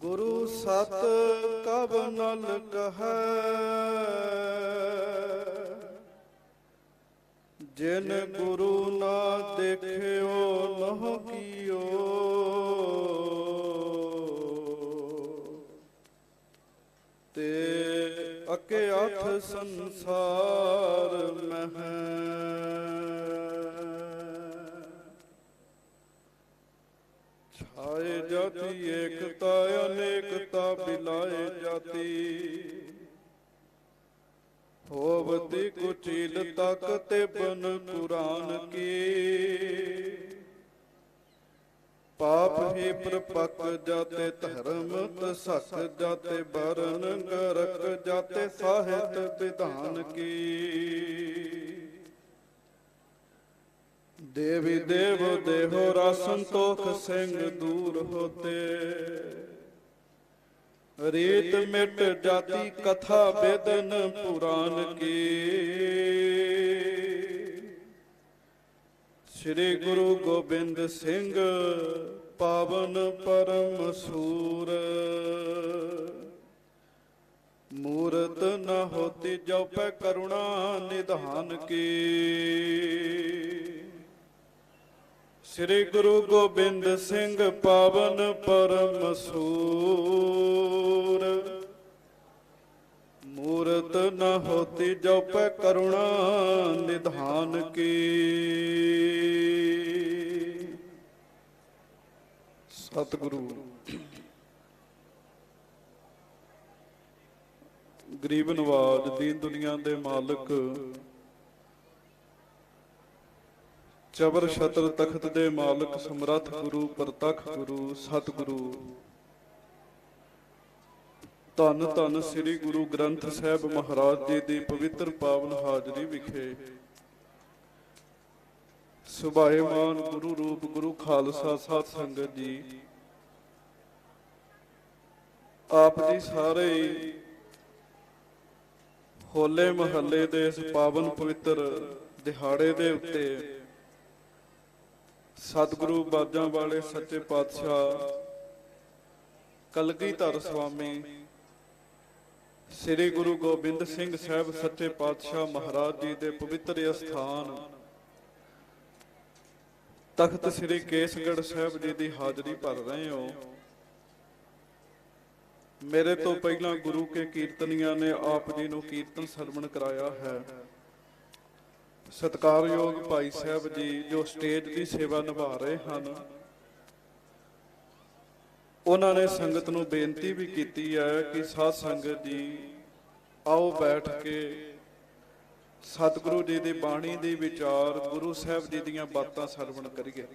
गुरु सत कब नल कहै, जिन गुरु ना देखियो नह कियो। ते अके अथ संसार मह, छाए जाति एकता अनेकता बिलाए जाति। होवती कुचील तक ते बन पुराण की, पाप ही प्रपक जाते धर्म तसक जाते बरन गरक जाते साहित विधान की। देवी देव देहो रासंतोख सिंह दूर होते, रीत मिट जाती कथा वेदन पुराण की। श्री गुरु गोबिंद सिंह पावन परम सूर, मूरत न होती जो पे करुणा निधान की। श्री गुरु गोबिंद सिंह पावन परम सूर, मूरत न होती जो पे करुणा निधान की। सतगुरु गरीब नवाज दीन दुनिया दे मालिक, चबर छतर तख्त दे मालिक समरथ गुरु प्रतख गुरु सतगुरु, धन धन श्री गुरु ग्रंथ साहिब महाराज जी की पवित्र पावन हाजरी विखे सुभाएमान गुरु रूप गुरु खालसा साध संगत जी, आप जी सारे होले महल्ले दे इस पावन पवित्र दिहाड़े दे उत्ते सतगुरु बाजां वाले सच्चे पातशाह कलगीधर स्वामी श्री गुरु गोबिंद सिंह साहब सच्चे पातशाह महाराज जी के पवित्र अस्थान तख्त श्री केसगढ़ साहब जी की हाजरी भर रहे हो। मेरे तो पहला गुरु के कीर्तनिया ने आप जी को कीर्तन सरवण कराया है। सत्कारयोग भाई साहब जी जो स्टेज की सेवा निभा रहे हैं, उन्होंने संगत नूं बेनती भी की है कि साध संगत जी आओ बैठ के सतगुरु जी की बाणी की विचार गुरु साहब जी दीयां बातां सरवण करिए।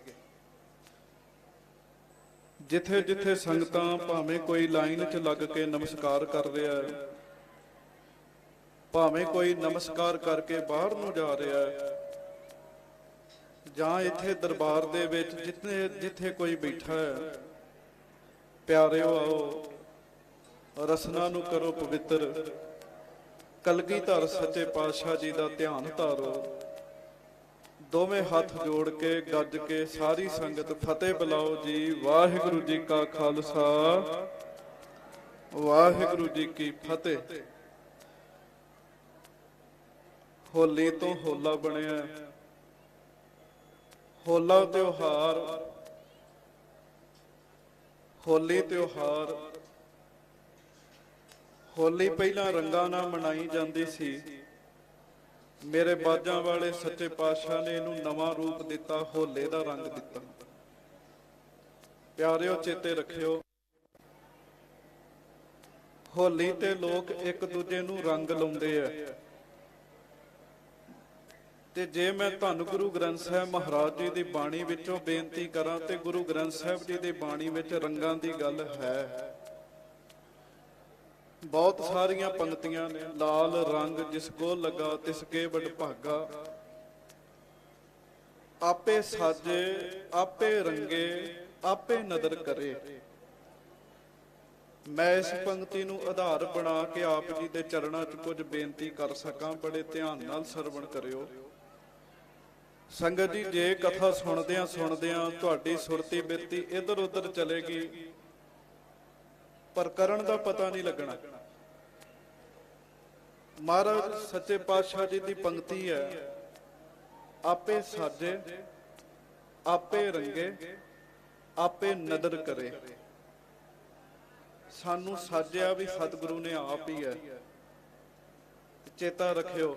जिथे जिथे संगतां भावें कोई लाइन च लग के नमस्कार कर रहा है, भावें कोई नमस्कार करके बाहर नूं जा रहा है, जां इत्थे दरबार दे विच जिथे जिथे कोई बैठा है, प्यारिओ आओ रसना नूं करो पवित्र, कलगीधर सच्चे पातशाह जी का ध्यान धारो। दोवें हाथ जोड़ के गज के सारी संगत फतेह बुलाओ जी। वाहिगुरु जी का खालसा वाहिगुरु जी की फतेह। होली तो होला बनिया, होला त्योहार, होली त्योहार, होली पहला रंगां नाल मनाई जाती सी। मेरे बाजां वाले सच्चे पातशाह ने इनू नवां रूप दिता, होले दा रंग दिता। प्यारिओ चेते रखियो, होली ते लोग एक दूजे नू रंग लाउंदे आ। ते जे मैं धन गुरु ग्रंथ साहिब महाराज जी की बाणी विचों बेनती करा ते गुरु ग्रंथ साहिब जी की बाणी विच रंगां दी गल है। बहुत सारियां पंक्तियां ने, लाल रंग जिसको लगा तिसके वडभागा, आपे साजे आपे रंगे आपे नदर करे। मैं इस पंक्ति नूं आधार बना के आप जी के चरणों च कुछ बेनती कर सकां, बड़े ध्यान नाल सरवण करियो। संगत जी जे कथा सुनदियां सुनदियां तुहाडी सुरती बिरती इधर उधर चलेगी पर करण का पता नहीं लगना। महाराज सच्चे पातशाह जी की पंक्ति है, आपे साजे आपे रंगे आपे नदर करे। सानू साजिया भी सतगुरु ने आप ही है। चेता रखियो,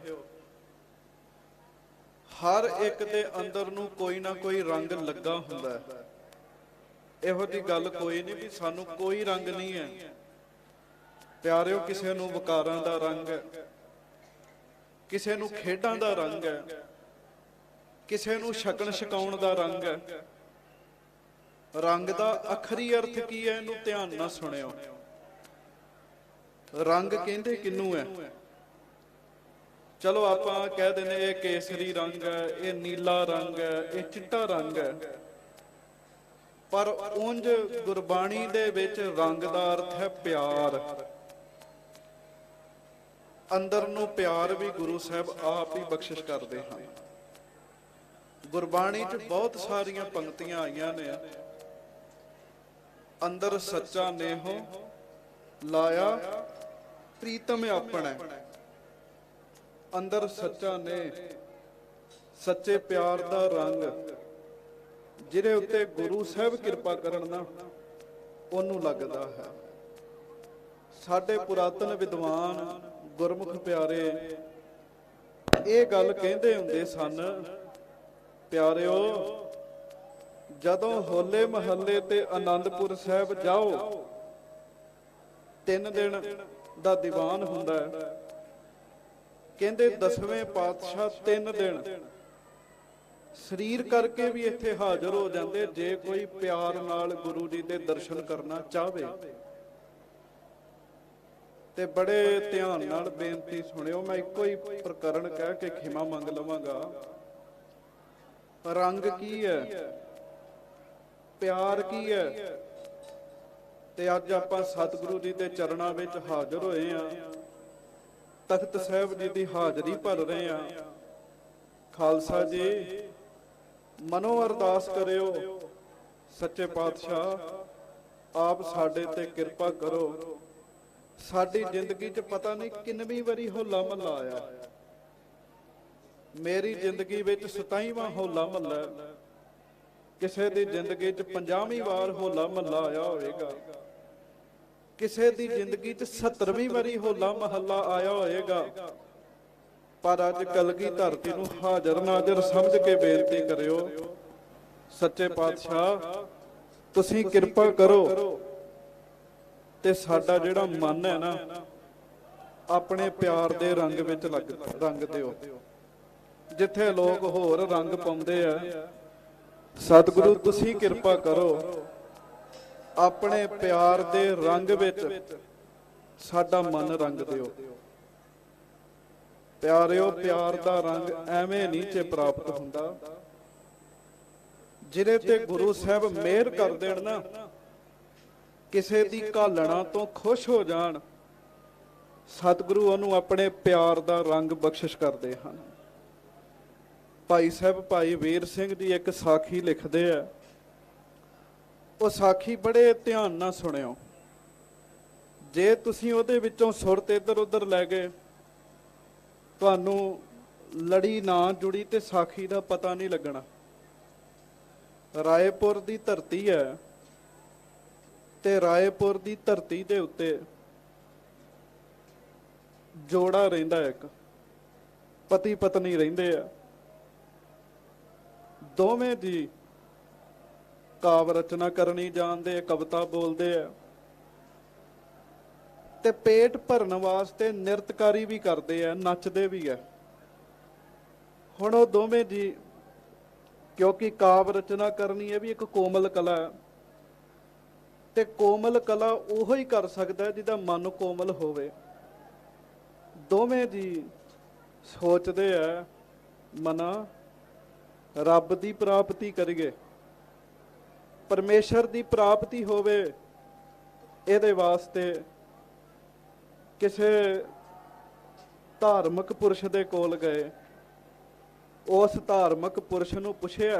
हर एक दे अंदर नू कोई ना कोई रंग लगा हुंदा है। इहो जी गल कोई नहीं भी सानू कोई रंग नहीं है। प्यारिओ, किसे नू वकारां दा रंग है, किसे नू खेडां दा रंग है, किसे नू छकण छकाउण दा रंग है। रंग दा अखरी अर्थ की है, इनू ध्यान ना सुनियो। रंग कहंदे किनू है? चलो आपां कह देने ये केसरी रंग है, ये नीला रंग है, ये चिट्टा रंग है, पर उंज गुरबाणी दे विच रंग दा अर्थ है प्यार। अंदर नू प्यार भी गुरु साहब आप ही बख्शिश करते हैं। गुरबाणी च बहुत सारियां पंक्तियां आईयां ने, अंदर सच्चा नेहो लाया प्रीतम अपना। अंदर सच्चा ने सच्चे प्यार दा रंग, जिहदे उत्ते गुरु साहब किरपा करन ना ओनू लगदा है। साडे पुरातन विद्वान गुरमुख प्यारे ये गल कहंदे हुंदे सन, प्यारिओ जदों होले महल्ले ते आनंदपुर साहब जाओ, 3 दिन दा दीवान हुंदा है। कहंदे 10वें पातशाह 3 दिन शरीर करके भी इत्थे हाज़र हो जाते, जे कोई प्यार नाल गुरु जी दे दर्शन करना चाहे। ते बड़े ध्यान नाल बेनती सुनियो, मैं इको ही प्रकरण कह के खिमा मंग लवांगा। रंग की है, प्यार की है। ते अज आपां सतगुरु जी दे चरणां विच हाज़र होए हां, तख्त साहब जी की हाज़री भर रहे हैं। खालसा जी मनो अरदास करियो, सच्चे पातशाह आप साडे ते किरपा करो। साडी जिंदगी च पता नहीं किन्नवी वारी होला महला आया। मेरी जिंदगी विच 27वां होला महला, किसे दी जिंदगी च 50वीं वार होला महला आया होएगा, किसे दी जिंदगी च 70वीं वारी होला महला आया होएगा। पर अज कलगी धरती नूं हाजर नाजर समझ के बेनती करियो, सच्चे पातशाह तुसीं किरपा करो ते साडा जिहड़ा मन है ना अपने प्यार दे रंग विच रंग दिओ। जिथे लोग होर रंग पाउंदे आ, सतगुरु तुसीं किरपा करो अपने प्यार दे रंग विच साडा मन रंग दिओ। प्यारिओ, प्यार दा रंग एवें नहीं चे प्राप्त हुंदा, जिहदे ते गुरु साहब मेहर कर देण ना, किसे दी घालना तो खुश हो जाण, सतगुरु ओनू अपने प्यार दा रंग बख्शिश करदे हन। भाई साहब भाई वीर सिंह जी एक साखी लिखदे आ, वो साखी बड़े ध्यान नाल सुनियो। जे तुसीं उहदे विचों सुरत इधर उधर लै गए, तुहानू लड़ी ना जुड़ी ते साखी दा पता नहीं लगना। रायपुर दी धरती है ते रायपुर दी धरती दे उत्ते जोड़ा रहिंदा, एक पति पत्नी रहिंदे आ। दोवें जी काव रचना करनी जानदे, कविता बोलदे आ ते पेट भरन वास्ते निरतकारी भी करते हैं, नचते भी है। हुण वो दोवें जी, क्योंकि काव रचना करनी है भी एक कोमल कला है, ते कोमल कला उहो ही कर सकता है जिहदा मन कोमल होवे। दोवें जी सोचते हैं मना रब की प्राप्ति करिए, परमेश्वर की प्राप्ति होवे, इहदे वास्ते किसे धार्मिक पुरुष दे कोल गए। उस धार्मिक पुरुष नूं पुछिया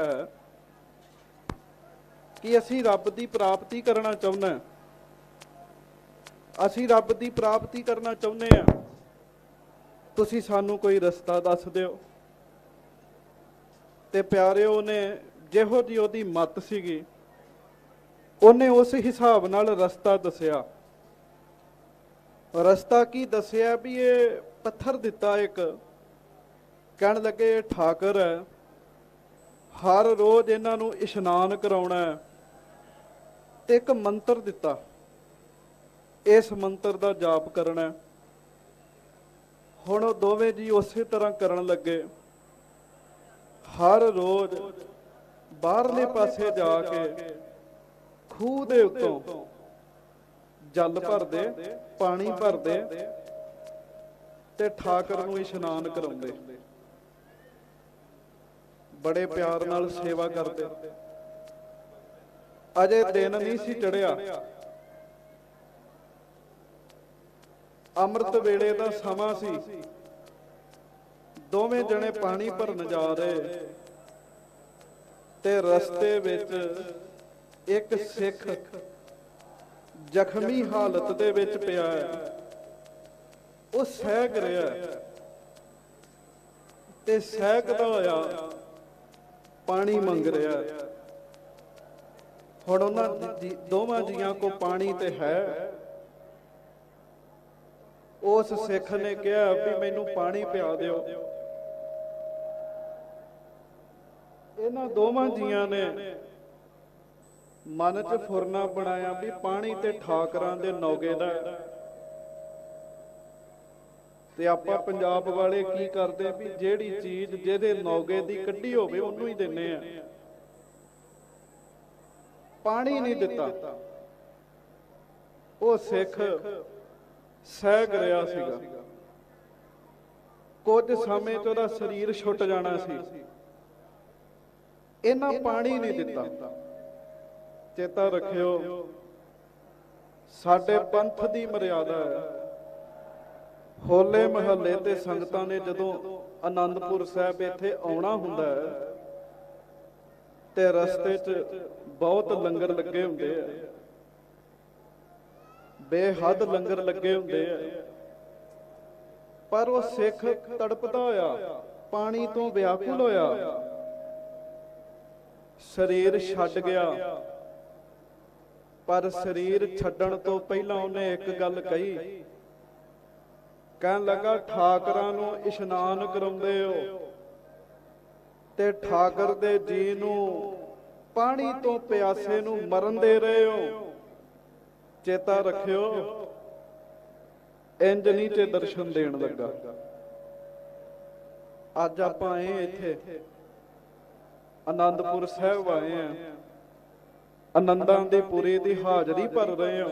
कि असीं रब की प्राप्ति करना चाहुंदे, ਅਸੀਂ ਰੱਬ ਦੀ ਪ੍ਰਾਪਤੀ ਕਰਨਾ ਚਾਹੁੰਦੇ ਆ, ਤੁਸੀਂ ਸਾਨੂੰ ਕੋਈ ਰਸਤਾ ਦੱਸ ਦਿਓ। ਤੇ ਪਿਆਰਿਓ, ਨੇ ਜਿਹੋ ਜੀ ਉਹਦੀ ਮੱਤ ਸੀਗੀ, ਉਹਨੇ ਉਸ ਹਿਸਾਬ ਨਾਲ ਰਸਤਾ ਦੱਸਿਆ। ਰਸਤਾ ਕੀ ਦੱਸਿਆ ਵੀ ਇਹ ਪੱਥਰ ਦਿੱਤਾ ਇੱਕ, ਕਹਿਣ ਲੱਗੇ ਠਾਕਰ ਹੈ, ਹਰ ਰੋਜ਼ ਇਹਨਾਂ ਨੂੰ ਇਸ਼ਨਾਨ ਕਰਾਉਣਾ ਹੈ, ਤੇ ਇੱਕ ਮੰਤਰ ਦਿੱਤਾ, ਇਸ ਮੰਤਰ ਦਾ ਜਾਪ ਕਰਨਾ। ਹੁਣ ਉਹ ਦੋਵੇਂ ਜੀ ਉਸੇ ਤਰ੍ਹਾਂ ਕਰਨ ਲੱਗੇ। ਹਰ ਰੋਜ਼ ਬਾਹਰਲੇ ਪਾਸੇ ਜਾ ਕੇ ਖੂਹ ਦੇ ਉੱਤੋਂ ਜਲ ਭਰਦੇ, ਪਾਣੀ ਭਰਦੇ ਤੇ ਠਾਕਰ ਨੂੰ ਇਸ਼ਨਾਨ ਕਰਾਉਂਦੇ। ਬੜੇ ਪਿਆਰ ਨਾਲ ਸੇਵਾ ਕਰਦੇ। ਅਜੇ ਦਿਨ ਨਹੀਂ ਸੀ ਚੜਿਆ, ਅੰਮ੍ਰਿਤ ਵੇਲੇ ਦਾ ਸਮਾਂ ਸੀ। ਦੋਵੇਂ ਜਣੇ ਪਾਣੀ ਭਰਨ ਜਾ ਰਹੇ ਤੇ ਰਸਤੇ ਵਿੱਚ ਇੱਕ ਸਿੱਖ ਜ਼ਖਮੀ ਹਾਲਤ ਦੇ ਵਿੱਚ ਪਿਆ ਹੈ। ਉਹ ਸਹਿਕ ਰਿਹਾ ਤੇ ਸਹਿਕਦਾ ਹੋਇਆ ਪਾਣੀ ਮੰਗ ਰਿਹਾ। ਹੁਣ ਉਹਨਾਂ ਦੋਵਾਂ ਜੀਆਂ ਕੋ ਪਾਣੀ ਤੇ ਹੈ। ਉਸ ਸਿੱਖ ਨੇ ਕਿਹਾ ਵੀ ਮੈਨੂੰ ਪਾਣੀ ਪਿਆ ਦਿਓ। ਇਹਨਾਂ ਦੋਵਾਂ ਜੀਆਂ ਨੇ ਮਨ 'ਚ ਫੁਰਨਾ ਬਣਾਇਆ ਵੀ ਪਾਣੀ ਤੇ ਠਾਕਰਾਂ ਦੇ ਨੌਗੇ ਦਾ। ਤੇ ਆਪਾਂ ਪੰਜਾਬ ਵਾਲੇ ਕੀ ਕਰਦੇ ਵੀ ਜਿਹੜੀ ਚੀਜ਼ ਜਿਹਦੇ ਨੌਗੇ ਦੀ ਕੱਢੀ ਹੋਵੇ ਉਹਨੂੰ ਹੀ ਦਿੰਨੇ ਆ। ਪਾਣੀ ਨਹੀਂ ਦਿੱਤਾ। ਉਹ ਸਿੱਖ ਸਹਿਕ ਰਿਹਾ ਸੀਗਾ। ਕੁਝ ਸਮੇਂ 'ਚ ਉਹਦਾ ਸਰੀਰ ਛੁੱਟ ਜਾਣਾ ਸੀ। ਇਹਨਾਂ ਪਾਣੀ ਨਹੀਂ ਦਿੱਤਾ। ਚੇਤਾ ਰੱਖਿਓ, ਸਾਡੇ ਪੰਥ ਦੀ ਮਰਿਆਦਾ ਹੈ। ਹੋਲੇ ਮਹੱਲੇ ਤੇ ਸੰਗਤਾਂ ਨੇ ਜਦੋਂ ਆਨੰਦਪੁਰ ਸਾਹਿਬ ਇੱਥੇ ਆਉਣਾ ਹੁੰਦਾ ਹੈ ਤੇ ਰਸਤੇ 'ਚ ਬਹੁਤ ਲੰਗਰ ਲੱਗੇ ਹੁੰਦੇ ਆ, ਬੇਹੱਦ ਲੰਗਰ ਲੱਗੇ ਹੁੰਦੇ ਆ। ਪਰ ਉਹ ਸਿੱਖ ਤੜਪਦਾ ਹੋਇਆ, ਪਾਣੀ ਤੋਂ ਵਿਆਕੁਲ ਹੋਇਆ, ਸਰੀਰ ਛੱਡ ਗਿਆ। ਪਰ ਸਰੀਰ ਛੱਡਣ ਤੋਂ ਪਹਿਲਾਂ ਉਹਨੇ ਇੱਕ ਗੱਲ ਕਹੀ। ਕਹਿਣ ਲੱਗਾ, ਠਾਕਰਾਂ ਨੂੰ ਇਸ਼ਨਾਨ ਕਰਾਉਂਦੇ ਹੋ ਤੇ ਠਾਕਰ ਦੇ ਜੀ ਨੂੰ, ਪਾਣੀ ਤੋਂ ਪਿਆਸੇ ਨੂੰ ਮਰਨ ਦੇ ਰਹੇ ਹੋ। ਚੇਤਾ ਰੱਖਿਓ, ਇੰਜ ਨਹੀਂ ਤੇ ਦਰਸ਼ਨ ਦੇਣ ਲੱਗਾ। ਅੱਜ ਆਪਾਂ ਆਏ ਇੱਥੇ ਆਨੰਦਪੁਰ ਸਾਹਿਬ ਆਏ ਆ, ਆਨੰਦਾਂ ਦੀ ਪੁਰੀ ਦੀ ਹਾਜ਼ਰੀ ਭਰ ਰਹੇ ਹੋ।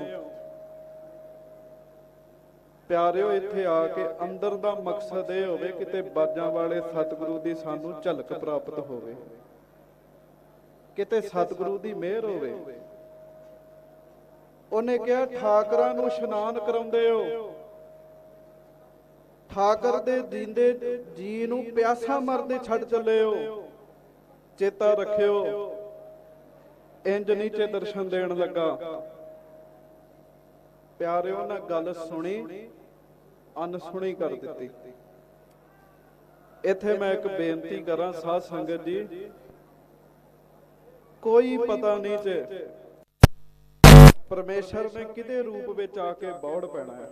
ਪਿਆਰਿਓ, ਇੱਥੇ ਆ ਕੇ ਅੰਦਰ ਦਾ ਮਕਸਦ ਇਹ ਹੋਵੇ ਕਿਤੇ ਬਾਜਾਂ ਵਾਲੇ ਸਤਿਗੁਰੂ ਦੀ ਸਾਨੂੰ ਝਲਕ ਪ੍ਰਾਪਤ ਹੋਵੇ, ਕਿਤੇ ਸਤਿਗੁਰੂ ਦੀ ਮਿਹਰ ਹੋਵੇ। ਉਹਨੇ ਕਿਹਾ, ਠਾਕਰਾਂ ਨੂੰ ਇਸ਼ਨਾਨ ਕਰਾਉਂਦੇ ਹੋ, ਠਾਕਰ ਦੇ ਜਿੰਦੇ ਜੀ ਨੂੰ ਪਿਆਸਾ ਮਰਦੇ ਛੱਡ ਚੱਲੇ ਹੋ। ਚੇਤਾ ਰੱਖਿਓ, ਇੰਜ ਨੀਚੇ ਦਰਸ਼ਨ ਦੇਣ ਲੱਗਾ। ਪਿਆਰਿਓ, ਨੇ ਗੱਲ ਸੁਣੀ, ਅਨਸੁਣੀ ਕਰ ਦਿੱਤੀ। ਇੱਥੇ ਮੈਂ ਇੱਕ ਬੇਨਤੀ ਕਰਾਂ ਸਾਧ ਸੰਗਤ ਜੀ, ਕੋਈ ਪਤਾ ਨਹੀਂ ਜੇ ਪਰਮੇਸ਼ਰ ਨੇ ਕਿਹਦੇ ਰੂਪ ਵਿੱਚ ਆ ਕੇ ਬੌੜ ਪੈਣਾ ਹੈ,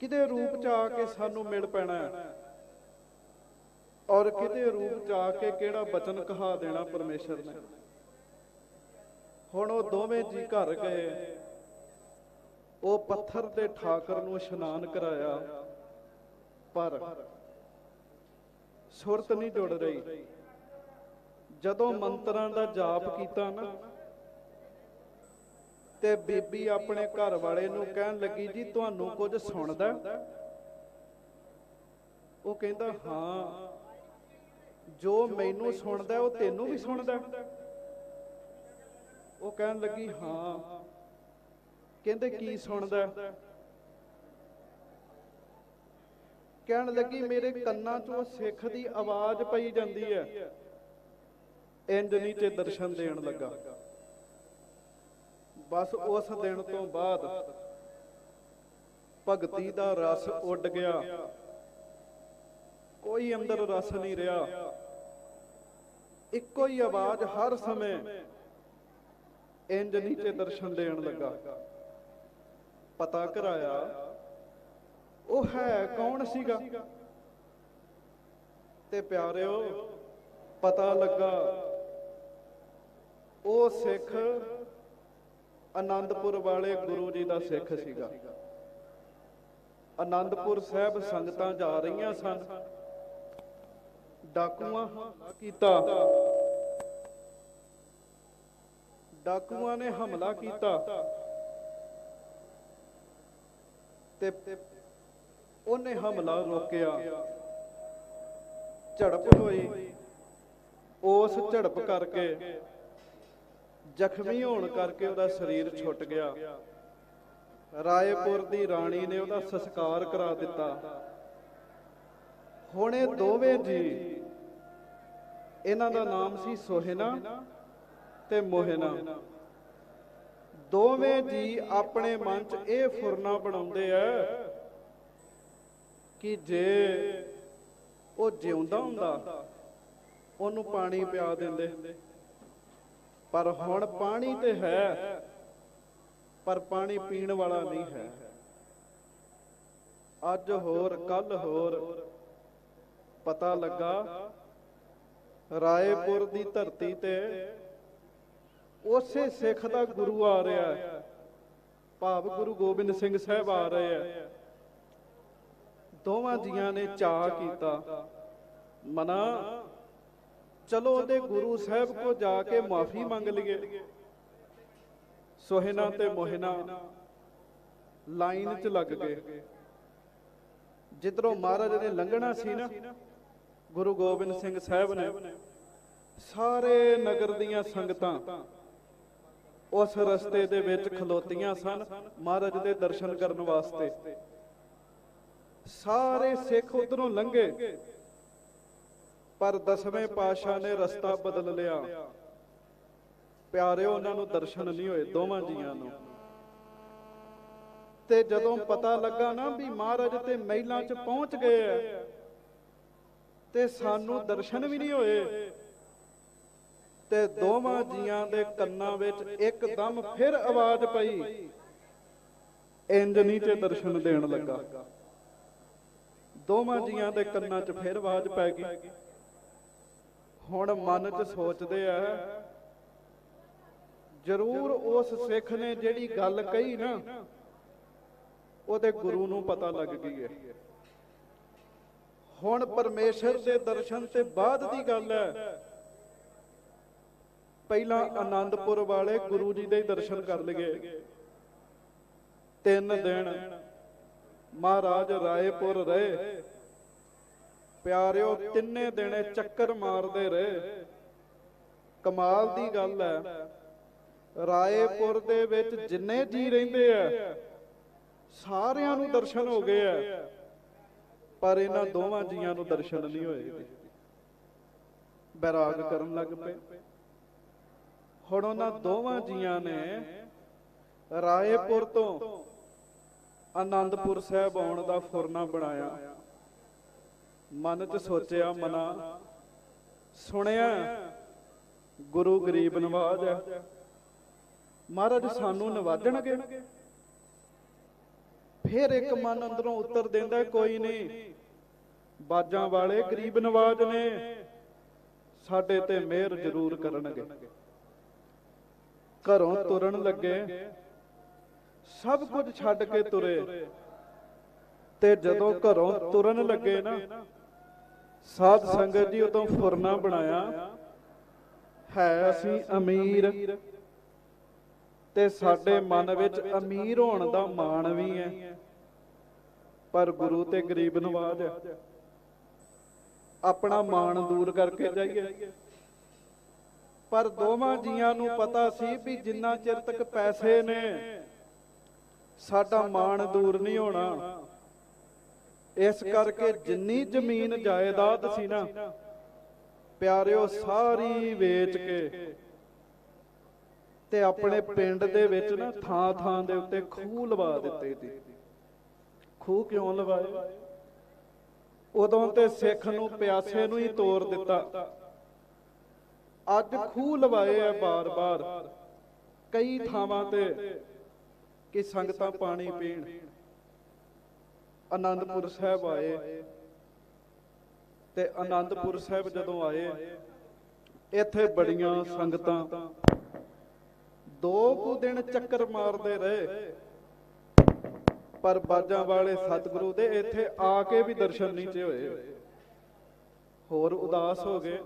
ਕਿਹਦੇ ਰੂਪ 'ਚ ਆ ਕੇ ਸਾਨੂੰ ਮਿਲ ਪੈਣਾ ਹੈ, ਔਰ ਕਿਹਦੇ ਰੂਪ 'ਚ ਆ ਕੇ ਕਿਹੜਾ ਬਚਨ ਕਹਾ ਦੇਣਾ ਪਰਮੇਸ਼ਰ ਨੇ। ਹੁਣ ਉਹ ਦੋਵੇਂ ਜੀ ਘਰ ਗਏ, ਉਹ ਪੱਥਰ ਤੇ ਠਾਕਰ ਨੂੰ ਇਸ਼ਨਾਨ ਕਰਾਇਆ, ਪਰ ਸੁਰਤ ਨਹੀਂ ਜੁੜ ਰਹੀ। ਜਦੋਂ ਮੰਤਰਾਂ ਦਾ ਜਾਪ ਕੀਤਾ ਨਾ, ਤੇ ਬੀਬੀ ਆਪਣੇ ਘਰ ਵਾਲੇ ਨੂੰ ਕਹਿਣ ਲੱਗੀ, ਜੀ ਤੁਹਾਨੂੰ ਕੁਝ ਸੁਣਦਾ? ਉਹ ਕਹਿੰਦਾ, ਹਾਂ, ਜੋ ਮੈਨੂੰ ਸੁਣਦਾ ਉਹ ਤੈਨੂੰ ਵੀ ਸੁਣਦਾ? ਉਹ ਕਹਿਣ ਲੱਗੀ, ਹਾਂ। ਕਹਿੰਦੇ, ਕੀ ਸੁਣਦਾ? ਕਹਿਣ ਲੱਗੀ, ਮੇਰੇ ਕੰਨਾਂ 'ਚੋਂ ਸਿੱਖ ਦੀ ਆਵਾਜ਼ ਪਈ ਜਾਂਦੀ ਹੈ। ਇੰਜ ਨੀਚੇ ਦਰਸ਼ਨ ਦੇਣ ਲੱਗਾ। बस उस दिन तो बाद भगती दा रस उड़ गया, कोई अंदर रस नहीं रहा। इको ही आवाज हर समय इंज नीचे दर्शन देन लगा। पता कराया ਉਹ ਹੈ ਕੌਣ ਸੀਗਾ ਤੇ ਪਿਆਰਿਓ ਪਤਾ ਲੱਗਾ ਉਹ ਸਿੱਖ ਆਨੰਦਪੁਰ ਵਾਲੇ ਗੁਰੂ ਜੀ ਦਾ ਸਿੱਖ ਸੀਗਾ। ਆਨੰਦਪੁਰ ਸਾਹਿਬ ਸੰਗਤਾਂ ਜਾ ਰਹੀਆਂ ਸਨ, ਡਾਕੂਆਂ ਕੀਤਾ, ਡਾਕੂਆਂ ਨੇ ਹਮਲਾ ਕੀਤਾ ਤੇ ਉਹਨੇ ਹਮਲਾ ਰੋਕਿਆ। ਝੜਪ ਹੋਈ, ਉਸ ਝੜਪ ਕਰਕੇ ਜ਼ਖਮੀ ਹੋਣ ਕਰਕੇ ਉਹਦਾ ਸਰੀਰ ਛੁੱਟ ਗਿਆ। ਰਾਏਪੁਰ ਦੀ ਰਾਣੀ ਨੇ ਉਹਦਾ ਸੰਸਕਾਰ ਕਰਾ ਦਿੱਤਾ। ਹੁਣ ਇਹ ਦੋਵੇਂ ਜੀ, ਇਹਨਾਂ ਦਾ ਨਾਮ ਸੀ ਸੋਹਿਨਾ ਤੇ ਮੋਹਿਨਾ, ਦੋਵੇਂ ਜੀ ਆਪਣੇ ਮਨ 'ਚ ਇਹ ਫੁਰਨਾ ਬਣਾਉਂਦੇ ਆ ਕਿ ਜੇ ਉਹ ਜਿਉਂਦਾ ਹੁੰਦਾ ਉਹਨੂੰ ਪਾਣੀ ਪਿਆ ਦਿੰਦੇ, ਪਰ ਹੁਣ ਪਾਣੀ ਤੇ ਹੈ ਪਰ ਪਾਣੀ ਪੀਣ ਵਾਲਾ ਨਹੀਂ ਹੈ। ਅੱਜ ਹੋਰ ਕੱਲ ਹੋਰ ਪਤਾ ਲੱਗਾ ਰਾਏਪੁਰ ਦੀ ਧਰਤੀ ਤੇ ਉਸੇ ਸਿੱਖ ਦਾ ਗੁਰੂ ਆ ਰਿਹਾ ਹੈ, ਭਾਵ ਗੁਰੂ ਗੋਬਿੰਦ ਸਿੰਘ ਸਾਹਿਬ ਆ ਰਹੇ ਆ। ਦੋਵਾਂ ਜੀਆਂ ਨੇ ਚਾਅ ਕੀਤਾ, ਮਨਾ ਚਲੋ ਉਹਦੇ ਗੁਰੂ ਸਾਹਿਬ ਕੋ ਜਾ ਕੇ ਮਾਫੀ ਮੰਗ ਲਈਏ। ਸੋਹਿਨਾ ਤੇ ਮੋਹਿਨਾ ਲਾਈਨ 'ਚ ਲੱਗ ਗਏ। ਜਿੱਧਰੋਂ ਮਹਾਰਾਜ ਨੇ ਲੰਘਣਾ ਸੀ ਨਾ, ਗੁਰੂ ਗੋਬਿੰਦ ਸਿੰਘ ਸਾਹਿਬ ਨੇ, ਸਾਰੇ ਨਗਰ ਦੀਆਂ ਸੰਗਤਾਂ ਉਸ ਰਸਤੇ ਦੇ ਵਿੱਚ ਖਲੋਤੀਆਂ ਸਨ ਮਹਾਰਾਜ ਦੇ ਦਰਸ਼ਨ ਕਰਨ ਵਾਸਤੇ। ਸਾਰੇ ਸਿੱਖ ਉਧਰੋਂ ਲੰਘੇ, ਪਰ ਦਸਵੇਂ ਪਾਤਸ਼ਾਹ ਨੇ ਰਸਤਾ ਬਦਲ ਲਿਆ। ਪਿਆਰਿਓ, ਉਹਨਾਂ ਨੂੰ ਦਰਸ਼ਨ ਨਹੀਂ ਹੋਏ ਦੋਵਾਂ ਜੀਆਂ ਨੂੰ। ਤੇ ਜਦੋਂ ਪਤਾ ਲੱਗਾ ਨਾ ਵੀ ਮਹਾਰਾਜ ਤੇ ਮਹਿਲਾਂ 'ਚ ਪਹੁੰਚ ਗਏ ਆ ਤੇ ਸਾਨੂੰ ਦਰਸ਼ਨ ਵੀ ਨਹੀਂ ਹੋਏ, ਤੇ ਦੋਵਾਂ ਜੀਆਂ ਦੇ ਕੰਨਾਂ ਵਿੱਚ ਇੱਕਦਮ ਫਿਰ ਆਵਾਜ਼ ਪਈ, ਇੰਜ ਨੀਚੇ ਦਰਸ਼ਨ ਦੇਣ ਲੱਗਾ। ਦੋਵਾਂ ਜੀਆਂ ਦੇ ਕੰਨਾਂ 'ਚ ਫਿਰ ਆਵਾਜ਼ ਪੈ ਗਈ। ਹੁਣ ਮਨ 'ਚ ਸੋਚਦੇ ਆ, ਜ਼ਰੂਰ ਉਸ ਸਿੱਖ ਨੇ ਜਿਹੜੀ ਗੱਲ ਕਹੀ ਨਾ, ਉਹਦੇ ਗੁਰੂ ਨੂੰ ਪਤਾ ਲੱਗ ਗਈ ਹੈ। ਹੁਣ ਪਰਮੇਸ਼ਰ ਦੇ ਦਰਸ਼ਨ ਤੇ ਬਾਅਦ ਦੀ ਗੱਲ ਹੈ। ਪਹਿਲਾਂ ਆਨੰਦਪੁਰ ਵਾਲੇ ਗੁਰੂ ਜੀ ਦੇ ਦਰਸ਼ਨ ਕਰ ਲਈਏ। 3 ਦਿਨ ਮਹਾਰਾਜ ਰਾਏਪੁਰ ਰਹੇ। ਪਿਆਰਿਓ, 3 ਦਿਨ ਚੱਕਰ ਮਾਰਦੇ ਰਹੇ। ਕਮਾਲ ਦੀ ਗੱਲ ਹੈ, ਰਾਏਪੁਰ ਦੇ ਵਿੱਚ ਜਿੰਨੇ ਜੀ ਰਹਿੰਦੇ ਆ ਸਾਰਿਆਂ ਨੂੰ ਦਰਸ਼ਨ ਹੋ ਗਏ ਆ, ਪਰ ਇਹਨਾਂ ਦੋਵਾਂ ਜੀਆਂ ਨੂੰ ਦਰਸ਼ਨ ਨਹੀਂ ਹੋਏ। ਬੈਰਾਗ ਕਰਨ ਲੱਗ ਪਏ। ਹੁਣ ਉਹਨਾਂ ਦੋਵਾਂ ਜੀਆਂ ਨੇ ਰਾਏਪੁਰ ਤੋਂ ਆਨੰਦਪੁਰ ਸਾਹਿਬ ਆਉਣ ਦਾ ਫੁਰਨਾ ਬਣਾਇਆ। ਮਨ 'ਚ ਸੋਚਿਆ, ਮਨਾ ਸੁਣਿਆ ਗੁਰੂ ਗਰੀਬ ਨਵਾਜ ਹੈ, ਮਹਾਰਾਜ ਸਾਨੂੰ ਨਵਾਜਣਗੇ। ਫਿਰ ਇੱਕ ਮਨ ਅੰਦਰੋਂ ਉੱਤਰ ਦਿੰਦਾ, ਕੋਈ ਨਹੀਂ, ਬਾਜਾਂ ਵਾਲੇ ਗਰੀਬ ਨਵਾਜ ਨੇ, ਸਾਡੇ ਤੇ ਮਿਹਰ ਜ਼ਰੂਰ ਕਰਨਗੇ। ਘਰੋਂ ਤੁਰਨ ਲੱਗੇ, ਸਭ ਕੁਝ ਛੱਡ ਕੇ ਤੁਰੇ। ਤੇ ਜਦੋਂ ਘਰੋਂ ਤੁਰਨ ਲੱਗੇ ਨਾ, ਸਾਧ ਸੰਗਤ ਜੀ ਉਦੋਂ ਫੁਰਨਾ ਬਣਾਇਆ, ਹੈ ਅਸੀਂ ਅਮੀਰ ਤੇ ਸਾਡੇ ਮਨ ਵਿੱਚ ਅਮੀਰ ਹੋਣ ਦਾ ਮਾਣ ਵੀ ਹੈ, ਪਰ ਗੁਰੂ ਤੇ ਗਰੀਬ ਨਵਾਜ ਹੈ। ਆਪਣਾ ਮਾਣ ਦੂਰ ਕਰਕੇ ਜਾਈਏ। ਪਰ ਦੋਵਾਂ ਜੀਆਂ ਨੂੰ ਪਤਾ ਸੀ ਵੀ ਜਿੰਨਾ ਚਿਰ ਤੱਕ ਪੈਸੇ ਨੇ ਸਾਡਾ ਮਾਣ ਦੂਰ ਨਹੀਂ ਹੋਣਾ। ਇਸ ਕਰਕੇ ਜਿੰਨੀ ਜ਼ਮੀਨ ਜਾਇਦਾਦ ਸੀ ਨਾ, ਪਿਆਰਿਓ, ਸਾਰੀ ਵੇਚ ਕੇ ਤੇ ਆਪਣੇ ਪਿੰਡ ਦੇ ਵਿੱਚ ਨਾ ਥਾਂ ਥਾਂ ਦੇ ਉੱਤੇ ਖੂਹ ਲਵਾ ਦਿੱਤੇ ਸੀ। ਖੂਹ ਕਿਉਂ ਲਵਾਏ? ਉਦੋਂ ਤੇ ਸਿੱਖ ਨੂੰ ਪਿਆਸੇ ਨੂੰ ਹੀ ਤੋਰ ਦਿੱਤਾ। ਅੱਜ ਖੂਹ ਲਵਾਏ ਆ ਬਾਰ-ਬਾਰ ਕਈ ਥਾਵਾਂ ਤੇ ਕਿ ਸੰਗਤਾਂ ਪਾਣੀ ਪੀਣ। ਆਨੰਦਪੁਰ ਸਾਹਿਬ ਆਏ ਤੇ ਆਨੰਦਪੁਰ ਸਾਹਿਬ ਜਦੋਂ ਆਏ, ਇੱਥੇ ਬੜੀਆਂ ਸੰਗਤਾਂ 2 ਕੁ ਦਿਨ ਚੱਕਰ ਮਾਰਦੇ ਰਹੇ, ਪਰ ਬਾਜਾਂ ਵਾਲੇ ਸਤਿਗੁਰੂ ਦੇ ਇੱਥੇ ਆ ਕੇ ਵੀ ਦਰਸ਼ਨ ਨਹੀਂ ਜੇ ਹੋਏ। ਹੋਰ ਉਦਾਸ ਹੋ ਗਏ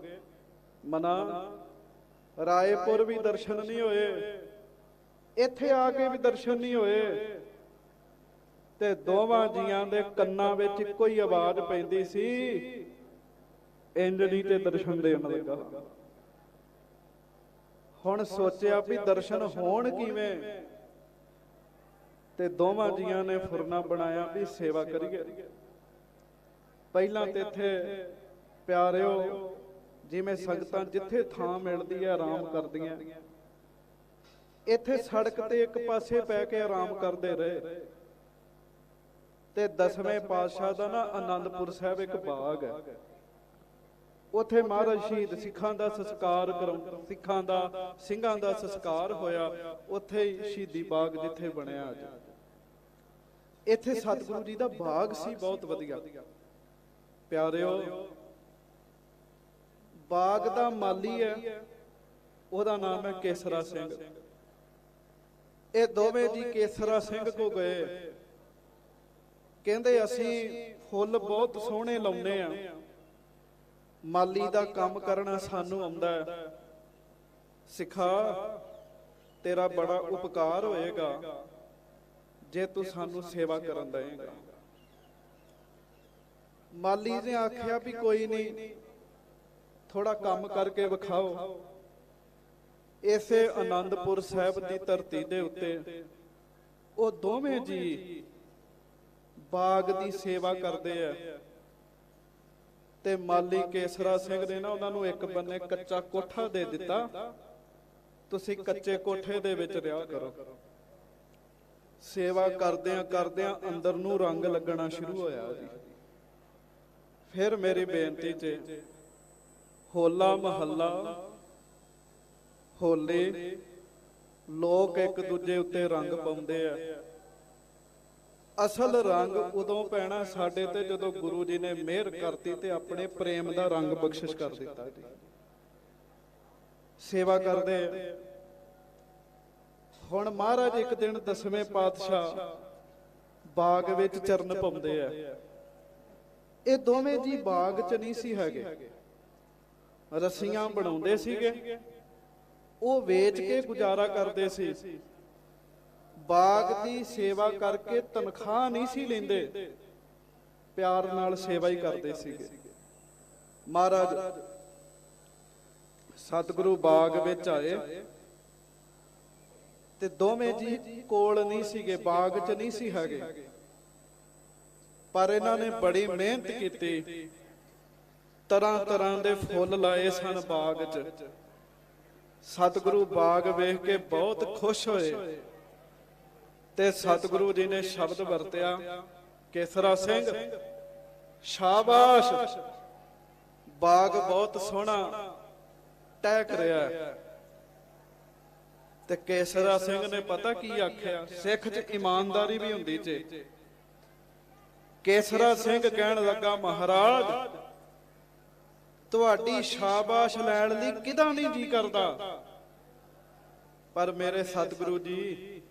ਮਨਾ। ਰਾਏਪੁਰ ਵੀ ਦਰਸ਼ਨ ਨਹੀਂ ਹੋਏ, ਇੱਥੇ ਆ ਕੇ ਵੀ ਦਰਸ਼ਨ ਨਹੀਂ ਹੋਏ। ਤੇ ਦੋਵਾਂ ਜੀਆਂ ਦੇ ਕੰਨਾਂ ਵਿੱਚ ਇੱਕੋ ਹੀ ਆਵਾਜ਼ ਪੈਂਦੀ ਸੀ, ਇੰਜ ਨਹੀਂ ਤੇ ਦਰਸ਼ਨ ਦੇਣ ਲੱਗਾ। ਹੁਣ ਸੋਚਿਆ ਵੀ ਦਰਸ਼ਨ ਹੋਣ ਕਿਵੇਂ, ਤੇ ਦੋਵਾਂ ਜੀਆਂ ਨੇ ਫੁਰਨਾ ਬਣਾਇਆ ਵੀ ਸੇਵਾ ਕਰੀਏ। ਪਹਿਲਾਂ ਤੇ ਇੱਥੇ ਪਿਆਰਿਓ ਜਿਵੇਂ ਸੰਗਤਾਂ ਜਿੱਥੇ ਥਾਂ ਮਿਲਦੀ ਹੈ ਆਰਾਮ ਕਰਦੀਆਂ, ਇੱਥੇ ਸੜਕ ਤੇ ਇੱਕ ਪਾਸੇ ਪੈ ਕੇ ਆਰਾਮ ਕਰਦੇ ਰਹੇ। ਤੇ 10ਵੇਂ ਪਾਤਸ਼ਾਹ ਦਾ ਨਾ ਆਨੰਦਪੁਰ ਸਾਹਿਬ ਇੱਕ ਬਾਗ ਹੈ, ਉੱਥੇ ਮਹਾਰਾਜ ਸ਼ਹੀਦ ਸਿੱਖਾਂ ਦਾ ਸੰਸਕਾਰ ਸਿੰਘਾਂ ਦਾ ਸੰਸਕਾਰ ਹੋਇਆ। ਉੱਥੇ ਹੀ ਸ਼ਹੀਦੀ ਬਾਗ ਜਿੱਥੇ ਬਣਿਆ ਅੱਜ, ਇੱਥੇ ਸਤਿਗੁਰੂ ਜੀ ਦਾ ਬਾਗ ਸੀ ਬਹੁਤ ਵਧੀਆ। ਪਿਆਰਿਓ ਬਾਗ ਦਾ ਮਾਲੀ ਹੈ, ਉਹਦਾ ਨਾਮ ਹੈ ਕੇਸਰਾ ਸਿੰਘ। ਇਹ ਦੋਵੇਂ ਜੀ ਕੇਸਰਾ ਸਿੰਘ ਕੋ ਗਏ, ਕਹਿੰਦੇ ਅਸੀਂ ਫੁੱਲ ਬਹੁਤ ਸੋਹਣੇ ਲਾਉਨੇ ਆ, ਮਾਲੀ ਦਾ ਕੰਮ ਕਰਨਾ ਸਾਨੂੰ ਆਉਂਦਾ ਹੈ, ਸਿਖਾ ਤੇਰਾ ਬੜਾ ਉਪਕਾਰ ਹੋਏਗਾ ਜੇ ਤੂੰ ਸਾਨੂੰ ਸੇਵਾ ਕਰਨ ਦੇਏਗਾ। ਮਾਲੀ ਨੇ ਆਖਿਆ ਵੀ ਕੋਈ ਨਹੀਂ, ਥੋੜਾ ਕੰਮ ਕਰਕੇ ਵਿਖਾਓ। ਇਸੇ ਆਨੰਦਪੁਰ ਸਾਹਿਬ ਦੀ ਧਰਤੀ ਦੇ ਉੱਤੇ ਉਹ ਦੋਵੇਂ ਜੀ ਬਾਗ ਦੀ ਸੇਵਾ ਕਰਦੇ ਆ। ਤੇ ਮਾਲੀ ਕੇਸਰਾ ਸਿੰਘ ਨੇ ਨਾ ਉਹਨਾਂ ਨੂੰ ਇੱਕ ਬੰਨੇ ਕੱਚਾ ਕੋਠਾ ਦੇ ਦਿੱਤਾ, ਤੁਸੀਂ ਕੱਚੇ ਕੋਠੇ ਦੇ ਵਿੱਚ ਰਿਹਾ ਕਰੋ। ਸੇਵਾ ਕਰਦਿਆਂ ਕਰਦਿਆਂ ਅੰਦਰ ਨੂੰ ਰੰਗ ਲੱਗਣਾ ਸ਼ੁਰੂ ਹੋਇਆ ਜੀ। ਫਿਰ ਮੇਰੀ ਬੇਨਤੀ 'ਚ ਹੋਲਾ ਮਹੱਲਾ, ਹੋਲੇ ਲੋਕ ਇੱਕ ਦੂਜੇ ਉੱਤੇ ਰੰਗ ਪਾਉਂਦੇ ਆ। ਅਸਲ ਰੰਗ ਉਦੋਂ ਪੈਣਾ ਸਾਡੇ ਤੇ ਜਦੋਂ ਗੁਰੂ ਜੀ ਨੇ ਮਿਹਰ ਕਰਤੀ ਤੇ ਆਪਣੇ ਪ੍ਰੇਮ ਦਾ ਰੰਗ ਬਖਸ਼ਿਸ਼ ਕਰ ਦਿੱਤਾ ਜੀ। ਸੇਵਾ ਕਰਦੇ ਹੁਣ ਮਹਾਰਾਜ ਇੱਕ ਦਿਨ 10ਵੇਂ ਪਾਤਸ਼ਾਹ ਬਾਗ ਵਿੱਚ ਚਰਨ ਪਾਉਂਦੇ ਆ। ਇਹ ਦੋਵੇਂ ਜੀ ਬਾਗ 'ਚ ਨਹੀਂ ਸੀ ਹੈਗੇ, ਰੱਸੀਆਂ ਬਣਾਉਂਦੇ ਸੀਗੇ, ਉਹ ਵੇਚ ਕੇ ਗੁਜ਼ਾਰਾ ਕਰਦੇ ਸੀ। ਬਾਗ ਦੀ ਸੇਵਾ ਕਰਕੇ ਤਨਖਾਹ ਨਹੀਂ ਸੀ ਲੈਂਦੇ, ਪਿਆਰ ਨਾਲ ਸੇਵਾ ਹੀ ਕਰਦੇ ਸੀਗੇ। ਮਹਾਰਾਜ ਸਤਿਗੁਰੂ ਬਾਗ ਵਿੱਚ ਆਏ ਤੇ ਦੋਵੇਂ ਜੀ ਕੋਲ ਨਹੀਂ ਸੀਗੇ, ਬਾਗ 'ਚ ਨਹੀਂ ਸੀ ਹੈਗੇ, ਪਰ ਇਹਨਾਂ ਨੇ ਬੜੀ ਮਿਹਨਤ ਕੀਤੀ। ਤਰ੍ਹਾਂ ਤਰ੍ਹਾਂ ਦੇ ਫੁੱਲ ਲਾਏ ਸਨ ਬਾਗ 'ਚ। ਸਤਿਗੁਰੂ ਬਾਗ ਵੇਖ ਕੇ ਬਹੁਤ ਖੁਸ਼ ਹੋਏ ਤੇ ਸਤਿਗੁਰੂ ਜੀ ਨੇ ਸ਼ਬਦ ਵਰਤਿਆ, ਕੇਸਰਾ ਸਿੰਘ ਸ਼ਾਬਾਸ਼, ਬਾਗ ਬਹੁਤ ਸੋਹਣਾ ਟਹਿਕ ਰਿਹਾ ਹੈ। ਤੇ ਕੇਸਰਾ ਸਿੰਘ ਨੇ ਪਤਾ ਕੀ ਆਖਿਆ, ਸਿੱਖ 'ਚ ਇਮਾਨਦਾਰੀ ਵੀ ਹੁੰਦੀ ਜੇ। ਕੇਸਰਾ ਸਿੰਘ ਕਹਿਣ ਲੱਗਾ, ਮਹਾਰਾਜ ਤੁਹਾਡੀ ਸ਼ਾਬਾਸ਼ ਲੈਣ ਲਈ ਕਿਦਾਂ ਨਹੀਂ ਜੀ ਕਰਦਾ, ਪਰ ਮੇਰੇ ਸਤਿਗੁਰੂ ਜੀ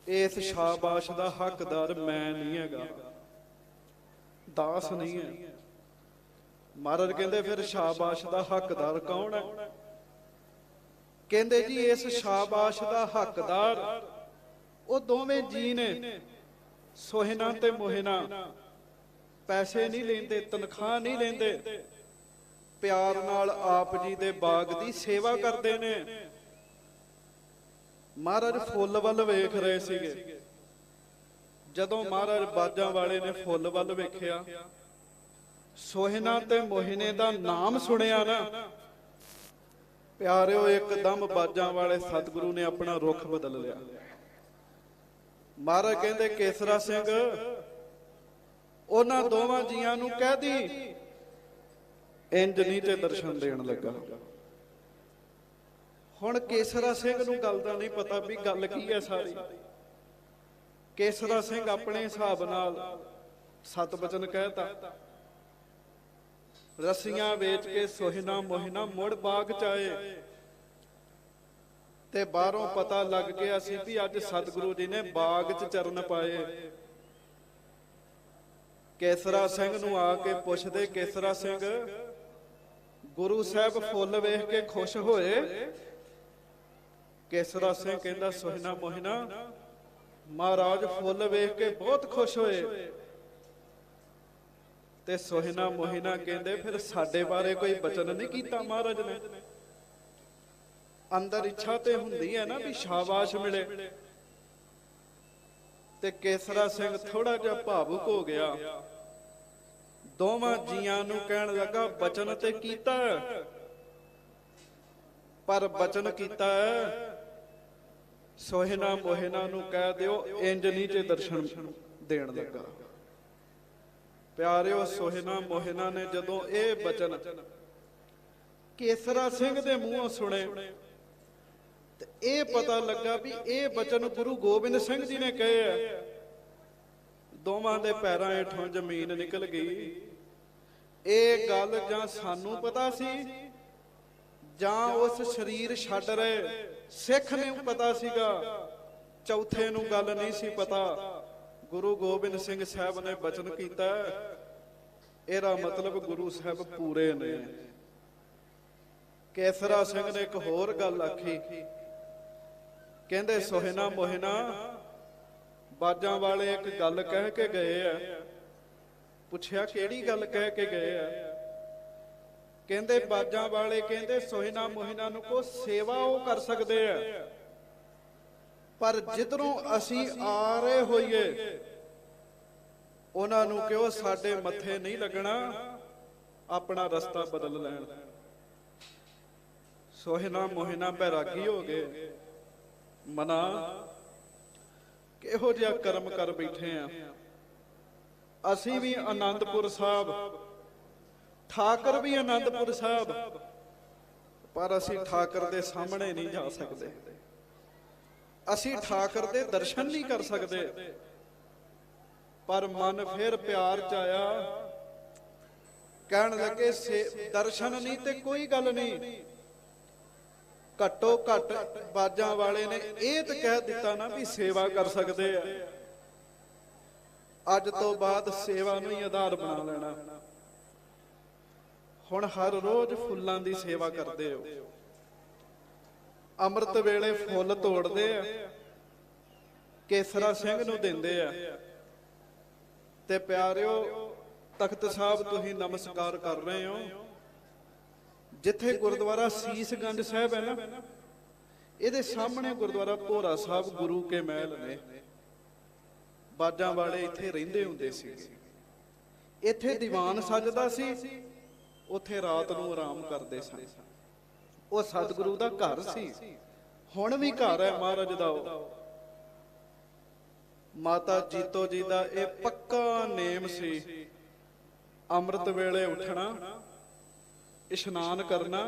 ਇਸ ਸ਼ਾਬਾਸ਼ ਦਾ ਹੱਕਦਾਰ ਮੈਂ ਨਹੀਂ ਹੈਗਾ, ਦਾਸ ਨਹੀਂ ਹੈ। ਮਹਾਰਾਜ ਕਹਿੰਦੇ ਫਿਰ ਸ਼ਾਬਾਸ਼ ਦਾ ਹੱਕਦਾਰ ਕੌਣ ਹੈ? ਕਹਿੰਦੇ ਜੀ ਇਸ ਸ਼ਾਬਾਸ਼ ਦਾ ਹੱਕਦਾਰ ਉਹ ਦੋਵੇਂ ਜੀ ਨੇ, ਸੋਹਿਨਾ ਤੇ ਮੋਹਿਨਾ। ਪੈਸੇ ਨਹੀਂ ਲੈਂਦੇ, ਤਨਖਾਹ ਨਹੀਂ ਲੈਂਦੇ, ਪਿਆਰ ਨਾਲ ਆਪ ਜੀ ਦੇ ਬਾਗ ਦੀ ਸੇਵਾ ਕਰਦੇ ਨੇ। ਮਹਾਰਾਜ ਫੁੱਲ ਵੱਲ ਵੇਖ ਰਹੇ ਸੀਗੇ। ਜਦੋਂ ਮਹਾਰਾਜ ਬਾਜਾਂ ਵਾਲੇ ਨੇ ਫੁੱਲ ਵੱਲ ਵੇਖਿਆ, ਸੋਹਿਨਾ ਤੇ ਮੋਹਿਨੇ ਦਾ ਨਾਮ ਸੁਣਿਆ ਨਾ, ਪਿਆਰਿਓ ਇੱਕਦਮ ਬਾਜਾਂ ਵਾਲੇ ਸਤਿਗੁਰੂ ਨੇ ਆਪਣਾ ਰੁਖ ਬਦਲ ਲਿਆ। ਮਹਾਰਾਜ ਕਹਿੰਦੇ ਕੇਸਰਾ ਸਿੰਘ ਉਹਨਾਂ ਦੋਵਾਂ ਜੀਆਂ ਨੂੰ ਕਹਿ ਦੀ ਇੰਜ ਨਹੀਂ ਤੇ ਦਰਸ਼ਨ ਦੇਣ ਲੱਗਾ। ਹੁਣ ਕੇਸਰਾ ਸਿੰਘ ਨੂੰ ਗੱਲ ਦਾ ਨਹੀਂ ਪਤਾ ਵੀ ਗੱਲ ਕੀ ਹੈ ਸਾਰੀ। ਕੇਸਰਾ ਸਿੰਘ ਆਪਣੇ ਹਿਸਾਬ ਨਾਲ ਸਤ ਬਚਨ ਕਹਿਤਾ, ਰਸੀਆਂ ਵੇਚ ਕੇ ਸੋਹਿਨਾ ਮੋਹਿਨਾ ਮੁੜ ਬਾਗ ਚ ਆਏ ਤੇ ਬਾਹਰੋਂ ਪਤਾ ਲੱਗ ਗਿਆ ਸੀ ਵੀ ਅੱਜ ਸਤਿਗੁਰੂ ਜੀ ਨੇ ਬਾਗ ਚ ਚਰਨ ਪਾਏ। ਕੇਸਰਾ ਸਿੰਘ ਨੂੰ ਆ ਕੇ ਪੁੱਛਦੇ, ਕੇਸਰਾ ਸਿੰਘ ਗੁਰੂ ਸਾਹਿਬ ਫੁੱਲ ਵੇਖ ਕੇ ਖੁਸ਼ ਹੋਏ? ਕੇਸਰਾ ਸਿੰਘ ਕਹਿੰਦਾ ਸੋਹਿਨਾ ਮੋਹਿਨਾ ਮਹਾਰਾਜ ਫੁੱਲ ਵੇਖ ਕੇ ਬਹੁਤ ਖੁਸ਼ ਹੋਏ। ਤੇ ਸੋਹਿਨਾ ਮੋਹਿਨਾ ਕਹਿੰਦੇ ਫਿਰ ਸਾਡੇ ਬਾਰੇ ਕੋਈ ਬਚਨ ਨਹੀਂ ਕੀਤਾ ਮਹਾਰਾਜ ਨੇ? ਅੰਦਰ ਇੱਛਾ ਤੇ ਹੁੰਦੀ ਹੈ ਨਾ ਵੀ ਸ਼ਾਬਾਸ਼ ਮਿਲੇ। ਤੇ ਕੇਸਰਾ ਸਿੰਘ ਥੋੜਾ ਜਿਹਾ ਭਾਵੁਕ ਹੋ ਗਿਆ, ਦੋਵਾਂ ਜੀਆਂ ਨੂੰ ਕਹਿਣ ਲੱਗਾ ਬਚਨ ਤੇ ਕੀਤਾ ਪਰ ਬਚਨ ਕੀਤਾ ਸੋਹਿਨਾ ਮੋਹਿਨਾ ਨੂੰ ਕਹਿ ਦਿਓ ਇੰਜ ਨਹੀਂ ਤੇ ਦਰਸ਼ਨ ਦੇਣ ਲੱਗਾ। ਪਿਆਰਿਓ ਸੋਹਿਨਾ ਮੋਹਿਨਾ ਨੇ ਜਦੋਂ ਇਹ ਬਚਨ ਕੇਸਰਾ ਸਿੰਘ ਦੇ ਮੂੰਹੋਂ ਸੁਣੇ ਤੇ ਇਹ ਪਤਾ ਲੱਗਾ ਵੀ ਇਹ ਬਚਨ ਗੁਰੂ ਗੋਬਿੰਦ ਸਿੰਘ ਜੀ ਨੇ ਕਹੇ ਆ। ਦੋਵਾਂ ਦੇ ਪੈਰਾਂ ਹੇਠੋਂ ਜ਼ਮੀਨ ਨਿਕਲ ਗਈ। ਇਹ ਗੱਲ ਜਾਂ ਸਾਨੂੰ ਪਤਾ ਸੀ ਜਾਂ ਉਸ ਸਰੀਰ ਛੱਡ ਰਹੇ ਸਿੱਖ ਨੂੰ ਪਤਾ ਸੀਗਾ, ਚੌਥੇ ਨੂੰ ਗੱਲ ਨਹੀਂ ਸੀ ਪਤਾ। ਗੁਰੂ ਗੋਬਿੰਦ ਸਿੰਘ ਸਾਹਿਬ ਨੇ ਬਚਨ ਕੀਤਾ, ਇਹਦਾ ਮਤਲਬ ਗੁਰੂ ਸਾਹਿਬ ਪੂਰੇ ਨੇ। ਕੇਸਰਾ ਸਿੰਘ ਨੇ ਇੱਕ ਹੋਰ ਗੱਲ ਆਖੀ, ਕਹਿੰਦੇ ਸੋਹਿਨਾ ਮੋਹਿਨਾ ਬਾਜਾਂ ਵਾਲੇ ਇੱਕ ਗੱਲ ਕਹਿ ਕੇ ਗਏ ਆ। ਪੁੱਛਿਆ ਕਿਹੜੀ ਗੱਲ ਕਹਿ ਕੇ ਗਏ ਆ? ਕਹਿੰਦੇ ਬਾਜਾਂ ਵਾਲੇ ਕਹਿੰਦੇ ਸੋਹਿਨਾ ਮੋਹਿਨਾ ਨੂੰ ਕੋ ਸੇਵਾ ਉਹ ਕਰ ਸਕਦੇ ਆ, ਪਰ ਜਿੱਧਰੋਂ ਅਸੀਂ ਆ ਰਹੇ ਹੋਈਏ ਉਹਨਾਂ ਨੂੰ ਕਿਉਂ ਸਾਡੇ ਮੱਥੇ ਨਹੀਂ ਲੱਗਣਾ, ਆਪਣਾ ਰਸਤਾ ਬਦਲ ਲੈਣ। ਸੋਹਿਨਾ ਮੋਹਿਨਾ ਬੈਰਾਗੀ ਹੋ ਗਏ, ਮਨਾ ਕਿਹੋ ਜਿਹਾ ਕਰਮ ਕਰ ਬੈਠੇ ਆ। ਅਸੀਂ ਵੀ ਆਨੰਦਪੁਰ ਸਾਹਿਬ, ਠਾਕਰ ਵੀ ਆਨੰਦਪੁਰ ਸਾਹਿਬ, ਪਰ ਅਸੀਂ ਠਾਕਰ ਦੇ ਸਾਹਮਣੇ ਨਹੀਂ ਜਾ ਸਕਦੇ, ਅਸੀਂ ਠਾਕਰ ਦੇ ਦਰਸ਼ਨ ਨਹੀਂ ਕਰ ਸਕਦੇ। ਪਰ ਮਨ ਫਿਰ ਪਿਆਰ ਚ ਆਇਆ, ਕਹਿਣ ਲੱਗੇ ਦਰਸ਼ਨ ਨਹੀਂ ਤੇ ਕੋਈ ਗੱਲ ਨਹੀਂ, ਘੱਟੋ ਘੱਟ ਬਾਜਾਂ ਵਾਲੇ ਨੇ ਇਹ ਤਾਂ ਕਹਿ ਦਿੱਤਾ ਨਾ ਵੀ ਸੇਵਾ ਕਰ ਸਕਦੇ ਆ। ਅੱਜ ਤੋਂ ਬਾਅਦ ਸੇਵਾ ਨੂੰ ਹੀ ਆਧਾਰ ਬਣਾ ਲੈਣਾ। ਹੁਣ ਹਰ ਰੋਜ਼ ਫੁੱਲਾਂ ਦੀ ਸੇਵਾ ਕਰਦੇ ਹੋ, ਅੰਮ੍ਰਿਤ ਵੇਲੇ ਫੁੱਲ ਤੋੜਦੇ ਆ, ਕੇਸਰਾ ਸਿੰਘ ਨੂੰ ਦਿੰਦੇ ਆ। ਤੇ ਪਿਆਰਿਓ ਤਖਤ ਸਾਹਿਬ ਤੁਸੀਂ ਨਮਸਕਾਰ ਕਰ ਰਹੇ ਹੋ, ਜਿੱਥੇ ਗੁਰਦੁਆਰਾ ਸੀਸਗੰਜ ਸਾਹਿਬ ਹੈ ਨਾ, ਇਹਦੇ ਸਾਹਮਣੇ ਗੁਰਦੁਆਰਾ ਭੋਰਾ ਸਾਹਿਬ ਗੁਰੂ ਕੇ ਮਹਿਲ ਨੇ। ਬਾਜਾਂ ਵਾਲੇ ਇੱਥੇ ਰਹਿੰਦੇ ਹੁੰਦੇ ਸੀ, ਇੱਥੇ ਦੀਵਾਨ ਸਜਦਾ ਸੀ, ਉੱਥੇ ਰਾਤ ਨੂੰ ਆਰਾਮ ਕਰਦੇ ਸਨ। ਉਹ ਸਤਿਗੁਰੂ ਦਾ ਘਰ ਸੀ, ਹੁਣ ਵੀ ਘਰ ਹੈ ਮਹਾਰਾਜ ਦਾ। ਉਹ ਮਾਤਾ ਜੀਤੋ ਜੀ ਦਾ ਇਹ ਪੱਕਾ ਨੇਮ ਸੀ, ਅੰਮ੍ਰਿਤ ਵੇਲੇ ਉੱਠਣਾ, ਇਸ਼ਨਾਨ ਕਰਨਾ,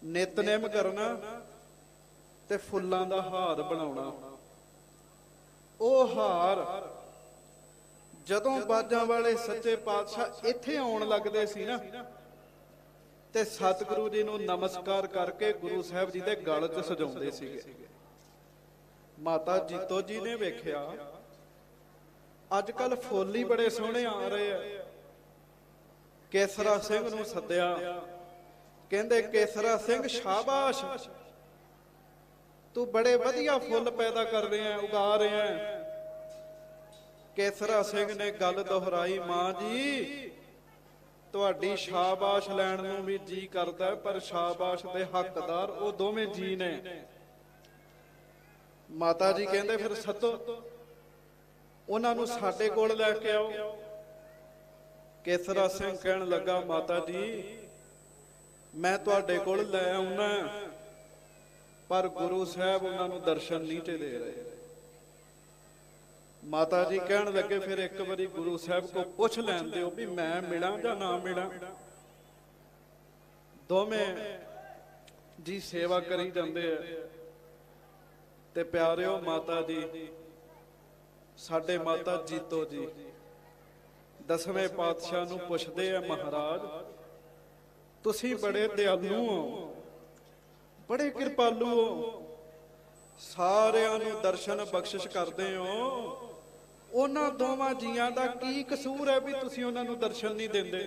ਨਿਤਨੇਮ ਕਰਨਾ ਤੇ ਫੁੱਲਾਂ ਦਾ ਹਾਰ ਬਣਾਉਣਾ। ਉਹ ਹਾਰ ਜਦੋਂ ਬਾਜਾਂ ਵਾਲੇ ਸੱਚੇ ਪਾਤਸ਼ਾਹ ਇੱਥੇ ਆਉਣ ਲੱਗਦੇ ਸੀ ਨਾ, ਤੇ ਸਤਿਗੁਰੂ ਜੀ ਨੂੰ ਨਮਸਕਾਰ ਕਰਕੇ ਗੁਰੂ ਸਾਹਿਬ ਜੀ ਦੇ ਗਲ 'ਚ ਸਜਾਉਂਦੇ ਸੀਗੇ। ਮਾਤਾ ਜੀਤੋ ਜੀ ਨੇ ਵੇਖਿਆ ਅੱਜ ਕੱਲ ਫੁੱਲ ਹੀ ਬੜੇ ਸੋਹਣੇ ਆ ਰਹੇ ਆ। ਕੇਸਰਾ ਸਿੰਘ ਨੂੰ ਸੱਦਿਆ, ਕਹਿੰਦੇ ਕੇਸਰਾ ਸਿੰਘ ਸ਼ਾਬਾਸ਼, ਤੂੰ ਬੜੇ ਵਧੀਆ ਫੁੱਲ ਪੈਦਾ ਕਰ ਰਿਹਾ, ਉਗਾ ਰਿਹਾ। ਕੇਸਰਾ ਸਿੰਘ ਨੇ ਗੱਲ ਦੁਹਰਾਈ, ਮਾਂ ਜੀ ਤੁਹਾਡੀ ਸ਼ਾਬਾਸ਼ ਲੈਣ ਨੂੰ ਵੀ ਜੀ ਕਰਦਾ, ਪਰ ਸ਼ਾਬਾਸ਼ ਦੇ ਹੱਕਦਾਰ ਉਹ ਦੋਵੇਂ ਜੀ ਨੇ। ਮਾਤਾ ਜੀ ਕਹਿੰਦੇ ਫਿਰ ਸੱਦੋ, ਉਹਨਾਂ ਨੂੰ ਸਾਡੇ ਕੋਲ ਲੈ ਕੇ ਆਓ। ਕੇਸਰਾ ਸਿੰਘ ਕਹਿਣ ਲੱਗਾ, ਮਾਤਾ ਜੀ मैं तुहाडे कोल लै आउना, पर गुरु साहब उन्होंने दर्शन नहीं ते दे रहे। माता जी कहन लगे फिर एक बारी गुरु साहब को पूछ लैन दिओ भी मैं मिला या ना मिला। दोवें जी सेवा करी जाते हैं। ते प्यारिओ माता जी साडे माता जीतो जी दसवें पातशाह नूं पुछदे आ, महाराज तुसीं बड़े दयालु हो, बड़े कृपालु हो, सारिआं नूं दर्शन बख्शिश करदे हो, उन्हां दोवां जीआं दा की कसूर है भी तुसीं उन्हां नूं दर्शन नहीं दिंदे।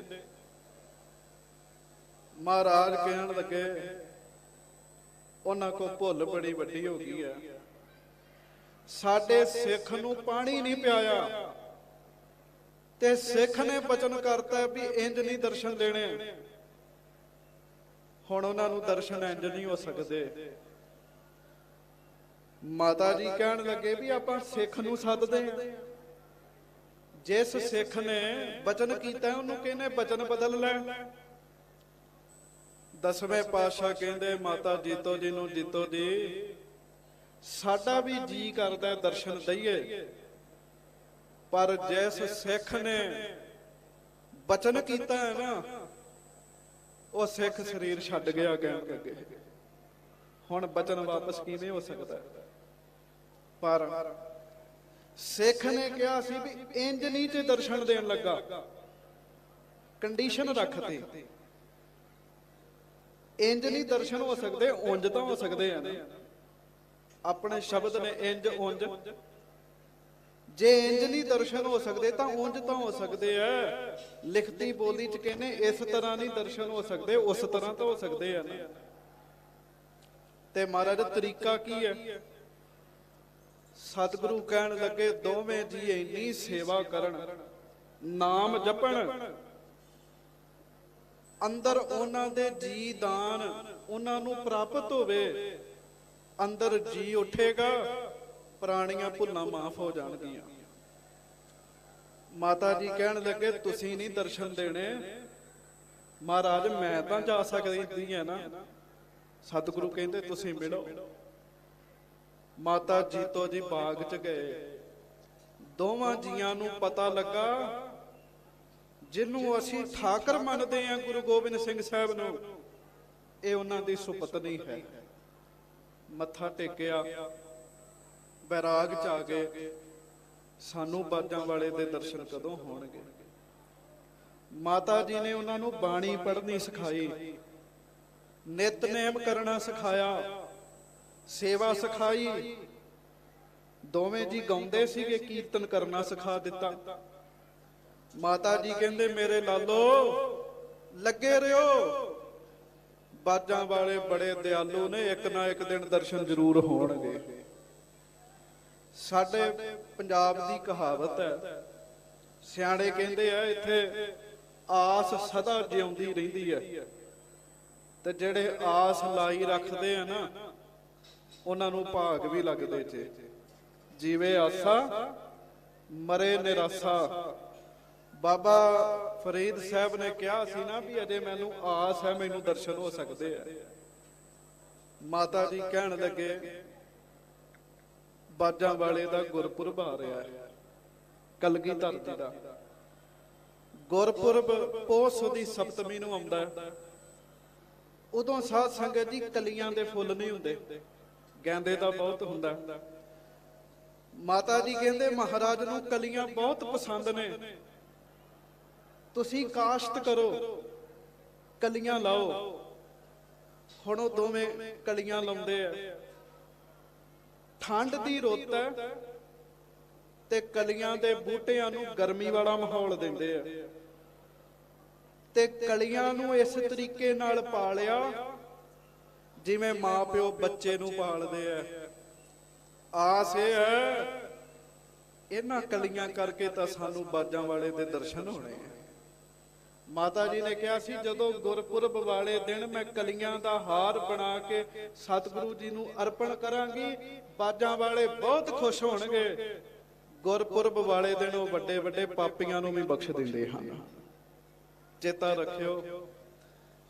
महाराज कहण लगे उन्हां को भुल बड़ी वड्डी हो गई है, साडे सिख नूं पानी नहीं पियाया ते सिख ने वचन करता भी इंज नहीं दर्शन देने, हुण उन्हां नूं दर्शन इंज नहीं हो सकदे। माता जी कहण लगे भी आपां सिख नूं सददे हां, जिस सिख ने वचन कीता उहनूं कहने वचन बदल लै। दसवें पातशाह कहंदे माता जीतो जी नूं, जीतो जी साडा भी जी करदा दर्शन दईए, पर जिस सिख ने वचन कीता है ना वो सिख शरीर छड्ड गया। कहण लगे हुण वचन वापस किवें हो सकदा है? पर सिख ने कहा सी भी इंज नहीं ते दर्शन देण लगा, कंडीशन रखती इंज नहीं दर्शन हो सकते, उंज तो हो सकते हैं ना। अपने शब्द ने इंज उंज, जे इंज नहीं दर्शन हो सकते तो उंज तो हो सकते हैं। लिखती बोली च कहने इस तरह नहीं दर्शन हो सकते, उस तरह तो हो सकते हैं ना। ते महाराज तरीका की है? सतगुरु कहन लगे दोवें जी इन्नी सेवा करन, नाम जपण, अंदर उन्हां दे जी दान उन्हां नूं प्राप्त होवे, अंदर जी उठेगा, पुरानियां भुल्लां माफ हो जाणगियां। माता जी कहन लगे तुसीं नहीं दर्शन देने, महाराज मैं तां जा सकदी है ना। सतगुरु कहंदे तुसीं मिलो। माता जीतो जी बाग च गए, दोवां जीआं नूं पता लगा जिन्हों असीं ठाकर मनते हैं गुरु गोबिंद सिंह साहब नूं, ये उन्हां दी सुपत्नी है। मत्था टेकिया, बैराग च आ गए, सानू बाजां वाले दे दर्शन कदों होणगे। माता जी ने उन्हां नूं बाणी पढ़नी सिखाई, नितनेम करना सिखाया, सेवा सिखाई। दोवें जी गाउंदे सीगे, कीर्तन करना सिखा दिता। माता जी कहंदे मेरे लालो लगे रहो, बाजां वाले बड़े दयालु ने, एक ना एक दिन दर्शन जरूर होणगे। साडे पंजाब दी कहावत है, सियाणे कहंदे आ इत्थे आस सदा जिउंदी रहिंदी है, ते जेड़े आस लाई रखदे आ ना उन्हां नूं भाग भी लगदे जे। जीवे आसा मरे निराशा। बाबा फरीद साहब ने कहा सी ना भी अजे मैनू आस है, मैनू दर्शन हो सकते हैं। माता जी कहन लगे बाजां वाले दा गुरपुरब आ रहा है, कलगीधर जी दा गुरपुरब पोस दी सप्तमी नूं आउंदा है। उदों साध संगत जी कलियां दे फुੱਲ नहीं हुंदे, गेंदे दा बहुत हुंदा। माता जी कहंदे महाराज नूं कलियां बहुत पसंद ने, तुसी काश्त करो, कलियां लाओ। हुण ओह दोवें कलियां लाउंदे आ, ठंड दी रुੱਤ है ते कलियां दे बूटियां नूं गर्मी वाला माहौल दिंदे आ, ते कलियां नूं इस तरीके नाल पालिया जिवें मां प्यो बच्चे नूं पालदे आ। आस ये है इन्हां कलियां करके तां सानूं बाजां वाले दे दर्शन होणे आ। माता जी ने कहा सी जदों गुरपुरब वाले दिन मैं कलियां दा हार बना के सतगुरु जी नूं अर्पण करांगी, बाजां वाले बहुत खुश होणगे। गुरपुरब वाले दिन वो वड्डे वड्डे पापियां नूं भी बख्श दिंदे हन। चेता रखियो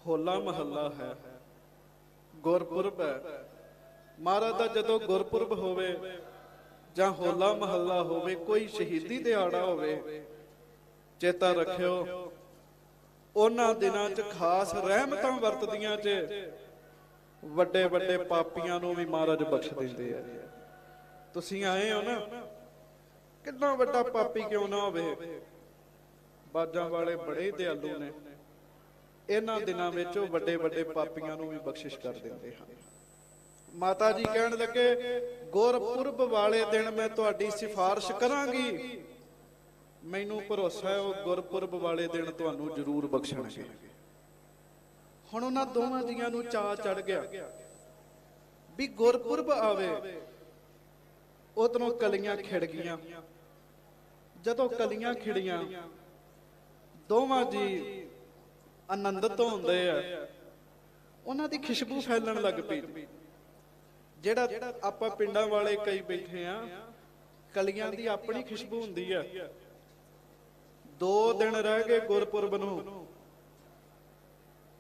ਹੋਲਾ ਮਹੱਲਾ ਹੈ, ਗੁਰਪੁਰਬ ਹੈ। ਮਹਾਰਾਜ ਦਾ ਜਦੋਂ ਗੁਰਪੁਰਬ ਹੋਵੇ ਜਾਂ ਹੋਲਾ ਮਹੱਲਾ ਹੋਵੇ, ਕੋਈ ਸ਼ਹੀਦੀ ਦਿਹਾੜਾ ਹੋਵੇ, ਚੇਤਾ ਰੱਖਿਓ ਉਹਨਾਂ ਦਿਨਾਂ 'ਚ ਖਾਸ ਰਹਿਮਤਾਂ ਵਰਤਦੀਆਂ 'ਚ ਵੱਡੇ ਵੱਡੇ ਪਾਪੀਆਂ ਨੂੰ ਵੀ ਮਹਾਰਾਜ ਬਖਸ਼ ਦਿੰਦੇ ਆ। ਤੁਸੀਂ ਆਏ ਹੋ ਨਾ, ਕਿੰਨਾ ਵੱਡਾ ਪਾਪੀ ਕਿਉਂ ਨਾ ਹੋਵੇ, ਬਾਜਾਂ ਵਾਲੇ ਬੜੇ ਦਿਆਲੂ ਨੇ। ਇਹਨਾਂ ਦਿਨਾਂ ਵਿੱਚ ਉਹ ਵੱਡੇ ਵੱਡੇ ਪਾਪੀਆਂ ਨੂੰ ਵੀ ਬਖਸ਼ਿਸ਼ ਕਰ ਦਿੰਦੇ ਹਨ। ਮਾਤਾ ਜੀ ਕਹਿਣ ਲੱਗੇ, ਗੁਰਪੁਰਬ ਵਾਲੇ ਦਿਨ ਮੈਂ ਤੁਹਾਡੀ ਸਿਫਾਰਿਸ਼ ਕਰਾਂਗੀ, ਮੈਨੂੰ ਭਰੋਸਾ ਹੈ ਉਹ ਗੁਰਪੁਰਬ ਵਾਲੇ ਦਿਨ ਤੁਹਾਨੂੰ ਜ਼ਰੂਰ ਬਖਸ਼ਣਗੇ। ਹੁਣ ਉਹਨਾਂ ਦੋਵਾਂ ਜੀਆਂ ਨੂੰ ਚਾਅ ਚੜ ਗਿਆ ਵੀ ਗੁਰਪੁਰਬ ਆਵੇ। ਉਧਰੋਂ ਕਲੀਆਂ ਖਿੜ ਗਈਆਂ। ਜਦੋਂ ਕਲੀਆਂ ਖਿੜੀਆਂ, ਦੋਵਾਂ ਜੀ ਆਨੰਦਿਤ ਹੁੰਦੇ ਆ, ਉਹਨਾਂ ਦੀ ਖੁਸ਼ਬੂ ਫੈਲਣ ਲੱਗ ਪਈ। ਜਿਹੜਾ ਆਪਾਂ ਪਿੰਡਾਂ ਵਾਲੇ ਕਈ ਬੈਠੇ ਆ, ਕਲੀਆਂ ਦੀ ਆਪਣੀ ਖੁਸ਼ਬੂ ਹੁੰਦੀ ਆ। 2 ਦਿਨ ਰਹਿ ਗਏ ਗੁਰਪੁਰਬ ਨੂੰ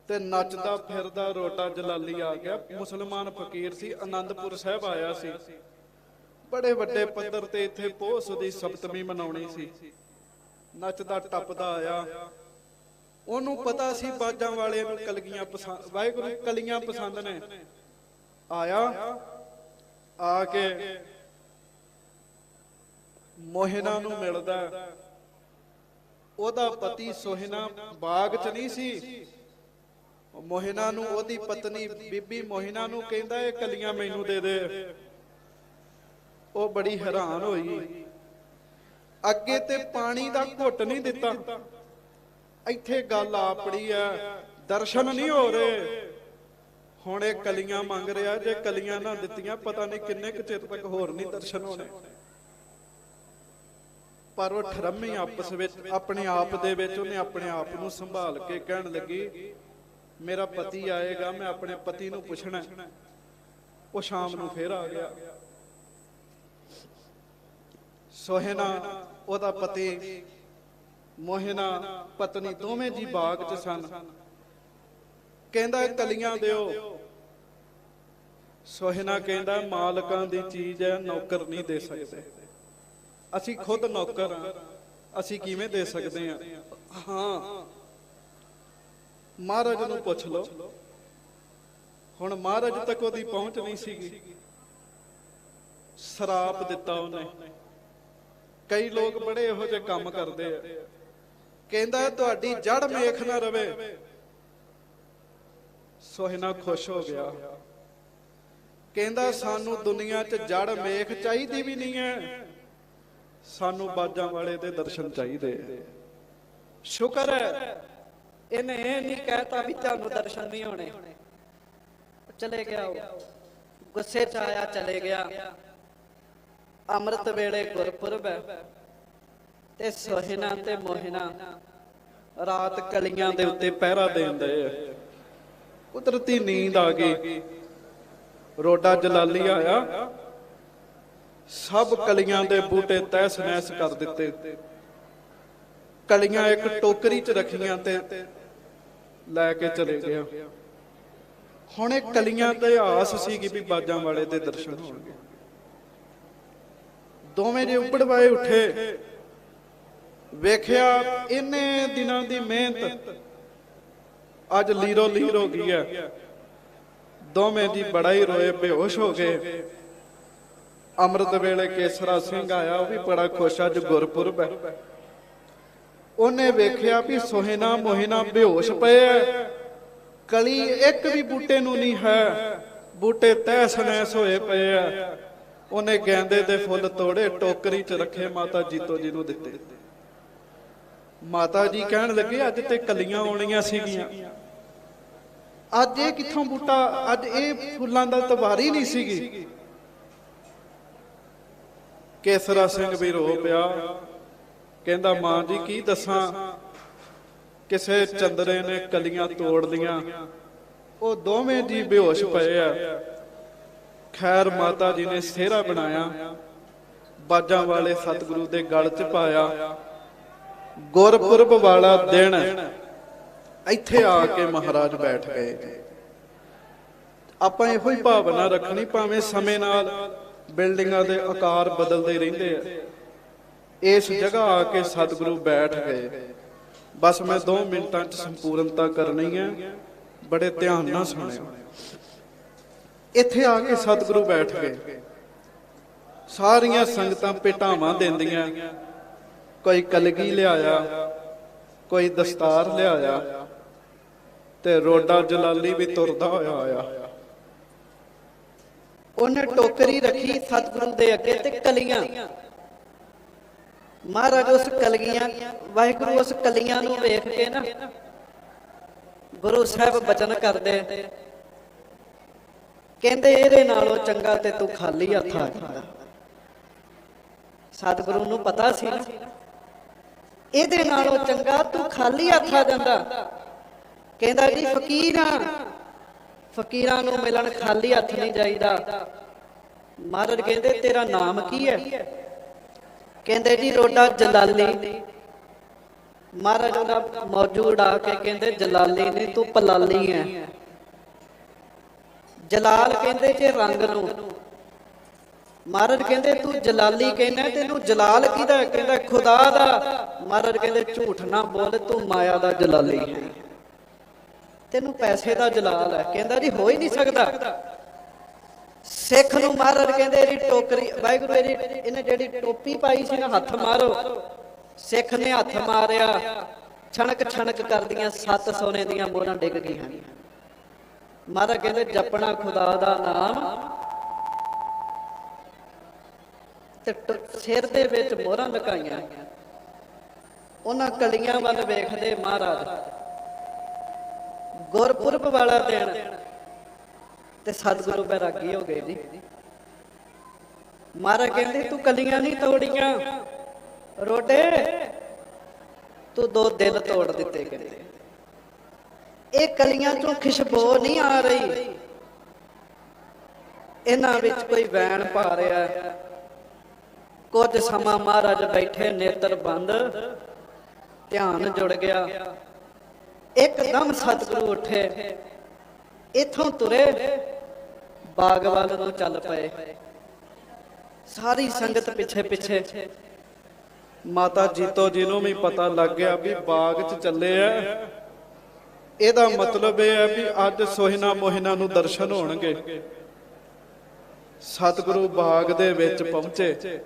ਤੇ ਨੱਚਦਾ ਫਿਰਦਾ ਰੋਟਾ ਜਲਾਲੀ ਆ ਗਿਆ। ਮੁਸਲਮਾਨ ਫਕੀਰ ਸੀ, ਆਨੰਦਪੁਰ ਸਾਹਿਬ ਆਇਆ ਸੀ। ਬੜੇ ਵੱਡੇ ਪੱਧਰ ਤੇ ਇੱਥੇ ਪੋਸ ਦੀ ਸਪਤਮੀ ਮਨਾਉਣੀ ਸੀ। ਨੱਚਦਾ ਟੱਪਦਾ ਆਇਆ। ਉਹਨੂੰ ਪਤਾ ਸੀ ਬਾਜਾਂ ਵਾਲੇ ਨੂੰ ਕਲਗੀਆਂ ਪਸੰਦ, ਵਾਹਿਗੁਰੂ ਕਲੀਆਂ ਪਸੰਦ ਨੇ। ਆਇਆ, ਆ ਕੇ ਮੋਹਿਨਾ ਨੂੰ ਮਿਲਦਾ। ਉਹਦਾ ਪਤੀ ਸੋਹਿਨਾ ਬਾਗ 'ਚ ਨਹੀਂ ਸੀ। ਮੋਹਿਨਾ ਨੂੰ ਉਹਦੀ ਪਤਨੀ ਬੀਬੀ ਮੋਹਿਨਾ ਨੂੰ ਕਹਿੰਦਾ, ਇਹ ਕਲੀਆਂ ਮੈਨੂੰ ਦੇ ਦੇ। ਉਹ ਬੜੀ ਹੈਰਾਨ ਹੋਈ। ਅੱਗੇ ਤੇ ਪਾਣੀ ਦਾ ਘੁੱਟ ਨਹੀਂ ਦਿੱਤਾ। ਇੱਥੇ ਗੱਲ ਆਪੜੀ ਆ, ਦਰਸ਼ਨ ਨਹੀਂ ਹੋ ਰਹੇ। ਹੁਣ ਇਹ ਕਲੀਆਂ ਮੰਗ ਰਿਹਾ, ਜੇ ਕਲੀਆਂ ਨਾ ਦਿੱਤੀਆਂ ਪਤਾ ਨਹੀਂ ਕਿੰਨੇ ਕੁ ਚਿਰ ਤੱਕ ਹੋਰ ਨਹੀਂ ਦਰਸ਼ਨ ਹੋਣੇ। ਪਰ ਉਹ ਠਰਮੀ ਆਪਸ ਵਿੱਚ, ਆਪਣੇ ਆਪ ਦੇ ਵਿੱਚ ਉਹਨੇ ਆਪਣੇ ਆਪ ਨੂੰ ਸੰਭਾਲ ਕੇ ਕਹਿਣ ਲੱਗੀ, ਮੇਰਾ ਪਤੀ ਆਏਗਾ, ਮੈਂ ਆਪਣੇ ਪਤੀ ਨੂੰ ਪੁੱਛਣਾ। ਉਹ ਸ਼ਾਮ ਨੂੰ ਫੇਰ ਆ ਗਿਆ। ਸੋਹਿਨਾ ਉਹਦਾ ਪਤੀ, ਮੋਹਿਨਾ ਪਤਨੀ, ਦੋਵੇਂ ਜੀ ਬਾਗ 'ਚ ਸਨ। ਕਹਿੰਦਾ ਕਲੀਆਂ ਦਿਓ। ਸੋਹਿਨਾ ਕਹਿੰਦਾ ਮਾਲਕਾਂ ਦੀ ਚੀਜ਼ ਹੈ, ਨੌਕਰ ਨਹੀਂ ਦੇ ਸਕਦੇ। ਅਸੀਂ ਖੁਦ ਨੌਕਰ ਹਾਂ, ਅਸੀਂ ਕਿਵੇਂ ਦੇ ਸਕਦੇ ਹਾਂ? ਹਾਂ, ਮਹਾਰਾਜ ਨੂੰ ਪੁੱਛ ਲਓ। ਹੁਣ ਮਹਾਰਾਜ ਤੱਕ ਉਹਦੀ ਪਹੁੰਚ ਨਹੀਂ ਸੀਗੀ। ਸ਼ਰਾਪ ਦਿੱਤਾ ਉਹਨੇ। ਕਈ ਲੋਕ ਬੜੇ ਇਹੋ ਜਿਹੇ ਕੰਮ ਕਰਦੇ ਆ। ਕਹਿੰਦਾ ਤੁਹਾਡੀ ਜੜ ਮੇਖ ਨਾ ਰਵੇ। ਸੋਹਿਨਾ ਖੁਸ਼ ਹੋ ਗਿਆ। ਕਹਿੰਦਾ ਸਾਨੂੰ ਦੁਨੀਆ 'ਚ ਜੜ ਮੇਖ ਚਾਹੀਦੀ ਵੀ ਨਹੀਂ ਹੈ, ਸਾਨੂੰ ਬਾਜਾਂ ਵਾਲੇ ਦੇ ਦਰਸ਼ਨ ਚਾਹੀਦੇ। ਸ਼ੁਕਰ ਹੈ ਇਹਨੇ ਇਹ ਨਹੀਂ ਕਹਿਤਾ ਵੀ ਤੁਹਾਨੂੰ ਦਰਸ਼ਨ ਨਹੀਂ ਹੋਣੇ। ਚਲੇ ਗਿਆ, ਗੁੱਸੇ 'ਚ ਆਇਆ, ਚਲੇ ਗਿਆ। ਅੰਮ੍ਰਿਤ ਵੇਲੇ ਗੁਰਪੁਰਬ ਹੈ ਤੇ ਸੋਹਿਨਾ ਤੇ ਮੋਹਿਨਾ ਰਾਤ ਕਲੀਆਂ ਦੇ ਉੱਤੇ ਪਹਿਰਾ ਦੇਂਦੇ ਆ। ਕੁਦਰਤੀ ਨੀਂਦ ਆ ਗਈ। ਰੋਡਾ ਜਲਾਲੀ ਆਇਆ, ਸਭ ਕਲੀਆਂ ਦੇ ਬੂਟੇ ਤਹਿਸ ਨਹਿਸ ਕਰ ਦਿੱਤੇ। ਕਲੀਆਂ ਇੱਕ ਟੋਕਰੀ 'ਚ ਰੱਖੀਆਂ ਤੇ ਲੈ ਕੇ ਚਲੇ ਗਿਆ। ਹੁਣ ਇਹ ਕਲੀਆਂ ਤੇ ਆਸ ਸੀਗੀ ਵੀ ਬਾਜਾਂ ਵਾਲੇ ਦੇ ਦਰਸ਼ਨ ਹੋਣਗੇ। ਦੋਵੇਂ ਜੇ ਉੱਪੜਵਾਏ ਉੱਠੇ, ਵੇਖਿਆ ਇੰਨੇ ਦਿਨਾਂ ਦੀ ਮਿਹਨਤ ਅੱਜ ਲੀਰੋ ਲੀਰ ਹੋ ਗਈ ਹੈ। ਦੋਵੇਂ ਜੀ ਬੜਾ ਹੀ ਰੋਏ, ਬੇਹੋਸ਼ ਹੋ ਗਏ। ਅੰਮ੍ਰਿਤ ਵੇਲੇ ਕੇਸਰਾ ਸਿੰਘ ਆਇਆ, ਉਹ ਵੀ ਬੜਾ ਖੁਸ਼, ਅੱਜ ਗੁਰਪੁਰਬ ਹੈ। ਉਹਨੇ ਵੇਖਿਆ ਵੀ ਸੋਹਿਨਾ ਮੋਹਿਨਾ ਬੇਹੋਸ਼ ਪਏ ਐ, ਕਲੀ ਇੱਕ ਵੀ ਬੂਟੇ ਨੂੰ ਨਹੀਂ ਹੈ, ਬੂਟੇ ਤਹਿਸ ਨਹਿਸ ਹੋਏ ਪਏ ਐ। ਉਹਨੇ ਗੈਂਦੇ ਦੇ ਫੁੱਲ ਤੋੜੇ, ਟੋਕਰੀ 'ਚ ਰੱਖੇ, ਮਾਤਾ ਜੀਤੋ ਜੀ ਨੂੰ ਦਿੱਤੇ। ਮਾਤਾ ਜੀ ਕਹਿਣ ਲੱਗੇ ਅੱਜ ਤੇ ਕਲੀਆਂ ਆਉਣੀਆਂ ਸੀਗੀਆਂ, ਅੱਜ ਇਹ ਕਿੱਥੋਂ ਬੂਟਾ, ਅੱਜ ਇਹ ਫੁੱਲਾਂ ਦਾ ਤਵਾਰੀ ਨਹੀਂ ਸੀਗੀ। ਕੇਸਰਾ ਸਿੰਘ ਵੀ ਰੋ ਪਿਆ। ਕਹਿੰਦਾ ਮਾਂ ਜੀ ਕੀ ਦੱਸਾਂ, ਕਿਸੇ ਚੰਦਰੇ ਨੇ ਕਲੀਆਂ ਤੋੜ ਲੀਆਂ, ਉਹ ਦੋਵੇਂ ਜੀ ਬੇਹੋਸ਼ ਪਏ ਆ। ਖੈਰ ਮਾਤਾ ਜੀ ਨੇ ਸਿਹਰਾ ਬਣਾਇਆ, ਬਾਜਾਂ ਵਾਲੇ ਸਤਿਗੁਰੂ ਦੇ ਗਲ 'ਚ ਪਾਇਆ। ਗੁਰਪੁਰਬ ਵਾਲਾ ਦਿਨ ਇੱਥੇ ਆ ਕੇ ਮਹਾਰਾਜ ਬੈਠ ਗਏ ਜੀ। ਆਪਾਂ ਇਹੋ ਹੀ ਭਾਵਨਾ ਰੱਖਣੀ, ਭਾਵੇਂ ਸਮੇਂ ਨਾਲ ਬਿਲਡਿੰਗਾਂ ਦੇ ਆਕਾਰ ਬਦਲਦੇ ਰਹਿੰਦੇ ਆ, ਇਸ ਜਗ੍ਹਾ ਆ ਕੇ ਸਤਿਗੁਰੂ ਬੈਠ ਗਏ। ਬਸ ਮੈਂ 2 ਮਿੰਟਾਂ 'ਚ ਸੰਪੂਰਨਤਾ ਕਰਨੀ ਹੈ, ਬੜੇ ਧਿਆਨ ਨਾਲ ਸੁਣਿਓ। ਇੱਥੇ ਆ ਕੇ ਸਤਿਗੁਰੂ ਬੈਠ ਗਏ। ਸਾਰੀਆਂ ਸੰਗਤਾਂ ਭੇਟਾਵਾਂ ਦਿੰਦੀਆਂ, ਕੋਈ ਕਲਗੀ ਲਿਆਇਆ, ਕੋਈ ਦਸਤਾਰ ਲਿਆਇਆ, ਤੇ ਰੋਡਾ ਜਲਾਲੀ ਵੀ ਤੁਰਦਾ ਹੋਇਆ ਆਇਆ। ਉਹਨੇ ਟੋਕਰੀ ਰੱਖੀ ਸਤਿਗੁਰੂ ਦੇ ਅੱਗੇ ਤੇ ਕਲੀਆਂ। ਮਹਾਰਾਜ ਉਸ ਕਲਗੀਆਂ, ਵਾਹਿਗੁਰੂ ਉਸ ਕਲੀਆਂ ਨੂੰ ਵੇਖ ਕੇ ਨਾ ਗੁਰੂ ਸਾਹਿਬ ਬਚਨ ਕਰਦੇ, ਕਹਿੰਦੇ ਇਹਦੇ ਨਾਲੋਂ ਚੰਗਾ ਤੇ ਤੂੰ ਖਾਲੀ ਹੱਥ ਆ ਜਾਂਦਾ। ਸਤਿਗੁਰੂ ਨੂੰ ਪਤਾ ਸੀ ਨਾ, ਇਹਦੇ ਨਾਲੋਂ ਚੰਗਾ ਤੂੰ ਖਾਲੀ ਹੱਥ ਆ ਜਾਂਦਾ। ਕਹਿੰਦਾ ਜੀ ਫਕੀਰਾਂ ਨੂੰ ਮਿਲਣ ਖਾਲੀ ਹੱਥ ਨਹੀਂ ਜਾਈਦਾ। ਮਹਾਰਾਜ ਕਹਿੰਦੇ ਤੇਰਾ ਨਾਮ ਕੀ ਹੈ? ਕਹਿੰਦੇ ਜੀ ਰੋਡਾ ਜਲਾਲੀ। ਮਹਾਰਾਜ ਉਹਦਾ ਮੌਜੂਦ ਆ ਕੇ ਕਹਿੰਦੇ ਜਲਾਲੀ ਨਹੀਂ, ਤੂੰ ਪਲਾਲੀ ਹੈ। ਜਲਾਲ ਕਹਿੰਦੇ ਜੇ ਰੰਗ ਨੂੰ। ਮਹਾਰਾਜ ਕਹਿੰਦੇ ਤੂੰ ਜਲਾਲੀ ਕਹਿੰਦਾ, ਤੈਨੂੰ ਜਲਾਲ ਕਿਹਦਾ? ਕਹਿੰਦਾ ਖੁਦਾ ਦਾ। ਮਹਾਰਾਜ ਕਹਿੰਦੇ ਝੂਠ ਨਾ ਬੋਲ, ਤੂੰ ਮਾਇਆ ਦਾ ਜਲਾਲੀ ਹੈ, ਤੈਨੂੰ ਪੈਸੇ ਦਾ ਜਲਾਲ ਹੈ। ਕਹਿੰਦਾ ਜੀ ਹੋ ਹੀ ਨਹੀਂ ਸਕਦਾ। ਸਿੱਖ ਨੂੰ ਮਹਾਰਾਜ ਕਹਿੰਦੇ ਇਹਦੀ ਟੋਕਰੀ, ਵਾਹਿਗੁਰੂ ਇਹਨੇ ਜਿਹੜੀ ਟੋਪੀ ਪਾਈ ਸੀ ਨਾ, ਹੱਥ ਮਾਰੋ। ਸਿੱਖ ਨੇ ਹੱਥ ਮਾਰਿਆ, ਛਣਕ ਛਣਕ ਕਰਦੀਆਂ 7 ਸੋਨੇ ਦੀਆਂ ਮੋਹਰਾਂ ਡਿੱਗ ਗਈਆਂ। ਮਹਾਰਾਜ ਕਹਿੰਦੇ ਜਪਣਾ ਖੁਦਾ ਦਾ ਨਾਮ, ਤੇ ਸਿਰ ਦੇ ਵਿੱਚ ਮੋਹਰਾਂ ਲਗਾਈਆਂ। ਉਹਨਾਂ ਕਲੀਆਂ ਵੱਲ ਵੇਖਦੇ ਮਹਾਰਾਜ, ਗੁਰਪੁਰਬ ਵਾਲਾ ਦਿਨ, ਤੇ ਸਤਿਗੁਰੂ ਬੈਰਾਗੀ ਹੋ ਗਏ ਜੀ। ਮਹਾਰਾਜ ਕਹਿੰਦੇ ਤੂੰ ਕਲੀਆਂ ਨਹੀਂ ਤੋੜੀਆਂ ਰੋਡੇ, ਤੂੰ 2 ਦਿਲ ਤੋੜ ਦਿੱਤੇ। ਕਹਿੰਦੇ ਇਹ ਕਲੀਆਂ ਚੋਂ ਖੁਸ਼ਬੂ ਨਹੀਂ ਆ ਰਹੀ, ਇਹਨਾਂ ਵਿੱਚ ਕੋਈ ਵੈਣ ਪਾ ਰਿਹਾ। ਕੁਝ ਸਮਾਂ ਮਹਾਰਾਜ ਬੈਠੇ, ਨੇਤਰ ਬੰਦ, ਧਿਆਨ ਜੁੜ ਗਿਆ। ਇੱਕਦਮ ਸਤਿਗੁਰੂ ਉੱਠੇ, ਇੱਥੋਂ ਤੁਰੇ, ਬਾਗ ਵੱਲ ਨੂੰ ਚੱਲ ਪਏ। ਸਾਰੀ ਸੰਗਤ ਪਿੱਛੇ ਪਿੱਛੇ। ਮਾਤਾ ਜੀਤੋ ਜੀ ਨੂੰ ਵੀ ਪਤਾ ਲੱਗ ਗਿਆ ਵੀ ਬਾਗ 'ਚ ਚੱਲੇ ਆ। ਇਹਦਾ ਮਤਲਬ ਇਹ ਹੈ ਵੀ ਅੱਜ ਸੋਹਿਨਾ ਮੋਹਿਨਾ ਨੂੰ ਦਰਸ਼ਨ ਹੋਣਗੇ। ਸਤਿਗੁਰੂ ਬਾਗ ਦੇ ਵਿੱਚ ਪਹੁੰਚੇ,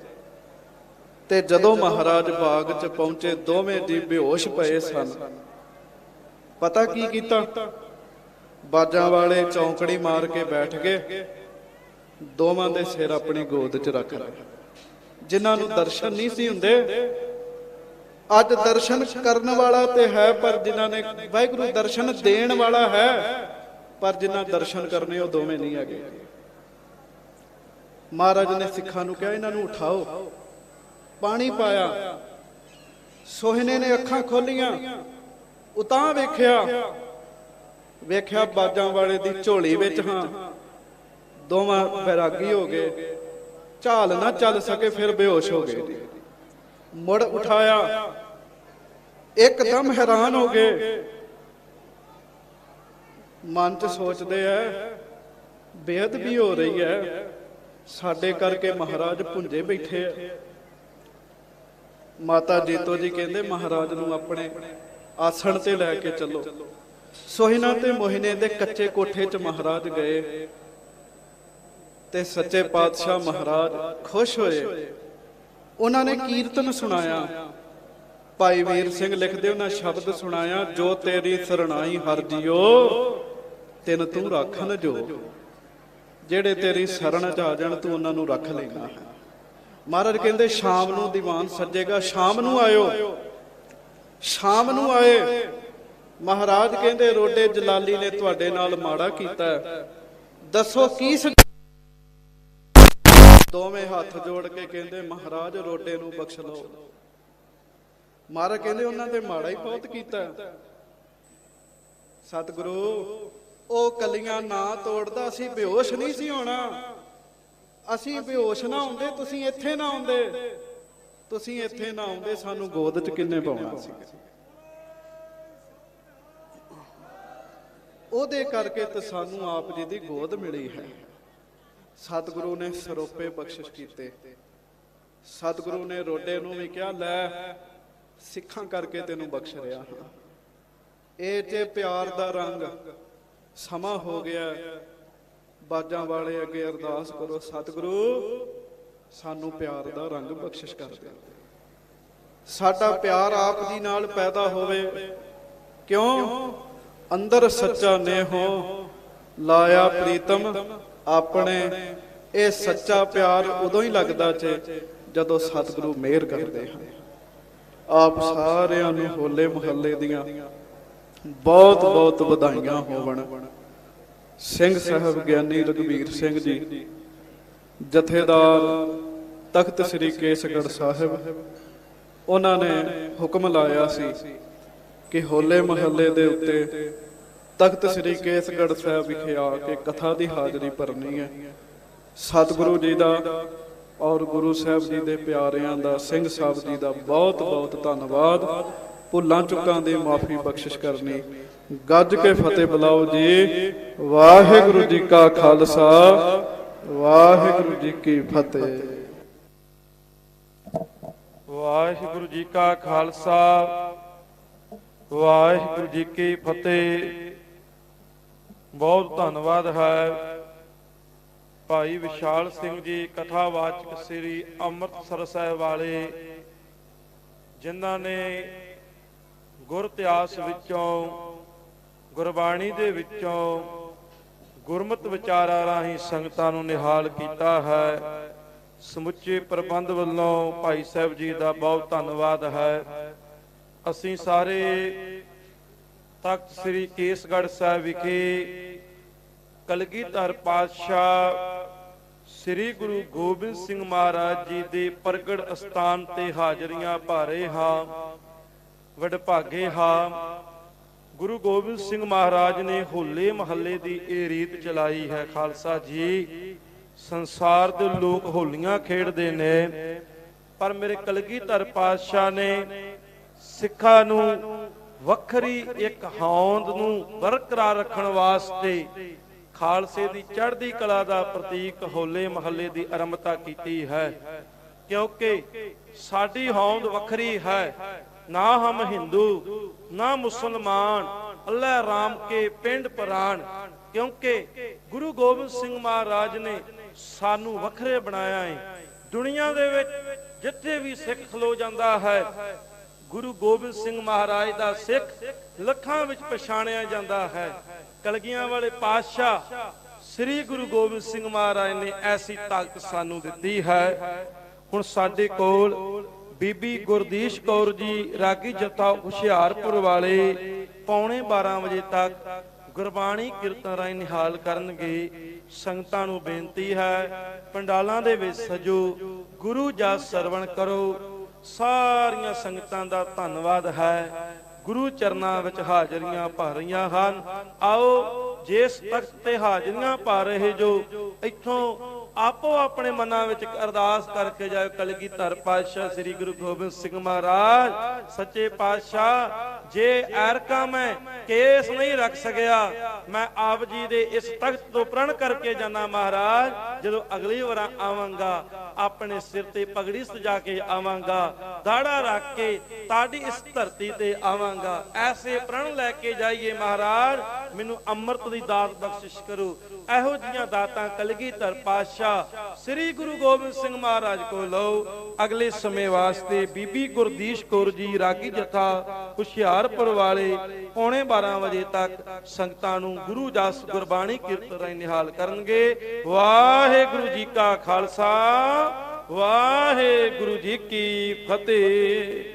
ਤੇ ਜਦੋਂ ਮਹਾਰਾਜ ਬਾਗ 'ਚ ਪਹੁੰਚੇ, ਦੋਵੇਂ ਜੀ ਬੇਹੋਸ਼ ਪਏ ਸਨ। ਪਤਾ ਕੀ ਕੀਤਾ? ਬਾਜਾਂ ਵਾਲੇ ਚੌਂਕੜੀ ਮਾਰ ਕੇ ਬੈਠ ਗਏ, ਦੋਵਾਂ ਦੇ ਸਿਰ ਆਪਣੀ ਗੋਦ 'ਚ ਰੱਖ ਲਏ। ਜਿਨ੍ਹਾਂ ਨੂੰ ਦਰਸ਼ਨ ਨਹੀਂ ਸੀ ਹੁੰਦੇ, ਅੱਜ ਦਰਸ਼ਨ ਕਰਨ ਵਾਲਾ ਤੇ ਹੈ, ਪਰ ਜਿਨ੍ਹਾਂ ਨੇ ਵਾਹਿਗੁਰੂ ਦਰਸ਼ਨ ਦੇਣ ਵਾਲਾ ਹੈ, ਪਰ ਜਿਨ੍ਹਾਂ ਦਰਸ਼ਨ ਕਰਨੇ ਉਹ ਦੋਵੇਂ ਨਹੀਂ ਹੈਗੇ। ਮਹਾਰਾਜ ਨੇ ਸਿੱਖਾਂ ਨੂੰ ਕਿਹਾ ਇਹਨਾਂ ਨੂੰ ਉਠਾਓ। ਪਾਣੀ ਪਾਇਆ, ਸੋਹਿਨੇ ਨੇ ਅੱਖਾਂ ਖੋਲੀਆਂ, ਉਤਾਂ ਵੇਖਿਆ ਬਾਜਾਂ ਵਾਲੇ ਦੀ ਝੋਲੀ ਵਿੱਚ ਹਾਂ। ਦੋਵਾਂ ਬੈਰਾਗੀ ਹੋ ਗਏ, ਝਾਲ ਨਾ ਚੱਲ ਸਕੇ, ਫਿਰ ਬੇਹੋਸ਼ ਹੋ ਗਏ। ਮੁੜ ਉਠਾਇਆ, ਇੱਕਦਮ ਹੈਰਾਨ ਹੋ ਗਏ। ਮਨ 'ਚ ਸੋਚਦੇ ਐ ਬੇਅਦਬੀ ਹੋ ਰਹੀ ਹੈ, ਸਾਡੇ ਕਰਕੇ ਮਹਾਰਾਜ ਭੁੰਜੇ ਬੈਠੇ ਐ। ਮਾਤਾ ਜੀਤੋ ਜੀ ਕਹਿੰਦੇ ਮਹਾਰਾਜ ਨੂੰ ਆਪਣੇ ਆਸਣ ਤੇ ਲੈ ਕੇ ਚੱਲੋ। ਸੋਹਿਨਾ ਤੇ ਮੋਹਿਨੇ ਦੇ ਕੱਚੇ ਕੋਠੇ 'ਚ ਮਹਾਰਾਜ ਗਏ, ਤੇ ਸੱਚੇ ਪਾਤਸ਼ਾਹ ਮਹਾਰਾਜ ਖੁਸ਼ ਹੋਏ। ਉਹਨਾਂ ਨੇ ਕੀਰਤਨ ਸੁਣਾਇਆ। ਭਾਈ ਵੀਰ ਸਿੰਘ ਲਿਖਦੇ, ਉਹਨਾਂ ਸ਼ਬਦ ਸੁਣਾਇਆ, ਜੋ ਤੇਰੀ ਸਰਣਾਈ ਹਰ ਜੀਓ ਤਿਨ ਤੂੰ ਰੱਖਣ ਜੋ। ਜਿਹੜੇ ਤੇਰੀ ਸ਼ਰਨ 'ਚ ਆ ਜਾਣ ਤੂੰ ਉਹਨਾਂ ਨੂੰ ਰੱਖ ਲੈਣਾ। ਮਹਾਰਾਜ ਕਹਿੰਦੇ ਸ਼ਾਮ ਨੂੰ ਦੀਵਾਨ ਸੱਜੇਗਾ, ਸ਼ਾਮ ਨੂੰ ਆਇਓ। ਸ਼ਾਮ ਨੂੰ ਆਏ। ਮਹਾਰਾਜ ਕਹਿੰਦੇ ਰੋਡੇ ਜਲਾਲੀ ਨੇ ਤੁਹਾਡੇ ਨਾਲ ਮਾੜਾ ਕੀਤਾ, ਦੱਸੋ ਕੀ? ਦੋਵੇਂ ਹੱਥ ਜੋੜ ਕੇ ਕਹਿੰਦੇ ਮਹਾਰਾਜ ਰੋਡੇ ਨੂੰ ਬਖਸ਼ ਲਓ। ਮਹਾਰਾਜ ਕਹਿੰਦੇ ਉਹਨਾਂ ਦੇ ਮਾੜਾ ਹੀ ਬਹੁਤ ਕੀਤਾ। ਸਤਿਗੁਰੂ ਉਹ ਕਲੀਆਂ ਨਾ ਤੋੜਦਾ, ਅਸੀਂ ਬੇਹੋਸ਼ ਨਹੀਂ ਸੀ ਹੋਣਾ। ਅਸੀਂ ਬੇਹੋਸ਼ ਨਾ ਹੁੰਦੇ, ਤੁਸੀਂ ਇੱਥੇ ਨਾ ਆਉਂਦੇ। ਤੁਸੀਂ ਇੱਥੇ ਨਾ ਆਉਂਦੇ, ਸਾਨੂੰ ਗੋਦ 'ਚ ਕਿੰਨੇ ਪਾਉਣਾ ਸੀ। ਉਹਦੇ ਕਰਕੇ ਤੇ ਸਾਨੂੰ ਆਪ ਜੀ ਦੀ ਗੋਦ ਮਿਲੀ ਹੈ। ਸਤਿਗੁਰੂ ਨੇ ਸਰੋਪੇ ਬਖਸ਼ਿਸ਼ ਕੀਤੇ। ਸਤਿਗੁਰੂ ਨੇ ਰੋਡੇ ਨੂੰ ਵੀ ਕਿਹਾ, ਲੈ ਸਿੱਖਾਂ ਕਰਕੇ ਤੈਨੂੰ ਬਖਸ਼ ਰਿਹਾ ਹਾਂ। ਇਹ ਜੇ ਪਿਆਰ ਦਾ ਰੰਗ ਸਮਾਂ ਹੋ ਗਿਆ, ਬਾਜਾਂ ਵਾਲੇ ਅੱਗੇ ਅਰਦਾਸ ਕਰੋ, ਸਤਿਗੁਰੂ ਸਾਨੂੰ ਪਿਆਰ ਦਾ ਰੰਗ ਬਖਸ਼ਿਸ਼ ਕਰ ਦੇ। ਸਾਡਾ ਪਿਆਰ ਆਪ ਜੀ ਨਾਲ ਪੈਦਾ ਹੋਵੇ। ਕਿਉਂ? ਅੰਦਰ ਸੱਚਾ ਨੇਹੋ ਲਾਇਆ ਪ੍ਰੀਤਮ ਆਪਣੇ। ਇਹ ਸੱਚਾ ਪਿਆਰ ਉਦੋਂ ਹੀ ਲੱਗਦਾ ਜਦੋਂ ਸਤਿਗੁਰੂ ਮਿਹਰ ਕਰਦੇ ਹਨ। ਆਪ ਸਾਰਿਆਂ ਨੂੰ ਹੋਲੇ ਮਹੱਲੇ ਦੀਆਂ ਬਹੁਤ ਬਹੁਤ ਵਧਾਈਆਂ ਹੋਵਣ। ਸਿੰਘ ਸਾਹਿਬ ਗਿਆਨੀ ਰਘਬੀਰ ਸਿੰਘ ਜੀ ਜਥੇਦਾਰ ਤਖਤ ਸ੍ਰੀ ਕੇਸਗੜ੍ਹ ਸਾਹਿਬ, ਉਹਨਾਂ ਨੇ ਹੁਕਮ ਲਾਇਆ ਸੀ ਕਿ ਹੋਲੇ ਮਹੱਲੇ ਦੇ ਉੱਤੇ ਤਖਤ ਸ੍ਰੀ ਕੇਸਗੜ੍ਹ ਸਾਹਿਬ ਵਿਖੇ ਆ ਕੇ ਕਥਾ ਦੀ ਹਾਜ਼ਰੀ ਭਰਨੀ ਹੈ। ਸਤਿਗੁਰੂ ਜੀ ਦਾ ਔਰ ਗੁਰੂ ਸਾਹਿਬ ਜੀ ਦੇ ਪਿਆਰਿਆਂ ਦਾ, ਸਿੰਘ ਸਾਹਿਬ ਜੀ ਦਾ ਬਹੁਤ ਬਹੁਤ ਧੰਨਵਾਦ। ਭੁੱਲਾਂ ਚੁੱਕਾਂ ਦੀ ਮਾਫੀ ਬਖਸ਼ਿਸ਼ ਕਰਨੀ। ਗੱਜ ਕੇ ਫਤਿਹ ਬੁਲਾਓ ਜੀ। ਵਾਹਿਗੁਰੂ ਜੀ ਕਾ ਖਾਲਸਾ, ਵਾਹਿਗੁਰੂ ਜੀ ਕੀ ਫਤਿਹ। ਵਾਹਿਗੁਰੂ ਜੀ ਕਾ ਖਾਲਸਾ, ਵਾਹਿਗੁਰੂ ਜੀ ਕੀ ਫਤਿਹ। ਬਹੁਤ ਧੰਨਵਾਦ ਹੈ ਭਾਈ ਵਿਸ਼ਾਲ ਸਿੰਘ ਜੀ, ਕਥਾਵਾਚਕ ਸ੍ਰੀ ਅੰਮ੍ਰਿਤਸਰ ਸਾਹਿਬ ਵਾਲੇ, ਜਿਨ੍ਹਾਂ ਨੇ ਗੁਰ ਇਤਿਹਾਸ ਵਿੱਚੋਂ, ਗੁਰਬਾਣੀ ਦੇ ਵਿੱਚੋਂ ਗੁਰਮਤਿ ਵਿਚਾਰਾਂ ਰਾਹੀਂ ਸੰਗਤਾਂ ਨੂੰ ਨਿਹਾਲ ਕੀਤਾ ਹੈ। ਸਮੁੱਚੇ ਪ੍ਰਬੰਧ ਵੱਲੋਂ ਭਾਈ ਸਾਹਿਬ ਜੀ ਦਾ ਬਹੁਤ ਧੰਨਵਾਦ ਹੈ। ਅਸੀਂ ਸਾਰੇ ਤਖਤ ਸ੍ਰੀ ਕੇਸਗੜ੍ਹ ਸਾਹਿਬ ਵਿਖੇ ਕਲਗੀਧਰ ਪਾਤਸ਼ਾਹ ਸ੍ਰੀ ਗੁਰੂ ਗੋਬਿੰਦ ਸਿੰਘ ਮਹਾਰਾਜ ਜੀ ਦੇ ਪ੍ਰਗਟ ਅਸਥਾਨ ਤੇ ਹਾਜ਼ਰੀਆਂ ਭਰੇ ਹਾਂ। ਵਡਭਾਗੇ ਹਾਂ। ਗੁਰੂ ਗੋਬਿੰਦ ਸਿੰਘ ਮਹਾਰਾਜ ਨੇ ਹੋਲੇ ਮਹੱਲੇ ਦੀ ਇਹ ਰੀਤ ਚਲਾਈ ਹੈ। ਖਾਲਸਾ ਜੀ, ਸੰਸਾਰ ਦੇ ਲੋਕ ਹੋਲੀਆਂ ਖੇਡਦੇ ਨੇ, ਪਰ ਮੇਰੇ ਕਲਗੀਧਰ ਪਾਤਸ਼ਾਹ ਨੇ ਸਿੱਖਾਂ ਨੂੰ ਵੱਖਰੀ ਇੱਕ ਹੋਂਦ ਨੂੰ ਬਰਕਰਾਰ ਰੱਖਣ ਵਾਸਤੇ ਖਾਲਸੇ ਦੀ ਚੜ੍ਹਦੀ ਕਲਾ ਦਾ ਪ੍ਰਤੀਕ ਹੋਲੇ ਮਹੱਲੇ ਦੀ ਆਰੰਭਤਾ ਕੀਤੀ ਹੈ। ਕਿਉਂਕਿ ਸਾਡੀ ਹੋਂਦ ਵੱਖਰੀ ਹੈ। ਨਾ ਹਮ ਹਿੰਦੂ ਨਾ ਮੁਸਲਮਾਨ, ਅੱਲਾ ਰਾਮ ਕੇ ਪਿੰਡ ਪ੍ਰਾਣ। ਕਿਉਂਕਿ ਗੁਰੂ ਗੋਬਿੰਦ ਸਿੰਘ ਮਹਾਰਾਜ ਨੇ ਸਾਨੂੰ ਵੱਖਰੇ ਬਣਾਇਆ ਹੈ। ਦੁਨੀਆ ਦੇ ਵਿੱਚ ਜਿੱਥੇ ਵੀ ਸਿੱਖ ਖਲੋ ਜਾਂਦਾ ਹੈ, ਗੁਰੂ ਗੋਬਿੰਦ ਸਿੰਘ ਮਹਾਰਾਜ ਦਾ ਸਿੱਖ ਲੱਖਾਂ ਵਿੱਚ ਪਛਾਣਿਆ ਜਾਂਦਾ ਹੈ। ਕਲਗੀਆਂ ਵਾਲੇ ਪਾਤਸ਼ਾਹ ਸ੍ਰੀ ਗੁਰੂ ਗੋਬਿੰਦ ਸਿੰਘ ਮਹਾਰਾਜ ਨੇ ਐਸੀ ਤਾਕਤ ਸਾਨੂੰ ਦਿੱਤੀ ਹੈ। ਹੁਣ ਸਾਡੇ ਕੋਲ ਬੀਬੀ ਗੁਰਦੀਸ਼ ਕੌਰ ਜੀ ਰਾਗੀ ਜਥਾ ਹੁਸ਼ਿਆਰਪੁਰ ਵਾਲੇ ਪੌਣੇ 12 ਵਜੇ ਤੱਕ ਗੁਰਬਾਣੀ ਕੀਰਤਨ ਰਾਹੀਂ ਨਿਹਾਲ ਕਰਨਗੇ। ਸੰਗਤਾਂ ਨੂੰ ਬੇਨਤੀ ਹੈ, ਪੰਡਾਲਾਂ ਦੇ ਵਿੱਚ ਸਜੋ, ਗੁਰੂ ਜਸ ਸਰਵਣ ਕਰੋ। ਸਾਰੀਆਂ ਸੰਗਤਾਂ ਦਾ ਧੰਨਵਾਦ ਹੈ। ਗੁਰੂ ਚਰਨਾਂ ਵਿੱਚ ਹਾਜ਼ਰੀਆਂ ਭਰ ਰਹੀਆਂ ਹਨ। ਆਓ ਜਿਸ ਤਖਤ ਤੇ ਹਾਜ਼ਰੀਆਂ ਭਰ ਰਹੇ ਜੋ, ਇੱਥੋਂ ਆਪੋ ਆਪਣੇ ਮਨਾਂ ਵਿੱਚ ਅਰਦਾਸ ਕਰਕੇ ਜਾਓ। ਕਲਗੀਧਰ ਪਾਤਸ਼ਾਹ ਸ੍ਰੀ ਗੁਰੂ ਗੋਬਿੰਦ ਸਿੰਘ ਮਹਾਰਾਜ ਸੱਚੇ ਪਾਤਸ਼ਾਹ, ਜੇ ਐਰਕਾ ਮੈਂ ਕੇਸ ਨਹੀਂ ਰੱਖ ਸਕਿਆ, ਮੈਂ ਆਪ ਜੀ ਦੇ ਇਸ ਤਖਤ ਤੋਂ ਪ੍ਰਣ ਕਰਕੇ ਜਾਣਾ। ਮਹਾਰਾਜ, ਜਦੋਂ ਅਗਲੀ ਵਾਰ ਆਵਾਂਗਾ ਆਪਣੇ ਸਿਰ ਤੇ ਪਗੜੀ ਸਜਾ ਕੇ ਆਵਾਂਗਾ, ਦਾੜਾ ਰੱਖ ਕੇ ਤੁਹਾਡੀ ਇਸ ਧਰਤੀ ਤੇ ਆਵਾਂਗਾ। ਐਸੇ ਪ੍ਰਣ ਲੈ ਕੇ ਜਾਈਏ। ਮਹਾਰਾਜ, ਮੈਨੂੰ ਅੰਮ੍ਰਿਤ ਦੀ ਦਾਤ ਬਖਸ਼ਿਸ਼ ਕਰੋ। ਇਹੋ ਜਿਹੀਆਂ ਦਾਤਾਂ ਕਲਗੀਧਰ ਪਾਤਸ਼ਾਹ ਸ੍ਰੀ ਗੁਰੂ ਗੋਬਿੰਦ ਸਿੰਘ ਮਹਾਰਾਜ ਕੋ ਲਓ। ਅਗਲੇ ਸਮੇਂ ਵਾਸਤੇ ਬੀਬੀ ਗੁਰਦੀਸ਼ ਕੌਰ ਜੀ ਰਾਗੀ ਜਥਾ ਹੁਸ਼ਿਆਰਪੁਰ ਵਾਲੇ ਪੌਣੇ 12 ਵਜੇ ਤੱਕ ਸੰਗਤਾਂ ਨੂੰ ਗੁਰੂ ਜਸ ਗੁਰਬਾਣੀ ਕੀਰਤਨ ਰਾਹੀਂ ਨਿਹਾਲ ਕਰਨਗੇ। ਵਾਹਿਗੁਰੂ ਜੀ ਕਾ ਖਾਲਸਾ, ਵਾਹਿਗੁਰੂ ਜੀ ਕੀ ਫਤਿਹ।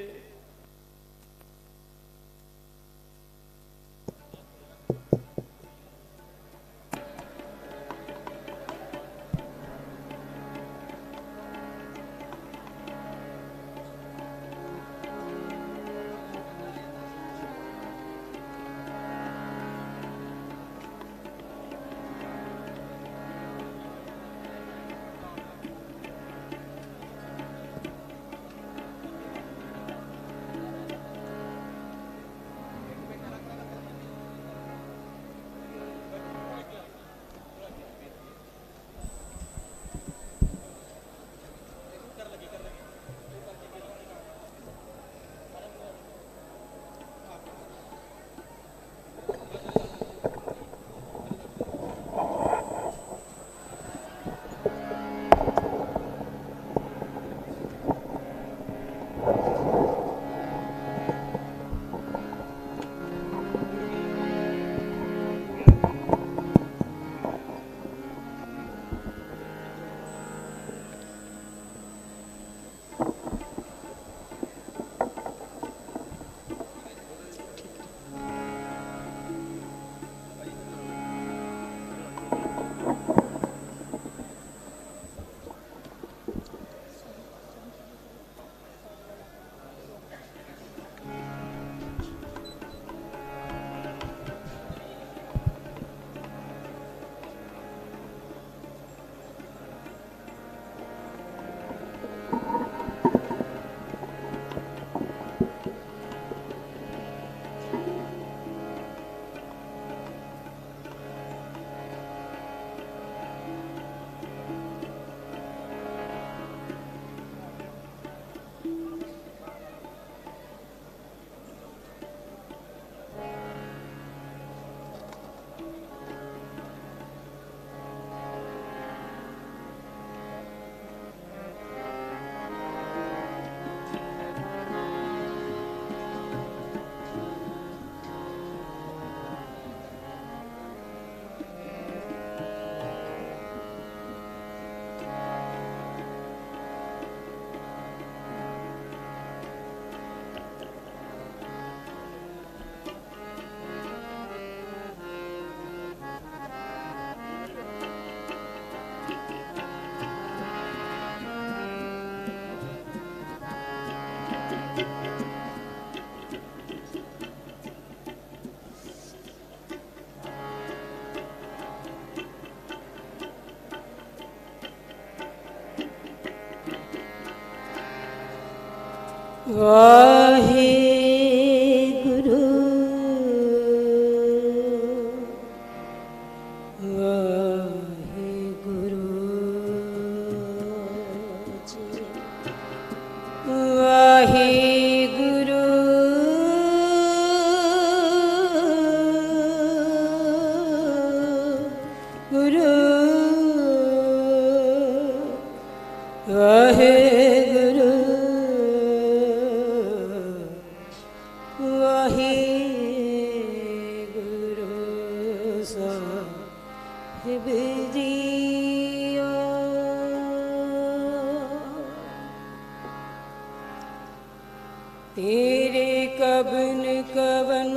वाहिगुरु वाहिगुरु जी वाहिगुरु गुरु वाहिगुरु वाहिगुरु साहिब जीओ। तेरे कबन कवन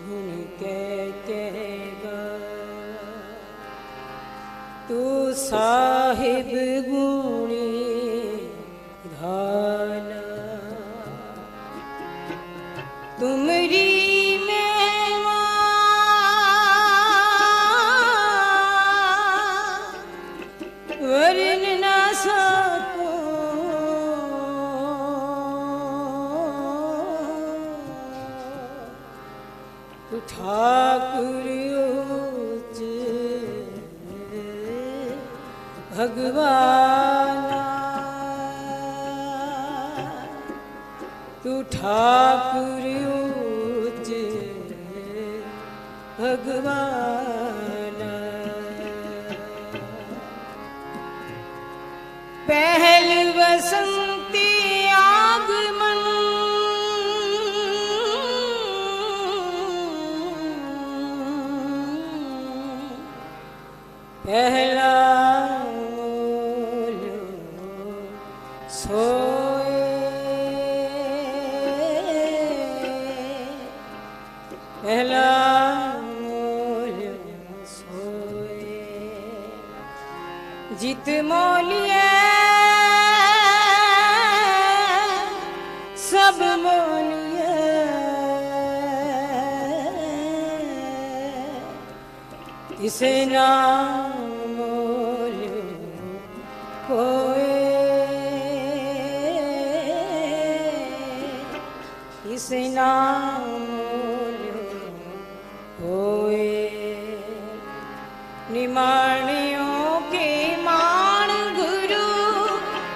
गुण कहेगा तू साहिब गुणी धाना। तुमरी मेवा वर्ण ना सको तू ठाकुर उच्च भगवाना। तू ठाकुर उच्च भगवाना। पहल वसंती आगमन पहला सोए पहला सोए जित मोलिए सब मोलिए इसे नाम मोलियो कोई इसे नाम मोलियो कोई। निमाणियों के मान गुरु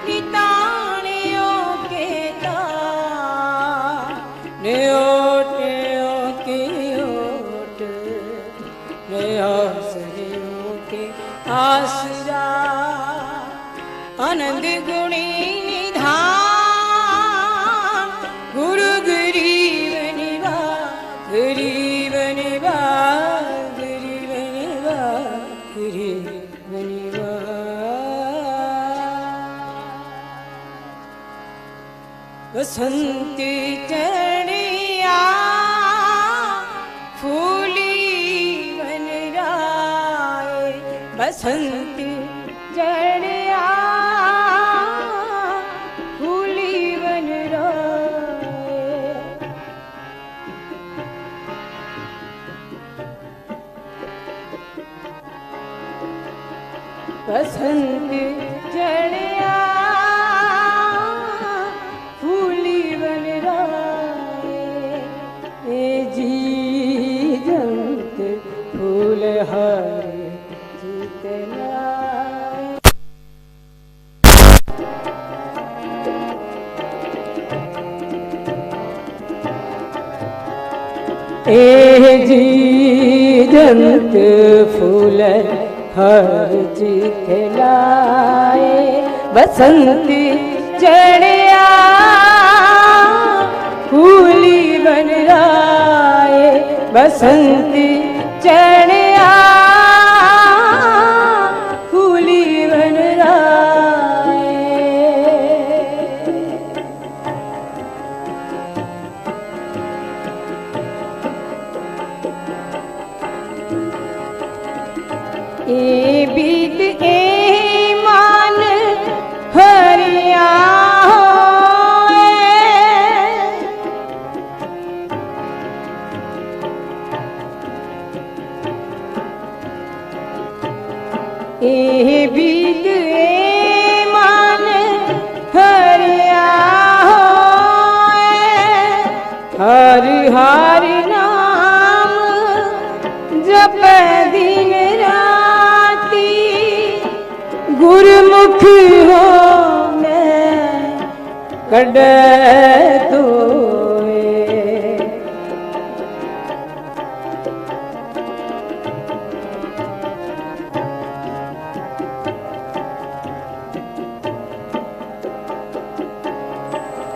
निताणियों के तान ओटियों की ओट आसरियों के आसरा आनंद गुणी निधान गुरु गरीब निभा गरीब निभा गरीब निभा गरीब निभा। बसंत चढ़िया फूली बन राए बसंत चढ़िया फूली बन राए। बसंत चढ़िया फूली बन राए। ए जी जंत फूल हरे जितनाए। ए जी जंत फूल हर जीत लाए। बसंत चढ़िया फूली बन राए बसंत चढ़िया फूली बन राए। ए बीत ए मान हरिया ए बीत ए मान हरि नाम जप दिन राती, गुरमुख हो मैं कड तोए।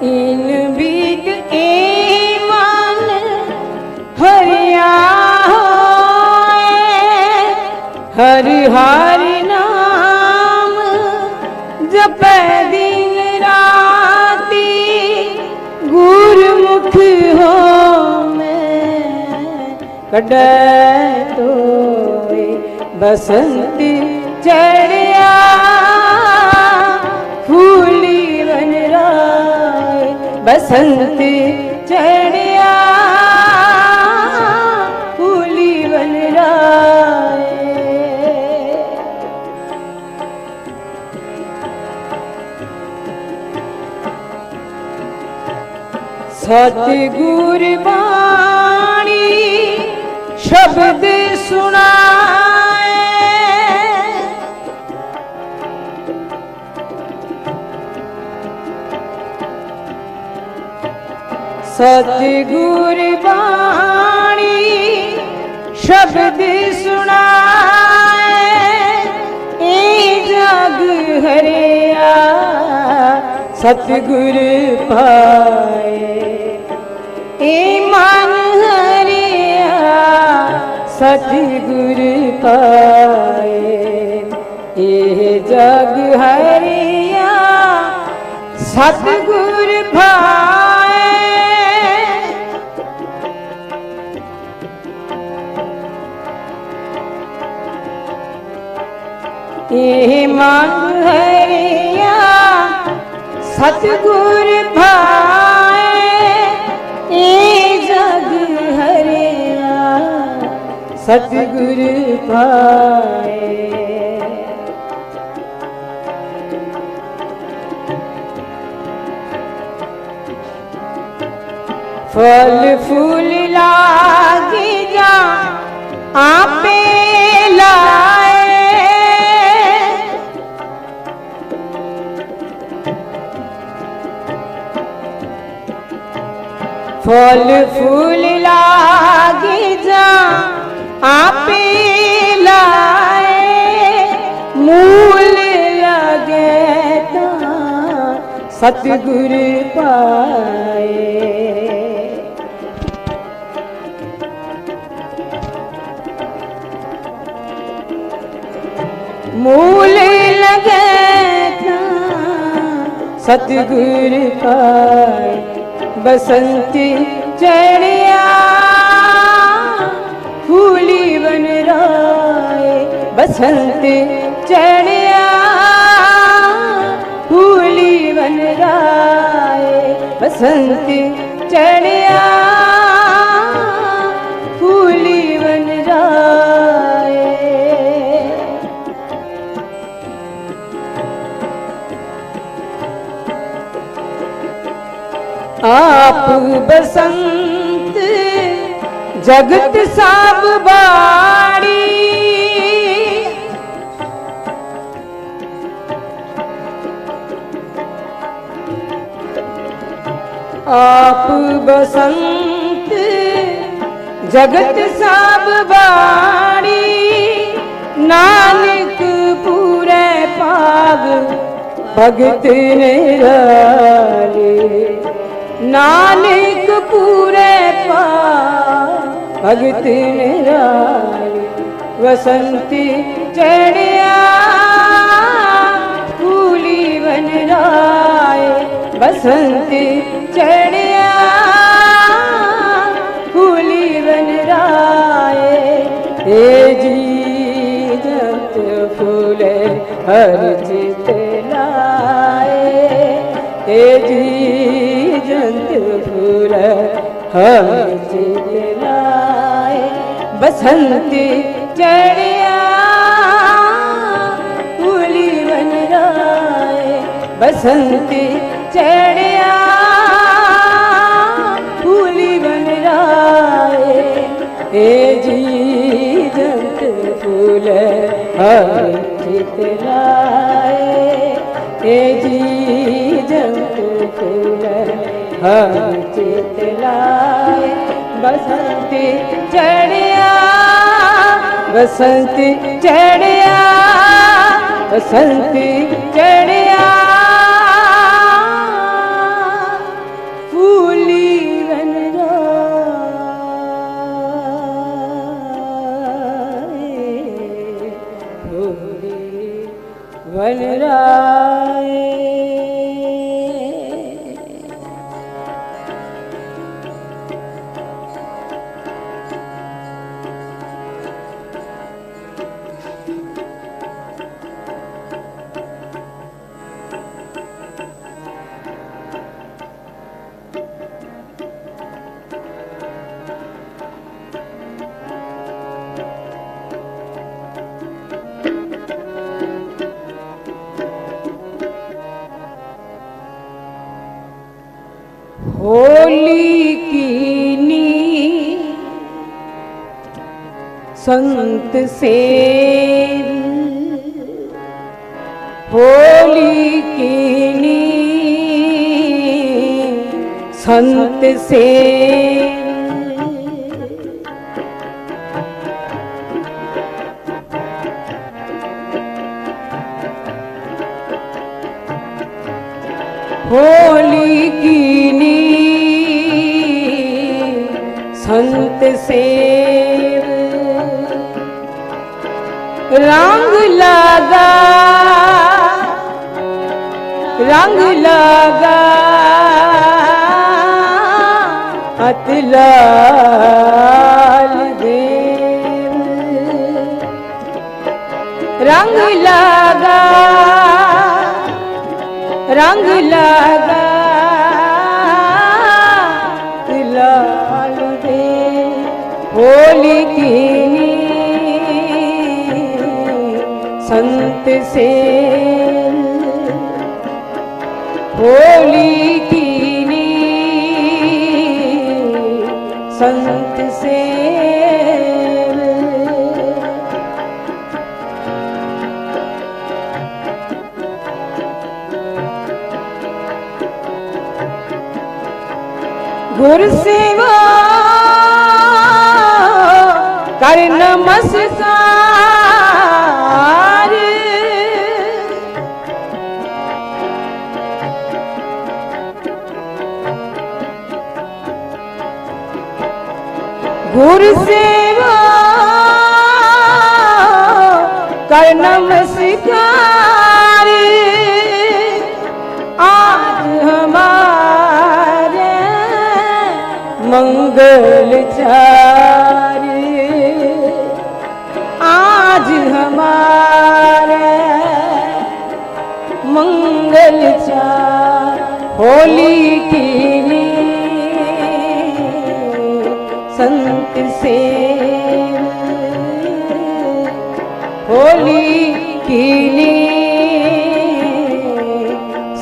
इन बीत ए मन हरिया होए, हरि हरि नाम जप दिन राती, गुरमुख हो मैं कड तोए। बसंत चढ़िया फूली बन राय, बसंत चढ़िया फूली बन राय। सतगुर बाणी शब्द सुनाए, सतगुर बाणी शब्द सुनाए, ए जग हरिया सतगुर पाए। ए मन हरिया सतगुर पाए, ए जग हरिया सतगुर पाए। ए मन हरिया सतगुर पाए, ए जग हरिया सतगुर पाए। फल फूल लागे जा आपे लाए, फल फूल लागे जा आपे लाए, मूल लगे ता सतगुर पाए। मूल लगे ता सतगुर पाए। बसंती चढ़िया फूली बन राय, बसंती चढ़िया फूली बन राय, बसंती चढ़िया फूली बन राय। आप बसंत जगत सब बाड़ी, आप बसंत जगत सब बाड़ी, नानक पूरे पाग भगत निराले, नानक पूरे पाग भगत निराले। वसंती चढ़िया फूली बन राय, बसंती चढ़िया फूली बन राय। ए जी जत फूले हर चित लाए, ए जी जत फूले हर चित लाए। बसंती चढ़िया फूली बन राय, बसंती चढ़िया फूली बन राय। ए जी जंत फूल हर चित लाए, ए जी जंत फूल हर चित लाए। बसंत चढ़िया बसंत चढ़िया बसंत चढ़िया फूली वन राय। होली की नी संत सेव, होली की नी संत सेव। होली की नी संत सेव, रंग लगा रंग लगा अतलाल देव, रंग लगा रंग लगा लाल दे। होली की नी संत सेव, होली की नी संत सेव। गुर सेवा कर नमस्कार, गुर सेवा कर नमस्कार। आज हमारे मंगल चारी, आज हमारे मंगल चार। होली की नी संत सेव, होली की नी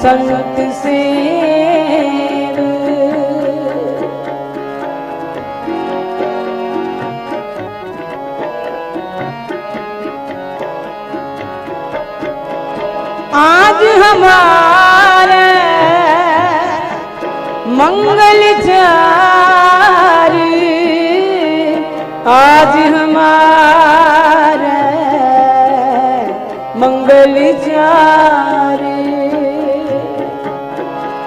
संत सेव। आज हमारे मंगल चारी, आज हमारे मंगल चारी,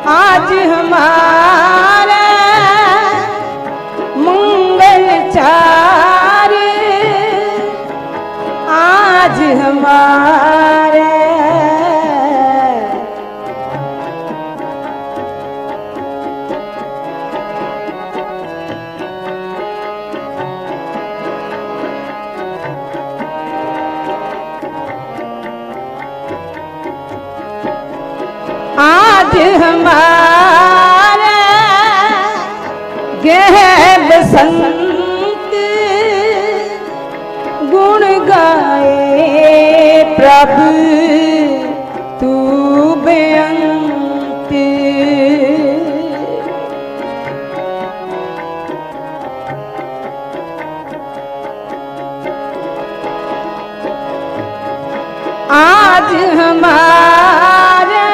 आज हमारे मंगल चारी, आज हमारे आज हमारे गह बसंत गुण गाए प्रभु तू बेअंत। आज हमारे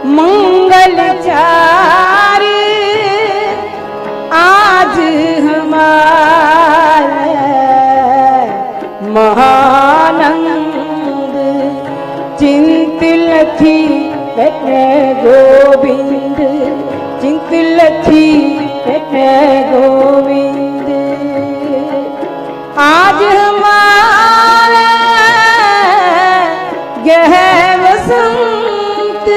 मंगल चार, आज हमारे महानंद चिंत लखी बैठे गोविंद, चिंत लखी बैठे गोविंद। आज हमारे गह वसंत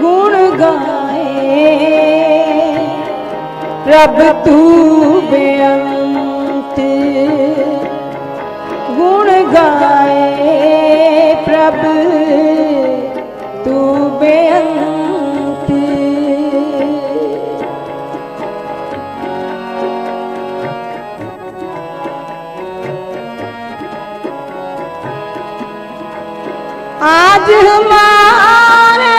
गुण गाए, प्रभ तू बेअंत गुण गाए, प्रभ तू बेअंत। आज हमारे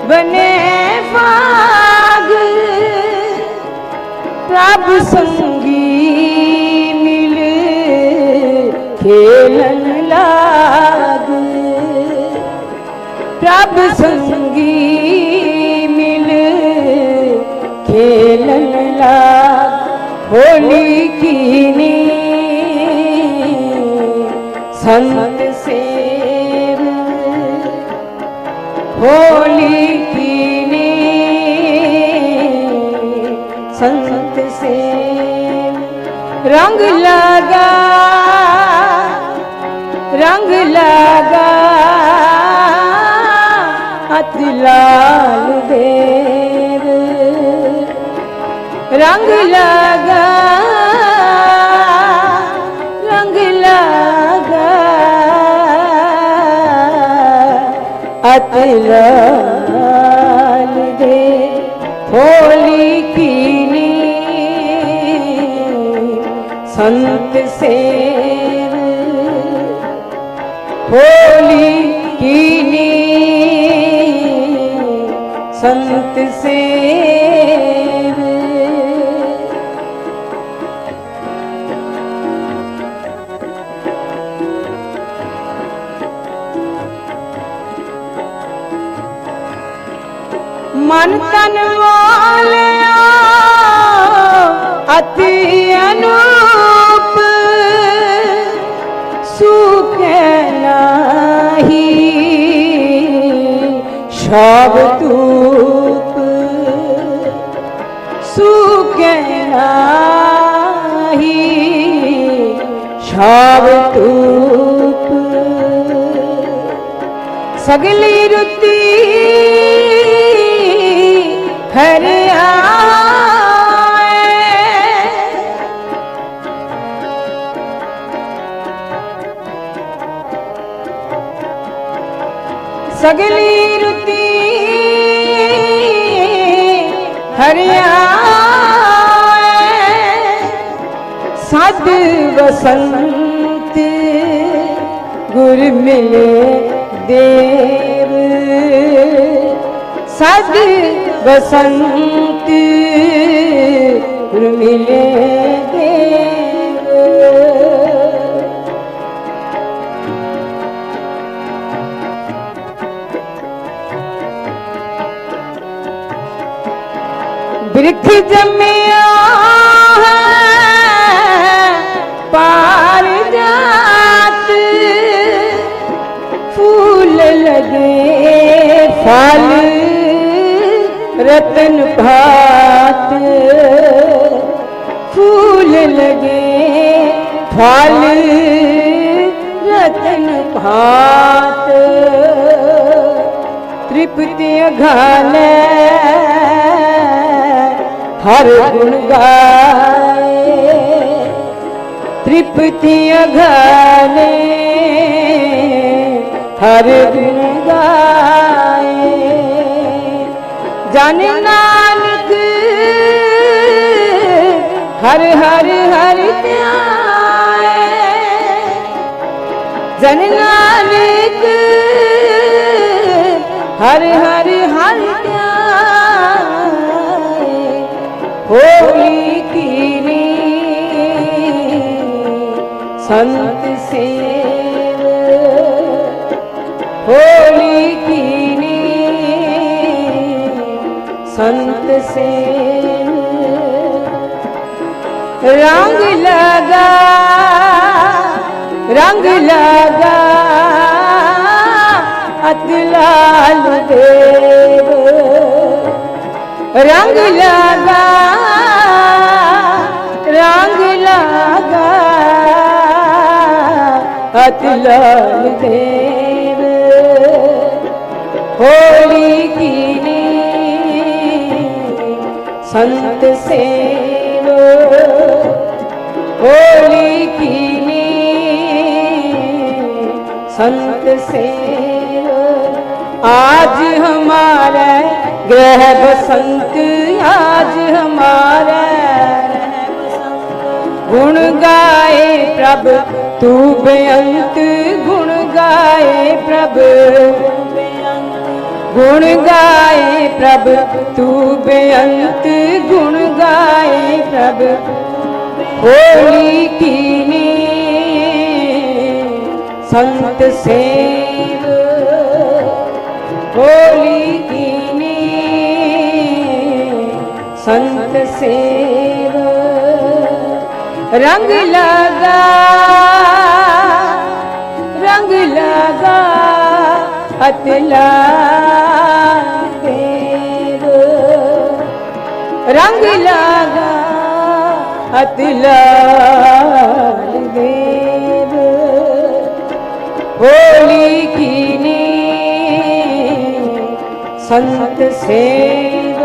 बने फाग, प्रभु संगी मिल खेलन लाग, प्रभु संगी मिल खेलन लाग। होली कीनी संत सेव, होली कीनी संत सेव। रंग लगा, रंग लगा अति लाल देव, रंग लगा, रंग लगा अति लाल देव। होली कीनी संत सेव, होली कीनी संत सेव। मन तन वालिया अति अनूप, सूखे नाही शाब तूप, सूखे नाही शाब तूप। सगली रुती हर आए, सगली रुती हर आए। सद वसंत गुर मिले देव, सद बसंत गुर मिले देव। वृक्ष जमिया पार जात, फूल लगे फल रतन भात, फूल लगे फल रतन भात। तृप्ति घाले हर गुण गाए, तृप्ति घाले हर गुण गाए। जन नानक हर हर हर ध्याए, जन नानक हर हर हर ध्याए। होली कीनी संत सेव होली कीनी संत सेव रंग लगा अतलाल देव रंग लगा अतलाल देव होली कीनी संत सेव होली कीनी संत सेव आज हमारे ग्रह बसंत आज हमारे गुण गाए प्रभ तू बेअंत गुण गाए प्रभ गुण गाए प्रभ तू बेअंत गुण गाए प्रभ होली कीनी संत सेव होली कीनी संत सेव रंग लगा अतला देव रंग लगा अतला देव होली कीनी संत सेव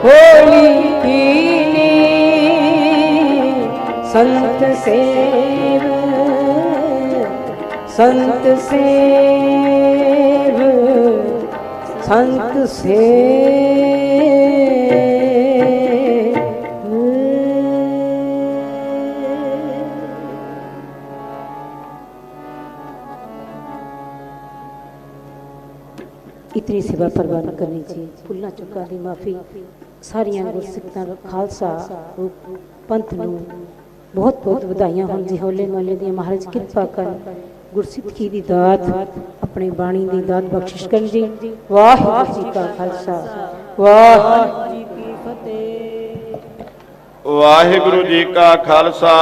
होली कीनी संत सेव संत सेव संत सेव इतनी सेवा प्रवान करनी चाहिए भुलना चुका दी माफ़ी सारिया गुरसिखतां खालसा रूप पंथ नूं बहुत बहुत ਵਧਾਈਆਂ होण जी हौले महल्ले दी महाराज किरपा कर गुरसिखी दी दात अपने बाणी दी दात बख्शिश कर जी वाहिगुरू जी का खालसा वाहिगुरू जी की फतेह वाहिगुरू जी का खालसा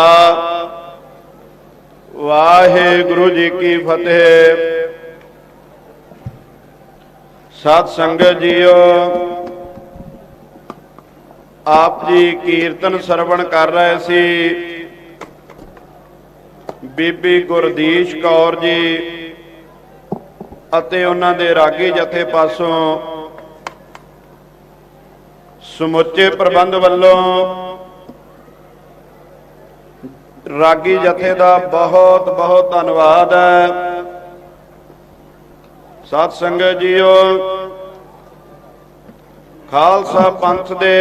वाहिगुरू जी की फतेह सत संगत जीओ आप जी कीर्तन सरवण कर रहे सी बीबी गुरदीश कौर जी ਅਤੇ ਉਹਨਾਂ ਦੇ ਰਾਗੀ ਜਥੇ ਪਾਸੋਂ ਸਮੁੱਚੇ ਪ੍ਰਬੰਧ ਵੱਲੋਂ ਰਾਗੀ ਜਥੇ ਦਾ ਬਹੁਤ ਬਹੁਤ ਧੰਨਵਾਦ ਹੈ। ਸਤ ਸੰਗਤ ਜੀਓ ਖਾਲਸਾ ਪੰਥ ਦੇ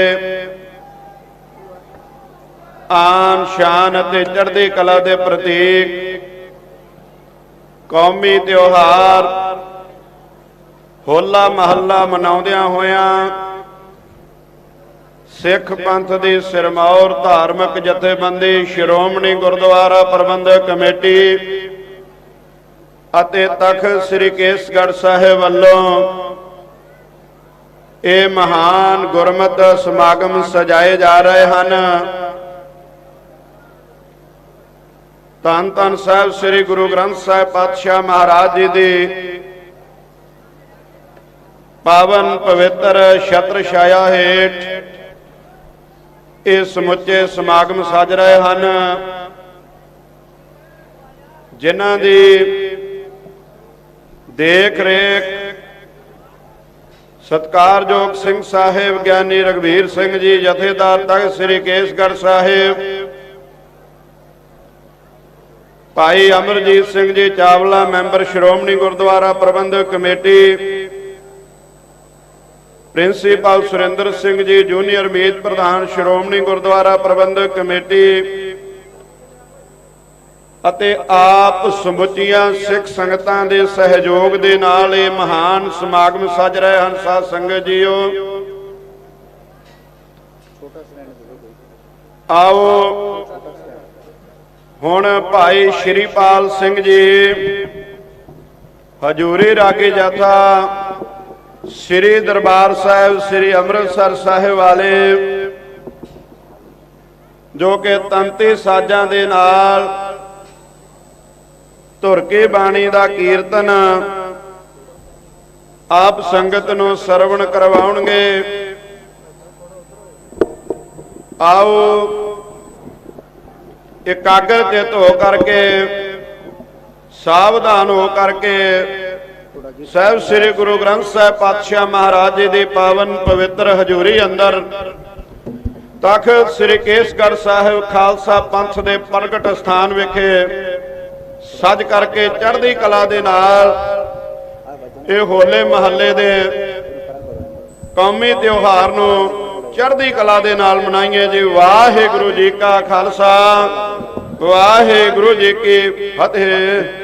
ਆਨ ਸ਼ਾਨ ਅਤੇ ਚੜ੍ਹਦੀ ਕਲਾ ਦੇ ਪ੍ਰਤੀਕ ਕੌਮੀ ਤਿਉਹਾਰ ਹੋਲਾ ਮਹੱਲਾ ਮਨਾਉਂਦਿਆਂ ਹੋਇਆਂ ਸਿੱਖ ਪੰਥ ਦੀ ਸਿਰਮੌਰ ਧਾਰਮਿਕ ਜਥੇਬੰਦੀ ਸ਼੍ਰੋਮਣੀ ਗੁਰਦੁਆਰਾ ਪ੍ਰਬੰਧਕ ਕਮੇਟੀ ਅਤੇ ਤਖਤ ਸ੍ਰੀ ਕੇਸਗੜ੍ਹ ਸਾਹਿਬ ਵੱਲੋਂ ਇਹ ਮਹਾਨ ਗੁਰਮਤਿ ਸਮਾਗਮ ਸਜਾਏ ਜਾ ਰਹੇ ਹਨ। ਧੰਨ ਧੰਨ ਸਾਹਿਬ ਸ੍ਰੀ ਗੁਰੂ ਗ੍ਰੰਥ ਸਾਹਿਬ ਪਾਤਸ਼ਾਹ ਮਹਾਰਾਜ ਜੀ ਦੀ ਪਾਵਨ ਪਵਿੱਤਰ ਛਤਰ ਛਾਇਆ ਹੇਠ ਇਹ ਸਮੁੱਚੇ ਸਮਾਗਮ ਸੱਜ ਰਹੇ ਹਨ, ਜਿਨ੍ਹਾਂ ਦੀ ਦੇਖ ਰੇਖ ਸਤਿਕਾਰਯੋਗ ਸਿੰਘ ਸਾਹਿਬ ਗਿਆਨੀ ਰਘਵੀਰ ਸਿੰਘ ਜੀ ਜਥੇਦਾਰ ਤਖਤ ਸ੍ਰੀ ਕੇਸਗੜ੍ਹ ਸਾਹਿਬ, ਭਾਈ ਅਮਰਜੀਤ ਸਿੰਘ ਜੀ ਚਾਵਲਾ ਮੈਂਬਰ ਸ਼੍ਰੋਮਣੀ ਗੁਰਦੁਆਰਾ ਪ੍ਰਬੰਧਕ committee, principal Surinder Singh ji junior ਮੀਤ ਪ੍ਰਧਾਨ ਸ਼੍ਰੋਮਣੀ ਗੁਰਦੁਆਰਾ ਪ੍ਰਬੰਧਕ ਕਮੇਟੀ ਅਤੇ ਆਪ ਸਮੁੱਚੀਆਂ ਸਿੱਖ ਸੰਗਤਾਂ ਦੇ ਸਹਿਯੋਗ ਦੇ ਨਾਲ ਇਹ ਮਹਾਨ ਸਮਾਗਮ ਸੱਜ ਰਹੇ ਹਨ। ਸਾਧ ਸੰਗਤ ਜੀਓ ਆਓ ਹੁਣ ਭਾਈ ਸ਼੍ਰੀਪਾਲ ਸਿੰਘ ਜੀ ਹਜੂਰੀ ਰਾਗੀ ਜਥਾ ਸ੍ਰੀ ਦਰਬਾਰ ਸਾਹਿਬ ਸ੍ਰੀ ਅੰਮ੍ਰਿਤਸਰ ਸਾਹਿਬ ਵਾਲੇ, ਜੋ ਕਿ ਤੰਤੀ ਸਾਜ਼ਾਂ ਦੇ ਨਾਲ ਧੁਰ ਕੇ ਬਾਣੀ ਦਾ ਕੀਰਤਨ ਆਪ ਸੰਗਤ ਨੂੰ ਸਰਵਣ ਕਰਵਾਉਣਗੇ। ਆਓ ਇਕਾਗਰ ਚਿੱਤ ਹੋ ਕਰਕੇ, ਸਾਵਧਾਨ ਹੋ ਕਰਕੇ ਸਾਹਿਬ ਸ੍ਰੀ ਗੁਰੂ ਗ੍ਰੰਥ ਸਾਹਿਬ ਪਾਤਸ਼ਾਹ ਮਹਾਰਾਜ ਜੀ ਦੀ ਪਾਵਨ ਪਵਿੱਤਰ ਹਜ਼ੂਰੀ ਅੰਦਰ ਤਖਤ ਸ੍ਰੀ ਕੇਸਗੜ੍ਹ ਸਾਹਿਬ ਖਾਲਸਾ ਪੰਥ ਦੇ ਪ੍ਰਗਟ ਸਥਾਨ ਵਿਖੇ ਸਜ ਕਰਕੇ ਚੜ੍ਹਦੀ ਕਲਾ ਦੇ ਨਾਲ ਇਹ ਹੋਲੇ ਮਹੱਲੇ ਦੇ ਕੌਮੀ ਤਿਉਹਾਰ ਨੂੰ ਚੜ੍ਹਦੀ ਕਲਾ ਦੇ ਨਾਲ ਮਨਾਈਏ ਜੀ। ਵਾਹਿਗੁਰੂ ਜੀ ਕਾ ਖਾਲਸਾ, ਵਾਹਿਗੁਰੂ ਜੀ ਕੀ ਫਤਿਹ।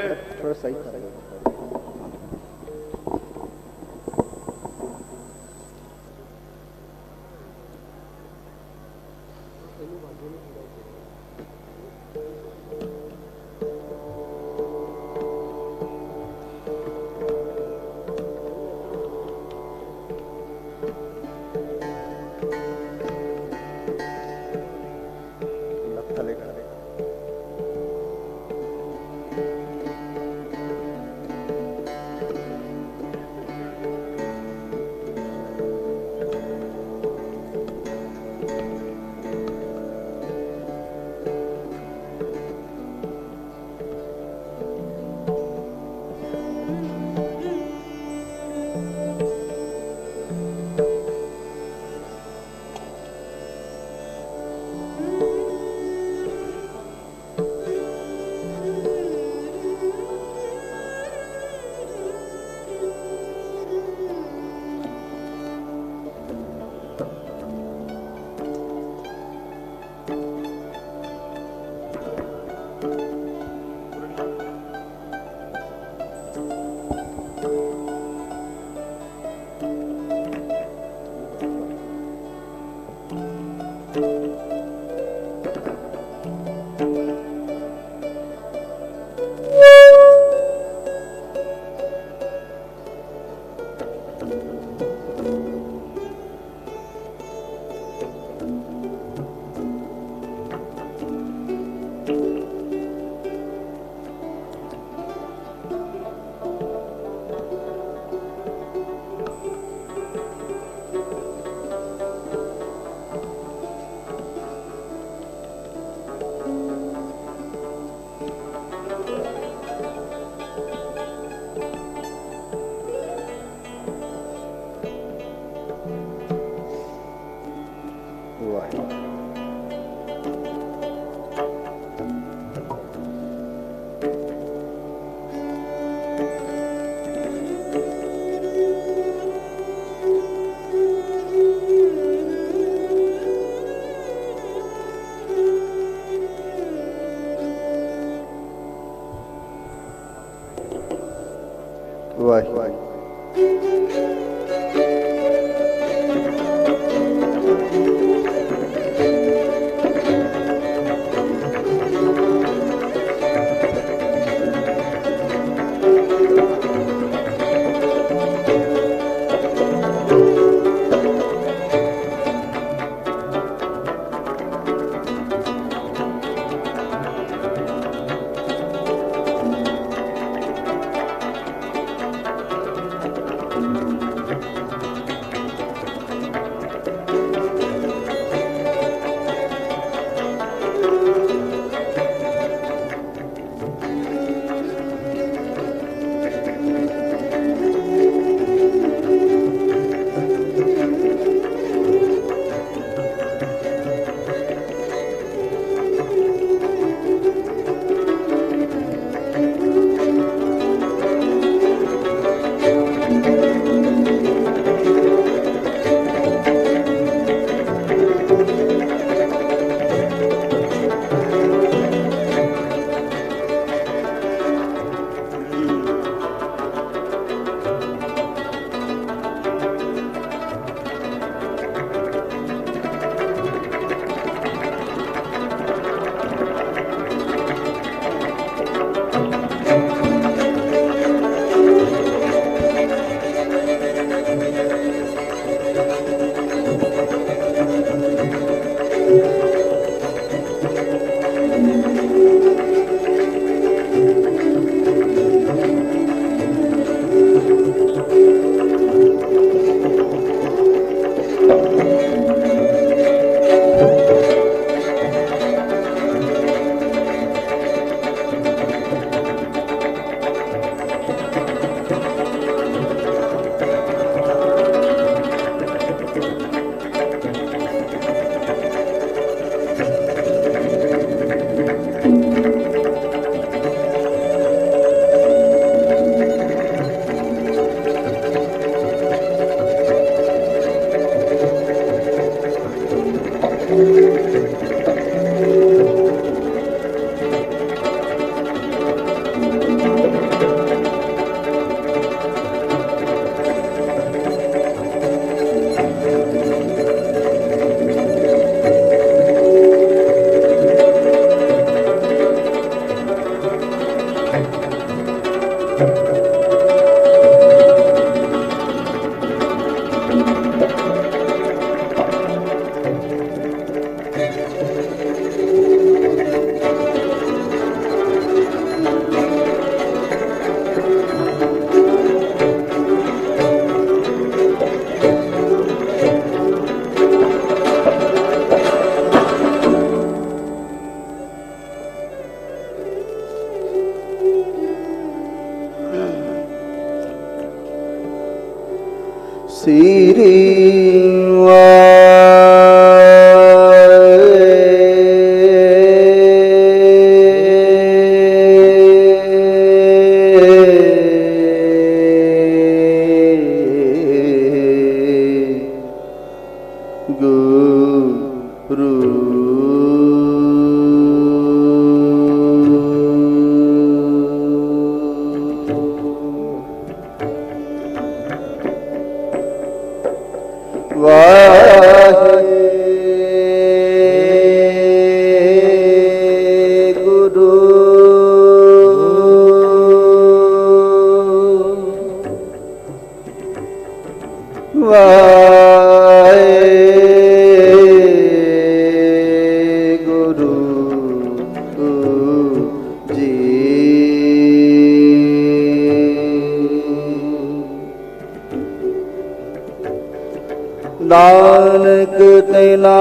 नानक तेना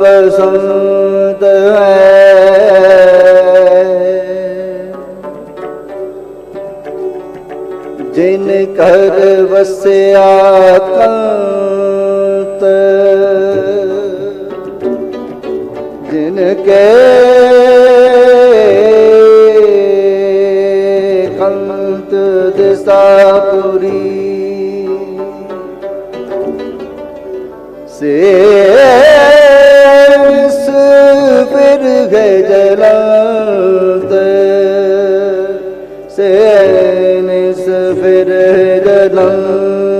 बसंत है, जिन कर वस्या कंत, जिनके कंत दिशापुरी से फिर गए जलंत, से फिर जलंत।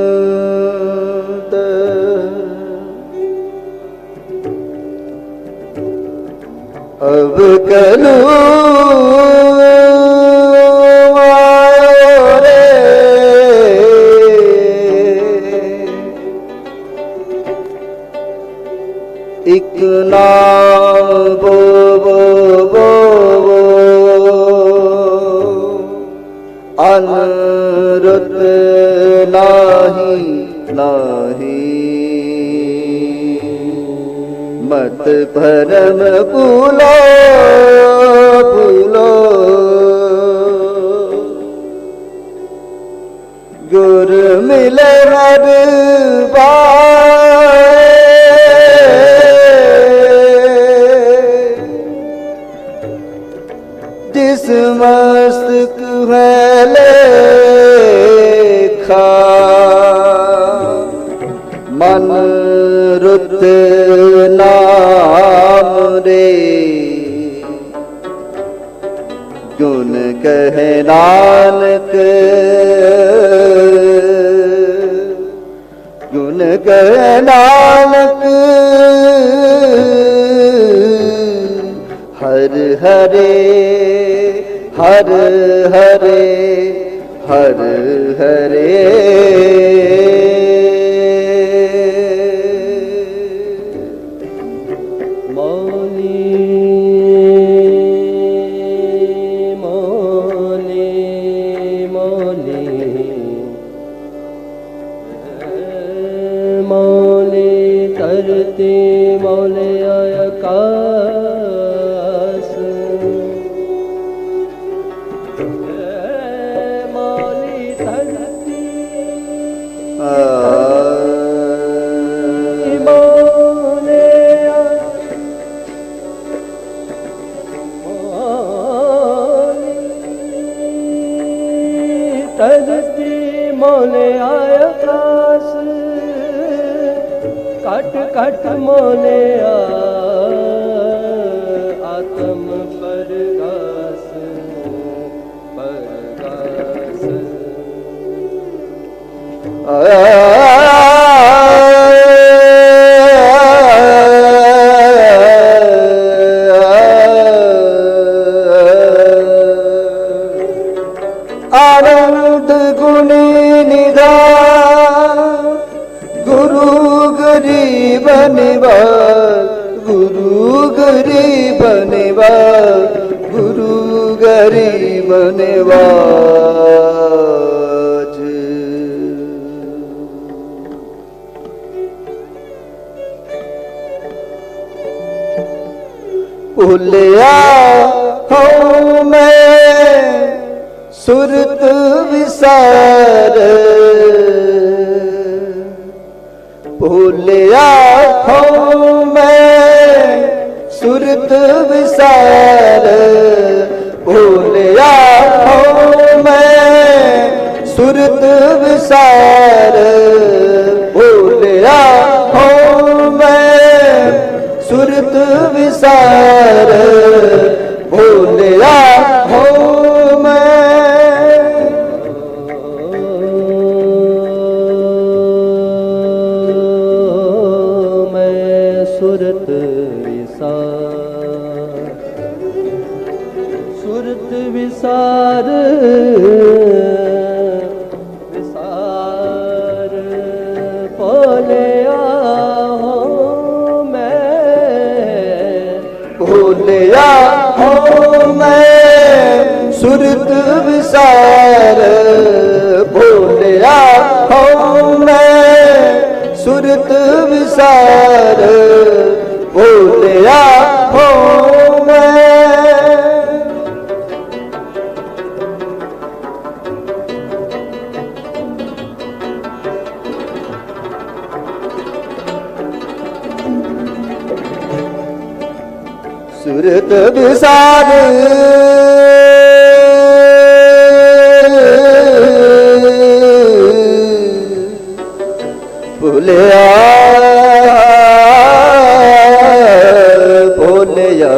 अब कलू एक नाम बो बो बो बो, अनरुत नाही नाही, मत भरम भूलो भूलो, गुर मिले हर बार, जिस मस्तक है लेखा, मन रुत नाम रे, गुण कहे नानक, गुण कहे नानक, हर हरे हर हरे हर हरे। मौली मौली मौली मौली करते मौले आकाश, मौली धरती मौले धरती मौले आकाश, कट कट मोले आनंद गुणी निधान गुरु गरीब निवार गुरु गरीब निवार गुरु गरीब निवाज। भूलिया हूँ मैं सुरत विसार भूलिया हूँ मैं सुरत विसार भूलिया हूँ मैं सुरत विसार भूलिया हूँ मैं सुरत विसार भूलिया हूँ मैं सुरत विसार विसार भूलिया हूँ मैं भूलिया हूँ मैं सुरत विसार भूलिया हूँ मैं सुरत विसार भूलिया हूँ मैं। सुरत विसार भूलिया भूलिया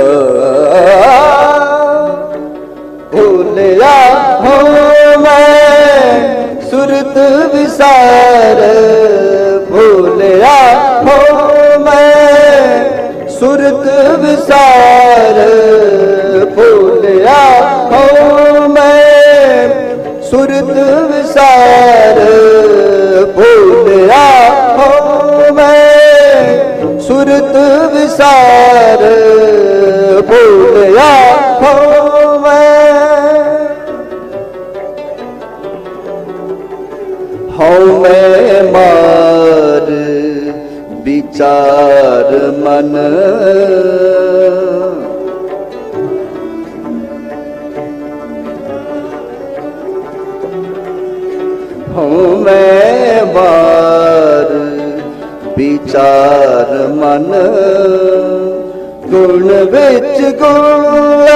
भूलिया हूँ मैं सुरत विसार भूलिया हूँ मैं सुरत विसार भूलिया हूँ मैं सुरत विसार भूलिया हूँ मैं सुरत विसार भूलिया हूँ मैं मार विचार मन हूँ मैं मार विचार मन गुण विच गुण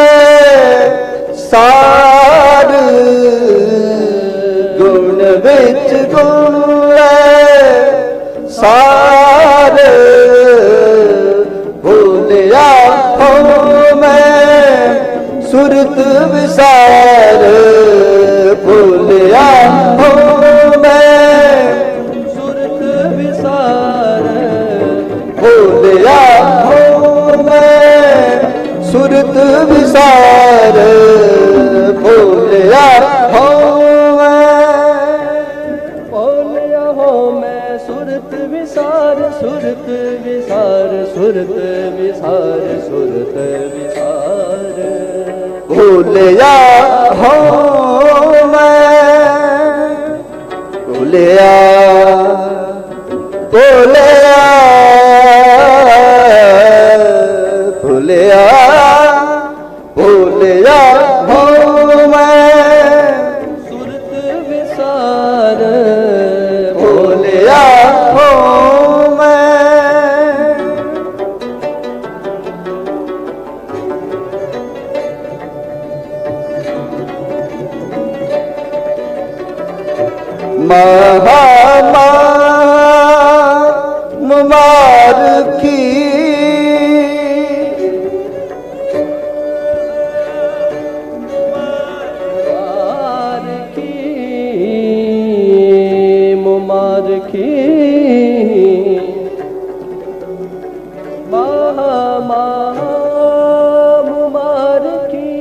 सार गुण विच गुण सार भूलिया हूँ मैं सुरत विसार भूलिया हूँ मैं सुरत विसार भूलिया हूँ मैं सुरत विसार भूलिया हूँ मैं सुरत विसार सुरत विसार सुरत विसार सुरत विसार भूलिया हूँ मैं भूलिया भूलिया भूलिया भूलिया हूँ मैं सुरत विसार भूलिया हूँ मैं। महा मुबारकी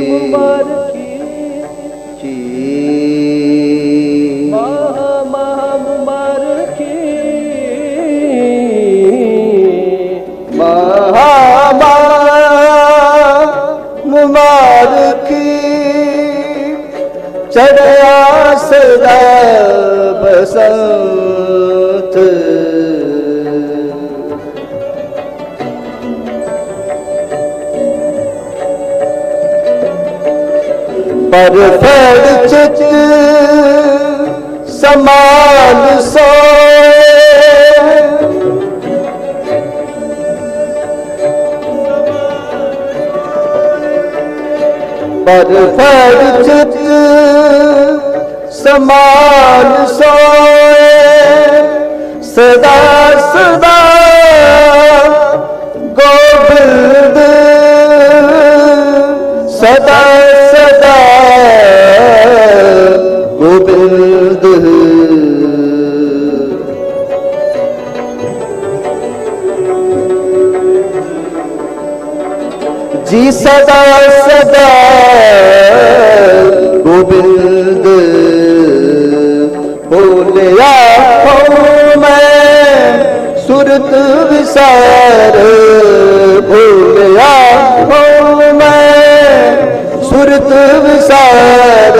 मुबारकी मुबारकी मुबारकी चढ़या सदा बसंत पर फल चित समान सोए पर फल चित समान सोए सदा सदा गोविंद सदा सदा गोविंद जी सदा सदा गोविंद बोलिया हो मैं सुरत विसार बोलिया हो मैं सुरत विसार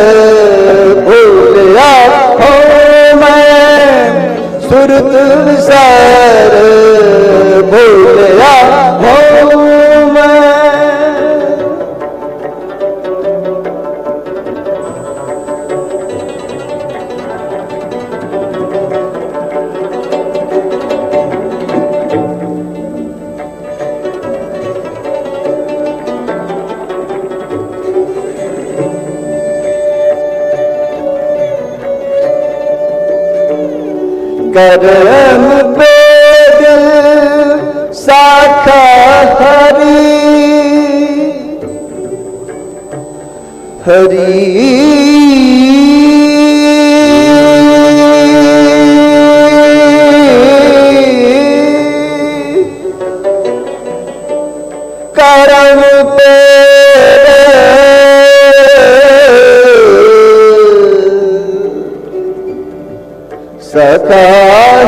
बोलिया हो मैं सुरत विसार बोलिया हो मैं करम पे दिल साखा हरी हरी करम पे सका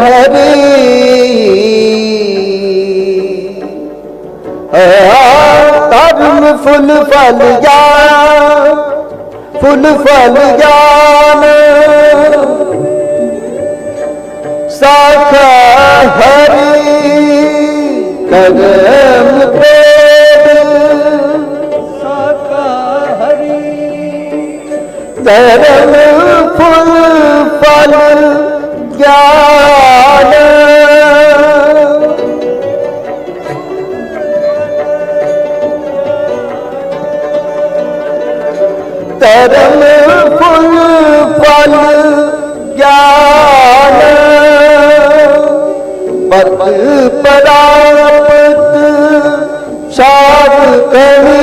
हरी धर्म फुल फल ज्ञान साखा हरी करम पे साखा हरी धर्म फुल फल ज्ञान धर्म फुल फल ज्ञान पत परापत साध कवि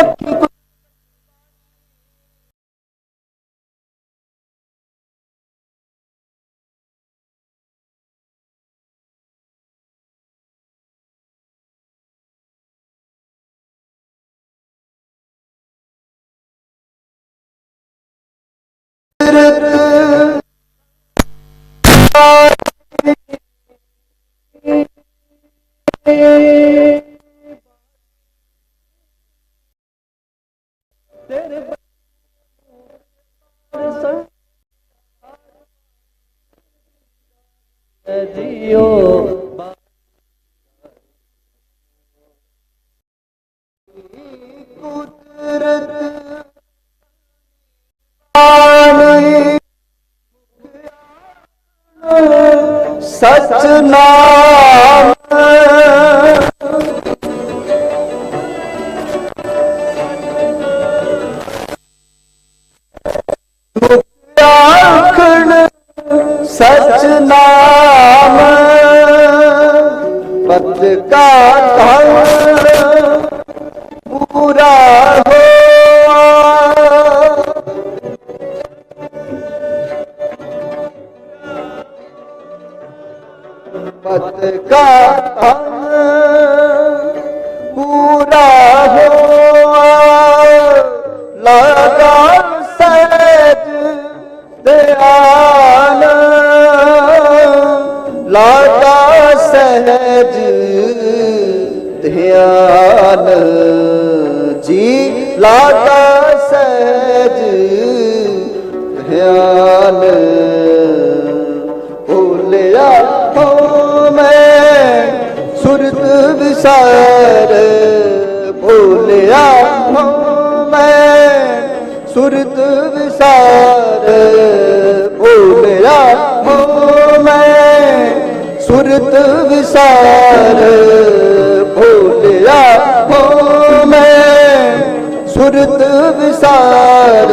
पक्की जियो कुदरत सच नाम आखण सच नाम पद का धन पूरा हो पद का धन पूरा हो लगा सहज दयाल लगा सहज ध्यान जी लगा सहज ध्यान भूलिया हो मैं सुरत विसार भूलिया हो मैं सुरत विसार भूलिया हो मैं सुरत विसार भूलिया हो मैं सुरत विसार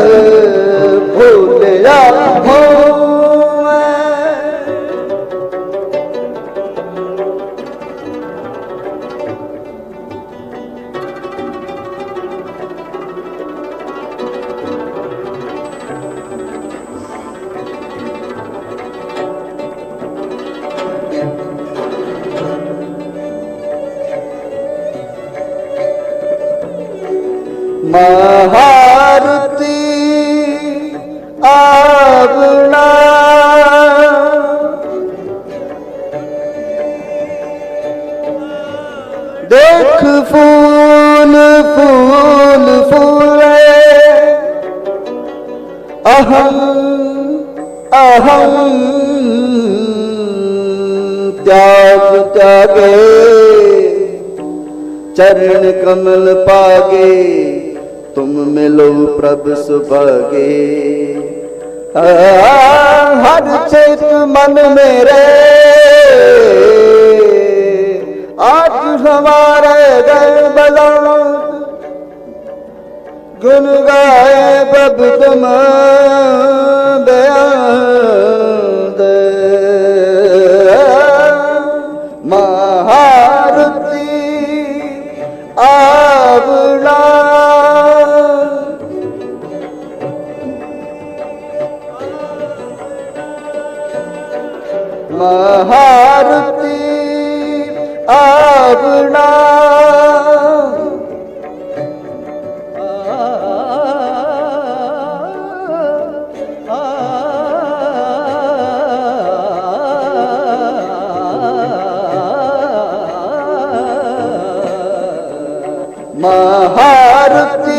भूलिया हो महारती आवना देख फूल फूल फूले अहम अहम त्याग त्यागे चरण कमल पागे तुम मिलो प्रभु सुभागे हर चेत मन मेरे आज हमारे घर बलवंत गुण गाए प्रभु तुम बयान दे महारती आवला महारती आवना महारती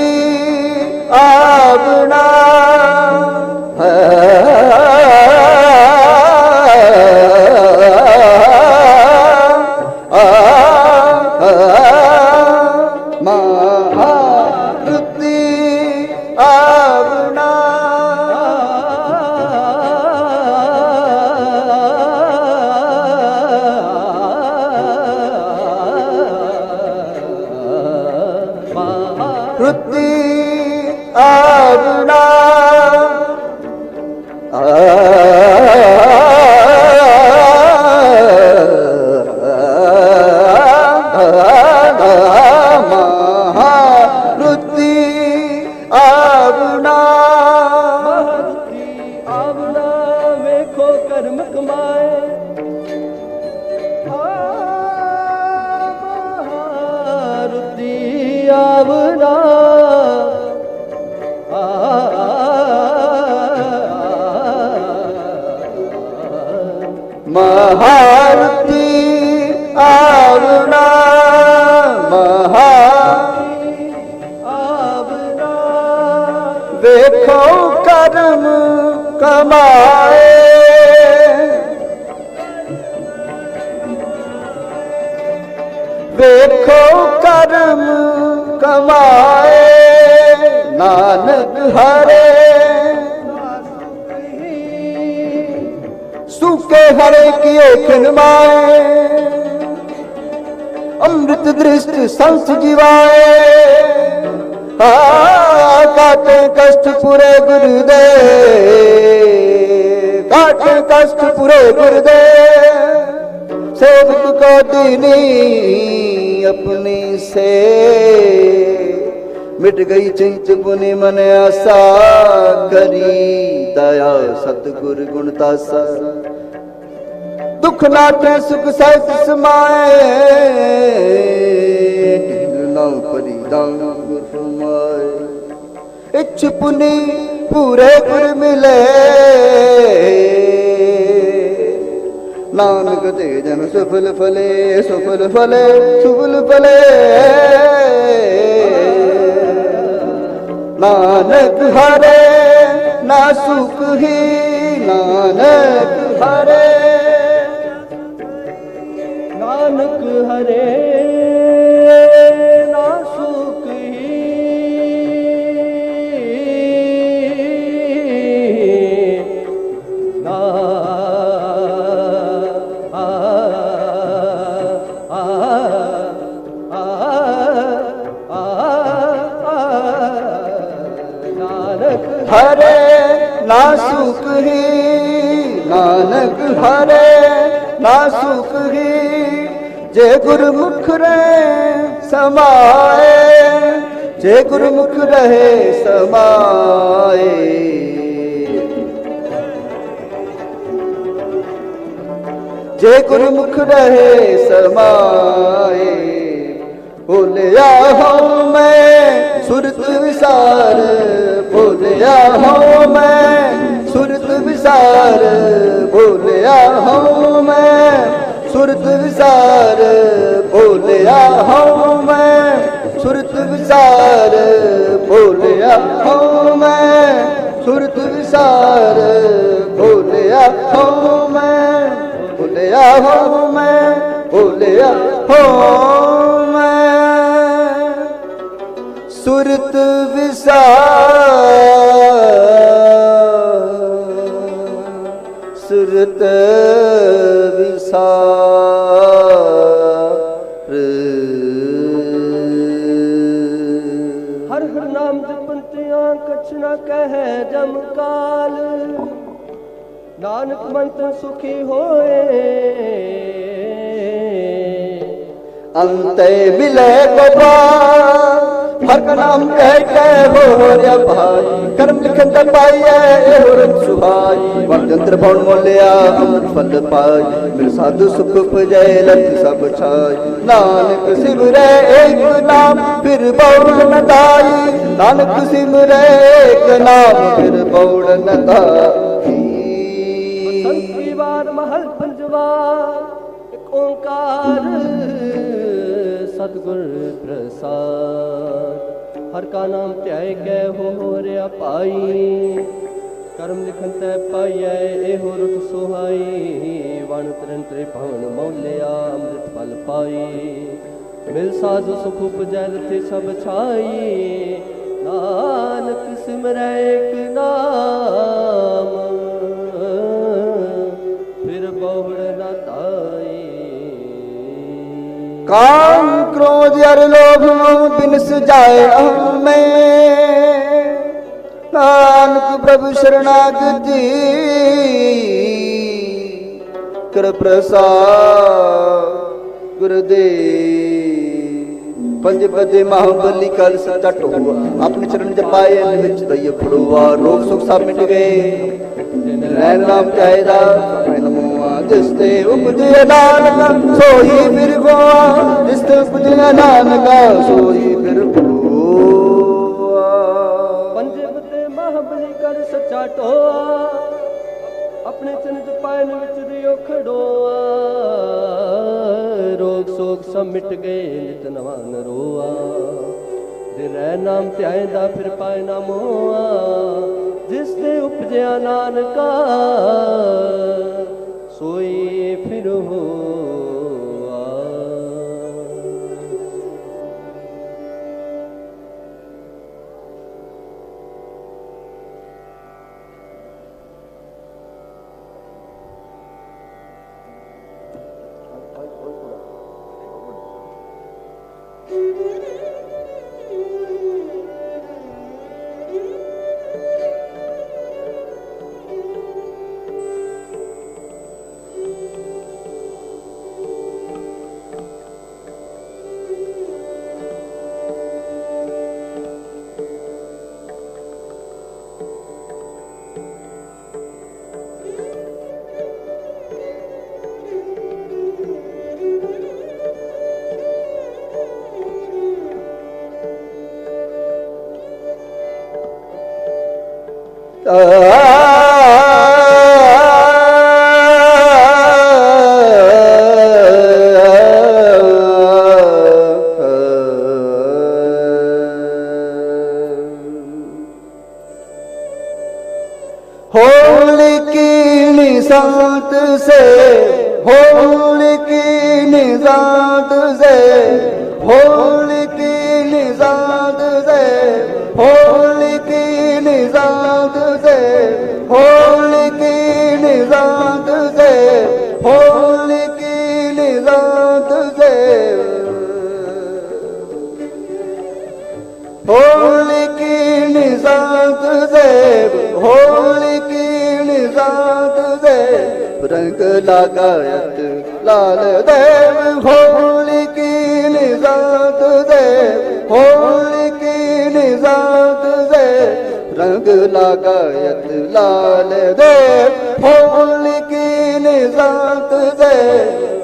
आवना महारती आवना महारती आवना महारती आवना महारती आवना आवना देखो कर्म कमाए देखो कर्म कमाए नानक हरे सूखे हरे किए खिनमाए अमृत दृष्ट संस जीवाए काटे कष्ट पूरे गुरुदेव काटे कष्ट पूरे गुरुदेव सेवक को दीनी अपनी से मिट गई चिंत पुनि मन आशा करी दया सतगुर गुण तासा दुख नाटे सुख सहित समाए ना परिदान गुर फरमाए इच्छ पुनि पूरे गुर मिले नानक दे जन सफल फले सफल फले सफल फले नानक हरे ना सुख ही नानक हरे नानक हरे ना सुख ही ना हरे ना सुख ही नानक हरे ना सुख ही जे गुरमुख रहे समाए जे गुरमुख रहे समाए जे गुरमुख रहे समाए बोलिया हूँ मैं सुरत विसार बोलिया हूँ मैं सुरत विसार बोलिया हूँ मैं सुरत विसार बोलिया हूँ मैं सुरत विसार बोलिया हूँ मैं सुरत विसार बोलिया हूँ मैं बोलिया हूँ मैं बोलिया हूँ मैं सुरत विसार सुरत विसार हर हर नाम जपंतियां कछ न कहे जम काल नानक मंत्र सुखी होए अंते मिले गोपाल हर का नाम कह के हो रे भाई कर्म लिखन तर पाइए हो रंग सुहाई वंत्र भवन मोलिया अमृत फल पाई मिल साधु सुख पुजय लख सब छाई नानक सिमरे एक नाम फिर बौड़ न दाई नानक सिमरे एक नाम फिर बौड़ न दाई संकी बार महल पंजवा एक ओंकार सतगुर प्रसाद हर का नाम त्याय कै हो रे पाई कर्म लिखन तै पाइए एहो रुत सोहाई वण तरन त्रे भवन मौलिया अमृत फल पाई मिल साधु सुख उपजै थे सब छाई नानक सिमरै एक नाम फिर बहुड़ न ताई काम क्रोध अर लोभ बिनस जाए में नानक प्रभु शरणागति कर प्रसाद गुरुदेव पंज पदे महाबली कल सच्चा टोआ अपने चरण जपाए विच दय फड़ुआ रोग सुख सब मिट गए रैन नाम चाहेदा नमो जिसते उपजया नानका सोई फिर गोआ, जिसते उपजया नानका सोई फिर गोआ। पंजब ते महाबली कर सच्चा टोआ, अपने चंद पायन विच दियो खड़ोआ। रोग सोग सब मिट गए नित नवा नरोआ, जे रै नाम ध्याएंदा फिर पाए ना मोआ। जिस दे उपजया नानका सोई फिर होआ। होली की निशात से, होली की निशात से, होली की निशात से, होली की निशात से, होली की निशात से, होली की निशात से, होली की निशात से, होली की निशात से रंग लगायत लाल देव। होली की निशात से, होली की निशात से रंग लगायत लाल देव। होली की निशात से,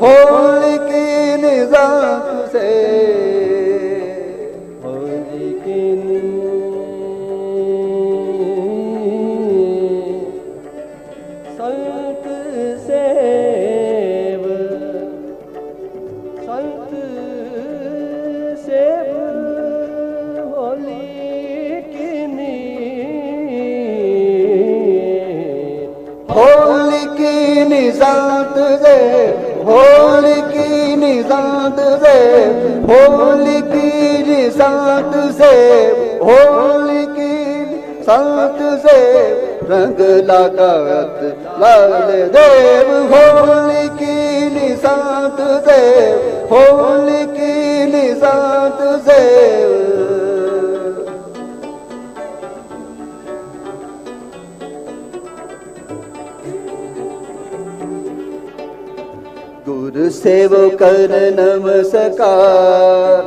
होली की निशात से, होली की संत सेव, संत सेव होली की होली की निशात से, होली की निशात से, होली की निशात से, होली की निशात से रंग लगायत लाल देव। होली की निशात से, होली की निशात से, गुरु सेवो कर नमस्कार,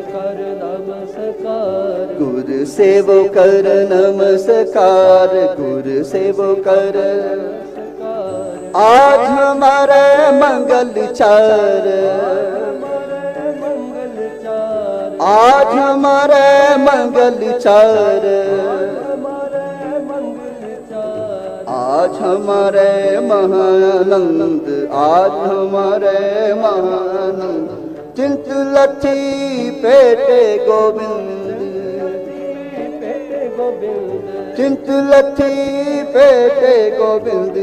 कर नमस्कार, गुरु सेवो कर नमस्कार, गुरु सेवो कर। आज हमारे मंगल चार, आज हमारे मंगल चार, आज हमारे महानंद, आज हमारे महानंद। चिंत लठी पेटे गोविंद, चिंत लठी पेटे गोविंद।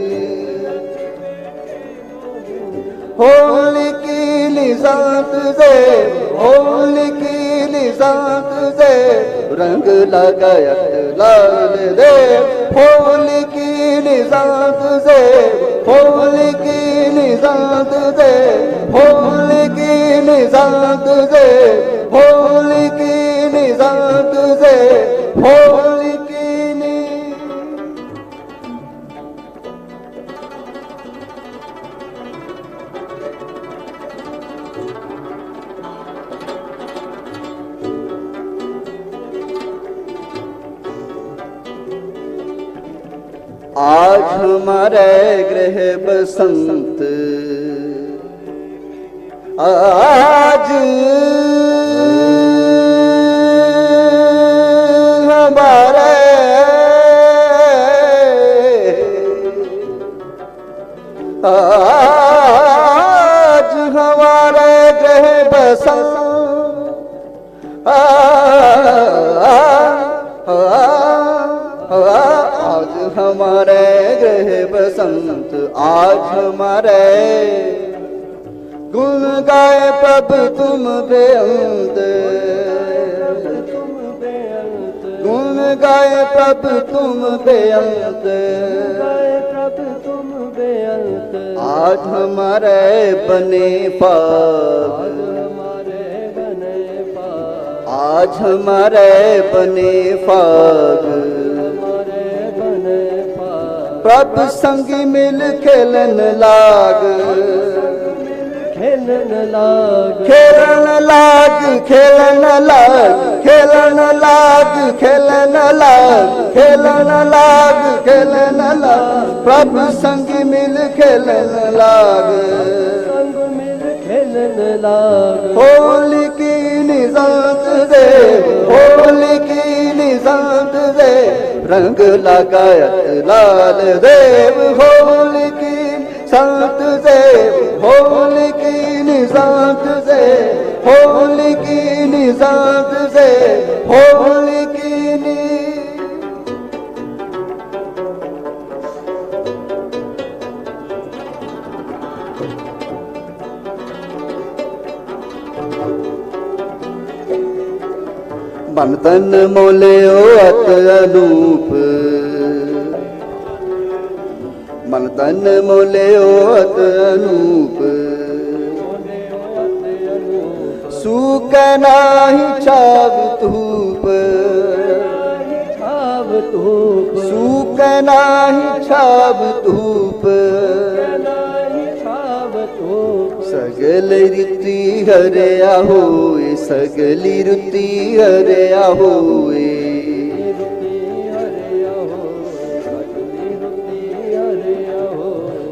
होली की निशात से, होली की निशात से रंग लगायत लाल देव। होली की निशात से, होली की निशात से, होली की निशात से, होली की निशात से, होली की नि आज हमारे गृह बसंत, आज हमारे आज हमारे गृह बसंत, आज हमारे गृह बसंत, आज हमारे गुण गाए प्रभु तुम बेअंत, गुण गाए प्रभु तुम बेअंत, आज हमारे बने पाग, आज हमारे बने फाग, प्रभु संगी मिल खेलन लाग, खेलन लाग, खेलन लाग, खेलन लाग, खेलन लाग, खेलन लाग, खेलन लाग, खेलन लाग, प्रभु संगी मिल खेलन लाग, खेलन लाग। होली की निजात दे, होली की निजात दे, रंग लगायत लाल देव, होली की संत देव, होली की निजात दे, होली की निजात दे, होली की मन तन मोलियो अत अनूप, मन तन मोलियो अत अनूप, सूख नाही छाव धूप, सूख नाही छाव धूप, सगल रीति हरिया होए, सगली रीति हरिया होए,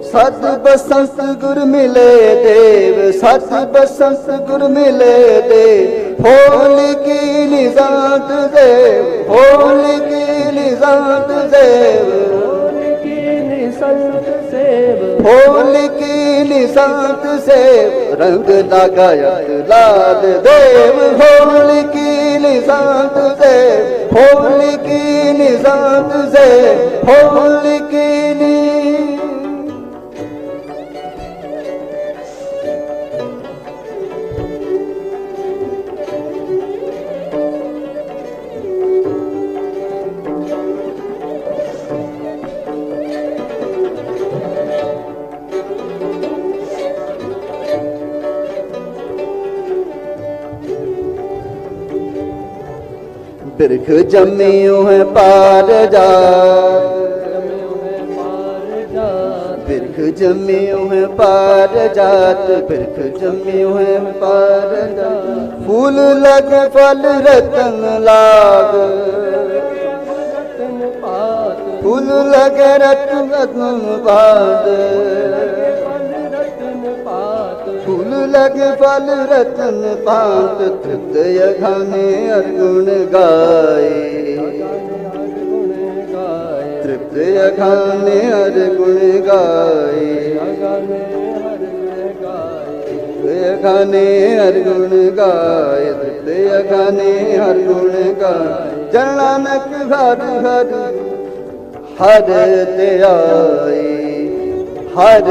सत बसंत गुर मिले देव, सत बसंत गुर मिले देव, होली की निजात देव, होली की निजात देव, होली की निशांत सेव, रंग लगायत लाल देव, होली की निशांत सेव, होली की निशांत सेव, होली की बिरख जमियो है पार जा, बिरख जमियो है पार जात, बिरख जमियो है पार जात, फूल लग फल रतन लाग, फूल लगे रतन बाद, फूल लगे फल रतन पात, तृप्तय घाने अर्गुण गाए, तृप्तय घाने अर्गुण गाए, तृप्तय घाने अर्गुण गाए, तृप्तय घाने अर्गुण गाए, जन नानक हर हर हर ते आए, हर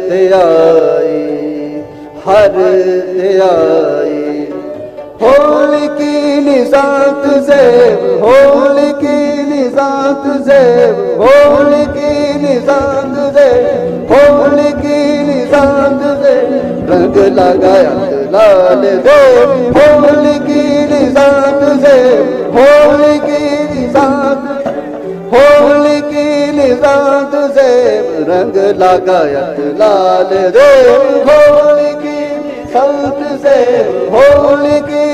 ते आए, हर ते आए, होली की निशांत सेव, होली की निशांत सेव, होली की निशांत सेव, होली की निशांत सेव, रंग लगाया लाल देव, होली की निशांत सेव, होली की निशांत, होली की निशांत सेव, रंग लगायत लाल देव, होली की संत सेव, होली की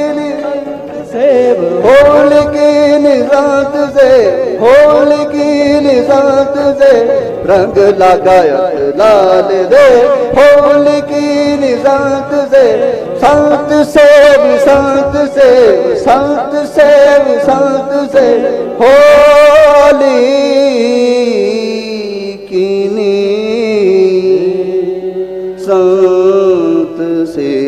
सेव, होली की निशांत सेव, होली की निशांत सेव, रंग लगायत लाल दे होली की संत से संत सेव संत सेव संत सेव संत से होली कीनी संत से।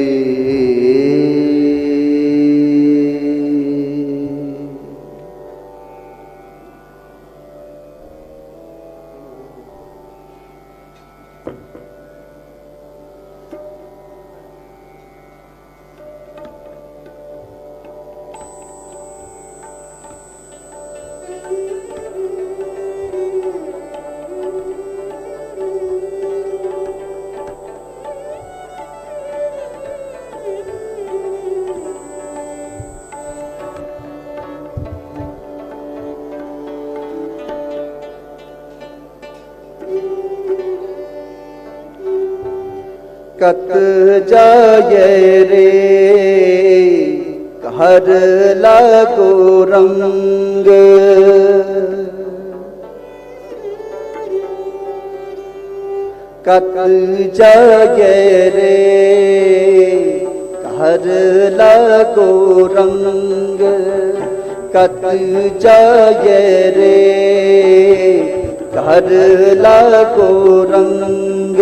कत जाए रे कहर लागो रंग कत जाए रे कहर लागो रंग कत जाए रे कहर लागो रंग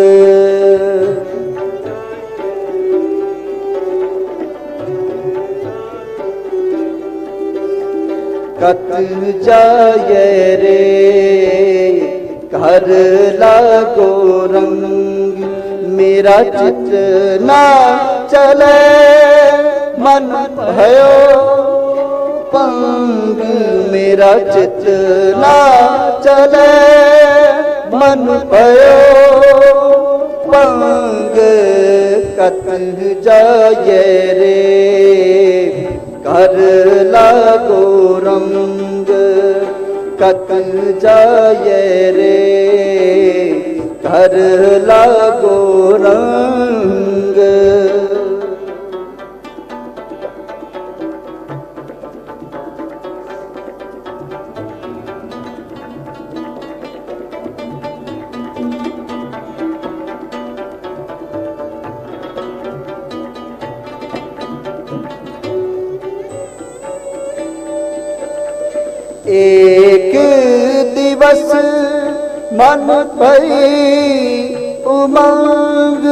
कत जाए रे घर लागो रंग मेरा चित ना चले मन भयो पंग मेरा चित ना चले मन भयो पंग कत जाए रे घर लागो रंग कत जाए रे घर लागो रंग एक दिवस मन भई उमंग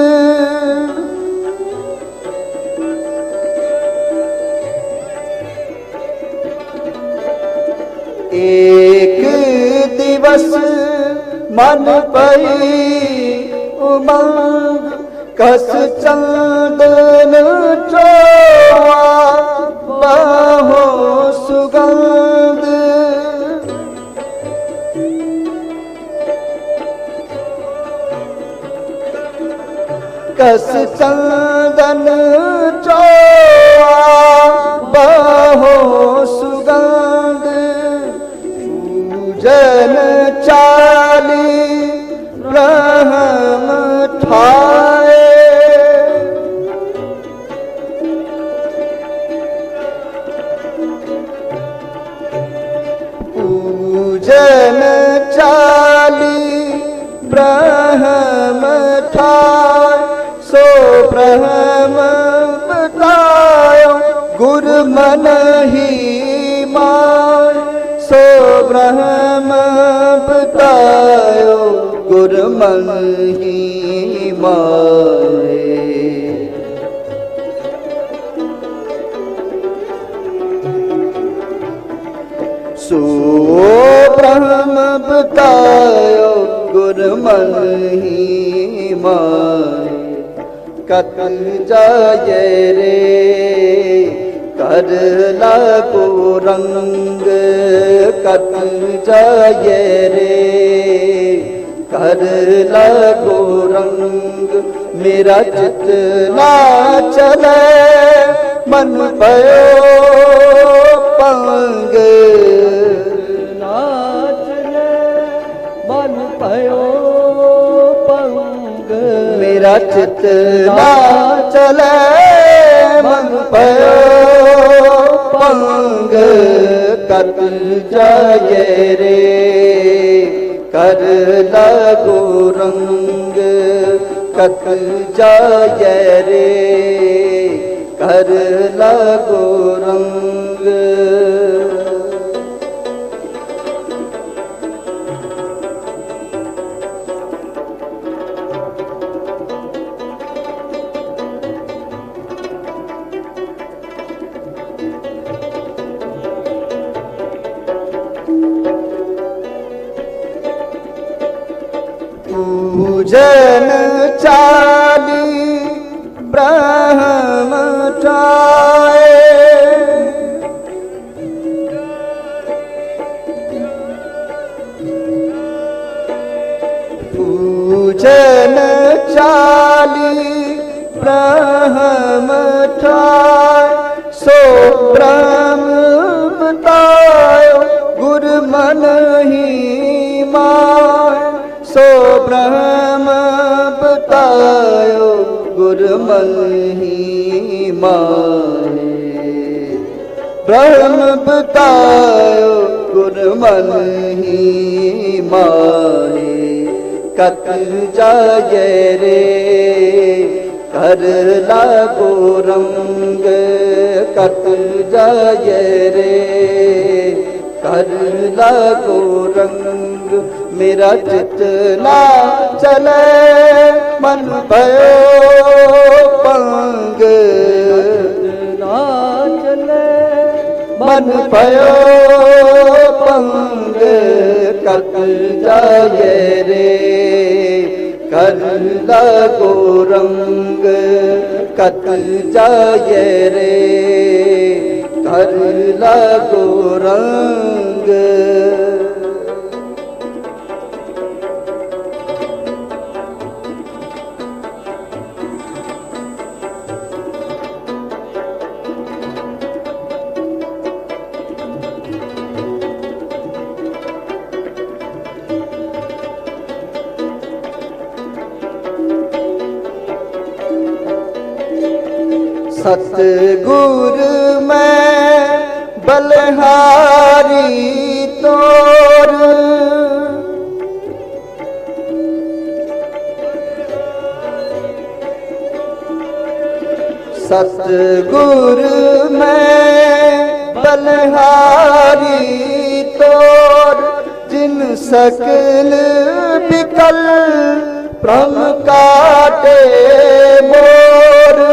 एक दिवस मन भई उमंग कस चंदन चोआ बाहो सुगंध कस चंदन चोआ बाहो सुगंध पूजन चाली ब्रह्म ठाए पूजन चाली ब्रह्म ठाए सो ब्रह्म बतायो गुर मन ही माय सो ब्रह्म बतायो गुर मन ही माय सो ब्रह्म बतायो गुर मन ही माय कत जाए रे कर लागो रंग कत जाए रे कर लागो रंग मेरा चित ना चले मन भयो पंग ना चले मन भयो पंग मेरा चित ना चले मन भयो पंग कत जाए रे कर लागो रंग कत जाए रे कर लागो रंग। पूजन चाली ब्रह्म ठाए पूजन चाली ब्रह्म ठाए सो ब्रह्म बतायो गुर मन ही माय सो ब्रह्म बतायो गुर मन ही माने ब्रह्म बतायो गुर मन ही माने कत जाए रे कर लागो रंग कत जाए रे कर लागो रंग। मेरा चित ना चले मन भयो पंग ना चले मन भयो पंग कत जाए रे कर लागो रंग कत जाए रे कर लागो रंग। सतगुर मैं बलहारी तोर सतगुर मैं बलहारी तोर जिन सकल विकल भ्रम काटे मोर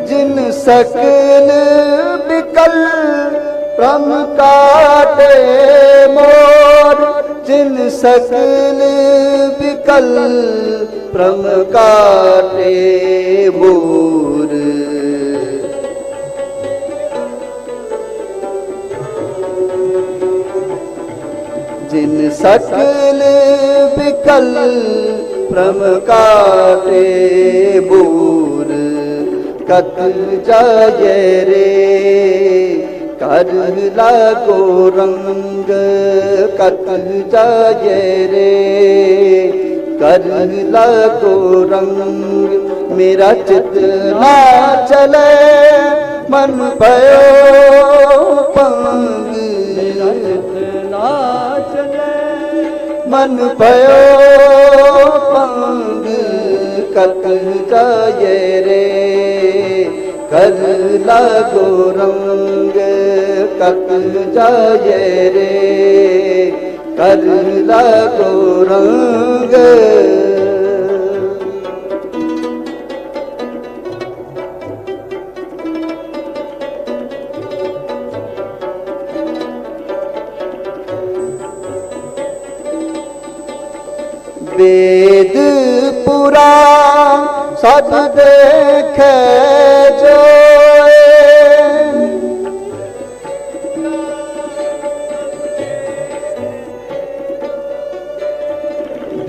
जिन सकल विकल भ्रम काटे मोर जिन सकल विकल भ्रम काटे मोर। जिन सकल विकल भ्रम काटे मोर कत जाए रे कर लागो रंग कत जाए रे कर लागो रंग। मेरा चित ना चले मन भयो पंग मेरा चित ना चले मन भयो पंग कत जाए रे कर लागो रंग कत जाए रे कर लागो रंग। वेद पुराण सब देखे जोए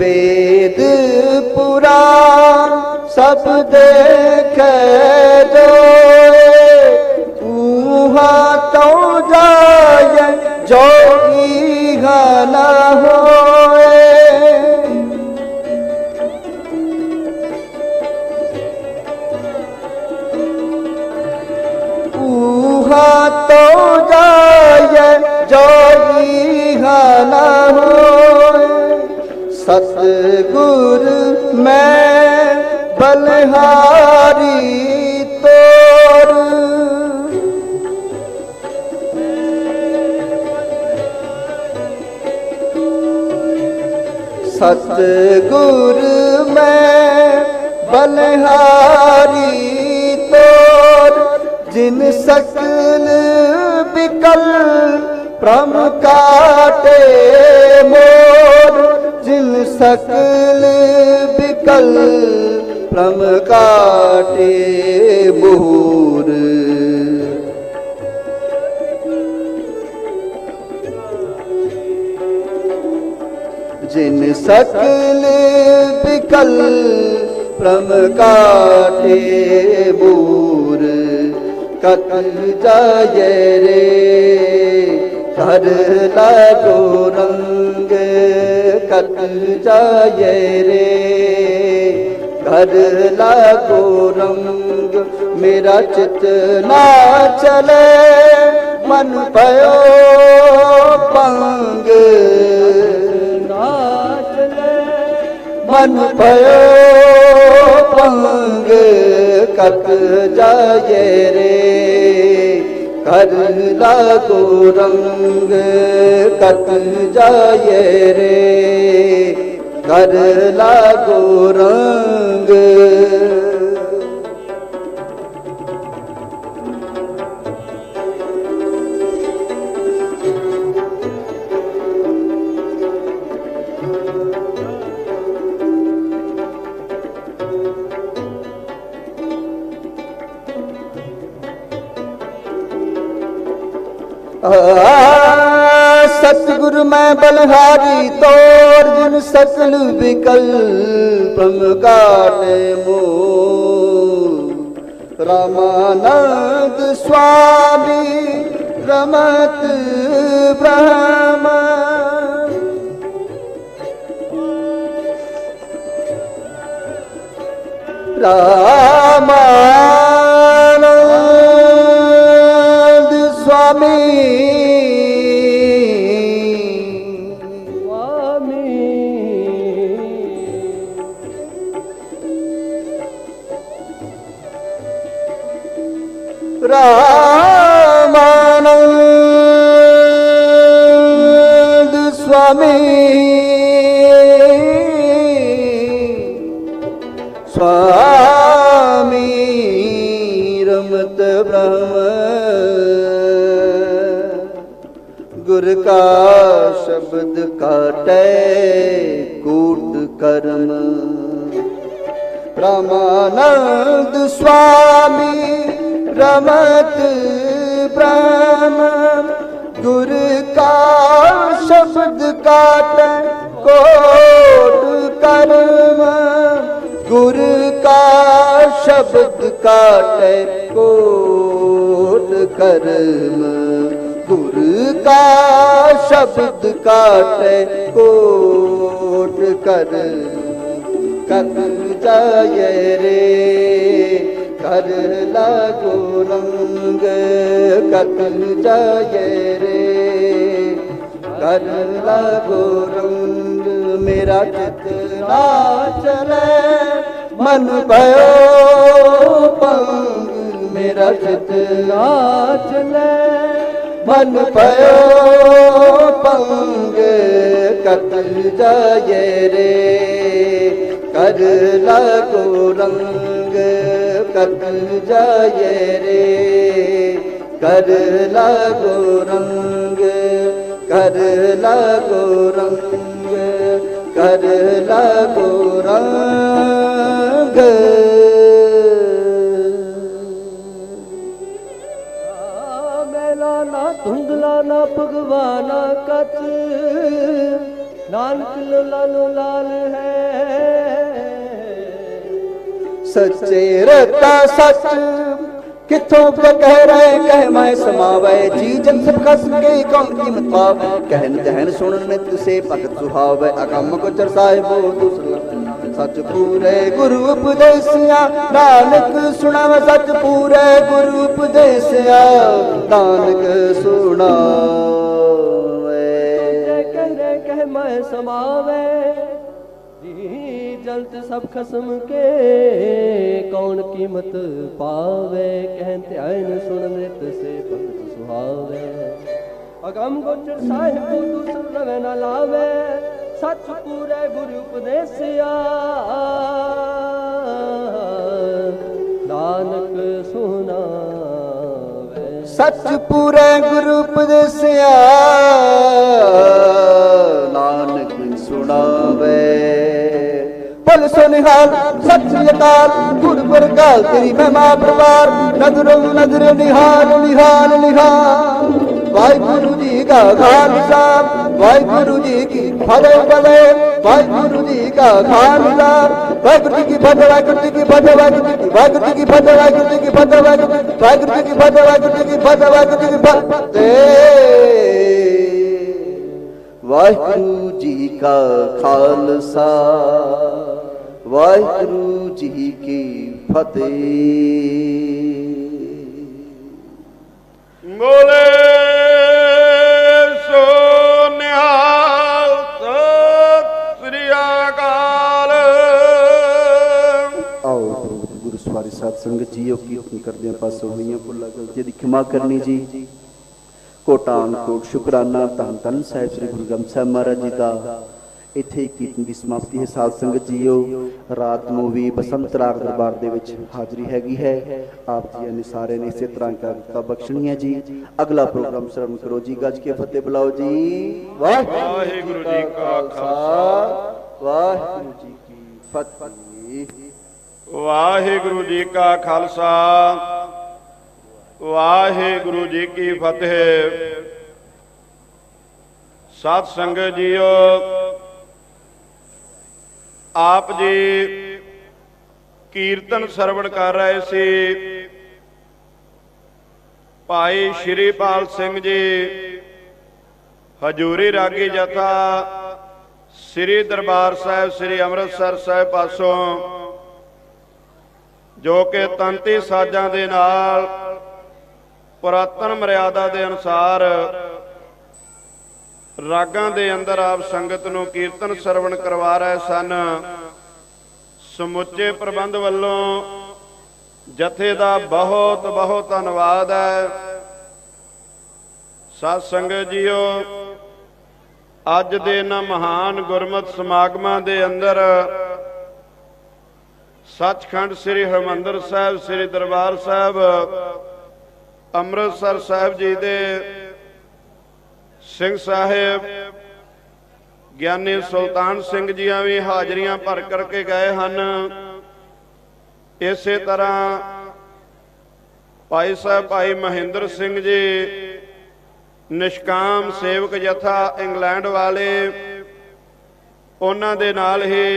वेद पुराण सब देखे जोए उहाँ तो जाए जो इहा न होए तो जाए जोई ना होए। सतगुर मैं बलिहारी तोर। सतगुर मैं बलिहारी तोर। जिन सकल बिकल भ्रम काटे मोर। जिन सकल बिकल भ्रम काटे मोर। जिन सकल बिकल भ्रम काटे मोर। कत जाए रे कर लागो रंग। कत जाए रे कर लागो रंग। मेरा चित ना चले मन पयो पंग। मन पयो पंग। कत जाए रे कर लागो रंग। कत जाए रे कर लागो रंग। सतगुरु मैं बलिहारी तोर। जिन सकल विकल भ्रम काटे मोर। रामानंद स्वामी रमत ब्रह्म। रामानंद स्वामी रामानंद स्वामी स्वामी रमत ब्रह्म। गुर का शब्द काटे कूट कर्म। रामानंद स्वामी रमत ब्रह्म। गुर का शब्द काटे कोट कर्म। गुर का शब्द काटे कोट कर्म। गुर का शब्द काटे कोट कर्म। कत जाए रे कर लागो रंग। कत जाए रे कर लागो रंग। मेरा चित ना चले मन भयो पंग। मेरा चित ना चले मन भयो पंग। कत जाए रे कर लागो रंग। कत जाए रे कर लागो रंग। कर लागो रंग। कर लागो रंग। मेला ना धुंधला ना भगवाना कच। नानक लालो लाल है। सच्चे रहता सच किथों पे कह रहे कह मैं समावे। जी जन सब कस के कौन कीमत पावे। कहन दहन सुन नित से भगत सुहावे। अकम को चरसाए वो दूसरा सच पूरे गुरु उपदेसिया नानक सुनावे सच पूरे गुरु उपदेसिया नानक सुनावे। कह मैं समावे जी जलत सब खसम के कौन कीमत पावे। कहन ध्यान सुन नृत से भगत सुहावे। अगम गोचर साहिब को दूसर रवे न लावे सच पूरे गुरु उपदेसिया नानक सुनावे। सच पूरे गुरु उपदेसिया नानक सुनावे। बोल सोनिहाल सत श्री अकाल गुरु प्रकाल तेरी महिमा प्रवार नजरों नजर निहाल निहाल निहाल। वाहिगुरु जी का खालसा वाहिगुरु जी की फतेह फतेह वाहिगुरु जी का खालसा वाहिगुरु जी की फतेह वाहिगुरु जी की फतेह वाहिगुरु जी की फतेह वाहिगुरु जी की फतेह वाहिगुरु जी की फतेह वाहिगुरु जी की फतेह वाहिगुरु जी की फतेह। वाहिगुरु जी का खालसा वाहिगुरु जी की फतेह। बोले सो निहाल सत श्री अकाल। आओ गुरु सवारी साध संगत जी कीर्तन करदे पासों होईयां भुल्लां गलतियां दी खिमा करनी जी। कोटान कोट शुकराना धन धन साहिब श्री गुरु ग्रंथ साहिब महाराज जी का इत्थे कीर्तन की समाप्ति है। साध संगत जीओ रात नूं भी बसंत राग दरबार दे विच हाजरी हैगी है। आप जी ने सारे ने इसे तरह का बख्शनी है जी। अगला प्रोग्राम श्रवण करो जी। गज के फतेह बुलाओ जी। वाहिगुरु जी का खालसा वाहिगुरु जी की फतेह। वाहिगुरु जी का खालसा वाहिगुरु जी की फतेह। साध संगत जीओ आप जी कीर्तन सरवण कर रहे सी। भाई श्रीपाल सिंह जी हजूरी रागी जथा श्री दरबार साहिब श्री अमृतसर साहिब पासों जो कि तंती साजां दे नाल पुरातन मर्यादा के अनुसार रागां दे अंदर आप संगत नूं कीर्तन सरवण करवा रहे सन। समुचे प्रबंध वल्लों जथे दा बहुत बहुत धन्नवाद है। साध संगत जीओ अज दे इन्हां महान गुरमत समागमां दे अंदर सचखंड श्री हरमंदर साहिब श्री दरबार साहिब अमृतसर साहिब जी दे सिंह साहिब ज्ञानी सुल्तान सिंह जी भी हाजरियां भर करके गए हैं। इसे तरह भाई साहब भाई महेंद्र सिंह जी निष्काम सेवक जथा इंग्लैंड वाले उन्हां दे नाल ही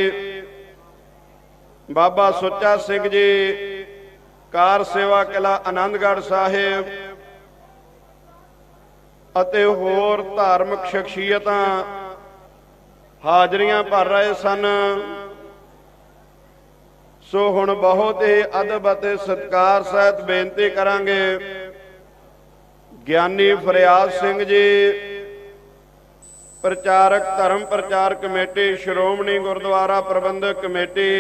बाबा सुच्चा सिंह जी कार सेवा किला आनंदगढ़ साहिब ਅਤੇ ਹੋਰ ਧਾਰਮਿਕ ਸ਼ਖਸੀਅਤਾਂ ਹਾਜ਼ਰੀਆਂ ਭਰ ਰਹੇ ਸਨ। ਸੋ ਹੁਣ ਬਹੁਤ ਹੀ ਅਦਬ ਅਤੇ ਸਤਿਕਾਰ ਸਹਿਤ ਬੇਨਤੀ ਕਰਾਂਗੇ ਗਿਆਨੀ ਫਰਿਆਦ ਸਿੰਘ ਜੀ ਪ੍ਰਚਾਰਕ ਧਰਮ ਪ੍ਰਚਾਰ ਕਮੇਟੀ ਸ਼੍ਰੋਮਣੀ ਗੁਰਦੁਆਰਾ ਪ੍ਰਬੰਧਕ ਕਮੇਟੀ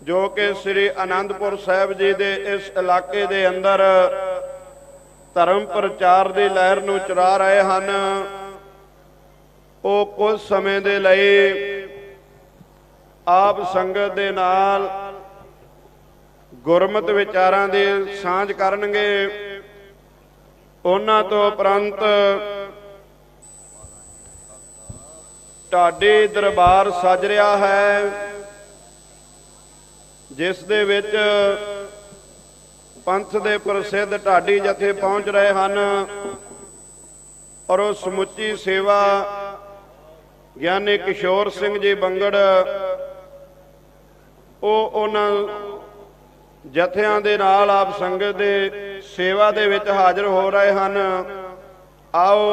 ਜੋ ਕਿ ਸ੍ਰੀ ਆਨੰਦਪੁਰ ਸਾਹਿਬ ਜੀ ਦੇ ਇਸ ਇਲਾਕੇ ਦੇ ਅੰਦਰ धर्म प्रचार की लहर नूं चला रहे हैं। वो कुछ समय के लिए आप संगत दे नाल गुरमत विचारां दी सांझ करनगे। उन्हां तो उपरंत ढाडी दरबार सज रहा है जिस दे विच पंथ दे प्रसिद्ध ढाडी जथे पहुंच रहे हैं और वो समुची सेवा ज्ञानी किशोर सिंह जी बंगड़ उन्हां जथियां दे नाल आप संगत दे सेवा दे विच हाजिर हो रहे हैं। आओ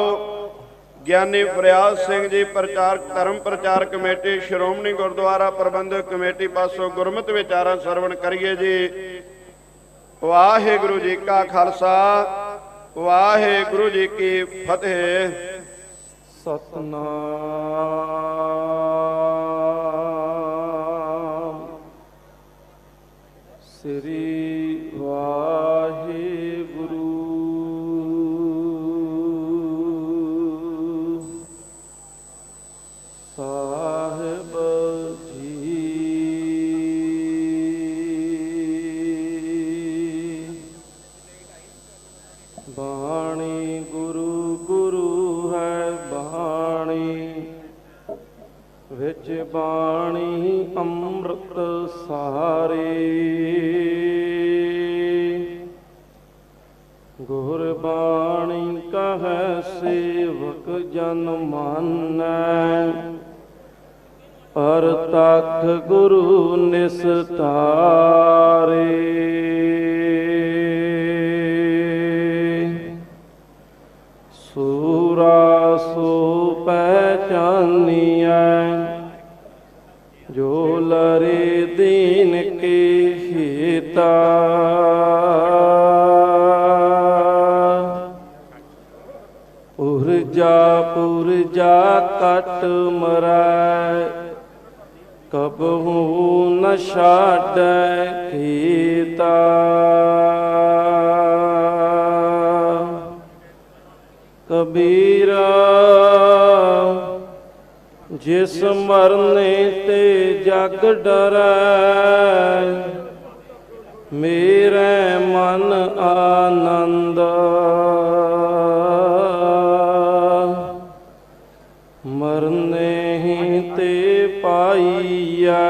ਗਿਆਨੀ ਫਰਿਆਦ ਸਿੰਘ ਜੀ ਪ੍ਰਚਾਰਕ ਧਰਮ ਪ੍ਰਚਾਰ ਕਮੇਟੀ ਸ਼੍ਰੋਮਣੀ ਗੁਰਦੁਆਰਾ ਪ੍ਰਬੰਧਕ ਕਮੇਟੀ ਪਾਸੋਂ ਗੁਰਮਤਿ ਵਿਚਾਰਾਂ ਸਰਵਣ ਕਰੀਏ ਜੀ। ਵਾਹਿਗੁਰੂ ਜੀ ਕਾ ਖਾਲਸਾ ਵਾਹਿਗੁਰੂ ਜੀ ਕੀ ਫਤਿਹ। ਸਤਨਾਮ ਸ੍ਰੀ ਵਾਹਿਗੁਰੂ ਸਾਹਿਬ ਜੀ। ਬਾਣੀ ਗੁਰੂ ਗੁਰੂ ਹੈ ਬਾਣੀ, ਵਿੱਚ ਬਾਣੀ ਅੰਮ੍ਰਿਤ ਸਾਰੇ। ਗੁਰਬਾਣੀ ਕਹੈ ਸੇਵਕ ਜਨ ਮਾਨੈ, ਪਰਤਖ ਗੁਰੂ ਨਿਸਤਾਰੇ। ਸੂਰਾ ਸੋ ਪਹਿਚਾਨੀਐ, ਜੋ ਲਰੇ ਦੀਨ ਕੇ ਹਿਤਾ। ਪੁਰਜਾ ਕਟ ਮਰੈ, ਕਬਹੂ ਨ ਛਾਡੈ ਕੀਤਾ। ਕਬੀਰਾ ਜਿਸ ਮਰਨੇ ਤੇ ਜਗ ਡਰੈ, ਮੇਰੇ ਮਨ ਆਨੰਦ। ਮਰਨੇ ਹੀ ਤੇ ਪਾਈਐ,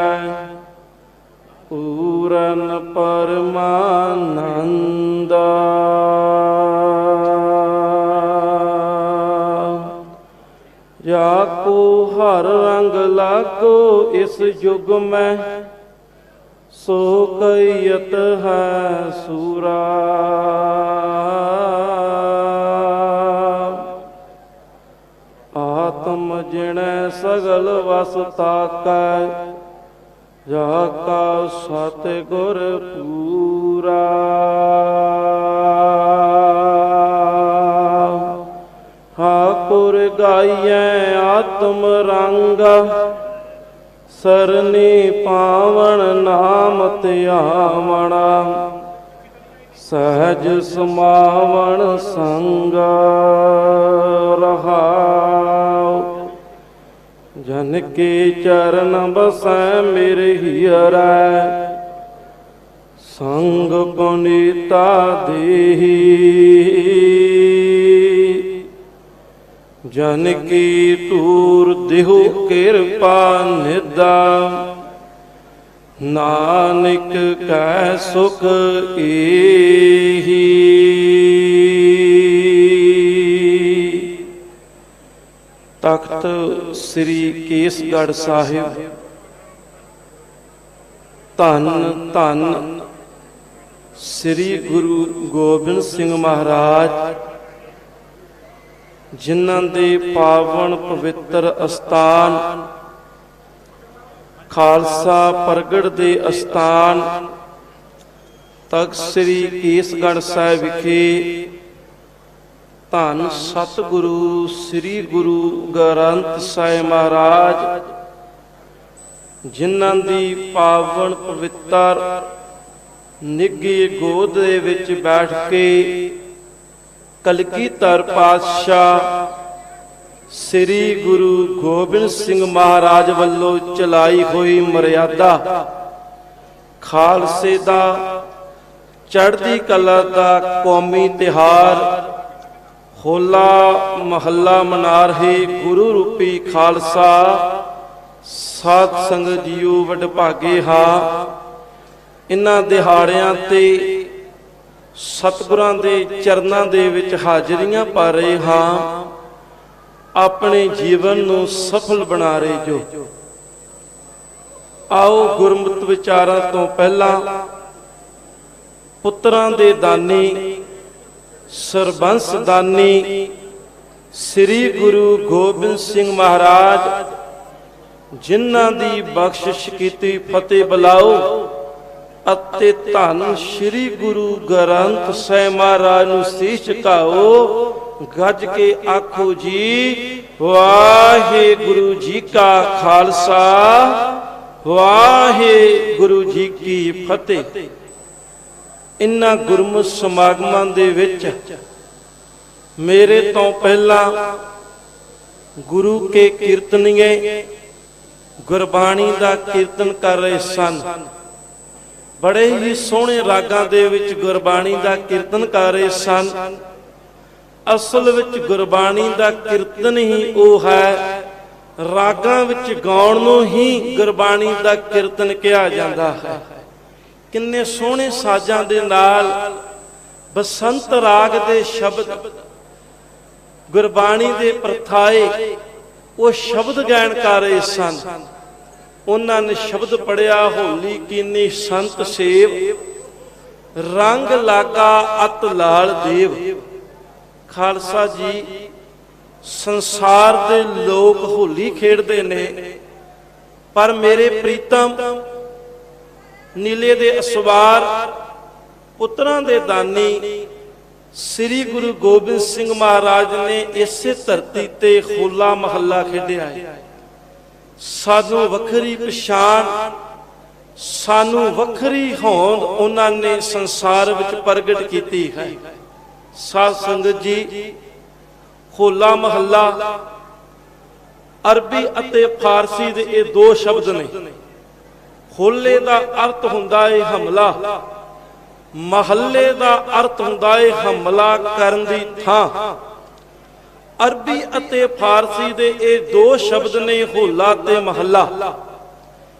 ਪੂਰਨ ਪਰਮਾਨੰਦ। ਜਾਕੋ ਹਰ ਰੰਗ ਲਾਗੋ ਇਸ ਯੁਗ ਮੈਂ, ਸੋ ਕਈਤ ਹੈ ਸੂਰਾ। ਆਤਮ ਜਿਣੈ ਸਗਲ ਵਸ ਤਾਕੈ, ਜਾ ਕਾ ਸਤਿਗੁਰ ਪੂਰਾ। ਠਾਕੁਰ ਗਾਈਐ ਆਤਮ ਰੰਗ, ਸਰਨੀ ਪਾਵਨ ਨਾਮ ਧਿਆਵਣਾ। ਸਹਿਜ ਸਮਾਵਣ ਸੰਗ ਰਹਾਉ, ਜਨ ਕੇ ਚਰਨ ਬਸੈ ਮੇਰੇ ਹੀਰੈ। ਸੰਗ ਪੁਨੀਤਾ ਦੇਹੀ, ਜਨ ਕੀ ਟੂਰ ਦੇਹੁ ਕਿਰਪਾ ਨਿਦਾ। ਨਾਨਕ ਕੈ ਸੁਖ ਏਹੀ। ਤਖਤ ਸ੍ਰੀ ਕੇਸਗੜ੍ਹ ਸਾਹਿਬ, ਧੰਨ ਧੰਨ ਸ੍ਰੀ ਗੁਰੂ ਗੋਬਿੰਦ ਸਿੰਘ ਮਹਾਰਾਜ, ਜਿਨ੍ਹਾਂ ਦੇ ਪਾਵਨ ਪਵਿੱਤਰ ਅਸਥਾਨ ਖਾਲਸਾ ਪ੍ਰਗਟ ਦੇ ਅਸਥਾਨ ਤਖਤ ਸ੍ਰੀ ਕੇਸਗੜ੍ਹ ਸਾਹਿਬ ਵਿਖੇ ਧੰਨ ਸਤਿਗੁਰੂ ਸ੍ਰੀ ਗੁਰੂ ਗ੍ਰੰਥ ਸਾਹਿਬ ਮਹਾਰਾਜ, ਜਿਨ੍ਹਾਂ ਦੀ ਪਾਵਨ ਪਵਿੱਤਰ ਨਿੱਘੀ ਗੋਦ ਦੇ ਵਿੱਚ ਬੈਠ ਕੇ ਕਲਗੀਧਰ ਪਾਤਸ਼ਾਹ ਸ੍ਰੀ ਗੁਰੂ ਗੋਬਿੰਦ ਸਿੰਘ ਮਹਾਰਾਜ ਵੱਲੋਂ ਚਲਾਈ ਹੋਈ ਮਰਿਆਦਾ ਖਾਲਸੇ ਦਾ ਚੜ੍ਹਦੀ ਕਲਾ ਦਾ ਕੌਮੀ ਤਿਉਹਾਰ ਹੋਲਾ ਮਹੱਲਾ ਮਨਾ ਰਹੇ ਗੁਰੂ ਰੂਪੀ ਖਾਲਸਾ ਸਾਧ ਸੰਗਤ ਜੀਓ ਵਡਭਾਗੇ ਹਾਂ। ਇਨ੍ਹਾਂ ਦਿਹਾੜਿਆਂ ਤੇ ਸਤਿਗੁਰਾਂ ਦੇ ਚਰਨਾਂ ਦੇ ਵਿੱਚ ਹਾਜ਼ਰੀਆਂ ਪਾ ਰਹੇ ਹਾਂ। ਆਪਣੇ ਜੀਵਨ ਨੂੰ ਸਫਲ ਬਣਾ ਰਹੇ ਜੋ। ਆਓ ਗੁਰਮਤਿ ਵਿਚਾਰਾਂ ਤੋਂ ਪਹਿਲਾਂ ਪੁੱਤਰਾਂ ਦੇ ਦਾਨੀ ਸਰਬੰਸ ਦਾਨੀ ਸ੍ਰੀ ਗੁਰੂ ਗੋਬਿੰਦ ਸਿੰਘ ਮਹਾਰਾਜ ਜਿਨ੍ਹਾਂ ਦੀ ਬਖਸ਼ਿਸ਼ ਕੀਤੀ ਫਤਿਹ ਬੁਲਾਓ ਅਤੇ ਧੰਨ ਸ੍ਰੀ ਗੁਰੂ ਗ੍ਰੰਥ ਸਾਹਿਬ ਮਹਾਰਾਜ ਨੂੰ ਸੀਸ ਝੁਕਾਓ। ਗੱਜ ਕੇ ਆਖੋ ਜੀ ਵਾਹਿਗੁਰੂ ਜੀ ਕਾ ਖਾਲਸਾ ਵਾਹਿਗੁਰੂ ਜੀ ਕੀ ਫਤਿਹ। ਇਨ੍ਹਾਂ ਗੁਰਮੁਖ ਸਮਾਗਮਾਂ ਦੇ ਵਿੱਚ ਮੇਰੇ ਤੋਂ ਪਹਿਲਾਂ ਗੁਰੂ ਕੇ ਕੀਰਤਨੀਏ ਗੁਰਬਾਣੀ ਦਾ ਕੀਰਤਨ ਕਰ ਰਹੇ ਸਨ। ਬੜੇ ਹੀ ਸੋਹਣੇ ਰਾਗਾਂ ਦੇ ਵਿੱਚ ਗੁਰਬਾਣੀ ਦਾ ਕੀਰਤਨ ਕਰ ਰਹੇ ਸਨ। ਅਸਲ ਵਿੱਚ ਗੁਰਬਾਣੀ ਦਾ ਕੀਰਤਨ ਹੀ ਉਹ ਹੈ, ਰਾਗਾਂ ਵਿੱਚ ਗਾਉਣ ਨੂੰ ਹੀ ਗੁਰਬਾਣੀ ਦਾ ਕੀਰਤਨ ਕਿਹਾ ਜਾਂਦਾ ਹੈ। ਕਿੰਨੇ ਸੋਹਣੇ ਸਾਜ਼ਾਂ ਦੇ ਨਾਲ ਬਸੰਤ ਰਾਗ ਦੇ ਸ਼ਬਦ ਗੁਰਬਾਣੀ ਦੇ ਪ੍ਰਥਾਏ ਉਹ ਸ਼ਬਦ ਗਾਇਨ ਕਰ ਰਹੇ ਸਨ। ਉਹਨਾਂ ਨੇ ਸ਼ਬਦ ਪੜਿਆ ਹੋਲੀ ਕੀਨੀ ਸੰਤ ਸੇਵ, ਰੰਗ ਲਾਗਾ ਅਤ ਲਾਲ ਦੇਵ। ਖਾਲਸਾ ਜੀ, ਸੰਸਾਰ ਦੇ ਲੋਕ ਹੋਲੀ ਖੇਡਦੇ ਨੇ, ਪਰ ਮੇਰੇ ਪ੍ਰੀਤਮ ਨੀਲੇ ਦੇ ਅਸਵਾਰ ਪੁੱਤਰਾਂ ਦੇ ਦਾਨੀ ਸ੍ਰੀ ਗੁਰੂ ਗੋਬਿੰਦ ਸਿੰਘ ਮਹਾਰਾਜ ਨੇ ਇਸੇ ਧਰਤੀ ਤੇ ਹੋਲਾ ਮਹੱਲਾ ਖੇਡਿਆ ਹੈ। ਸਾਨੂੰ ਵੱਖਰੀ ਪਛਾਣ, ਸਾਨੂੰ ਵੱਖਰੀ ਹੋਂਦ ਉਹਨਾਂ ਨੇ ਸੰਸਾਰ ਵਿੱਚ ਪ੍ਰਗਟ ਕੀਤੀ ਹੈ। ਸਾਧ ਸੰਗਤ ਜੀ, ਹੋਲਾ ਮਹੱਲਾ ਅਰਬੀ ਅਤੇ ਫਾਰਸੀ ਦੇ ਇਹ ਦੋ ਸ਼ਬਦ ਨੇ। ਹੋਲੇ ਦਾ ਅਰਥ ਹੁੰਦਾ ਹੈ ਹਮਲਾ, ਮਹੱਲੇ ਦਾ ਅਰਥ ਹੁੰਦਾ ਹੈ ਹਮਲਾ ਕਰਨ ਦੀ ਥਾਂ। ਅਰਬੀ ਅਤੇ ਫਾਰਸੀ ਦੇ ਇਹ ਦੋ ਸ਼ਬਦ ਨੇ, ਹੋਲਾ ਤੇ ਮਹੱਲਾ।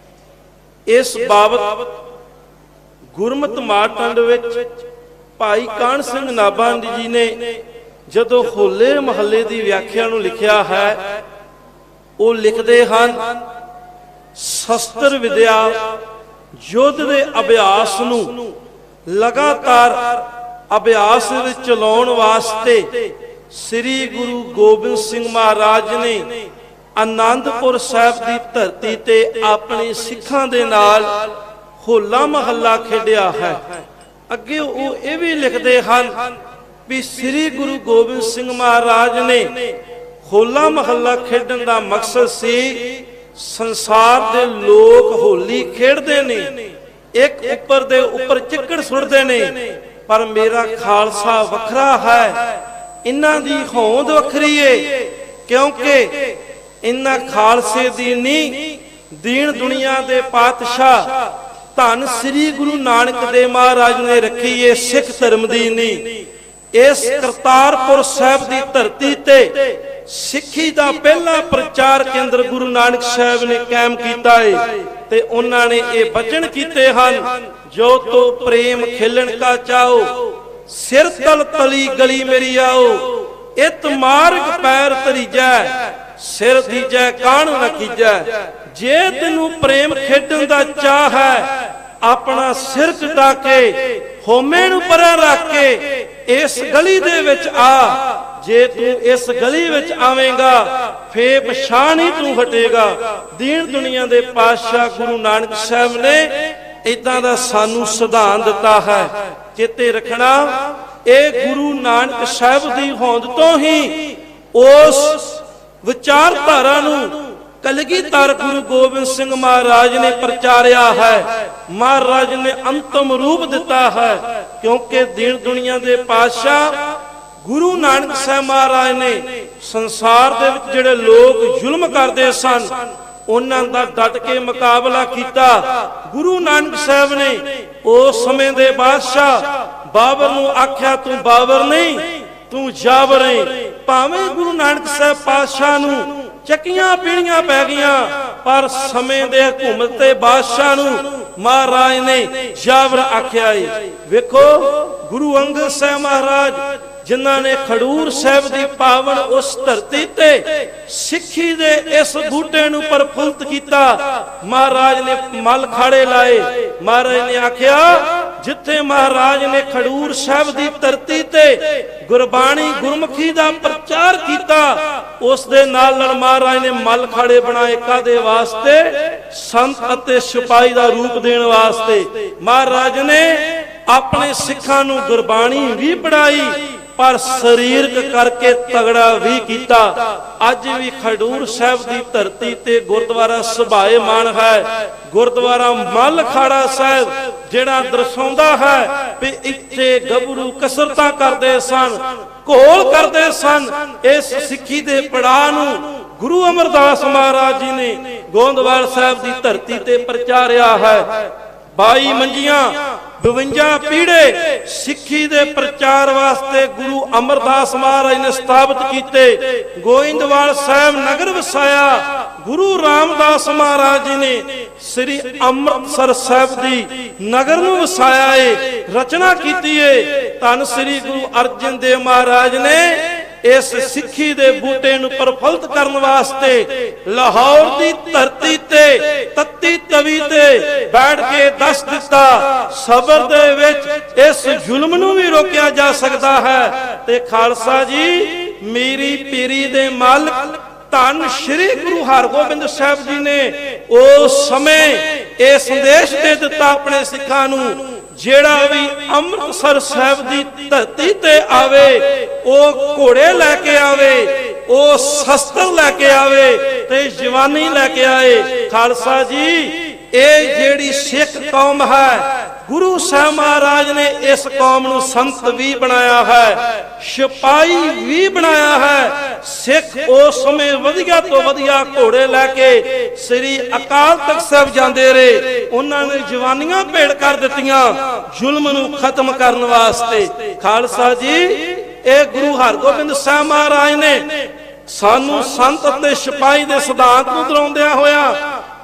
ਇਸ ਬਾਬਤ ਗੁਰਮਤਿ ਮਾਰਤੰਡ ਵਿੱਚ ਭਾਈ ਕਾਹਨ ਸਿੰਘ ਨਾਭਾਨੀ ਜੀ ਨੇ ਜਦੋਂ ਹੋਲੇ ਮਹੱਲੇ ਦੀ ਵਿਆਖਿਆ ਨੂੰ ਲਿਖਿਆ ਹੈ, ਉਹ ਲਿਖਦੇ ਹਨ, ਸ਼ਸਤਰ ਵਿਦਿਆ ਯੁੱਧ ਦੇ ਅਭਿਆਸ ਨੂੰ ਲਗਾਤਾਰ ਅਭਿਆਸ ਵਿੱਚ ਚਲਾਉਣ ਵਾਸਤੇ ਸ੍ਰੀ ਗੁਰੂ ਗੋਬਿੰਦ ਸਿੰਘ ਮਹਾਰਾਜ ਨੇ ਆਨੰਦਪੁਰ ਸਾਹਿਬ ਦੀ ਧਰਤੀ ਤੇ ਆਪਣੇ ਸਿੱਖਾਂ ਦੇ ਨਾਲ ਹੋਲਾ ਮਹੱਲਾ ਖੇਡਿਆ ਹੈ। ਅੱਗੇ ਉਹ ਇਹ ਵੀ ਲਿਖਦੇ ਹਨ ਵੀ ਸ੍ਰੀ ਗੁਰੂ ਗੋਬਿੰਦ ਸਿੰਘ ਮਹਾਰਾਜ ਨੇ ਹੋਲਾ ਮਹੱਲਾ ਖੇਡਣ ਦਾ ਮਕਸਦ ਸੀ, ਸੰਸਾਰ ਦੇ ਲੋਕ ਹੋਲੀ ਖੇਡਦੇ ਨੇ, ਇੱਕ ਉੱਪਰ ਦੇ ਉੱਪਰ ਚਿੱਕੜ ਸੁੱਟਦੇ ਨੇ, ਪਰ ਮੇਰਾ ਖਾਲਸਾ ਵੱਖਰਾ ਹੈ, ਇਹਨਾਂ ਦੀ ਹੋਂਦ ਵੱਖਰੀ ਏ, ਕਿਉਂਕਿ ਇਹਨਾਂ ਖਾਲਸੇ ਦੀ ਨਹੀਂ, ਦੀਨ ਦੁਨੀਆ ਦੇ ਪਾਤਸ਼ਾਹ ਧੰਨ ਸ੍ਰੀ ਗੁਰੂ ਨਾਨਕ ਦੇਵ ਮਹਾਰਾਜ ਨੇ ਰੱਖੀ ਏ ਸਿੱਖ ਧਰਮ ਦੀ ਨਹੀਂ। ਇਸ ਕਰਤਾਰਪੁਰ ਸਾਹਿਬ ਦੀ ਧਰਤੀ ਤੇ ਸਿੱਖੀ ਦਾ ਪਹਿਲਾ ਪ੍ਰਚਾਰ ਕੇਂਦਰ ਗੁਰੂ ਨਾਨਕ ਸਾਹਿਬ ਨੇ ਕਾਇਮ ਕੀਤਾ ਹੈ ਤੇ ਉਹਨਾਂ ਨੇ ਇਹ ਬਚਨ ਕੀਤੇ ਹਨ, ਜੋ ਤੋ ਪ੍ਰੇਮ ਖੇਲਣ ਕਾ ਚਾਓ, ਸਿਰ ਤਲ ਤਲੀ ਗਲੀ ਮੇਰੀ ਆਓ, ਇਤ ਮਾਰਗ ਪੈਰ ਤਰੀਜੈ, ਸਿਰ ਦੀਜੈ ਕਾਹਨ ਨਾ ਕੀਜੈ। ਜੇ ਤੈਨੂੰ ਪ੍ਰੇਮ ਖੇਡਣ ਦਾ ਚਾਹ ਹੈ, ਆਪਣਾ ਸਿਰ ਕਟਾ ਕੇ ਹੋਮੇ ਨੂੰ ਪਰਾਂ ਰੱਖ ਕੇ ਇਸ ਗਲੀ ਦੇ ਵਿੱਚ ਆ। ਜੇ ਤੂੰ ਇਸ ਗਲੀ ਵਿੱਚ ਆਵੇਂਗਾ ਫੇ ਪਛਾਣ ਹੀ ਤੂੰ ਹਟੇਗਾ। ਦੀਨ ਦੁਨੀਆ ਦੇ ਪਾਤਸ਼ਾਹ ਗੁਰੂ ਨਾਨਕ ਸਾਹਿਬ ਨੇ ਇਦਾਂ ਦਾ ਸਾਨੂੰ ਸਿਧਾਂਤ ਦਿੱਤਾ ਹੈ। ਚੇਤੇ ਰੱਖਣਾ, ਇਹ ਗੁਰੂ ਨਾਨਕ ਸਾਹਿਬ ਦੀ ਹੋਂਦ ਤੋਂ ਹੀ ਉਸ ਵਿਚਾਰਧਾਰਾ ਨੂੰ ਕਲਗੀਧਰ ਗੁਰੂ ਗੋਬਿੰਦ ਸਿੰਘ ਮਹਾਰਾਜ ਨੇ ਪ੍ਰਚਾਰਿਆ ਹੈ। ਮਹਾਰਾਜ ਨੇ ਅੰਤਮ ਰੂਪ ਦਿੱਤਾ ਹੈ, ਕਿਉਂਕਿ ਦੀਨ ਦੁਨੀਆ ਦੇ ਪਾਤਸ਼ਾਹ ਗੁਰੂ ਨਾਨਕ ਸਾਹਿਬ ਮਹਾਰਾਜ ਨੇ ਸੰਸਾਰ ਦੇ ਵਿੱਚ ਜਿਹੜੇ ਲੋਕ ਜ਼ੁਲਮ ਕਰਦੇ ਸਨ, ਉਹਨਾਂ ਦਾ ਡਟ ਕੇ ਮੁਕਾਬਲਾ ਕੀਤਾ। ਗੁਰੂ ਨਾਨਕ ਸਾਹਿਬ ਨੇ ਉਸ ਸਮੇਂ ਦੇ ਬਾਦਸ਼ਾਹ ਬਾਬਰ ਨੂੰ ਆਖਿਆ, ਤੂੰ ਬਾਬਰ ਨਹੀਂ, ਤੂੰ ਜਾਬਰ ਹੈ। ਭਾਵੇਂ ਗੁਰੂ ਨਾਨਕ ਸਾਹਿਬ ਪਾਤਸ਼ਾਹ ਨੂੰ ਚੱਕੀਆਂ ਪੀਣੀਆਂ ਪੈ ਗਈਆਂ, ਪਰ ਸਮੇਂ ਦੇ ਹਕੂਮਤ ਤੇ ਬਾਦਸ਼ਾਹ ਨੂੰ ਮਹਾਰਾਜ ਨੇ ਜਾਬਰ ਆਖਿਆ ਹੈ। ਵੇਖੋ, ਗੁਰੂ ਅੰਗਦ ਸਾਹਿਬ ਮਹਾਰਾਜ ਜਿਨ੍ਹਾਂ ਨੇ ਖਡੂਰ ਸਾਹਿਬ ਦੀ ਪਾਵਨ ਉਸ ਧਰਤੀ ਤੇ ਸਿੱਖੀ ਦੇ ਇਸ ਬੂਟੇ ਨੂੰ ਪ੍ਰਫੁੱਲਤ ਕੀਤਾ, ਮਹਾਰਾਜ ਨੇ ਮਲ ਖਾੜੇ ਲਾਏ। ਮਹਾਰਾਜ ਨੇ ਆਖਿਆ, ਜਿੱਥੇ ਮਹਾਰਾਜ ਨੇ ਖਡੂਰ ਸਾਹਿਬ ਦੀ ਧਰਤੀ ਤੇ ਗੁਰਬਾਣੀ ਗੁਰਮੁਖੀ ਦਾ ਪ੍ਰਚਾਰ ਕੀਤਾ, ਉਸ ਦੇ ਨਾਲ ਮਹਾਰਾਜ ਨੇ ਮੱਲ ਖਾੜੇ ਬਣਾਏ ਕਾਦੇ ਵਾਸਤੇ? ਸੰਤ ਅਤੇ ਸਿਪਾਹੀ ਦਾ ਰੂਪ ਦੇਣ ਵਾਸਤੇ। ਮਹਾਰਾਜ ਨੇ ਆਪਣੇ ਸਿੱਖਾਂ ਨੂੰ ਗੁਰਬਾਣੀ ਵੀ ਪੜਾਈ ਪਰ ਸਰੀਰਕ ਕਰਕੇ ਤਗੜਾ ਵੀ ਕੀਤਾ। ਅੱਜ ਵੀ ਖਡੂਰ ਸਾਹਿਬ ਦੀ ਧਰਤੀ ਤੇ ਗੁਰਦੁਆਰਾ ਸੁਭਾਏਮਾਨ ਹੈ। ਗੁਰਦੁਆਰਾ ਮੱਲ ਖਾੜਾ ਸਾਹਿਬ ਜਿਹੜਾ ਦਰਸਾਉਂਦਾ ਹੈ ਵੀ ਇੱਥੇ ਗੱਭਰੂ ਕਸਰਤਾਂ ਕਰਦੇ ਸਨ, ਘੋਲ ਕਰਦੇ ਸਨ। ਇਸ ਸਿੱਖੀ ਦੇ ਪੜਾਅ ਨੂੰ ਗੁਰੂ ਅਮਰਦਾਸ ਮਹਾਰਾਜ ਜੀ ਨੇ ਗੋਂਦਵਾਲ ਸਾਹਿਬ ਦੀ ਧਰਤੀ ਤੇ ਪ੍ਰਚਾਰਿਆ ਹੈ। 22 ਮੰਜੀਆਂ 52 ਪੀੜੇ ਸਿੱਖੀ ਦੇ ਪ੍ਰਚਾਰ ਵਾਸਤੇ ਗੁਰੂ ਅਮਰਦਾਸ ਮਹਾਰਾਜ ਨੇ ਸਥਾਪਿਤ ਕੀਤੇ। ਗੋਇੰਦਵਾਲ ਸਾਹਿਬ ਨਗਰ ਵਸਾਇਆ। ਗੁਰੂ ਰਾਮਦਾਸ ਮਹਾਰਾਜ ਜੀ ਨੇ ਸ੍ਰੀ ਅੰਮ੍ਰਿਤਸਰ ਸਾਹਿਬ ਦੀ ਨਗਰ ਨੂੰ ਵਸਾਇਆ ਏ, ਰਚਨਾ ਕੀਤੀ ਏ। ਧੰਨ ਸ੍ਰੀ ਗੁਰੂ ਅਰਜਨ ਦੇਵ ਮਹਾਰਾਜ ਨੇ ਇਸ ਸਿੱਖੀ ਦੇ ਬੂਟੇ ਨੂੰ ਪ੍ਰਫੁੱਲਤ ਕਰਨ ਵਾਸਤੇ ਲਾਹੌਰ ਦੀ ਧਰਤੀ ਤੇ ਤੱਤੀ ਤਵੀ ਤੇ ਬੈਠ ਕੇ ਦੱਸ ਦਿੱਤਾ, ਸਬਰ ਦੇ ਵਿੱਚ ਇਸ ਜ਼ੁਲਮ ਨੂੰ ਵੀ ਰੋਕਿਆ ਜਾ ਸਕਦਾ ਹੈ। ਤੇ ਖਾਲਸਾ ਜੀ ਮੇਰੀ ਪੀਰੀ ਦੇ ਮਾਲਕ ਧੰਨ ਸ਼੍ਰੀ ਗੁਰੂ ਹਰਗੋਬਿੰਦ ਸਾਹਿਬ ਜੀ ਨੇ ਉਸ ਸਮੇਂ ਇਹ ਸੰਦੇਸ਼ ਦੇ ਦਿੱਤਾ ਆਪਣੇ ਸਿੱਖਾਂ ਨੂੰ, ਜਿਹੜਾ ਵੀ ਅੰਮ੍ਰਿਤਸਰ ਸਾਹਿਬ ਦੀ ਧਰਤੀ ਤੇ ਆਵੇ ਉਹ ਘੋੜੇ ਲੈ ਕੇ ਆਵੇ, ਉਹ ਸ਼ਸਤਰ ਲੈ ਕੇ ਆਵੇ ਤੇ ਜਵਾਨੀ ਲੈ ਕੇ ਆਏ। ਖਾਲਸਾ ਜੀ ਇਹ ਜਿਹੜੀ ਸਿੱਖ ਕੌਮ ਹੈ, ਗੁਰੂ ਸਾਹਿਬ ਮਹਾਰਾਜ ਨੇ ਇਸ ਕੌਮ ਨੂੰ ਸੰਤ ਵੀ ਬਣਾਇਆ ਹੈ, ਸਿਪਾਹੀ ਵੀ ਬਣਾਇਆ ਹੈ। ਸਿੱਖ ਉਸ ਸਮੇਂ ਵਧੀਆ ਤੋਂ ਵਧੀਆ ਘੋੜੇ ਲੈ ਕੇ ਸ੍ਰੀ ਅਕਾਲ ਤਖਤ ਸਾਹਿਬ ਜਾਂਦੇ ਰਹੇ। ਉਹਨਾਂ ਨੇ ਜਵਾਨੀਆਂ ਭੇਟ ਕਰ ਦਿੱਤੀਆਂ ਜ਼ੁਲਮ ਨੂੰ ਖਤਮ ਕਰਨ ਵਾਸਤੇ। ਖਾਲਸਾ ਜੀ ਇਹ ਗੁਰੂ ਹਰਗੋਬਿੰਦ ਸਾਹਿਬ ਮਹਾਰਾਜ ਨੇ ਸਾਨੂੰ ਸੰਤ ਅਤੇ ਸਿਪਾਹੀ ਦੇ ਸਿਧਾਂਤ ਨੂੰ ਦਰਾਉਂਦਿਆਂ ਹੋਇਆ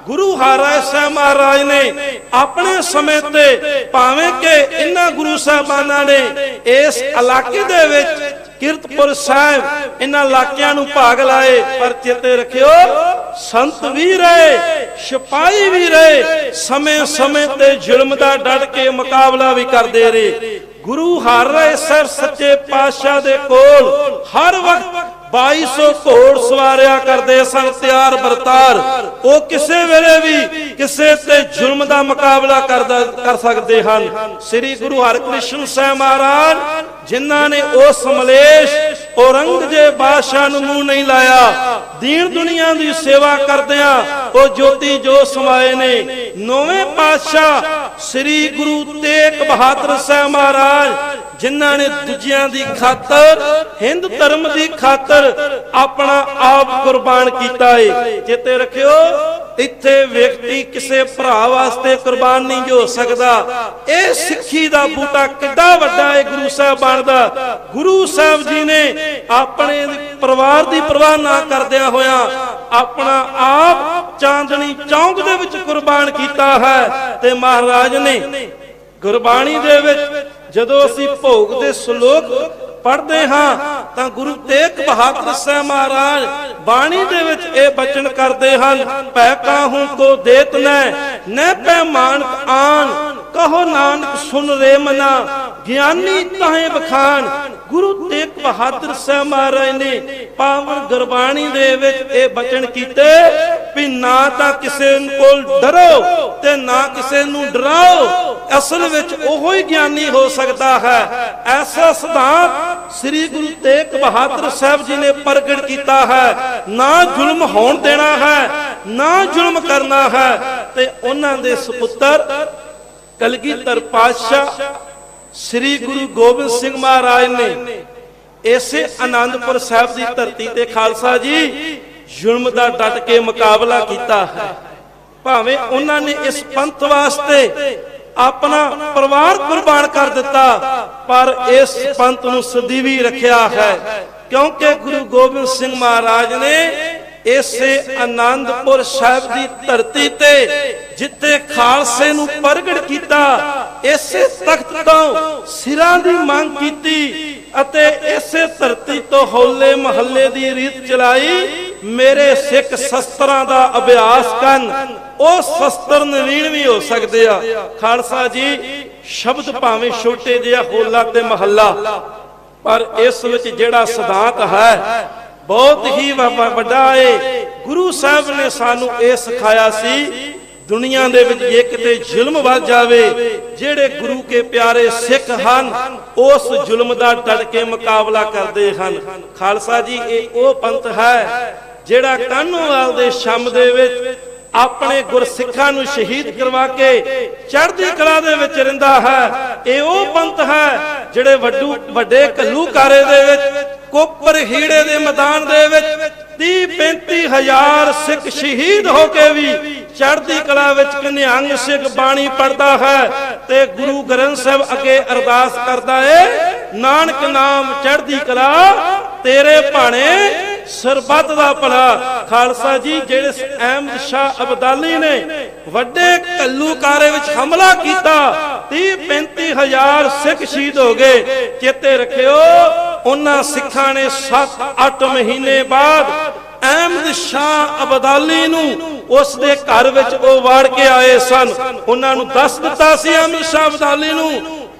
ਗੁਰੂ ਹਰਿਰਾਏ ਸਾਹਿਬ ਮਹਾਰਾਜ ਨੇ ਆਪਣੇ ਸਮੇਂ ਤੇ ਭਾਵੇਂ ਕਿ ਇਹਨਾਂ ਗੁਰੂ ਸਾਹਿਬਾਨਾਂ ਨੇ ਇਸ ਇਲਾਕੇ ਦੇ ਵਿੱਚ ਕੀਰਤਪੁਰ ਸਾਹਿਬ ਇਹਨਾਂ ਇਲਾਕਿਆਂ ਨੂੰ ਭਾਗ ਲਾਏ, ਪਰ ਚੇਤੇ ਰੱਖਿਓ ਸੰਤ ਵੀ ਰਹੇ, ਸਿਪਾਹੀ ਵੀ ਰਹੇ, ਸਮੇਂ ਤੇ ਜ਼ੁਲਮ ਦਾ ਡਟ ਕੇ ਮੁਕਾਬਲਾ ਵੀ ਕਰਦੇ ਰਹੇ। ਗੁਰੂ ਹਰਿਰਾਏ ਸਾਹਿਬ ਸੱਚੇ ਪਾਤਸ਼ਾਹ ਦੇ ਕੋਲ ਹਰ ਵਕਤ 2200 ਘੋੜ ਸਵਾਰਿਆ ਕਰਦੇ ਸਨ, ਤਿਆਰ ਬਰਤਾਰ। ਉਹ ਕਿਸੇ ਵੇਲੇ ਵੀ ਕਿਸੇ ਤੇ ਜ਼ੁਲਮ ਦਾ ਮੁਕਾਬਲਾ ਕਰ ਸਕਦੇ ਹਨ। ਸ੍ਰੀ ਗੁਰੂ ਹਰਕ੍ਰਿਸ਼ਨ ਸਾਹਿਬ ਮਹਾਰਾਜ ਜਿਨ੍ਹਾਂ ਨੇ ਉਸ ਮਲੇਸ਼ ਔਰੰਗਜ਼ੇਬ ਬਾਦਸ਼ਾਹ ਨੂੰ ਮੂੰਹ ਨਹੀਂ ਲਾਇਆ, ਦੀਨ ਦੁਨੀਆ ਦੀ ਸੇਵਾ ਕਰਦਿਆਂ ਉਹ ਜੋਤੀ ਜੋ ਸਮਾਏ ਨੇ। ਨੌਵੇਂ ਪਾਤਸ਼ਾਹ ਸ੍ਰੀ ਗੁਰੂ ਤੇਗ ਬਹਾਦਰ ਸਾਹਿਬ ਮਹਾਰਾਜ ਜਿਨ੍ਹਾਂ ਨੇ ਦੂਜਿਆਂ ਦੀ ਖਾਤਰ, ਹਿੰਦ ਧਰਮ ਦੀ ਖਾਤਰ ਆਪਣਾ ਆਪ ਕੁਰਬਾਨ ਕੀਤਾ ਏ। ਚੇਤੇ ਰੱਖਿਓ ਇੱਥੇ ਵਿਅਕਤੀ ਕਿਸੇ ਭਰਾ ਵਾਸਤੇ ਕੁਰਬਾਨ ਨਹੀਂ ਹੋ ਸਕਦਾ। ਇਹ ਸਿੱਖੀ ਦਾ ਬੂਟਾ ਕਿੱਡਾ ਵੱਡਾ ਹੈ ਗੁਰੂ ਸਾਹਿਬਾਨ ਦਾ। ਗੁਰੂ ਸਾਹਿਬ ਜੀ ਨੇ ਆਪਣੇ ਪਰਿਵਾਰ ਦੀ ਪਰਵਾਹ ਨਾ ਕਰਦਿਆਂ ਹੋਇਆਂ ਆਪਣਾ ਆਪ ਚਾਂਦਨੀ ਚੌਂਕ ਦੇ ਵਿੱਚ ਕੁਰਬਾਨ ਕੀਤਾ ਹੈ। ਤੇ ਮਹਾਰਾਜ ਨੇ ਗੁਰਬਾਣੀ ਦੇ ਵਿੱਚ ਜਦੋਂ ਅਸੀਂ ਭੋਗ ਦੇ ਸ਼ਲੋਕ ਪੜ੍ਹਦੇ ਹਾਂ ਤਾਂ ਗੁਰੂ ਤੇਗ ਬਹਾਦਰ ਸਾਹਿਬ ਮਹਾਰਾਜ ਬਾਣੀ ਦੇ ਵਿੱਚ ਇਹ ਬਚਨ ਕਰਦੇ ਹਨ, ਪੈ ਕਾਹੂ ਕੋ ਦੇਤ ਨੈ ਪੈ ਮਾਨਕ ਆਨ, ਕਹੋ ਨਾਨਕ ਸੁਨ ਰੇ ਮਨਾ, ਗਿਆਨੀ ਤਾਹੇ ਬਖਾਨ। ਗੁਰੂ ਤੇਗ ਬਹਾਦਰ ਸਾਹਿਬ ਮਹਾਰਾਜ ਨੇ ਪਾਵਨ ਗੁਰਬਾਣੀ ਦੇ ਵਿੱਚ ਇਹ ਬਚਨ ਕੀਤੇ ਵੀ ਨਾ ਤਾਂ ਕਿਸੇ ਕੋਲ ਡਰੋ ਤੇ ਨਾ ਕਿਸੇ ਨੂੰ ਡਰਾਓ, ਅਸਲ ਵਿੱਚ ਉਹੋ ਹੀ ਗਿਆਨੀ ਹੋ ਸਕਦਾ ਹੈ। ਐਸਾ ਸਿਧਾਂਤ ਸ੍ਰੀ ਗੁਰੂ ਤੇਗ ਬਹਾਦਰ ਸਾਹਿਬ ਜੀ ਨੇ ਪ੍ਰਗਟ ਕੀਤਾ ਹੈ। ਨਾ ਜ਼ੁਲਮ ਹੋਣ ਦੇਣਾ ਹੈ, ਨਾ ਜ਼ੁਲਮ ਕਰਨਾ ਹੈ। ਤੇ ਉਹਨਾਂ ਦੇ ਸੁਪੁੱਤਰ ਕਲਗੀਧਰ ਪਾਤਸ਼ਾਹ ਸ੍ਰੀ ਗੁਰੂ ਗੋਬਿੰਦ ਸਿੰਘ ਮਹਾਰਾਜ ਨੇ ਇਸੇ ਆਨੰਦਪੁਰ ਸਾਹਿਬ ਦੀ ਧਰਤੀ ਤੇ ਖਾਲਸਾ ਜੀ ਜ਼ੁਲਮ ਦਾ ਡਟ ਕੇ ਮੁਕਾਬਲਾ ਕੀਤਾ ਹੈ। ਭਾਵੇਂ ਉਹਨਾਂ ਨੇ ਇਸ ਪੰਥ ਵਾਸਤੇ ਆਪਣਾ ਪਰਿਵਾਰ ਕੁਰਬਾਨ ਕਰ ਦਿੱਤਾ, ਪਰ ਇਸ ਪੰਥ ਨੂੰ ਸਦੀਵੀ ਰੱਖਿਆ ਹੈ। ਕਿਉਂਕਿ ਗੁਰੂ ਗੋਬਿੰਦ ਸਿੰਘ ਮਹਾਰਾਜ ਨੇ ਇਸੇ ਆਨੰਦਪੁਰ ਸਾਹਿਬ ਦੀ ਧਰਤੀ ਤੇ ਜਿੱਥੇ ਖਾਲਸੇ ਨੂੰ ਪ੍ਰਗਟ ਕੀਤਾ, ਇਸੇ ਤਖਤ ਤੋਂ ਸਿਰਾਂ ਦੀ ਮੰਗ ਕੀਤੀ ਅਤੇ ਇਸੇ ਧਰਤੀ ਤੋਂ ਹੋਲੇ ਮਹੱਲੇ ਦੀ ਰੀਤ ਚਲਾਈ। ਮੇਰੇ ਸਿੱਖ ਸ਼ਸਤਰਾਂ ਦਾ ਅਭਿਆਸ ਕਰਨ, ਉਹ ਸ਼ਸਤਰ ਨਵੀਨ ਵੀ ਹੋ ਸਕਦੇ ਆ। ਖਾਲਸਾ ਜੀ ਸ਼ਬਦ ਭਾਵੇਂ ਛੋਟੇ ਜਿਹਾ ਹੋਲਾ ਤੇ ਮਹੱਲਾ, ਪਰ ਇਸ ਵਿੱਚ ਜਿਹੜਾ ਸਿਧਾਂਤ ਹੈ ਬਹੁਤ ਹੀ ਵੱਡਾ ਏ। ਗੁਰੂ ਸਾਹਿਬ ਨੇ ਸਾਨੂੰ ਇਹ ਸਿਖਾਇਆ ਸੀ, ਦੁਨੀਆ ਦੇ ਵਿੱਚ ਜੇ ਕਿਤੇ ਜ਼ੁਲਮ ਵੱਧ ਜਾਵੇ, ਜਿਹੜੇ ਗੁਰੂ ਕੇ ਪਿਆਰੇ ਸਿੱਖ ਹਨ ਉਸ ਜ਼ੁਲਮ ਦਾ ਡਟ ਕੇ ਮੁਕਾਬਲਾ ਕਰਦੇ ਹਨ। ਖਾਲਸਾ ਜੀ, ਇਹ ਉਹ ਪੰਥ ਹੈ ਜਿਹੜਾ ਕਾਹਨੂੰਵਾਲ ਦੇ ਸ਼ਮ ਦੇ ਵਿੱਚ ਆਪਣੇ ਗੁਰਸਿੱਖਾਂ ਨੂੰ ਸ਼ਹੀਦ ਕਰਵਾ ਕੇ ਚੜ੍ਹਦੀ ਕਲਾ ਦੇ ਵਿੱਚ ਰਹਿੰਦਾ ਹੈ। ਇਹ ਉਹ ਪੰਥ ਹੈ ਜਿਹੜੇ ਵੱਡੇ ਘੱਲੂਘਾਰੇ ਦੇ ਵਿੱਚ, ਕੋਪਰ ਹੀੜੇ ਦੇ ਮੈਦਾਨ ਦੇ ਵਿੱਚ 30-35 ਹਜ਼ਾਰ ਸਿੱਖ ਸ਼ਹੀਦ ਹੋ ਕੇ ਵੀ ਚੜ੍ਹਦੀ ਕਲਾ ਵਿੱਚ ਨਿਹੰਗ ਸਿੱਖ ਬਾਣੀ ਪੜ੍ਹਦਾ ਹੈ ਤੇ ਗੁਰੂ ਗ੍ਰੰਥ ਸਾਹਿਬ ਅੱਗੇ ਅਰਦਾਸ ਕਰਦਾ ਏ, ਨਾਨਕ ਨਾਮ ਚੜ੍ਹਦੀ ਕਲਾ ਤੇਰੇ ਭਾਣੇ ਸਰਬੱਤ ਦਾ ਭਲਾ। ਖਾਲਸਾ ਜੀ, ਜਿਹੜੇ ਅਹਿਮਦ ਸ਼ਾਹ ਅਬਦਾਲੀ ਨੇ ਵੱਡੇ ਘੱਲੂਘਾਰੇ ਵਿੱਚ ਹਮਲਾ ਕੀਤਾ, 30-35 ਹਜ਼ਾਰ ਸਿੱਖ ਸ਼ਹੀਦ ਹੋ ਗਏ। ਚੇਤੇ ਰੱਖਿਓ, ਉਹਨਾਂ ਸਿੱਖਾਂ ਨੇ 7-8 ਮਹੀਨੇ ਬਾਅਦ ਅਹਿਮਦ ਸ਼ਾਹ ਅਬਦਾਲੀ ਨੂੰ ਉਸ ਦੇ ਘਰ ਵਿੱਚ ਉਹ ਵਾੜ ਕੇ ਆਏ ਸਨ। ਉਹਨਾਂ ਨੂੰ ਦੱਸ ਦਿੱਤਾ ਸੀ ਅਹਿਮਦ ਸ਼ਾਹ ਅਬਦਾਲੀ ਨੂੰ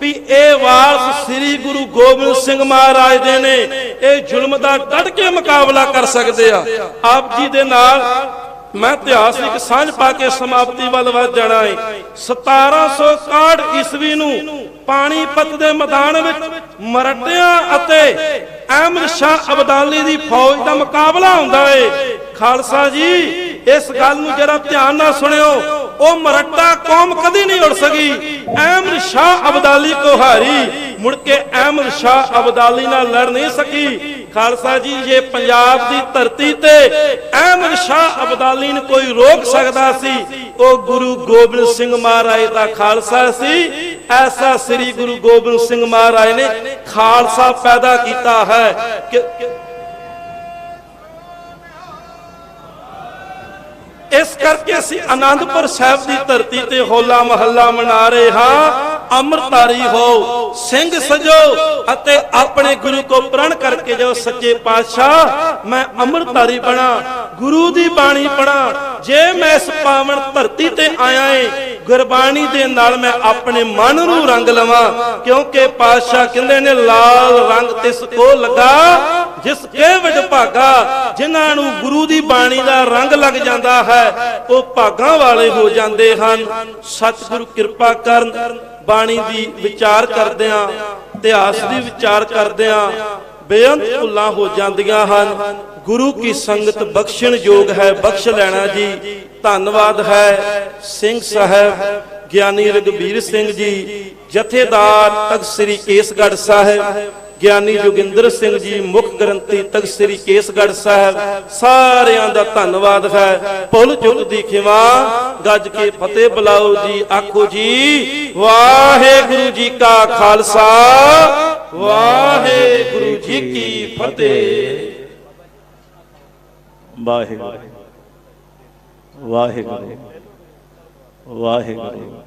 ਵੀ ਇਹ ਵਾਰਸ ਸ੍ਰੀ ਗੁਰੂ ਗੋਬਿੰਦ ਸਿੰਘ ਮਹਾਰਾਜ ਦੇ ਨੇ, ਇਹ ਜ਼ੁਲਮ ਦਾ ਡਟ ਕੇ ਮੁਕਾਬਲਾ ਕਰ ਸਕਦੇ ਆ। ਆਪ ਜੀ ਦੇ ਨਾਲ ਮੈਂ ਇਤਿਹਾਸਿਕ ਸਾਂਝ ਪਾ ਕੇ ਸਮਾਪਤੀ ਵੱਲ ਵੱਧ ਜਾਣਾ ਹੈ। 1761 ਈਸਵੀ ਨੂੰ ਪਾਣੀਪਤ ਦੇ ਮੈਦਾਨ ਵਿੱਚ ਮਰਾਠਿਆਂ ਅਤੇ ਅਹਿਮਦ ਸ਼ਾਹ ਅਬਦਾਲੀ ਦੀ ਫੌਜ ਦਾ ਮੁਕਾਬਲਾ ਹੁੰਦਾ ਹੈ। ਖਾਲਸਾ ਜੀ, ਇਸ ਗੱਲ ਨੂੰ ਜਰਾ ਧਿਆਨ ਨਾਲ ਸੁਣਿਓ, ਉਹ ਮਰਾਠਾ ਕੌਮ ਕਦੀ ਨਹੀਂ ਉੜ ਸਕੀ। ਅਹਿਮਦ ਸ਼ਾਹ ਅਬਦਾਲੀ ਕੋ ਹਾਰੀ, ਮੁੜ ਕੇ ਅਹਿਮਦ ਸ਼ਾਹ ਅਬਦਾਲੀ ਨਾਲ ਲੜ ਨਹੀਂ ਸਕੀ। ਖਾਲਸਾ ਜੀ, ਜੇ ਪੰਜਾਬ ਦੀ ਧਰਤੀ ਤੇ ਅਹਿਮਦ ਸ਼ਾਹ ਅਬਦਾਲੀ ਨੂੰ ਕੋਈ ਰੋਕ ਸਕਦਾ ਸੀ, ਉਹ ਗੁਰੂ ਗੋਬਿੰਦ ਸਿੰਘ ਮਹਾਰਾਜ ਦਾ ਖਾਲਸਾ ਸੀ। ਐਸਾ ਸ੍ਰੀ ਗੁਰੂ ਗੋਬਿੰਦ ਸਿੰਘ ਮਹਾਰਾਜ ਨੇ ਖਾਲਸਾ ਪੈਦਾ ਕੀਤਾ ਹੈ ਕਿ ਇਸ ਕਰਕੇ ਅਸੀਂ ਆਨੰਦਪੁਰ ਸਾਹਿਬ ਦੀ ਧਰਤੀ ਤੇ ਹੋਲਾ ਮਹੱਲਾ ਮਨਾ ਰਹੇ ਹਾਂ। ਅੰਮ੍ਰਿਤਧਾਰੀ ਹੋ, ਸਿੰਘ ਸਜੋ ਅਤੇ ਆਪਣੇ ਗੁਰੂ ਕੋ ਪ੍ਰਣ ਕਰਕੇ ਜਾਓ, ਸੱਚੇ ਪਾਤਸ਼ਾਹ ਮੈਂ ਅੰਮ੍ਰਿਤਧਾਰੀ ਬਣਾ, ਗੁਰੂ ਦੀ ਬਾਣੀ ਪੜਾਂ। ਜੇ ਮੈਂ ਇਸ ਪਾਵਨ ਧਰਤੀ ਤੇ ਆਇਆ ਏ, ਗੁਰਬਾਣੀ ਦੇ ਨਾਲ ਮੈਂ ਆਪਣੇ ਮਨ ਨੂੰ ਰੰਗ ਲਵਾਂ, ਕਿਉਂਕਿ ਪਾਤਸ਼ਾਹ ਕਹਿੰਦੇ ਨੇ ਲਾਲ ਰੰਗ ਤਿਸ ਕੋ ਲੱਗਾ ਜਿਸ ਕੇ ਵਿਡਭਾਗਾ। ਜਿਨ੍ਹਾਂ ਨੂੰ ਗੁਰੂ ਦੀ ਬਾਣੀ ਦਾ ਰੰਗ ਲੱਗ ਜਾਂਦਾ ਹੈ ਉਹ ਭਾਗਾਂ ਵਾਲੇ ਹੋ ਜਾਂਦੇ ਹਨ। ਸਤਿਗੁਰੂ ਕਿਰਪਾ ਕਰਨ, ਬਾਣੀ ਦੀ ਵਿਚਾਰ ਕਰਦਿਆਂ, ਇਤਿਹਾਸ ਦੀ ਵਿਚਾਰ ਕਰਦਿਆਂ ਬੇਅੰਤ ਭੁੱਲਾਂ ਹੋ ਜਾਂਦੀਆਂ ਹਨ। ਗੁਰੂ ਕੀ ਸੰਗਤ ਬਖਸ਼ਣ ਯੋਗ ਹੈ, ਬਖਸ਼ ਲੈਣਾ ਜੀ। ਧੰਨਵਾਦ ਹੈ ਸਿੰਘ ਸਾਹਿਬ ਗਿਆਨੀ ਰਘਬੀਰ ਸਿੰਘ ਜੀ, ਜਥੇਦਾਰ ਤਖਤ ਸ੍ਰੀ ਕੇਸਗੜ੍ਹ ਸਾਹਿਬ, ਗਿਆਨੀ ਜੋਗਿੰਦਰ ਸਿੰਘ ਜੀ ਮੁੱਖ ਗ੍ਰੰਥੀ ਤਖਤ ਸ੍ਰੀ ਕੇਸਗੜ੍ਹ ਸਾਹਿਬ, ਸਾਰਿਆਂ ਦਾ ਧੰਨਵਾਦ ਹੈ। ਭੁੱਲ ਚੁੱਕ ਦੀ ਖਿਮਾ, ਗੱਜ ਕੇ ਫਤਿਹ ਬੁਲਾਓ ਜੀ। ਆਖੋ ਜੀ ਵਾਹਿਗੁਰੂ ਜੀ ਕਾ ਖਾਲਸਾ, ਵਾਹਿਗੁਰੂ ਜੀ ਕੀ ਫਤਿਹ। ਵਾਹਿਗੁਰੂ ਵਾਹਿਗੁਰੂ ਵਾਹਿਗੁਰੂ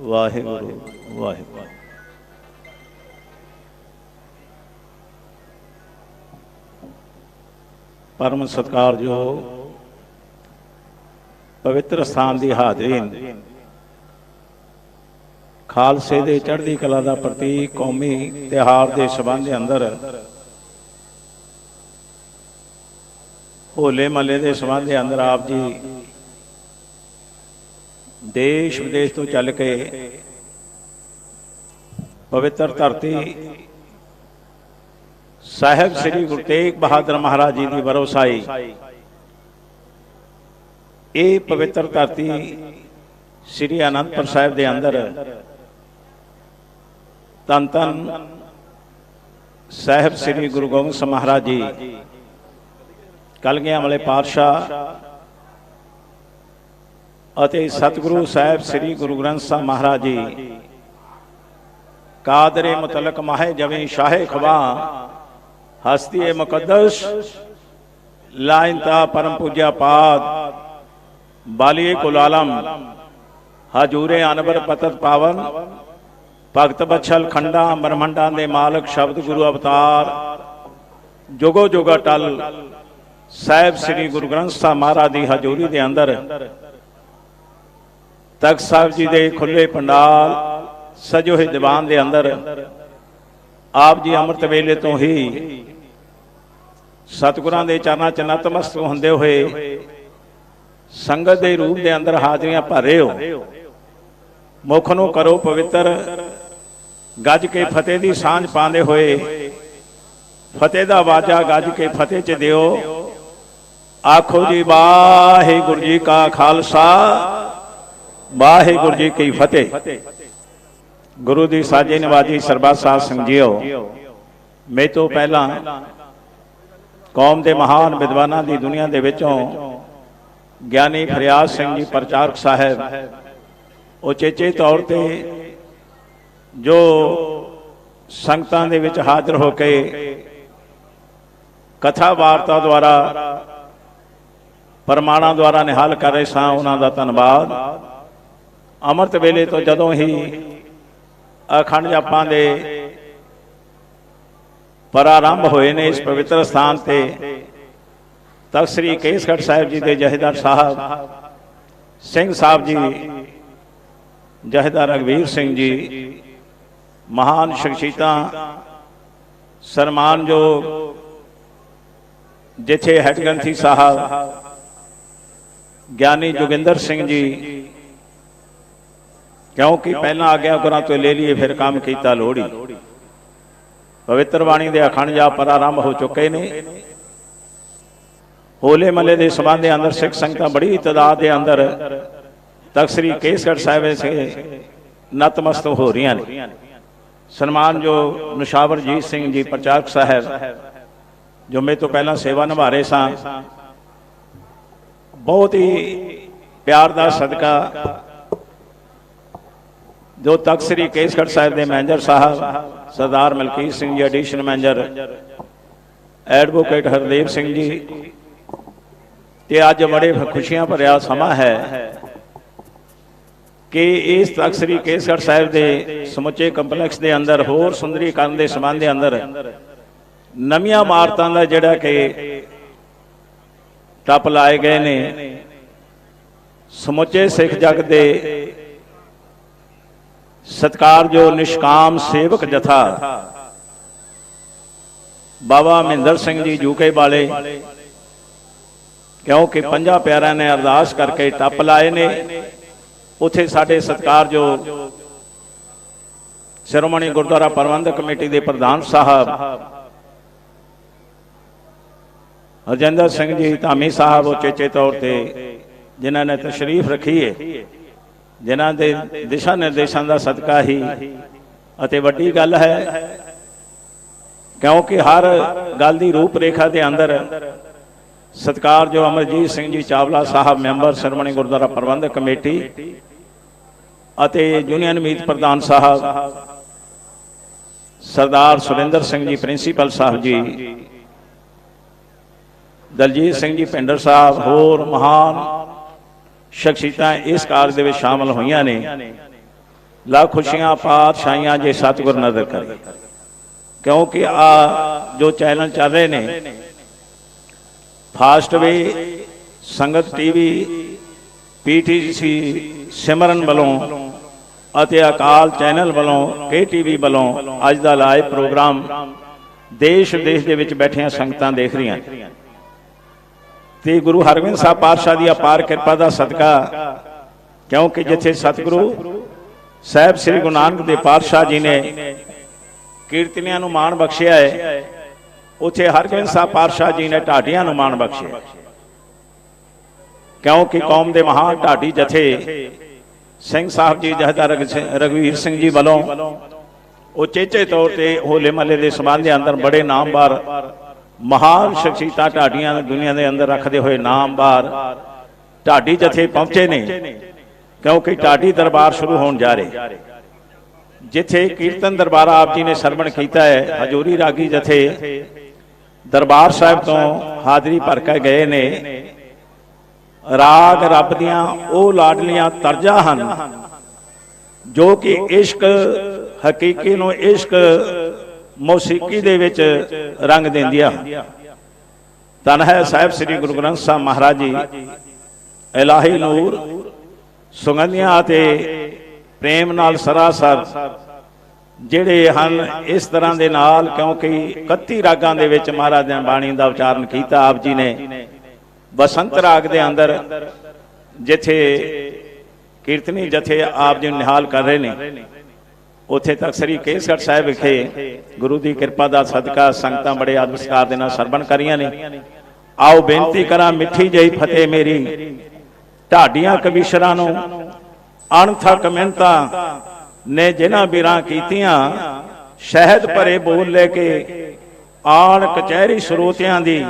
ਵਾਹਿਗੁਰੂ ਵਾਹਿਗੁਰੂ। परम सत्कारयोग पवित्र स्थान की हाजरीन, खालसे दे चढ़दी कला का प्रतीक कौमी त्योहार के संबंध के अंदर होले महल्ले के संबंध के अंदर आप जी देश विदेश तो चल के पवित्र धरती साहिब श्री गुरु तेग बहादुर महाराज जी की बरोसाई, ये पवित्र धरती श्री आनंदपुर साहिब के अंदर धन धन साहिब श्री गुरु गोबिंद सिंह महाराज जी कलगियां वाले पातशाह अते सतगुरु साहिब श्री गुरु ग्रंथ साहिब महाराज जी कादरे मुतलक माहे जवी शाहे खबा हस्ती मुकद्दस लाइनता परम पूज्या पाद बालिए कुलालम हजूरे अनबर पतत पावन भगत बछल खंडा ब्रह्मंडा दे मालक शब्द गुरु अवतार जुगो जुगा टल साहिब श्री गुरु ग्रंथ साहिब महाराज की हजूरी के अंदर तख्त साहिब जी के खुले पंडाल ਸਜੇ ਹੋਏ ਦੀਵਾਨ ਦੇ ਅੰਦਰ ਆਪ ਜੀ ਅੰਮ੍ਰਿਤ ਵੇਲੇ ਤੋਂ ਹੀ ਸਤਿਗੁਰਾਂ ਦੇ ਚਰਨਾਂ 'ਚ ਨਤਮਸਤਕ ਹੁੰਦੇ ਹੋਏ ਸੰਗਤ ਦੇ ਰੂਪ ਦੇ ਅੰਦਰ ਹਾਜ਼ਰੀਆਂ ਭਰ ਰਹੇ ਹੋ। ਮੁਖ ਨੂੰ ਕਰੋ ਪਵਿੱਤਰ, ਗੱਜ ਕੇ ਫਤਿਹ ਦੀ ਸਾਂਝ ਪਾਉਂਦੇ ਹੋਏ ਫਤਿਹ ਦਾ ਵਾਜਾ ਗੱਜ ਕੇ ਫਤਿਹ 'ਚ ਦਿਓ। ਆਖੋ ਜੀ ਵਾਹਿਗੁਰੂ ਜੀ ਕਾ ਖਾਲਸਾ, ਵਾਹਿਗੁਰੂ ਜੀ ਕੀ ਫਤਿਹ। ਗੁਰੂ ਦੀ ਸਾਜੇ ਨਿਵਾਜੀ ਸਰਬੱਤ ਸਾਧ ਸੰਗਤ ਜੀਓ, ਮੇਰੇ ਤੋਂ ਪਹਿਲਾਂ ਕੌਮ ਦੇ ਮਹਾਨ ਵਿਦਵਾਨਾਂ ਦੀ ਦੁਨੀਆ ਦੇ ਵਿੱਚੋਂ ਗਿਆਨੀ ਫਰਿਆਦ ਸਿੰਘ ਜੀ ਪ੍ਰਚਾਰਕ ਸਾਹਿਬ ਉਚੇਚੇ ਤੌਰ ਤੇ ਜੋ ਸੰਗਤਾਂ ਦੇ ਵਿੱਚ ਹਾਜ਼ਰ ਹੋ ਕੇ ਕਥਾ ਵਾਰਤਾ ਦੁਆਰਾ ਪ੍ਰਮਾਣਾਂ ਦੁਆਰਾ ਨਿਹਾਲ ਕਰ ਰਹੇ ਸਾਂ, ਉਹਨਾਂ ਦਾ ਧੰਨਵਾਦ। ਅੰਮ੍ਰਿਤ ਵੇਲੇ ਤੋਂ ਜਦੋਂ ਹੀ ਅਖੰਡ ਜਾਪਾਂ ਦੇ ਪ੍ਰਾਰੰਭ ਹੋਏ ਨੇ ਇਸ ਪਵਿੱਤਰ ਸਥਾਨ ਤੇ, ਤਖਤ ਸ੍ਰੀ ਕੇਸਗੜ੍ਹ ਸਾਹਿਬ ਜੀ ਦੇ ਜਥੇਦਾਰ ਸਾਹਿਬ ਸਿੰਘ ਸਾਹਿਬ ਜੀ, ਜਥੇਦਾਰ ਰਘਵੀਰ ਸਿੰਘ ਜੀ, ਮਹਾਨ ਸ਼ਖਸੀਅਤਾਂ, ਸਨਮਾਨਯੋਗ ਜਿੱਥੇ ਹੈਡ ਗ੍ਰੰਥੀ ਸਾਹਿਬ ਗਿਆਨੀ ਜੋਗਿੰਦਰ ਸਿੰਘ ਜੀ, ਕਿਉਂਕਿ ਪਹਿਲਾਂ ਆਗਿਆ ਗੁਰਾਂ ਤੋਂ ਲੈ ਲਈਏ ਫਿਰ ਕੰਮ ਕੀਤਾ ਲੋੜੀ। ਪਵਿੱਤਰ ਬਾਣੀ ਦੇ ਅਖੰਡ ਜਾਪ ਪ੍ਰਾਰੰਭ ਹੋ ਚੁੱਕੇ ਨੇ। ਹੋਲੇ ਮਹੱਲੇ ਦੇ ਸਬੰਧ ਦੇ ਅੰਦਰ ਸਿੱਖ ਸੰਗਤਾਂ ਬੜੀ ਤਾਦਾਦ ਦੇ ਅੰਦਰ ਤਖਤ ਸ੍ਰੀ ਕੇਸਗੜ੍ਹ ਸਾਹਿਬ ਵਿਖੇ ਨਤਮਸਤਕ ਹੋ ਰਹੀਆਂ ਨੇ। ਸਨਮਾਨਯੋਗ ਨਿਸ਼ਾਵਰ ਜੀਤ ਸਿੰਘ ਜੀ ਪ੍ਰਚਾਰਕ ਸਾਹਿਬ, ਜੋ ਮੇਰੇ ਤੋਂ ਪਹਿਲਾਂ ਸੇਵਾ ਨਿਭਾ ਰਹੇ ਸਾਂ, ਬਹੁਤ ਹੀ ਪਿਆਰ ਦਾ ਸਦਕਾ ਜੋ ਤਖਤ ਸ੍ਰੀ ਕੇਸਗੜ੍ਹ ਸਾਹਿਬ ਦੇ ਮੈਨੇਜਰ ਸਾਹਿਬ ਸਰਦਾਰ Malkit Singh ji, additional manager advocate Hardev Singh ji, ਤੇ ਅੱਜ ਬੜੇ ਖੁਸ਼ੀਆਂ ਭਰਿਆ ਸਮਾਂ ਹੈ ਕਿ ਇਸ ਤਖਤ ਸ੍ਰੀ ਕੇਸਗੜ੍ਹ ਸਾਹਿਬ ਦੇ ਸਮੁੱਚੇ ਕੰਪਲੈਕਸ ਦੇ ਅੰਦਰ ਹੋਰ ਸੁੰਦਰੀਕਰਨ ਦੇ ਸੰਬੰਧ ਦੇ ਅੰਦਰ ਨਵੀਆਂ ਇਮਾਰਤਾਂ ਦਾ ਜਿਹੜਾ ਕਿ ਟੱਪ ਲਾਏ ਗਏ ਨੇ। ਸਮੁੱਚੇ ਸਿੱਖ ਜਗਤ ਦੇ ਸਤਿਕਾਰਯੋਗ ਨਿਸ਼ਕਾਮ ਸੇਵਕ ਜਥਾ ਬਾਬਾ ਮਹਿੰਦਰ ਸਿੰਘ ਜੀ ਜੂਕੇ ਵਾਲੇ, ਕਿਉਂਕਿ 50 ਪਿਆਰਿਆਂ ਨੇ ਅਰਦਾਸ ਕਰਕੇ ਟੱਪ ਲਾਏ ਨੇ, ਉੱਥੇ ਸਾਡੇ ਸਤਿਕਾਰਯੋਗ ਸ਼੍ਰੋਮਣੀ ਗੁਰਦੁਆਰਾ ਪ੍ਰਬੰਧਕ ਕਮੇਟੀ ਦੇ ਪ੍ਰਧਾਨ ਸਾਹਿਬ ਹਰਜਿੰਦਰ ਸਿੰਘ ਜੀ ਧਾਮੀ ਸਾਹਿਬ ਉਚੇਚੇ ਤੌਰ ਤੇ ਜਿਨ੍ਹਾਂ ਨੇ ਤਸ਼ਰੀਫ ਰੱਖੀ ਹੈ, ਜਿਨ੍ਹਾਂ ਦੇ ਦਿਸ਼ਾ ਨਿਰਦੇਸ਼ਾਂ ਦਾ ਸਦਕਾ ਹੀ ਅਤੇ ਵੱਡੀ ਗੱਲ ਹੈ ਕਿਉਂਕਿ ਹਰ ਗੱਲ ਦੀ ਰੂਪ ਰੇਖਾ ਦੇ ਅੰਦਰ ਸਤਿਕਾਰਯੋਗ ਅਮਰਜੀਤ ਸਿੰਘ ਜੀ ਚਾਵਲਾ ਸਾਹਿਬ ਮੈਂਬਰ ਸ਼੍ਰੋਮਣੀ ਗੁਰਦੁਆਰਾ ਪ੍ਰਬੰਧਕ ਕਮੇਟੀ ਅਤੇ ਯੂਨੀਅਨ ਮੀਤ ਪ੍ਰਧਾਨ ਸਾਹਿਬ ਸਰਦਾਰ ਸੁਰਿੰਦਰ ਸਿੰਘ ਜੀ ਪ੍ਰਿੰਸੀਪਲ ਸਾਹਿਬ ਜੀ, ਦਲਜੀਤ ਸਿੰਘ ਜੀ ਭਿੰਡਰ ਸਾਹਿਬ, ਹੋਰ ਮਹਾਨ ਸ਼ਖਸੀਅਤਾਂ ਇਸ ਕਾਰਜ ਦੇ ਵਿੱਚ ਸ਼ਾਮਲ ਹੋਈਆਂ ਨੇ। ਲੱਖ ਖੁਸ਼ੀਆਂ ਪਾਤਸ਼ਾਹੀਆਂ ਜੇ ਸਤਿਗੁਰ ਨਜ਼ਰ ਕਰੇ, ਕਿਉਂਕਿ ਆ ਜੋ ਚੈਨਲ ਚੱਲ ਰਹੇ ਨੇ ਫਾਸਟਵੇ, ਸੰਗਤ ਟੀਵੀ, ਪੀਟੀਸੀ ਸਿਮਰਨ ਵੱਲੋਂ ਅਤੇ ਅਕਾਲ ਚੈਨਲ ਵੱਲੋਂ, KTV ਵੱਲੋਂ ਅੱਜ ਦਾ ਲਾਈਵ ਪ੍ਰੋਗਰਾਮ ਦੇਸ਼ ਵਿਦੇਸ਼ ਦੇ ਵਿੱਚ ਬੈਠੀਆਂ ਸੰਗਤਾਂ ਦੇਖ ਰਹੀਆਂ ਤੇ ਗੁਰੂ ਹਰਗੋਬਿੰਦ ਸਾਹਿਬ ਪਾਤਸ਼ਾਹ ਦੀ ਅਪਾਰ ਕਿਰਪਾ ਦਾ ਸਦਕਾ, ਕਿਉਂਕਿ ਜਿੱਥੇ ਸਤਿਗੁਰੂ ਸਾਹਿਬ ਸ੍ਰੀ ਗੁਰੂ ਨਾਨਕ ਦੇਵ ਪਾਤਸ਼ਾਹ ਜੀ ਨੇ ਕੀਰਤਨੀਆਂ ਨੂੰ ਮਾਣ ਬਖਸ਼ਿਆ ਹੈ, ਉੱਥੇ ਹਰਗੋਬਿੰਦ ਸਾਹਿਬ ਪਾਤਸ਼ਾਹ ਜੀ ਨੇ ਢਾਡੀਆਂ ਨੂੰ ਮਾਣ ਬਖਸ਼ਿਆ, ਕਿਉਂਕਿ ਕੌਮ ਦੇ ਮਹਾਨ ਢਾਡੀ ਜਥੇ ਸਿੰਘ ਸਾਹਿਬ ਜੀ ਜਥੇਦਾਰ ਰਘਵੀਰ ਸਿੰਘ ਜੀ ਵੱਲੋਂ ਉਚੇਚੇ ਤੌਰ ਤੇ ਹੋਲੇ ਮਹੱਲੇ ਦੇ ਸੰਬੰਧ ਦੇ ਅੰਦਰ ਬੜੇ ਨਾਮਵਾਰ ਮਹਾਨ ਸ਼ਖਸੀਅਤਾਂ ਢਾਡੀਆਂ ਦੁਨੀਆ ਦੇ ਅੰਦਰ ਰੱਖਦੇ ਹੋਏ ਨਾਮਵਾਰ ਢਾਡੀ ਜਥੇ ਪਹੁੰਚੇ ਨੇ, ਕਿਉਂਕਿ ਢਾਡੀ ਦਰਬਾਰ ਸ਼ੁਰੂ ਹੋਣ ਜਾ ਰਹੇ, ਜਿੱਥੇ ਕੀਰਤਨ ਦਰਬਾਰ ਆਪ ਜੀ ਨੇ ਸਰਵਣ ਕੀਤਾ ਹੈ। ਹਜੂਰੀ ਰਾਗੀ ਜਥੇ ਦਰਬਾਰ ਸਾਹਿਬ ਤੋਂ ਹਾਜ਼ਰੀ ਭਰ ਕੇ ਗਏ ਨੇ। ਰਾਗ ਰੱਬ ਦੀਆਂ ਉਹ ਲਾਡਲੀਆਂ ਤਰਜਾਂ ਹਨ ਜੋ ਕਿ ਇਸ਼ਕ ਹਕੀਕੀ ਨੂੰ ਇਸ਼ਕ ਮੌਸੀਕੀ ਦੇ ਵਿੱਚ ਰੰਗ ਦਿੰਦੀਆਂ। ਧੰਨ ਹੈ ਸਾਹਿਬ ਸ੍ਰੀ ਗੁਰੂ ਗ੍ਰੰਥ ਸਾਹਿਬ ਮਹਾਰਾਜ ਜੀ, ਇਲਾਹੀ ਨੂਰ ਸੁਗੰਧੀਆਂ ਅਤੇ प्रेम नाल सरासर ਜਿਹੜੇ ਹਨ ਇਸ ਤਰ੍ਹਾਂ ਦੇ ਨਾਲ, ਕਿਉਂਕਿ 31 ਰਾਗਾਂ ਦੇ ਵਿੱਚ ਮਹਾਰਾਜ ਨੇ ਬਾਣੀ ਦਾ ਉਚਾਰਨ ਕੀਤਾ। ਆਪ ਜੀ ਨੇ ਬਸੰਤ ਰਾਗ ਦੇ ਅੰਦਰ ਜਿੱਥੇ ਕੀਰਤਨੀ ਜਥੇ ਆਪ ਜੀ ਨੂੰ ਨਿਹਾਲ ਕਰ ਰਹੇ ਨੇ, ਉੱਥੇ ਤੱਕ ਸ੍ਰੀ ਕੇਸਗੜ੍ਹ ਸਾਹਿਬ ਵਿਖੇ ਗੁਰੂ ਦੀ ਕਿਰਪਾ ਦਾ ਸਦਕਾ ਸੰਗਤਾਂ ਬੜੇ ਆਦਰ ਸਤਿਕਾਰ ਦੇ ਨਾਲ ਸਰਵਣ ਕਰੀਆਂ ਨੇ। ਆਓ ਬੇਨਤੀ ਕਰਾਂ, ਮਿੱਠੀ ਜਿਹੀ ਫਤਿਹ ਮੇਰੀ ਢਾਡੀਆਂ ਕਵੀਸ਼ਰਾਂ ਨੂੰ ਅਣਥੱਕ ਮਿਹਨਤਾਂ ਨੇ ਜਿਨ੍ਹਾਂ ਵੀਰਾਂ ਕੀਤੀਆਂ, ਸ਼ਹਿਦ ਭਰੇ ਬੋਲ ਲੈ ਕੇ ਆਣ ਕਚਹਿਰੀ ਸਰੋਤਿਆਂ ਦੀ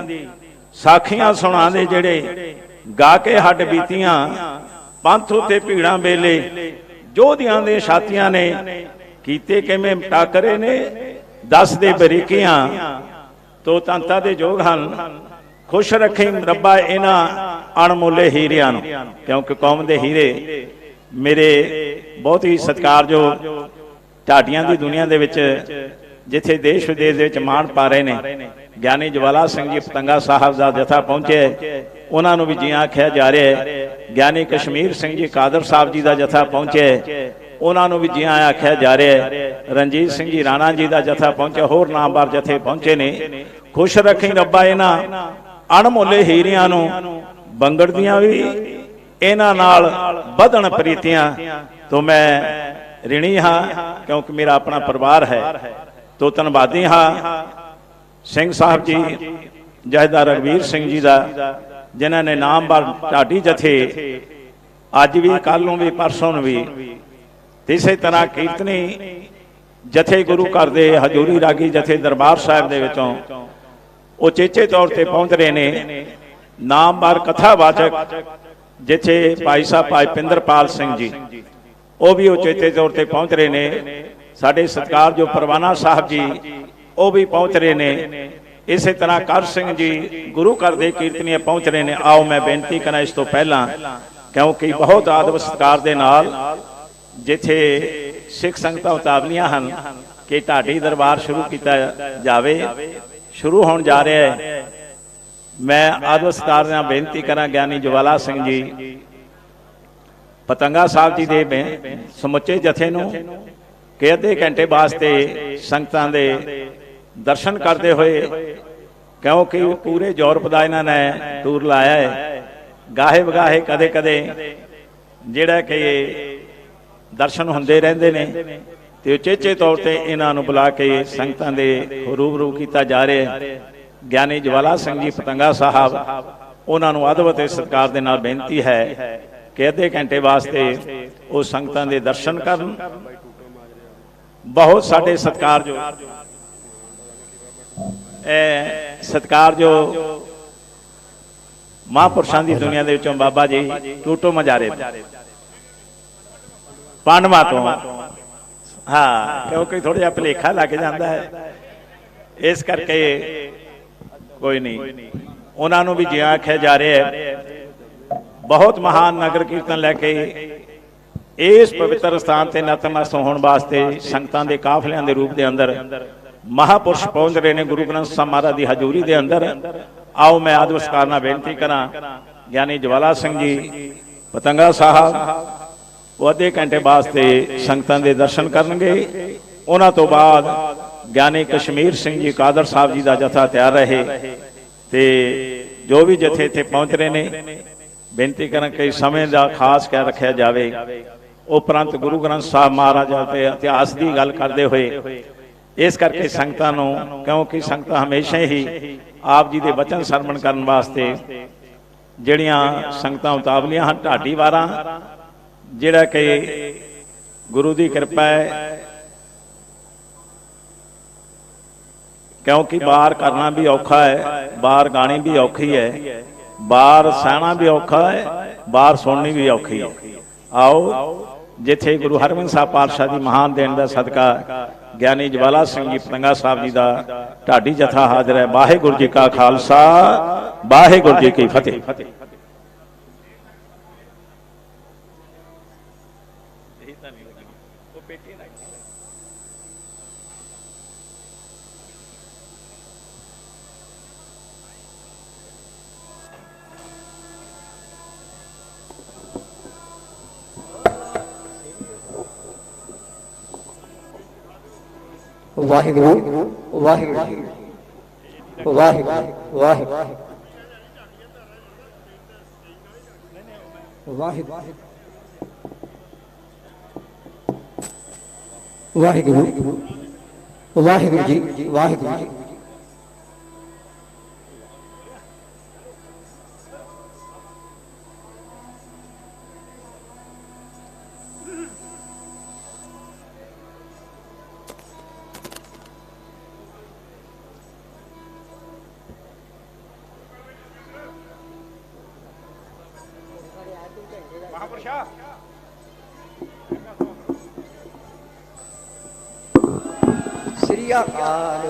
ਸਾਖੀਆਂ ਸੁਣਾਉਂਦੇ, ਜਿਹੜੇ ਗਾ ਕੇ ਹੱਡ ਬੀਤੀਆਂ ਪੰਥ ਉਤੇ ਭੀੜਾਂ ਵੇਲੇ ਯੋਧਿਆਂ ਦੇ ਛਾਤੀਆਂ ਨੇ ਕੀਤੇ ਕਿਵੇਂ ਟਾਕਰੇ ਨੇ, ਦੱਸਦੇ ਬਰੀਕੀਆਂ ਤੋ ਤੰਤਾਂ ਦੇ ਜੋਗ ਹਨ। ਖੁਸ਼ ਰੱਖੀ ਰੱਬਾ ਇਹਨਾਂ ਅਣਮੁੱਲੇ ਹੀਰਿਆਂ ਨੂੰ, ਕਿਉਂਕਿ ਕੌਮ ਦੇ ਹੀਰੇ ਮੇਰੇ ਬਹੁਤ ਹੀ ਸਤਿਕਾਰਯੋਗ ਢਾਡੀਆਂ ਦੀ ਦੁਨੀਆ ਦੇ ਵਿੱਚ ਜਿੱਥੇ ਦੇਸ਼ ਵਿਦੇਸ਼ ਦੇ ਵਿੱਚ ਮਾਣ ਪਾ ਰਹੇ ਨੇ। ਗਿਆਨੀ ਜਵਾਲਾ ਸਿੰਘ ਜੀ ਪਤੰਗਾ ਸਾਹਿਬ ਦਾ ਜਥਾ ਪਹੁੰਚਿਆ, ਉਹਨਾਂ ਨੂੰ ਵੀ ਜੀ ਆਖਿਆ ਜਾ ਰਿਹਾ ਹੈ। ਗਿਆਨੀ ਕਸ਼ਮੀਰ ਸਿੰਘ ਜੀ ਕਾਦਰ ਸਾਹਿਬ ਜੀ ਦਾ ਜਥਾ ਪਹੁੰਚਿਆ, ਉਹਨਾਂ ਨੂੰ ਵੀ ਜੀ ਆਖਿਆ ਜਾ ਰਿਹਾ ਹੈ। ਰਣਜੀਤ ਸਿੰਘ ਜੀ ਰਾਣਾ ਜੀ ਦਾ ਜਥਾ ਪਹੁੰਚਿਆ, ਹੋਰ ਨਾਮਵਰ ਜਥੇ ਪਹੁੰਚੇ ਨੇ। ਖੁਸ਼ ਰੱਖੀ ਰੱਬਾ ਇਹਨਾਂ ਅਣਮੁੱਲੇ ਹੀਰਿਆਂ ਨੂੰ, ਬੰਗੜ ਦੀਆਂ ਵੀ ਇਹਨਾਂ ਨਾਲ ਵਧਣ ਪ੍ਰੀਤੀਆਂ ਤੋਂ ਮੈਂ ਰਿਣੀ ਹਾਂ, ਕਿਉਂਕਿ ਮੇਰਾ ਆਪਣਾ ਪਰਿਵਾਰ ਹੈ। ਤੋਂ ਧੰਨਵਾਦੀ ਹਾਂ ਸਿੰਘ ਸਾਹਿਬ ਜੀ, ਜਥੇਦਾਰ ਰਘਵੀਰ ਸਿੰਘ ਜੀ ਦਾ, ਜਿਨ੍ਹਾਂ ਨੇ ਨਾਮਵਰ ਢਾਡੀ ਜਥੇ ਅੱਜ ਵੀ, ਕੱਲ ਨੂੰ ਵੀ, ਪਰਸੋਂ ਨੂੰ ਵੀ, ਇਸੇ ਤਰ੍ਹਾਂ ਕੀਰਤਨੀ ਜਥੇ ਗੁਰੂ ਘਰ ਦੇ ਹਜ਼ੂਰੀ ਰਾਗੀ ਜਥੇ ਦਰਬਾਰ ਸਾਹਿਬ ਦੇ ਵਿੱਚੋਂ ਉਚੇਚੇ ਤੌਰ ਤੇ ਪਹੁੰਚ ਰਹੇ ਨੇ। ਨਾਮਵਰ ਕਥਾਵਾਚਕ ਜਿੱਥੇ ਭਾਈ ਸਾਹਿਬ ਭਾਈ ਪਿੰਦਰਪਾਲ ਸਿੰਘ ਜੀ, ਉਹ ਵੀ ਉਚੇਚੇ ਤੌਰ ਤੇ ਪਹੁੰਚ ਰਹੇ ਨੇ। ਸਾਡੇ ਸਤਿਕਾਰਯੋਗ ਪਰਵਾਨਾ ਸਾਹਿਬ ਜੀ, ਉਹ ਵੀ ਪਹੁੰਚ ਰਹੇ ਨੇ। ਇਸੇ ਤਰ੍ਹਾਂ ਕਰ ਸਿੰਘ ਜੀ ਗੁਰੂ ਘਰ ਦੇ ਕੀਰਤਨੀਏ ਪਹੁੰਚ ਰਹੇ ਨੇ। ਆਓ ਮੈਂ ਬੇਨਤੀ ਕਰਾਂ ਇਸ ਤੋਂ ਪਹਿਲਾਂ, ਕਿਉਂਕਿ ਬਹੁਤ ਆਦਰ ਸਤਿਕਾਰ ਦੇ ਨਾਲ ਜਿੱਥੇ ਸਿੱਖ ਸੰਗਤਾਂ ਉਤਾਵਲੀਆਂ ਹਨ ਕਿ ਢਾਡੀ ਦਰਬਾਰ ਸ਼ੁਰੂ ਕੀਤਾ ਜਾਵੇ, ਸ਼ੁਰੂ ਹੋਣ ਜਾ ਰਿਹਾ ਹੈ। ਮੈਂ ਆਦਰ ਸਤਿਕਾਰ ਨਾਲ ਬੇਨਤੀ ਕਰਾਂ ਗਿਆਨੀ ਜਵਾਲਾ ਸਿੰਘ ਜੀ ਪਤੰਗਾ ਸਾਹਿਬ ਜੀ ਦੇ ਸਮੁੱਚੇ ਜਥੇ ਨੂੰ ਕਿ ਅੱਧੇ ਘੰਟੇ ਵਾਸਤੇ ਸੰਗਤਾਂ ਦੇ ਦਰਸ਼ਨ ਕਰਦੇ ਹੋਏ, ਕਿਉਂਕਿ ਪੂਰੇ ਯੂਰਪ ਦਾ ਇਹਨਾਂ ਨੇ ਟੂਰ ਲਾਇਆ ਹੈ, ਗਾਹੇ ਵਗਾਹੇ ਕਦੇ ਕਦੇ ਜਿਹੜਾ ਕਿ ਦਰਸ਼ਨ ਹੁੰਦੇ ਰਹਿੰਦੇ ਨੇ, ਤੇ ਉਚੇਚੇ ਤੌਰ ਤੇ ਇਹਨਾਂ ਨੂੰ ਬੁਲਾ ਕੇ ਸੰਗਤਾਂ ਦੇ ਰੂਬਰੂ ਕੀਤਾ ਜਾ ਰਿਹਾ ਹੈ। ਗਿਆਨੀ ਜਵਾਲਾ ਸਿੰਘ ਜੀ ਪਤੰਗਾ ਸਾਹਿਬ, ਉਹਨਾਂ ਨੂੰ ਅਦਬ ਅਤੇ ਸਤਿਕਾਰ ਦੇ ਨਾਲ ਬੇਨਤੀ ਹੈ ਕਿ ਅੱਧੇ ਘੰਟੇ ਵਾਸਤੇ ਉਹ ਸੰਗਤਾਂ ਦੇ ਦਰਸ਼ਨ ਕਰਨ। ਬਹੁਤ ਸਾਡੇ ਸਤਿਕਾਰਯੋਗ ਮਹਾਂਪੁਰਸ਼ਾਂ ਦੀ ਦੁਨੀਆ ਦੇ ਵਿੱਚੋਂ ਬਾਬਾ ਜੀ ਟੂਟੋ ਮਜਾਰੇ ਪਾਂਡਵਾਂ ਤੋਂ, ਹਾਂ, ਕਿਉਂਕਿ ਥੋੜਾ ਜਿਹਾ ਭੁਲੇਖਾ ਲੱਗ ਜਾਂਦਾ ਹੈ, ਇਸ ਕਰਕੇ ਕੋਈ ਨਹੀਂ, ਉਹਨਾਂ ਨੂੰ ਵੀ ਜੀ ਆਖਿਆ ਜਾ ਰਿਹਾ ਹੈ। ਬਹੁਤ ਮਹਾਨ ਨਗਰ ਕੀਰਤਨ ਲੈ ਕੇ ਇਸ ਪਵਿੱਤਰ ਸਥਾਨ ਤੇ ਨਤਮਸਤ ਹੋਣ ਵਾਸਤੇ ਸੰਗਤਾਂ ਦੇ ਕਾਫਲਿਆਂ ਦੇ ਰੂਪ ਦੇ ਅੰਦਰ ਮਹਾਪੁਰਸ਼ ਪਹੁੰਚ ਰਹੇ ਨੇ ਗੁਰੂ ਗ੍ਰੰਥ ਸਾਹਿਬ ਮਹਾਰਾਜ ਦੀ ਹਜ਼ੂਰੀ ਦੇ ਅੰਦਰ। ਆਓ ਮੈਂ ਆਦਰ ਸਤਿਕਾਰ ਨਾਲ ਬੇਨਤੀ ਕਰਾਂ ਗਿਆਨੀ ਜਵਾਲਾ ਸਿੰਘ ਜੀ ਪਤੰਗਾ ਸਾਹਿਬ, ਉਹ ਅੱਧੇ ਘੰਟੇ ਵਾਸਤੇ ਸੰਗਤਾਂ ਦੇ ਦਰਸ਼ਨ ਕਰਨਗੇ। ਉਹਨਾਂ ਤੋਂ ਬਾਅਦ ਗਿਆਨੀ ਕਸ਼ਮੀਰ ਸਿੰਘ ਜੀ ਕਾਦਰ ਸਾਹਿਬ ਜੀ ਦਾ ਜਥਾ ਤਿਆਰ ਰਹੇ, ਤੇ ਜੋ ਵੀ ਜਥੇ ਇੱਥੇ ਪਹੁੰਚ ਰਹੇ ਨੇ ਬੇਨਤੀ ਕਰਨ ਕਿ ਸਮੇਂ ਦਾ ਖਾਸ ਖਿਆਲ ਰੱਖਿਆ ਜਾਵੇ। ਉਪਰੰਤ ਗੁਰੂ ਗ੍ਰੰਥ ਸਾਹਿਬ ਮਹਾਰਾਜ ਦੇ ਇਤਿਹਾਸ ਦੀ ਗੱਲ ਕਰਦੇ ਹੋਏ, ਇਸ ਕਰਕੇ ਸੰਗਤਾਂ ਨੂੰ, ਕਿਉਂਕਿ ਸੰਗਤਾਂ ਹਮੇਸ਼ਾ ਹੀ ਆਪ ਜੀ ਦੇ ਬਚਨ ਸਰਵਣ ਕਰਨ ਵਾਸਤੇ ਜਿਹੜੀਆਂ ਸੰਗਤਾਂ ਉਤਾਵਲੀਆਂ ਹਨ, ਢਾਡੀ ਵਾਰਾਂ, ਜਿਹੜਾ ਕਿ ਗੁਰੂ ਦੀ ਕਿਰਪਾ ਹੈ, ਕਿਉਂਕਿ ਬਾਹਰ ਕਰਨਾ ਵੀ ਔਖਾ ਹੈ, ਬਾਹਰ ਗਾਣੀ ਵੀ ਔਖੀ ਹੈ, ਬਾਹਰ ਸਹਿਣਾ ਵੀ ਔਖਾ ਹੈ, ਬਾਹਰ ਸੁਣਨੀ ਵੀ ਔਖੀ ਹੈ। ਆਓ ਜਿੱਥੇ ਗੁਰੂ ਹਰਗੋਬਿੰਦ ਸਾਹਿਬ ਪਾਤਸ਼ਾਹ ਦੀ ਮਹਾਨ ਦੇਣ ਦਾ ਸਦਕਾ ਗਿਆਨੀ ਜਵਾਲਾ ਸਿੰਘ ਜੀ ਪਤੰਗਾ ਸਾਹਿਬ ਜੀ ਦਾ ਢਾਡੀ ਜਥਾ ਹਾਜ਼ਰ ਹੈ। ਵਾਹਿਗੁਰੂ ਜੀ ਕਾ ਖਾਲਸਾ, ਵਾਹਿਗੁਰੂ ਜੀ ਕੀ ਫਤਿਹ। ਵਾਹਿਗੁਰੂ ਵਾਹਿਗੁਰੂ ਵਾਹਿਗੁਰੂ ਵਾਹਿਗੁਰੂ ਵਾਹਿਗੁਰੂ ਵਾਹਿਗੁਰੂ ਜੀ ਵਾਹਿਗੁਰੂ ਜੀ ਸ੍ਰੀ ਅਕਾਲ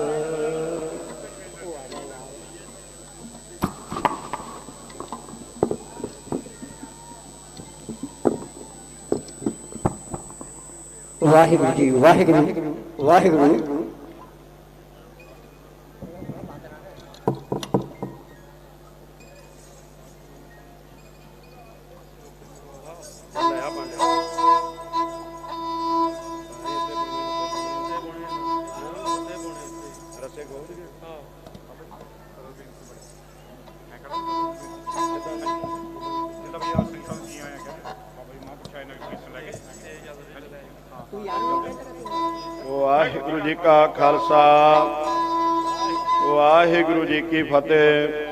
ਵਾਹਿਗੁਰੂ ਜੀ ਵਾਹਿਗੁਰੂ ਵਾਹਿਗੁਰੂ ਵਾਹਿਗੁਰੂ ਜੀ ਕਾ ਖਾਲਸਾ ਵਾਹਿਗੁਰੂ ਜੀ ਕੀ ਫਤਿਹ।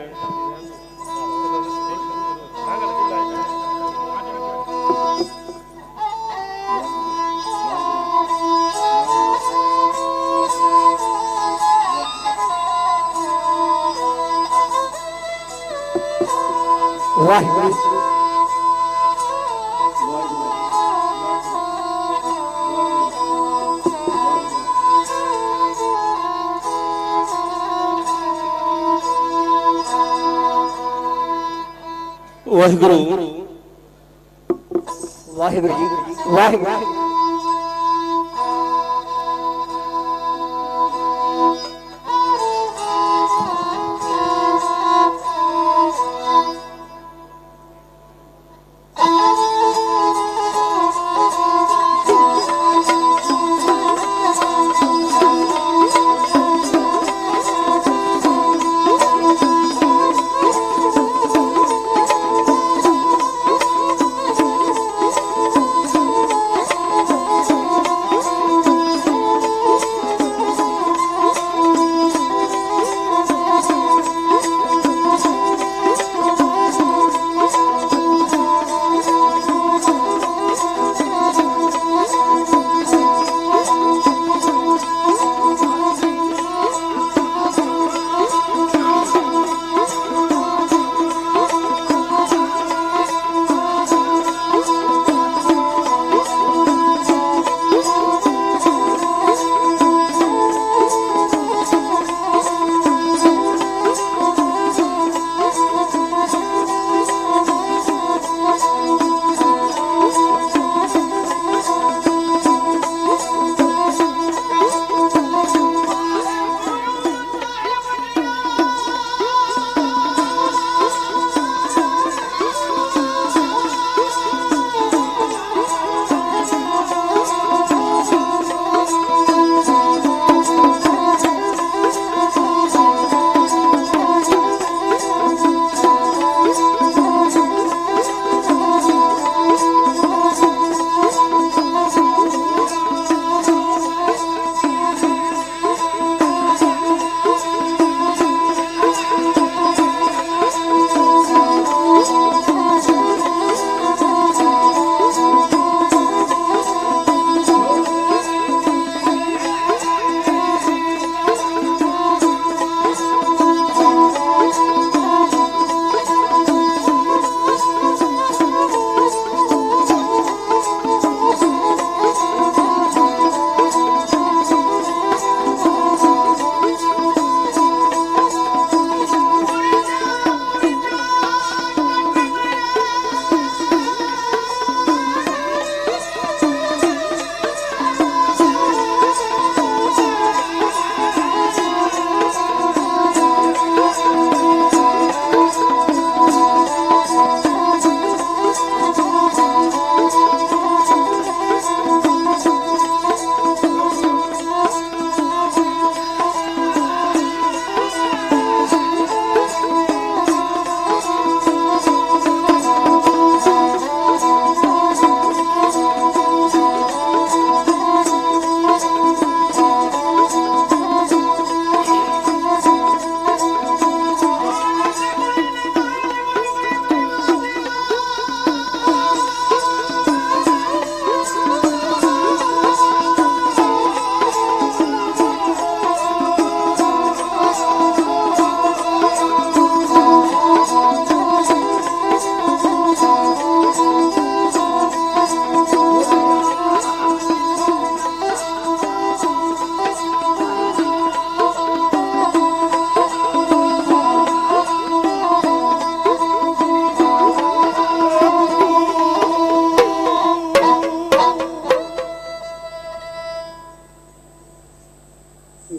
ਵਾਹਿਗੁਰੂ ਵਾਹਿਗੁਰੂ ਵਾਹਿਗੁਰੂ ਜੀ ਵਾਹਿਗੁਰੂ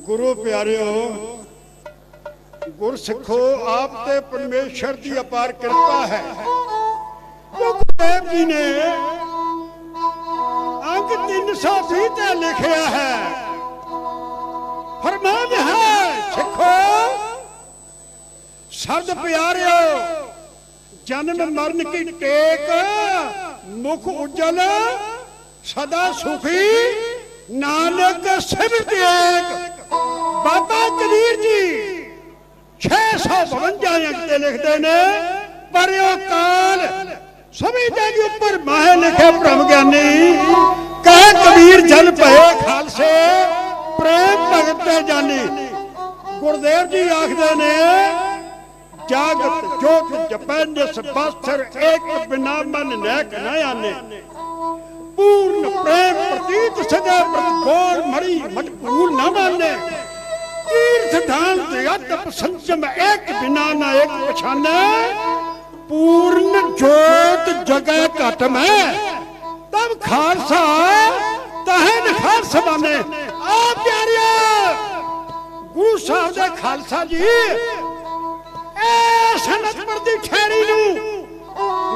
ਗੁਰੂ ਪਿਆਰਿਓ, ਗੁਰਸਿੱਖੋ, ਆਪ ਤੇ ਪਰਮੇਸ਼ਰ ਦੀ ਅਪਾਰ ਕਿਰਪਾ ਹੈ। ਗੁਰਦੇਵ ਜੀ ਨੇ ਅੰਕ 320 ਤੇ ਲਿਖਿਆ ਹੈ, ਫਰਮਾਨ ਹੈ ਸਿੱਖੋ ਸ਼ਬਦ ਪਿਆਰਿਓ, ਜਨਮ ਮਰਨ ਕੀ ਟੇਕ, ਮੁਖ ਉਜਲ ਸਦਾ ਸੁਖੀ, ਨਾਨਕ ਸਿਮਰਤ ਏਕ। ਬਾਬਾ ਕਬੀਰ ਜੀ 652 ਅੰਕ ਤੇ ਲਿਖਦੇ ਨੇ, ਪਰਿਓ ਕਾਲ ਸਭੀ ਦੇ ਉੱਪਰ ਮਾਹੇ ਲਿਖੇ ਭ੍ਰਮ ਗਿਆਨੀ, ਕਹਿ ਕਬੀਰ ਜਨ ਭਏ ਖਾਲਸੇ, ਪ੍ਰੇਮ ਭਗਤ ਤੇ ਜਾਨੀ। ਗੁਰਦੇਵ ਜੀ ਆਖਦੇ ਨੇ, ਜਾਗਤ ਜੋਤ ਜਪੈ ਨਿਸ ਬਾਸਰ, ਏਕ ਬਿਨਾ ਮਨ ਨੈਕ ਨ ਆਨੇ। पूर्ण प्रेम प्रतीत सदा प्रतिगौर मरी मजबूर न माने, तीर्थ दान तप संयम एक बिना न एक पछाने, पूर्ण जोत जगह घट में तब खालसा तहन खालसा बने। आप प्यारे गुरु साहब दे खालसा जी सनतपुर दी ठहरी नूं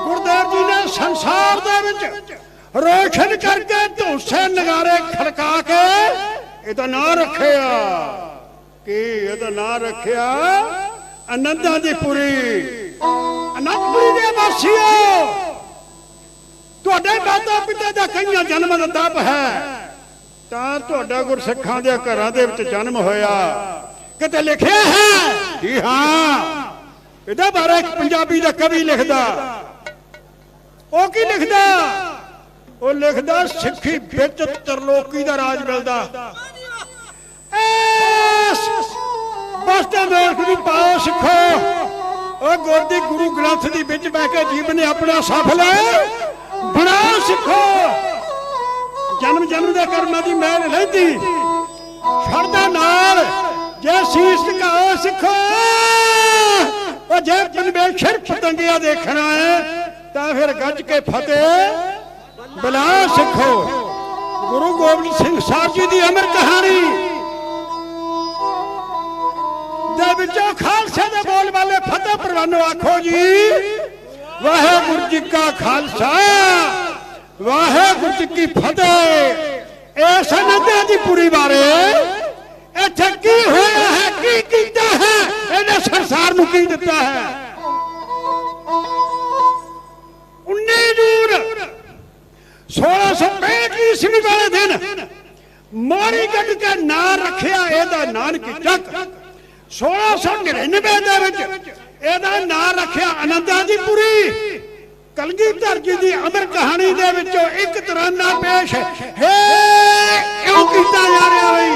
गुरदेव जी ने संसार दे विच रोशन करके धूसे नगारे खड़का के इहदा नां रखिया, कि इहदा नां रखिया आनंदां दी पुरी। आनंदपुरी दे वासियो, तुहाडे माता पिता दा कईयां जन्म दा तप है, तां तुहाडा गुरसिखां दे घरां दे विच जन्म होया। किते लिखिया है जी हां, इहदे बारे एक पंजाबी दा कवि लिखदा, ओ की लिखदा, ਉਹ ਲਿਖਦਾ ਸਿੱਖੀ ਵਿੱਚ ਤਰਲੋਕੀ ਦਾ ਰਾਜ ਮਿਲਦਾ। ਬਸਤੇ ਵੇਖ ਵੀ ਪਾਓ ਸਿੱਖੋ, ਉਹ ਗੁਰਦੀ ਗੁਰੂ ਗ੍ਰੰਥ ਦੀ ਵਿੱਚ ਬਹਿ ਕੇ ਜੀਵਨ ਨੇ ਆਪਣਾ ਸਫਲ ਬਣਾਓ ਸਿੱਖੋ। ਜਨਮ ਜਨਮ ਦੇ ਕਰਮਾਂ ਦੀ ਮਿਹਰ ਲੈਂਦੀ ਸ਼ਰਧਾ ਨਾਲ ਜੇ ਸੀਸ ਝੁਕਾਓ ਸਿੱਖੋ। ਉਹ ਜੇ ਪਰਮੇਸ਼ਰ ਪਤੰਗਿਆ ਦੇਖਣਾ ਹੈ ਤਾਂ ਫਿਰ ਗੱਜ ਕੇ ਫਤਿਹ ਬੁਲਾ ਸਿੱਖੋ। ਗੁਰੂ ਗੋਬਿੰਦ ਸਿੰਘ ਸਾਹਿਬ ਜੀ ਦੀ ਅਮਰ ਕਹਾਣੀ ਦੇ ਵਿੱਚੋਂ ਖਾਲਸੇ ਦੇ ਬੋਲ ਵਾਲੇ ਫਤਿਹ ਪ੍ਰਵਾਨੋ ਆਖੋ ਜੀ, ਵਾਹਿਗੁਰੂ ਜੀ ਕਾ ਖਾਲਸਾ, ਵਾਹਿਗੁਰੂ ਜੀ ਕੀ ਫਤਿਹ। ਇਸ ਆਨੰਦਾਂ ਦੀ ਪੂਰੀ ਬਾਰੇ ਇੱਥੇ ਕੀ ਹੋਇਆ ਹੈ, ਕੀ ਕੀਤਾ ਹੈ, ਇਹਨੇ ਸੰਸਾਰ ਨੂੰ ਕੀ ਦਿੱਤਾ ਹੈ। 19 ਜੂਨ 1665 ਈਸਵੀ ਵਾਲੇ ਦਿਨ ਮੋਰੀ ਗੱਡ ਕੇ ਨਾਂ ਰੱਖਿਆ ਇਹਦਾ ਨਾਨਕ ਚੱਕ। 1699 ਦੇ ਵਿੱਚ ਇਹਦਾ ਨਾਂ ਰੱਖਿਆ ਆਨੰਦਾਂ ਦੀ ਪੁਰੀ। ਕਲਗੀਧਰ ਜੀ ਦੀ ਅਮਰ ਕਹਾਣੀ ਦੇ ਵਿੱਚੋਂ ਇੱਕ ਤਰਾਨਾ ਪੇਸ਼ ਹੈ, ਕਿਉਂ ਕੀਤਾ ਜਾ ਰਿਹਾ ਹੈ।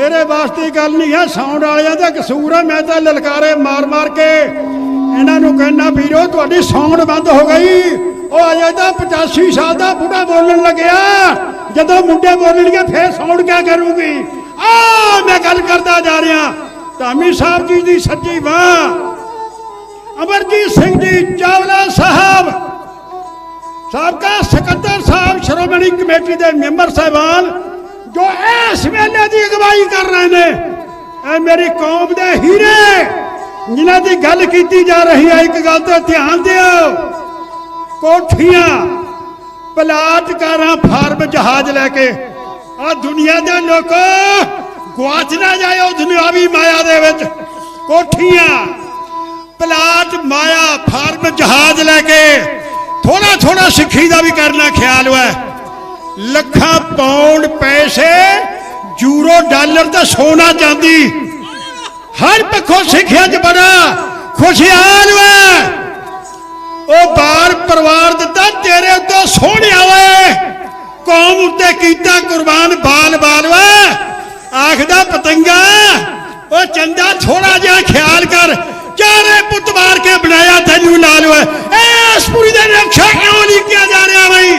मेरे वास्ते गल नहीं है, साउंड वालियां दा कसूर है। मैं तो ललकारे मार मार के इन्हां नूं कहना वीरो तुहाडी साउंड बंद हो गई। वो अजे तो 85 साल का बुढ़ा बोलन लग्या, जदों मुंडे बोलणगे फिर साउंड क्या करूगी। मैं गल करता जा रहा धामी साहब जी की सज्जी बांह अमरजीत सिंह जी चावला साहब, साबका सकत्तर साहब, श्रोमणी कमेटी के मैंबर साहबान जो इस वेले की अगवाई कर रहे हैं। मेरी कौम के हीरे जिन्हों की गल की जा रही है, एक गल तो ध्यान दिओ, कोठियां प्लाट कारां फार्म जहाज लैके आ दुनिया के लोगों गुआच ना जाओ दुनियावी माया दे विच। कोठियां प्लाट माया फार्म जहाज लैके थोड़ा थोड़ा सिक्खी का भी करना ख्याल है। लखां पाउंड पैसे यूरो डॉलर तो सोना चांदी हर पक्षों सिक्खिया च बड़ा खुशहाल है। वो बार परिवार दिता तेरे तो सोने वे कौम उत्ते कीता कुर्बान बाल बाल वे आखदा पतंगा वो चंदा थोड़ा जा ख्याल कर, चारे पुत मार के बनाया तेनू लाल वे। इस पूरी दिन रक्षा क्यों नहीं किया जा रहा भाई।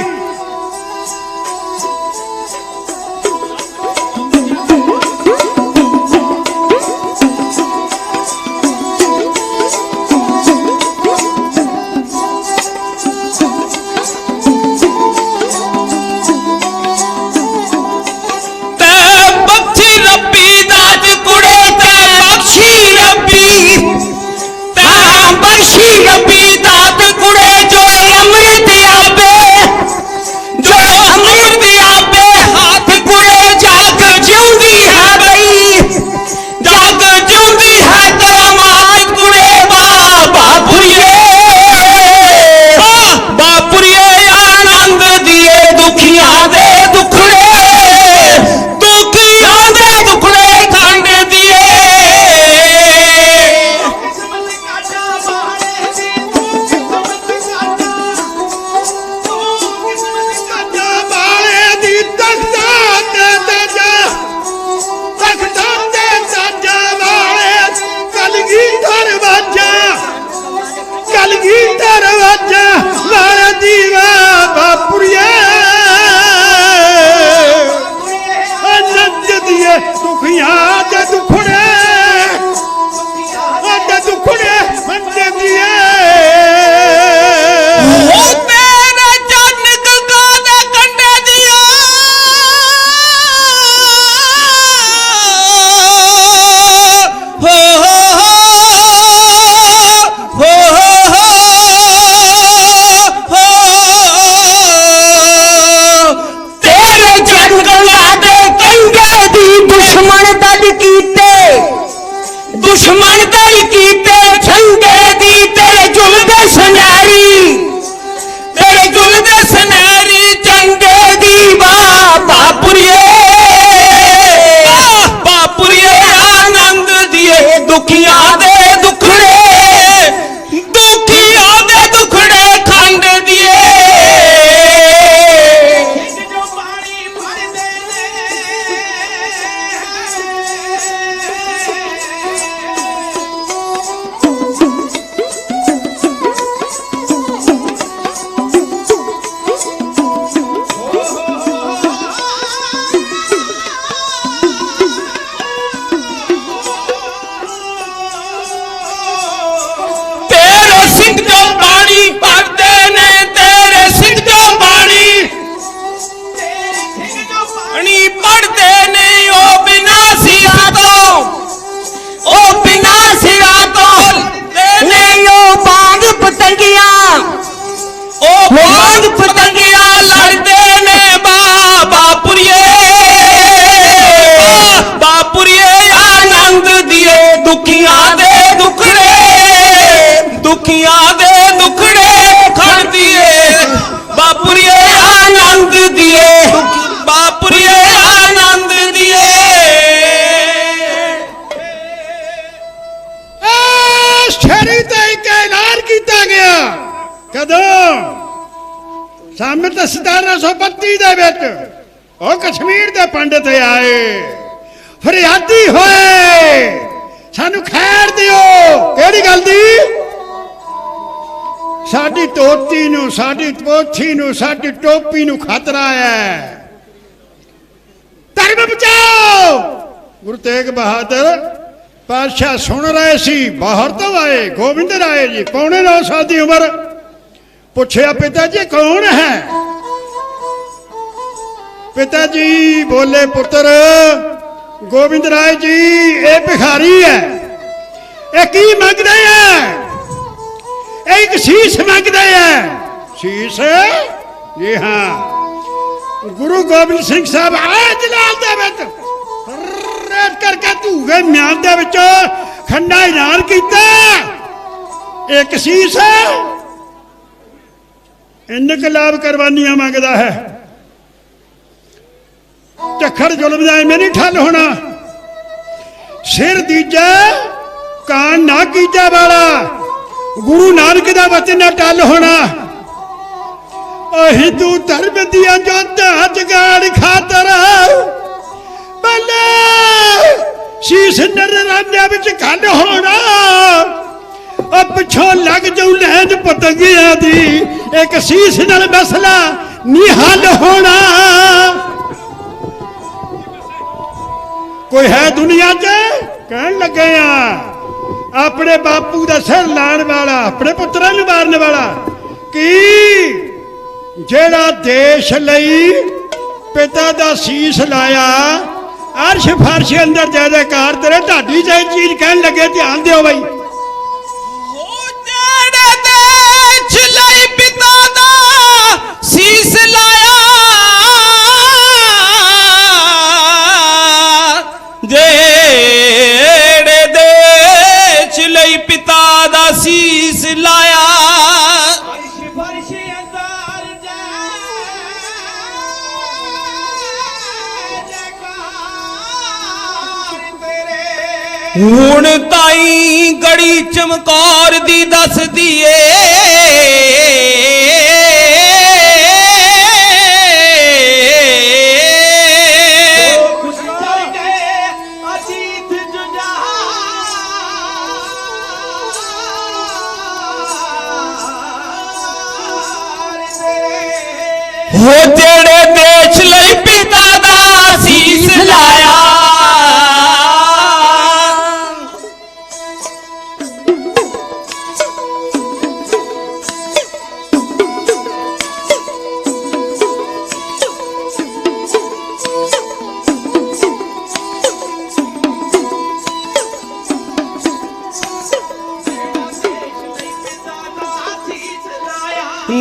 सन 1732 कश्मीर के पंडित आए फरियादी होए सानू खैर दिओ। केड़ी गल दी? साडी तोती नू, साडी पोथी नू, साडी टोपी नू खतरा है। धर्म बचाओ। गुरु तेग बहादुर पातशाह सुन रहे सी, बाहर तो आए गोबिंद राय जी, 9.25 साल की उम्र। पूछया पिता जी कौन है? पिताजी बोले पुत्र गोविंद राय जी ये भिखारी है, ये की मंगते हैं? एक शीश मंगते हैं। शीश? जी हाँ। गुरु गोबिंद सिंह साहब आए जलाल दे विच रेट करके धूगे म्यान दे विच खंडा ऐलान कीता, एक शीश इनकलाब कुर्बानियां मंगदा है। झक्खड़ जुल्म जाए में नहीं ठल होना, सिर दीजा कान ना कीजा वाला, गुरु नानक दा वचन ना टल होना। हिंदू धर्म दिया जो जगाड़ खातर बल्ले शीश नरानिया विच खंड होना। पिछों लग जाऊ लैन पतंगिया दी, एक शीश नाल मसला नहीं हल होना। कोई है दुनिया च कहन लगे अपने बापू का सिर लाने वाला, अपने पुत्रों को मारने वाला, कि जेड़ा देश लई पिता का शीश लाया, अर्श फर्श अंदर जय जयकार तेरे ढाडी जय चीज कहन लगे। ध्यान दियो भाई, देश लई पिता दा शीश लाया, जेड़े देश लई पिता दा शीश लाया। हुण ताई गड़ी चमकौर दी दस दिए, हो जेड़े देश लई पिता दा शीश लाया।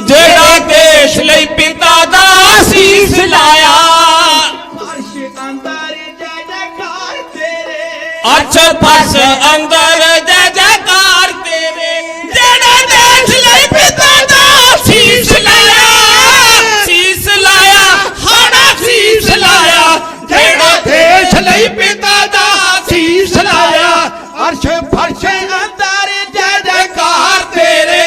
जेड़ा देश लई पिता दा शीश लाया, अच्छा फस अंदर जय जयकार तेरे। जेड़ा देश लई पिता दा शीश लाया, शीश लाया, हाड़ा शीश लाया। जेड़ा देश लई पिता दा शीश लाया, अर्श फर्श अंदर जय जयकार तेरे।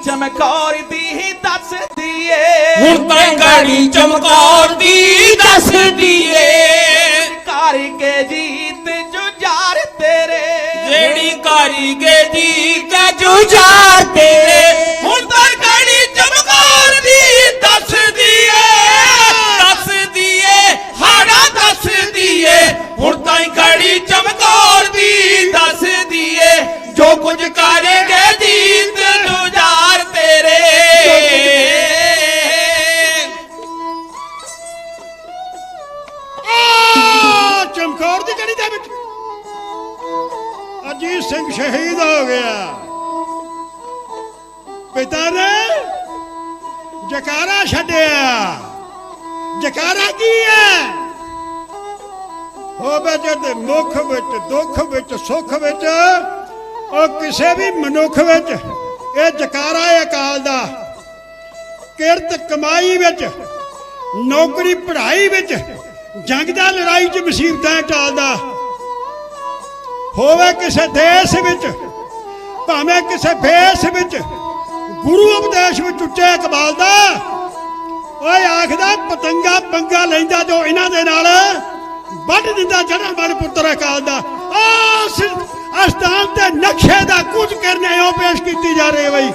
चमकौर दी दस दिए, हुण तां गाड़ी चमकौर दी दस दिए। कारी के जीत जुझार तेरे, जेड़ी कारी के जीत जुझार तेरे। हुण तां गाड़ी चमकौर दी दस दिए, दस दिए, हाड़ा दस दिए। हुण तां गाड़ी चमकौर दी दस दिए, जो कुछ करेंगे जीत जुझार तेरे। चमकौर दी गड़ी दे विच अजीत सिंह शहीद हो गया। पिता ने जकारा छड्डिया। जकारा की है? होवे जद मुख विच दुख विच सुख विच और किसी भी मनुख विच ਇਹ ਜਕਾਰਾ ਹੈ ਅਕਾਲ ਦਾ। ਕਿਰਤ ਕਮਾਈ ਵਿੱਚ, ਨੌਕਰੀ ਪੜ੍ਹਾਈ ਵਿੱਚ, ਜੰਗ ਦਾ ਲੜਾਈ 'ਚ ਮੁਸੀਬਤਾਂ ਟਾਲਦਾ। ਹੋਵੇ ਕਿਸੇ ਦੇਸ਼ ਵਿੱਚ ਭਾਵੇਂ ਕਿਸੇ ਭੇਸ ਵਿੱਚ, ਗੁਰੂ ਉਪਦੇਸ਼ ਵਿੱਚ ਉੱਚੇ ਇਕਬਾਲ ਦਾ। ਓਏ ਆਖਦਾ ਪਤੰਗਾ ਪੰਗਾ ਲੈਂਦਾ ਜੋ ਇਹਨਾਂ ਦੇ ਨਾਲ, ਵੱਢ ਦਿੰਦਾ ਜੜਾ ਮਨ ਪੁੱਤਰ ਅਕਾਲ ਦਾ। ਉਸ ਅਸਥਾਨ ਤੇ ਨਕਸ਼ੇ ਦਾ ਕੁਝ ਕਰਨੇ ਉਹ ਪੇਸ਼ ਕੀਤੀ ਜਾ ਰਹੀ ਹੈ ਬਈ।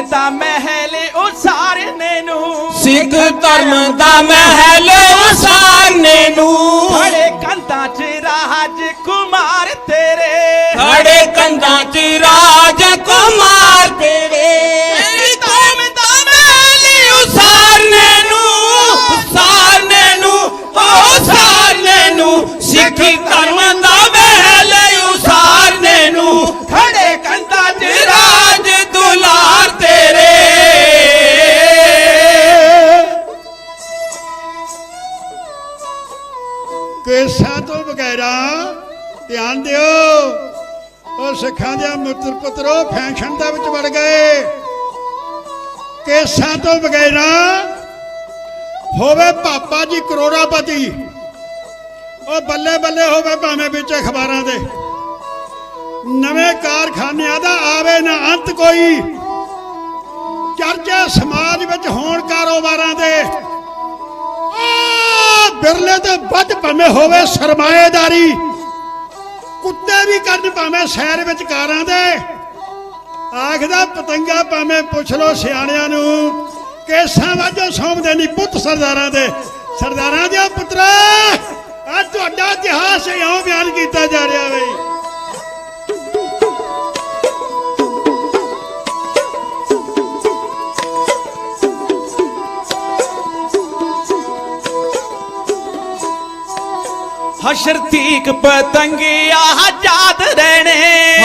ਦਾ ਮਹਿਲ ਉਸਾਰਨੇ ਨੂੰ, ਸਿੱਖ ਧਰਮ ਦਾ ਮਹਿਲ ਉਸਾਰਨੇ ਨੂੰ, ਖੜੇ ਕੰਧਾਂ 'ਚ ਰਾਜ ਕੁਮਾਰ ਤੇਰੇ, ਖੜੇ ਕੰਧਾਂ 'ਚ ਰਾਜ ਕੁਮਾਰ ਤੇਰੇ, ਧਰਮ ਦਾ ਮਹਿਲ ਉਸਾਰਨੇ ਨੂੰ, ਉਸਾਰਨੇ ਨੂੰ, ਉਸਾਰਨੇ ਨੂੰ, ਸਿੱਖ ਧਰਮ ਦਾ ਮਹਿਲ ਉਸਾਰਨੇ ਨੂੰ, ਖੜੇ ਕੰਧਾਂ 'ਚ ਰਾਜ ਦੁਲਾਰ ਤੇਰੇ। ਕੇਸਾਂ ਤੋਂ ਬਗੈਰਾ ਧਿਆਨ ਦਿਓ, ਉਹ ਸਿੱਖਾਂ ਦੇ ਮਿੱਤਰ ਪੁੱਤਰੋ ਫੈਸ਼ਨ ਦੇ ਵਿੱਚ ਵੜ ਗਏ। ਕੇਸਾਂ ਤੋਂ ਬਗੈਰਾ ਹੋਵੇ ਪਾਪਾ ਜੀ ਕਰੋੜਾਪਤੀ, ਉਹ ਬੱਲੇ ਬੱਲੇ ਹੋਵੇ ਭਾਵੇਂ ਵਿੱਚ ਅਖਬਾਰਾਂ ਦੇ, ਨਵੇਂ ਕਾਰਖਾਨਿਆਂ ਦਾ ਆਵੇ ਨਾ ਅੰਤ ਕੋਈ, ਚਰਚੇ ਸਮਾਜ ਵਿੱਚ ਹੋਣ ਕਾਰੋਬਾਰਾਂ ਦੇ, ਬਿਰਲੇ ਤੋਂ ਵੱਧ ਭਾਵੇਂ ਹੋਵੇ ਸਰਮਾਏਦਾਰੀ, ਕੁੱਤੇ ਵੀ ਕਰਨ ਭਾਵੇਂ ਸ਼ਹਿਰ ਵਿੱਚ ਕਾਰਾਂ ਦੇ। ਆਖਦਾ ਪਤੰਗਾ ਭਾਵੇਂ ਪੁੱਛ ਲੋ ਸਿਆਣਿਆਂ ਨੂੰ, ਕੇਸਾਂ ਵਾਜੋ ਸੌਂਪਦੇ ਨਹੀਂ ਪੁੱਤ ਸਰਦਾਰਾਂ ਦੇ। ਸਰਦਾਰਾਂ ਦੇ ਪੁੱਤਰਾ ਅੱਜ ਤੁਹਾਡਾ ਇਤਿਹਾਸ ਇਉਂ ਬਿਆਨ ਕੀਤਾ ਜਾ ਰਿਹਾ ਬਈ। ਹਸ਼ਰ ਤੀਕ ਪਤੰਗਿਆ ਆਜ਼ਾਦ ਰਹਿਣੇ,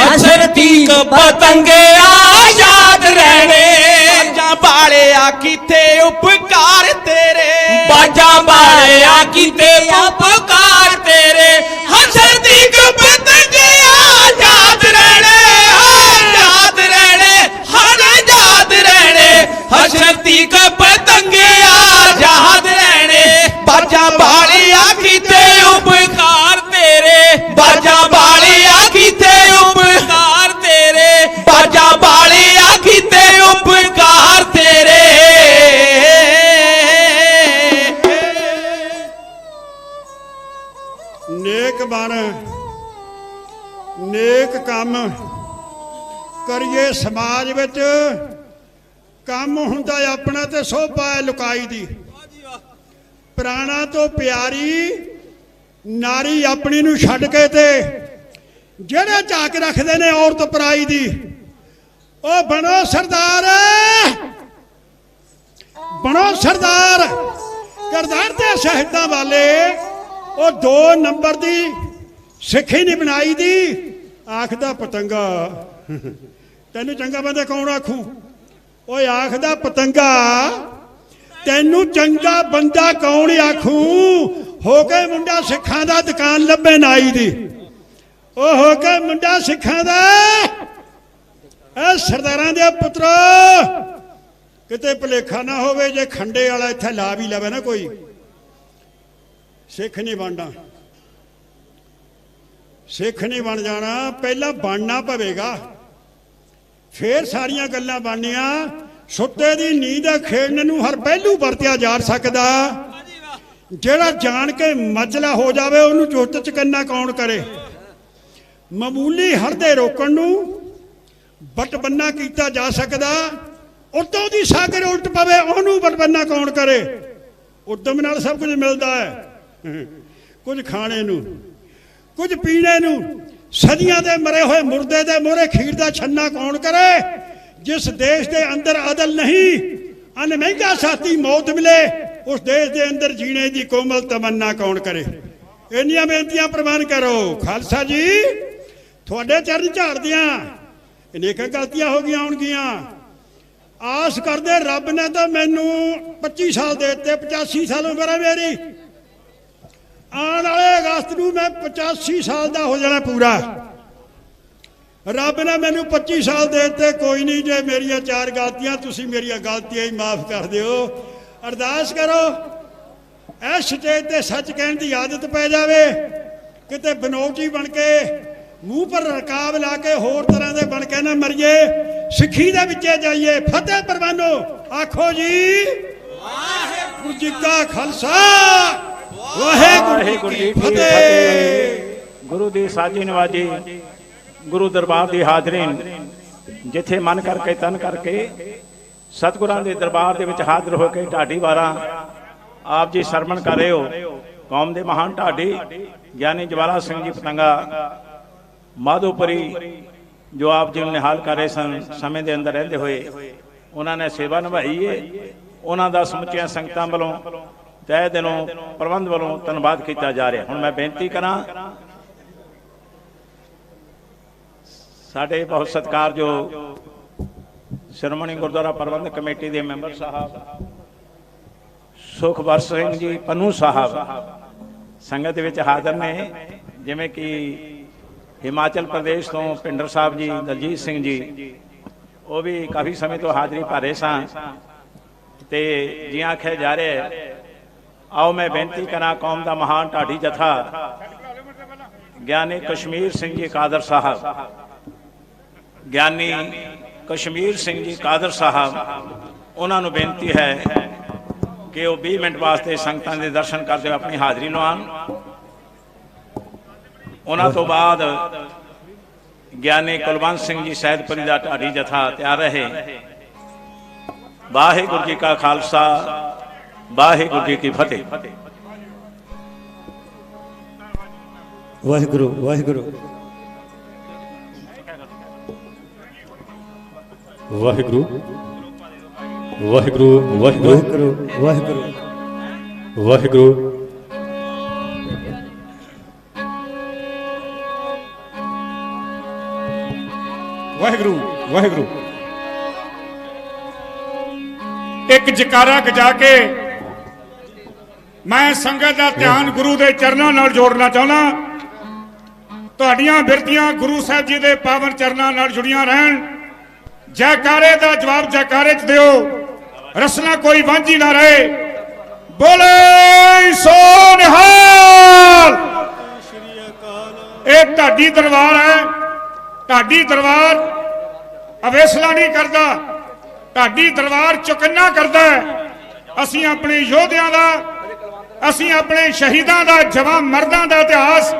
ਹਸ਼ਰ ਤੀਕ ਪਤੰਗਿਆ ਆਜ਼ਾਦ ਰਹਿਣੇ, ਬਾਜਾਂ ਵਾਲਿਆ ਕੀਤੇ ਉਪਕਾਰ ਤੇਰੇ, ਬਾਜਾਂ ਵਾਲਿਆ ਕੀਤੇ ਉਪਕਾਰ ਤੇਰੇ, ਹਸ਼ਰ ਤੀਕ ਪਤੰਗਿਆ ਆਜ਼ਾਦ ਰਹਿਣੇ, ਆਜ਼ਾਦ ਰਹਿਣੇ, ਆਜ਼ਾਦ ਰਹਿਣੇ, ਹਸ਼ਰ ਤੀਕ ਪਤੰਗਿਆ ਆਜ਼ਾਦ ਰਹਿਣੇ, ਬਾਜਾਂ ਵਾਲਿਆ ਕੀਤੇ ਉਪਕਾਰ ਤੇਰੇ, ਬਾਜਾਂ ਵਾਲਿਆ ਕੀਤੇ ਉਪਕਾਰ ਤੇਰੇ, ਬਾਜਾਂ ਵਾਲਿਆ ਕੀਤੇ ਉਪਕਾਰ ਤੇਰੇ। ਨੇਕ ਬਣ, ਨੇਕ ਕੰਮ ਕਰੀਏ। ਸਮਾਜ ਵਿੱਚ ਕੰਮ ਹੁੰਦਾ ਆਪਣਾ ਤੇ ਸੋਭਾ ਲੁਕਾਈ ਦੀ। ਪ੍ਰਾਣਾ ਤੋਂ ਪਿਆਰੀ ਨਾਰੀ ਆਪਣੀ ਨੂੰ ਛੱਡ ਕੇ ਤੇ ਜਿਹੜੇ ਝਾਕ ਰੱਖਦੇ ਨੇ ਔਰਤ ਪਰਾਈ ਦੀ, ਉਹ ਬਣੋ ਸਰਦਾਰ, ਬਣੋ ਸਰਦਾਰ। ਕਿਰਦਾਰ ਤੇ ਸ਼ਹੀਦਾਂ ਵਾਲੇ ਉਹ 2 ਨੰਬਰ ਦੀ ਸਿੱਖੀ ਨਹੀਂ ਬਣਾਈ ਦੀ। ਆਖਦਾ ਪਤੰਗਾ ਤੈਨੂੰ ਚੰਗਾ ਬੰਦਾ ਕੌਣ ਆਖੂ? ਓਏ ਆਖਦਾ ਪਤੰਗਾ ਤੈਨੂੰ ਚੰਗਾ ਬੰਦਾ ਕੌਣ ਆਖੂ? ਹੋ ਕੇ ਮੁੰਡਾ ਸਿੱਖਾਂ ਦਾ ਦੁਕਾਨ ਲੱਭੇ ਨਾਈ ਦੀ, ਉਹ ਹੋ ਕੇ ਮੁੰਡਾ ਸਿੱਖਾਂ ਦਾ। ਇਹ ਸਰਦਾਰਾਂ ਦੇ ਪੁੱਤਰੋ ਕਿਤੇ ਭੁਲੇਖਾ ਨਾ ਹੋਵੇ, ਜੇ ਖੰਡੇ ਵਾਲਾ ਇੱਥੇ ਲਾ ਵੀ ਲਵੇ ਨਾ ਕੋਈ, ਸਿੱਖ ਨਹੀਂ ਬਣਨਾ, ਸਿੱਖ ਨਹੀਂ ਬਣ ਜਾਣਾ। ਪਹਿਲਾਂ ਬਣਨਾ ਪਵੇਗਾ, ਫੇਰ ਸਾਰੀਆਂ ਗੱਲਾਂ ਬਣਨੀਆਂ। ਸੁੱਤੇ ਦੀ ਨੀਂਦ ਖੇਡਣ ਨੂੰ ਹਰ ਪਹਿਲੂ ਵਰਤਿਆ ਜਾ ਸਕਦਾ। ਜਿਹੜਾ ਜਾਣ ਕੇ ਮਜਲਾ ਹੋ ਜਾਵੇ ਉਹਨੂੰ ਚੁੱਤ ਚਕੰਨਾ ਕੌਣ ਕਰੇ? ਮਾਮੂਲੀ ਹੜਦੇ ਰੋਕਣ ਨੂੰ ਬਟਬੰਨਾ ਕੀਤਾ ਜਾ ਸਕਦਾ। ਉਤੋਂ ਦੀ ਸਾਗਰ ਉਲਟ ਪਵੇ ਉਹਨੂੰ ਬਟਬੰਨਾ ਕੌਣ ਕਰੇ? ਉਦਮ ਨਾਲ ਸਭ ਕੁਝ ਮਿਲਦਾ ਹੈ, ਕੁਝ ਖਾਣੇ ਨੂੰ, ਕੁਝ ਪੀਣੇ ਨੂੰ। ਸਦੀਆਂ ਦੇ ਮਰੇ ਹੋਏ ਮੁਰਦੇ ਦੇ ਮੋਹਰੇ ਖੀਰ ਦਾ ਛੰਨਾ ਕੌਣ ਕਰੇ? ਜਿਸ ਦੇਸ਼ ਦੇ ਅੰਦਰ ਅਦਲ ਨਹੀਂ, ਅਨ ਮਹਿੰਗਾ ਸਾਥੀ ਮੌਤ ਮਿਲੇ, ਉਸ ਦੇਸ਼ ਦੇ ਅੰਦਰ ਜੀਣੇ ਦੀ ਕੋਮਲ ਤਮੰਨਾ ਕੌਣ ਕਰੇ? ਇੰਨੀਆਂ ਬੇਨਤੀਆਂ ਪ੍ਰਵਾਨ ਕਰੋ। ਖਾਲਸਾ ਜੀ ਤੁਹਾਡੇ ਚਰਨ ਝਾੜਦਿਆਂ ਅਨੇਕਾਂ ਗਲਤੀਆਂ ਹੋ ਗਈਆਂ ਹੋਣਗੀਆਂ। ਆਸ ਕਰਦੇ ਰੱਬ ਨੇ ਤਾਂ ਮੈਨੂੰ 25 ਸਾਲ ਦੇ ਦਿੱਤੇ, 85 ਸਾਲ ਉਮਰ ਹੈ ਮੇਰੀ। ਆਉਣ ਵਾਲੇ ਅਗਸਤ ਨੂੰ ਮੈਂ 85 ਸਾਲ ਦਾ ਹੋ ਜਾਣਾ ਪੂਰਾ। ਰੱਬ ਨੇ ਮੈਨੂੰ 25 ਸਾਲ ਦੇ ਦਿੱਤੇ। ਕੋਈ ਨਹੀਂ, ਜੇ ਮੇਰੀਆਂ 4 ਗਲਤੀਆਂ ਤੁਸੀਂ ਮੇਰੀਆਂ ਗਲਤੀਆਂ ਹੀ ਮਾਫ ਕਰ ਦਿਓ। ਅਰਦਾਸ ਕਰੋ ਇਸ ਸਟੇਜ ਤੇ ਸੱਚ ਕਹਿਣ ਦੀ ਆਦਤ ਪੈ ਜਾਵੇ। ਕਿਤੇ ਬਨੋਟੀ ਬਣ ਕੇ ਮੂੰਹ ਪਰ ਰਕਾਬ ਲਾ ਕੇ ਹੋਰ ਤਰ੍ਹਾਂ ਦੇ ਬਣ ਕੇ ਨਾ ਮਰੀਏ। ਸਿੱਖੀ ਦੇ ਵਿੱਚ ਜਾਈਏ। ਫਤਿਹ ਪ੍ਰਵਾਨੋ ਆਖੋ ਜੀ। ਵਾਹਿਗੁਰੂ ਜੀ ਕਾ ਖਾਲਸਾ, ਵਾਹਿਗੁਰੂ ਜੀ ਕੀ ਫਤਿਹ। ਗੁਰੂ ਦੀ ਸਾਜੀ ਨਵਾਜੀ, ਗੁਰੂ ਦਰਬਾਰ ਦੀ ਹਾਜ਼ਰੀਨ, ਜਿੱਥੇ ਮਨ ਕਰਕੇ ਤਨ ਕਰਕੇ ਸਤਿਗੁਰਾਂ ਦੇ ਦਰਬਾਰ ਦੇ ਵਿੱਚ ਹਾਜ਼ਰ ਹੋ ਕੇ ਢਾਡੀ ਵਾਰਾਂ ਆਪ ਜੀ ਸਰਵਣ ਕਰ ਰਹੇ ਹੋ। ਕੌਮ ਦੇ ਮਹਾਨ ਢਾਡੀ ਗਿਆਨੀ ਜਵਾਲਾ ਸਿੰਘ ਜੀ ਪਤੰਗਾ ਮਾਧੋਪੁਰੀ ਜੋ ਆਪ ਜੀ ਨੂੰ ਨਿਹਾਲ ਕਰ ਰਹੇ ਸਨ, ਸਮੇਂ ਦੇ ਅੰਦਰ ਰਹਿੰਦੇ ਹੋਏ ਉਹਨਾਂ ਨੇ ਸੇਵਾ ਨਿਭਾਈ ਹੈ। ਉਹਨਾਂ ਦਾ ਸਮੁੱਚੀਆਂ ਸੰਗਤਾਂ ਵੱਲੋਂ ਤਹਿ ਦਿਲੋਂ ਪ੍ਰਬੰਧ ਵੱਲੋਂ ਧੰਨਵਾਦ ਕੀਤਾ ਜਾ ਰਿਹਾ। ਹੁਣ ਮੈਂ ਬੇਨਤੀ ਕਰਾਂ ਸਾਡੇ ਬਹੁਤ ਸਤਿਕਾਰਯੋਗ ਸ਼੍ਰੋਮਣੀ ਗੁਰਦੁਆਰਾ ਪ੍ਰਬੰਧਕ ਕਮੇਟੀ ਦੇ ਮੈਂਬਰ ਸਾਹਿਬ ਸੁਖਬਰ ਸਿੰਘ ਜੀ ਪੰਨੂ ਸਾਹਿਬ ਸੰਗਤ ਦੇ ਵਿੱਚ ਹਾਜ਼ਰ ਨੇ। ਜਿਵੇਂ ਕਿ ਹਿਮਾਚਲ ਪ੍ਰਦੇਸ਼ ਤੋਂ ਭਿੰਡਰ ਸਾਹਿਬ ਜੀ, ਦਲਜੀਤ ਸਿੰਘ ਜੀ, ਉਹ ਵੀ ਕਾਫੀ ਸਮੇਂ ਤੋਂ ਹਾਜ਼ਰੀ ਭਰ ਰਹੇ ਸਨ ਤੇ ਜੀ ਆਖਿਆ ਜਾ ਰਿਹਾ। ਆਓ ਮੈਂ ਬੇਨਤੀ ਕਰਾਂ ਕੌਮ ਦਾ ਮਹਾਨ ਢਾਡੀ ਜਥਾ ਗਿਆਨੀ ਕਸ਼ਮੀਰ ਸਿੰਘ ਜੀ ਕਾਦਰ ਸਾਹਿਬ, ਗਿਆਨੀ ਕਸ਼ਮੀਰ ਸਿੰਘ ਜੀ ਕਾਦਰ ਸਾਹਿਬ, ਉਹਨਾਂ ਨੂੰ ਬੇਨਤੀ ਹੈ ਕਿ ਉਹ 20 ਮਿੰਟ ਵਾਸਤੇ ਸੰਗਤਾਂ ਦੇ ਦਰਸ਼ਨ ਕਰਦੇ ਹੋਏ ਆਪਣੀ ਹਾਜ਼ਰੀ ਲਵਾਉਣ। ਉਹਨਾਂ ਤੋਂ ਬਾਅਦ ਗਿਆਨੀ ਕੁਲਵੰਤ ਸਿੰਘ ਜੀ ਸੈਦਪੁਰੀ ਦਾ ਢਾਡੀ ਜਥਾ ਤਿਆਰ ਰਹੇ। ਵਾਹਿਗੁਰੂ ਜੀ ਕਾ ਖਾਲਸਾ, ਵਾਹਿਗੁਰੂ ਜੀ ਕੀ ਫਤਿਹ। ਵਾਹਿਗੁਰੂ ਵਾਹਿਗੁਰੂ ਵਾਹਿਗੁਰੂ ਵਾਹਿਗੁਰੂ ਵਾਹਿਗੁਰੂ ਵਾਹਿਗੁਰੂ ਵਾਹਿਗੁਰੂ ਵਾਹਿਗੁਰੂ ਵਾਹਿਗੁਰੂ। ਇੱਕ ਜਕਾਰਾ ਗਜਾ ਕੇ ਮੈਂ ਸੰਗਤ ਦਾ ਧਿਆਨ ਗੁਰੂ ਦੇ ਚਰਨਾਂ ਨਾਲ ਜੋੜਨਾ ਚਾਹੁੰਦਾ। ਤੁਹਾਡੀਆਂ ਬਿਰਤੀਆਂ ਗੁਰੂ ਸਾਹਿਬ ਜੀ ਦੇ ਪਾਵਨ ਚਰਨਾਂ ਨਾਲ ਜੁੜੀਆਂ ਰਹਿਣ। ਜੈਕਾਰੇ ਦਾ ਜਵਾਬ ਜੈਕਾਰੇ 'ਚ ਦਿਓ, ਰਸਨਾ ਕੋਈ ਵਾਂਝੀ ਨਾ ਰਹੇ। ਬੋਲੇ ਸੋ ਨਿਹਾਲ। ਇਹ ਢਾਡੀ ਦਰਬਾਰ ਹੈ। ਢਾਡੀ ਦਰਬਾਰ ਅਵੇਸਲਾ ਨਹੀਂ ਕਰਦਾ, ਢਾਡੀ ਦਰਬਾਰ ਚੁਕੰਨਾ ਕਰਦਾ। ਅਸੀਂ ਆਪਣੇ ਯੋਧਿਆਂ ਦਾ, ਅਸੀਂ ਆਪਣੇ ਸ਼ਹੀਦਾਂ ਦਾ, ਜਵਾਨ ਮਰਦਾਂ ਦਾ ਇਤਿਹਾਸ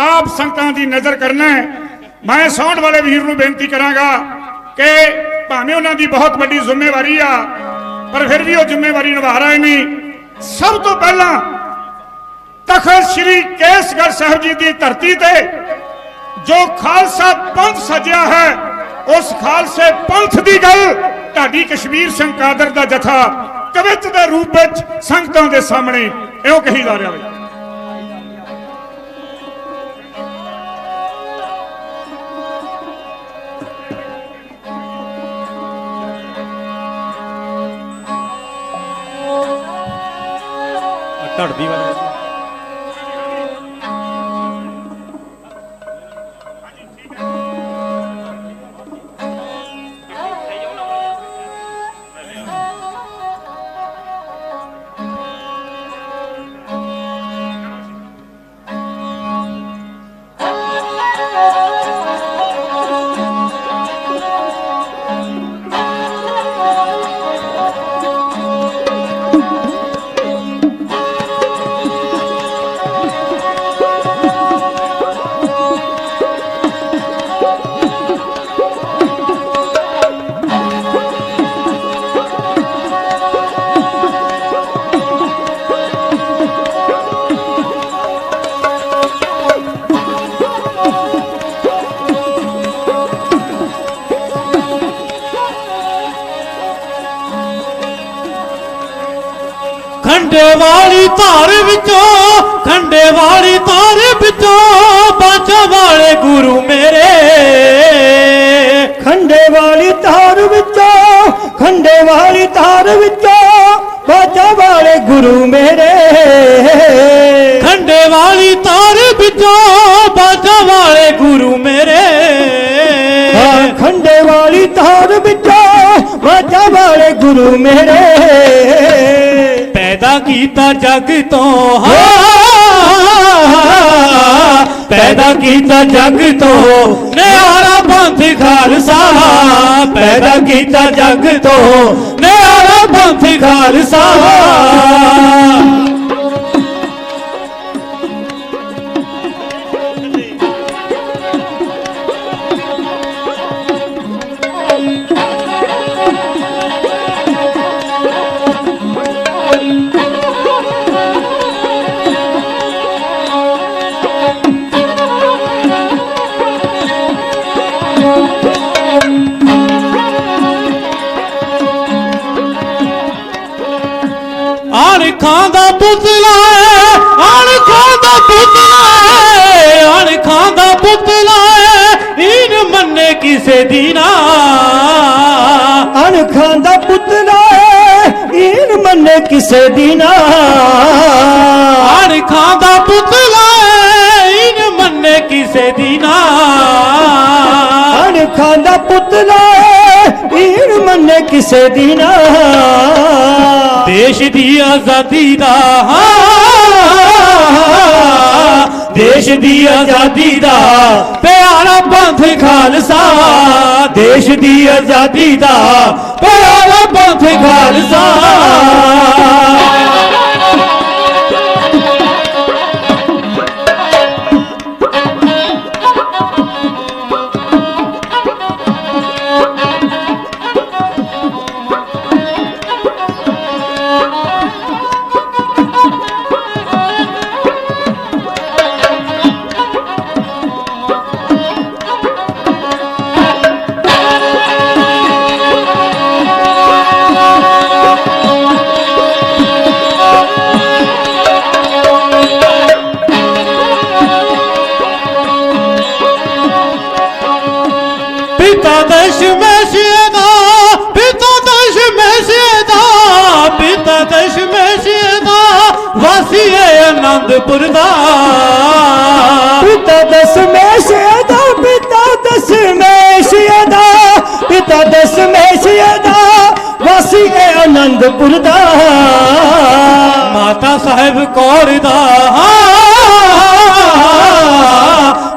ਆਪ ਸੰਗਤਾਂ ਦੀ ਨਜ਼ਰ ਕਰਨਾ ਹੈ। ਮੈਂ ਸੌਣ ਵਾਲੇ ਵੀਰ ਨੂੰ ਬੇਨਤੀ ਕਰਾਂਗਾ ਕਿ ਭਾਵੇਂ ਉਹਨਾਂ ਦੀ ਬਹੁਤ ਵੱਡੀ ਜ਼ਿੰਮੇਵਾਰੀ ਆ, ਪਰ ਫਿਰ ਵੀ ਉਹ ਜ਼ਿੰਮੇਵਾਰੀ ਨਿਭਾ ਰਹੇ ਨੇ। ਸਭ ਤੋਂ ਪਹਿਲਾਂ ਤਖਤ ਸ੍ਰੀ ਕੇਸਗੜ੍ਹ ਸਾਹਿਬ ਜੀ ਦੀ ਧਰਤੀ ਤੇ ਜੋ ਖਾਲਸਾ ਪੰਥ ਸਜਿਆ ਹੈ, ਉਸ ਖਾਲਸੇ ਪੰਥ ਦੀ ਗੱਲ ਢਾਡੀ ਕਸ਼ਮੀਰ ਸਿੰਘ ਕਾਦਰ ਦਾ ਜਥਾ ਕਵਿਤ ਦੇ ਰੂਪ ਵਿੱਚ ਸੰਗਤਾਂ ਦੇ ਸਾਹਮਣੇ ਇਉਂ ਕਹੀ ਜਾ ਰਿਹਾ ਹੈ। ਢੜਦੀ ਵਾਲੇ खंडे वाली तार विचों खंडे वाली तार विचों बाचा वाले गुरु मेरे खंडे वाली तार विचों खंडे वाली तार विचों बाचा वाले गुरु मेरे खंडे वाली तार विचों बाचा वाले गुरु मेरे खंडे वाली तार विचों बाचा वाले गुरु मेरे पैदा कीता जग तो पैदा कीता जग तो नियारा पंथ खालसा पैदा कीता जग तो नियारा पंथ खालसा अणखां दा पुतला अणखां दा पुतला अणखां दा पुतला इन मन्ने किसे दीना अणखां दा पुतला इन मन्ने किसे दीना अणखां दा पुतला इन मन्ने किसे दीना अणखां दा पुतला इन मन्ने किसे दीना देश दी आजादी दा देश दी आजादी दा प्यारा पंथ खालसा देश दी आजादी दा प्यारा पंथ खालसा पिता दशमेश दा पिता दशमेश दा पिता दशमेश दा वासी है आनंदपुर दा पिता दशमेश दा पिता दशमेश दा पिता दशमेश दा वासी है आनंदपुर दा माता साहिब कौर दा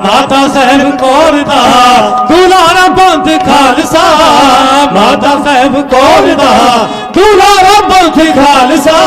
माता साहिब कौर दा दुलारा पंथ खालसा माता साहिब कौर दा दुलारा पंथ खालसा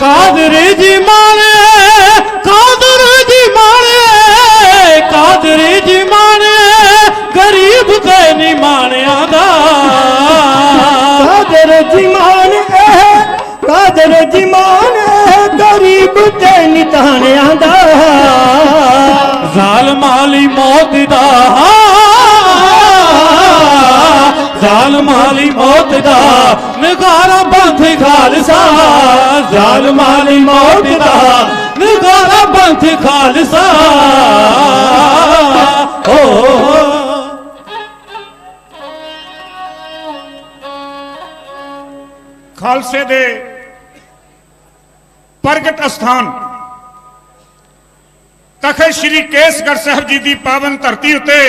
कादर जी माने कादर जी माने कादर जी माने गरीब ते नहीं मानिया दा कादर जी माने कादर जी माने गरीब ते नहीं तानिया दा जालम वाली मौत दा जालम वाली मौत दा नगारा पंथ खालसा जालम वाली मौत दा नगारा पंथ खालसा हो खालसे दे प्रगट अस्थान तखत श्री केसगढ़ साहब जी की पावन धरती उत्ते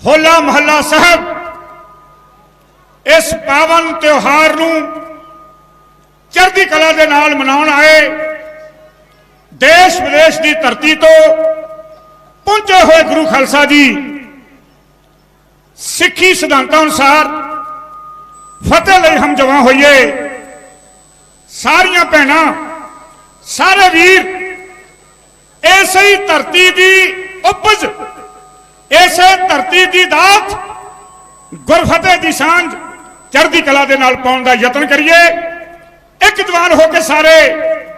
ਹੋਲਾ ਮਹੱਲਾ ਸਾਹਿਬ इस पावन त्योहार नूं चढ़दी कला दे नाल मनाउण आए देश विदेश की धरती तो पहुंचे हुए गुरु खालसा जी सिक्खी सिद्धांतां अनुसार फतेह लई हम जवां होइए। सारियां भैणां सारे वीर इसे धरती की उपज इसे धरती की दात गुरफतेह की सांझ चढ़दी कला दे नाल पाउण दा यतन करिए। एक जवान होकर सारे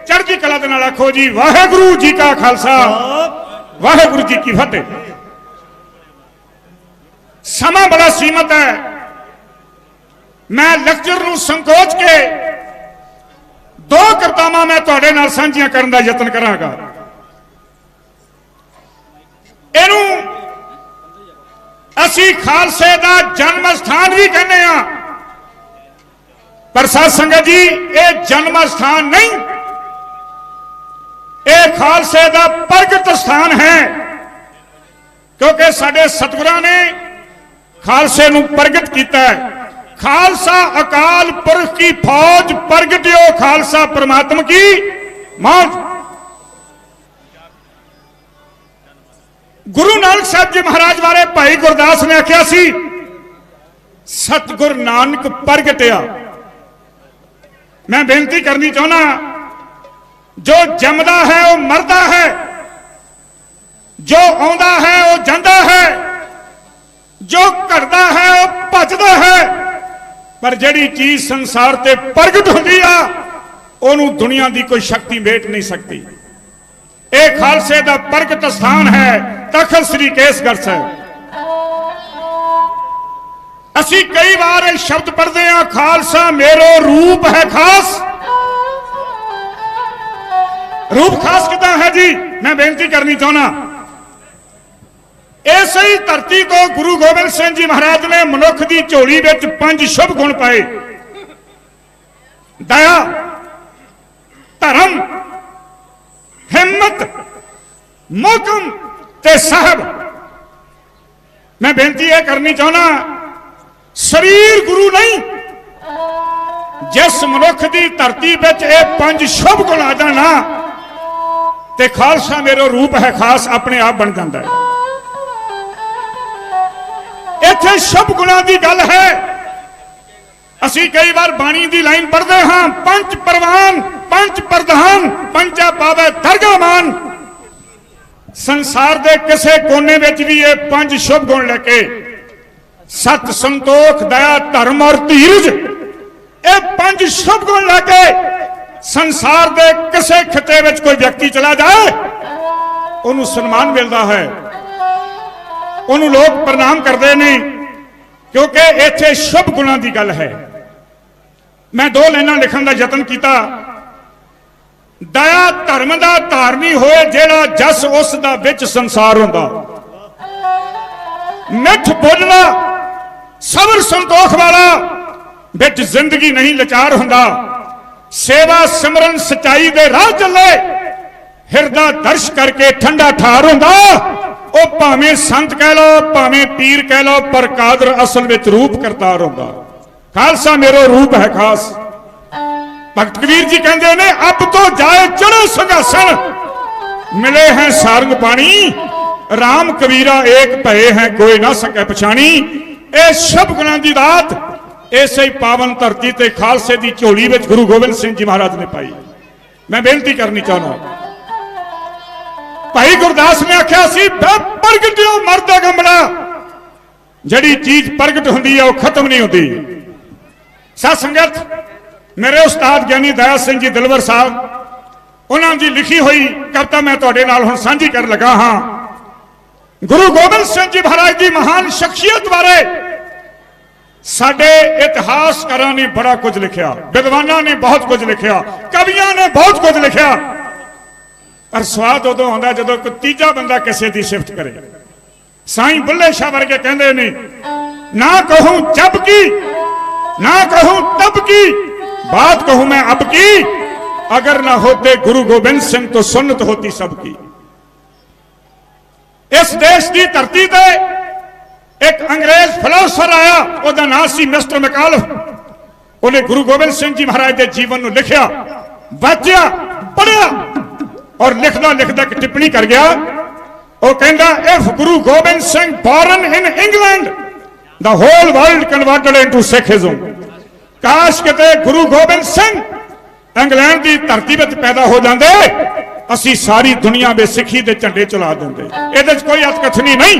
चढ़दी कला दे नाल आखो जी वाहेगुरु जी का खालसा वाहेगुरु जी की फतेह। समा बड़ा सीमित है, मैं लेक्चर नूं संकोच के दो करतावां मैं तुहाडे नाल सांझियां करन दा यतन करांगा। इहनूं असीं खालसे दा जन्म स्थान भी कहने आ, पर साध संगत जी ये जन्म स्थान नहीं, ये खालसे दा प्रगट स्थान है। क्योंकि साडे सतगुरां ने खालसे नूं प्रगट कीता है। खालसा अकाल पुरख की फौज प्रगटियो खालसा परमात्मा की मौज। गुरु नानक साहब जी महाराज बारे भाई गुरदास ने आख्या सी सतगुर नानक प्रगटिया। मैं बेनती करनी चाहना जो जमदा है वह मरदा है, जो आउंदा है वह जांदा है, जो घटदा है वह भजदा है, पर जिहड़ी चीज संसार ते प्रगट हुंदी आ ओनू दुनिया की कोई शक्ति मेट नहीं सकती। यह खालसे का प्रगट स्थान है तखत श्री केसगढ़ साहिब। असी कई बार एक शब्द पढ़ते हैं खालसा मेरो रूप है खास। रूप खास कितना है जी, मैं बेनती करनी चाहना ऐसे ही धरती तो गुरु गोबिंद सिंह जी महाराज ने मनुख की झोली विच 5 शुभ गुण पाए। दया, धर्म, हिम्मत, मोहकम ते साहब। मैं बेनती यह करनी चाहना शरीर गुरु नहीं, जिस मनुख की धरती विच ये 5 शुभ गुण आ जाना ते खालसा मेरो रूप है खास अपने आप बन जाता है। इत्थे शुभ गुणों की गल है। असी कई बार बाणी की लाइन पढ़ते हाँ पंच परवान पंच प्रधान पंचा पावे दरगा मान। संसार के किसी कोने में भी ये 5 शुभ गुण लेके सत संतोख दया धर्म और धीरज ये 5 शुभ गुण लेके संसार के किसी खिते में कोई व्यक्ति चला जाए उन्होंने सम्मान मिलता है, उन्होंने लोग प्रणाम करते नहीं, क्योंकि इत्थे शुभ गुणों की गल है। मैं 2 लाइनां लिखण का यतन किया। दया धर्म का धारनी होए जेड़ा जस उस दा विच संसार हुंदा। मिठ बोलना सबर संतोख वाला बिच जिंदगी नहीं लाचार हुंदा। सेवा सिमरन सच्चाई दे राह चले हिरदा दर्श करके ठंडा ठार हुंदा। ओ भावें संत कह लो भावें पीर कह लो, पर कादर असल विच रूप करतार हुंदा। खालसा मेरो रूप है खास। भगत कबीर जी कहते ने अब तो जाए चढ़ो संघासन, मिले हैं सारंग पानी, राम कबीरा एक भये हैं कोई ना सके पछाणी। ए शुभ गुणों की दात ऐसे ही पावन धरती ते खालसे की झोली में गुरु गोबिंद सिंह जी महाराज ने पाई। मैं बेनती करनी चाहना भाई गुरदास ने आख्या सी प्रगटियो मरदा गमड़ा। जड़ी चीज प्रगट हुंदी है वह खत्म नहीं होती। साध संगत मेरे उस्ताद ज्ञानी दया सिंह जी दिलवर साहब उन्होंने लिखी हुई कविता मैं तुहाडे नाल हुण सांझी कर लगा हाँ। गुरु गोबिंद सिंह जी महाराज की महान शख्सियत बारे साडे इतिहासकारां ने बड़ा कुछ लिखा, विद्वानां ने बहुत कुछ लिखा, कवियां ने बहुत कुछ लिखा, पर स्वाद उदों आउंदा जदों कोई तीजा बंदा किसी की सिफत करे। साईं बुल्ले शाह वर्गे कहंदे ने ना कहूं जब की ना कहूं तब की बात कहूं मैं अब की, अगर ना होते गुरु गोबिंद सिंह तो सुन्नत होती सबकी। इस देश की धरती पे एक अंग्रेज फिलोसफर आया, ਉਹਦਾ नाम ਸੀ मिस्टर मैकालफ। ਉਹਨੇ गुरु गोबिंद सिंह जी महाराज के जीवन ਨੂੰ लिखिया, वाचिया, पढ़िया और लिखदा लिखदा एक टिप्पणी कर गया। ਉਹ ਕਹਿੰਦਾ, if Guru Gobind Singh born in England, the whole world converted into Sikhism। काश किते गुरु गोबिंद सिंह इंग्लैंड की धरती में पैदा हो जाते, असी सारी दुनिया में सिखी के झंडे चला देंगे। ये कोई अतकथनी नहीं।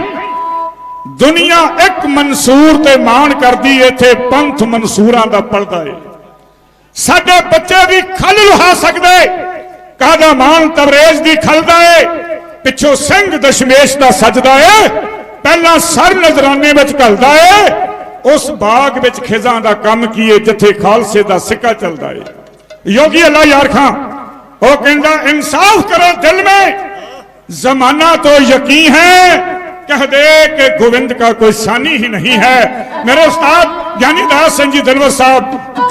दुनिया एक मंसूर ते मान करती, इत्थे पंथ मंसूरां दा पलदा है। साडे बच्चे भी खल लुहा सकते, कादा मान तबरेज दी खलदा है, पिछों सिंह दशमेश दा सजदा है, पहला सर नजराने में घलदा है, उस बाग विच खिजां दा कम की है जिथे खालसे दा सिक्का चलदा है। योगी अल्लाह यार खां वो कहता, इंसाफ करो दिल में, जमाना तो यकीन है, कह दे कि गोविंद का कोई सानी ही नहीं है। मेरे उस्ताद ज्ञानी दास सिंह जी दिलवर साहब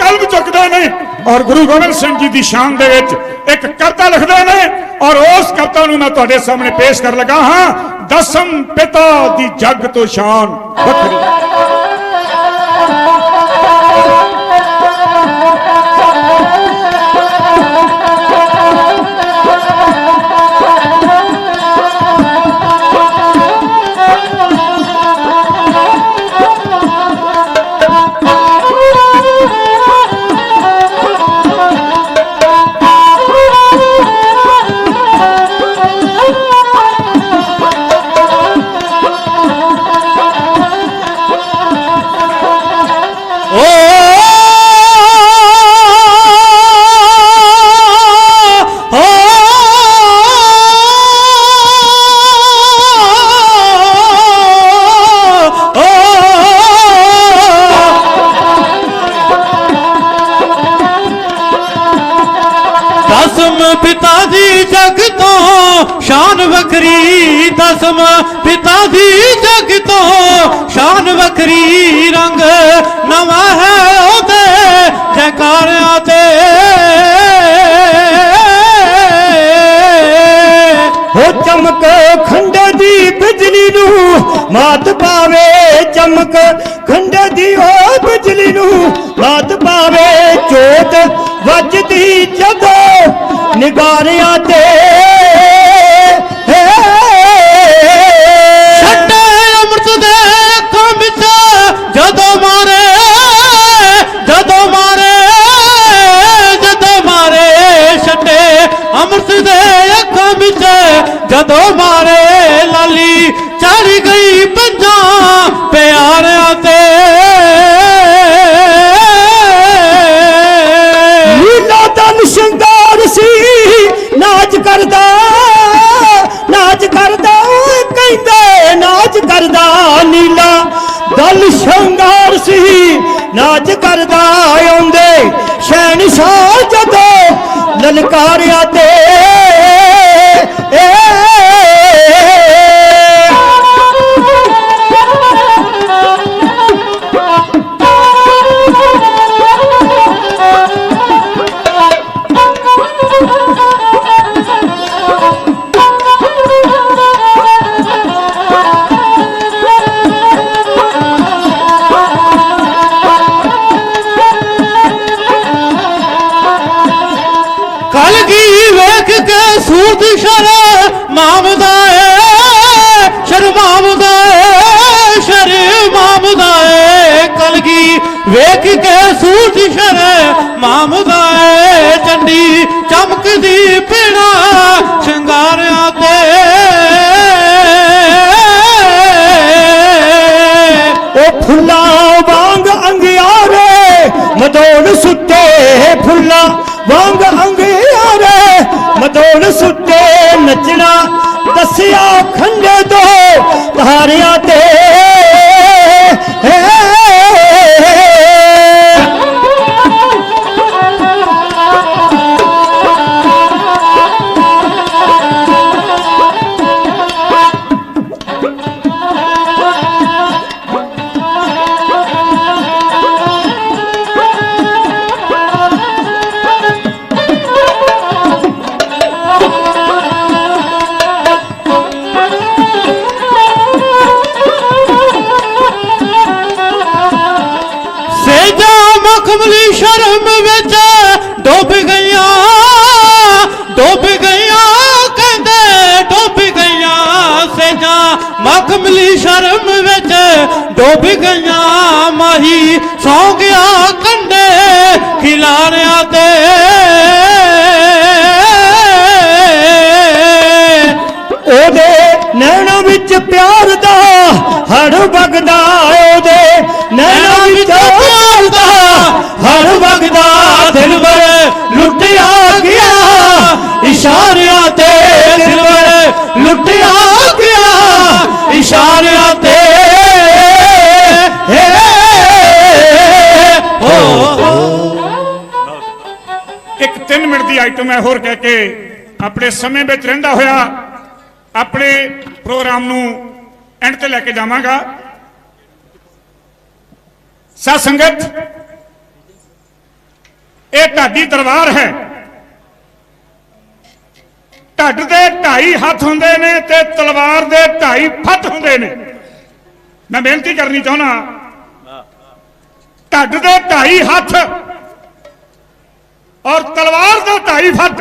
कल्ब चुकते हैं और गुरु गोबिंद सिंह जी की शान दे विच एक कविता लिखते हैं, और उस कविता नूं मैं तुहाडे सामने पेश कर लगा हाँ। दसम पिता दी जग तो शान वखरी। पिता दी जग तो शान वखरी, दसम पिता दी जग तो शान वखरी, रंग नवा है ओदे जयकारियां ते। हो चमक खंडे दी बिजली नू मात पावे, चमक खंडे दी ओ बिजली नू मात पावे, जोत वजदी जदों निगारियां ते। छड्डे अमृत दे अखां विच जदों मारे, जदों मारे, जदों मारे, छड्डे अमृत दे अखां विच जदों मारे, लाली चढ़ गई पंजा प्यारियां ते। शंगार सी नाच करदा, नाच करदा, कहंदे नाच करदा, नीला दल शंगार सी नाच करदा, आउंदे शहनशाह जदों ललकारियां ते। सूद शर्मावदा है, शर्मावदा है, शर्मावदा है, कलगी वेख के सूद शर्मावदा है, चंडी चमकदी पीड़ा शंगारियां ते। ओ फुल्ला वांग अंगियारे मदोड़ सुते, फुल्ला वांग अंगियारे मदोड़ सुते, नचना दसिया खंडे दो धारियां ते। धर्म विच डुब गया माही सौ गया कंडे खिलारिया ते ओदे नैना विच प्यार दा हर वगदा ओदे नैना विच प्यार दा हर वगदा दिलबर लुटिया गया इशारियां ते दिलबर लुटिया गया इशारियां ते एक 3 मिनट की आइटम है होर कह के अपने समय में रहिंदा होया अपने प्रोग्राम नूं एंड ते लेके जावांगा। साध संगत ये ढाडी दरबार है। ढड दे 2.5 हथ हुंदे ने ते तलवार दे 2.5 फट हुंदे ने। मैं बेनती करनी चाहना ढड दे 2.5 हथ और तलवार दे 2.5 फट।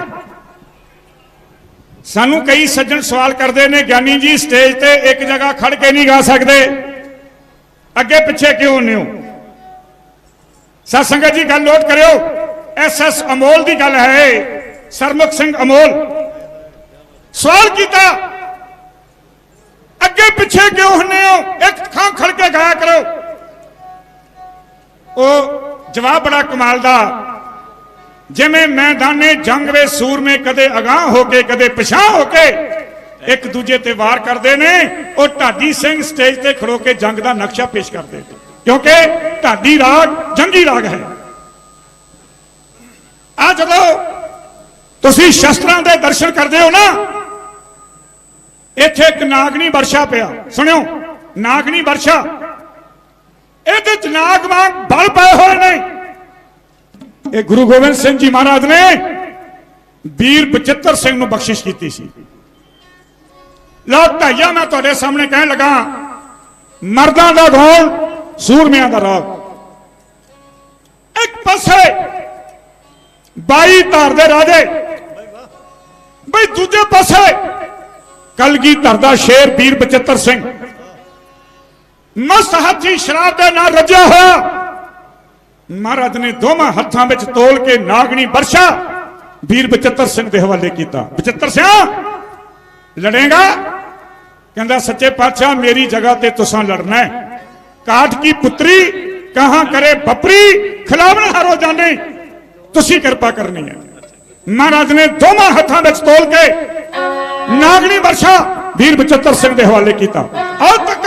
सानू कई सज्जन सवाल करते हैं ज्ञानी जी स्टेज ते एक जगह खड़ के नहीं गा सकते अगे पिछे क्यों होने हो। साध संगत जी गल नोट करियो SS अमोल की गल है सरमुख सिंह अमोल सवाल किया अगे पिछे क्यों होने हो एक थां खड़ के गाया करो। वो जवाब बड़ा कमाल दा जिमें मैदाने जंग वे सूर में कदे अगाह होके कदे पिछां होके एक दूजे ते वार करते ने और ढाडी सिंह स्टेज ते खड़ो के जंग का नक्शा पेश करते क्योंकि ढाडी राग जंगी राग है। आ जदों तुसीं शस्त्रां दे दर्शन करते हो ना इत्थे एक नागनी वर्षा पिया सुनियो नागनी वर्षा इहदे च नाग वांग बल पए होए ने। ये गुरु गोबिंद सिंह जी महाराज ने वीर बचित्र सिंह नूं बख्शिश की सी। लो ढाइया मैं तुहाडे सामने कहन लगा मर्दां दा गौण सूरमियां दा राग। एक पासे 22 धार दे राजे बई दूजे पासे कलगीधर दा शेर वीर बचित्र सिंह मस्त हाथी शराब दे नाल रजिया होया। महाराज ने दोवां हत्थां विच तोल के नागनी वर्षा वीर बचित्र सिंह दे हवाले कीता। बचित्र सिंह लड़ेगा कहंदा सच्चे पातशाह मेरी जगह ते तुसां लड़ना है। काठ की पुत्री कहां करे बपरी खिलावन हारो जाने तुसी कृपा करनी है। महाराज ने दोवां हत्थां विच तोल के नागनी वर्षा वीर बचित्र सिंह दे हवाले कीता। आओ तक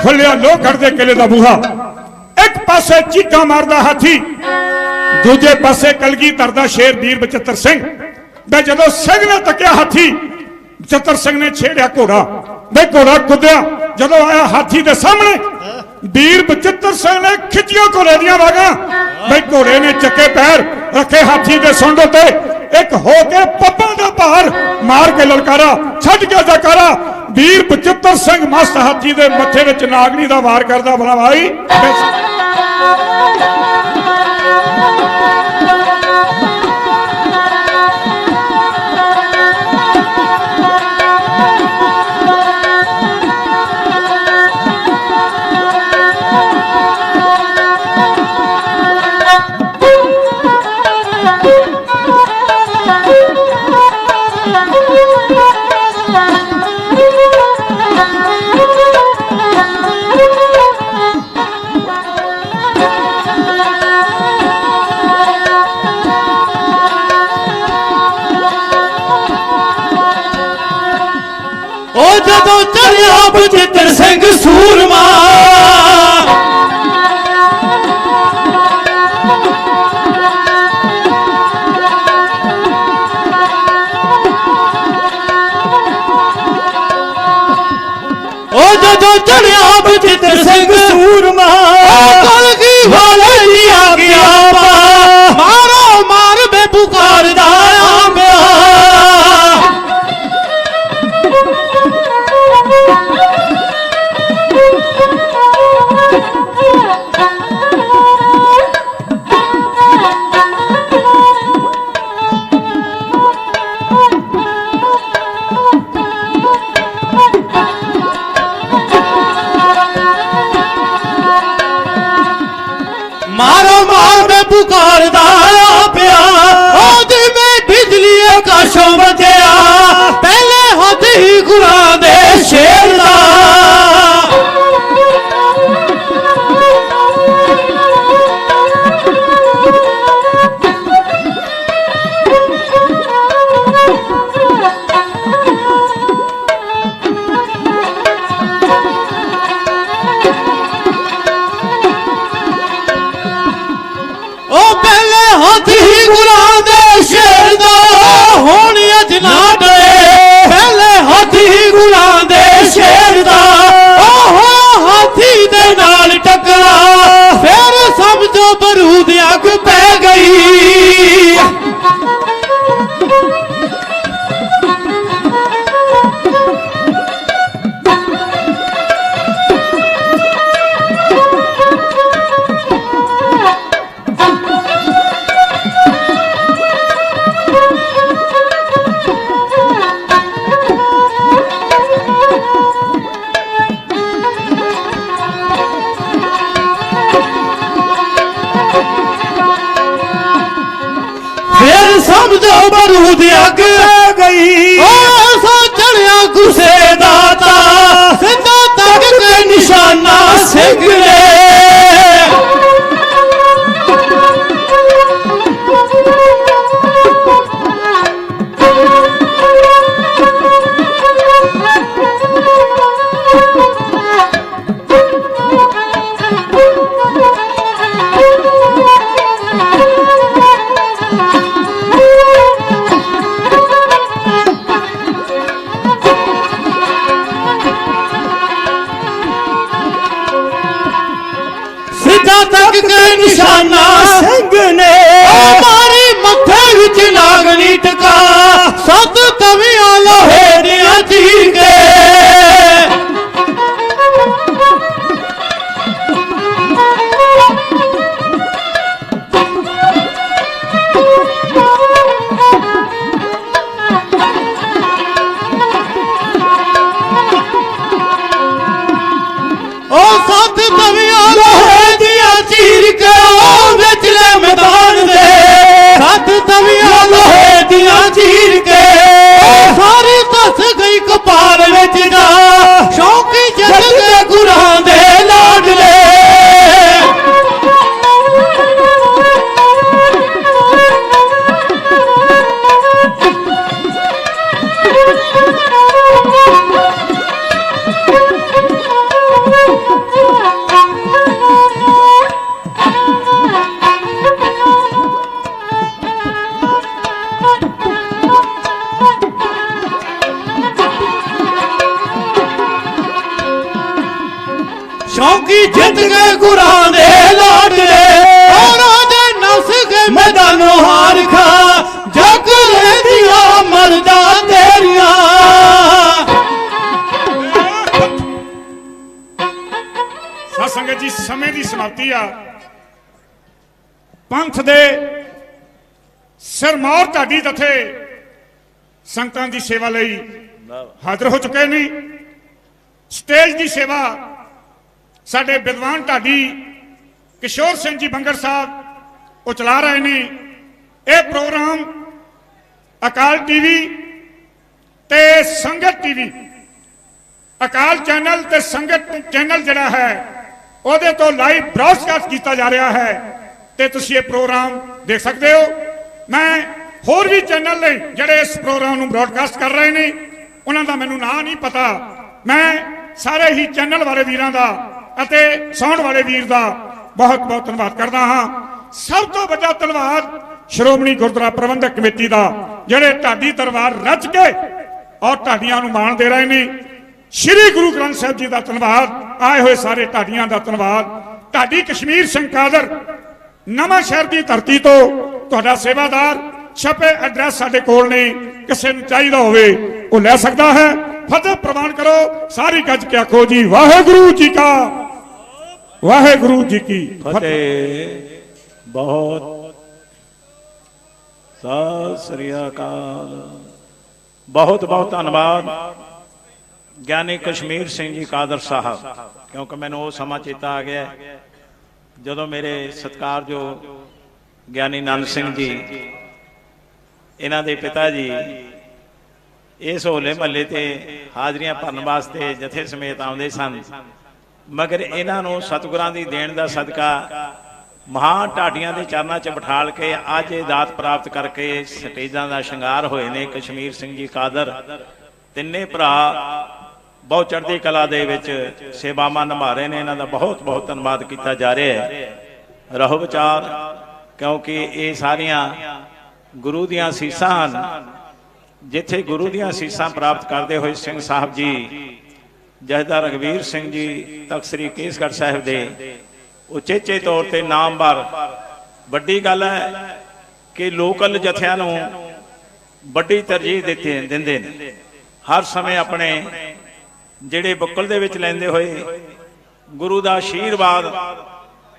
खुलिया लोहगढ़ दे किले दा बूहा एक पासे चीका मारदा हाथी दूजे पासे कलगीधर दा शेर वीर बचित्र सिंह। बे जदों सिंह ने तकिया हाथी बचित्र सिंह ने छेड़िया घोड़ा बे घोड़ा कुद्या जदों आया हाथी दे सामने वीर बचित्र सिंह ने खिचिया घोड़े दियां वागां बे घोड़े ने चक्के पैर रखे हाथी दे सुंड उते एक हो के पप्पा दा भार मार के ललकारा छड्ड के जकारा वीर बचित्र सिंह मस्त हाथी दे मत्थे विच नागनी दा वार करदा भला भाई। जदों चढ़िया बचित्र सिंह सूरमा जदों चढ़िया बचित्र सिंह सूरमा कलगी वाले लिया गया मारो मार बे पुकार दाया मारो मार में पुकारदा पिया ओदी में बिजली आकाशों बजया पहले हाथ ही गुरां दे शेर दा बरूद अग पै गई बरूद अग गई चढ़िया गुस्से दाता सिंधा तक के निशाना सिगड़े तक के निशाना सिंह ने मारी मथे विच नागनी टका सत तवियां लोहे दियां चीर के ओ सत तवियां लोहे चीर के विचले मैदान दे सत तवियां लोहे दियां चीर के सारी धस गई कपाल विच जा शौकी जग के गुरां दे लाडले शौकी जित गए गुरां दे लाडले और नस गए मैदानों हार खा जग दिया मरदा तेरिया साध संगत जी समय की समाप्ति आ पंथ दे सिरमौर ढाडी तथे संगतां की सेवा लई हाजिर हो चुके ने स्टेज की सेवा साडे विद्वान ढाडी किशोर सिंह जी बंगर साहब वो चला रहे ने यह प्रोग्राम अकाल टीवी ते संगत टीवी अकाल चैनल ते संगत चैनल जिहड़ा है उहदे तो लाइव ब्रॉडकास्ट किया जा रहा है ते तुसीं ये प्रोग्राम देख सकते हो। मैं होर भी चैनल ने जिहड़े इस प्रोग्राम नूं ब्रॉडकास्ट कर रहे हैं उन्हां दा मैनूं नाम नहीं पता। मैं सारे ही चैनल वाले वीरां दा ਅਤੇ ਸਾਉਣ ਵਾਲੇ ਵੀਰ ਦਾ बहुत बहुत धन्यवाद करता हाँ। सब तो वड्डा धन्यवाद श्रोमणी गुरुद्वारा प्रबंधक कमेटी का जिहड़े ढाडी दरबार रच के और ढाडियां नूं माण दे रहे हैं। श्री गुरु ग्रंथ साहिब जी का धन्यवाद, आए हुए सारे ढाडियां का धन्यवाद। ढाडी कश्मीर सिंह कादर नवां शहर की धरती तो तुहाडा सेवादार छपे एड्रैस साडे कोल ने, किसी नूं चाहीदा होवे वो लै सकदा है। फतेह प्रवान करो सारी गज के आखो जी वाहेगुरु जी का, वाहेगुरु जी की फतेह। बहुत सत श्री अकाल। बहुत बहुत धन्यवाद ज्ञानी कश्मीर सिंह जी कादर साहब, क्योंकि मैंने वो समा चेता आ गया ਜਦੋਂ ਮੇਰੇ ਸਤਿਕਾਰਯੋਗ ਗਿਆਨੀ ਨੰਦ ਸਿੰਘ ਜੀ ਇਹਨਾਂ ਦੇ ਪਿਤਾ ਜੀ ਇਸ ਹੋਲੇ ਮਹੱਲੇ ਤੇ ਹਾਜ਼ਰੀਆਂ ਭਰਨ ਵਾਸਤੇ ਜਥੇ ਸਮੇਤ ਆਉਂਦੇ ਸਨ, ਮਗਰ ਇਹਨਾਂ ਨੂੰ ਸਤਿਗੁਰਾਂ ਦੀ ਦੇਣ ਦਾ ਸਦਕਾ ਮਹਾਨ ਢਾਡੀਆਂ ਦੇ ਚਰਨਾਂ 'ਚ ਬਿਠਾਲ ਕੇ ਅੱਜ ਇਹ ਦਾਤ ਪ੍ਰਾਪਤ ਕਰਕੇ ਸਟੇਜਾਂ ਦਾ ਸ਼ਿੰਗਾਰ ਹੋਏ ਨੇ। ਕਸ਼ਮੀਰ ਸਿੰਘ ਜੀ ਕਾਦਰ ਤਿੰਨੇ ਭਰਾ ਬਹੁਤ ਚੜ੍ਹਦੀ ਕਲਾ ਦੇ ਵਿੱਚ ਸੇਵਾਵਾਂ ਨਿਭਾ ਰਹੇ ਨੇ। ਇਹਨਾਂ ਦਾ ਬਹੁਤ ਬਹੁਤ ਧੰਨਵਾਦ ਕੀਤਾ ਜਾ ਰਿਹਾ ਹੈ। ਰਹੋ ਵਿਚਾਰ, ਕਿਉਂਕਿ ਇਹ ਸਾਰੀਆਂ ਗੁਰੂ ਦੀਆਂ ਅਸੀਸਾਂ ਹਨ। ਜਿੱਥੇ ਗੁਰੂ ਦੀਆਂ ਅਸੀਸਾਂ ਪ੍ਰਾਪਤ ਕਰਦੇ ਹੋਏ ਸਿੰਘ ਸਾਹਿਬ ਜੀ ਜਥੇਦਾਰ ਰਘਵੀਰ ਸਿੰਘ ਜੀ ਤਖਤ ਸ੍ਰੀ ਕੇਸਗੜ੍ਹ ਸਾਹਿਬ ਦੇ ਉਚੇਚੇ ਤੌਰ ਤੇ ਨਾਮਵਰ, ਵੱਡੀ ਗੱਲ ਹੈ ਕਿ ਲੋਕਲ ਜਥਿਆਂ ਨੂੰ ਵੱਡੀ ਤਰਜੀਹ ਦਿੰਦੇ ਨੇ। ਹਰ ਸਮੇਂ ਆਪਣੇ ਜਿਹੜੇ ਬੁੱਕਲ ਦੇ ਵਿੱਚ ਲੈਂਦੇ ਹੋਏ ਗੁਰੂ ਦਾ ਆਸ਼ੀਰਵਾਦ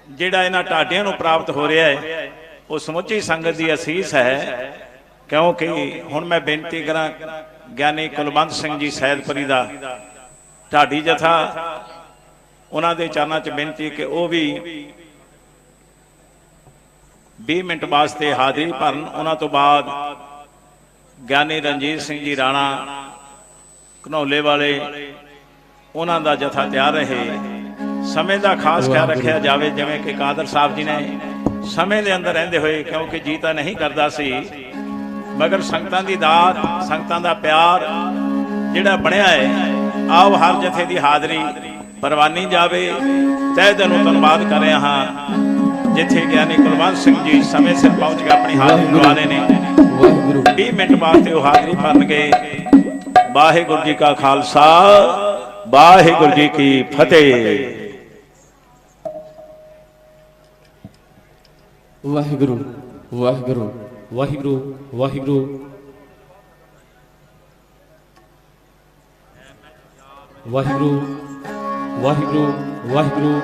ਜਿਹੜਾ ਇਹਨਾਂ ਢਾਡੀਆਂ ਨੂੰ ਪ੍ਰਾਪਤ ਹੋ ਰਿਹਾ ਹੈ, ਉਹ ਸਮੁੱਚੀ ਸੰਗਤ ਦੀ ਅਸੀਸ ਹੈ। ਕਿਉਂਕਿ ਹੁਣ ਮੈਂ ਬੇਨਤੀ ਕਰਾਂ ਗਿਆਨੀ ਕੁਲਵੰਤ ਸਿੰਘ ਜੀ ਸੈਦਪੁਰੀ ਦਾ ਢਾਡੀ ਜਥਾ, ਉਹਨਾਂ ਦੇ ਚਰਨਾਂ 'ਚ ਬੇਨਤੀ ਕਿ ਉਹ ਵੀ 20 ਮਿੰਟ ਵਾਸਤੇ ਹਾਜ਼ਰੀ ਭਰਨ। ਉਹਨਾਂ ਤੋਂ ਬਾਅਦ ਗਿਆਨੀ ਰਣਜੀਤ ਸਿੰਘ ਜੀ ਰਾਣਾ ਘਨੌਲੇ ਵਾਲੇ, ਉਹਨਾਂ ਦਾ ਜਥਾ ਤਿਆਰ ਰਹੇ। ਸਮੇਂ ਦਾ ਖਾਸ ਖਿਆਲ ਰੱਖਿਆ ਜਾਵੇ, ਜਿਵੇਂ ਕਿ ਕਾਦਰ ਸਾਹਿਬ ਜੀ ਨੇ ਸਮੇਂ ਦੇ ਅੰਦਰ ਰਹਿੰਦੇ ਹੋਏ, ਕਿਉਂਕਿ ਜੀ ਤਾਂ ਨਹੀਂ ਕਰਦਾ ਸੀ, ਮਗਰ ਸੰਗਤਾਂ ਦੀ ਦਾਤ, ਸੰਗਤਾਂ ਦਾ ਪਿਆਰ ਜਿਹੜਾ ਬਣਿਆ ਹੈ, ਆਓ ਹਰ ਜਥੇ ਦੀ ਹਾਜ਼ਰੀ ਪਰਵਾਨੀ ਜਾਵੇ। ਤਹਿ ਦਿਲੋਂ ਧੰਨਵਾਦ ਕਰ ਰਿਹਾ ਹਾਂ ਜਿੱਥੇ ਗਿਆਨੀ ਕੁਲਵੰਤ ਸਿੰਘ ਜੀ ਸਮੇਂ ਸਿਰ ਪਹੁੰਚ ਕੇ ਆਪਣੀ ਹਾਜ਼ਰੀ ਲਵਾ ਰਹੇ ਨੇ। 20 ਮਿੰਟ ਵਾਸਤੇ ਉਹ ਹਾਜ਼ਰੀ ਭਰਨਗੇ। ਵਾਹਿਗੁਰੂ ਜੀ ਕਾ ਖਾਲਸਾ, ਵਾਹਿਗੁਰੂ ਜੀ ਕੀ ਫਤਿਹ। ਵਾਹਿਗੁਰੂ ਵਾਹਿਗੁਰੂ ਵਾਹਿਗੁਰੂ ਵਾਹਿਗੁਰੂ ਵਾਹਿਗੁਰੂ ਵਾਹਿਗੁਰੂ ਵਾਹਿਗੁਰੂ।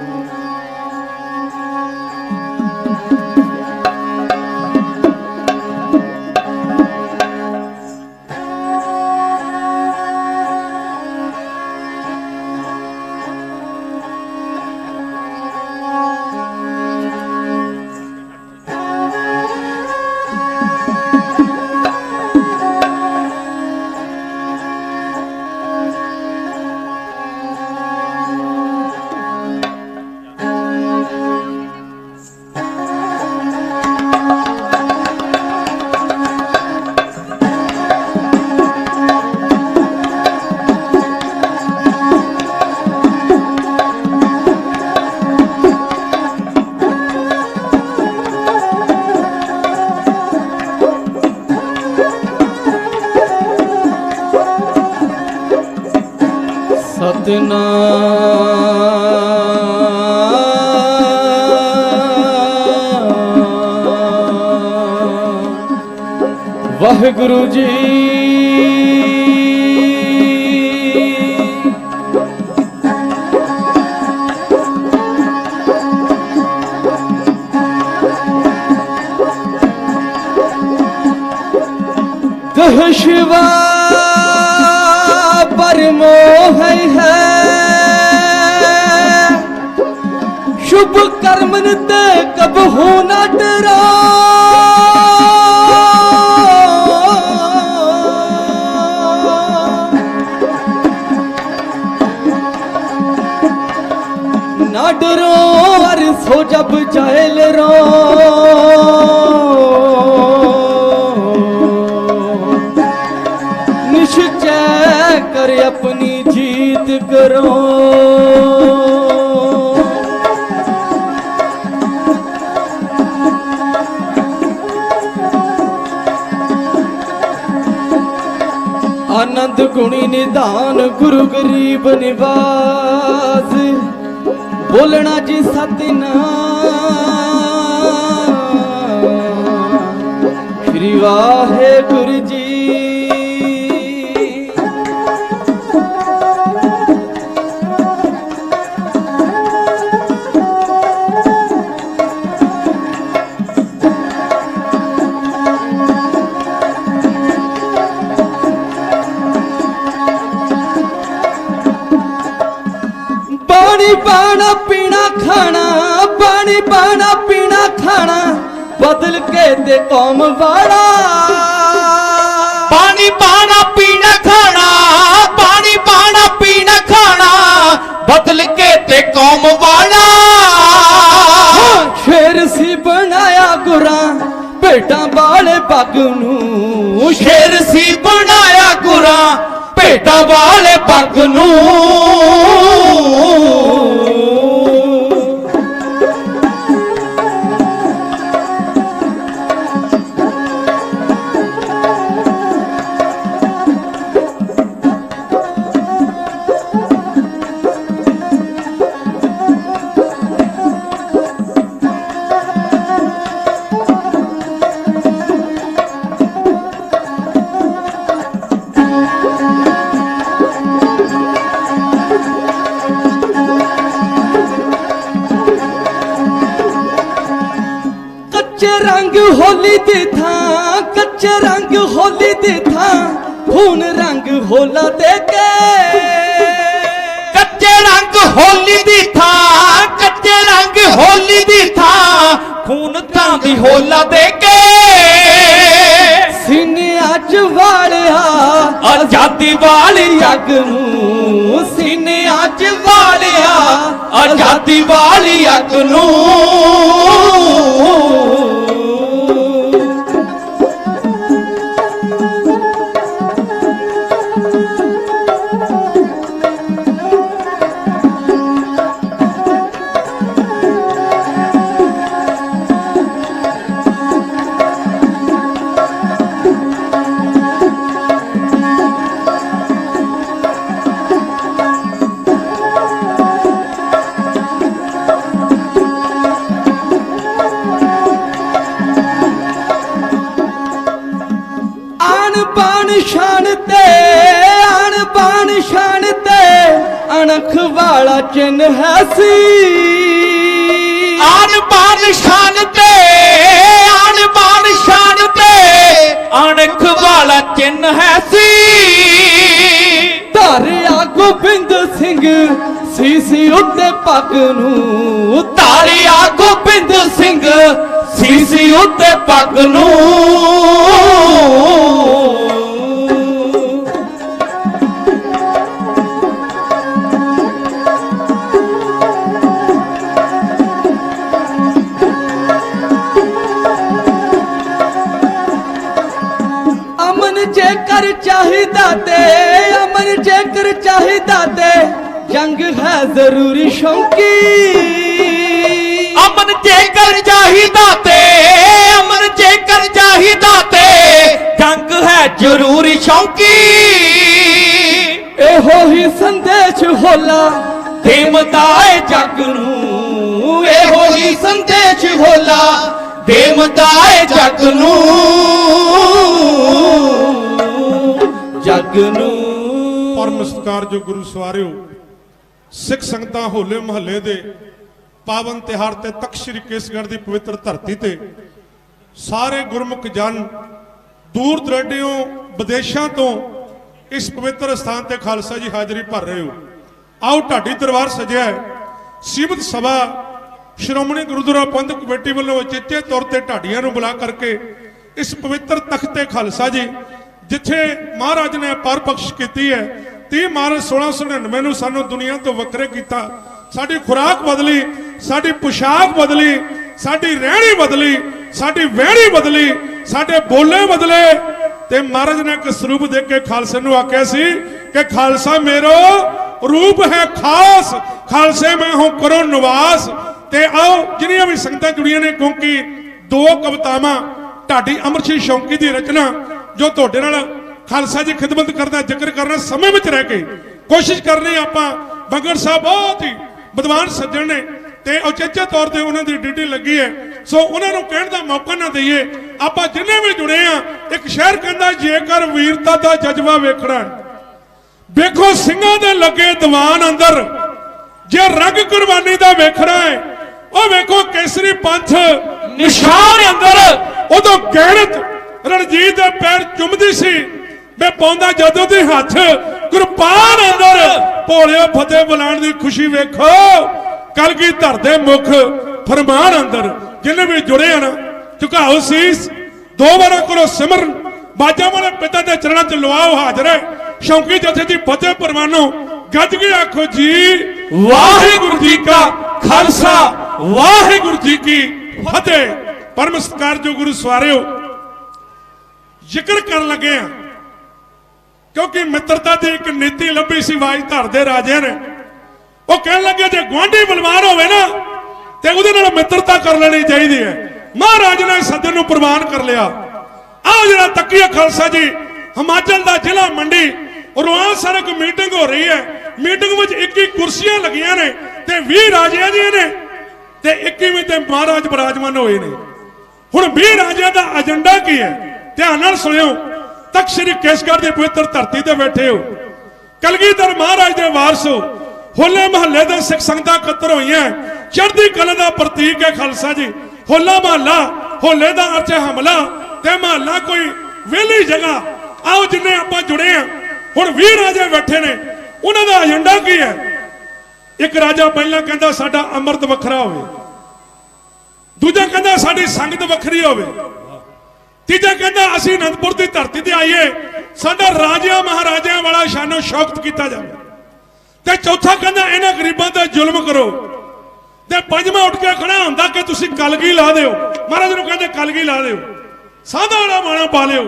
ਵਾਹਿਗੁਰੂ ਜੀ ਦਹਸ਼ਵਾ ਪਰਮੋਹ ਹੈ शुभ कर्मन ते कबहू न डरा न डरो अर सो जब जायल रो निश्चय कर अपनी जीत करो आनंद गुणी निधान गुरु गरीब निवास बोलना जी सतनाम श्री वाहेगुरु जी। पानी पाना पीना खाना पानी पाना पीना खाना बदल के ते कौम वाला। पानी पाना पीना खाना, पानी पाना पीना खाना बदल के ते कौम वाला। शेर सी बनाया गुरा भेटा वाले पग नूं, शेर सी बनाया गुरा भेटा वाले पग नूं। रंग होली दी थां, कच्चे रंग होली दी थां खून रंग होला दे के। कच्चे रंग होली दी थां, कच्चे रंग होली दी थां खून तां दी होला दे के। सीने अच वालिया आजादी वाली अग नूं, सीने अच वालिया आजादी वाली अग नूं। अणख वाला चिन्ह है सी। आन बान शान ते, आन बान शान ते अणख वाला चिन्ह है सी। धारिया गोबिंद सिंह सीसी उत्ते पग नूं, धारिया गोबिंद सिंह सीसी उत्ते पग नूं। जेकर चाहिदा ते अमन, जेकर चाहिदा ते जंग है जरूरी शौकी। अमन जेकर चाहिदा ते, अमन जेकर चाहिदा ते जंग है जरूरी शौकी। एहो ही संदेश होला देमदाए जग नूं, एहो ही संदेश होला देमदाए जग नूं। जग नूं परम सत्कारयोग गुरु सवारिओ, सिख संगतां होले महल्ले दे पावन तिहार ते तख्त श्री केसगढ़ की पवित्र धरती ते सारे गुरमुख जन दूर दराडेओं विदेशों तो इस पवित्र स्थान ते खालसा जी हाजरी भर रहे हो। आओ ढाडी दरबार सजिया है। सीमित सभा श्रोमणी गुरुद्वारा प्रबंधक कमेटी वालों उचेचे तौर पर ढाडियां नूं बुला करके इस पवित्र तख्त ते खालसा जी जिथे महाराज ने अपार बख्श की है। 30 मार्च 1699 सानू दुनिया तो वक्रे किया। साडी खुराक बदली, साडी पोशाक बदली, साडी रहनी बदली, साडी वहनी बदली, साडे बोले बदले। ते महाराज ने एक स्वरूप दे के खालसे नूं आख्या सी कि खालसा मेरो रूप है खास, खालसे में हूं करो निवास। ते आओ जिन्नियां भी संगतां जुड़ियां ने, क्योंकि 2 कवितावां ढाडी अमर सिंह शौकी की रचना जो तुहाडे नाल खालसा जी खिदमत करना जिक्र करना समय में रह के कोशिश करनी। आपां बंगड़ साहब बहुत ही विद्वान सज्जन ने ते उचेचे तौर पर उन्होंने ड्यूटी लगी है, सो उन्होंने कहने का मौका ना दईए। आपां जिन्ने भी जुड़े हैं, एक शहर कहता जेकर वीरता का जज्बा वेखना वेखो सिंघां दे लगे दीवान अंदर, जे रंग कुर्बानी का वेखना है ਉਹ ਵੇਖੋ ਕੇਸਰੀ ਪੰਥ ਨਿਸ਼ਾਨ ਅੰਦਰ ਉਦੋਂ ਗੈਰਤ ਰਣਜੀਤ ਦੇ ਪੈਰ ਚੁੰਮਦੀ ਸੀ ਵੇ ਪਾਉਂਦਾ ਜਦੋਂ ਦੇ ਹੱਥ ਕੁਰਬਾਨ ਅੰਦਰ ਭੋਲਿਓ ਫਤਿਹ ਬੁਲਾਣ ਦੀ ਖੁਸ਼ੀ ਵੇਖੋ ਕਲਗੀਧਰ ਦੇ ਮੁਖ फरमान अंदर जिन्हें भी जुड़े हैं ना, झुकाओ शीस, 2 बार करो सिमरन, बाजा वाले पिता के चरणों च लवाओ हाजरे, शौकी जथे जी फतेह परवानो, गज के आखो जी वाहिगुरु जी का खालसा वाहिगुरु जी की फतेह। परम सत्कार जो गुरु सवारियो, जिक्र कर लगे हैं क्योंकि मित्रता की एक नीति लभी सी वाज धर दे राजे ने, वो कह लगे जो गुआढ़ी बलवान होवे ना ते उहदे नाल मित्रता कर लेनी चाहिए है। महाराज ने सदन नूं प्रवान कर लिया। आ जिहड़ा तकिया खालसा जी हिमाचल का जिला मंडी रोहां सर एक मीटिंग हो रही है, मीटिंग में 21 कुर्सियां लगियां ने ते 20 राजियां दी ने ते 21वें ते महाराज विराजमान होए ने। हुण 20 राजियां दा एजेंडा की है, ध्यान नाल सुनियो। तख्त श्री केसगढ़ की पवित्र धरती ते बैठे हो, कलगीधर महाराज दे वारस हो, होले महल्ले दे सिख संगतां इकट्ठर होईयां, चढ़दी कला दा प्रतीक है खालसा जी। होला महल्ला, होले दा अर्थ है हमला ते महल्ला कोई वेली जगह। आओ जिन्ने आपां जुड़े हैं, हुण 20 राजे बैठे ने, उन्हां दा एजेंडा की है। एक राजा पहला कहंदा साडा अमृत वखरा होवे, दूजा कहंदा साडी संगत वखरी होवे, तीजा कहंदा असीं अनंदपुर की धरती ते आईए, साडा राजिया महाराजिया वाला शानो शौकत किया जाए, ते चौथा कहंदा इन्हां गरीबां ते जुल्म करो, ते पंजवां उठ के खड़ा हुंदा कि तुसीं कलगी ला दिओ, महाराज नूं कहंदे कलगी ला दिओ, साधा वाला बाणा पा लिओ,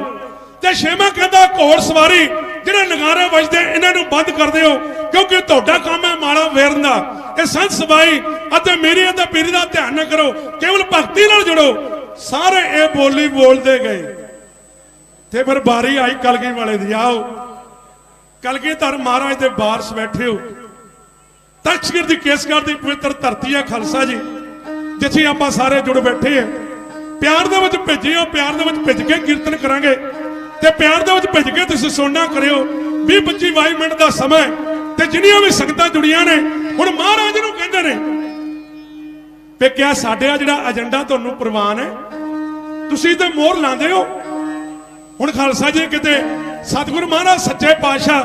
ते छेवां कहंदा घोड़ सवारी जिहड़े नगारे वजदे इन्हां नूं बंद कर दिओ, क्योंकि तुहाडा काम है माड़ा वेरन दा। इह संत सबाई अते मेरी अते पीरी दा ध्यान न करो, केवल भगती नाल जुड़ो। सारे ये बोली बोलते गए, ते फिर बारी आई कलगी वाले दी। आओ कलगीधर महाराज दे वारस बैठे हो, तख्त श्री दी केसगढ़ की पवित्र धरती है खालसा जी, जिथे आप सारे जुड़ बैठे हैं। प्यार दे विच भेजे हो, प्यार दे विच भिज के कीर्तन करांगे, ते प्यार दे विच भिज के तुसीं सुनना करियो। 20-25 मिनट का समय, ते जिन्नियां भी संगतां जुड़ियां ने, हुण महाराज नूं कहंदे ने पे क्या साडा जिहड़ा एजेंडा तुहानूं प्रवान है, तुसीं ते मोहर लांदे हो। हुण खालसा जी किते सतगुरु महाराज सच्चे पातशाह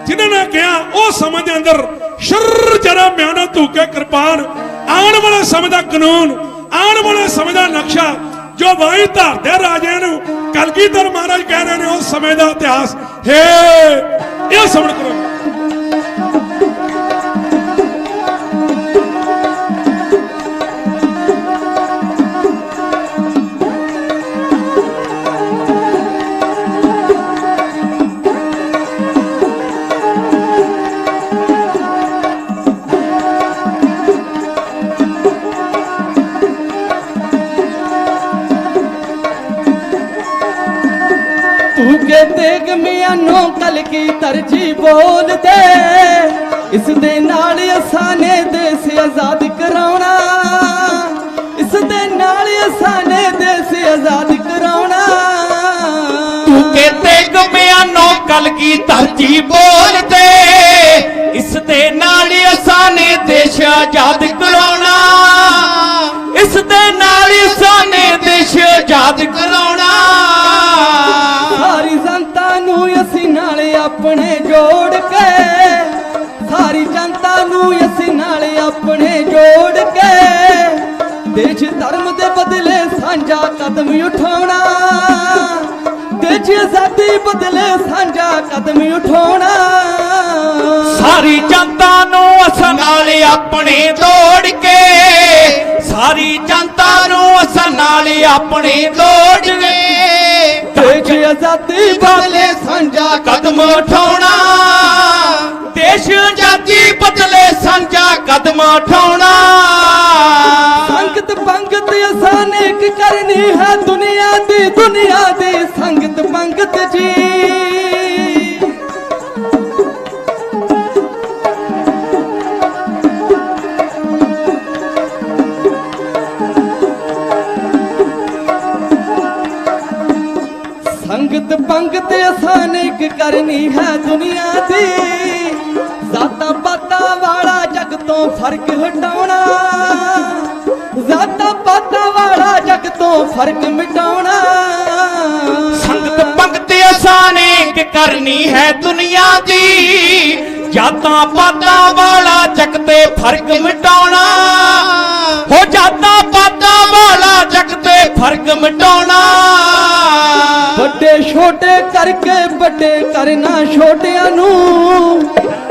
जिन्हां ने कहा उह समय दे अंदर शर जरा म्याना धूके कृपान, आने वाले समय का कानून, आने वाले समय का नक्शा जो वाई धारदे राजे नूं कलगीधर महाराज कह रहे हैं, उस समय का इतिहास है। यह समझ करो। तेग मियां नो कल की तरजी बोल दे, इस दे नाल असां ने देश आजाद कराउणा, इस दे नाल असां ने देश आजाद कराउणा। तू के तेग मियां नो कल की तरजी बोल दे, इस दे नाल असां ने देश आजाद कराउणा, इस दे नाल असां ने देश आजाद कराउणा। सारी जनता नूं असीं नाल अपने जोड़ के, सारी जनता नूं असीं नाल अपने जोड़ के, देश धर्म दे बदले सांझा कदम उठाउणा, देश आजादी बदले सांझा कदम उठाउणा। सारी जनता नूं असां नाल अपने जोड़ के, सारी जनता नूं असां नाल अपने जोड़ के, देश आजादी बदले सांझा कदम उठाउणा, देश आजादी बदले सांझा कदम उठाउणा। संगत पंगत असां नेक करनी है दुनिया दी संगत पंगत जी। संगत पंगत असां नेक करनी है दुनिया दी, जाता पाता वाला जग तो फर्क हटाउणा, जाता पाता वाला जग तो फर्क मिटाउणा। संगत पंगत असां नेक करनी है दुनिया दी, जाता पाता वाला जग ते फर्क मिटाउणा, ਹੋ ਜਾਤਾ ਪਾਤਾ ਵਾਲਾ ਜਗ ਤੇ ਫਰਕ ਮਿਟਾਉਣਾ ਵੱਡੇ ਛੋਟੇ ਕਰਕੇ ਵੱਡੇ ਕਰਨਾ ਛੋਟਿਆਂ ਨੂੰ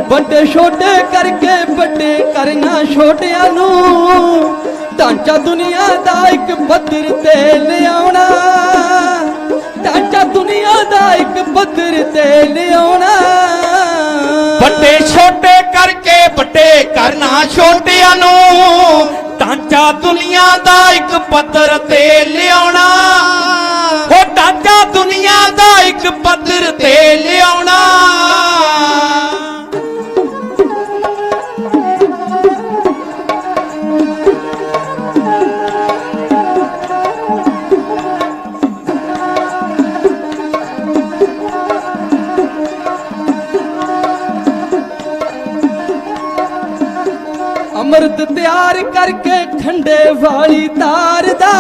ਵੱਡੇ ਛੋਟੇ ਕਰਕੇ ਵੱਡੇ ਕਰਨਾ ਛੋਟਿਆਂ ਨੂੰ ਢਾਂਚਾ ਦੁਨੀਆ ਦਾ ਇੱਕ ਪੱਧਰ ਤੇ ਲਿਆਉਣਾ ਢਾਂਚਾ ਦੁਨੀਆ ਦਾ ਇੱਕ ਪੱਧਰ ਤੇ ਲਿਆਉਣਾ ਵੱਡੇ ਛੋਟੇ ਕਰਕੇ ਵੱਡੇ ਕਰਨਾ ਛੋਟਿਆਂ ਨੂੰ ਢਾਂਚਾ ਦੁਨੀਆ ਦਾ ਇੱਕ ਪੱਧਰ ਤੇ ਲਿਆਉਣਾ ਉਹ ਢਾਂਚਾ ਦੁਨੀਆ ਦਾ ਇੱਕ ਪੱਧਰ ਤੇ ਲਿਆਉਣਾ ਅੰਮ੍ਰਿਤ ਤਿਆਰ ਕਰਕੇ ਖੰਡੇ ਵਾਲੀ ਤਾਰ ਦਾ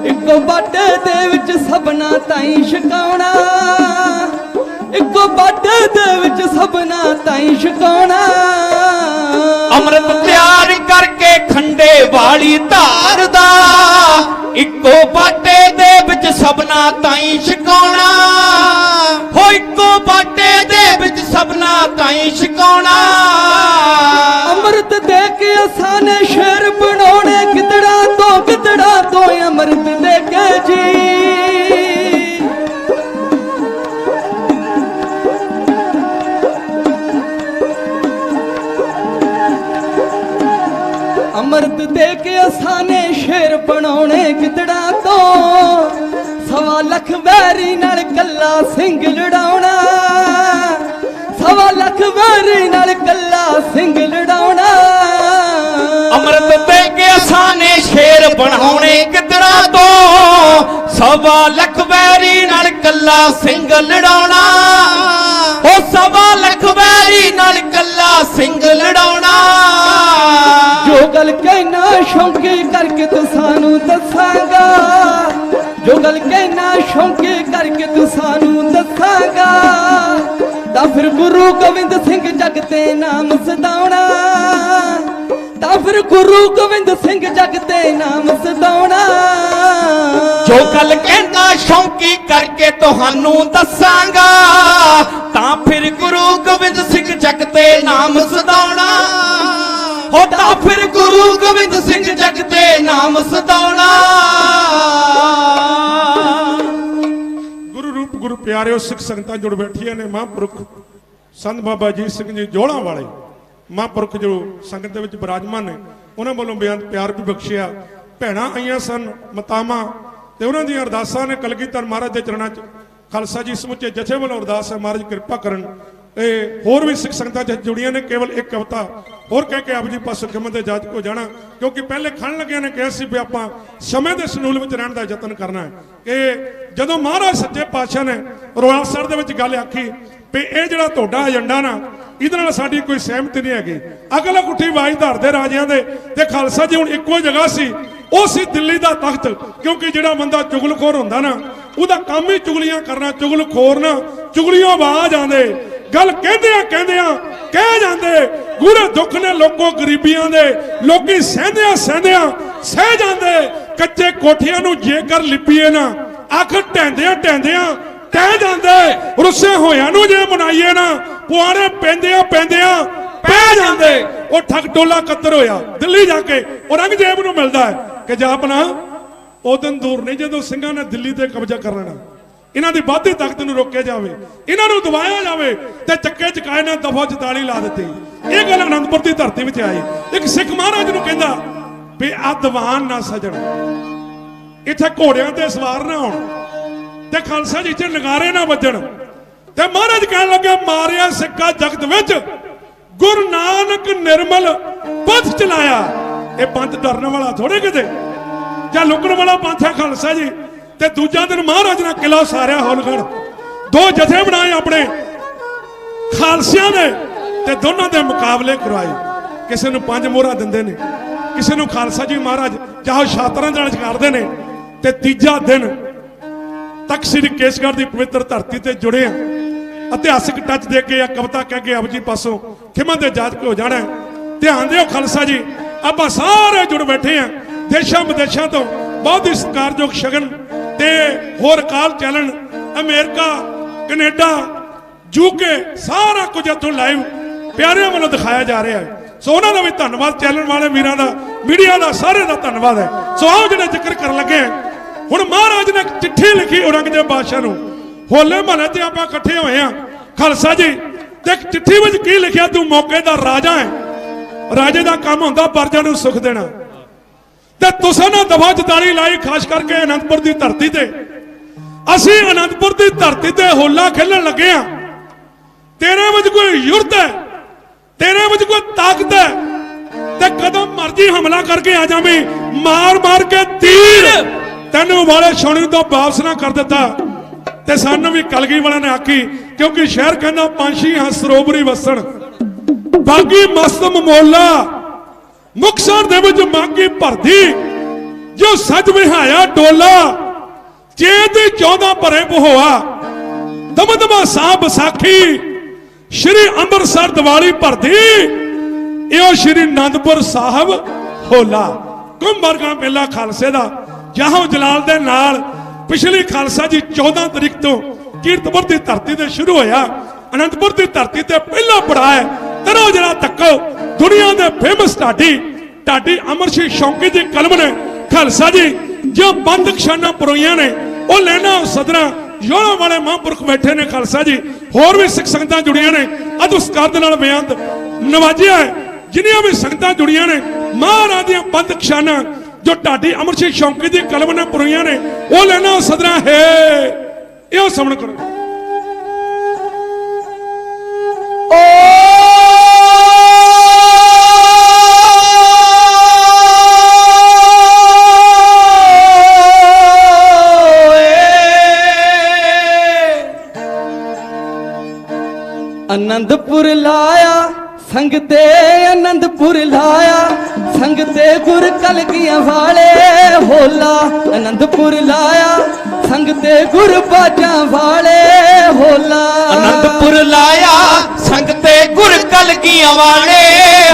ਇੱਕੋ ਬਾਟੇ ਦੇ ਵਿੱਚ ਸਭਨਾ ਤਾਈਂ ਛਕਾਉਣਾ ਇੱਕੋ ਬਾਟੇ ਦੇ ਵਿੱਚ ਸਭਨਾ ਤਾਈਂ ਛਕਾਉਣਾ ਅੰਮ੍ਰਿਤ ਤਿਆਰ ਕਰਕੇ ਖੰਡੇ ਵਾਲੀ ਧਾਰ ਦਾ ਇੱਕੋ ਬਾਟੇ ਦੇ ਵਿੱਚ ਸਭਨਾ ਤਾਈਂ ਛਕਾਉਣਾ ਹੋ ਇੱਕੋ ਬਾਟੇ ਦੇ ਵਿੱਚ ਸਭਨਾ ਤਾਈਂ ਛਕਾਉਣਾ ਅੰਮ੍ਰਿਤ ਦੇ ਕੇ ਅਸਾਨੇ ਸ਼ੇਰ ਬਣਾਉਣੇ ਗਿੱਦੜਾ ਤੋਂ ਅੰਮ੍ਰਿਤ ਦੇ ਕੇ ਜੀ ਅੰਮ੍ਰਿਤ ਦੇ ਕੇ ਅਸਾਨੇ ਸ਼ੇਰ ਬਣਾਉਣੇ ਗਿੱਦੜਾ ਤੋਂ 1.25 ਲੱਖ ਵੈਰੀ ਨਾਲ ਕੱਲਾ ਸਿੰਘ ਲੜਾਉਣਾ 1.25 ਲੱਖ ਵੈਰੀ ਨਾਲ ਕੱਲਾ ਸਿੰਘ ਲੜਾਉਣਾ ਅੰਮ੍ਰਿਤ ਦੇ ਕੇ ਅਸਾਨੇ ਸ਼ੇਰ ਬਣਾਉਣੇ ਗਿੱਦੜਾ ਤੋਂ 1.25 ਲੱਖ ਵੈਰੀ ਨਾਲ ਕੱਲਾ ਸਿੰਘ ਲੜਾਉਣਾ ਉਹ 1.25 ਲੱਖ ਵੈਰੀ ਨਾਲ ਕੱਲਾ ਸਿੰਘ ਲੜਾਉਣਾ ਜੋ ਗੱਲ ਕਹਿਣਾ ਸ਼ੌਂਕੀ ਕਰਕੇ ਤੂੰ ਸਾਨੂੰ ਦੱਸਾਂਗਾ ਜੋ ਗੱਲ ਕਹਿਣਾ ਸ਼ੌਂਕੀ ਕਰਕੇ ਤੂੰ ਸਾਨੂੰ ਦੱਸਾਂਗਾ ਤਾਂ ਫਿਰ ਗੁਰੂ ਗੋਬਿੰਦ ਸਿੰਘ ਜਗ ਤੇ ਨਾਮ ਸਦਾਉਣਾ ਤਾਂ ਫਿਰ ਗੁਰੂ ਗੋਬਿੰਦ ਸਿੰਘ ਜਗ ਤੇ ਨਾਮ ਸਦਾਉਣਾ ਜੋ ਗੱਲ ਕਹਿਣਾ ਸ਼ੌਂਕੀ ਕਰਕੇ ਤੁਹਾਨੂੰ ਦੱਸਾਂਗਾ ਤਾਂ ਫਿਰ ਗੁਰੂ ਗੋਬਿੰਦ ਸਿੰਘ ਜਗ ਤੇ ਨਾਮ ਸਦਾਉਣਾ ਹੋ ਤਾਂ ਫਿਰ ਗੁਰੂ ਗੋਬਿੰਦ ਸਿੰਘ ਜਗ ਤੇ ਨਾਮ ਸਦਾਉਣਾ ਗੁਰੂ ਰੂਪ ਗੁਰੂ ਪਿਆਰਿਓ ਸਿੱਖ ਸੰਗਤਾਂ ਜੁੜ ਬੈਠੀਆਂ ਨੇ ਮਹਾਂਪੁਰਖ ਸੰਤ ਬਾਬਾ ਅਜੀਤ ਸਿੰਘ ਜੀ ਜੋੜਾਂ ਵਾਲੇ ਮਹਾਂਪੁਰਖ ਜੋ ਸੰਗਤ ਦੇ ਵਿੱਚ ਬਿਰਾਜਮਾਨ ਨੇ ਉਹਨਾਂ ਵੱਲੋਂ ਬੇਅੰਤ ਪਿਆਰ ਵੀ ਬਖਸ਼ਿਆ ਭੈਣਾਂ ਆਈਆਂ ਸਨ ਮਤਾਵਾਂ ਤੇ ਉਹਨਾਂ ਦੀਆਂ ਅਰਦਾਸਾਂ ਨੇ ਕਲਗੀਧਰ ਮਹਾਰਾਜ ਦੇ ਚਰਨਾਂ 'ਚ ਖਾਲਸਾ ਜੀ ਸਮੁੱਚੇ ਜਥੇ ਵੱਲੋਂ ਅਰਦਾਸ ਹੈ ਮਹਾਰਾਜ ਕਿਰਪਾ ਕਰਨ ਇਹ ਹੋਰ ਵੀ ਸਿੱਖ ਸੰਗਤਾਂ 'ਚ ਜੁੜੀਆਂ ਨੇ ਕੇਵਲ ਇੱਕ ਕਵਿਤਾ ਹੋਰ ਕਹਿ ਕੇ ਆਪ ਜੀ ਪਾਸੋਂ ਖਿਮਤ ਦੇ ਜਾਜ ਕੋ ਜਾਣਾ ਕਿਉਂਕਿ ਪਹਿਲੇ ਖਣ ਲੱਗਿਆ ਨੇ ਕਿਹਾ ਸੀ ਵੀ ਆਪਾਂ ਸਮੇਂ ਦੇ ਸਨੂਲ ਵਿੱਚ ਰਹਿਣ ਦਾ ਯਤਨ ਕਰਨਾ ਹੈ ਕਿ ਜਦੋਂ ਮਹਾਰਾਜ ਸੱਚੇ ਪਾਤਸ਼ਾਹ ਨੇ ਰੋਆਸਰ ਦੇ ਵਿੱਚ ਗੱਲ ਆਖੀ ਵੀ ਇਹ ਜਿਹੜਾ ਤੁਹਾਡਾ ਏਜੰਡਾ ਨਾ ਇਹਦੇ ਨਾਲ ਸਾਡੀ ਕੋਈ ਸਹਿਮਤੀ ਨਹੀਂ ਹੈਗੀ ਅਗਲਾ ਗੁੱਠੀ ਆਵਾਜ਼ ਧਰਦੇ ਰਾਜਿਆਂ ਦੇ ਤੇ ਖਾਲਸਾ ਜੀ ਹੁਣ ਇੱਕੋ ਜਗ੍ਹਾ ਸੀ ਉਹ ਸੀ ਦਿੱਲੀ ਦਾ ਤਖਤ ਕਿਉਂਕਿ ਜਿਹੜਾ ਬੰਦਾ ਚੁਗਲਖੋਰ ਹੁੰਦਾ ਨਾ ਉਹਦਾ ਕੰਮ ਹੀ ਚੁਗਲੀਆਂ ਕਰਨਾ ਚੁਗਲਖੋਰ ਨਾ ਚੁਗਲੀਆਂ ਆਵਾਜ਼ ਆਉਂਦੇ ਗੱਲ ਕਹਿੰਦਿਆਂ ਕਹਿ ਜਾਂਦੇ ਗੂੜੇ ਦੁੱਖ ਨੇ ਲੋਕੋ ਗਰੀਬੀਆਂ ਦੇ ਲੋਕੀ ਸਹਿੰਦਿਆਂ ਸਹਿ ਜਾਂਦੇ ਕੱਚੇ ਕੋਠੀਆਂ ਨੂੰ ਜੇਕਰ ਲਿਪੀਏ ਨਾ ਅੱਖ ਢੈਂਦਿਆਂ ਟਹਿ ਜਾਂਦੇ ਰੁੱਸੇ ਹੋਇਆਂ ਨੂੰ ਜੇ ਮਨਾਈਏ ਨਾ ਪੁਆੜੇ ਪੈਂਦਿਆਂ ਪੈ ਜਾਂਦੇ ਉਹ ਠੱਗ ਟੋਲਾ ਕੱਤਰ ਹੋਇਆ ਦਿੱਲੀ ਜਾ ਕੇ ਔਰੰਗਜ਼ੇਬ ਨੂੰ ਮਿਲਦਾ ਹੈ ਕਿ ਜਾਪਨਾ ਉਹ ਦਿਨ ਦੂਰ ਨਹੀਂ ਜਦੋਂ ਸਿੰਘਾਂ ਨੇ ਦਿੱਲੀ ਤੇ ਕਬਜ਼ਾ ਕਰ ਲੈਣਾ ਇਹਨਾਂ ਦੀ ਵਾਧੀ ਤਾਕਤ ਨੂੰ ਰੋਕਿਆ ਜਾਵੇ ਇਹਨਾਂ ਨੂੰ ਦਬਾਇਆ ਜਾਵੇ ਤੇ ਚੱਕੇ ਚਕਾਏ ਨੇ ਦਫਾ 44 ਲਾ ਦਿੱਤੀ ਇਹ ਗੱਲ ਅਨੰਦਪੁਰ ਦੀ ਧਰਤੀ ਵਿੱਚ ਆਈ ਇੱਕ ਸਿੱਖ ਮਹਾਰਾਜ ਨੂੰ ਕਹਿੰਦਾ ਵੀ ਆ ਦੀਵਾਨ ਨਾ ਸਜਣ ਇੱਥੇ ਘੋੜਿਆਂ ਤੇ ਸਵਾਰ ਨਾ ਹੋਣ ਤੇ ਖਾਲਸਾ ਜੀ 'ਚ ਨਗਾਰੇ ਨਾ ਵੱਜਣ ਤੇ ਮਹਾਰਾਜ ਕਹਿਣ ਲੱਗੇ ਮਾਰਿਆ ਸਿੱਕਾ ਜਗਤ ਵਿੱਚ ਗੁਰੂ ਨਾਨਕ ਨਿਰਮਲ ਪਥ ਚਲਾਇਆ ਇਹ ਪੰਥ ਡਰਨ ਵਾਲਾ ਥੋੜੇ ਕਿਤੇ ਜਾਂ ਲੁਕਣ ਵਾਲਾ ਪੰਥ ਹੈ ਖਾਲਸਾ ਜੀ ਤੇ ਦੂਜਾ ਦਿਨ ਮਹਾਰਾਜ ਨੇ ਕਿਲਾ ਸਾਰਿਆ ਹੋਲਗੜ ਦੋ ਜਥੇ ਬਣਾਏ ਆਪਣੇ ਖਾਲਸਿਆਂ ਨੇ ਤੇ ਦੋਨਾਂ ਦੇ ਮੁਕਾਬਲੇ ਕਰਵਾਏ ਕਿਸੇ ਨੂੰ 5 ਮੋਹਰਾਂ ਦਿੰਦੇ ਨੇ ਕਿਸੇ ਨੂੰ ਖਾਲਸਾ ਜੀ ਮਹਾਰਾਜ ਚਾਹੋ ਛਾਤਰਾਂ ਨਾਲ ਕਰਦੇ ਨੇ ਤੇ ਤੀਜਾ ਦਿਨ ਤੱਕ ਸ੍ਰੀ ਕੇਸਗੜ੍ਹ ਦੀ ਪਵਿੱਤਰ ਧਰਤੀ ਤੇ ਜੁੜੇ ਆ ਇਤਿਹਾਸਿਕ ਟੱਚ ਦੇ ਕੇ ਆ ਕਵਿਤਾ ਕਹਿ ਕੇ ਆਪ ਜੀ ਪਾਸੋਂ ਖਿਮਾ ਦੇ ਜਾਜ ਹੋ ਜਾਣਾ ਧਿਆਨ ਦਿਓ ਖਾਲਸਾ ਜੀ ਆਪਾਂ ਸਾਰੇ ਜੁੜ ਬੈਠੇ ਆ ਦੇਸ਼ਾਂ ਵਿਦੇਸ਼ਾਂ ਤੋਂ ਬਹੁਤ ਹੀ ਸਤਿਕਾਰਯੋਗ ਸ਼ਗਨ ਤੇ ਹੋਰ ਕਾਲ ਚੱਲਣ ਅਮਰੀਕਾ ਕੈਨੇਡਾ ਯੂਕੇ ਸਾਰਾ ਕੁਝ ਇੱਥੋਂ ਲਾਈਵ ਪਿਆਰਿਆਂ ਵੱਲੋਂ ਦਿਖਾਇਆ ਜਾ ਰਿਹਾ ਹੈ। ਸੋ ਉਹਨਾਂ ਦਾ ਵੀ ਧੰਨਵਾਦ, ਚੈਨਲ ਵਾਲੇ ਵੀਰਾਂ ਦਾ, ਮੀਡੀਆ ਦਾ, ਸਾਰੇ ਦਾ ਧੰਨਵਾਦ ਹੈ। ਸੋ ਆਓ ਜਿਹੜਾ ਜ਼ਿਕਰ ਕਰਨ ਲੱਗੇ ਹੁਣ ਮਹਾਰਾਜ ਨੇ ਇੱਕ ਚਿੱਠੀ ਲਿਖੀ ਔਰੰਗਜ਼ੇਬ ਬਾਦਸ਼ਾਹ ਨੂੰ। ਹੋਲੇ ਮਹੱਲੇ ਤੇ ਆਪਾਂ ਇਕੱਠੇ ਹੋਏ ਆ ਖਾਲਸਾ ਜੀ, ਤੇ ਇੱਕ ਚਿੱਠੀ ਵਿੱਚ ਕੀ ਲਿਖਿਆ, ਤੂੰ ਮੌਕੇ ਦਾ ਰਾਜਾ ਹੈ, ਰਾਜੇ ਦਾ ਕੰਮ ਹੁੰਦਾ ਪਰਜਾ ਨੂੰ ਸੁਖ ਦੇਣਾ, ਤੇ ਤੁਸੀਂ ਨਾ ਦਫਾ 44 ਲਾਈ ਖਾਸ ਕਰਕੇ ਅਨੰਦਪੁਰ ਦੀ ਧਰਤੀ ਤੇ। ਅਸੀਂ ਅਨੰਦਪੁਰ ਦੀ ਧਰਤੀ ਤੇ ਹੋਲਾ ਖੇਲਣ ਲੱਗੇ ਆ। ਤੇਰੇ ਵਿੱਚ ਕੋਈ ਯੁਰਤ ਹੈ, ਤੇਰੇ ਵਿੱਚ ਕੋਈ ਤਾਕਤ ਹੈ, ਤੇ ਕਦੋਂ ਮਰਜੀ ਹਮਲਾ ਕਰਕੇ ਆ ਜਾਵੇਂ, ਮਾਰ ਮਾਰ ਕੇ ਤੀਰ ਤੈਨੂੰ ਵਾਲੇ ਛਾਉਣੀ ਤੋਂ ਵਾਪਸ ਨਾ ਕਰ ਦਿੱਤਾ। ਤੇ ਸਾਨੂੰ ਵੀ ਕਲਗੀ ਵਾਲਾ ਨੇ ਆਖੀ, ਕਿਉਂਕਿ ਸ਼ਹਿਰ ਕਹਿੰਦਾ ਪੰਛੀ ਹਾਂ ਸਰੋਵਰੀ ਵਸਣ, ਬਾਗੀ ਮਸਤ ਮਮੋਲਾ ਮੁਕਤਸਰ ਦੇ ਵਿੱਚ ਮਾਗੀ ਭਰਦੀ, ਜੋ ਸੱਜ ਵਿਹਾਇਆ ਡੋਲਾ, ਚੇਤ 14 ਭਰੇ ਬਹੋਆ, ਦਮਦਮਾ ਸਾਹ ਵਿਸਾਖੀ, ਸ਼੍ਰੀ ਅੰਮ੍ਰਿਤਸਰ ਦੀਵਾਲੀ ਭਰਦੀ, ਇਹੋ ਸ਼੍ਰੀ ਅਨੰਦਪੁਰ ਸਾਹਿਬ ਹੋਲਾ। ਕੁੰਭਰਗਾ ਮੇਲਾ ਖਾਲਸੇ ਦਾ ਜਾਹੋ ਜਲਾਲ ਦੇ ਨਾਲ ਪਿਛਲੀ ਖਾਲਸਾ ਜੀ 14 ਤਰੀਕ ਤੋਂ ਕੀਰਤਪੁਰ ਦੀ ਧਰਤੀ ਤੇ ਸ਼ੁਰੂ ਹੋਇਆ। ਅਨੰਦਪੁਰ ਦੀ ਧਰਤੀ ਤੇ ਪਹਿਲਾ ਪੜਾਅ ਹੈ ਤਰੋ ਜਰਾ ਤੱਕੋ ਦੁਨੀਆ ਦੇ ਫੇਮਸ ਢਾਡੀ ਅਮਰ ਸਿੰਘ ਸ਼ੌਂਕੀ ਦੀ ਕਲਮ ਨੇ ਖਾਲਸਾ ਜੀ ਜੋ ਬੰਦ ਖਸ਼ਾਨਾ ਪਰੋਈਆਂ ਨੇ ਉਹ ਲੈਣਾ ਸਦਰਾਂ ਯੋਲਾ ਵਾਲੇ ਮਹਾਂਪੁਰਖ ਬੈਠੇ ਨੇ ਖਾਲਸਾ ਜੀ, ਹੋਰ ਵੀ ਸਿੱਖ ਸੰਗਤਾਂ ਜੁੜੀਆਂ ਨੇ। ਅੱਜ ਉਸ ਕਾਰ ਦੇ ਨਾਲ ਬੇਅੰਤ ਨਵਾਜਿਆ ਹੈ ਜਿੰਨੀਆਂ ਵੀ ਸੰਗਤਾਂ ਜੁੜੀਆਂ ਨੇ ਮਹਾਰਾਜ ਦੀਆਂ ਬੰਦ ਖਸ਼ਾਨਾ ਜੋ ਢਾਡੀ ਅਮਰ ਸਿੰਘ ਸ਼ੌਂਕੀ ਦੀ ਕਲਮ ਨੇ ਪਰੋਈਆਂ ਨੇ ਉਹ ਲੈਣਾ ਸਦਰਾਂ ਹੈ। ਇਹੋ ਸਮਣ ਕਰੋ। आनंदपुर लाया संगते आनंदपुर लाया संगते गुर कलगियां वाले होला। आनंदपुर लाया संगते गुर बाजा वाले होला। आनंदपुर लाया संगते गुर कलगियां वाले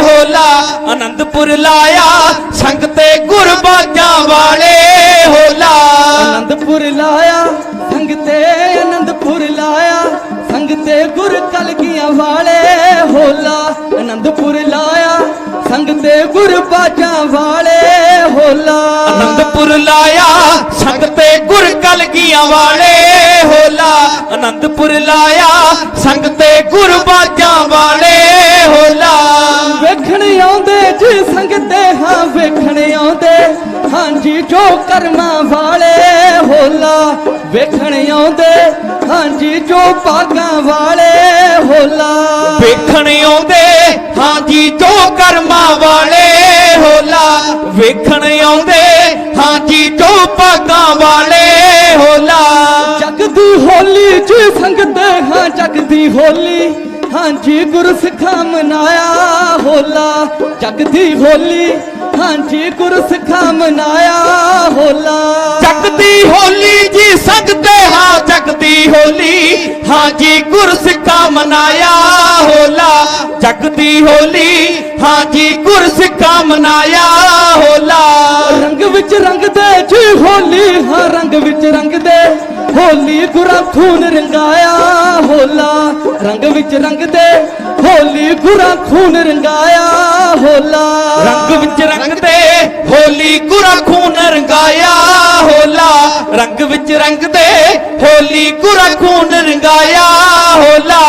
होला। आनंदपुर लाया संगते गुर बाजा वाले होला। आनंदपुर लाया संगते आनंदपुर लाया संगते गुर कलगियां वाले होला। आनंदपुर लाया संगते गुर बाजा वाले होला। आनंदपुर लाया संगते गुर कलगियां वाले होला। आनंदपुर लाया संगते गुर बाजा वाले होला। वेखण आउंदे जी संगते हाँ वेखण आउंदे हाँ जी जो कर्मा वाले होला। वेखण आउंदे हाँ जी जो भागा वाले होला। वेखण आउंदे हाँ जी जो कर्मा वाले होला। वेखण आउंदे हाँ जी जो भागा वाले होला। जगदी होली जी संगते हाँ जगदी होली हाँ जी गुरु सिखा मनाया होला। जगदी होली हाँ जी गुरु सिखा मनाया होला। जगदी होली जी संगते हाँ जगदी होली हाँ जी गुरु सिखा मनाया होला। जगदी होली हाँ जी गुरु सिखा मनाया होला। रंग विच रंग दे जी होली हाँ रंग विच रंग दे होली गुरा खून रंगाया होला। रंग विच रंग दे होली गुरा खून रंगाया होला। रंग विच रंग दे होली गुरा खून रंगाया होला। रंग विच रंग दे होली गुरा खून रंगाया होला।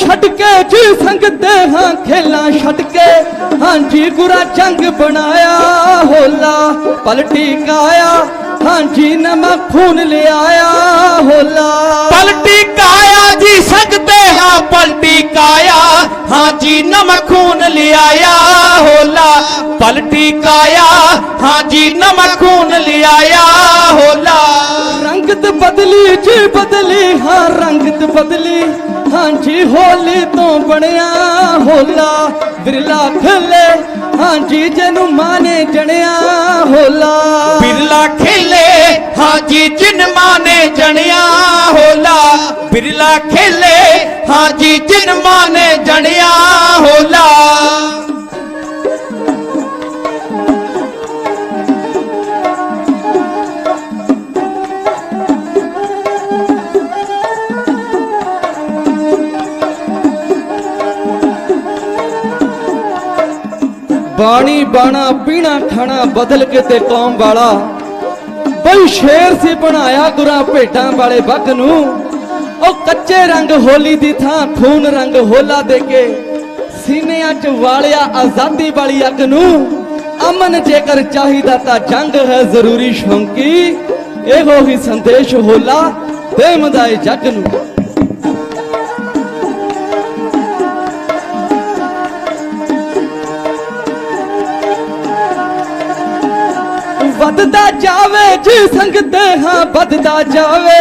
छट के जी संगते हाँ खेला छट के हाँ जी गुरा जंग बनाया होला। पलटी काया हाँ जी नमा खून ले आया होला। पलटी काया जी संगते हाँ पलटी काया हाँ हाँ जी नमक खून ले आया होला पलटी काया हाँ जी नमक खून ले आया होला रंगत बदली जी बदली हाँ रंगत बदली हाँ जी होली तो बनया होला बिरला खेले हाँ जी जनु माने जनिया होला बिरला खेले हाँ जी जिन माने जनिया होला बिरला खेले हाँ जी जिन माने जनिया होला बाणी बाणा पीना खाना बदल के ते कौम वाला बई शेर से बनाया गुरा भेटा वाले बग नू ओ कच्चे रंग होली दी थां खून रंग होला दे के सीनिया च वालिया आजादी वाली अग नू अमन जेकर चाहिदा ता जंग है जरूरी शौकी एहो ही संदेश होला बेमदाए जग नू बददा जावे जी संगते हाँ बददा जावे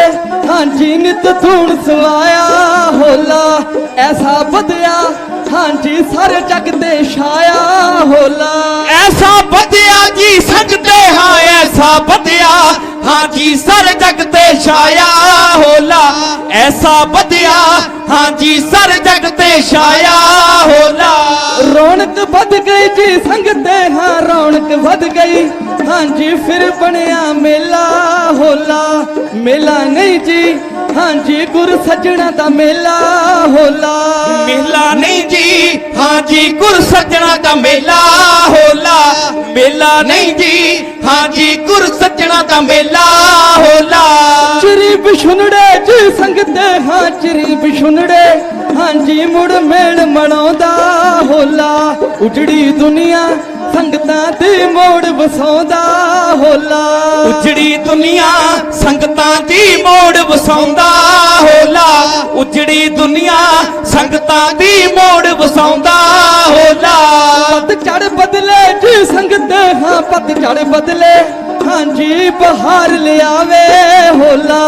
हाँ जी नित धूण सवाया होला ऐसा बदया हाँ जी सारे जग दे छाया होला ऐसा बदया जी संगते हाँ ऐसा बदया हाँ जी सर जग ते छाया होला ऐसा बदया हाँ जी सर जग ते छाया होला रौनक बद गई जी संगते हाँ रौनक बद गई हाँ जी फिर बनया मेला होला मेला नहीं जी हाँ जी गुर सजना दा मेला होला मेला नहीं जी हाँ जी गुर सजना दा मेला होला मेला नहीं जी हाँ जी गुर सजना दा मेला होला चिरी बिछुनड़े जी संगते हाँ चिरी बिछुनड़े हाँ जी मुड़ मेल मनाउंदा होला उजड़ी दुनिया संगतां दी मोड़ वसाउंदा होला उजड़ी दुनिया संगतां दी मोड़ वसाउंदा होला उजड़ी दुनिया संगतां दी मोड़ वसाउंदा होला पत चढ़ बदले जी संगते हाँ पत चढ़ बदले हाँ जी बहार ले आवे होला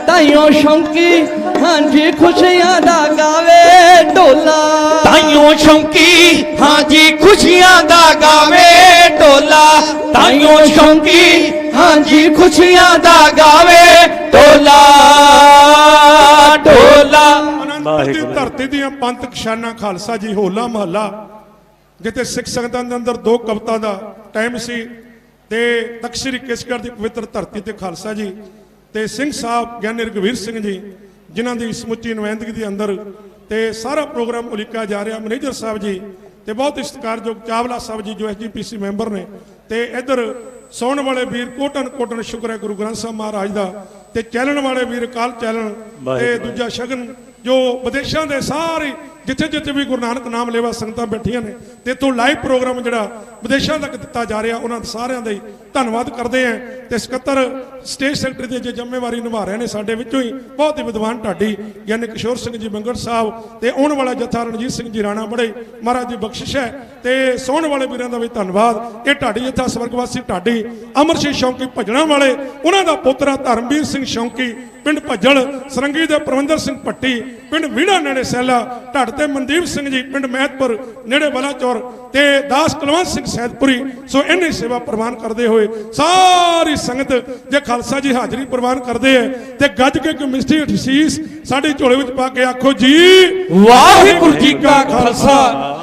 ताइयों शौकी हाँ जी खुशियां दा गावे ढोला ताइयों शौकी हाँ जी खुशियां दा गावे ढोला ताइयों शौकी हाँ जी खुशियां दा गावे ढोला ढोला ਅਨੰਦਪੁਰ ਦੀ ਧਰਤੀ ਦੀਆਂ ਪੰਥਕ ਸ਼ਾਨਾਂ ਖਾਲਸਾ ਜੀ ਹੋਲਾ ਮਹੱਲਾ ਜਿੱਥੇ ਸਿੱਖ ਸੰਗਤਾਂ ਦੇ ਅੰਦਰ ਦੋ ਕਵਿਤਾ ਦਾ ਟਾਈਮ ਸੀ ਤੇ ਤਖਤ ਸ੍ਰੀ ਕੇਸਗੜ੍ਹ ਦੀ ਪਵਿੱਤਰ ਧਰਤੀ ਤੇ ਖਾਲਸਾ ਜੀ ਤੇ ਸਿੰਘ ਸਾਹਿਬ ਗਿਆਨੀ ਰਘਵੀਰ ਸਿੰਘ ਜੀ ਜਿਨ੍ਹਾਂ ਦੀ ਸਮੁੱਚੀ ਨੁਮਾਇੰਦਗੀ ਦੇ ਅੰਦਰ ਤੇ ਸਾਰਾ ਪ੍ਰੋਗਰਾਮ ਉਲੀਕਿਆ ਜਾ ਰਿਹਾ ਮੈਨੇਜਰ ਸਾਹਿਬ ਜੀ ਤੇ ਬਹੁਤ ਸਤਿਕਾਰਯੋਗ ਚਾਵਲਾ ਸਾਹਿਬ ਜੀ ਜੋ ਐਸਜੀਪੀਸੀ ਮੈਂਬਰ ਨੇ ਤੇ ਇੱਧਰ ਸੌਣ ਵਾਲੇ ਵੀਰ ਕੋਟਨ ਕੋਟਨ ਸ਼ੁਕਰ ਹੈ ਗੁਰੂ ਗ੍ਰੰਥ ਸਾਹਿਬ ਮਹਾਰਾਜ ਦਾ ਤੇ ਚੱਲਣ ਵਾਲੇ ਵੀਰ ਕਾਲ ਚੱਲਣ ਤੇ ਦੂਜਾ ਸ਼ਗਨ ਜੋ ਵਿਦੇਸ਼ਾਂ ਦੇ ਸਾਰੇ ਜਿੱਥੇ ਜਿੱਥੇ ਵੀ ਗੁਰੂ ਨਾਨਕ ਨਾਮ ਲੇਵਾ ਸੰਗਤਾਂ ਬੈਠੀਆਂ ਨੇ ਤੇ ਤੋਂ ਲਾਈਵ ਪ੍ਰੋਗਰਾਮ ਜਿਹੜਾ ਵਿਦੇਸ਼ਾਂ ਤੱਕ ਦਿੱਤਾ ਜਾ ਰਿਹਾ ਉਹਨਾਂ ਸਾਰਿਆਂ ਦਾ ਹੀ ਧੰਨਵਾਦ ਕਰਦੇ ਆਂ ਤੇ ਸਕੱਤਰ ਸਟੇਜ ਸੈਕਟਰੀ ਦੀ ਜੋ ਜ਼ਿੰਮੇਵਾਰੀ ਨਿਭਾ ਰਹੇ ਨੇ ਸਾਡੇ ਵਿੱਚੋਂ ਹੀ ਬਹੁਤ ਹੀ ਵਿਦਵਾਨ ਢਾਡੀ ਗਿਆਨੀ ਕਿਸ਼ੋਰ ਸਿੰਘ ਜੀ ਬੰਗੜ ਸਾਹਿਬ ਤੇ ਆਉਣ ਵਾਲਾ ਜੱਥਾ ਰਣਜੀਤ ਸਿੰਘ ਜੀ ਰਾਣਾ ਬੜੇ ਮਹਾਰਾਜ ਦੀ ਬਖਸ਼ਿਸ਼ ਹੈ ਤੇ ਸੌਣ ਵਾਲੇ ਵੀਰਾਂ ਦਾ ਵੀ ਧੰਨਵਾਦ ਇਹ ਢਾਡੀ ਜੱਥਾ ਸਵਰਗਵਾਸੀ ਢਾਡੀ ਅਮਰ ਸਿੰਘ ਸ਼ੌਂਕੀ ਭਜਣਾ ਵਾਲੇ ਉਹਨਾਂ ਦਾ ਪੋਤਰਾ ਧਰਮਵੀਰ ਸਿੰਘ ਸ਼ੌਂਕੀ ਪਿੰਡ ਭੱਜਲ ਸਰੰਗੀ ਦੇ ਪ੍ਰਵਿੰਦਰ ਸਿੰਘ ਭੱਟੀ ਪਿੰਡ ਵੀੜਾ ਨੇੜੇ ਸੈਲਾ ਢੱਡ ਤੇ ਮਨਦੀਪ ਸਿੰਘ ਜੀ ਪਿੰਡ ਮਹਿਤਪੁਰ ਨੇੜੇ ਬਲਾਚੌਰ ਤੇ ਦਾਸ ਕੁਲਵੰਤ ਸਿੰਘ ਸੈਦਪੁਰੀ ਸੋ ਇੰਨੀ ਸੇਵਾ ਪ੍ਰਵਾਨ ਕਰਦੇ ਹੋਏ ਸਾਰੀ ਸੰਗਤ ਜੇ ਖਾਲਸਾ ਜੀ ਹਾਜ਼ਰੀ ਪ੍ਰਵਾਨ ਕਰਦੇ ਐ ਤੇ ਗੱਜ ਕੇ ਮਿੱਠੀ ਅਸੀਸ ਸਾਡੀ ਝੋਲੇ ਵਿੱਚ ਪਾ ਕੇ ਆਖੋ ਜੀ ਵਾਹਿਗੁਰੂ ਜੀ ਕਾ ਖਾਲਸਾ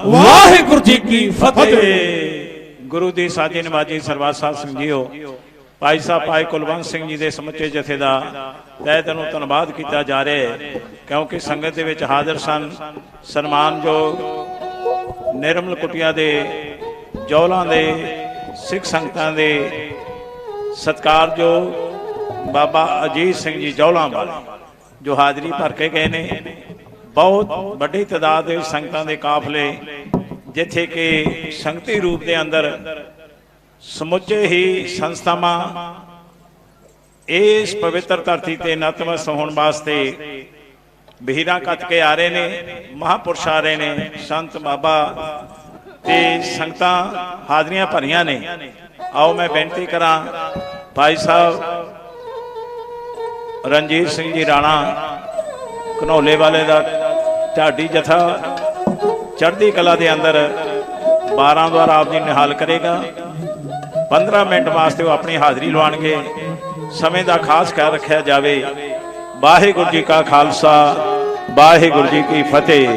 ਵਾਹਿਗੁਰੂ ਜੀ ਕੀ ਫਤਿਹ। ਗੁਰੂ ਦੀ ਸਾਜੀ ਨਵਾਜੀ ਸਰਬੱਤ ਸਾਧ ਸਿੰਘ ਜੀਓ ਭਾਈ ਸਾਹਿਬ ਭਾਈ ਕੁਲਵੰਤ ਸਿੰਘ ਜੀ ਦੇ ਸਮੁੱਚੇ ਜਥੇ ਦਾ ਤਹਿ ਦਿਲੋਂ ਧੰਨਵਾਦ ਕੀਤਾ ਜਾ ਰਿਹਾ ਹੈ ਕਿਉਂਕਿ ਸੰਗਤ ਦੇ ਵਿੱਚ ਹਾਜ਼ਰ ਸਨ ਸਨਮਾਨਯੋਗ ਨਿਰਮਲ ਕੁਟੀਆ ਦੇ ਜੌਲਾਂ ਦੇ ਸਿੱਖ ਸੰਗਤਾਂ ਦੇ ਸਤਿਕਾਰਯੋਗ ਬਾਬਾ ਅਜੀਤ ਸਿੰਘ ਜੀ ਜੌਲਾਂ ਵਾਲੇ ਜੋ ਹਾਜ਼ਰੀ ਭਰ ਕੇ ਗਏ ਨੇ ਬਹੁਤ ਵੱਡੀ ਤਾਦਾਦ ਦੇ ਸੰਗਤਾਂ ਦੇ ਕਾਫਲੇ ਜਿੱਥੇ ਕਿ ਸੰਗਤੀ ਰੂਪ ਦੇ ਅੰਦਰ ਸਮੁੱਚੇ ਹੀ ਸੰਸਥਾਵਾਂ ਇਸ ਪਵਿੱਤਰ ਧਰਤੀ ਤੇ ਨਤਮਸਤ ਹੋਣ ਵਾਸਤੇ ਬਹੀਰਾਂ ਕੱਤ ਕੇ ਆ ਰਹੇ ਨੇ, ਮਹਾਂਪੁਰਸ਼ ਆ ਰਹੇ ਨੇ, ਸੰਤ ਬਾਬਾ ਤੇ ਸੰਗਤਾਂ ਹਾਜ਼ਰੀਆਂ ਭਰੀਆਂ ਨੇ। आओ मैं बेनती करा भाई साहब रणजीत सिंह जी राणा घनौले वाले का ढाडी जथा चढ़ती कला के अंदर 12 द्वारा आप जी निहाल करेगा। 15 मिनट वास्ते वो अपनी हाज़री लवाणगे। समय का खास ख्याल रखा जाए। वाहिगुरू जी का खालसा वाहिगुरू जी की फतेह।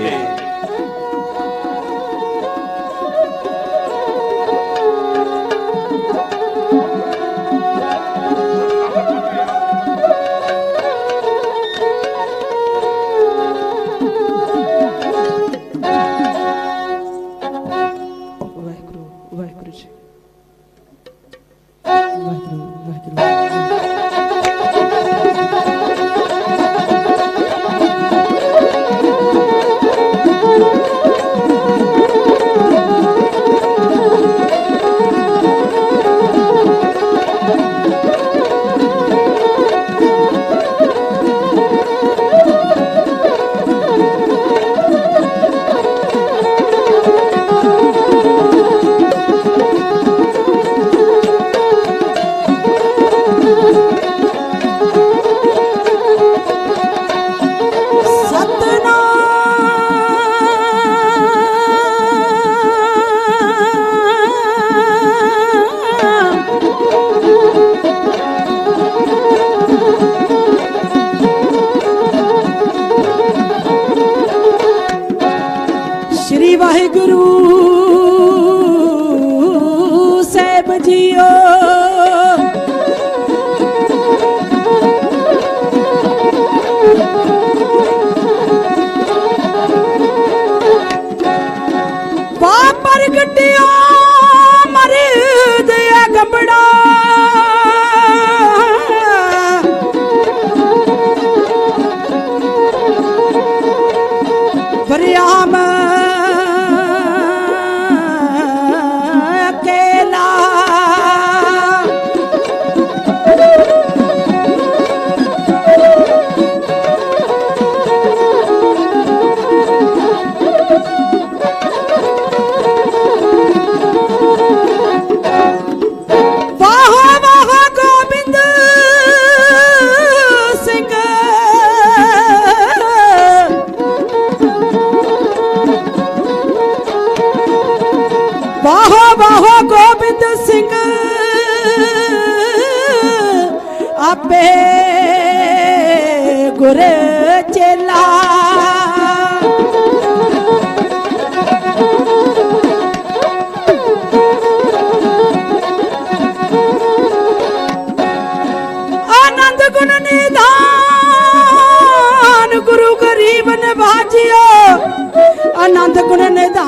आनंद गुण निधान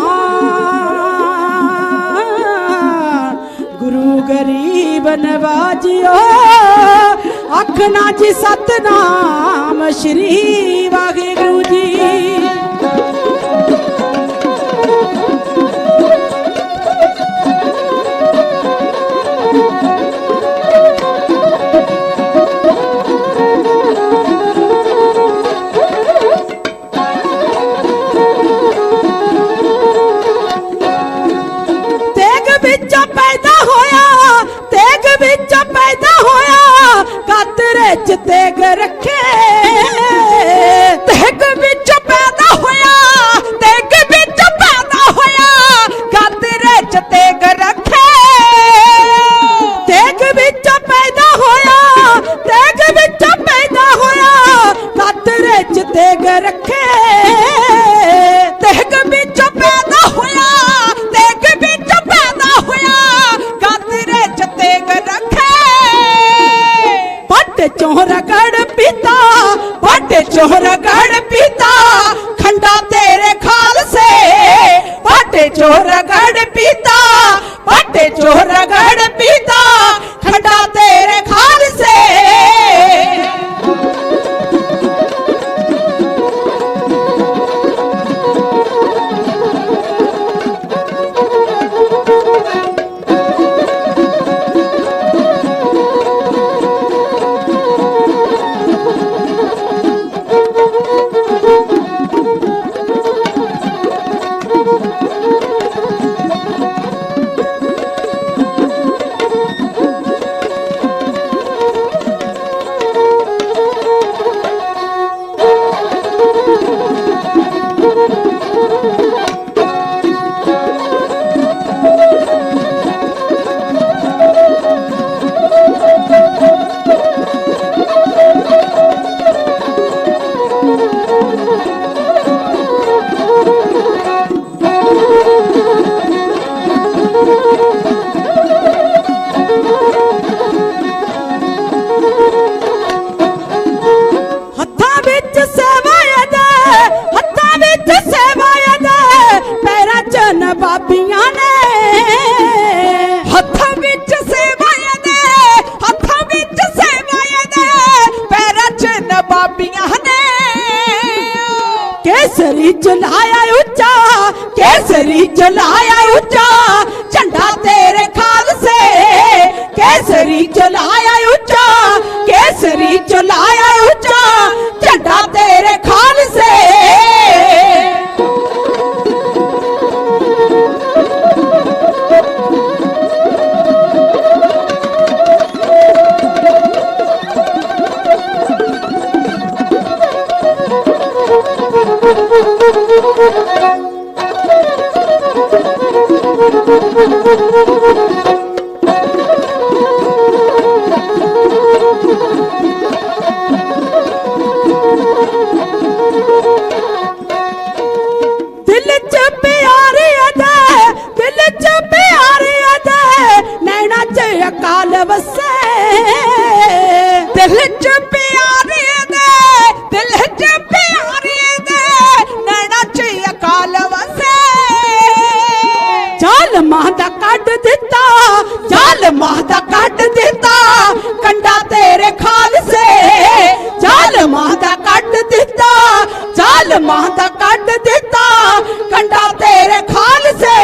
गुरु गरीब नवाजियो आखना जी सतनाम श्री वाहिगुरु जी। तेग रखे तेग बिच पैदा होया तेग बिच पैदा होया गादरे च तेग रखे तेग बिच पैदा होया तेग बिच पैदा होया गादरे च तेग रखे तेग बिच पैदा होया तेग बिच पैदा होया गादरे च तेग रखे चौरा गढ़ पिता केसरी जलाया ऊंचा झंडा तेरे खालसे, केसरी जलाया ऊंचा, केसरी जलाया ऊंचा झंडा तेरे खालसे। दिल च प्यार अदा, दिल च प्यार अदा, नैना च अकाल वसे, दिल च प्यार अदा, दिल च प्यार अदा, नैना च अकाल वसे। जालमां दा कढ दिता, जालमां दा कढ दिता कंडा तेरे खालसे, जालमां दा कढ दिता, जालमां दा कढ दिता कंडा तेरे खालसे।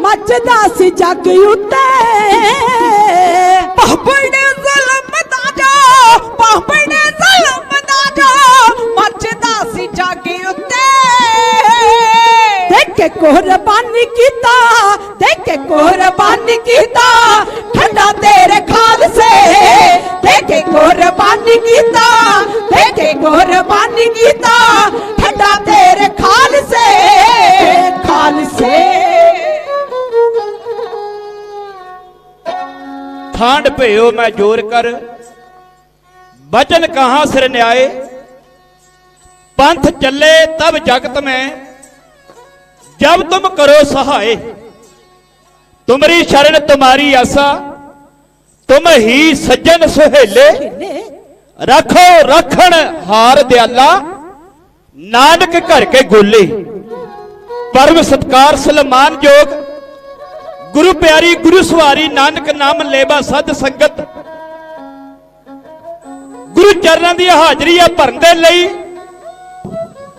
मचदा सी जग उत्ते पापड़ ज़ुल्म दा जा, पापड़ ज़ुल्म दा जा मचदा सी जग उत्ते। देख कुर्बानी कीता, देख कुर्बानी कीता ठंडा तेरे खालसे, देख कुर्बानी कीता, देख कुर्बानी कीता ठंडा तेरे खालसे, खालसे। खांड भयो मैं जोर कर, वचन कहां सिर न्याय, पंथ चले तब जगत में जब तुम करो सहाय। तुम्हारी शरण तुम्हारी आसा, तुम ही सज्जन सुहेले, रखो रखण हार दयाला नानक घर के गोले। परम सत्कार सलमान जोग गुरु प्यारी गुरु सवारी नानक नाम लेवा सद संगत। गुरु चरणों की हाजरी है भरन दे लई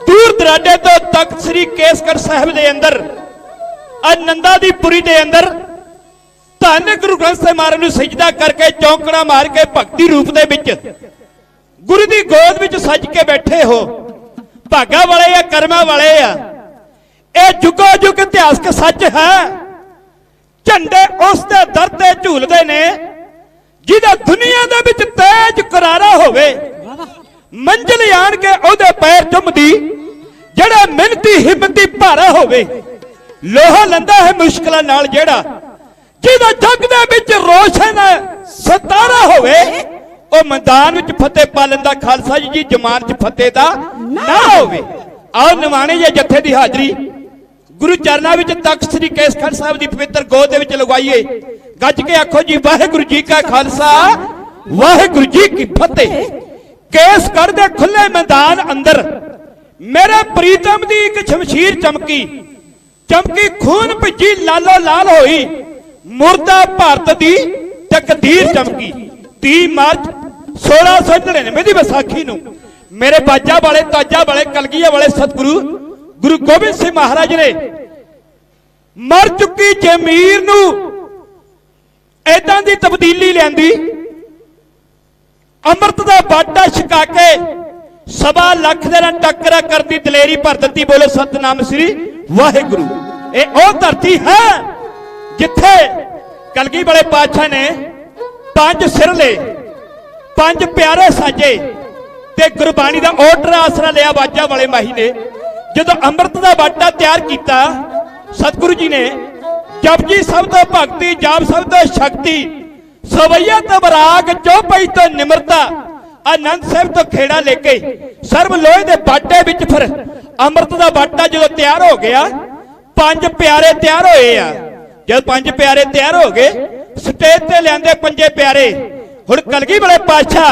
दूर दराडे तो तख्त श्री केसगढ़ साहिब दे अंदर आनंदा दी पुरी दे अंदर धन गुरु ग्रंथ साहिब महाराज नूं सजदा करके चौंकड़ा मार के भक्ति रूप दे विच गुरु दी गोद विच सज के बैठे हो। भागा वाले या कर्मा वाले आ, यह जुगो जुग इतिहासक सच है। झंडे उस दे दर ते झूलदे ने जिहदा दुनिया दे विच तेज करारा होवे, मंजिल आण के ओहदे पैर चुमदी जेड़ा मिहनती हिम्मती भारा होवे। लोहा लंदा है मुश्किलां नाल जेड़ा जिहदा जग दे विच रोशन सतारा होवे, ओ मैदान विच फतेह पा लैंदा खालसा जी जमान च फतेह दा ना होवे। आओ निमाणे जे जत्थे दी हाजरी गुरु चरणा विच तख्त श्री केसगढ़ साहिब दी पवित्र गोद दे विच लगवाइए। गज के आखो जी वाहिगुरु जी का खालसा वाहिगुरु जी की फतेह। केसगढ़ दे खुले मैदान अंदर मेरे प्रीतम दी एक शमशीर चमकी, चमकी खून भिजी लालो लाल होई, मुर्दा भारत दी तकदीर चमकी। 30 मार्च 1699 दी विसाखी नूं मेरे बाजा वाले ताजा वाले कलगिया वाले सतगुरु गुरु गोबिंद सिंह महाराज ने मर चुकी जमीर नू ऐदां दी तब्दीली लिआंदी। अमृत दा बाटा छका के 1.25 लाख दे नाल टक्कर करदी दलेरी भर दित्ती। बोले सतनाम श्री वाहिगुरू। ये ओ धरती है जिथे कलगी वाले पातशाह ने 5 सिरले 5 प्यारे साजे ते गुरबाणी का ऑर्डर आसरा लिया। बाजा वाले माही ने जो अमृत का बाटा तैयार किया, सतगुरु जी ने जपजी शब्द भगती, जाप शब्द शक्ति, सवैया तो बराग, चौपाई तो निमरता, आनंद साहब तो खेड़ा लेके सर्व लोहे के बाटे विच फिर अमृत का बाटा जो तैयार हो गया, 5 प्यारे तैयार होए आ। जब 5 प्यारे तैयार हो गए, स्टेज ते लियांदे 5 प्यारे। हुण कलगी वाले पातशाह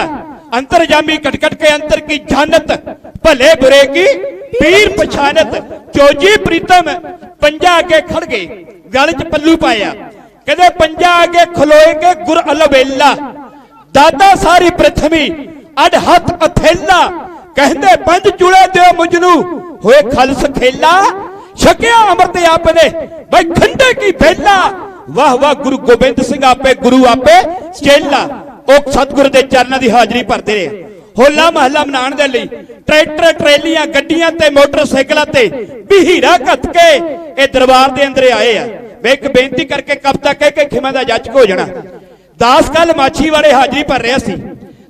अंतरजामी कट कट के अंतर की जानत, भले बुरे की पीर पछानत, चोजी प्रीतम पंजा आगे खड़ गए, गल च पल्लू पाया। कहते पंजा आगे खलोएंगे गुर अलवेला, दादा सारी पृथ्वी अड हथ अथेला। कहते 5 चूड़े दो मुझनू होए खलस खेला, छकिया अमृत आपने भाई खंडे की बेला। वाह वाह गुरु गोबिंद सिंह आपे गुरु आपे चेला। ਉਹ सतगुरु के चरणों की हाजरी भरते रहे। होला महला मनाने के लिए ट्रैक्टर ट्रेलियां गड्डियां ते मोटरसाइकिलों ते बिहीरा घत के ये दरबार के अंदर आए हैं। मैं एक बेनती करके कविता कह के खिमा का जाचक हो जाना। दास कल माछी वाले हाजरी भर रहा सी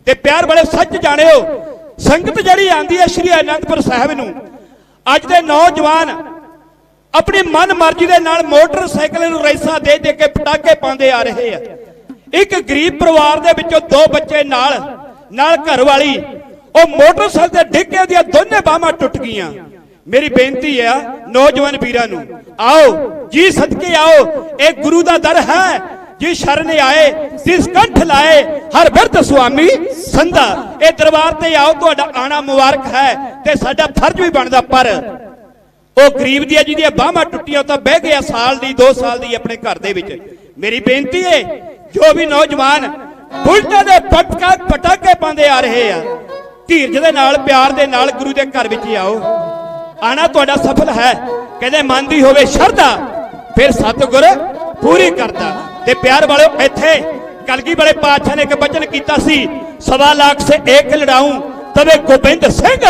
ते प्यार वाले सच जाने हो संगत जड़ी आंदी है श्री आनंदपुर साहब नूं, अज दे नौजवान अपनी मन मर्जी के नाल मोटरसाइकिल नूं रेसां दे दे के पटाके पांदे आ रहे हैं। एक गरीब परिवार दे विचों 2 बच्चे नाल घर वाली ਉਹ मोटरसाइकिल ते डिग के दोनों बाहां टुट गईयां। मेरी बेनती है नौजवान वीरां नूं, आओ जी सदके आओ, एक गुरु दा दर है जी शरण आए, जिस कंठ लाए हर बिरध स्वामी संधा। ये दरबार ते आओ, तुहाडा आना मुबारक है ते साडा फर्ज भी बनदा। पर ਉਹ गरीब दी जिहदी बाहां टुटियां तां बह गया साल दी 2 साल दी अपने घर दे विच। मेरी बेनती है जो भी नौजवान बुलटां दे पटाके पांदे आ रहे हैं, धीरज दे नाल प्यार दे नाल गुरु दे घर विच आओ, आना तुहाडा सफल है। कहंदे मन दी होवे शरधा फिर सतगुर पूरी करदा। ते प्यार वाले इत्थे कलगी वाले पातशाह ने एक वचन कीता सी, 1.25 लाख से एक लड़ाऊं तबे गोबिंद सिंह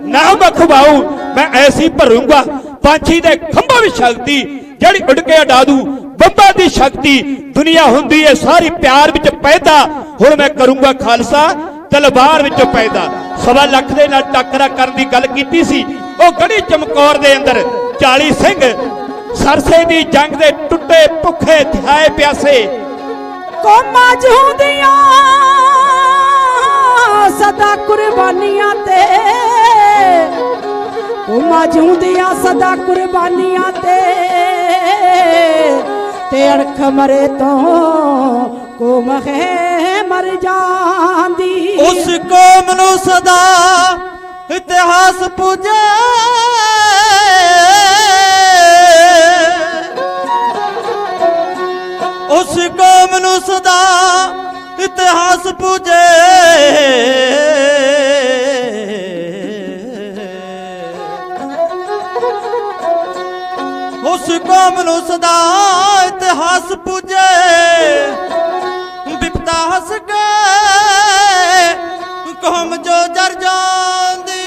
नाम अखवाऊं। मैं ऐसी भरूंगा पांछी दे खंभा भी शक्ति, जड़ी उड़ के उड़ा दूं बंबा दी शक्ति। दुनिया हुंदी है सारी प्यार विच पैदा, हुण मैं करूंगा खालसा तलवार विच पैदा। 1.25 लाख दे नाल टक्करा करन दी गल कीती सी। ओ गड़ी चमकौर दे अंदर 40 सिंह सरसे दी जंग दे टुੱਟੇ भुखे ध्याए प्यासे। कौमां जूंदियां सदा कुर्बानियां ते, कौमां जूंदियां सदा कुर्बानियां ते अड़ख मरे तो कौम है मर जांदी। उस कौम नू सदा इतिहास पूजे, उस कौम नू सदा इतिहास पूजे। उस कौम नू सदा इतिहास पूजे, विपदा हस के कौम जो जर जांदी।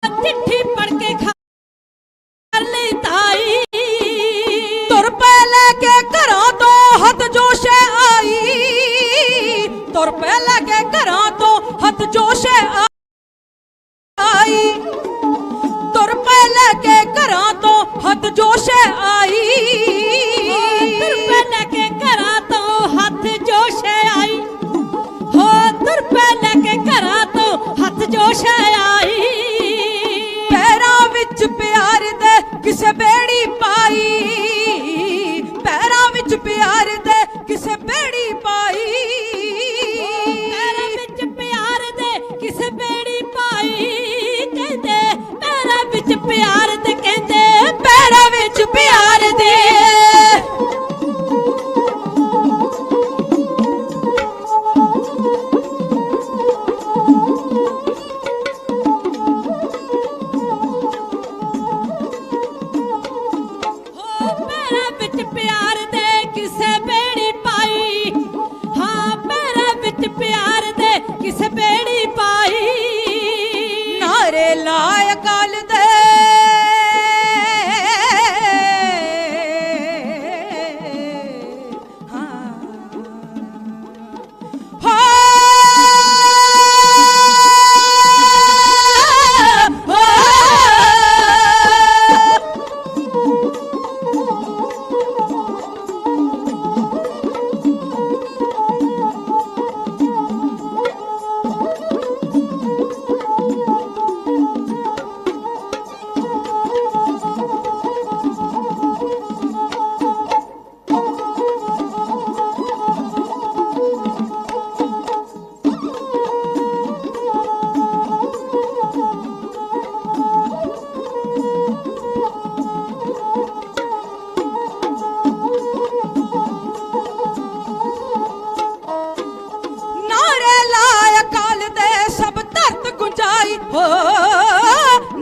चिट्ठी पढ़ के कर ली ताई तुर पे लेके घरों तो हथ जोशे आई तुर पे लेके घरों तो हथ जोशे आई तुर पे लेके घरों तो हथ जोशे आई तुर पे लेके घरों तो हथ जोशे आई हो तुर पे लेके घरों तो हथ जोशे आई पैरां विच प्यार दे किसे बेड़ी पाई पैरां विच प्यार दे किसे बेड़ी पाई पैरां विच प्यार दे किसे बेड़ी पाई कहंदे पैरां विच प्यार दे कहंदे पैरां विच प्यार दे प्यार दे किसे बेड़ी पाई हाँ पैरां विच प्यार दे किसे बेड़ी पाई नारे लाए गल दे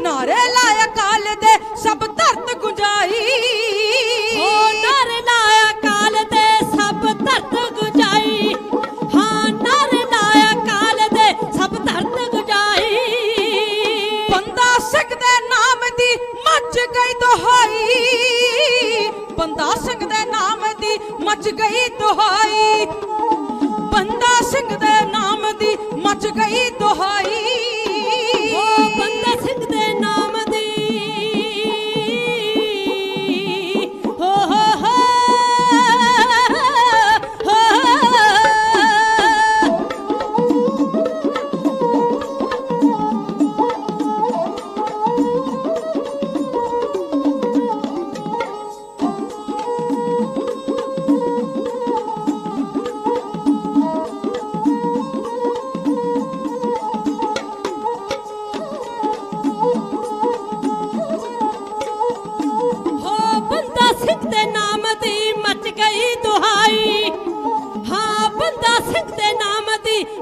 नारे लाया काल दे सब धरत गुंजाई हो नारे लाया काल दे सब धरत गुंजाई हाँ नारे लाया काल दे सब धरत गुंजाई बंदा सिंह दे नाम दी मच गई दुहाई बंदा सिंह दे नाम दी मच गई दुहाई बंदा सिंह दे नाम दी मच गई दुहाई बंदा सिंह दे नाम दी हो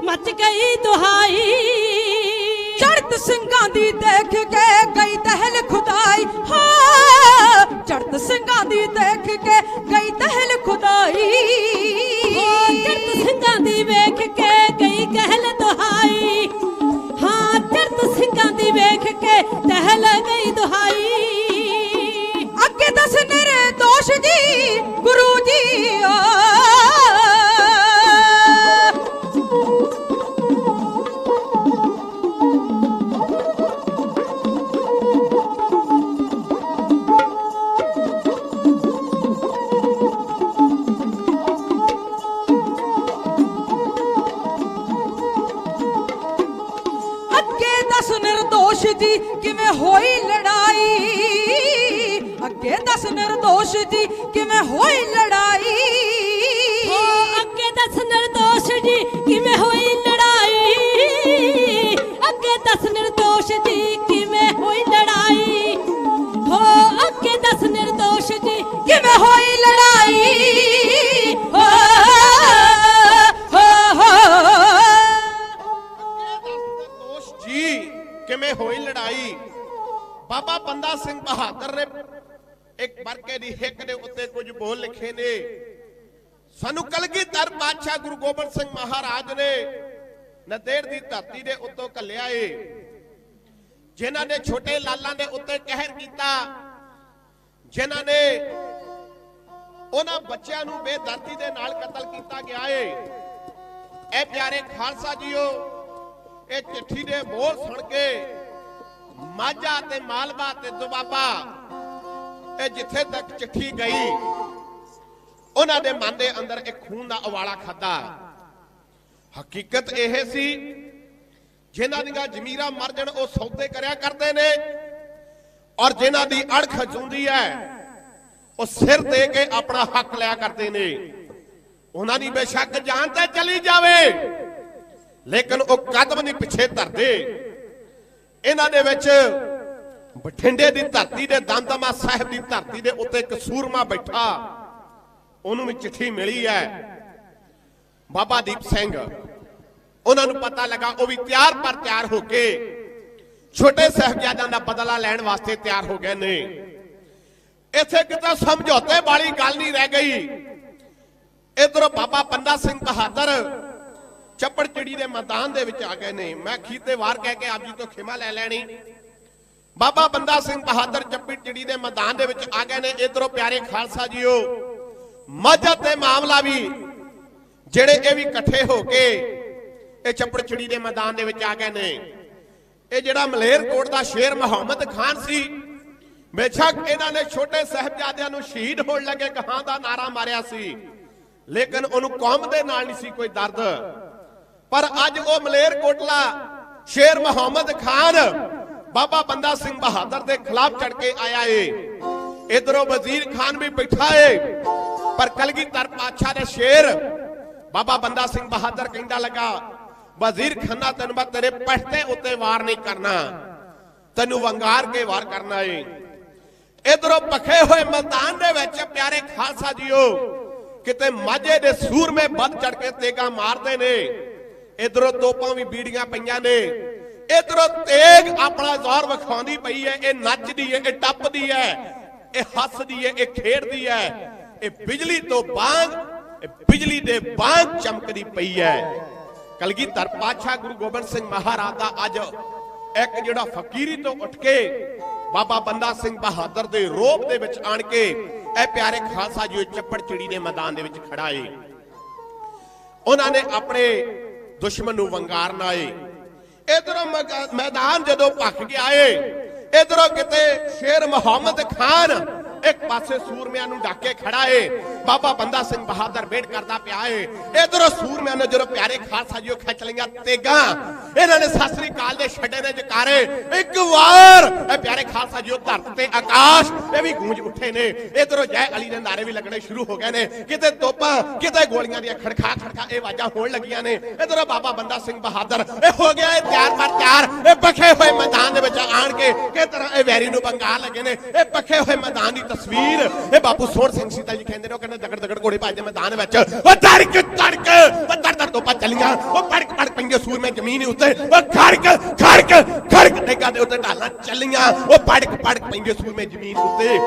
मच गई दुहाई चढ़त सिंगां दी देख के गई दहल खुदाई हाँ चढ़त सिंगां दी देख के गई दहल खुदाई चढ़त सिंगां दी वेख के गई गहल दुहाई हाँ चढ़त सिंगां दी वेख के दहल गई दुहाई अगे दस निर्दोष जी गुरु जी निर्दोष जी किवें होई लड़ाई अगे दस निर्दोष जी किवें होई लड़ाई अगे दस निर्दोष जी किवें होई लड़ाई अगे दस निर्दोष जी किवें होई लड़ाई हो अगे दस निर्दोष जी किवें होई लड़ाई हो किवें होई लड़ाई बाबा बंदा सिंह बहादुर ने एक बरके दी हिक दे उत्ते कुछ बोल लिखे ने सानू कलगीधर बादशाह गुरु गोबिंद सिंह महाराज ने नदेड़ दी धरती दे उत्तों घल्लिया है जिन्हां ने छोटे लालां दे उत्ते कहर कीता, जिन्हां ने उन्हां बच्चियां नूं बेदर्दी दे नाल कतल कीता गया है। ए प्यारे खालसा जीओ, ए चिट्ठी दे बोल सुन के माझा ते मालवा ते दुआबा ए जिथे तक चिट्ठी गई उन्हां दे मन दे अंदर एक खून दा उवाला खादा। हकीकत यह सी जिन्हां दी जमीरा मर जाण ओ सौदे करया करदे ने और जिन्हां दी अड़ख जूंदी है ओ सिर दे के अपना हक लिया करदे ने। उन्हां दी बेशक जान ते चली जावे लेकिन ओ कदम नहीं पिछे धरदे। इन्हां दे विच बठिंडे दी धरती दे दमदमा साहिब दी धरती दे उत्ते एक सूरमा बैठा, उन्होंने भी चिट्ठी मिली है। बाबा दीप सिंह उन्होंने पता लगा, वो भी तैयार पर तैयार होके छोटे साहिबजादों का बदला लैण वास्ते तैयार हो गए ने। इत्थे किते समझौते वाली गल नहीं रह गई। इधरों बाबा बंदा सिंह बहादुर चप्पड़ चिड़ी के मैदान दे विच आ गए ने। मैं खीते वार कह के आप जी तो खिमा लै लैनी। बाबा बंदा सिंह बहादुर चप्पड़ चिड़ी के मैदान दे विच आ गए ने। इधरों प्यारे खालसा जीओ, मजहब के मामला भी जेड़े ये भी इकट्ठे होके ये चप्पड़ चिड़ी के मैदान दे विच आ गए ने। ये जेड़ा मलेरकोट का शेर मुहम्मद खान सी, बेशक इन्हां ने छोटे साहिबजादियां नूं शहीद होण लगे कहां दा नारा मारिया सी, लेकिन उन्होंने कौम दे नाल नहीं सी कोई दर्द। पर अज वो मलेरकोटला शेर मुहम्मद खान बाबा बंदा सिंह बहादुर के खिलाफ चढ़ के आया है। इधरों वजीर खान भी बैठा है, पर कलगीधर पातशाह ने शेर बाबा बंदा सिंह बहादुर कहंदा लगा, वजीर खाना तेन मैं तेरे पहते उत्ते वार नहीं करना, तेनू वंगार के वार करना है। इधरों पखे हुए मैदान दे विच प्यारे खालसा जीओ, किते माझे दे सूर में बद चढ़ के तेगा मारते ने। इधरों तोपां भी बीड़ियां पईयां ने। इधरों तेग अपना जोर विखाउंदी पई है। ये नचदी है, ये टपदी है, ये हसदी है, ये खेडदी है। ये बिजली तो बांग, बिजली दे बांग चमकदी पई है। कलगीधर पातशाह गुरु गोबिंद सिंह महाराज दा अज एक जिहड़ा फकीरी तो उठ के बाबा बंदा सिंह बहादुर दे रोब दे विच आण के ए प्यारे खालसा जी चप्पड़ चिड़ी दे मैदान दे विच खड़ा है। उन्होंने अपने दुश्मन नूं वंगारना है। इधरों मैदान जदों भख गया है, इधरों किते शेर मुहम्मद खान एक पासे सूरमियां नूं डाके खड़ा है। बाबा बंदा सिंह बहादुर वेट करता पिया है। इधरों सूरमियां ने जो प्यारे खालसा जी खिच लिया तेगा, इन्होंने सत श्री अकाल दे छड्डे ने जकारे। एक बार प्यारे खालसा जी धरती ते आकाश ये भी गूंज उठे ने। इधरों जय अली दे नारे भी लगने शुरू हो गए ने। किते तोपां किते गोलियां दी खड़खा खड़खा ये आवाजां होण लगियां ने। इधरों बाबा बंदा सिंह बहादुर ये हो गया है तैयार पर तैयार। ये पखे हुए मैदान दे विच आण के किस तरह ये वैरी नूं बंगार लगे ने। ये पखे हुए मैदान दी तस्वीर ए बापू सोहण सिंह सीता जी कहंदे ने, कहंदे दगड़ दगड़ घोड़े भजदे मैदान विच ओ धड़क धड़क ओ धड़ तोपा चलियां ओ पड़क पड़क पेंगे सूर में जमीन उत्ते ओ खड़क खड़क खड़क तेगा दे उत्ते ढालां चलियां ओ पड़क पड़क पेंगे सूर में जमीन उत्ते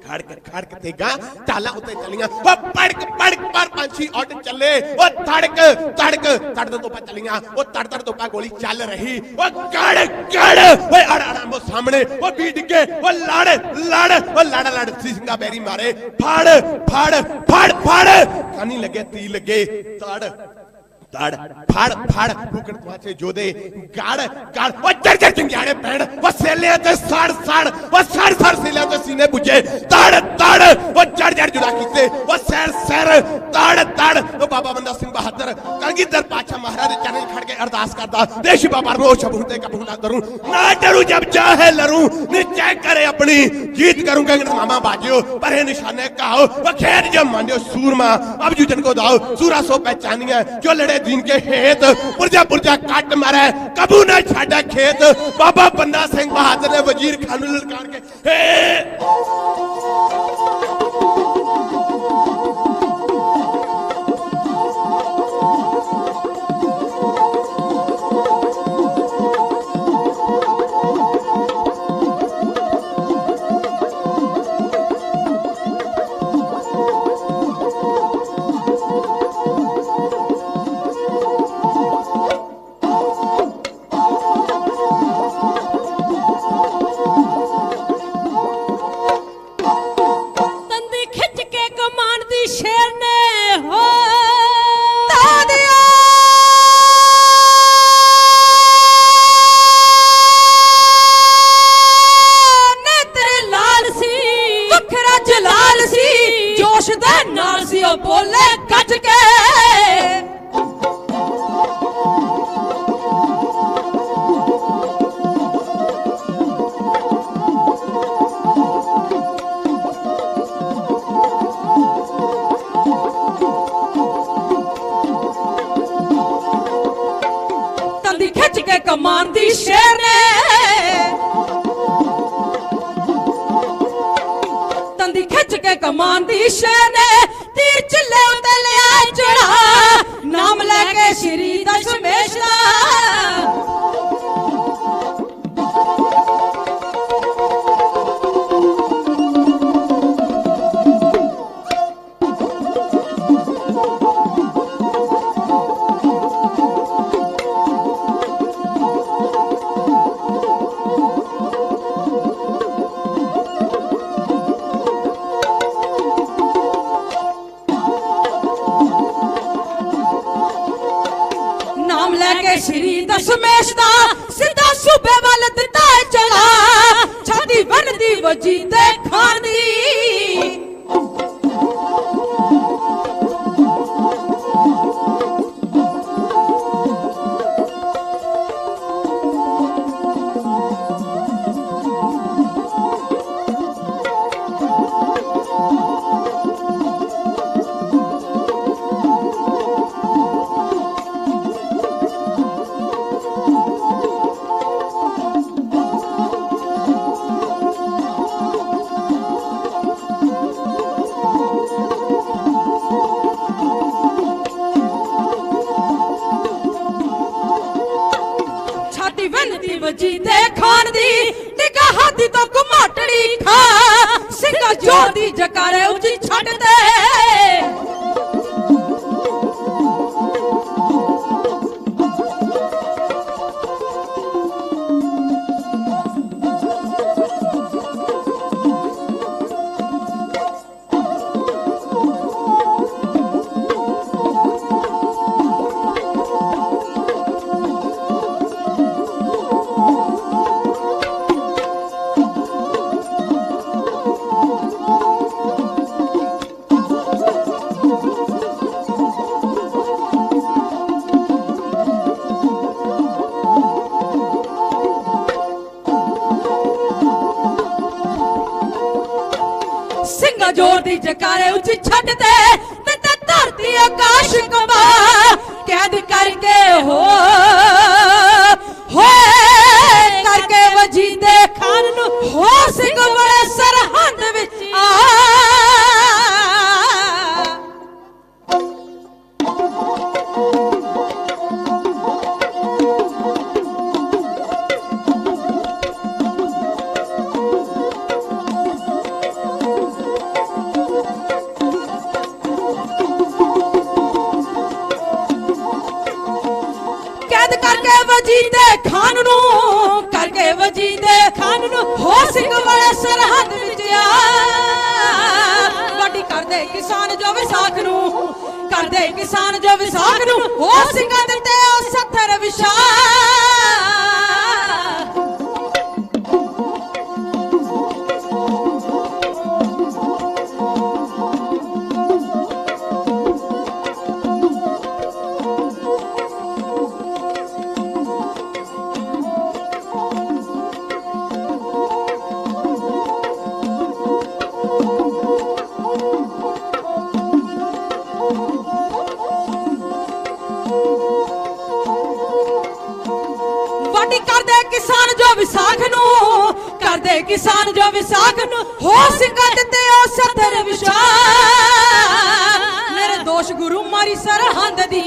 खड़क खड़क तेगा ढालां उत्ते चलियां ओ पड़क पड़क पर पंछी उड़ चले ओ धड़क धड़क धड़ तोपा चलियां ओ धड़ धड़ तोपा गोली चल रही ओ गड़ गड़ ओ अड़ अड़ सामने ओ भी डिगे ओ लड़ लड़ ओ लड़ लड़ सिंगा बैरी मारे फाड़ फाड़ फाड़ फाड़ कानी लगे ती लगे तड़ तड़ फाड़ फाड़ फूकड़ पाछे जोदे गाड़ गाड़ ओ जर जर चिंगाड़े पैण ओ सेले ते सड़ सड़ ओ सड़ सड़ सेले ते सीने बुझे तड़ तड़ ओ जर जर जुदा कीते ओ सर सर तड़ तड़ ओ बाबा बंदा सिंह बहादुर कलगीधर पातशाह महाराज दे चरण खड़ के अरदास करदा, देश बाबा रो शबूते कबू ना करूं, ना डरूं जब चाहे लरूं, निश्चय करे अपनी जीत करूंगा अंग्रेज मामा बाजियो पर निशाने कहो ओ खेत जब मानियो सूरमा अब जुजन को दाओ सूरा सो पहचानिया जो लड़े दिन के हेत पुरजा पुरजा काट मारे कबू ना छाड़ा खेत। बाबा बंदा सिंह बहादुर ने वजीर खान नूं ललकार के बोले गज के तंदी खिंच के कमान दी शेर ने तंदी खिंच के कमान दी शेर ने तीर चिल्ले उते लिया चढ़ा नाम लेके श्री दशमेश दा श्री दशमेश दा सीधा सूबे वाल दिता चला छाती बनदी वजी ते खान दी वजी ते खान दी निगाह हाथी तो कुमाटड़ी खा सिंगा जोर दी जकारे उची छड़ दे जोर दी जकारे उची छड़ दे ते धरती आकाश कबा कैद करके हो करके वजी दे खान नु हो सिंह बड़े सरहंद विच आ करके वजीदे खान नु करके वजीदे खान नु हो सिंह वाले सरहद विच वाडी कर दे किसान जो विसाख नु कर दे किसान जो विसाख नु हो सिंह दिते ओ सत्तर विशा किसान जो विसाख नु कर दे किसान जो विसाख नु हो सिंगा दिते ओ सत्तर विशा मेरे दोष गुरु मारी सरहंद दी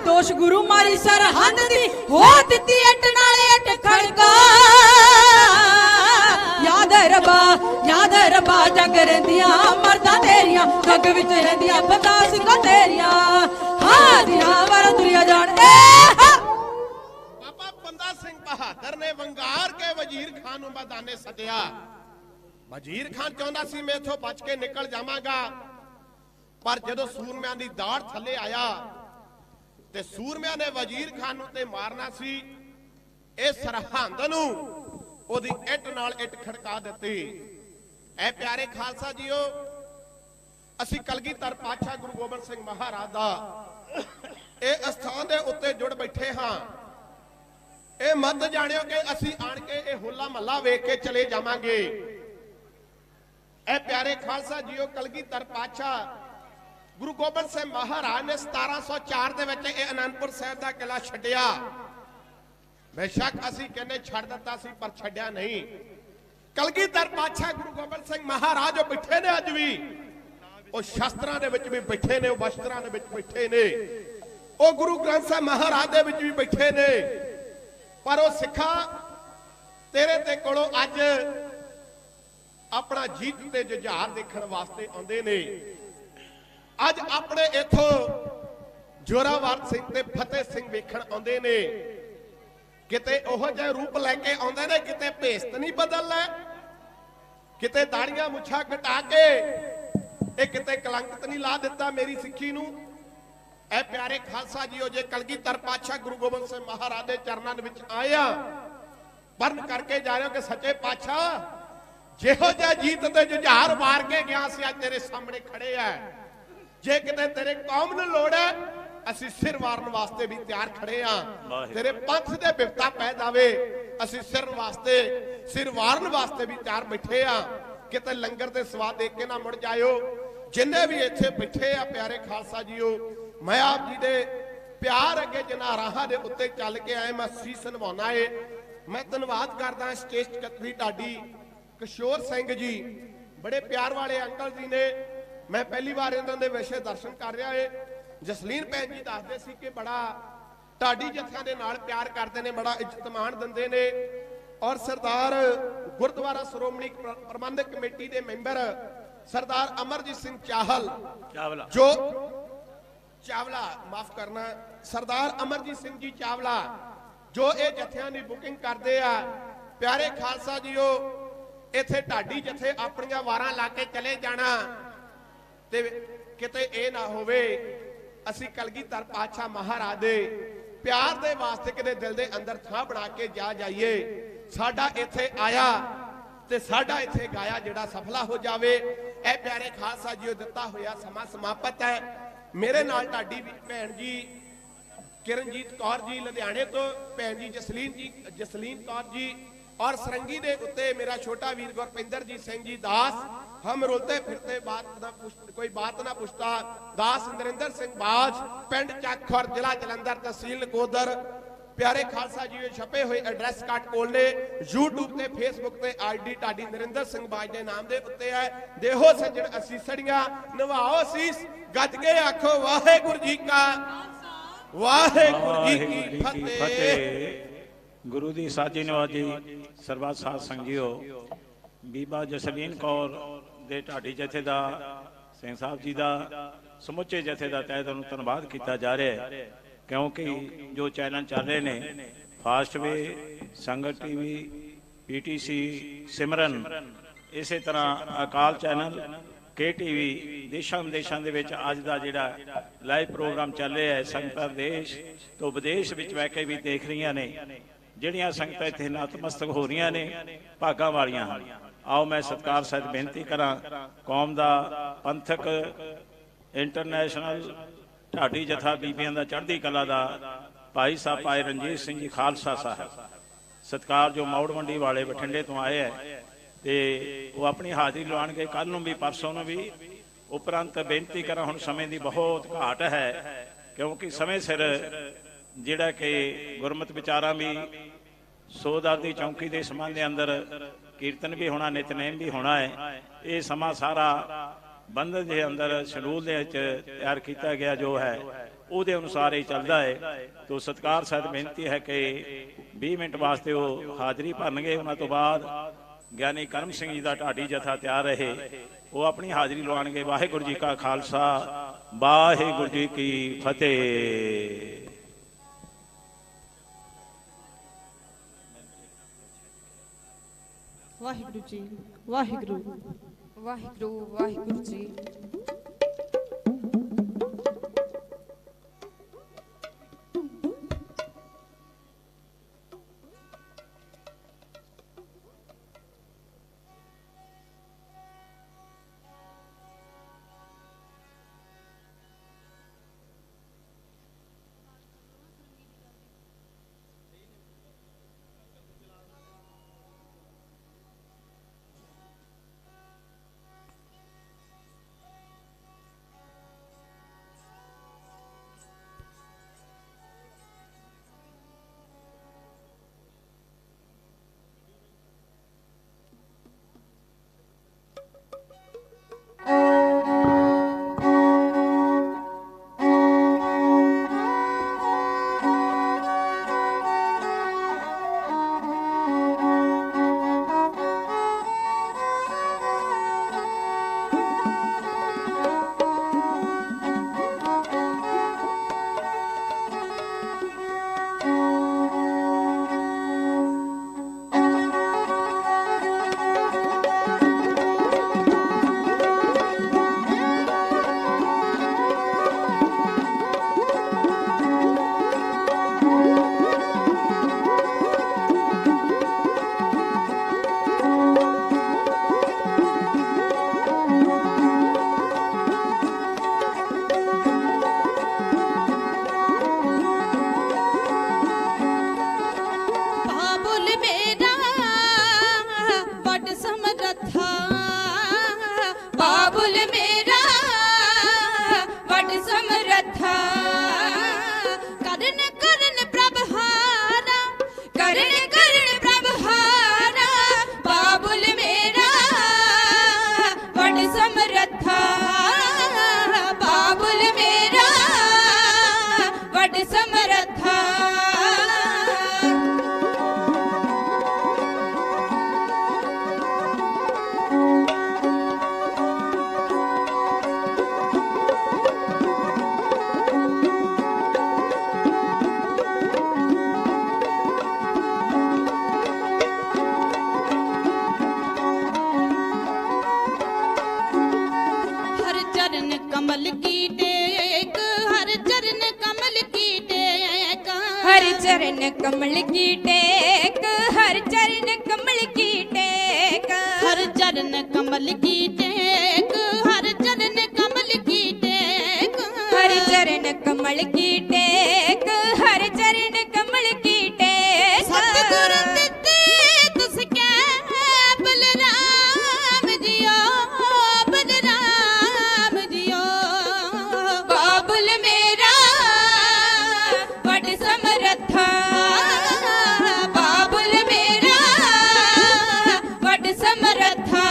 दोष गुरु मारी सरहंद दी हो दिती अट नाले अट खड़का याद रबा जग रहिंदियां मर्दा तेरियां जग विच रहिंदियां बंदा सिंगा तेरियां हां दियां वर दुनिया जान बहादुर ने वंगार के वजीर खान मैदाने सद्या वजीर खान चाहता सी मैं इथों बच के निकल जावांगा पर जदों सूरमियां दी दाड़ थले आया ते सूरमियां ने वजीर खान नूं ते मारना सी इस सरहंद नूं ओदी इट नाल इट खड़का दित्ती। ऐ प्यारे खालसा जीओ ਅਸੀਂ ਕਲਗੀਧਰ ਪਾਤਸ਼ਾਹ ਗੁਰੂ ਗੋਬਿੰਦ ਸਿੰਘ ਮਹਾਰਾਜ ਦਾ ਇਹ ਅਸਥਾਨ ਦੇ ਉੱਤੇ ਜੁੜ ਬੈਠੇ ਹਾਂ। ਇਹ ਮਤ ਜਾਣਿਓ ਕਿ ਅਸੀਂ ਆਣ ਕੇ ਇਹ ਹੋਲਾ ਮਹੱਲਾ ਵੇਖ ਕੇ ਚਲੇ ਜਾਵਾਂਗੇ। ਇਹ ਪਿਆਰੇ ਖਾਲਸਾ ਜੀਓ, ਕਲਗੀਧਰ ਪਾਤਸ਼ਾਹ ਗੁਰੂ ਗੋਬਿੰਦ ਸਿੰਘ ਮਹਾਰਾਜ ਨੇ 1704 ਦੇ ਵਿੱਚ ਇਹ ਅਨੰਦਪੁਰ ਸਾਹਿਬ ਦਾ ਕਿਲਾ ਛੱਡਿਆ। ਬੇਸ਼ੱਕ ਅਸੀਂ ਕਹਿੰਦੇ ਛੱਡ ਦਿੱਤਾ ਸੀ, ਪਰ ਛੱਡਿਆ ਨਹੀਂ। ਕਲਗੀਧਰ ਪਾਤਸ਼ਾਹ ਗੁਰੂ ਗੋਬਿੰਦ ਸਿੰਘ ਮਹਾਰਾਜ ਉਹ ਬੈਠੇ ਨੇ ਅੱਜ ਵੀ, ਉਹ ਸ਼ਸਤਰਾਂ ਦੇ ਵਿੱਚ ਵੀ ਬੈਠੇ ਨੇ, ਉਹ ਵਸਤਰਾਂ ਦੇ ਵਿੱਚ ਬੈਠੇ ਨੇ, ਉਹ ਗੁਰੂ ਗ੍ਰੰਥ ਸਾਹਿਬ ਮਹਾਰਾਜ ਦੇ ਵਿੱਚ ਵੀ ਬੈਠੇ ਨੇ। ਪਰ ਉਹ ਸਿੱਖਾਂ ਤੇਰੇ ਤੇ ਕੋਲੋਂ ਅੱਜ ਆਪਣਾ ਜੀਤ ਤੇ ਜੁਝਾਰ ਦੇਖਣ ਵਾਸਤੇ ਆਉਂਦੇ ਨੇ। ਅੱਜ ਆਪਣੇ ਇਥੋਂ ਜੋਰਾਵਰ ਸਿੰਘ ਤੇ ਫਤਿਹ ਸਿੰਘ ਵੇਖਣ ਆਉਂਦੇ ਨੇ। ਕਿਤੇ ਉਹੋ ਜਿਹਾ ਰੂਪ ਲੈ ਕੇ ਆਉਂਦੇ ਨੇ, ਕਿਤੇ ਭੇਸ ਨਹੀਂ ਬਦਲਣਾ, ਕਿਤੇ ਦਾੜੀਆਂ ਮੁੱਛਾਂ ਕਟਾ ਕੇ ਇਹ ਕਿਤੇ ਕਲੰਕਤ ਨਹੀਂ ਲਾ ਦਿੱਤਾ ਮੇਰੀ ਸਿੱਖੀ ਨੂੰ। ਇਹ ਪਿਆਰੇ ਖਾਲਸਾ ਜੀਓ, ਜੇ ਕਲਗੀਧਰ ਪਾਤਸ਼ਾਹ ਗੁਰੂ ਗੋਬਿੰਦ ਸਿੰਘ ਮਹਾਰਾਜ ਦੇ ਚਰਨਾਂ ਦੇ ਵਿੱਚ ਆਇਆ ਵਰਨ ਕਰਕੇ ਜਾ ਰਹੇ ਹੋ ਕਿ ਸੱਚੇ ਪਾਤਸ਼ਾਹ ਜਿਹੋ ਜਿਹਾ ਜੀਤ ਤੇ ਜੁਝਾਰ ਮਾਰ ਕੇ ਗਿਆ ਸੀ, ਅੱਜ ਤੇਰੇ ਸਾਹਮਣੇ ਖੜੇ ਆ। ਜੇ ਕਿਤੇ ਤੇਰੇ ਕੌਮ ਨੂੰ ਲੋੜ ਹੈ, ਅਸੀਂ ਸਿਰ ਵਾਰਨ ਵਾਸਤੇ ਵੀ ਤਿਆਰ ਖੜੇ ਆ। ਤੇਰੇ ਪੰਥ ਦੇ ਬਿਪਤਾ ਪੈ ਜਾਵੇ, ਅਸੀਂ ਸਿਰ ਵਾਰਨ ਵਾਸਤੇ ਵੀ ਤਿਆਰ ਬੈਠੇ ਆ। ਕਿਤੇ ਲੰਗਰ ਦੇ ਸਵਾਦ ਦੇਖ ਕੇ ਨਾ ਮੁੜ ਜਾਇਓ। ਜਿੰਨੇ ਵੀ ਇੱਥੇ ਬੈਠੇ ਆ ਪਿਆਰੇ ਖਾਲਸਾ ਜੀਓ, ਮੈਂ ਆਪ ਜੀ ਦੇ ਪਿਆਰ ਅੱਗੇ ਜਿਨ੍ਹਾਂ ਰਾਹਾਂ ਦੇ ਉੱਤੇ ਚੱਲ ਕੇ ਆਏ, ਮੈਂ ਸੀਸ ਨਿਭਾਉਣਾ ਏ। ਮੈਂ ਧੰਨਵਾਦ ਕਰਦਾ ਸਟੇਜ ਕਤਰੀ ਢਾਡੀ ਕਿਸ਼ੋਰ ਸਿੰਘ ਜੀ, ਬੜੇ ਪਿਆਰ ਵਾਲੇ ਅੰਕਲ ਜੀ ਨੇ। ਮੈਂ ਪਹਿਲੀ ਵਾਰ ਇਹਨਾਂ ਦੇ ਵਿਸ਼ੇ ਦਰਸ਼ਨ ਕਰ ਰਿਹਾ ਏ। ਜਸਲੀਨ ਭੈਣ ਜੀ ਦੱਸਦੇ ਸੀ ਕਿ ਬੜਾ ਢਾਡੀ ਜਥਿਆਂ ਦੇ ਨਾਲ ਪਿਆਰ ਕਰਦੇ ਨੇ, ਬੜਾ ਇੱਜ਼ਤ ਮਾਣ ਦਿੰਦੇ ਨੇ। ਔਰ ਸਰਦਾਰ ਗੁਰਦੁਆਰਾ ਸ਼੍ਰੋਮਣੀ ਪ੍ਰਬੰਧਕ ਕਮੇਟੀ ਦੇ ਮੈਂਬਰ ਸਰਦਾਰ ਅਮਰਜੀਤ ਸਿੰਘ ਚਾਵਲਾ ਮਾਫ ਕਰਨਾ, ਸਰਦਾਰ ਅਮਰਜੀਤ ਸਿੰਘ ਜੀ ਚਾਵਲਾ, ਜੋ ਇਹ ਜਥਿਆਂ ਦੀ ਬੁਕਿੰਗ ਕਰਦੇ ਆ। ਪਿਆਰੇ ਖਾਲਸਾ ਜੀਓ, ਇੱਥੇ ਢਾਡੀ ਜਥੇ ਆਪਣੀਆਂ ਵਾਰਾਂ ਲਾ ਕੇ ਚਲੇ ਜਾਣਾ ਤੇ ਕਿਤੇ ਇਹ ਨਾ ਹੋਵੇ ਅਸੀਂ ਕਲਗੀਧਰ ਪਾਤਸ਼ਾਹ ਮਹਾਰਾਜ ਦੇ ਪਿਆਰ ਦੇ ਵਾਸਤੇ ਕਿਤੇ ਦਿਲ ਦੇ ਅੰਦਰ ਥਾਂ ਬਣਾ ਕੇ ਜਾਈਏ। ਸਾਡਾ ਇੱਥੇ ਆਇਆ ਤੇ ਸਾਡਾ ਇੱਥੇ ਗਾਇਆ ਜਿਹੜਾ ਸਫਲਾ ਹੋ ਜਾਵੇ। ਇਹ ਪਿਆਰੇ ਖਾਲਸਾ ਜੀਓ, ਦਿੱਤਾ ਹੋਇਆ ਸਮਾਂ ਸਮਾਪਤ ਹੈ। ਮੇਰੇ ਨਾਲ ਢਾਡੀ ਭੈਣ ਜੀ ਕਿਰਨਜੀਤ ਕੌਰ ਜੀ ਲੁਧਿਆਣੇ ਤੋਂ, ਭੈਣ ਜੀ ਜਸਲੀਨ ਕੌਰ ਜੀ, और सरंगी दे उत्ते मेरा छोटा वीर गुरपिंदरजीत सिंह जी दास, हम रोते फिरते कोई बात ना पुछता दास नरिंदर सिंह बाज, पिंड चक्खर, जिला जलंधर, तहसील नकोदर। प्यारे खालसा जी छपे हुए एड्रैस कार्ड खोलने यूट्यूब ते फेसबुक ते आईडी ढाडी नरिंदर सिंह बाज के नाम दे उत्ते है। देहो सज्जण असीसड़ियां, नवाओ असीस, गज के आखो वाहेगुरु जी का वाहेगुरु जी की फतेह। गुरु दी साजी नवाजी सरबत साध संगियो, बीबा जसलीन कौर दे ढाडी जथे दा, सिंह साहब जी दा, समुचे जथे दा तहे दिलों धन्नवाद किया जा रहा है। क्योंकि जो चैनल चल रहे ने फास्ट वे, संगत टीवी, PTC, सिमरन, इस तरह अकाल चैनल, KTV, देशों विदेशों के अज का जिहड़ा लाइव प्रोग्राम चल रहा है, संगत देश तो विदेश में बह के भी देख रही ने। ਜਿਹੜੀਆਂ ਸੰਗਤਾਂ ਇੱਥੇ ਨਤਮਸਤਕ ਹੋ ਰਹੀਆਂ ਨੇ, ਭਾਗਾਂ ਵਾਲੀਆਂ ਹਨ। ਆਓ ਮੈਂ ਸਤਿਕਾਰ ਸਹਿਤ ਬੇਨਤੀ ਕਰਾਂ, ਕੌਮ ਦਾ ਪੰਥਕ ਇੰਟਰਨੈਸ਼ਨਲ ਢਾਡੀ ਜਥਾ ਬੀਬੀਆਂ ਦਾ ਚੜ੍ਹਦੀ ਕਲਾ ਦਾ ਭਾਈ ਸਾਹਿਬ ਭਾਈ ਰਣਜੀਤ ਸਿੰਘ ਜੀ ਖਾਲਸਾ ਸਾਹਿਬ, ਸਤਿਕਾਰ ਜੋ ਮੌੜ ਮੰਡੀ ਵਾਲੇ ਬਠਿੰਡੇ ਤੋਂ ਆਏ ਹੈ ਤੇ ਉਹ ਆਪਣੀ ਹਾਜ਼ਰੀ ਲਵਾਉਣਗੇ ਕੱਲ ਨੂੰ ਵੀ ਪਰਸੋਂ ਨੂੰ ਵੀ। ਉਪਰੰਤ ਬੇਨਤੀ ਕਰਾਂ, ਹੁਣ ਸਮੇਂ ਦੀ ਬਹੁਤ ਘਾਟ ਹੈ, ਕਿਉਂਕਿ ਸਮੇਂ ਸਿਰ ਜਿਹੜਾ ਕਿ ਗੁਰਮਤਿ ਵਿਚਾਰਾਂ ਵੀ ਸੋਦਰ ਦੀ ਚੌਂਕੀ ਦੇ ਸੰਬੰਧ ਦੇ ਅੰਦਰ ਕੀਰਤਨ ਵੀ ਹੋਣਾ, ਨਿਤਨੇਮ ਵੀ ਹੋਣਾ ਹੈ। ਇਹ ਸਮਾਂ ਸਾਰਾ ਬੰਧਨ ਦੇ ਅੰਦਰ ਸ਼ਡਿਊਲ ਦੇ ਵਿੱਚ ਤਿਆਰ ਕੀਤਾ ਗਿਆ ਜੋ ਹੈ ਉਹਦੇ ਅਨੁਸਾਰ ਹੀ ਚੱਲਦਾ ਹੈ। ਤੋ ਸਤਿਕਾਰ ਸਹਿਤ ਬੇਨਤੀ ਹੈ ਕਿ 20 ਮਿੰਟ ਵਾਸਤੇ ਉਹ ਹਾਜ਼ਰੀ ਭਰਨਗੇ। ਉਹਨਾਂ ਤੋਂ ਬਾਅਦ ਗਿਆਨੀ ਕਰਮ ਸਿੰਘ ਜੀ ਦਾ ਢਾਡੀ ਜਥਾ ਤਿਆਰ ਰਹੇ, ਉਹ ਆਪਣੀ ਹਾਜ਼ਰੀ ਲਵਾਉਣਗੇ। ਵਾਹਿਗੁਰੂ ਜੀ ਕਾ ਖਾਲਸਾ, ਵਾਹਿਗੁਰੂ ਜੀ ਕੀ ਫਤਿਹ। ਵਾਹਿਗੁਰੂ ਜੀ, ਵਾਹਿਗੁਰੂ ਵਾਹਿਗੁਰੂ, ਵਾਹਿਗੁਰੂ ਜੀ। समरथा बाबुल मेरा वड समरथा कमल की टेक हर चरण कमल की टेक हर चरण कमल की टेक हर चरण कमल की टेक हर चरण कमल की टेक हर चरण कमल की टेक हर चरण कमल की टेक हर चरण कमल की टेक सतगुरु दिते तुस कै बलराम जियो बलराम जियो बाबुल मेरा वड समरथा बाबुल मेरा वड समरथा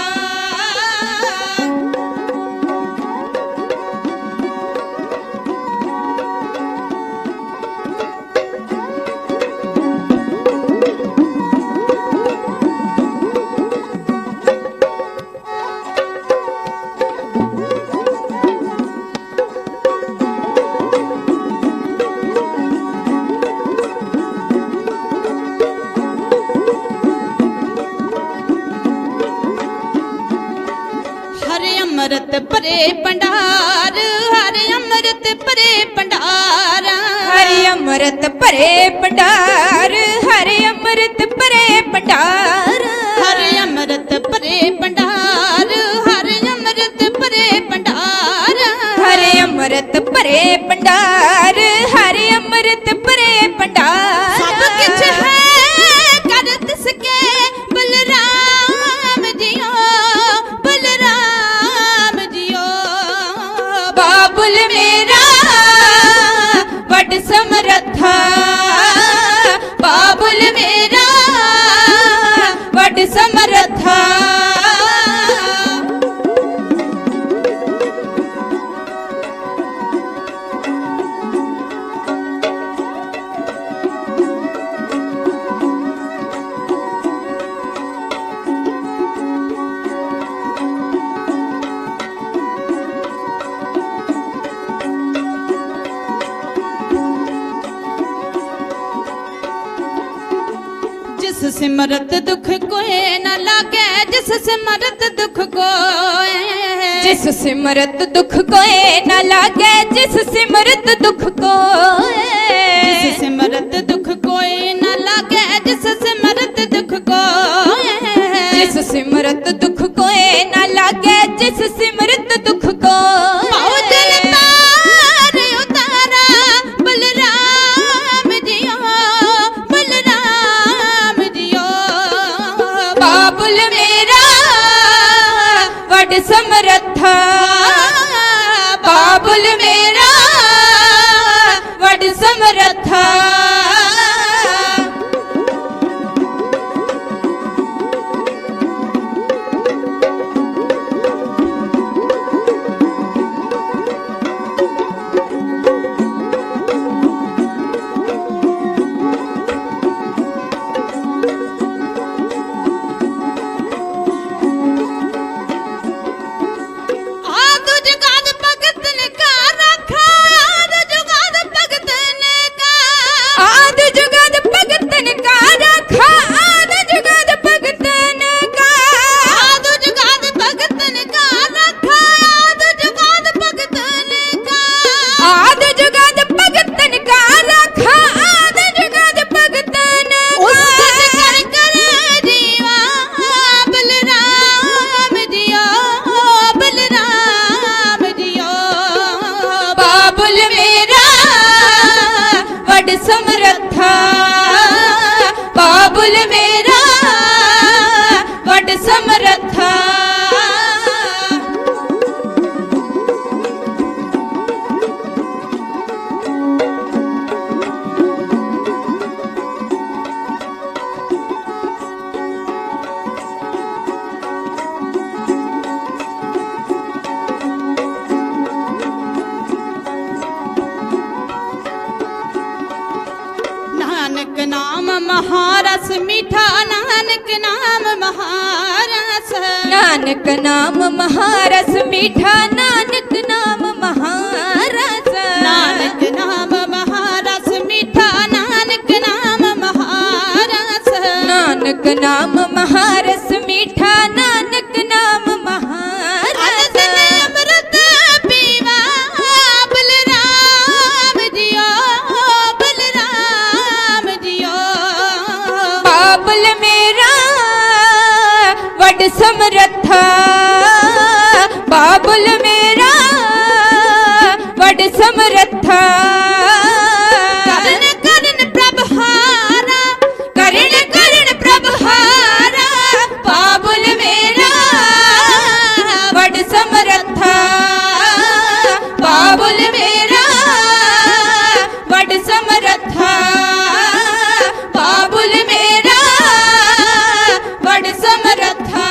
अमृत परे भंडार हरे अमृत परे भंडार हरे अमृत परे भंडार हरे अमृत परे भंडार हरे अमृत परे भंडार हरे अमृत परे भंडार हरे अमृत परे भंडार हरे अमृत परे भंडार सब कुछ है कर तिसके बलराम जियो बलराम बाबुल मेरा वड समरथा बाबुल मेरा वड समरथा जिस सिमरत दुख कोई न लागे जिस सिमरत दुख कोई जिस सिमरत दुख कोई न लागे जिस सिमरत दुख कोई जिस सिमरत दुख कोई न लागे जिस सिमरत दुख कोई जिस सिमरत दुख कोई न लागे जिस सिमरत दुख कोई पावदल पार उतारा बलराम जियो बलराम जियो बाबुल मेरा वड समरथा बाबुल मेरा वड समरथा महारस मीठा नानक नाम महारस नानक नाम महारस मीठा नानक नाम महारस नानक नाम महारस मीठा नानक नाम महारस नानक नाम महारस मीठा नानक नाम महारस अमृत पीवा बलराम जियो बलराम जियो बाबुल मेरा वड समरथा बाबुल मेरा वड समरथा करण करण प्रभहारा करण करण प्रभहारा बाबुल मेरा वड समरथा बाबुल मेरा वड समरथा बाबुल मेरा वड समरथा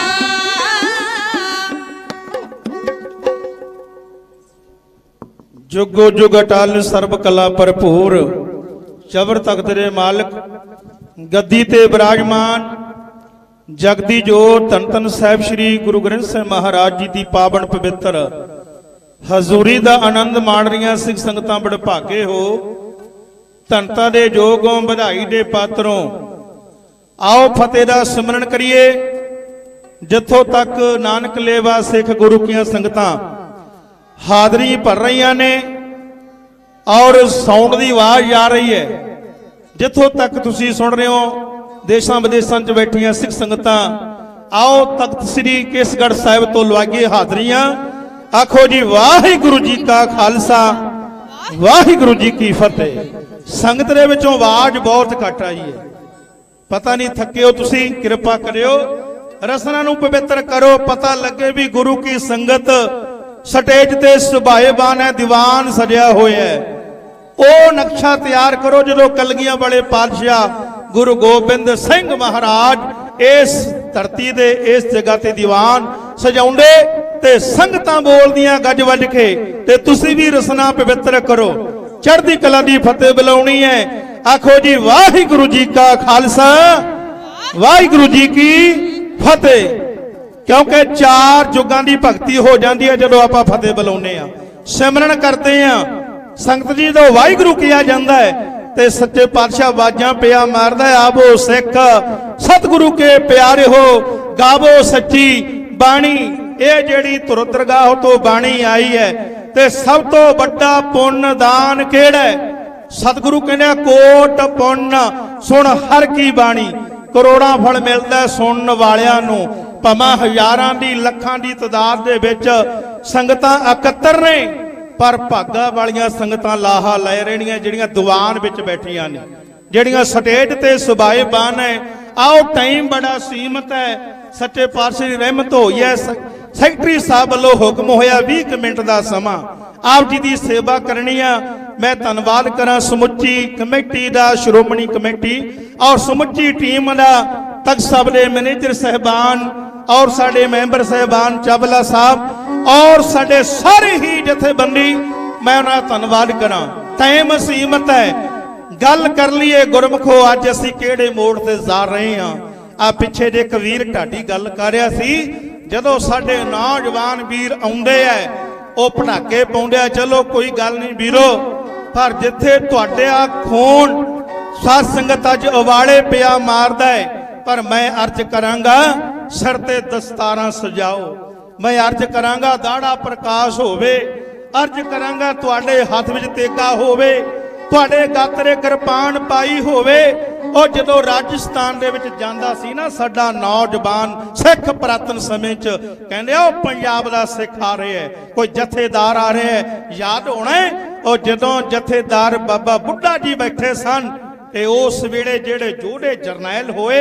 जुगो जुग अटल सर्ब कला भरपूर चबर तख्त दे मालिक गद्दी ते विराजमान जगदी जोत धन धन साहिब श्री गुरु ग्रंथ साहिब महाराज जी की पावन पवित्र हजूरी का आनंद माण रही सिख संगतां बड़े भागे हो धनता दे जोगों बधाई दे पात्रों आओ फतेह दा सिमरन करिए जिथों तक नानक लेवा सिख गुरु की संगतां हाजरी भर रही ने और साउंड की आवाज आ रही है जिथों तक तुसी सुन रहे हो देशों विदेशों च बैठिया सिख संगतां आओ तख्त श्री केसगढ़ साहिब तो लवाइए हाजरियां आखो जी वाहिगुरु जी का खालसा वाहिगुरु जी की फतेह संगत दे विचों आवाज बहुत घट आई है पता नहीं थके हो तुसी कृपा करियो रसना नूं पवित्र करो पता लगे भी गुरु की संगत स्टेज ते सुभाएबान है दीवान सजिया होया है ओ नक्शा तैयार करो जो कलगियां वाले पातशाह गुरु गोबिंद सिंह महाराज इस धरती दे इस जगह ते दीवान सजाउंदे ते संगतां बोलदियां गज वज के ते तुसी भी रसना पवित्र करो चढ़दी कला दी फतेह बुलाउणी है आखो जी वाहिगुरु जी का खालसा वाहिगुरु जी की फतेह क्योंकि चार जुगां दी भगती हो जाती है जदों आपां फतेह बुलाउने आ सिमरन करते हैं संगत जी तो वाहिगुरु किया जाता है ते सच्चे पातशाह आवाजां पिया मारदा है आवो सिख सतगुरु के प्यारे हो गावो सच्ची बाणी ये जेड़ी तुरदरगाह तो बाणी आई है ते सब तो बड़ा पुण्य दान केड़ा है सतगुरु कहने कोट पुण्य सुन हर की बाणी करोड़ां फल मिलदा सुनन वालियां नूं भावें हज़ारां दी लखां दी तादाद दे विच संगतां इकत्तर ने पर भागा वालियां संगतां लाहा लै रहियां जिहड़ियां दीवान विच बैठियां ने जिहड़ियां स्टेज ते सुभाएबान है आओ टाइम बड़ा सीमित है सच्चे पातशाह दी रहमत होई है सैकटरी साहब वालों हुक्म होया 20 मिनट का समा आप जी की सेवा करनी है मैं धन्नवाद करा समुची कमेटी का श्रोमणी कमेटी और समुची टीम का तख्त साहब के मैनेजर साहबान और साडे मैंबर साहबान चावला साहब और साडे सारे ही जथेबंदी मैं उन्हें धन्नवाद करा टाइम सीमित है गल कर लीए गुरमुखो अज असीं किहड़े मोड़ ते जा रहे हाँ आ पिछे जे कबीर ढाडी गल कर रहा सी जदों साडे नौजवान वीर आउंदे है ਉਹ ਪਟਾਕੇ ਪਾਉਂਦੇ ਚਲੋ ਕੋਈ ਗੱਲ ਨਹੀਂ ਵੀਰੋ ਪਰ ਜਿੱਥੇ ਤੁਹਾਡੇ ਆ ਖੂਨ ਸਾਧ ਸੰਗਤ ਅੱਜ ਉਵਾਲੇ ਪਿਆ ਮਾਰਦਾ ਹੈ ਪਰ ਮੈਂ ਅਰਜ਼ ਕਰਾਂਗਾ ਸਿਰ ਤੇ ਦਸਤਾਰਾਂ ਸਜਾਓ ਮੈਂ ਅਰਜ਼ ਕਰਾਂਗਾ ਦਾੜਾ ਪ੍ਰਕਾਸ਼ ਹੋਵੇ ਅਰਜ਼ ਕਰਾਂਗਾ ਤੁਹਾਡੇ ਹੱਥ ਵਿੱਚ ਤੇਗਾ ਹੋਵੇ ਤੁਹਾਡੇ ਗਾਤਰੇ ਕਿਰਪਾਨ ਪਾਈ ਹੋਵੇ ਉਹ ਜਦੋਂ ਰਾਜਸਥਾਨ ਦੇ ਵਿੱਚ ਜਾਂਦਾ ਸੀ ਨਾ ਸਾਡਾ ਨੌਜਵਾਨ ਸਿੱਖ ਪ੍ਰਾਤਨ ਸਮੇਂ 'ਚ ਕਹਿੰਦੇ ਉਹ ਪੰਜਾਬ ਦਾ ਸਿੱਖ ਆ ਰਿਹਾ ਹੈ ਕੋਈ ਜਥੇਦਾਰ ਆ ਰਿਹਾ ਹੈ ਯਾਦ ਹੋਣਾ ਉਹ ਜਦੋਂ ਜਥੇਦਾਰ ਬਾਬਾ ਬੁੱਢਾ ਜੀ ਬੈਠੇ ਸਨ ਤੇ ਉਸ ਵੇਲੇ ਜਿਹੜੇ ਜੋੜੇ ਜਰਨੈਲ ਹੋਏ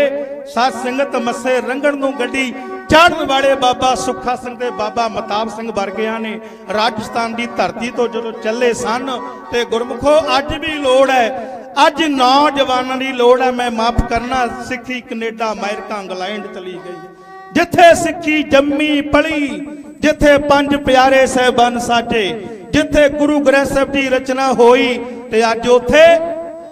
ਸਾਧ ਸੰਗਤ ਮੱਸੇ ਰੰਗਣ ਨੂੰ ਗੱਡੀ ਚੜ੍ਹਨ ਵਾਲੇ ਬਾਬਾ ਸੁੱਖਾ ਸਿੰਘ ਤੇ ਬਾਬਾ ਮਤਾਬ ਸਿੰਘ ਵਰਗਿਆਂ ਨੇ ਰਾਜਸਥਾਨ ਦੀ ਧਰਤੀ ਤੋਂ ਜਦੋਂ ਚੱਲੇ ਸਨ ਤੇ ਗੁਰਮੁਖੋ ਅੱਜ ਵੀ ਲੋੜ ਹੈ ਅੱਜ ਨੌਜਵਾਨਾਂ ਦੀ ਲੋੜ ਹੈ ਮੈਂ ਮਾਫ ਕਰਨਾ ਸਿੱਖੀ ਕੈਨੇਡਾ ਅਮਰੀਕਾ ਇੰਗਲੈਂਡ ਚਲੀ ਗਈ ਜਿੱਥੇ ਸਿੱਖੀ ਜੰਮੀ ਪਲੀ ਜਿੱਥੇ ਪੰਜ ਪਿਆਰੇ ਸਾਹਿਬਾਨ ਸਾਜੇ ਜਿੱਥੇ ਗੁਰੂ ਗ੍ਰੰਥ ਸਾਹਿਬ ਦੀ ਰਚਨਾ ਹੋਈ ਤੇ ਅੱਜ ਉੱਥੇ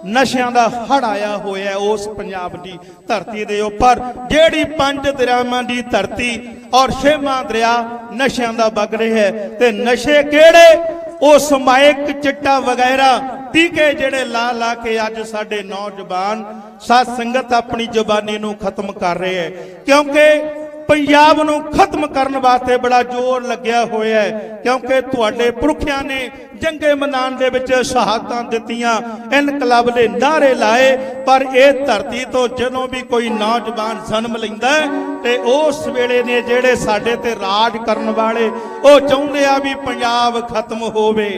ਨਸ਼ਿਆਂ ਦਾ ਹੜ ਆਇਆ ਹੋਇਆ ਉਸ ਪੰਜਾਬ ਦੀ ਧਰਤੀ ਦੇ ਉੱਪਰ, ਜਿਹੜੀ 5 ਦਰਿਆਵਾਂ ਦੀ ਧਰਤੀ ਔਰ 6ਵਾਂ ਦਰਿਆ ਨਸ਼ਿਆਂ ਦਾ ਵਗ ਰਿਹਾ ਹੈ। ਤੇ ਨਸ਼ੇ ਕਿਹੜੇ? ਉਹ ਸਮਾਇਕ ਚਿੱਟਾ ਵਗੈਰਾ ਟੀਕੇ ਜਿਹੜੇ ਲਾ ਲਾ ਕੇ ਅੱਜ ਸਾਡੇ ਨੌਜਵਾਨ ਸਾਧ ਸੰਗਤ ਆਪਣੀ ਜ਼ੁਬਾਨੀ ਨੂੰ ਖਤਮ ਕਰ ਰਹੇ ਹੈ। ਕਿਉਂਕਿ ਪੰਜਾਬ ਨੂੰ ਖਤਮ ਕਰਨ ਵਾਸਤੇ ਬੜਾ ਜ਼ੋਰ ਲੱਗਿਆ ਹੋਇਆ ਹੈ, ਕਿਉਂਕਿ ਤੁਹਾਡੇ ਪੁਰਖਿਆਂ ਨੇ ਜੰਗੇ ਮੈਦਾਨ ਦੇ ਵਿੱਚ ਸ਼ਹਾਦਤਾਂ ਦਿੱਤੀਆਂ, ਇਨਕਲਾਬ ਦੇ ਨਾਅਰੇ ਲਾਏ, ਪਰ ਇਹ ਧਰਤੀ ਤੋਂ ਜਦੋਂ ਵੀ ਕੋਈ ਨੌਜਵਾਨ ਜਨਮ ਲੈਂਦਾ ਤੇ ਉਸ ਵੇਲੇ ਨੇ ਜਿਹੜੇ ਸਾਡੇ ਤੇ ਰਾਜ ਕਰਨ ਵਾਲੇ ਉਹ ਚਾਹੁੰਦੇ ਆ ਵੀ ਪੰਜਾਬ ਖਤਮ ਹੋਵੇ,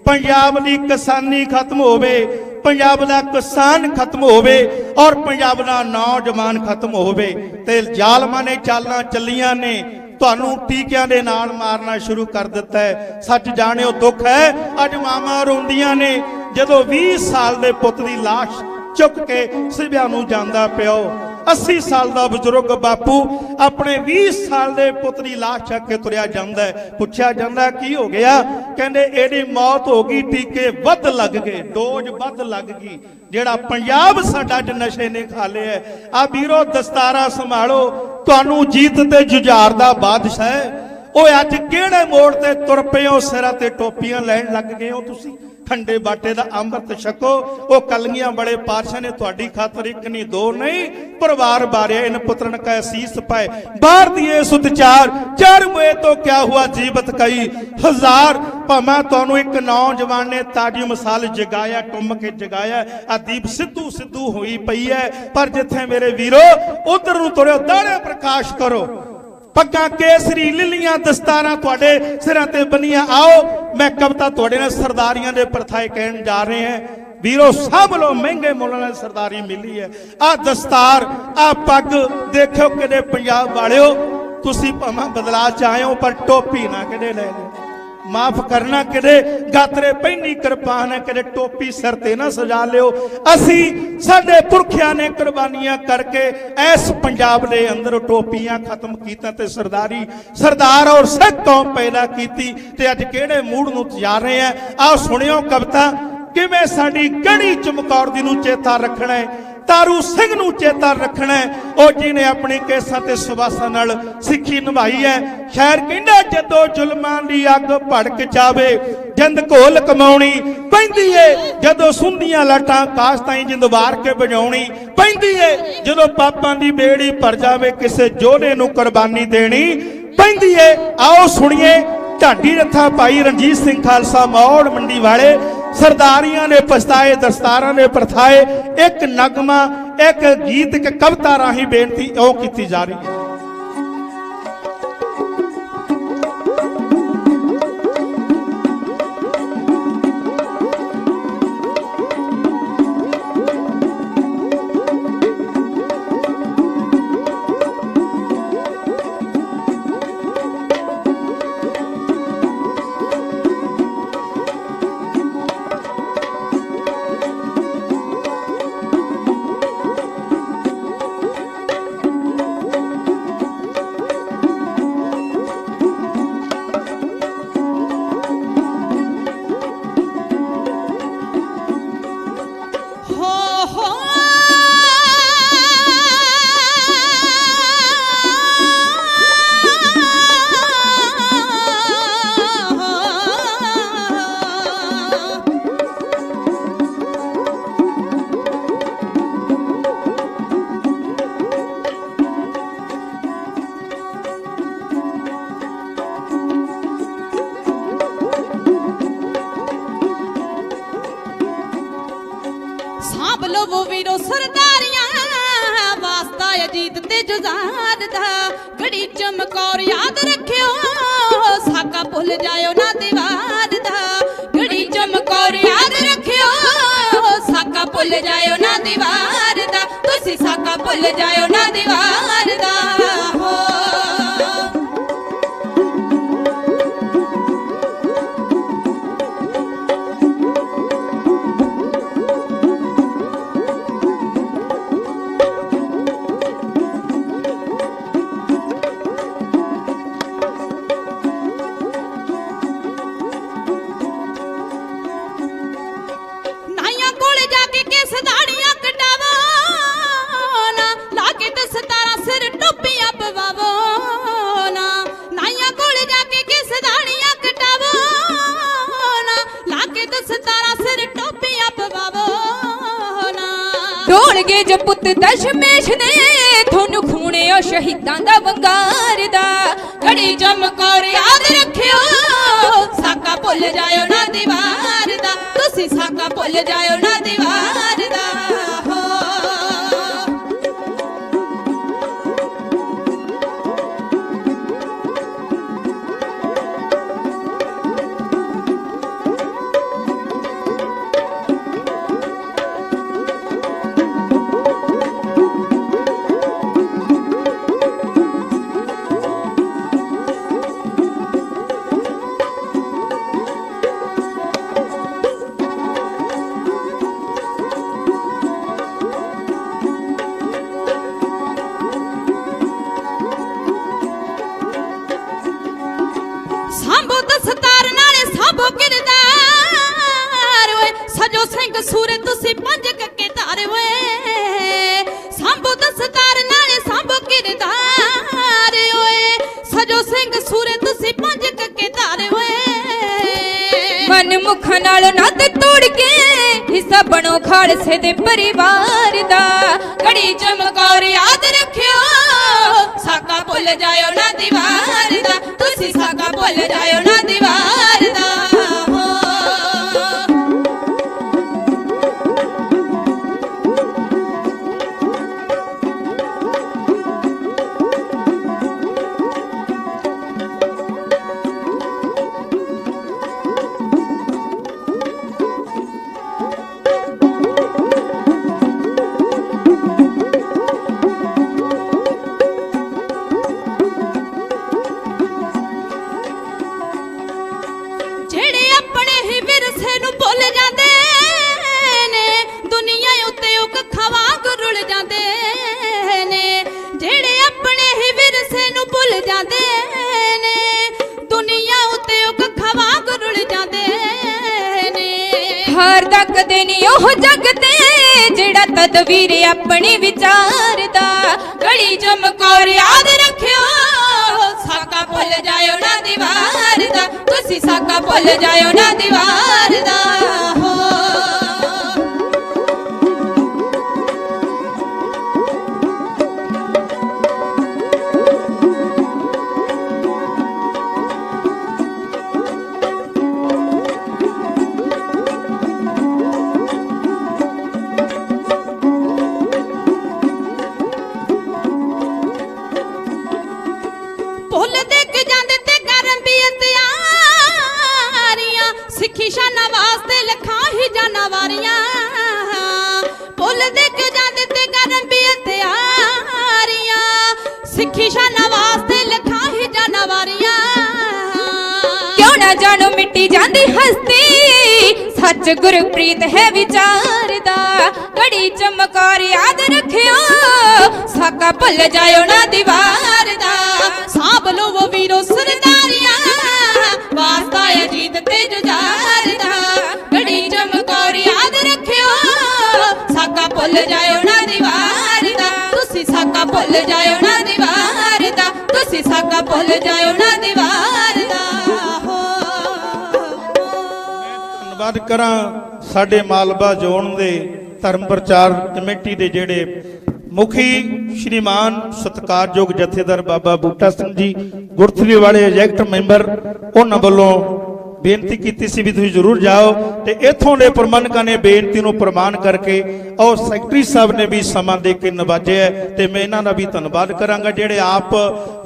ਪੰਜਾਬ ਦੀ ਕਿਸਾਨੀ ਖਤਮ ਹੋਵੇ, ਪੰਜਾਬ ਦਾ ਕਿਸਾਨ ਖਤਮ ਹੋਵੇ ਔਰ ਪੰਜਾਬ ਦਾ ਨੌਜਵਾਨ ਖਤਮ ਹੋਵੇ। ਤੇ ਜ਼ਾਲਮਾਂ ਨੇ ਚਾਲਾਂ ਚੱਲੀਆਂ ਨੇ, ਤੁਹਾਨੂੰ ਟੀਕਿਆਂ ਦੇ ਨਾਲ ਮਾਰਨਾ ਸ਼ੁਰੂ ਕਰ ਦਿੱਤਾ ਹੈ। ਸੱਚ ਜਾਣਿਓ ਦੁੱਖ ਹੈ, ਅੱਜ ਮਾਵਾਂ ਰੋਂਦੀਆਂ ਨੇ ਜਦੋਂ 20 ਸਾਲ ਦੇ ਪੁੱਤ ਦੀ ਲਾਸ਼ ਚੁੱਕ ਕੇ ਸਿਵਿਆਂ ਨੂੰ ਜਾਂਦਾ ਪਿਓ। 80 ਸਾਲ ਦਾ ਬਜ਼ੁਰਗ ਬਾਪੂ ਆਪਣੇ 20 ਸਾਲ ਦੇ ਪੁੱਤ ਦੀ ਲਾਸ਼ ਚੱਕ ਕੇ ਤੁਰਿਆ ਜਾਂਦਾ ਹੈ। ਪੁੱਛਿਆ ਜਾਂਦਾ ਕੀ ਹੋ ਗਿਆ? ਕਹਿੰਦੇ ਇਹਦੀ ਮੌਤ ਹੋ ਗਈ, ਟੀਕੇ ਵੱਧ ਲੱਗ ਗਏ, ਡੋਜ਼ ਵੱਧ ਲੱਗ ਗਈ। ਜਿਹੜਾ ਪੰਜਾਬ ਸਾਡਾ ਅੱਜ ਨਸ਼ੇ ਨੇ ਖਾ ਲਿਆ। ਆ ਵੀਰੋ ਦਸਤਾਰਾ ਸੰਭਾਲੋ, ਤੁਹਾਨੂੰ ਜੀਤ ਤੇ ਜੁਝਾਰ ਦਾ ਬਾਦਸ਼ਾਹ ਹੈ। ਓਏ ਅੱਜ ਕਿਹੜੇ ਮੋੜ ਤੇ ਤੁਰ ਪਏ ਹੋ? ਸਿਰਾਂ ਤੇ ਟੋਪੀਆਂ ਲੈਣ ਲੱਗ ਗਏ ਹੋ ਤੁਸੀਂ। ਠੰਡੇ ਬਾਟੇ ਦਾ ਅੰਮ੍ਰਿਤ ਛਕੋ। ਉਹ ਕਲਗੀਆਂ ਬੜੇ ਪਾਤਸ਼ਾਹ ਨੇ ਤੁਹਾਡੀ ਖਾਤਰ ਇੱਕ ਨਹੀਂ ਦੋ ਨਹੀਂ ਪਰਿਵਾਰ ਬਾਰਿਆ, ਇਨ ਪੁੱਤਰਨ ਕਾ ਅਸੀਸ ਪਾਏ ਬਾਹਰ ਦੀਏ ਸੁਤਚਾਰ, ਚਾਰ ਮੋਏ ਤੋਂ ਕਿਆ ਹੁਆ ਜੀਵਤ ਕਈ ਹਜ਼ਾਰ। ਭਾਵੇਂ ਤੁਹਾਨੂੰ ਇੱਕ ਨੌਜਵਾਨ ਨੇ ਤਾਜੀ ਮਿਸਾਲ ਜਗਾਇਆ, ਟੁੰਮ ਕੇ ਜਗਾਇਆ। ਆ ਦੀਪ ਸਿੱਧੂ ਸਿੱਧੂ ਹੋਈ ਪਈ ਹੈ, ਪਰ ਜਿੱਥੇ ਮੇਰੇ ਵੀਰੋ ਉਧਰ ਨੂੰ ਤੁਰਿਓ, ਦਾੜੇ ਪ੍ਰਕਾਸ਼ ਕਰੋ, ਪੱਗਾਂ ਕੇਸਰੀ ਲਿਲੀਆਂ ਦਸਤਾਰਾਂ ਤੁਹਾਡੇ ਸਿਰਾਂ ਤੇ ਬੰਨੀਆਂ। ਆਓ ਮੈਂ ਕਵਿਤਾ ਤੁਹਾਡੇ ਨਾਲ ਸਰਦਾਰੀਆਂ ਦੇ ਪ੍ਰਥਾਏ ਕਹਿਣ ਜਾ ਰਹੇ ਹਾਂ। ਵੀਰੋ ਸਭ ਲੋ ਮਹਿੰਗੇ ਮੁੱਲ ਨਾਲ ਸਰਦਾਰੀ ਮਿਲੀ ਹੈ। ਆ ਦਸਤਾਰ, ਆ ਪੱਗ ਦੇਖਿਓ ਕਿਹੜੇ ਪੰਜਾਬ ਵਾਲਿਓ, ਤੁਸੀਂ ਭਾਵੇਂ ਬਦਲਾ ਚ ਆਏ ਹੋ ਪਰ ਟੋਪੀ ਨਾ ਕਿਹੜੇ ਲੈ ਲੈ, ਮਾਫ ਕਰਨਾ ਕਿਹੜੇ ਗਾਤਰੇ ਪਹਿਨੀ ਕਿਰਪਾਨ ਹੈ, ਕਿਹੜੇ ਟੋਪੀ ਸਿਰ ਤੇ ਨਾ ਸਜਾ ਲਿਓ। ਅਸੀਂ ਸਾਡੇ ਪੁਰਖਿਆਂ ਨੇ ਕੁਰਬਾਨੀਆਂ ਕਰਕੇ ਇਸ ਪੰਜਾਬ ਦੇ ਅੰਦਰ ਟੋਪੀਆਂ ਖਤਮ ਕੀਤਾ ਤੇ ਸਰਦਾਰੀ ਸਰਦਾਰ ਔਰ ਸਿੱਖ ਕੌਮ ਪੈਦਾ ਕੀਤੀ। ਤੇ ਅੱਜ ਕਿਹੜੇ ਮੂਡ ਨੂੰ ਜਾ ਰਹੇ ਆ? ਆਓ ਸੁਣਿਓ ਕਵਿਤਾ, ਕਿਵੇਂ ਸਾਡੀ ਗੜੀ ਚਮਕੌਰ ਦੀ ਨੂੰ ਚੇਤਾ ਰੱਖਣਾ ਹੈ, ਤਾਰੂ ਸਿੰਘ ਨੂੰ ਚੇਤਾ ਰੱਖਣਾ ਹੈ, ਉਹ ਜਿਹਨੇ ਆਪਣੀ ਕੇਸਾਂ ਤੇ ਸੁਵਾਸਾਂ ਨਾਲ ਸਿੱਖੀ ਨਿਭਾਈ ਹੈ। ਸ਼ਾਇਰ ਕਹਿੰਦਾ ਜਦੋਂ ਜ਼ੁਲਮਾਂ ਦੀ ਅੱਗ ਭੜਕ ਜਾਵੇ ਜਿੰਦ ਘੋਲ ਕਮਾਉਣੀ ਪੈਂਦੀ ਏ, ਜਦੋਂ ਸੁੰਦੀਆਂ ਲਾਟਾਂ ਕਾਸ਼ ਤਾਈਂ ਜਿੰਦ ਵਾਰ ਕੇ ਵਜਾਉਣੀ ਪੈਂਦੀ ਏ, ਜਦੋਂ ਪਾਪਾਂ ਦੀ ਬੇੜੀ ਭਰ ਜਾਵੇ ਕਿਸੇ ਯੋਧੇ ਨੂੰ ਕੁਰਬਾਨੀ ਦੇਣੀ ਪੈਂਦੀ ਏ। ਆਓ ਸੁਣੀਏ ਢਾਡੀ ਰੱਥਾ ਭਾਈ ਰਣਜੀਤ ਸਿੰਘ ਖਾਲਸਾ ਮੌੜ ਮੰਡੀ ਵਾਲੇ, ਸਰਦਾਰੀਆਂ ਨੇ ਪਛਤਾਏ, ਦਸਤਾਰਾਂ ਨੇ ਪ੍ਰਥਾਏ। ਇੱਕ ਨਗਮਾ, ਇੱਕ ਗੀਤ, ਇੱਕ ਕਵਿਤਾ ਰਾਹੀਂ ਬੇਨਤੀ ਉਹ ਕੀਤੀ ਜਾ ਰਹੀ ਹੈ। ਜੋ ਪੁੱਤ ਦਸ਼ਮੇਸ਼ ਨੇ ਤੁਹਾਨੂੰ ਖੂਣਿਓ ਸ਼ਹੀਦਾਂ ਦਾ ਵੰਗਾਰਦਾ ਘੜੀ ਚਮਕੌਰ ਯਾਦ ਰੱਖਿਓ ਸਾਕਾ ਭੁੱਲ ਜਾਇਓ ਨਾ ਦੀਵਾਰ ਦਾ ਤੁਸੀਂ ਸਾਕਾ ਭੁੱਲ ਜਾਇਓ ਨਾ ਦੀਵਾਰ ਦਾ ਸਾਂਭੋ ਦਸਤਾਰ ਨਾਲੇ ਸਾਂਭੋ ਕਿਰਦਾਰ ਓਏ ਸਜੋ ਸਿੰਘ ਸੂਰੇ ਤੁਸੀਂ ਪੰਜ ਕੱਕੇ ਧਾਰ ਓਏ ਸਾਂਭੋ ਦਸਤਾਰ ਨਾਲੇ ਸਾਂਭੋ ਕਿਰਦਾਰ ਓਏ ਸਜੋ ਸਿੰਘ ਸੂਰੇ ਤੁਸੀਂ ਪੰਜ ਕੱਕੇ ਧਾਰ ਓਏ ਮਨ ਮੁਖ ਨਾਲ ਨੱਦ ਤੋੜ ਕੇ ਹਿੱਸਾ ਬਣੋ ਖਾਲਸੇ ਦੇ ਪਰਿਵਾਰ ਦਾ ਘੜੀ ਚਮਕੌਰ ਯਾਦ ਰੱਖਿਓ ਸਾਕਾ ਭੁੱਲ ਜਾਇਓ ਨਾ ਦੀਵਾਰ ਦਾ ਤੁਸੀਂ ਸਾਕਾ ਭੁੱਲ ਜਾਇਓ ਨਾ ਦੀਵਾਰ ਦਾ ਜਿਹੜੇ ਆਪਣੇ ਹੀ ਵਿਰਸੇ ਨੂੰ ਭੁੱਲ ਜਾਂਦੇ ਨੇ ਦੁਨੀਆ ਉੱਤੇ ਉਹ ਕੱਖਾਂ ਵਾਂਗ ਰੁਲ ਜਾਂਦੇ ਨੇ ਜਿਹੜੇ ਆਪਣੇ ਹੀ ਵਿਰਸੇ ਨੂੰ ਭੁੱਲ ਜਾਂਦੇ ਨੇ ਦੁਨੀਆ ਉੱਤੇ ਉਹ ਕੱਖਾਂ ਵਾਂਗ ਰੁਲ ਜਾਂਦੇ ਨੇ ਹਾਰਦਾ ਕਦੇ ਨਹੀਂ ਉਹ ਜੱਗ ਤੇ ਜਿਹੜਾ ਤਦਵੀਰ ਆਪਣੀ ਵਿਚਾਰਦਾ ਘੜੀ ਚਮਕੌਰ ਯਾਦ ਰੱਖਿਓ ਸਾਕਾ ਭੁੱਲ ਜਾਇਓ ਨਾ ਦੀਵਾਰ ਦਾ ਤੁਸੀਂ ਸਾਕਾ ਭੁੱਲ ਜਾਇਓ ਨਾ ਦੀਵਾਰ ਦਾ ਭੁੱਲ ਦੇਖ ਜਾਂਦੇ ਤੇ ਕਰਨ ਵੀ ਤਿਆਰੀਆਂ ਸਿੱਖੀ ਸ਼ਾਨਾਂ ਵਾਸਤੇ ਲੱਖਾਂ ਹੀ ਜਾਨਾਂ ਵਾਰੀਆਂ ਭੁੱਲ ਦੇਖ ਜਾਂਦੇ ਤੇ ਕਰਨ ਵੀ ਤਿਆਰੀਆਂ ਸਿੱਖੀ ਸ਼ਾਨਾਂ ਵਾਸਤੇ ਲੱਖਾਂ ਹੀ ਜਾਨਾਂ ਵਾਰੀਆਂ ਕਿਉਂ ਨਾ ਜਾਣੋ ਮਿੱਟੀ ਜਾਂਦੀ ਹਸਤੀ ਸੱਚ ਗੁਰਪ੍ਰੀਤ ਹੈ ਵਿਚਾਰਦਾ ਘੜੀ ਚਮਕੌਰ ਯਾਦ ਰੱਖਿਓ ਸਾਕਾ ਭੁੱਲ ਜਾਇਓ ਨਾ ਦੀਵਾਰ ਦਾ ਸਾਂਭ ਲਵੋ ਵੀਰੋ ਸਰਦਾਰੀਆਂ ਵਾਸਤਾ ਅਜੀਤ ਤੇ ਜੁਝਾਰ ਦਾ ਘੜੀ ਚਮਕੌਰ ਯਾਦ ਰੱਖਿਓ ਸਾਕਾ ਭੁੱਲ ਜਾਇਓ ਨਾ ਦੀਵਾਰ ਦਾ ਤੁਸੀਂ ਸਾਕਾ ਭੁੱਲ ਜਾਇਓ ਨਾ ਦੀਵਾਰ ਦਾ ਤੁਸੀਂ ਸਾਕਾ ਭੁੱਲ ਜਾਇਓ ਨਾ ਦੀਵਾਰ ਦਾ ਧੰਨਵਾਦ ਕਰਾਂ ਸਾਡੇ ਮਾਲਵਾ ਜ਼ੋਨ ਦੇ ਧਰਮ ਪ੍ਰਚਾਰ ਕਮੇਟੀ ਦੇ ਜਿਹੜੇ ਮੁਖੀ ਸ਼੍ਰੀਮਾਨ ਸਤਿਕਾਰਯੋਗ ਜਥੇਦਾਰ ਬਾਬਾ ਬੂਟਾ ਸਿੰਘ ਜੀ ਗੁਰਥਲੀ ਵਾਲੇ ਐਗਜ਼ੈਕਟਿਵ ਮੈਂਬਰ ਉਹਨਾਂ ਵੱਲੋਂ ਬੇਨਤੀ ਕੀਤੀ ਸੀ ਵੀ ਤੁਸੀਂ ਜ਼ਰੂਰ ਜਾਓ ਤੇ ਇੱਥੋਂ ਦੇ ਪ੍ਰਬੰਧਕਾਂ ਨੇ ਬੇਨਤੀ ਨੂੰ ਪ੍ਰਮਾਣ ਕਰਕੇ ਔਰ ਸੈਕਟਰੀ ਸਾਹਿਬ ਨੇ ਵੀ ਸਮਾਂ ਦੇ ਕੇ ਨਵਾਜਿਆ ਤੇ ਮੈਂ ਇਹਨਾਂ ਦਾ ਵੀ ਧੰਨਵਾਦ ਕਰਾਂਗਾ ਜਿਹੜੇ ਆਪ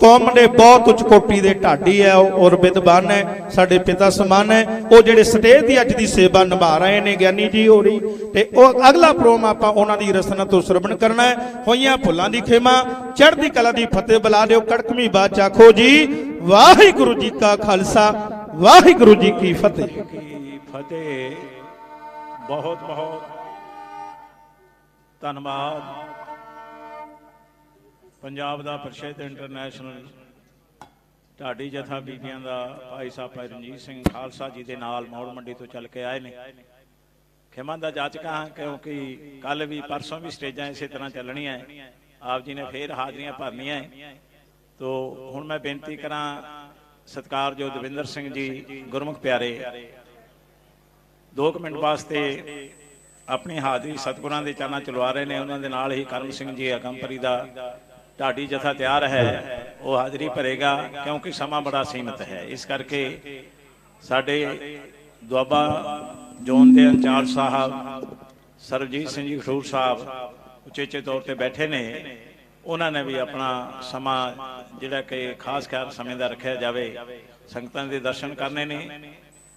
ਕੌਮ ਦੇ ਬਹੁਤ ਉੱਚ ਕੋਟੀ ਦੇ ਢਾਡੀ ਹੈ ਔਰ ਵਿਦਵਾਨ ਹੈ ਸਾਡੇ ਪਿਤਾ ਸਮਾਨ ਹੈ ਉਹ ਜਿਹੜੇ ਸਟੇਜ ਦੀ ਅੱਜ ਦੀ ਸੇਵਾ ਨਿਭਾ ਰਹੇ ਨੇ ਗਿਆਨੀ ਜੀ ਹੋਰੀ ਤੇ ਉਹ ਅਗਲਾ ਪ੍ਰੋਗਰਾਮ ਆਪਾਂ ਉਹਨਾਂ ਦੀ ਰਸਨਾ ਤੋਂ ਸਰਵਣ ਕਰਨਾ ਹੈ ਹੋਈਆਂ ਭੁੱਲਾਂ ਦੀ ਖੇਮਾ ਚੜ੍ਹਦੀ ਕਲਾ ਦੀ ਫਤਿਹ ਬੁਲਾ ਦਿਓ ਕੜਕਵੀਂ ਬਾਤ ਆਖੋ ਜੀ ਵਾਹਿਗੁਰੂ ਜੀ ਕਾ ਖਾਲਸਾ ਵਾਹਿਗੁਰੂ ਜੀ ਕੀ ਫਤਿਹ ਫਤਿਹ ਬਹੁਤ ਬਹੁਤ ਧੰਨਵਾਦ ਪੰਜਾਬ ਦਾ ਪ੍ਰਸਿੱਧ ਇੰਟਰਨੈਸ਼ਨਲ ਢਾਡੀ ਜਥਾ ਬੀਬੀਆਂ ਦਾ ਭਾਈ ਸਾਹਿਬ ਭਾਈ ਰਣਜੀਤ ਸਿੰਘ ਖਾਲਸਾ ਜੀ ਦੇ ਨਾਲ ਮੌੜ ਮੰਡੀ ਤੋਂ ਚੱਲ ਕੇ ਆਏ ਨੇ ਖਿਮਾ ਦਾ ਜਾਚਕਾਂ ਹਾਂ ਕਿਉਂਕਿ ਕੱਲ ਵੀ ਪਰਸੋਂ ਵੀ ਸਟੇਜਾਂ ਇਸੇ ਤਰ੍ਹਾਂ ਚੱਲਣੀਆਂ ਆਪ ਜੀ ਨੇ ਫੇਰ ਹਾਜ਼ਰੀਆਂ ਭਰਨੀਆਂ ਤੋ ਹੁਣ ਮੈਂ ਬੇਨਤੀ ਕਰਾਂ ਸਤਿਕਾਰਯੋਗ ਦਵਿੰਦਰ ਸਿੰਘ ਜੀ ਗੁਰਮੁਖ ਪਿਆਰੇ 2 ਮਿੰਟ ਵਾਸਤੇ ਆਪਣੀ ਹਾਜ਼ਰੀ ਸਤਿਗੁਰਾਂ ਦੇ ਚਰਨਾਂ ਚ ਲਵਾ ਰਹੇ ਨੇ। ਉਹਨਾਂ ਦੇ ਨਾਲ ਹੀ ਕਰਮ ਸਿੰਘ ਜੀ ਅਗੰਪਰੀ ਦਾ ਢਾਡੀ ਜਥਾ ਤਿਆਰ ਹੈ, ਉਹ ਹਾਜ਼ਰੀ ਭਰੇਗਾ ਕਿਉਂਕਿ ਸਮਾਂ ਬੜਾ ਸੀਮਿਤ ਹੈ। ਇਸ ਕਰਕੇ ਸਾਡੇ ਦੁਆਬਾ ਜ਼ੋਨ ਦੇ ਇੰਚਾਰਜ ਸਾਹਿਬ ਸਰਬਜੀਤ ਸਿੰਘ ਜੀ ਖਡੂਰ ਸਾਹਿਬ ਉਚੇਚੇ ਤੌਰ ਤੇ ਬੈਠੇ ਨੇ। ਉਹਨਾਂ ਨੇ ਵੀ ਆਪਣਾ ਸਮਾਂ ਜਿਹੜਾ ਕਿ ਖਾਸ ਖਿਆਲ ਸਮੇਂ ਦਾ ਰੱਖਿਆ ਜਾਵੇ, ਸੰਗਤਾਂ ਦੇ ਦਰਸ਼ਨ ਕਰਨੇ ਨੇ।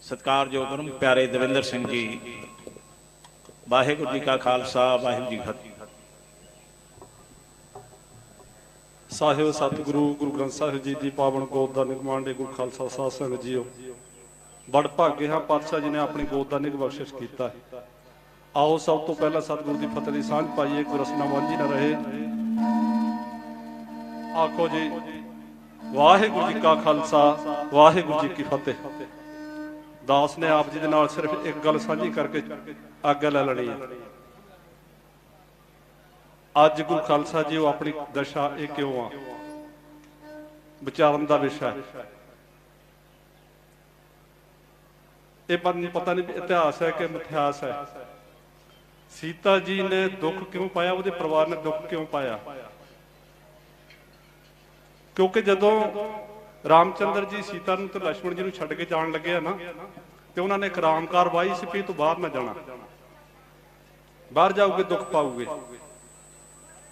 ਸਤਿਕਾਰਯੋਗ ਗੁਰਮੁਖ ਪਿਆਰੇ ਦਵਿੰਦਰ ਸਿੰਘ ਜੀ, ਵਾਹਿਗੁਰੂ ਜੀ ਕਾ ਖਾਲਸਾ, ਵਾਹਿਗੁਰੂ ਜੀ ਕੀ ਫਤਿਹ। ਸਾਹਿਬ ਸਤਿਗੁਰੂ ਗੁਰੂ ਗ੍ਰੰਥ ਸਾਹਿਬ ਜੀ ਦੀ ਪਾਵਨ ਗੋਦ ਦਾ ਨਿਰਮਾਣ ਦੇ ਗੁਰੂ ਖਾਲਸਾ ਸਾਧ ਸੰਗਤ ਜੀਓ, ਬੜ ਭਾਗੇ ਹਾਂ ਪਾਤਸ਼ਾਹ ਜੀ ਨੇ ਆਪਣੀ ਗੋਦ ਦਾ ਨਿਗ ਬਖਸ਼ਿਸ਼ ਕੀਤਾ ਹੈ। ਆਓ ਸਭ ਤੋਂ ਪਹਿਲਾਂ ਸਤਿਗੁਰੂ ਦੀ ਫਤਿਹ ਦੀ ਸਾਂਝ ਪਾਈਏ, ਕੋਈ ਰਸਨਾ ਵਾਂਝੀ ਨਾ ਰਹੇ। ਆਖੋ ਜੀ ਵਾਹਿਗੁਰੂ ਜੀ ਕਾ ਖਾਲਸਾ, ਵਾਹਿਗੁਰੂ ਜੀ ਕੀ ਫਤਿਹ। ਦਾਸ ਨੇ ਆਪ ਜੀ ਦੇ ਨਾਲ ਸਿਰਫ ਇੱਕ ਗੱਲ ਸਾਂਝੀ ਕਰਕੇ ਆਗਿਆ ਲੈ ਲੈਣੀ ਹੈ। ਅੱਜ ਗੁਰੂ ਖਾਲਸਾ ਜੀ ਉਹ ਆਪਣੀ ਦਸ਼ਾ ਇਹ ਕਿਉਂ ਆ, ਵਿਚਾਰਨ ਦਾ ਵਿਸ਼ਾ ਹੈ। ਇਹ ਪਤਾ ਨਹੀਂ ਇਤਿਹਾਸ ਹੈ ਕਿ ਮਿਥਿਹਾਸ ਹੈ। ਸੀਤਾ ਜੀ ਨੇ ਦੁੱਖ ਕਿਉਂ ਪਾਇਆ, ਉਹਦੇ ਪਰਿਵਾਰ ਨੇ ਦੁੱਖ ਕਿਉਂ ਪਾਇਆ? ਕਿਉਂਕਿ ਜਦੋਂ ਰਾਮਚੰਦਰ ਜੀ ਸੀਤਾ ਨੂੰ ਤੇ ਲక్ష్మణ ਜੀ ਨੂੰ ਛੱਡ ਕੇ ਜਾਣ ਲੱਗੇ ਆ ਨਾ, ਤੇ ਉਹਨਾਂ ਨੇ ਇੱਕ ਰਾਮਕਾਰ ਵਾਹੀ ਸੀ ਵੀ ਤੂੰ ਬਾਹਰ ਨਾ ਜਾਣਾ, ਬਾਹਰ ਜਾਓਗੇ ਦੁੱਖ ਪਾਓਗੇ।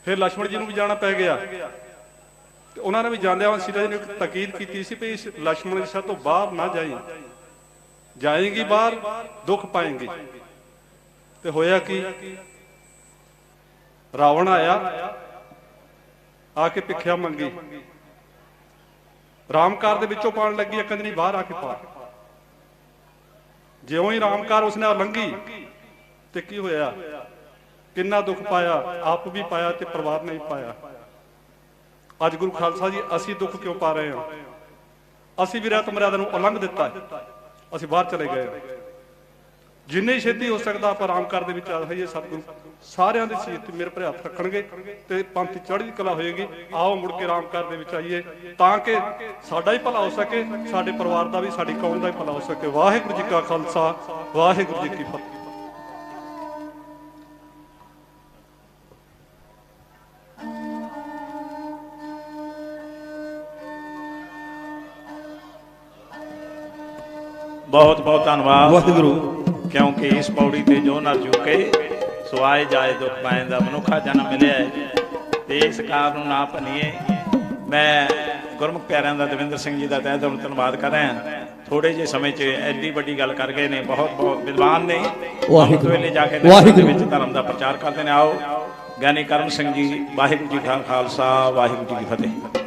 ਫਿਰ ਲక్ష్మణ ਜੀ ਨੂੰ ਵੀ ਜਾਣਾ ਪੈ ਗਿਆ, ਤੇ ਉਹਨਾਂ ਨੇ ਵੀ ਜਾਂਦਿਆਂ ਸੀਤਾ ਜੀ ਨੇ ਇੱਕ ਤਾਕੀਦ ਕੀਤੀ ਸੀ ਵੀ ਇਸ ਲక్ష్మణ ਜੀ ਤੋਂ ਬਾਹਰ ਨਾ ਜਾਈ, ਜਾਏਗੀ ਬਾਹਰ ਦੁੱਖ ਪਾਏਂਗੀ। ਤੇ ਹੋਇਆ ਕੀ, ਰਾਵਣ ਆਇਆ, ਆ ਕੇ ਭਿੱਖਿਆ ਮੰਗੀ, ਰਾਮਕਾਰ ਦੇ ਵਿੱਚੋਂ ਪਾਣ ਲੱਗੀ, ਕੰਜਰੀ ਬਾਹਰ ਆ ਕੇ ਪਾ। ਜਿਉਂ ਹੀ ਰਾਮਕਾਰ ਉਸਨੇ ਲੰਘੀ ਤੇ ਕੀ ਹੋਇਆ, ਕਿੰਨਾ ਦੁੱਖ ਪਾਇਆ, ਆਪ ਵੀ ਪਾਇਆ ਤੇ ਪਰਿਵਾਰ ਨੇ ਵੀ ਪਾਇਆ। ਅੱਜ ਗੁਰੂ ਖਾਲਸਾ ਜੀ ਅਸੀਂ ਦੁੱਖ ਕਿਉਂ ਪਾ ਰਹੇ ਹਾਂ? ਅਸੀਂ ਵੀ ਰਹਿਤ ਮਰਿਆਦਾ ਨੂੰ ਉਲੰਘ ਦਿੱਤਾ, ਅਸੀਂ ਬਾਹਰ ਚਲੇ ਗਏ। ਜਿੰਨੀ ਛੇਤੀ ਹੋ ਸਕਦਾ ਆਪਾਂ ਰਾਮਕਾਰ ਦੇ ਵਿੱਚ ਆ ਜਾਈਏ। ਸਤਿਗੁਰੂ ਸਾਰਿਆਂ ਦੇ ਸੀਰ ਤੇ ਮੇਰੇ ਭਰੇ ਹੱਥ ਰੱਖਣਗੇ ਤੇ ਪੰਥ ਚੜ੍ਹਦੀ ਕਲਾ ਹੋਏਗੀ। ਆਓ ਮੁੜ ਕੇ ਰਾਮਕਾਰ ਦੇ ਵਿੱਚ ਆਈਏ ਤਾਂ ਕਿ ਸਾਡਾ ਹੀ ਭਲਾ ਹੋ ਸਕੇ, ਸਾਡੇ ਪਰਿਵਾਰ ਦਾ ਵੀ, ਸਾਡੀ ਕੌਮ ਦਾ ਵੀ ਭਲਾ ਹੋ ਸਕੇ। ਵਾਹਿਗੁਰੂ ਜੀ ਕਾ ਖਾਲਸਾ, ਵਾਹਿਗੁਰੂ ਜੀ ਕੀ ਫਤਿਹ। बहुत बहुत धन्यवाद वाहिगुरु, क्योंकि इस पौड़ी ते जो न चुके सो आए जाए दुख पाएंदा मनुखा जन्म मिले है, ते इस कार नूं ना भनीए। मैं गुरमुख प्यारिਆਂ ਦਾ ਦਵਿੰਦਰ ਸਿੰਘ ਜੀ ਦਾ ਤਹਿ ਦਿਲੋਂ ਧੰਨਵਾਦ ਕਰ ਰਿਹਾ। ਥੋੜੇ ਜਿਹੇ ਸਮੇਂ 'ਚ ਐਡੀ ਵੱਡੀ ਗੱਲ ਕਰ ਗਏ ਨੇ, ਬਹੁਤ ਵਿਦਵਾਨ ਨੇ। ਅੰਮ੍ਰਿਤ ਵੇਲੇ ਜਾ ਕੇ ਦੇ ਵਿੱਚ ਧਰਮ ਦਾ ਪ੍ਰਚਾਰ ਕਰਦੇ ਨੇ। ਆਓ ਗਿਆਨੀ ਕਰਮ ਸਿੰਘ ਜੀ, ਵਾਹਿਗੁਰੂ ਜੀ ਕਾ ਖਾਲਸਾ, ਵਾਹਿਗੁਰੂ ਜੀ ਕੀ ਫਤਿਹ।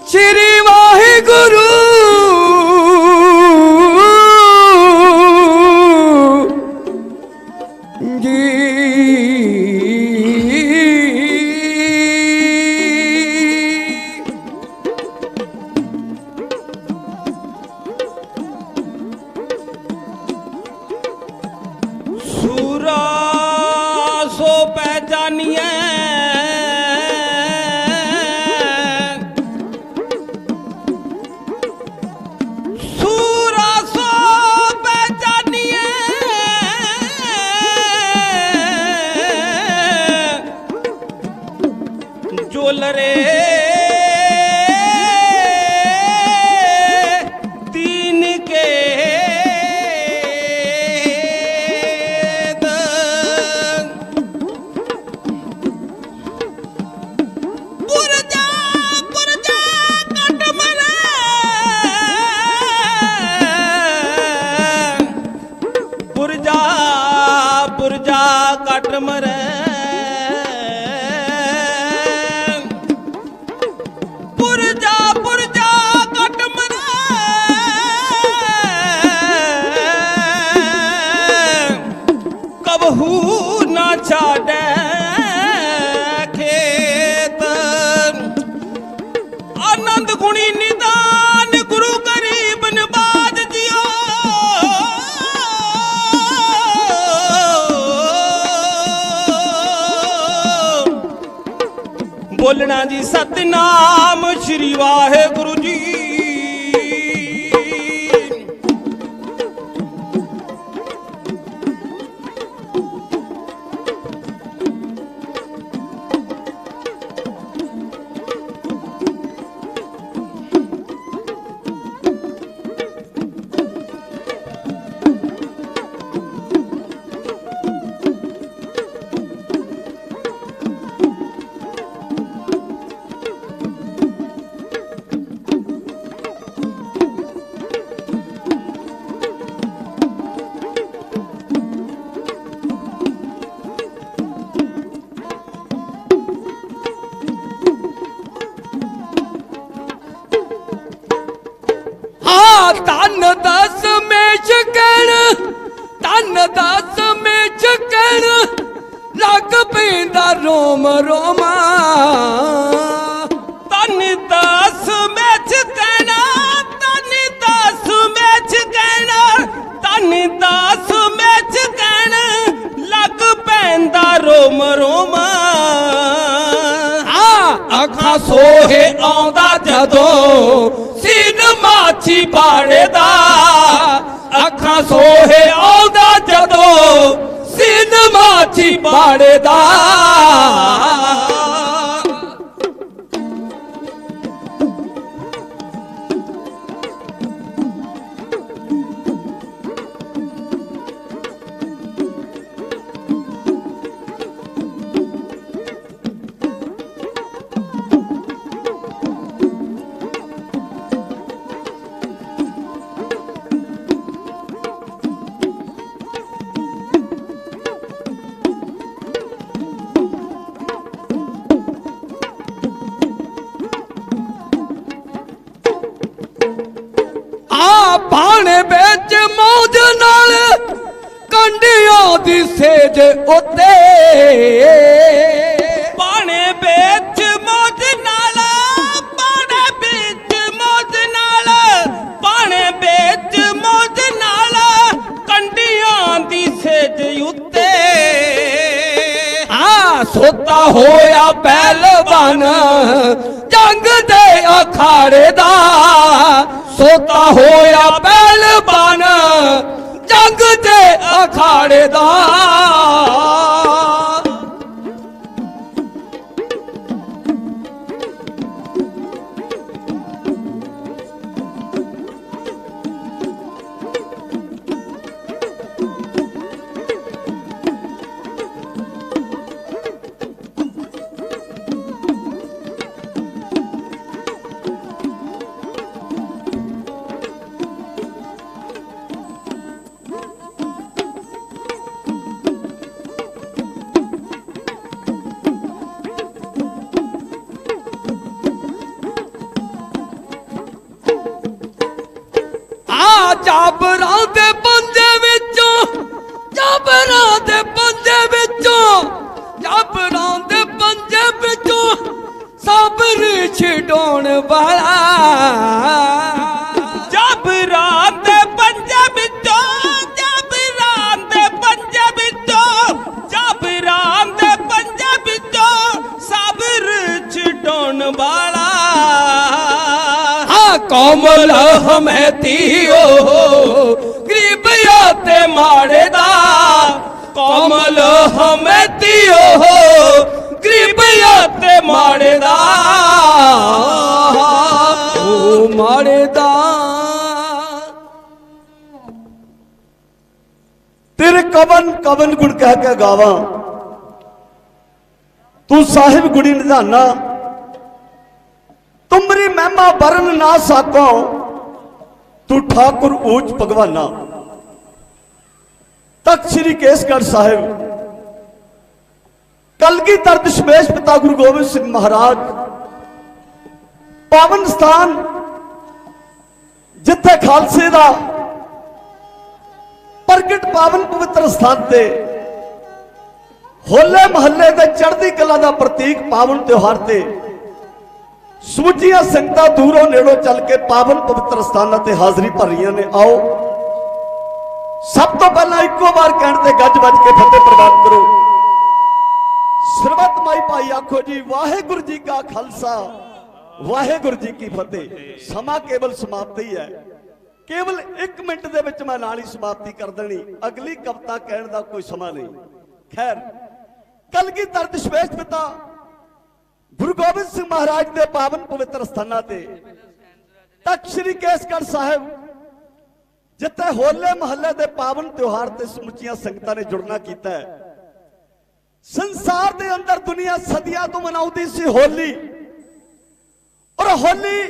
श्री वाहिगुरु जी। सूरा सो पहचानिए मरै पुरजा पुरजा कट मरै कबहू ना छाड़े खेत आनंद गुणी निदान गुरु गरीब नवाज जियो बोलना जी सतनाम श्री वाहेगुरु जी। तन दस में छकण तन दस में छकण लग पैंदा रोम रोमा तन दस में छकण तन दस में छकण तन दस में छकण लग पैंदा रोम रोमा अखा सोहे आंदा जदों सीन माछी बाड़े दा अखा सोहे आंदा जदों सीन माछी बाड़े दा पाने बेच मौज नाल कंडियों दी सेज उते पाने बेच मौज नाल पाने बेच मौज नाल पाने बेच मौज नाल कंडियों दी सेज उते सोता होया पहलवान जंग दे अखाड़े दा सोता होया पहलवान जंग दे अखाड़े दा ਜਾਬਰਾਂ ਦੇ ਪੰਜੇ ਵਿੱਚੋਂ ਜਾਬਰਾਂ ਦੇ ਪੰਜੇ ਵਿੱਚੋਂ ਜਾਬਰਾਂ ਦੇ ਪੰਜੇ ਵਿੱਚੋਂ ਸਬਰ ਛਡਾਉਣ ਵਾਲਾ ਜਾਬਰਾਂ ਦੇ ਪੰਜੇ ਵਿੱਚੋਂ ਜਾਬਰਾਂ ਦੇ ਪੰਜੇ ਵਿੱਚੋਂ ਜਾਬਰਾਂ ਦੇ ਪੰਜੇ ਵਿੱਚੋਂ ਸਬਰ ਛਡਾਉਣ ਵਾਲਾ कोमल हमेतियो गरीबिया ते माड़े दा कोमल हमेतियो गरीबिया ते माड़े दा ओ माड़े दा तेरे कवन कवन गुण कह के गावा तू साहिब गुड़ी निधाना तुमरी महिमा बरन ना साको तू ठाकुर ऊंच भगवाना। तख्त श्री केसगढ़ साहिब कलगीधर दशमेश पिता गुरु गोबिंद सिंह महाराज पावन स्थान जिथे खालसे का प्रगट पावन पवित्र स्थान ते होले महल्ले के चढ़ती कला का प्रतीक पावन त्योहार ते समूचियां संगतां दूरों नेड़ों चल के पावन पवित्र स्थानों ते हाजरी भर रही ने। आओ सब तो पहला इको बार कहने ते गज बज के फतेह प्रवान करो। ਸਰਬੱਤ ਮਾਈ ਭਾਈ आखो जी वाहेगुरु जी का खालसा वाहेगुरु जी की फतेह। समा केवल समाप्ति है, केवल 1 मिनट दे विच मैं नाल ही समाप्ति कर देनी, अगली कविता कहने का कोई समा नहीं। खैर, कलगीधर दशमेश पिता गुरु गोबिंद सिंह महाराज के पावन पवित्र स्थानां ते तख्त श्री केसगढ़ साहिब जिथे होले महल्ले के पावन त्योहार ते समुचियां संगतां ने जुड़ना कीता है। संसार के अंदर दुनिया सदियां तो मनाउंदी सी होली, और होली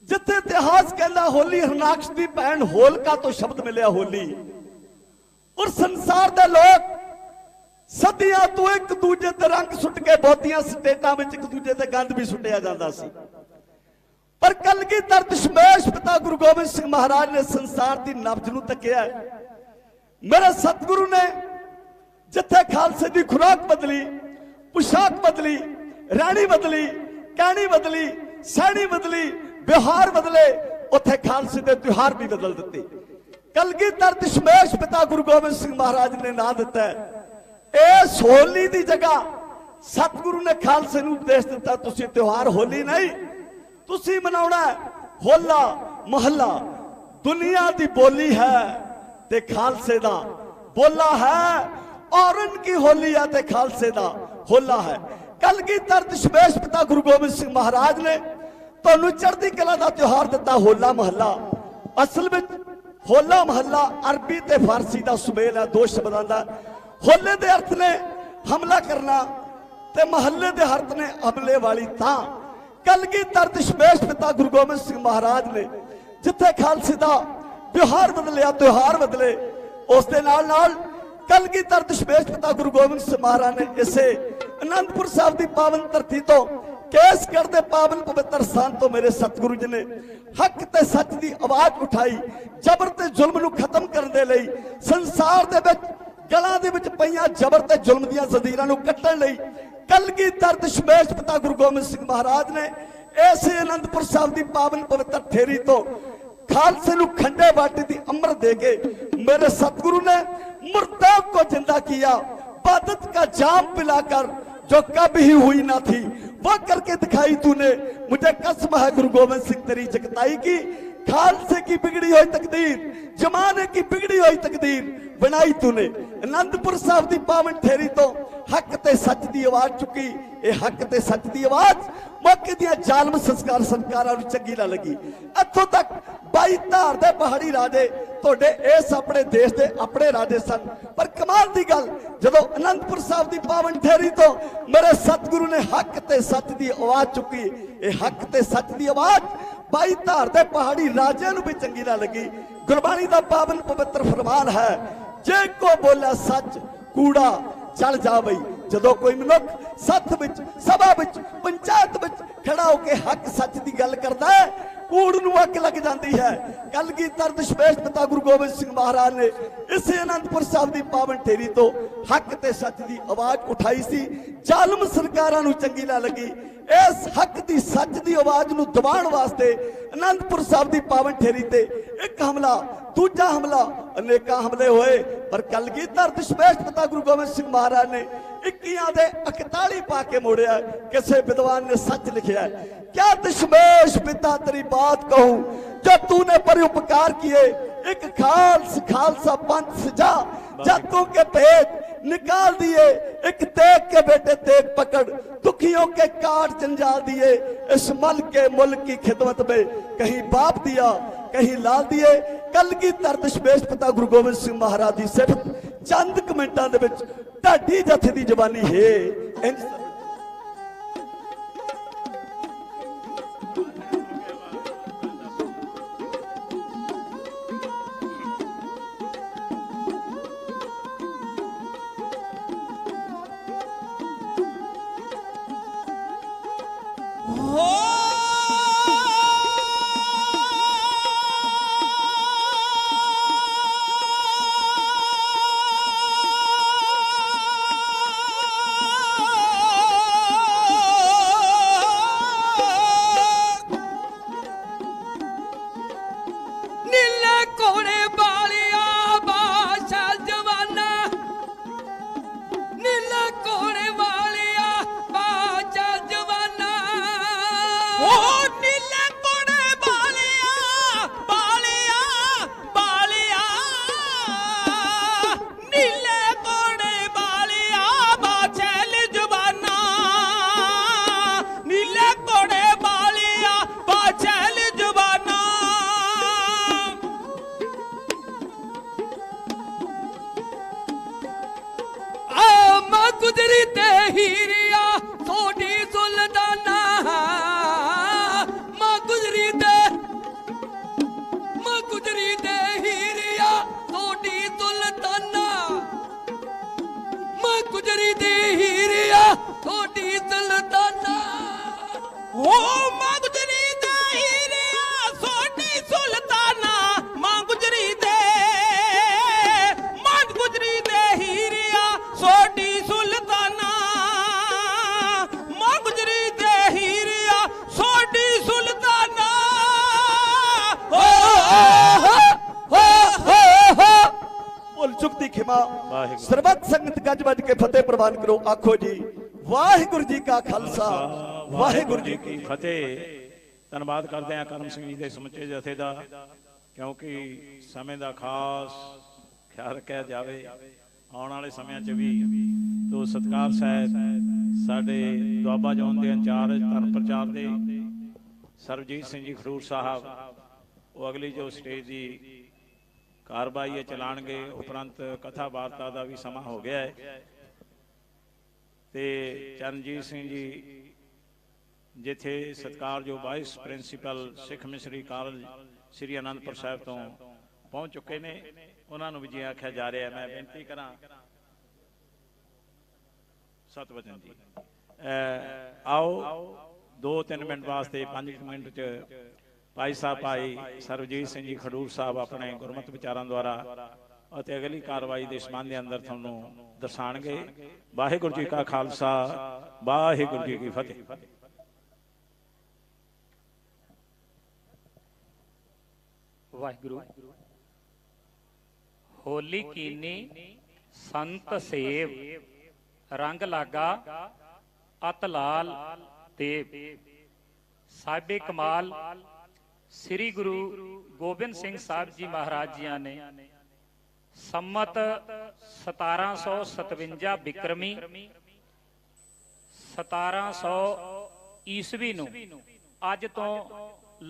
जिथे इतिहास कहता होली हरनाक्ष की भैन होलका तो शब्द मिले होली, और संसार के लोग सदियां तो एक दूजे ते रंग सुट के बहुतियां स्टेटां विच एक दूजे ते गंद भी सुटिया जाता सी। पर कलगीधर दशमेश पिता गुरु गोबिंद सिंह महाराज ने संसार की नब्ज नूं तकिया। मेरे सतगुरु ने जिथे खालसे की खुराक बदली, पोशाक बदली, रहनी बदली, कहनी बदली, सहनी बदली, व्यवहार बदले, उथे खालसे के त्योहार भी बदल दिते। कलगीधर दशमेश पिता गुरु गोबिंद सिंह महाराज ने ना दिता है। इस होली की जगह सतगुरु ने खालसे नूं उपदेश दिता, तुसीं त्योहार होली नहीं, तुसीं मनाउणा होला महला। दुनिया की बोली है ते खालसे दा बोला है, और उनकी होली है ते खालसे दा होला है। कलगीधर दशमेश पिता गुरु गोबिंद सिंह महाराज ने तुहानूं चढ़दी कला दा त्योहार दिता होला महला। असल में होला महला अरबी ते फारसी का सुमेल है, 2 शब्दां दा। होले दे अर्थ ने हमला करना ते महल्ले दे अर्थ ने हमले वाली तां। कलगीधर दशमेश पिता गुरु गोबिंद सिंह महाराज ने जिथे खालसे दा व्यवहार बदलिया, त्योहार बदले, उस दे नाल नाल कलगीधर दशमेश पिता गुरु गोबिंद सिंह महाराज ने इसे आनंदपुर साहब की पावन धरती तो केसगढ़ के पावन पवित्र स्थान तो मेरे सतगुरु जी ने हक ते सच की आवाज उठाई, जबर ते जुल्म नूं खत्म करने दे लई, संसार दे विच गलां दे विच पईयां जबर ते जुल्म दीयां जंजीरां नूं कट्टण लई कलगीधर दशमेश पिता गुरु गोबिंद सिंह महाराज ने ऐसे आनंदपुर साहब की पावन पवित्र ठेरी तो खालसे नूं खंडे बाटी दी अमृत दे के मेरे सतगुरु ने मुर्दा को जिंदा किया। इबादत का जाम पिलाकर जो कभी ही हुई ना थी वो करके दिखाई तूने, मुझे कसम है गुरु गोबिंद सिंह तेरी जगताई की। खालसे की बिगड़ी हुई तकदीर, जमाने की बिगड़ी हुई तकदीर बनाई तूने। आनंदपुर साहब की पावन ठेरी तो हक ते सच की आवाज चुकी। ये हक ते सच की आवाज मौके दियां जालम संस्कार सरकारां नूं चंगी ना लगी। इत्थों तक 22 धार दे पहाड़ी राजे तुहाडे इस अपने देश दे अपने राजे सन, पर कमाल दी गल जदों आनंदपुर साहब की पावन ठेरी तो मेरे सतगुरु ने हक ते सच की आवाज चुकी। ये हक ते सच की आवाज 22 धार दे पहाड़ी राजे नूं भी चंगी ना लगी। गुरबाणी दा पावन पवित्र फरमान है, जे को बोला सच कूड़ा चल जा बई। जदों कोई मनुख सत्थ विच सभा विच पंचायत विच खड़ा होके हक सच की गल करदा है, कूड़ नूं अग लग जाती है। कलगीधर दशमेश पिता गुरु गोबिंद सिंह महाराज ने इस आनंदपुर साहब की पावन ठेरी तो हक ते सच की आवाज उठाई सी। जालम सरकारां नूं चंगी ना लगी। इस हक की सच की आवाज नूं दबाउण वास्ते आनंदपुर साहब की पावन ठेरी ते एक हमला, दूजा हमला, अनेक हमले होए, पर कलगीधर दशमेश पिता गुरु गोबिंद सिंह महाराज ने 21 दे 41 पा के मोड़िया। किसी विद्वान ने सच लिखा है, क्या दशमेश पिता तेरी बात कहूं जो तूने पर उपकार किए। एक खालसा पंथ सजा जातों के पेट निकाल दिए, एक तेग के बेटे तेग पकड़ दुखियों के काट जंजाल दिए। इस मल के मुल्क की खिदमत में कहीं बाप दिया कहीं लाल दिए। कलगीधर दशमेश पिता गुरु गोबिंद सिंह महाराज की सिर्फ चंद कमेंटां दे विच ढाडी जथे दी जवानी है। गुजरी ते हीरिया थोड़ी सुल्ताना मां गुजरी ते हीरिया थोड़ी सुल्ताना मां गुजरी ते हीरिया थोड़ी सुल्ताना ओ मां गुजरी ते हीरिया थोड़ी सुल्ताना मां गुजरी ते हीरिया सोडी सुल्ताना मां गुजरी ते हीरिया सोडी सुल्ताना बोल चुकती खिमा सर्वत संगत गज बज के फतेह प्रवान करो। आखो जी वाहिगुरु जी का खालसा वाहिगुरु जी की फतेह। ਧੰਨਵਾਦ ਕਰਦੇ ਹਾਂ ਕਰਮ ਸਿੰਘ ਜੀ ਦੇ ਸਮੁੱਚੇ ਜਥੇ ਦਾ, ਕਿਉਂਕਿ ਸਮੇਂ ਦਾ ਖਾਸ ਖਿਆਲ ਰੱਖਿਆ ਜਾਵੇ। ਆਉਣ ਵਾਲੇ ਸਮਿਆਂ 'ਚ ਵੀ ਤੋਂ ਸਤਿਕਾਰ ਸਹਿਤ ਸਾਡੇ ਦੁਆਬਾ ਜ਼ੋਨ ਦੇ ਇੰਚਾਰਜ ਧਰਮ ਪ੍ਰਚਾਰ ਦੇ ਸਰਬਜੀਤ ਸਿੰਘ ਜੀ ਖਡੂਰ ਸਾਹਿਬ ਉਹ ਅਗਲੀ ਜੋ ਸਟੇਜ ਦੀ ਕਾਰਵਾਈ ਹੈ ਚਲਾਣਗੇ। ਉਪਰੰਤ ਕਥਾ ਵਾਰਤਾ ਦਾ ਵੀ ਸਮਾਂ ਹੋ ਗਿਆ ਹੈ ਤੇ ਚਰਨਜੀਤ ਸਿੰਘ ਜੀ ਜਿੱਥੇ ਸਤਿਕਾਰਯੋਗ ਵਾਈਸ ਪ੍ਰਿੰਸੀਪਲ ਸਿੱਖ ਮਿਸ਼ਨਰੀ ਕਾਲਜ ਸ੍ਰੀ ਅਨੰਦਪੁਰ ਸਾਹਿਬ ਤੋਂ ਪਹੁੰਚ ਚੁੱਕੇ ਨੇ, ਉਹਨਾਂ ਨੂੰ ਵੀ ਜੀ ਆਖਿਆ ਜਾ ਰਿਹਾ। ਮੈਂ ਬੇਨਤੀ ਕਰਾਂ ਸਤਵਚਨ ਜੀ ਆਓ 2-3 ਮਿੰਟ ਵਾਸਤੇ 5 ਮਿੰਟ 'ਚ ਭਾਈ ਸਾਹਿਬ ਭਾਈ ਸਰਬਜੀਤ ਸਿੰਘ ਜੀ ਖਡੂਰ ਸਾਹਿਬ ਆਪਣੇ ਗੁਰਮਤਿ ਵਿਚਾਰਾਂ ਦੁਆਰਾ ਅਤੇ ਅਗਲੀ ਕਾਰਵਾਈ ਦੇ ਸੰਬੰਧ ਦੇ ਅੰਦਰ ਤੁਹਾਨੂੰ ਦਰਸਾਣਗੇ। ਵਾਹਿਗੁਰੂ ਜੀ ਕਾ ਖਾਲਸਾ ਵਾਹਿਗੁਰੂ ਜੀ ਕੀ ਫਤਿਹ। ਵਾਹਿਗੁਰੂ। ਹੋਲੀ ਕੀਨੀ ਸੰਤ ਸੇਵ ਰੰਗ ਲਾਗਾ ਅਤ ਲਾਲ ਦੇਵ। ਸਾਹਿਬੇ ਕਮਾਲ ਸ੍ਰੀ ਗੁਰੂ ਗੋਬਿੰਦ ਸਿੰਘ ਸਾਹਿਬ ਜੀ ਮਹਾਰਾਜ ਜੀਆਂ ਨੇ ਸੰਮਤ 1757 ਬਿਕਰਮੀ 1700 ਈਸਵੀ ਨੂੰ ਅੱਜ ਤੋਂ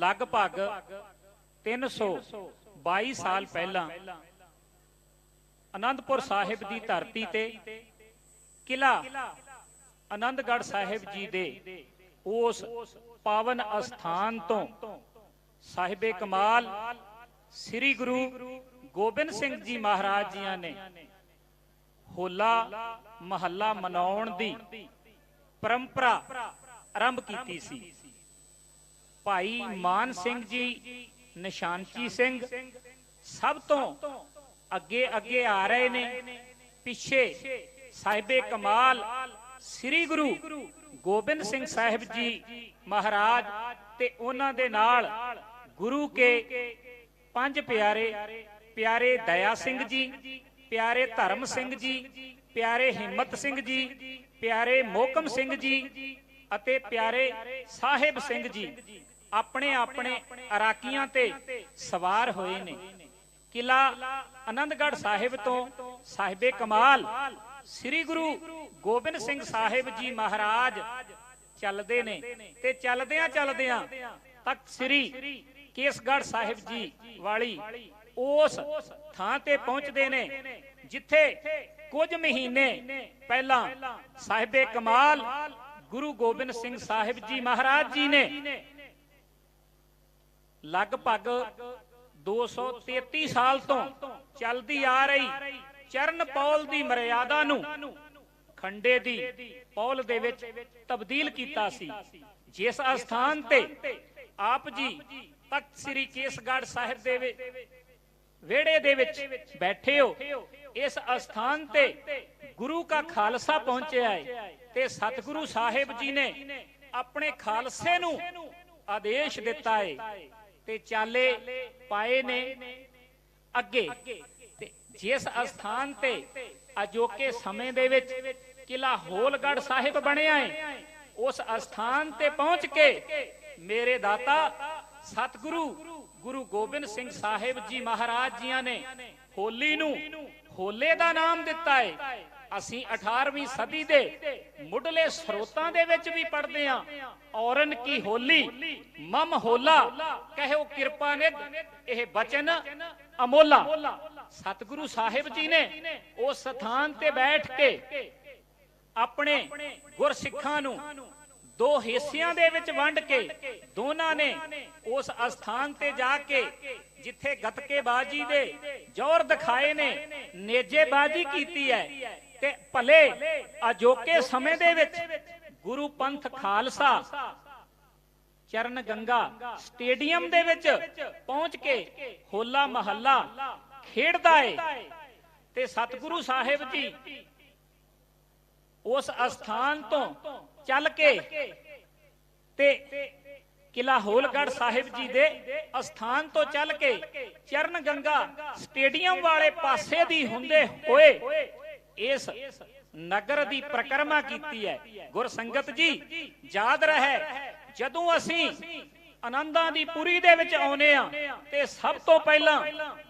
ਲਗਭਗ 322 ਸਾਲ ਪਹਿਲਾਂ ਆਨੰਦਪੁਰ ਸਾਹਿਬ ਦੀ ਧਰਤੀ ਤੇ ਕਿਲਾ ਆਨੰਦਗੜ੍ਹ ਸਾਹਿਬ ਜੀ ਦੇ ਉਸ ਪਾਵਨ ਅਸਥਾਨ ਤੋਂ ਸਾਹਿਬੇ ਕਮਾਲ ਸ੍ਰੀ ਗੁਰੂ ਗੋਬਿੰਦ ਸਿੰਘ ਜੀ ਮਹਾਰਾਜ ਜੀਆਂ ਨੇ ਹੋਲਾ ਮਹੱਲਾ ਮਨਾਉਣ ਦੀ ਪਰੰਪਰਾ ਆਰੰਭ ਕੀਤੀ ਸੀ। ਭਾਈ ਮਾਨ ਸਿੰਘ ਜੀ ਨਿਸ਼ਾਨਚੀ ਸਿੰਘ ਸਭ ਤੋਂ ਅੱਗੇ ਆ ਰਹੇ ਨੇ। ਪਿੱਛੇ ਸਾਹਿਬੇ ਕਮਾਲ ਸ੍ਰੀ ਗੁਰੂ ਗੋਬਿੰਦ ਸਿੰਘ ਸਾਹਿਬ ਜੀ ਮਹਾਰਾਜ ਤੇ ਉਹਨਾਂ ਦੇ ਨਾਲ ਗੁਰੂ ਕੇ 5 ਪਿਆਰੇ ਦਇਆ ਸਿੰਘ ਜੀ, ਪਿਆਰੇ ਧਰਮ ਸਿੰਘ ਜੀ, ਪਿਆਰੇ ਹਿੰਮਤ ਸਿੰਘ ਜੀ, ਪਿਆਰੇ ਮੋਹਕਮ ਸਿੰਘ ਜੀ ਅਤੇ ਪਿਆਰੇ ਸਾਹਿਬ ਸਿੰਘ ਜੀ ਆਪਣੇ ਅਰਾਕੀਆਂ ਤੇ ਸਵਾਰ ਹੋਏ ਨੇ। ਕਿਲਾ ਆਨੰਦਗੜ੍ਹ ਸਾਹਿਬ ਤੋਂ ਸਾਹਿਬੇ ਕਮਾਲ ਸ੍ਰੀ ਗੁਰੂ ਗੋਬਿੰਦ ਸਿੰਘ ਸਾਹਿਬ ਜੀ ਮਹਾਰਾਜ ਚੱਲਦੇ ਨੇ ਤੇ ਚਲਦਿਆਂ ਤੱਕ ਸ੍ਰੀ ਕੇਸਗੜ੍ਹ ਸਾਹਿਬ ਜੀ ਵਾਲੀ ਉਸ ਥਾਂ ਤੇ ਪਹੁੰਚਦੇ ਨੇ ਜਿੱਥੇ ਕੁਝ ਮਹੀਨੇ ਪਹਿਲਾਂ ਸਾਹਿਬੇ ਕਮਾਲ ਗੁਰੂ ਗੋਬਿੰਦ ਸਿੰਘ ਸਾਹਿਬ ਜੀ ਮਹਾਰਾਜ ਜੀ ਨੇ ਲਗਭਗ 233 ਸਾਲ ਤੋਂ ਚੱਲਦੀ ਆ ਰਹੀ ਚਰਨ ਪੌਲ ਦੀ ਮਰਿਆਦਾ ਨੂੰ ਖੰਡੇ ਦੀ ਪੌਲ ਦੇ ਵਿੱਚ ਤਬਦੀਲ ਕੀਤਾ ਸੀ। ਜਿਸ ਅਸਥਾਨ ਤੇ ਆਪ ਜੀ ਤਖਤ ਸ੍ਰੀ ਕੇਸਗੜ੍ਹ ਸਾਹਿਬ ਦੇ ਵਿਹੜੇ ਦੇ ਵਿੱਚ ਬੈਠੇ ਹੋ, ਇਸ ਅਸਥਾਨ ਤੇ ਗੁਰੂ ਕਾ ਖਾਲਸਾ ਪਹੁੰਚਿਆ ਹੈ ਤੇ ਸਤਿਗੁਰੂ ਸਾਹਿਬ ਜੀ ਨੇ ਆਪਣੇ ਖਾਲਸੇ ਨੂੰ ਆਦੇਸ਼ ਦਿੱਤਾ ਹੈ ਤੇ ਚਾਲੇ ਪਾਏ ਨੇ ਅੱਗੇ। ਤੇ ਜਿਸ ਅਸਥਾਨ ਤੇ ਅਜੋਕੇ ਸਮੇਂ ਦੇ ਵਿੱਚ ਕਿਲਾ ਹੋਲਗੜ੍ਹ ਸਾਹਿਬ ਬਣਿਆ ਹੈ, ਉਸ ਅਸਥਾਨ ਤੇ ਪਹੁੰਚ ਕੇ ਮੇਰੇ ਦਾਤਾ ਸਤਿਗੁਰੂ ਗੁਰੂ ਗੋਬਿੰਦ ਸਿੰਘ ਸਾਹਿਬ ਜੀ ਮਹਾਰਾਜ ਜੀਆਂ ਨੇ ਹੋਲੀ ਨੂੰ ਹੋਲੇ ਦਾ ਨਾਮ ਦਿੱਤਾ ਹੈ। ਅਸੀਂ 18ਵੀਂ ਸਦੀ ਦੇ ਮੁੱਢਲੇ ਸਰੋਤਾਂ ਦੇ ਵਿੱਚ ਵੀ ਪੜ੍ਹਦੇ ਹਾਂ, ਔਰਨ ਕੀ ਹੋਲੀ ਮਮ ਹੋਲਾ ਕਹਿਓ ਕਿਰਪਾ ਨਿਧ, ਇਹ ਬਚਨ ਅਮੋਲਾ। ਸਤਿਗੁਰੂ ਸਾਹਿਬ ਜੀ ਨੇ ਉਸ ਸਥਾਨ ਤੇ ਬੈਠ ਕੇ ਆਪਣੇ ਗੁਰਸਿੱਖਾਂ ਨੂੰ ਦੋ ਹਿੱਸਿਆਂ ਦੇ ਵਿੱਚ ਵੰਡ ਕੇ ਦੋਨਾਂ ਨੇ ਉਸ ਅਸਥਾਨ ਤੇ ਜਾ ਕੇ ਜਿੱਥੇ ਗੱਤਕੇਬਾਜ਼ੀ ਦੇ ਜ਼ੋਰ ਦਿਖਾਏ ਨੇ, ਨੇਜੇਬਾਜ਼ੀ ਕੀਤੀ ਹੈ ਤੇ ਭਲੇ ਅਜੋਕੇ ਸਮੇਂ ਦੇ ਵਿੱਚ ਗੁਰੂ ਪੰਥ ਖਾਲਸਾ ਚਰਨ ਗੰਗਾ ਸਟੇਡੀਅਮ ਦੇ ਵਿੱਚ ਪਹੁੰਚ ਕੇ ਹੋਲਾ ਮਹੱਲਾ ਖੇਡਦਾ ਹੈ ਤੇ ਸਤਿਗੁਰੂ ਸਾਹਿਬ ਜੀ ਉਸ ਅਸਥਾਨ ਤੋਂ ਚੱਲ ਕੇ ਤੇ ਕਿਲਾ ਹੋਲਗੜ੍ਹ ਸਾਹਿਬ ਜੀ ਦੇ ਅਸਥਾਨ ਤੋਂ ਚੱਲ ਕੇ ਚਰਨ ਗੰਗਾ ਸਟੇਡੀਅਮ ਵਾਲੇ ਪਾਸੇ ਦੀ ਹੁੰਦੇ ਹੋਏ ਇਸ ਨਗਰ ਦੀ ਪਰਿਕਰਮਾ ਕੀਤੀ ਹੈ। ਗੁਰਸੰਗਤ ਜੀ ਯਾਦ ਰਹੇ, ਜਦੋਂ ਅਸੀਂ ਆਨੰਦਾਂ ਦੀ ਪੁਰੀ ਦੇ ਵਿੱਚ ਆਉਨੇ ਆ ਤੇ ਸਭ ਤੋਂ ਪਹਿਲਾਂ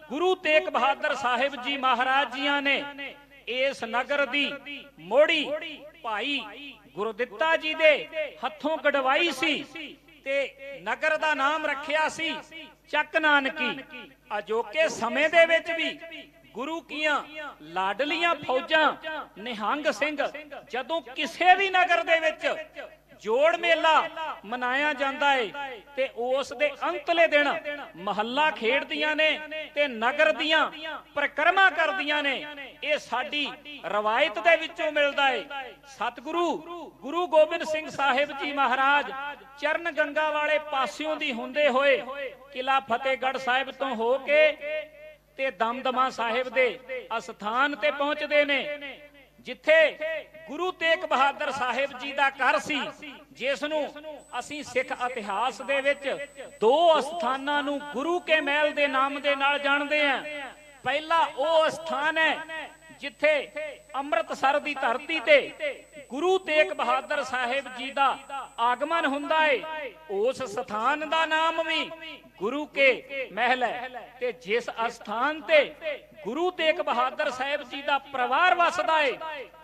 ਗੁਰੂ ਤੇਗ ਬਹਾਦਰ ਸਾਹਿਬ ਜੀ ਮਹਾਰਾਜ ਜੀਆਂ ਨੇ ਇਸ ਨਗਰ ਦੀ ਮੋੜੀ ਭਾਈ ਗੁਰਦਿੱਤਾ ਜੀ ਦੇ ਹੱਥੋਂ ਕਢਵਾਈ ਸੀ ਤੇ ਨਗਰ ਦਾ ਨਾਮ ਰੱਖਿਆ ਸੀ ਚੱਕ ਨਾਨਕੀ। ਅਜੋਕੇ ਸਮੇਂ ਦੇ ਵਿੱਚ ਵੀ ਗੁਰੂ ਕੀਆਂ ਲਾਡਲੀਆਂ ਫੌਜਾਂ ਨਿਹੰਗ ਸਿੰਘ ਜਦੋਂ ਕਿਸੇ ਵੀ ਨਗਰ ਦੇ ਵਿੱਚ ਜੋੜ ਮੇਲਾ ਮਨਾਇਆ ਜਾਂਦਾ ਹੈ ਤੇ ਉਸ ਦੇ ਅੰਤਲੇ ਦਿਨ ਮਹੱਲਾ ਖੇਡਦੀਆਂ ਨੇ ਤੇ ਨਗਰ ਦੀਆਂ ਪਰਿਕਰਮਾ ਕਰਦੀਆਂ ਨੇ। ਇਹ ਸਾਡੀ ਰਵਾਇਤ ਦੇ ਵਿੱਚੋਂ ਮਿਲਦਾ ਹੈ। ਸਤਿਗੁਰੂ ਗੁਰੂ ਗੋਬਿੰਦ ਸਿੰਘ ਸਾਹਿਬ ਜੀ ਮਹਾਰਾਜ ਚਰਨ ਗੰਗਾ ਵਾਲੇ ਪਾਸਿਓਂ ਦੀ ਹੁੰਦੇ ਹੋਏ ਕਿਲਾ ਫਤਿਹਗੜ੍ਹ ਸਾਹਿਬ ਤੋਂ ਹੋ ਕੇ ਤੇ ਦਮਦਮਾ ਸਾਹਿਬ ਦੇ ਅਸਥਾਨ ਤੇ ਪਹੁੰਚਦੇ ਨੇ, ਜਿੱਥੇ ਗੁਰੂ ਤੇਗ ਬਹਾਦਰ ਸਾਹਿਬ ਜੀ ਦਾ ਘਰ ਸੀ, ਜਿਸ ਨੂੰ ਅਸੀਂ ਸਿੱਖ ਇਤਿਹਾਸ ਦੇ ਵਿੱਚ ਦੋ ਅਸਥਾਨਾਂ ਨੂੰ ਗੁਰੂ ਕੇ ਮਹਿਲ ਦੇ ਨਾਮ ਦੇ ਨਾਲ ਜਾਣਦੇ ਹਾਂ। ਪਹਿਲਾ ਉਹ ਅਸਥਾਨ ਹੈ ਜਿੱਥੇ ਅੰਮ੍ਰਿਤਸਰ ਦੀ ਧਰਤੀ ਤੇ ਗੁਰੂ ਤੇਗ ਬਹਾਦਰ ਸਾਹਿਬ ਜੀ ਦਾ ਆਗਮਨ ਹੁੰਦਾ ਹੈ। ਉਸ ਸਥਾਨ ਦਾ ਨਾਮ ਵੀ ਗੁਰੂ ਕੇ ਮਹਿਲ ਹੈ ਤੇ ਜਿਸ ਅਸਥਾਨ ਤੇ ਗੁਰੂ ਤੇਗ ਬਹਾਦਰ ਸਾਹਿਬ ਜੀ ਦਾ ਪਰਿਵਾਰ ਵਸਦਾ ਹੈ,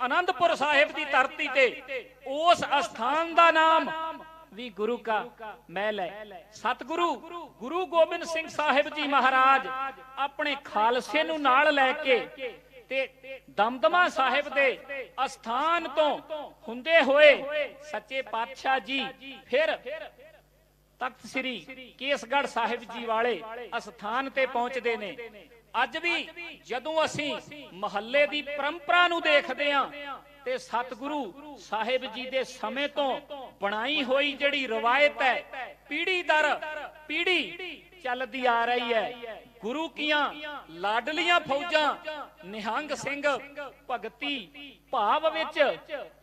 ਆਨੰਦਪੁਰ ਸਾਹਿਬ ਦੀ ਧਰਤੀ ਤੇ, ਉਸ ਅਸਥਾਨ ਦਾ ਨਾਮ ਵੀ ਗੁਰੂ ਕਾ ਮਹਿਲ ਹੈ। ਸਤਿਗੁਰੂ ਗੁਰੂ ਗੋਬਿੰਦ ਸਿੰਘ ਸਾਹਿਬ ਜੀ ਮਹਾਰਾਜ ਆਪਣੇ ਖਾਲਸੇ ਨੂੰ ਨਾਲ ਲੈ ਕੇ ਤੇ ਦਮਦਮਾ ਸਾਹਿਬ ਦੇ ਅਸਥਾਨ ਤੋਂ ਹੁੰਦੇ ਹੋਏ ਸੱਚੇ ਪਾਤਸ਼ਾਹ ਜੀ ਫਿਰ ਤਖਤ ਸ੍ਰੀ ਕੇਸਗੜ੍ਹ ਸਾਹਿਬ ਜੀ ਵਾਲੇ ਅਸਥਾਨ ਤੇ ਪਹੁੰਚਦੇ ਨੇ। ਅੱਜ ਵੀ ਜਦੋਂ ਅਸੀਂ ਮਹੱਲੇ ਦੀ ਪਰੰਪਰਾ ਨੂੰ ਦੇਖਦੇ ਹਾਂ ਤੇ ਸਤਿਗੁਰੂ ਸਾਹਿਬ ਜੀ ਦੇ ਸਮੇਂ ਤੋਂ ਬਣਾਈ ਹੋਈ ਜਿਹੜੀ ਰਵਾਇਤ ਹੈ, ਪੀੜ੍ਹੀ ਦਰ ਪੀੜ੍ਹੀ ਚੱਲਦੀ ਆ ਰਹੀ ਹੈ। ਗੁਰੂ ਕੀਆਂ ਲਾਡਲੀਆਂ ਫੌਜਾਂ ਨਿਹੰਗ ਸਿੰਘ ਭਗਤੀ ਭਾਵ ਵਿੱਚ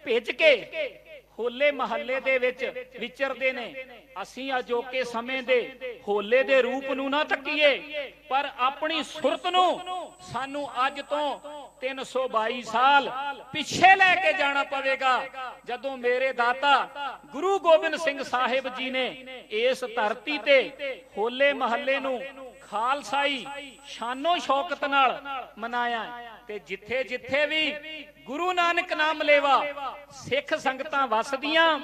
ਭਿੱਜ ਕੇ ਹੋਲੇ ਮਹੱਲੇ ਦੇ ਵਿੱਚ ਵਿਚਰਦੇ ਨੇ। ਅਸੀਂ ਅਜੋਕੇ ਸਮੇਂ ਦੇ ਹੋਲੇ ਦੇ ਰੂਪ ਨੂੰ ਨਾ ਤੱਕੀਏ, ਪਰ ਆਪਣੀ ਸੁਰਤ ਨੂੰ ਸਾਨੂੰ ਅੱਜ ਤੋਂ 322 ਸਾਲ ਪਿੱਛੇ ਲੈ ਕੇ ਜਾਣਾ ਪਵੇਗਾ, ਜਦੋਂ ਮੇਰੇ ਦਾਤਾ ਗੁਰੂ ਗੋਬਿੰਦ ਸਿੰਘ ਸਾਹਿਬ ਜੀ ਨੇ ਇਸ ਧਰਤੀ ਤੇ ਹੋਲੇ ਮਹੱਲੇ ਨੂੰ ਖਾਲਸਾਈ ਸ਼ਾਨੋ ਸ਼ੌਕਤ ਨਾਲ ਮਨਾਇਆ ਤੇ ਜਿੱਥੇ ਜਿੱਥੇ ਵੀ ਗੁਰੂ ਨਾਨਕ ਨਾਮ ਲੇਵਾ ਸਿੱਖ ਸੰਗਤਾਂ ਵਸਦੀਆਂ,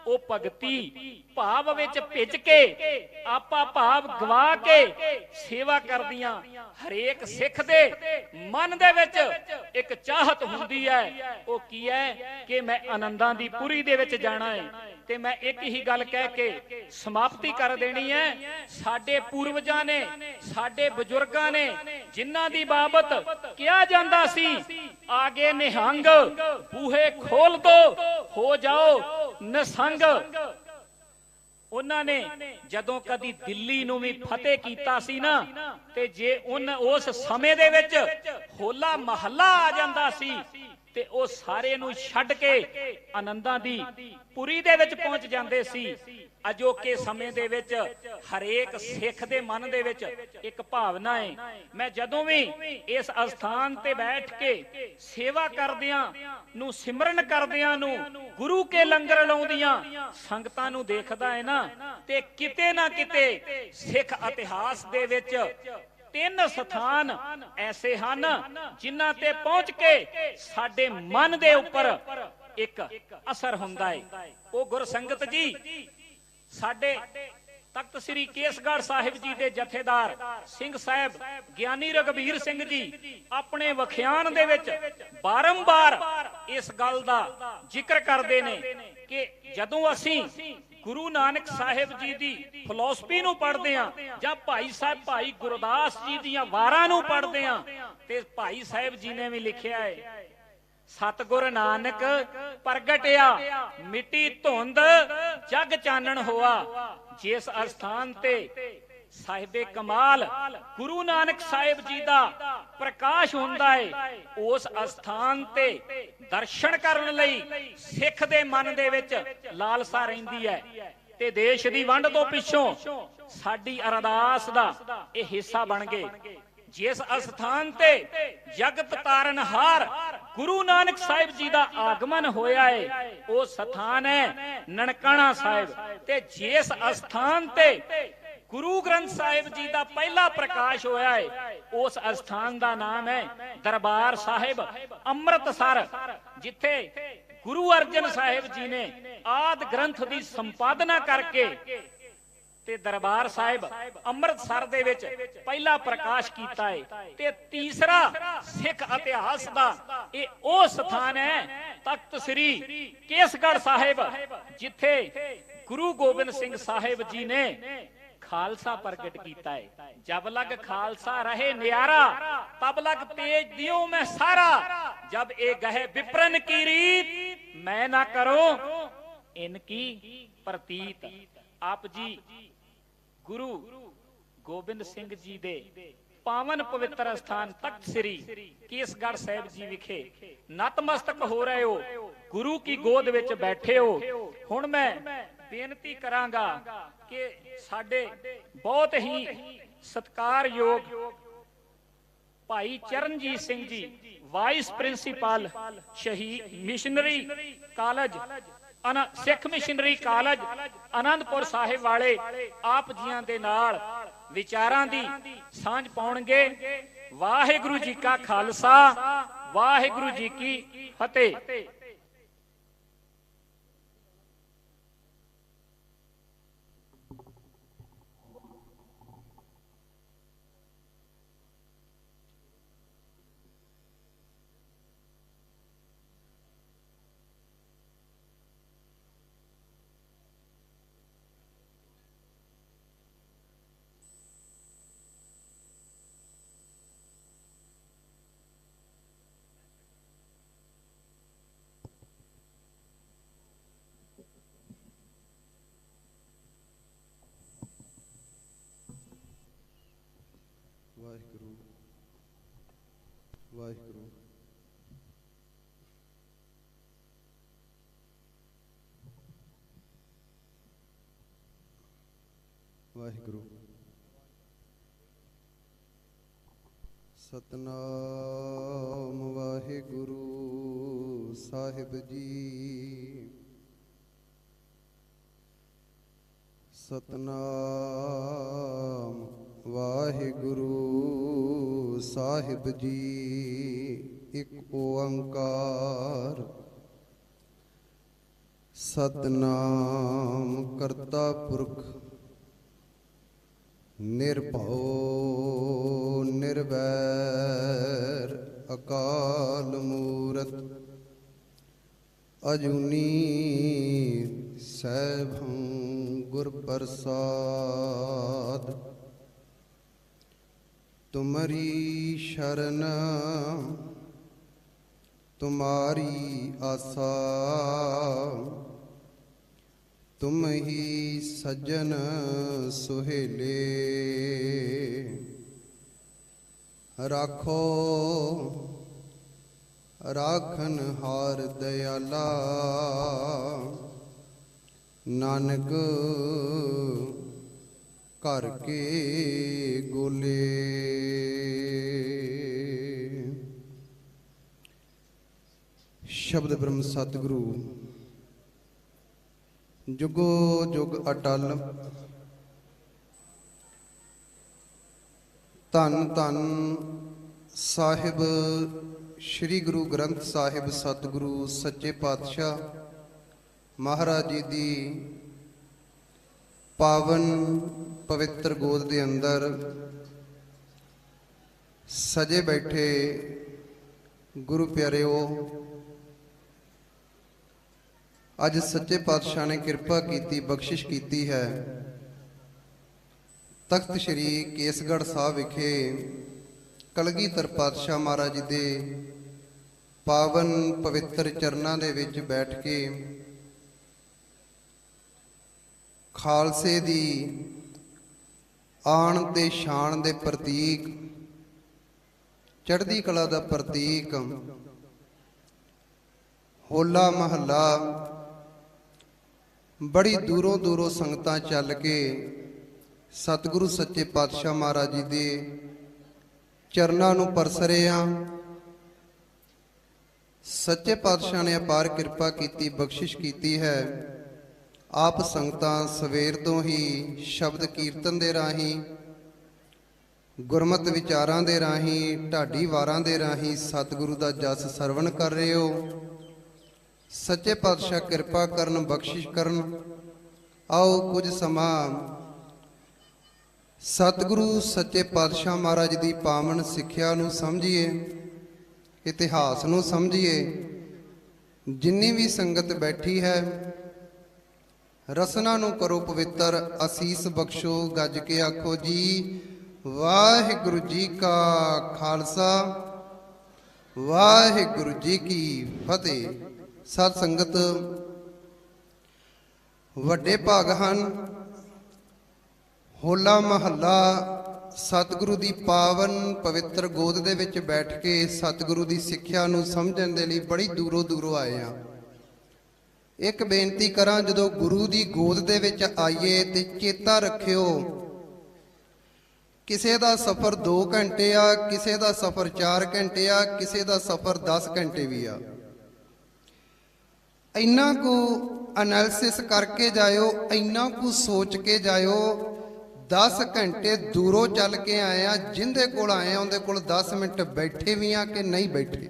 ਉਹ ਭਗਤੀ ਭਾਵ ਵਿੱਚ ਭਿੱਜ ਕੇ ਆਪਾ ਭਾਵ ਗਵਾ ਕੇ ਸੇਵਾ ਕਰਦੀਆਂ। ਹਰੇਕ ਸਿੱਖ ਦੇ ਮਨ ਦੇ ਵਿੱਚ ਇੱਕ ਚਾਹਤ ਹੁੰਦੀ ਹੈ, ਉਹ ਕੀ ਹੈ ਕਿ ਮੈਂ ਆਨੰਦਾਂ ਦੀ ਪੁਰੀ ਦੇ ਵਿੱਚ ਜਾਣਾ ਹੈ। ਤੇ ਮੈਂ ਇੱਕ ਹੀ ਗੱਲ ਕਹਿ ਕੇ ਸਮਾਪਤੀ ਕਰ ਦੇਣੀ ਹੈ। ਸਾਡੇ ਪੂਰਵਜਾਂ ਨੇ, ਸਾਡੇ ਬਜ਼ੁਰਗਾਂ ਨੇ, ਜਿਨ੍ਹਾਂ ਦੀ ਬਾਬਤ ਕਿਹਾ ਜਾਂਦਾ ਸੀ, ਆਗੇ ਨਿਹੰਗ ਬੂਹੇ ਖੋਲ ਦੋ ਹੋ ਜਾਓ ਨਸੰਗ, ਉਹਨਾਂ ਨੇ ਜਦੋਂ ਕਦੀ ਦਿੱਲੀ ਨੂੰ ਵੀ ਫਤਿਹ ਕੀਤਾ ਸੀ ਨਾ, ਤੇ ਜੇ ਉਸ ਸਮੇਂ ਦੇ ਵਿੱਚ ਹੋਲਾ ਮਹੱਲਾ ਆ ਜਾਂਦਾ ਸੀ ਤੇ ਉਹ ਸਾਰੇ ਨੂੰ ਛੱਡ ਕੇ ਆਨੰਦਾਂ ਦੀ ਪੁਰੀ ਦੇ ਵਿੱਚ ਪਹੁੰਚ ਜਾਂਦੇ ਸੀ। ਅਜੋਕੇ ਸਮੇਂ ਦੇ ਵਿੱਚ ਹਰੇਕ ਸਿੱਖ ਦੇ ਮਨ ਦੇ ਵਿੱਚ ਇੱਕ ਭਾਵਨਾ ਹੈ, ਮੈਂ ਜਦੋਂ ਵੀ ਇਸ ਅਸਥਾਨ ਤੇ ਬੈਠ ਕੇ ਸੇਵਾ ਕਰਦਿਆਂ ਨੂੰ, ਸਿਮਰਨ ਕਰਦਿਆਂ ਨੂੰ, ਗੁਰੂ ਕੇ ਲੰਗਰ ਲਾਉਂਦੀਆਂ ਸੰਗਤਾਂ ਨੂੰ ਦੇਖਦਾ ਹੈ ਨਾ, ਤੇ ਕਿਤੇ ਨਾ ਕਿਤੇ ਸਿੱਖ ਇਤਿਹਾਸ ਦੇ ਵਿੱਚ 3 ਸਥਾਨ ਐਸੇ ਹਨ ਜਿਨ੍ਹਾਂ ਤੇ ਪਹੁੰਚ ਕੇ ਸਾਡੇ ਮਨ ਦੇ ਉੱਪਰ ਇੱਕ ਅਸਰ ਹੁੰਦਾ ਹੈ। ਉਹ ਗੁਰਸੰਗਤ ਜੀ ਸਾਡੇ ਤਖਤ ਸ੍ਰੀ ਕੇਸਗੜ੍ਹ ਸਾਹਿਬ ਜੀ ਦੇ ਜਥੇਦਾਰ ਸਿੰਘ ਸਾਹਿਬ ਗਿਆਨੀ ਰਘਬੀਰ ਸਿੰਘ ਜੀ ਆਪਣੇ ਵਖਿਆਨ ਦੇ ਵਿੱਚ ਬਾਰੰਬਾਰ ਇਸ ਗੱਲ ਦਾ ਜ਼ਿਕਰ ਕਰਦੇ ਨੇ ਕਿ ਜਦੋਂ ਅਸੀਂ ਗੁਰੂ ਨਾਨਕ ਸਾਹਿਬ ਜੀ ਦੀ ਫਿਲਾਸਫੀ ਨੂੰ ਪੜ੍ਹਦੇ ਆ ਜਾਂ ਭਾਈ ਗੁਰਦਾਸ ਜੀ ਦੀਆਂ ਵਾਰਾਂ ਨੂੰ ਪੜ੍ਹਦੇ ਆ, ਤੇ ਭਾਈ ਸਾਹਿਬ ਜੀ ਨੇ ਵੀ ਲਿਖਿਆ ਹੈ, ਸਤਿਗੁਰ ਨਾਨਕ ਪ੍ਰਗਟਿਆ ਮਿੱਟੀ ਧੁੰਦ ਜਗ ਚਾਨਣ ਹੋਆ। ਜਿਸ ਅਸਥਾਨ ਤੇ ਸਾਹਿਬੇ ਕਮਾਲ ਗੁਰੂ ਨਾਨਕ ਸਾਹਿਬ ਜੀ ਦਾ ਪ੍ਰਕਾਸ਼ ਹੁੰਦਾ ਹੈ, ਉਸ ਅਸਥਾਨ ਤੇ ਦਰਸ਼ਨ ਕਰਨ ਲਈ ਸਿੱਖ ਦੇ ਮਨ ਦੇ ਵਿੱਚ ਲਾਲਸਾ ਰਹਿੰਦੀ ਹੈ। ਤੇ ਦੇਸ਼ ਦੀ ਵੰਡ ਤੋਂ ਪਿੱਛੋਂ ਸਾਡੀ ਅਰਦਾਸ ਦਾ ਇਹ ਹਿੱਸਾ ਬਣ ਗਏ। ਜਿਸ ਅਸਥਾਨ ਤੇ ਜਗਤ ਤਾਰਨਹਾਰ ਗੁਰੂ ਨਾਨਕ ਸਾਹਿਬ ਜੀ ਦਾ ਆਗਮਨ ਹੋਇਆ ਹੈ, ਉਹ ਸਥਾਨ ਹੈ ਨਨਕਾਣਾ ਸਾਹਿਬ। ਤੇ ਜਿਸ ਅਸਥਾਨ ਤੇ ਗੁਰੂ ਗ੍ਰੰਥ ਸਾਹਿਬ ਜੀ ਦਾ ਪਹਿਲਾ ਪ੍ਰਕਾਸ਼ ਹੋਇਆ ਹੈ, ਉਸ ਅਸਥਾਨ ਦਾ ਨਾਮ ਹੈ ਦਰਬਾਰ ਸਾਹਿਬ ਅੰਮ੍ਰਿਤਸਰ, ਜਿੱਥੇ ਗੁਰੂ ਅਰਜਨ ਸਾਹਿਬ ਜੀ ਨੇ ਆਦਿ ਗ੍ਰੰਥ ਦੀ ਸੰਪਾਦਨਾ ਕਰਕੇ ਤੇ ਦਰਬਾਰ ਸਾਹਿਬ ਅੰਮ੍ਰਿਤਸਰ ਦੇ ਵਿੱਚ ਪਹਿਲਾ ਪ੍ਰਕਾਸ਼ ਕੀਤਾ ਹੈ। ਤੇ ਤੀਸਰਾ ਸਿੱਖ ਇਤਿਹਾਸ ਦਾ ਇਹ ਉਹ ਸਥਾਨ ਹੈ ਤਖਤ ਸ੍ਰੀ ਕੇਸਗੜ੍ਹ ਸਾਹਿਬ, ਜਿੱਥੇ ਗੁਰੂ ਗੋਬਿੰਦ ਸਿੰਘ ਸਾਹਿਬ ਜੀ ਨੇ ਖਾਲਸਾ ਪ੍ਰਗਟ ਕੀਤਾ ਹੈ। ਜਬ ਲਗ ਖਾਲਸਾ ਰਹੇ ਨਿਆਰਾ, ਤਬ ਲਗ ਤੇਜ ਦਿਓ ਮੈਂ ਸਾਰਾ, जब ए गहे विप्रन की रीत मैं ना करो इनकी प्रतीत। आप जी गुरु गोबिंद सिंह जी दे पावन पवित्र स्थान तख्त श्री केसगढ़ साहिब जी विखे नतमस्तक हो रहे हो, गुरु की गोद विच बैठे हो। हुण मैं बेनती करांगा कि साडे बहुत ही सत्कारयोग भाई चरणजीत सिंह जी वाइस प्रिंसीपल शहीद missionary college Sikh missionary college Anandpur Sahib वाले आप जियां दे नाल विचारां दी सांझ पाउणगे। वाहिगुरु जी का खालसा वाहिगुरु जी की फतेह। वाहिगुरु वाहिगुरु वाहिगुरु। सतनाम वाहिगुरु साहिब जी, सतनाम वाहिगुरु साहिब जी। एक ओंकार सतनाम करता पुरख निर्भव निर्वैर अकाल मूरत अजूनी सैभं गुर प्रसाद। तुम्हारी शरण तुम्हारी आसा तुम ही सज्जन सुहेले राखो राखन हार दयाला नानक घर के गोले। शब्द ब्रह्म सतगुरु जुगो जुग अटल। धन धन साहिब श्री गुरु ग्रंथ साहिब सतगुरु सच्चे पातशाह महाराज जी दी पावन पवित्र गोद के अंदर सजे बैठे गुरु प्यारेओ, अज सच्चे पातशाह ने कृपा की बख्शिश की है। तख्त श्री केसगढ़ साहब विखे कलगीधर पातशाह महाराज जी दे पावन पवित्र चरनां दे विच बैठ के खालसे दी आन ते शान दे प्रतीक, चढ़दी कला दा प्रतीक होला महला बड़ी दूरों दूरों संगतां चल के सतगुरु सच्चे पातशाह महाराज जी दे चरनां नूं परसरे आ। सच्चे पातशाह ने अपार कृपा की बख्शिश की है। आप संगतां सवेर तो ही शब्द कीर्तन दे राही, गुरमत विचारां दे राही, ढाडी वारां दे राही सतगुरु दा जस सरवण कर रहे हो। सच्चे पातशाह कृपा करन, बख्शिश करन। आओ कुछ समा सतगुरु सच्चे पातशाह महाराज दी पावन सिक्ख्या नूं समझिए, इतिहास नूं समझिए। जिन्नी भी संगत बैठी है रसना नूं करो पवित्र, असीस बख्शो, गज के आखो जी वाहिगुरु जी का खालसा वाहिगुरु जी की फतेह। सत संगत वड्डे भाग हन। होला महला सतगुरु दी पावन पवित्र गोद दे विच बैठ के सतगुरु दी सिक्ख्या नूं समझण दे लई बड़ी दूरों दूरों आए आ। एक बेनती करां, जदों गुरु दी गोद दे विच आइए ते चेता रखियो किसे दा सफर 2 घंटे आ, किसे दा सफर 4 घंटे आ, किसे दा सफर 10 घंटे भी आ। इन्ना को एनालिसिस करके जायो, इन्ना को सोच के जायो। 10 घंटे दूरों चल के आए आ, जिंदे कोल आए आ उनके कोल 10 मिनट बैठे भी आ कि नहीं बैठे।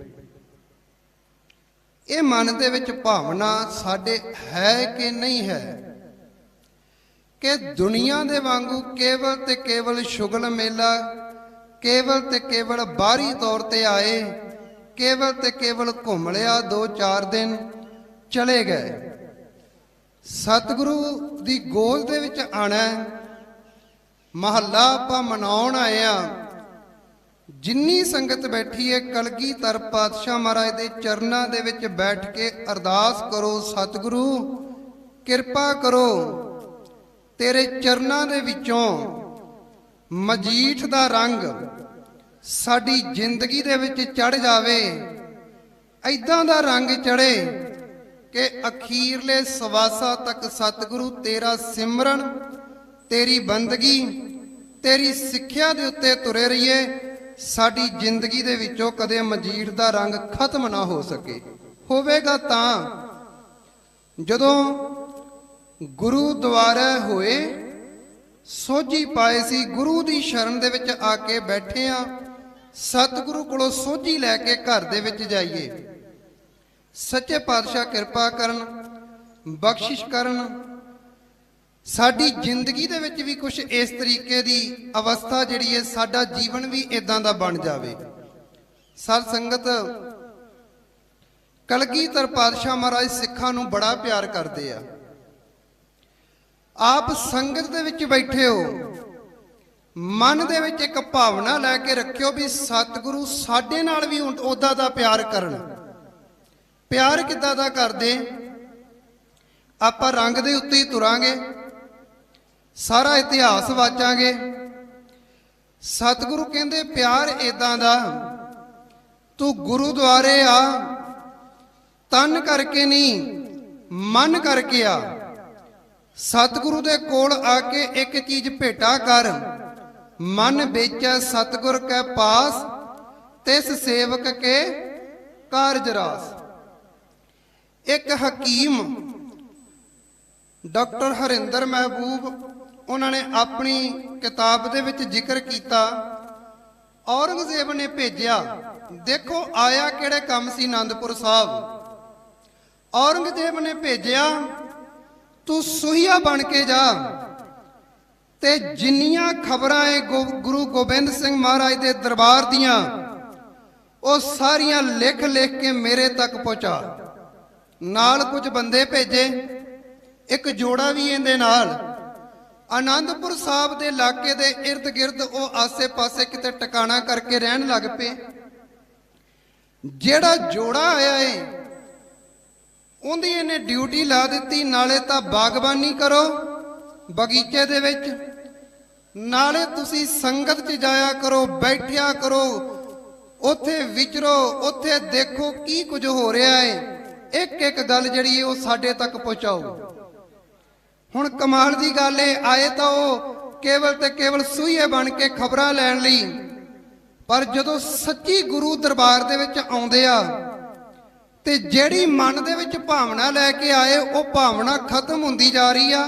ये मन दे विच भावना साडे है कि नहीं है कि दुनिया दे वांगू केवल ते केवल शुगल मेला, केवल ते केवल बाहरी तौर ते आए, केवल ते केवल घूम लिया 2-4 दिन चले गए। सतगुरु दी गोद दे विच आना महला आपां मनाउण आए आ। जिन्नी संगत बैठी है कलगीधर पातशाह महाराज दे चरनां दे विच बैठ के अरदास करो, सतगुरु किरपा करो तेरे चरनां दे विचों मजीठ दा रंग साडी जिंदगी दे विच चढ़ जावे। ऐदां दा रंग चढ़े कि अखीरले सवासा तक सतगुरु तेरा सिमरन, तेरी बंदगी, तेरी सिक्ख्या दे उत्ते तुरे रहिए। साडी जिंदगी दे विचों कदे मजीठ दा रंग खत्म ना हो सके। होवेगा तां जदों गुरु द्वारा होए सोझी पाए सी, गुरु दी शरण दे विच आके बैठे आ। सतगुरु कोलों सोझी लैके घर दे विच जाइए। सच्चे पातशाह कृपा करन, बख्शिश करन। साडी जिंदगी दे विच भी कुछ इस तरीके दी अवस्था जिहड़ी है, साडा जीवन भी इदां दा बन जावे। सत संगत कलगीधर पातशाह महाराज सिखां नूं बड़ा प्यार करदे आ। आप संगत दे विच बैठे हो, मन दे विच एक भावना लैके रखियो भी सतगुरु साडे नाल भी उदा दा प्यार करन। प्यार किद्दां दा करदे? ਆਪਾਂ ਰੰਗ ਦੇ ਉੱਤੇ ਹੀ ਤੁਰਾਂਗੇ, ਸਾਰਾ ਇਤਿਹਾਸ ਵਾਚਾਂਗੇ। ਸਤਿਗੁਰੂ ਕਹਿੰਦੇ ਪਿਆਰ ਇਦਾਂ ਦਾ, ਤੂੰ ਗੁਰੂਦੁਆਰੇ ਆ, ਤਨ ਕਰਕੇ ਨਹੀਂ ਮਨ ਕਰਕੇ ਆ। ਸਤਿਗੁਰੂ ਦੇ ਕੋਲ ਆ ਕੇ ਇੱਕ ਚੀਜ਼ ਭੇਟਾ ਕਰ, ਮਨ ਵੇਚੈ ਸਤਿਗੁਰ ਕੈ ਪਾਸ, ਤਿਸ ਸੇਵਕ ਕੇ ਕਾਰਜ ਰਾਸ। ਇੱਕ ਹਕੀਮ ਡਾਕਟਰ ਹਰਿੰਦਰ ਮਹਿਬੂਬ, ਉਹਨਾਂ ਨੇ ਆਪਣੀ ਕਿਤਾਬ ਦੇ ਵਿੱਚ ਜ਼ਿਕਰ ਕੀਤਾ, ਔਰੰਗਜ਼ੇਬ ਨੇ ਭੇਜਿਆ। ਦੇਖੋ ਆਇਆ ਕਿਹੜੇ ਕੰਮ ਸੀ ਅਨੰਦਪੁਰ ਸਾਹਿਬ। ਔਰੰਗਜ਼ੇਬ ਨੇ ਭੇਜਿਆ, ਤੂੰ ਸੂਹੀਆ ਬਣ ਕੇ ਜਾ ਤੇ ਜਿੰਨੀਆਂ ਖਬਰਾਂ ਏ ਗੁਰੂ ਗੋਬਿੰਦ ਸਿੰਘ ਮਹਾਰਾਜ ਦੇ ਦਰਬਾਰ ਦੀਆਂ, ਉਹ ਸਾਰੀਆਂ ਲਿਖ ਲਿਖ ਕੇ ਮੇਰੇ ਤੱਕ ਪਹੁੰਚਾ। ਨਾਲ ਕੁਝ ਬੰਦੇ ਭੇਜੇ, ਇੱਕ ਜੋੜਾ ਵੀ ਇਹਦੇ ਨਾਲ। ਆਨੰਦਪੁਰ ਸਾਹਿਬ ਦੇ ਇਲਾਕੇ ਦੇ ਇਰਦ ਗਿਰਦ ਉਹ ਆਸੇ-ਪਾਸੇ ਕਿਤੇ ਟਿਕਾਣਾ ਕਰਕੇ ਰਹਿਣ ਲੱਗ ਪਏ। ਜਿਹੜਾ ਜੋੜਾ ਆਇਆ ਏ ਉਹਦੀ ਇਹਨੇ ਡਿਊਟੀ ਲਾ ਦਿੱਤੀ, ਨਾਲੇ ਤਾਂ ਬਾਗਬਾਨੀ ਕਰੋ ਬਗੀਚੇ ਦੇ ਵਿੱਚ, ਨਾਲੇ ਤੁਸੀਂ ਸੰਗਤ 'ਚ ਜਾਇਆ ਕਰੋ, ਬੈਠਿਆ ਕਰੋ, ਉੱਥੇ ਵਿਚਰੋ, ਉੱਥੇ ਦੇਖੋ ਕੀ ਕੁਝ ਹੋ ਰਿਹਾ ਏ। ਇੱਕ ਇੱਕ ਗੱਲ ਜਿਹੜੀ ਏ ਉਹ ਸਾਡੇ ਤੱਕ ਪਹੁੰਚਾਓ। ਹੁਣ ਕਮਾਲ ਦੀ ਗੱਲ ਏ, ਆਏ ਤਾਂ ਉਹ ਕੇਵਲ ਤੇ ਕੇਵਲ ਸੂਹੀਏ ਬਣ ਕੇ ਖਬਰਾਂ ਲੈਣ ਲਈ, ਪਰ ਜਦੋਂ ਸੱਚੀ ਗੁਰੂ ਦਰਬਾਰ ਦੇ ਵਿੱਚ ਆਉਂਦੇ ਆ ਤੇ ਜਿਹੜੀ ਮਨ ਦੇ ਵਿੱਚ ਭਾਵਨਾ ਲੈ ਕੇ ਆਏ, ਉਹ ਭਾਵਨਾ ਖਤਮ ਹੁੰਦੀ ਜਾ ਰਹੀ ਆ।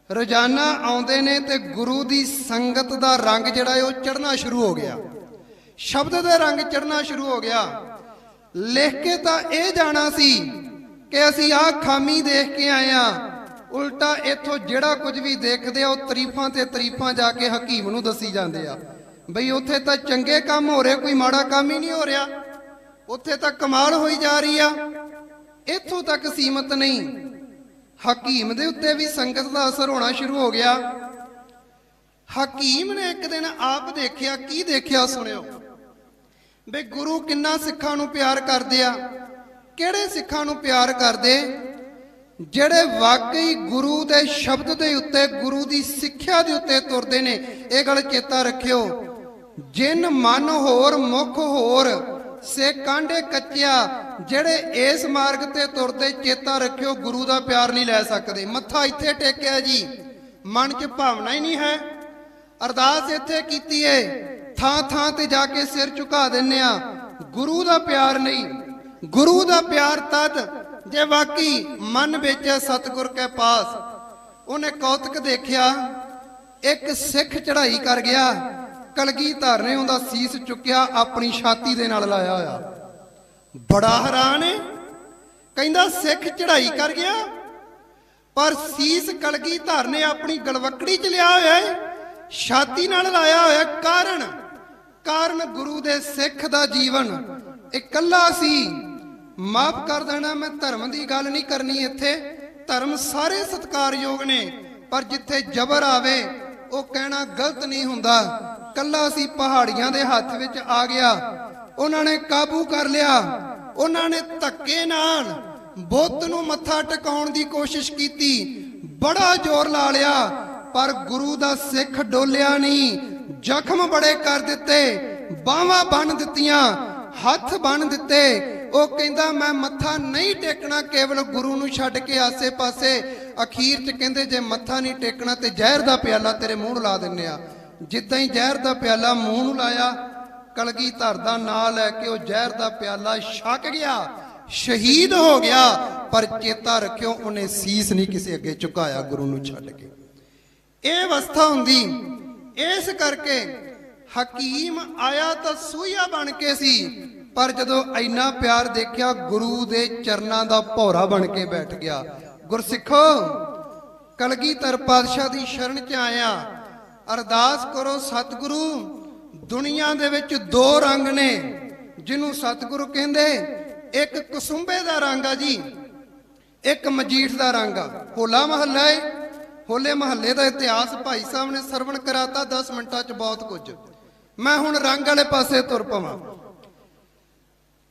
ਰੋਜ਼ਾਨਾ ਆਉਂਦੇ ਨੇ ਤੇ ਗੁਰੂ ਦੀ ਸੰਗਤ ਦਾ ਰੰਗ ਜਿਹੜਾ ਏ ਉਹ ਚੜ੍ਹਨਾ ਸ਼ੁਰੂ ਹੋ ਗਿਆ, ਸ਼ਬਦ ਦਾ ਰੰਗ ਚੜ੍ਹਨਾ ਸ਼ੁਰੂ ਹੋ ਗਿਆ। ਲਿਖ ਕੇ ਤਾਂ ਇਹ ਜਾਣਾ ਸੀ ਕਿ ਅਸੀਂ ਆਹ ਖਾਮੀ ਦੇਖ ਕੇ ਆਏ ਆ, ਉਲਟਾ ਇੱਥੋਂ ਜਿਹੜਾ ਕੁਝ ਵੀ ਦੇਖਦੇ ਆ ਉਹ ਤਾਰੀਫਾਂ ਤੇ ਤਾਰੀਫਾਂ ਜਾ ਕੇ ਹਕੀਮ ਨੂੰ ਦੱਸੀ ਜਾਂਦੇ ਆ, ਬਈ ਉੱਥੇ ਤਾਂ ਚੰਗੇ ਕੰਮ ਹੋ ਰਹੇ, ਕੋਈ ਮਾੜਾ ਕੰਮ ਹੀ ਨਹੀਂ ਹੋ ਰਿਹਾ, ਉੱਥੇ ਤਾਂ ਕਮਾਲ ਹੋਈ ਜਾ ਰਹੀ ਆ। ਇੱਥੋਂ ਤੱਕ ਸੀਮਤ ਨਹੀਂ, ਹਕੀਮ ਦੇ ਉੱਤੇ ਵੀ ਸੰਗਤ ਦਾ ਅਸਰ ਹੋਣਾ ਸ਼ੁਰੂ ਹੋ ਗਿਆ। ਹਕੀਮ ਨੇ ਇੱਕ ਦਿਨ ਆਪ ਦੇਖਿਆ, ਕੀ ਦੇਖਿਆ ਸੁਣਿਓ, ਬਈ ਗੁਰੂ ਕਿੰਨਾ ਸਿੱਖਾਂ ਨੂੰ ਪਿਆਰ ਕਰਦੇ ਆ। ਕਿਹੜੇ ਸਿੱਖਾਂ ਨੂੰ ਪਿਆਰ ਕਰਦੇ? ਜਿਹੜੇ ਵਾਕਈ ਗੁਰੂ ਦੇ ਸ਼ਬਦ ਦੇ ਉੱਤੇ, ਗੁਰੂ ਦੀ ਸਿੱਖਿਆ ਦੇ ਉੱਤੇ ਤੁਰਦੇ ਨੇ। ਇਹ ਗੱਲ ਚੇਤਾ ਰੱਖਿਓ, ਜਿਨ ਮਨ ਹੋਰ ਮੁਖ ਹੋਰ ਸੇ ਕਾਂਡੇ ਕੱਚਿਆ। ਜਿਹੜੇ ਇਸ ਮਾਰਗ ਤੇ ਤੁਰਦੇ, ਚੇਤਾ ਰੱਖਿਓ, ਗੁਰੂ ਦਾ ਪਿਆਰ ਨਹੀਂ ਲੈ ਸਕਦੇ। ਮੱਥਾ ਇੱਥੇ ਟੇਕਿਆ ਜੀ, ਮਨ 'ਚ ਭਾਵਨਾ ਹੀ ਨਹੀਂ ਹੈ। ਅਰਦਾਸ ਇੱਥੇ ਕੀਤੀ ਏ, ਥਾਂ ਥਾਂ ਤੇ ਜਾ ਕੇ ਸਿਰ ਝੁਕਾ ਦਿੰਨੇ ਆ, ਗੁਰੂ ਦਾ ਪਿਆਰ ਨਹੀਂ। ਗੁਰੂ ਦਾ ਪਿਆਰ ਤਦ ਜੇ ਵਾਕਈ ਮਨ ਵਿੱਚ ਸਤਿਗੁਰ ਕੇ ਪਾਸ। ਉਹਨੇ ਕੌਤਕ ਦੇਖਿਆ, ਇੱਕ ਸਿੱਖ ਚੜ੍ਹਾਈ ਕਰ ਗਿਆ, ਕਲਗੀਧਰ ਨੇ ਉਹਦਾ ਸੀਸ ਚੁੱਕਿਆ, ਆਪਣੀ ਛਾਤੀ ਦੇ ਨਾਲ ਲਾਇਆ ਹੋਇਆ। ਬੜਾ ਹੈਰਾਨ ਹੈ, ਕਹਿੰਦਾ ਸਿੱਖ ਚੜ੍ਹਾਈ ਕਰ ਗਿਆ ਪਰ ਸੀਸ ਕਲਗੀਧਰ ਨੇ ਆਪਣੀ ਗਲਵੱਕੜੀ 'ਚ ਲਿਆ ਹੋਇਆ ਹੈ, ਛਾਤੀ ਨਾਲ ਲਾਇਆ ਹੋਇਆ। ਕਾਰਨ ਗੁਰੂ ਦੇ ਸਿੱਖ ਦਾ ਜੀਵਨ ਇਕੱਲਾ ਸੀ। ਮਾਫ ਕਰ ਦੇਣਾ, ਮੈਂ ਧਰਮ ਦੀ ਗੱਲ ਨਹੀਂ ਕਰਨੀ ਇੱਥੇ, ਧਰਮ ਸਾਰੇ ਸਤਿਕਾਰਯੋਗ ਨੇ, ਪਰ ਜਿੱਥੇ ਜ਼ਬਰ ਆਵੇ ਉਹ ਕਹਿਣਾ ਗਲਤ ਨਹੀਂ ਹੁੰਦਾ। ਕੱਲਾ ਸੀ, ਪਹਾੜੀਆਂ ਦੇ ਹੱਥ ਵਿੱਚ ਆ ਗਿਆ, ਉਹਨਾਂ ਨੇ ਕਾਬੂ ਕਰ ਲਿਆ। ਉਹਨਾਂ ਨੇ ਧੱਕੇ ਨਾਲ ਬੁੱਤ ਨੂੰ ਮੱਥਾ ਟਿਕਾਉਣ ਦੀ ਕੋਸ਼ਿਸ਼ ਕੀਤੀ, ਬੜਾ ਜ਼ੋਰ ਲਾ ਲਿਆ, ਪਰ ਗੁਰੂ ਦਾ ਸਿੱਖ ਡੋਲਿਆ ਨਹੀਂ। ਜ਼ਖਮ ਬੜੇ ਕਰ ਦਿੱਤੇ, ਬਾਹਾਂ ਬੰਨ ਦਿੱਤੀਆਂ, ਹੱਥ ਬੰਨ ਦਿੱਤੇ। ਉਹ ਕਹਿੰਦਾ ਮੈਂ ਮੱਥਾ ਨਹੀਂ ਟੇਕਣਾ ਕੇਵਲ ਗੁਰੂ ਨੂੰ ਛੱਡ ਕੇ ਆਸੇ ਪਾਸੇ। ਅਖੀਰ 'ਚ ਕਹਿੰਦੇ ਜੇ ਮੱਥਾ ਨਹੀਂ ਟੇਕਣਾ ਤੇ ਜ਼ਹਿਰ ਦਾ ਪਿਆਲਾ ਤੇਰੇ ਮੂੰਹ ਨੂੰ ਲਾ ਦਿੰਨੇ ਆ। ਜਿੱਦਾਂ ਹੀ ਜ਼ਹਿਰ ਦਾ ਪਿਆਲਾ ਮੂੰਹ ਨੂੰ ਲਾਇਆ, ਕਲਗੀਧਰ ਦਾ ਨਾਂ ਲੈ ਕੇ ਉਹ ਜ਼ਹਿਰ ਦਾ ਪਿਆਲਾ ਛਕ ਗਿਆ, ਸ਼ਹੀਦ ਹੋ ਗਿਆ। ਪਰ ਚੇਤਾ ਰੱਖਿਓ, ਉਹਨੇ ਸੀਸ ਨਹੀਂ ਕਿਸੇ ਅੱਗੇ ਝੁਕਾਇਆ ਗੁਰੂ ਨੂੰ ਛੱਡ ਕੇ। ਇਹ ਅਵਸਥਾ ਹੁੰਦੀ। ਇਸ ਕਰਕੇ ਹਕੀਮ ਆਇਆ ਤਾਂ ਸੂਹੀਆ ਬਣ ਕੇ ਸੀ, ਪਰ ਜਦੋਂ ਇੰਨਾ ਪਿਆਰ ਦੇਖਿਆ, ਗੁਰੂ ਦੇ ਚਰਨਾਂ ਦਾ ਭੌਰਾ ਬਣ ਕੇ ਬੈਠ ਗਿਆ। ਗੁਰਸਿੱਖੋ, ਕਲਗੀਧਰ ਪਾਤਸ਼ਾਹ ਦੀ ਸ਼ਰਨ 'ਚ ਆਇਆ, ਅਰਦਾਸ ਕਰੋ ਸਤਿਗੁਰੂ। ਦੁਨੀਆ ਦੇ ਵਿੱਚ ਦੋ ਰੰਗ ਨੇ ਜਿਹਨੂੰ ਸਤਿਗੁਰੂ ਕਹਿੰਦੇ। ਇੱਕ ਕਸੁੰਬੇ ਦਾ ਰੰਗ ਆ ਜੀ, ਇੱਕ ਮਜੀਠ ਦਾ ਰੰਗ ਆ। ਹੋਲਾ ਮਹੱਲਾ ਹੈ, ਹੋਲੇ ਮਹੱਲੇ ਦਾ ਇਤਿਹਾਸ ਭਾਈ ਸਾਹਿਬ ਨੇ ਸਰਵਣ ਕਰਾਤਾ 10 ਮਿੰਟਾਂ 'ਚ ਬਹੁਤ ਕੁਝ। ਮੈਂ ਹੁਣ ਰੰਗ ਵਾਲੇ ਪਾਸੇ ਤੁਰ ਪਵਾਂ।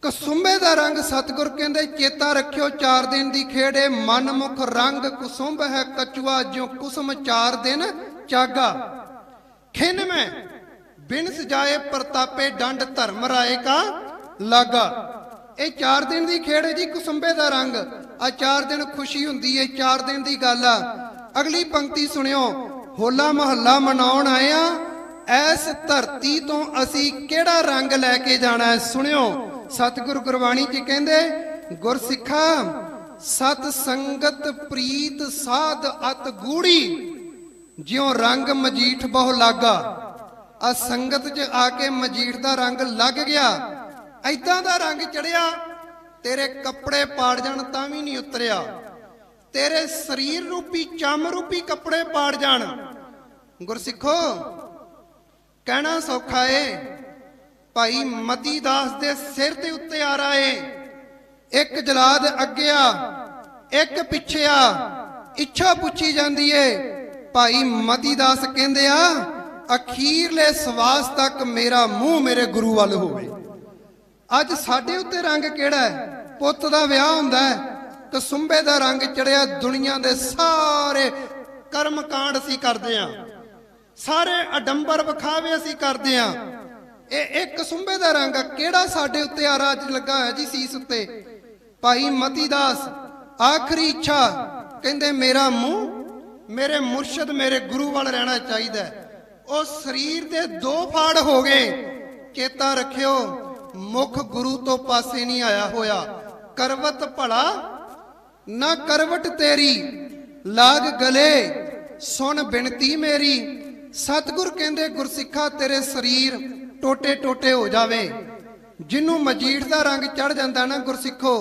ਕਸੁੰਬੇ ਦਾ ਰੰਗ ਸਤਿਗੁਰ ਕਹਿੰਦੇ ਚੇਤਾ ਰੱਖਿਓ 4 ਦਿਨ ਦੀ ਖੇੜੇ ਮਨਮੁਖ ਰੰਗ ਕੁਸੁੰਭ ਹੈ ਕਚੂਆ ਜਿਉ ਕੁਸਮ 4 ਦਿਨ ਚਾਗਾ ਖਿਨ ਮੈਂ ਬਿਨ ਸਜਾਏ ਪ੍ਰਤਾਪੇ ਡੰਡ ਧਰਮ ਰਾਏ ਕਾ ਲਾਗਾ। ਇਹ 4 ਦਿਨ ਦੀ ਖੇੜੇ ਜੀ ਕੁਸੁੰਬੇ ਦਾ ਰੰਗ ਆ 4 ਦਿਨ ਖੁਸ਼ੀ ਹੁੰਦੀ ਹੈ 4 ਦਿਨ ਦੀ ਗੱਲ ਆ। ਅਗਲੀ ਪੰਕਤੀ ਸੁਣਿਓ ਹੋਲਾ ਮਹੱਲਾ ਮਨਾਉਣ ਆਏ ਆ ਐਸ ਧਰਤੀ ਤੋਂ ਅਸੀਂ ਕਿਹੜਾ ਰੰਗ ਲੈ ਕੇ ਜਾਣਾ ਹੈ। ਸੁਣਿਓ ਸਤਿਗੁਰ ਗੁਰਬਾਣੀ ਚ ਕਹਿੰਦੇ ਗੁਰਸਿੱਖਾ ਸਤ ਸੰਗਤ ਪ੍ਰੀਤ ਸਾਧ ਅਤ ਗੂੜੀ ਜਿਉ ਰੰਗ ਮਜੀਠ ਬਹੁ ਲਾਗਾ। ਆ ਸੰਗਤ ਚ ਆ ਕੇ ਮਜੀਠ ਦਾ ਰੰਗ ਲੱਗ ਗਿਆ ਐਦਾਂ ਦਾ ਰੰਗ ਚੜਿਆ ਤੇਰੇ ਕੱਪੜੇ ਪਾੜ ਜਾਣ ਤਾਂ ਵੀ ਨਹੀਂ ਉਤਰਿਆ, ਤੇਰੇ ਸਰੀਰ ਰੂਪੀ ਚੰਮ ਰੂਪੀ ਕੱਪੜੇ ਪਾੜ ਜਾਣ। ਗੁਰਸਿੱਖੋ ਕਹਿਣਾ ਸੌਖਾ ਏ ਭਾਈ ਮਤੀ ਦਾਸ ਦੇ ਸਿਰ ਦੇ ਉੱਤੇ ਆ ਰਹਾ ਏ ਇੱਕ ਜਲਾਦ ਅੱਗੇ ਆ ਇੱਕ ਪਿੱਛੇ ਆ ਇੱਛਾ ਪੁੱਛੀ ਜਾਂਦੀ ਏ। ਭਾਈ ਮਤੀ ਦਾਸ ਕਹਿੰਦੇ ਆ ਅਖੀਰਲੇ ਸਵਾਸ ਤੱਕ ਮੇਰਾ ਮੂੰਹ ਮੇਰੇ ਗੁਰੂ ਵੱਲ ਹੋਵੇ। ਅੱਜ ਸਾਡੇ ਉੱਤੇ ਰੰਗ ਕਿਹੜਾ ਹੈ? ਪੁੱਤ ਦਾ ਵਿਆਹ ਹੁੰਦਾ ਹੈ ਕਸੁੰਬੇ ਦਾ ਰੰਗ ਚੜਿਆ ਦੁਨੀਆ ਦੇ ਸਾਰੇ ਕਰਮ ਕਾਂਡ ਅਸੀਂ ਕਰਦੇ ਆਂ ਸਾਰੇ ਅਡੰਬਰ ਵਿਖਾਵੇ ਅਸੀਂ ਕਰਦੇ ਆਂ। ਇਹ ਕਸੁੰਬੇ ਦਾ ਰੰਗ ਕਿਹੜਾ ਸਾਡੇ ਉੱਤੇ ਆ ਰਾਜ ਲੱਗਾ ਹੈ ਜੀ ਸੀਸ ਉੱਤੇ। ਭਾਈ ਮਤੀ ਦਾਸ ਆਖਰੀ ਇੱਛਾ ਕਹਿੰਦੇ ਮੇਰਾ ਮੂੰਹ ਮੇਰੇ ਮੁਰਸ਼ਦ ਮੇਰੇ ਗੁਰੂ ਵੱਲ ਰਹਿਣਾ ਚਾਹੀਦਾ। ਉਹ ਸਰੀਰ ਦੇ 2 ਫਾੜ ਹੋ ਗਏ। ਚੇਤਾ ਰੱਖਿਓ ਮੁਖ ਗੁਰੂ ਤੋਂ ਪਾਸੇ ਨਹੀਂ ਆਇਆ ਹੋਇਆ। ਕਰਵਤ ਭਲਾ ਨਾ ਕਰਵਟ ਤੇਰੀ ਲਾਗ ਗਲੇ ਸੁਣ ਬਿਨਤੀ ਮੇਰੀ। ਸਤਿਗੁਰ ਕਹਿੰਦੇ ਗੁਰਸਿੱਖਾ ਤੇਰੇ ਸਰੀਰ ਟੋਟੇ ਟੋਟੇ ਹੋ ਜਾਵੇ। ਜਿਹਨੂੰ ਮਜੀਠ ਦਾ ਰੰਗ ਚੜ ਜਾਂਦਾ ਨਾ ਗੁਰਸਿੱਖੋ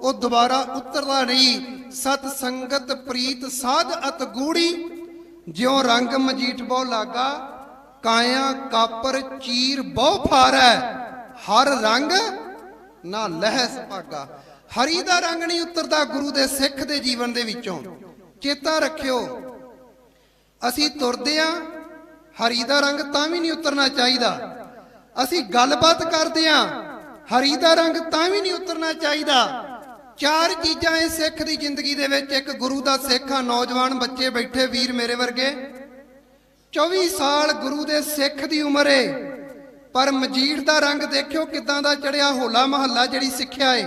ਉਹ ਦੁਬਾਰਾ ਉਤਰਦਾ ਨਹੀਂ। ਸਤ ਸੰਗਤ ਪ੍ਰੀਤ ਸਾਧ ਅਤ ਗੂੜੀ ਜਿਉ ਰੰਗ ਮਜੀਠ ਬਹੁ ਲਾਗਾ ਕਾਇਆ ਕਾਪਰ ਚੀਰ ਬਹੁ ਫਾਰੈ ਹਰ ਰੰਗ ਨਾ ਲਹਿ ਸੁਭਾਗਾ। ਹਰੀ ਦਾ ਰੰਗ ਨਹੀਂ ਉਤਰਦਾ ਗੁਰੂ ਦੇ ਸਿੱਖ ਦੇ ਜੀਵਨ ਦੇ ਵਿੱਚੋਂ। ਚੇਤਾ ਰੱਖਿਓ ਅਸੀਂ ਤੁਰਦੇ ਆਂ ਹਰੀ ਦਾ ਰੰਗ ਤਾਂ ਵੀ ਨਹੀਂ ਉਤਰਨਾ ਚਾਹੀਦਾ। ਅਸੀਂ ਗੱਲਬਾਤ ਕਰਦੇ ਆਂ ਹਰੀ ਦਾ ਰੰਗ ਤਾਂ ਵੀ ਨਹੀਂ ਉਤਰਨਾ ਚਾਹੀਦਾ। 4 ਚੀਜ਼ਾਂ ਇਹ ਸਿੱਖ ਦੀ ਜ਼ਿੰਦਗੀ ਦੇ ਵਿੱਚ। ਇੱਕ ਗੁਰੂ ਦਾ ਸਿੱਖ ਆ ਨੌਜਵਾਨ ਬੱਚੇ ਬੈਠੇ ਵੀਰ ਮੇਰੇ ਵਰਗੇ 24 ਸਾਲ ਗੁਰੂ ਦੇ ਸਿੱਖ ਦੀ ਉਮਰ ਏ ਪਰ ਮਜੀਠ ਦਾ ਰੰਗ ਦੇਖਿਓ ਕਿਦਾਂ ਦਾ ਚੜਿਆ। ਹੋਲਾ ਮਹੱਲਾ ਜਿਹੜੀ ਸਿੱਖਿਆ ਏ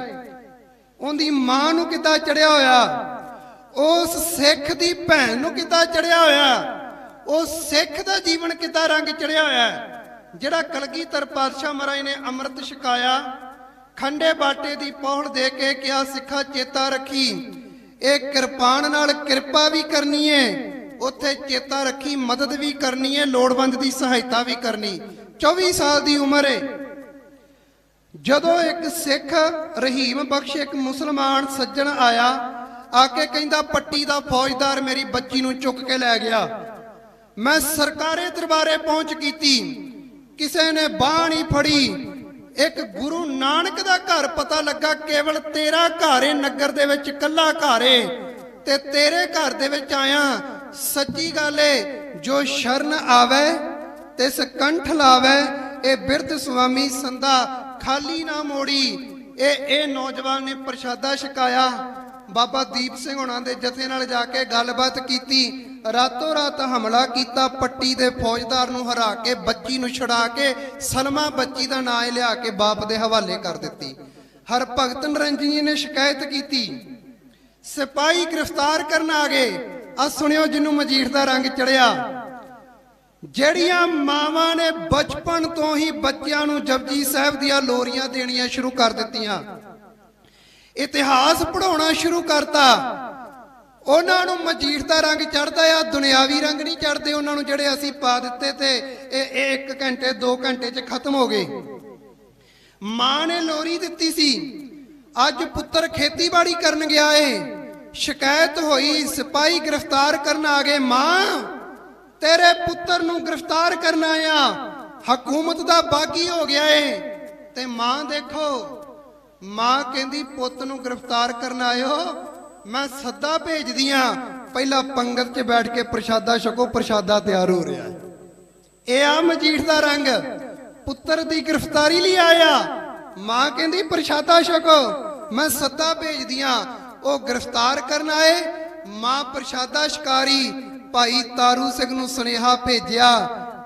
ਉਹਦੀ ਮਾਂ ਨੂੰ ਕਿੱਦਾਂ ਚੜਿਆ ਹੋਇਆ, ਉਸ ਸਿੱਖ ਦੀ ਭੈਣ ਨੂੰ ਕਿੱਦਾਂ ਚੜਿਆ ਹੋਇਆ, ਉਸ ਸਿੱਖ ਦਾ ਜੀਵਨ ਕਿੱਦਾਂ ਰੰਗ ਚੜਿਆ ਹੋਇਆ। ਜਿਹੜਾ ਕਲਗੀਧਰ ਪਾਤਸ਼ਾਹ ਮਹਾਰਾਜ ਨੇ ਅੰਮ੍ਰਿਤ ਛਕਾਇਆ ਖੰਡੇ ਬਾਟੇ ਦੀ ਪੌੜ ਦੇ ਕੇ ਕਿਹਾ ਸਿੱਖਾ ਚੇਤਾ ਰੱਖੀ ਇਹ ਕਿਰਪਾਨ ਨਾਲ ਕਿਰਪਾ ਵੀ ਕਰਨੀ ਏ ਉੱਥੇ ਚੇਤਾ ਰੱਖੀ ਮਦਦ ਵੀ ਕਰਨੀ ਏ ਲੋੜਵੰਦ ਦੀ ਸਹਾਇਤਾ ਵੀ ਕਰਨੀ। 24 ਸਾਲ ਦੀ ਉਮਰ ਏ। ਜਦੋਂ ਇੱਕ ਸਿੱਖ ਰਹੀਮ ਬਖਸ਼ ਇੱਕ ਮੁਸਲਮਾਨ ਸੱਜਣ ਆਇਆ ਆ ਕੇ ਕਹਿੰਦਾ ਪੱਟੀ ਦਾ ਫੌਜਦਾਰ ਮੇਰੀ ਬੱਚੀ ਨੂੰ ਚੁੱਕ ਕੇ ਲੈ ਗਿਆ। ਮੈਂ ਸਰਕਾਰੇ ਦਰਬਾਰੇ ਪਹੁੰਚ ਕੀਤੀ ਕਿਸੇ ਨੇ ਬਾਹ ਨਹੀਂ ਫੜੀ। ਇੱਕ ਗੁਰੂ ਨਾਨਕ ਦਾ ਘਰ ਪਤਾ ਲੱਗਾ ਕੇਵਲ ਤੇਰਾ ਘਰ ਏ ਨਗਰ ਦੇ ਵਿੱਚ ਕੱਲਾ ਘਰ ਏ ਤੇ ਤੇਰੇ ਘਰ ਦੇ ਵਿੱਚ ਆਇਆ। ਸੱਚੀ ਗੱਲ ਏ ਜੋ ਸ਼ਰਨ ਆਵੇ ਤੇ ਸਕੰਠ ਲਾਵੇ ਇਹ ਬਿਰਧ ਸੁਆਮੀ ਸੰਦਾ ਖਾਲੀ ਨਾ ਮੋੜੀ। ਇਹ ਨੌਜਵਾਨ ਨੇ ਪ੍ਰਸ਼ਾਦਾ ਛਕਾਇਆ। ਬਾਬਾ ਦੀਪ ਸਿੰਘ ਹੋਣਾ ਦੇ ਜਥੇ ਨਾਲ ਜਾ ਕੇ ਗੱਲਬਾਤ ਕੀਤੀ। ਰਾਤੋਂ ਰਾਤ ਹਮਲਾ ਕੀਤਾ ਪੱਟੀ ਦੇ ਫੌਜਦਾਰ ਨੂੰ ਹਰਾ ਕੇ ਬੱਚੀ ਨੂੰ ਛੁਡਾ ਕੇ ਸਲਮਾ ਬੱਚੀ ਦਾ ਨਾਂ ਲਿਆ ਕੇ ਬਾਪ ਦੇ ਹਵਾਲੇ ਕਰ ਦਿੱਤੀ। ਹਰਭਗਤ ਨਰੰਜਨ ਜੀ ਨੇ ਸ਼ਿਕਾਇਤ ਕੀਤੀ ਸਿਪਾਹੀ ਗ੍ਰਿਫਤਾਰ ਕਰਨ ਆ ਗਏ। ਆ ਸੁਣਿਓ ਜਿਹਨੂੰ ਮਜੀਠ ਦਾ ਰੰਗ ਚੜਿਆ। ਜਿਹੜੀਆਂ ਮਾਵਾਂ ਨੇ ਬਚਪਨ ਤੋਂ ਹੀ ਬੱਚਿਆਂ ਨੂੰ ਜਪਜੀ ਸਾਹਿਬ ਦੀਆਂ ਲੋਰੀਆਂ ਦੇਣੀਆਂ ਸ਼ੁਰੂ ਕਰ ਦਿੱਤੀਆਂ ਇਤਿਹਾਸ ਪੜਾਉਣਾ ਸ਼ੁਰੂ ਕਰਤਾ ਉਹਨਾਂ ਨੂੰ ਮਜੀਠ ਦਾ ਰੰਗ ਚੜਦਾ ਆ ਦੁਨਿਆਵੀ ਰੰਗ ਨਹੀਂ ਚੜਦੇ ਉਹਨਾਂ ਨੂੰ ਜਿਹੜੇ ਅਸੀਂ ਪਾ ਦਿੱਤੇ ਤੇ ਇਹ 1 ਘੰਟੇ 2 ਘੰਟੇ 'ਚ ਖਤਮ ਹੋ ਗਏ। ਮਾਂ ਨੇ ਲੋਰੀ ਦਿੱਤੀ ਸੀ ਅੱਜ ਪੁੱਤਰ ਖੇਤੀਬਾੜੀ ਕਰਨ ਗਿਆ ਏ ਸ਼ਿਕਾਇਤ ਹੋਈ ਸਿਪਾਹੀ ਗ੍ਰਿਫਤਾਰ ਕਰਨ ਆ ਗਏ। ਮਾਂ ਤੇਰੇ ਪੁੱਤਰ ਨੂੰ ਗ੍ਰਿਫਤਾਰ ਕਰਨ ਆਇਆ ਹਕੂਮਤ ਦਾ ਬਾਗੀ ਹੋ ਗਿਆ ਏ ਤੇ ਮਾਂ ਦੇਖੋ ਮਾਂ ਕਹਿੰਦੀ ਪੁੱਤ ਨੂੰ ਗ੍ਰਿਫਤਾਰ ਕਰਨ ਆਇਓ ਮੈਂ ਸੱਦਾ ਭੇਜਦੀ ਆ ਪਹਿਲਾਂ ਪੰਗਤ 'ਚ ਬੈਠ ਕੇ ਪ੍ਰਸ਼ਾਦਾ ਛਕੋ ਪ੍ਰਸ਼ਾਦਾ ਤਿਆਰ ਹੋ ਰਿਹਾ। ਇਹ ਆ ਮਜੀਠ ਦਾ ਰੰਗ ਪੁੱਤਰ ਦੀ ਗ੍ਰਿਫਤਾਰੀ ਲਈ ਆਇਆ ਮਾਂ ਕਹਿੰਦੀ ਪ੍ਰਸ਼ਾਦਾ ਛਕੋ, ਮੈਂ ਸੱਦਾ ਭੇਜਦੀਆਂ। ਉਹ ਗ੍ਰਿਫਤਾਰ ਕਰਨ ਆਏ, ਮਾਂ ਪ੍ਰਸ਼ਾਦਾ ਛਕਾਰੀ। ਭਾਈ ਤਾਰੂ ਸਿੰਘ ਨੂੰ ਸੁਨੇਹਾ ਭੇਜਿਆ।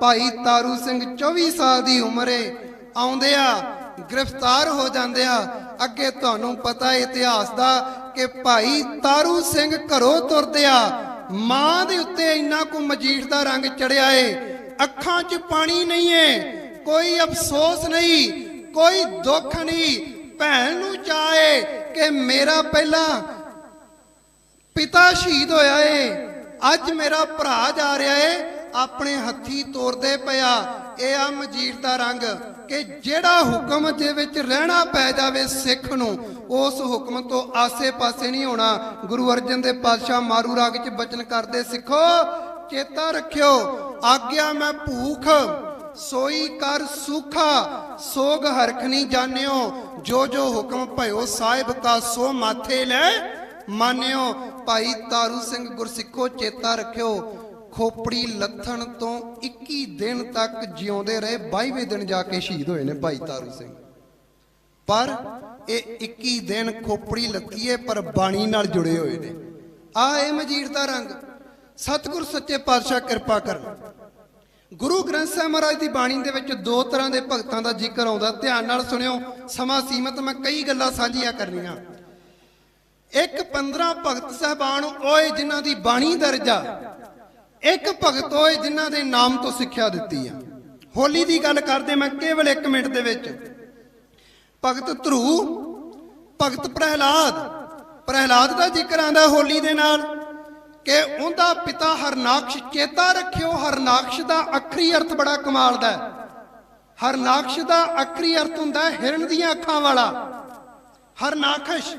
ਭਾਈ ਤਾਰੂ ਸਿੰਘ 24 ਸਾਲ ਦੀ ਉਮਰੇ ਆਉਂਦੇ ਆ, ਗ੍ਰਿਫਤਾਰ ਹੋ ਜਾਂਦੇ ਆ। ਅੱਗੇ ਤੁਹਾਨੂੰ ਪਤਾ ਇਤਿਹਾਸ ਦਾ ਕਿ ਭਾਈ ਤਾਰੂ ਸਿੰਘ ਘਰੋਂ ਤੁਰਦੇ ਆ, ਮਾਂ ਦੇ ਉੱਤੇ ਇੰਨਾ ਕੁ ਮਜੀਠ ਦਾ ਰੰਗ ਚੜਿਆ ਏ, ਅੱਖਾਂ 'ਚ ਪਾਣੀ ਨਹੀਂ ਏ, ਕੋਈ ਅਫਸੋਸ ਨਹੀਂ, ਕੋਈ ਦੁੱਖ ਨਹੀਂ। ਭੈਣ ਨੂੰ ਚਾਹੇ ਕਿ ਮੇਰਾ ਪਹਿਲਾਂ ਪਿਤਾ ਸ਼ਹੀਦ ਹੋਇਆ ਏ, ਅੱਜ ਮੇਰਾ ਭਰਾ ਜਾ ਰਿਹਾ ਏ, ਆਪਣੇ ਹੱਥੀ ਤੋਰਦੇ ਪਿਆ। ਇਹ ਆ ਮਜੀਠ ਦਾ ਰੰਗ ਕਿ ਜਿਹੜਾ ਹੁਕਮ ਦੇ ਵਿੱਚ ਰਹਿਣਾ ਪੈ ਜਾਵੇ ਸਿੱਖ ਨੂੰ, ਉਸ ਹੁਕਮ ਤੋਂ ਆਸੇ-ਪਾਸੇ ਨਹੀਂ ਹੋਣਾ। ਗੁਰੂ ਅਰਜਨ ਦੇਵ ਪਾਤਸ਼ਾਹ ਮਾਰੂ ਰਾਗ 'ਚ ਬਚਨ ਕਰਦੇ, ਸਿੱਖੋ ਚੇਤਾ ਰੱਖਿਓ, ਆਗਿਆ ਮੈਂ ਭੂਖ ਸੋਈ ਕਰ ਸੁਖਾ, ਸੋਗ ਹਰਖ ਨਹੀਂ ਜਾਣਿਓ, ਜੋ ਜੋ ਹੁਕਮ ਭਇਓ ਸਾਹਿਬ ਕਾ ਸੋ ਮਾਥੇ ਲੈ ਮਾਨਿਓ। ਭਾਈ ਤਾਰੂ ਸਿੰਘ ਗੁਰਸਿੱਖੋ ਚੇਤਾ ਰੱਖਿਓ, ਖੋਪੜੀ ਲੱਥਣ ਤੋਂ 21 ਦਿਨ ਤੱਕ ਜਿਉਂਦੇ ਰਹੇ, 22ਵੇਂ ਦਿਨ ਜਾ ਕੇ ਸ਼ਹੀਦ ਹੋਏ ਨੇ ਭਾਈ ਤਾਰੂ ਸਿੰਘ। ਪਰ ਇਹ 21 ਦਿਨ ਖੋਪੜੀ ਲੱਥੀਏ ਪਰ ਬਾਣੀ ਨਾਲ ਜੁੜੇ ਹੋਏ ਨੇ। ਆ ਇਹ ਮਜੀਠ ਦਾ ਰੰਗ। ਸਤਿਗੁਰ ਸੱਚੇ ਪਾਤਸ਼ਾਹ ਕਿਰਪਾ ਕਰਨ। ਗੁਰੂ ਗ੍ਰੰਥ ਸਾਹਿਬ ਮਹਾਰਾਜ ਦੀ ਬਾਣੀ ਦੇ ਵਿੱਚ 2 ਤਰ੍ਹਾਂ ਦੇ ਭਗਤਾਂ ਦਾ ਜ਼ਿਕਰ ਆਉਂਦਾ, ਧਿਆਨ ਨਾਲ ਸੁਣਿਓ, ਸਮਾਂ ਸੀਮਤ, ਮੈਂ ਕਈ ਗੱਲਾਂ ਸਾਂਝੀਆਂ ਕਰਨੀਆਂ। ਇੱਕ 15 ਭਗਤ ਸਾਹਿਬਾਨ ਓਏ ਜਿਨ੍ਹਾਂ ਦੀ ਬਾਣੀ ਦਰਜਾ, ਇੱਕ ਭਗਤ ਓਏ ਜਿਨ੍ਹਾਂ ਦੇ ਨਾਮ ਤੋਂ ਸਿੱਖਿਆ ਦਿੱਤੀ ਆ। ਹੋਲੀ ਦੀ ਗੱਲ ਕਰਦੇ ਮੈਂ ਕੇਵਲ 1 ਮਿੰਟ ਦੇ ਵਿੱਚ। ਭਗਤ ਧਰੂ, ਭਗਤ ਪ੍ਰਹਿਲਾਦ ਦਾ ਜ਼ਿਕਰ ਆਂਦਾ ਹੋਲੀ ਦੇ ਨਾਲ ਕਿ ਉਹਦਾ ਪਿਤਾ ਹਰਨਾਕਸ਼। ਚੇਤਾ ਰੱਖਿਓ, ਹਰਨਾਕਸ਼ ਦਾ ਅੱਖਰੀ ਅਰਥ ਬੜਾ ਕਮਾਲ ਦਾ ਹੈ। ਹਰਨਾਕਸ਼ ਦਾ ਅੱਖਰੀ ਅਰਥ ਹੁੰਦਾ ਹਿਰਨ ਦੀਆਂ ਅੱਖਾਂ ਵਾਲਾ, ਹਰਨਾਕਸ਼।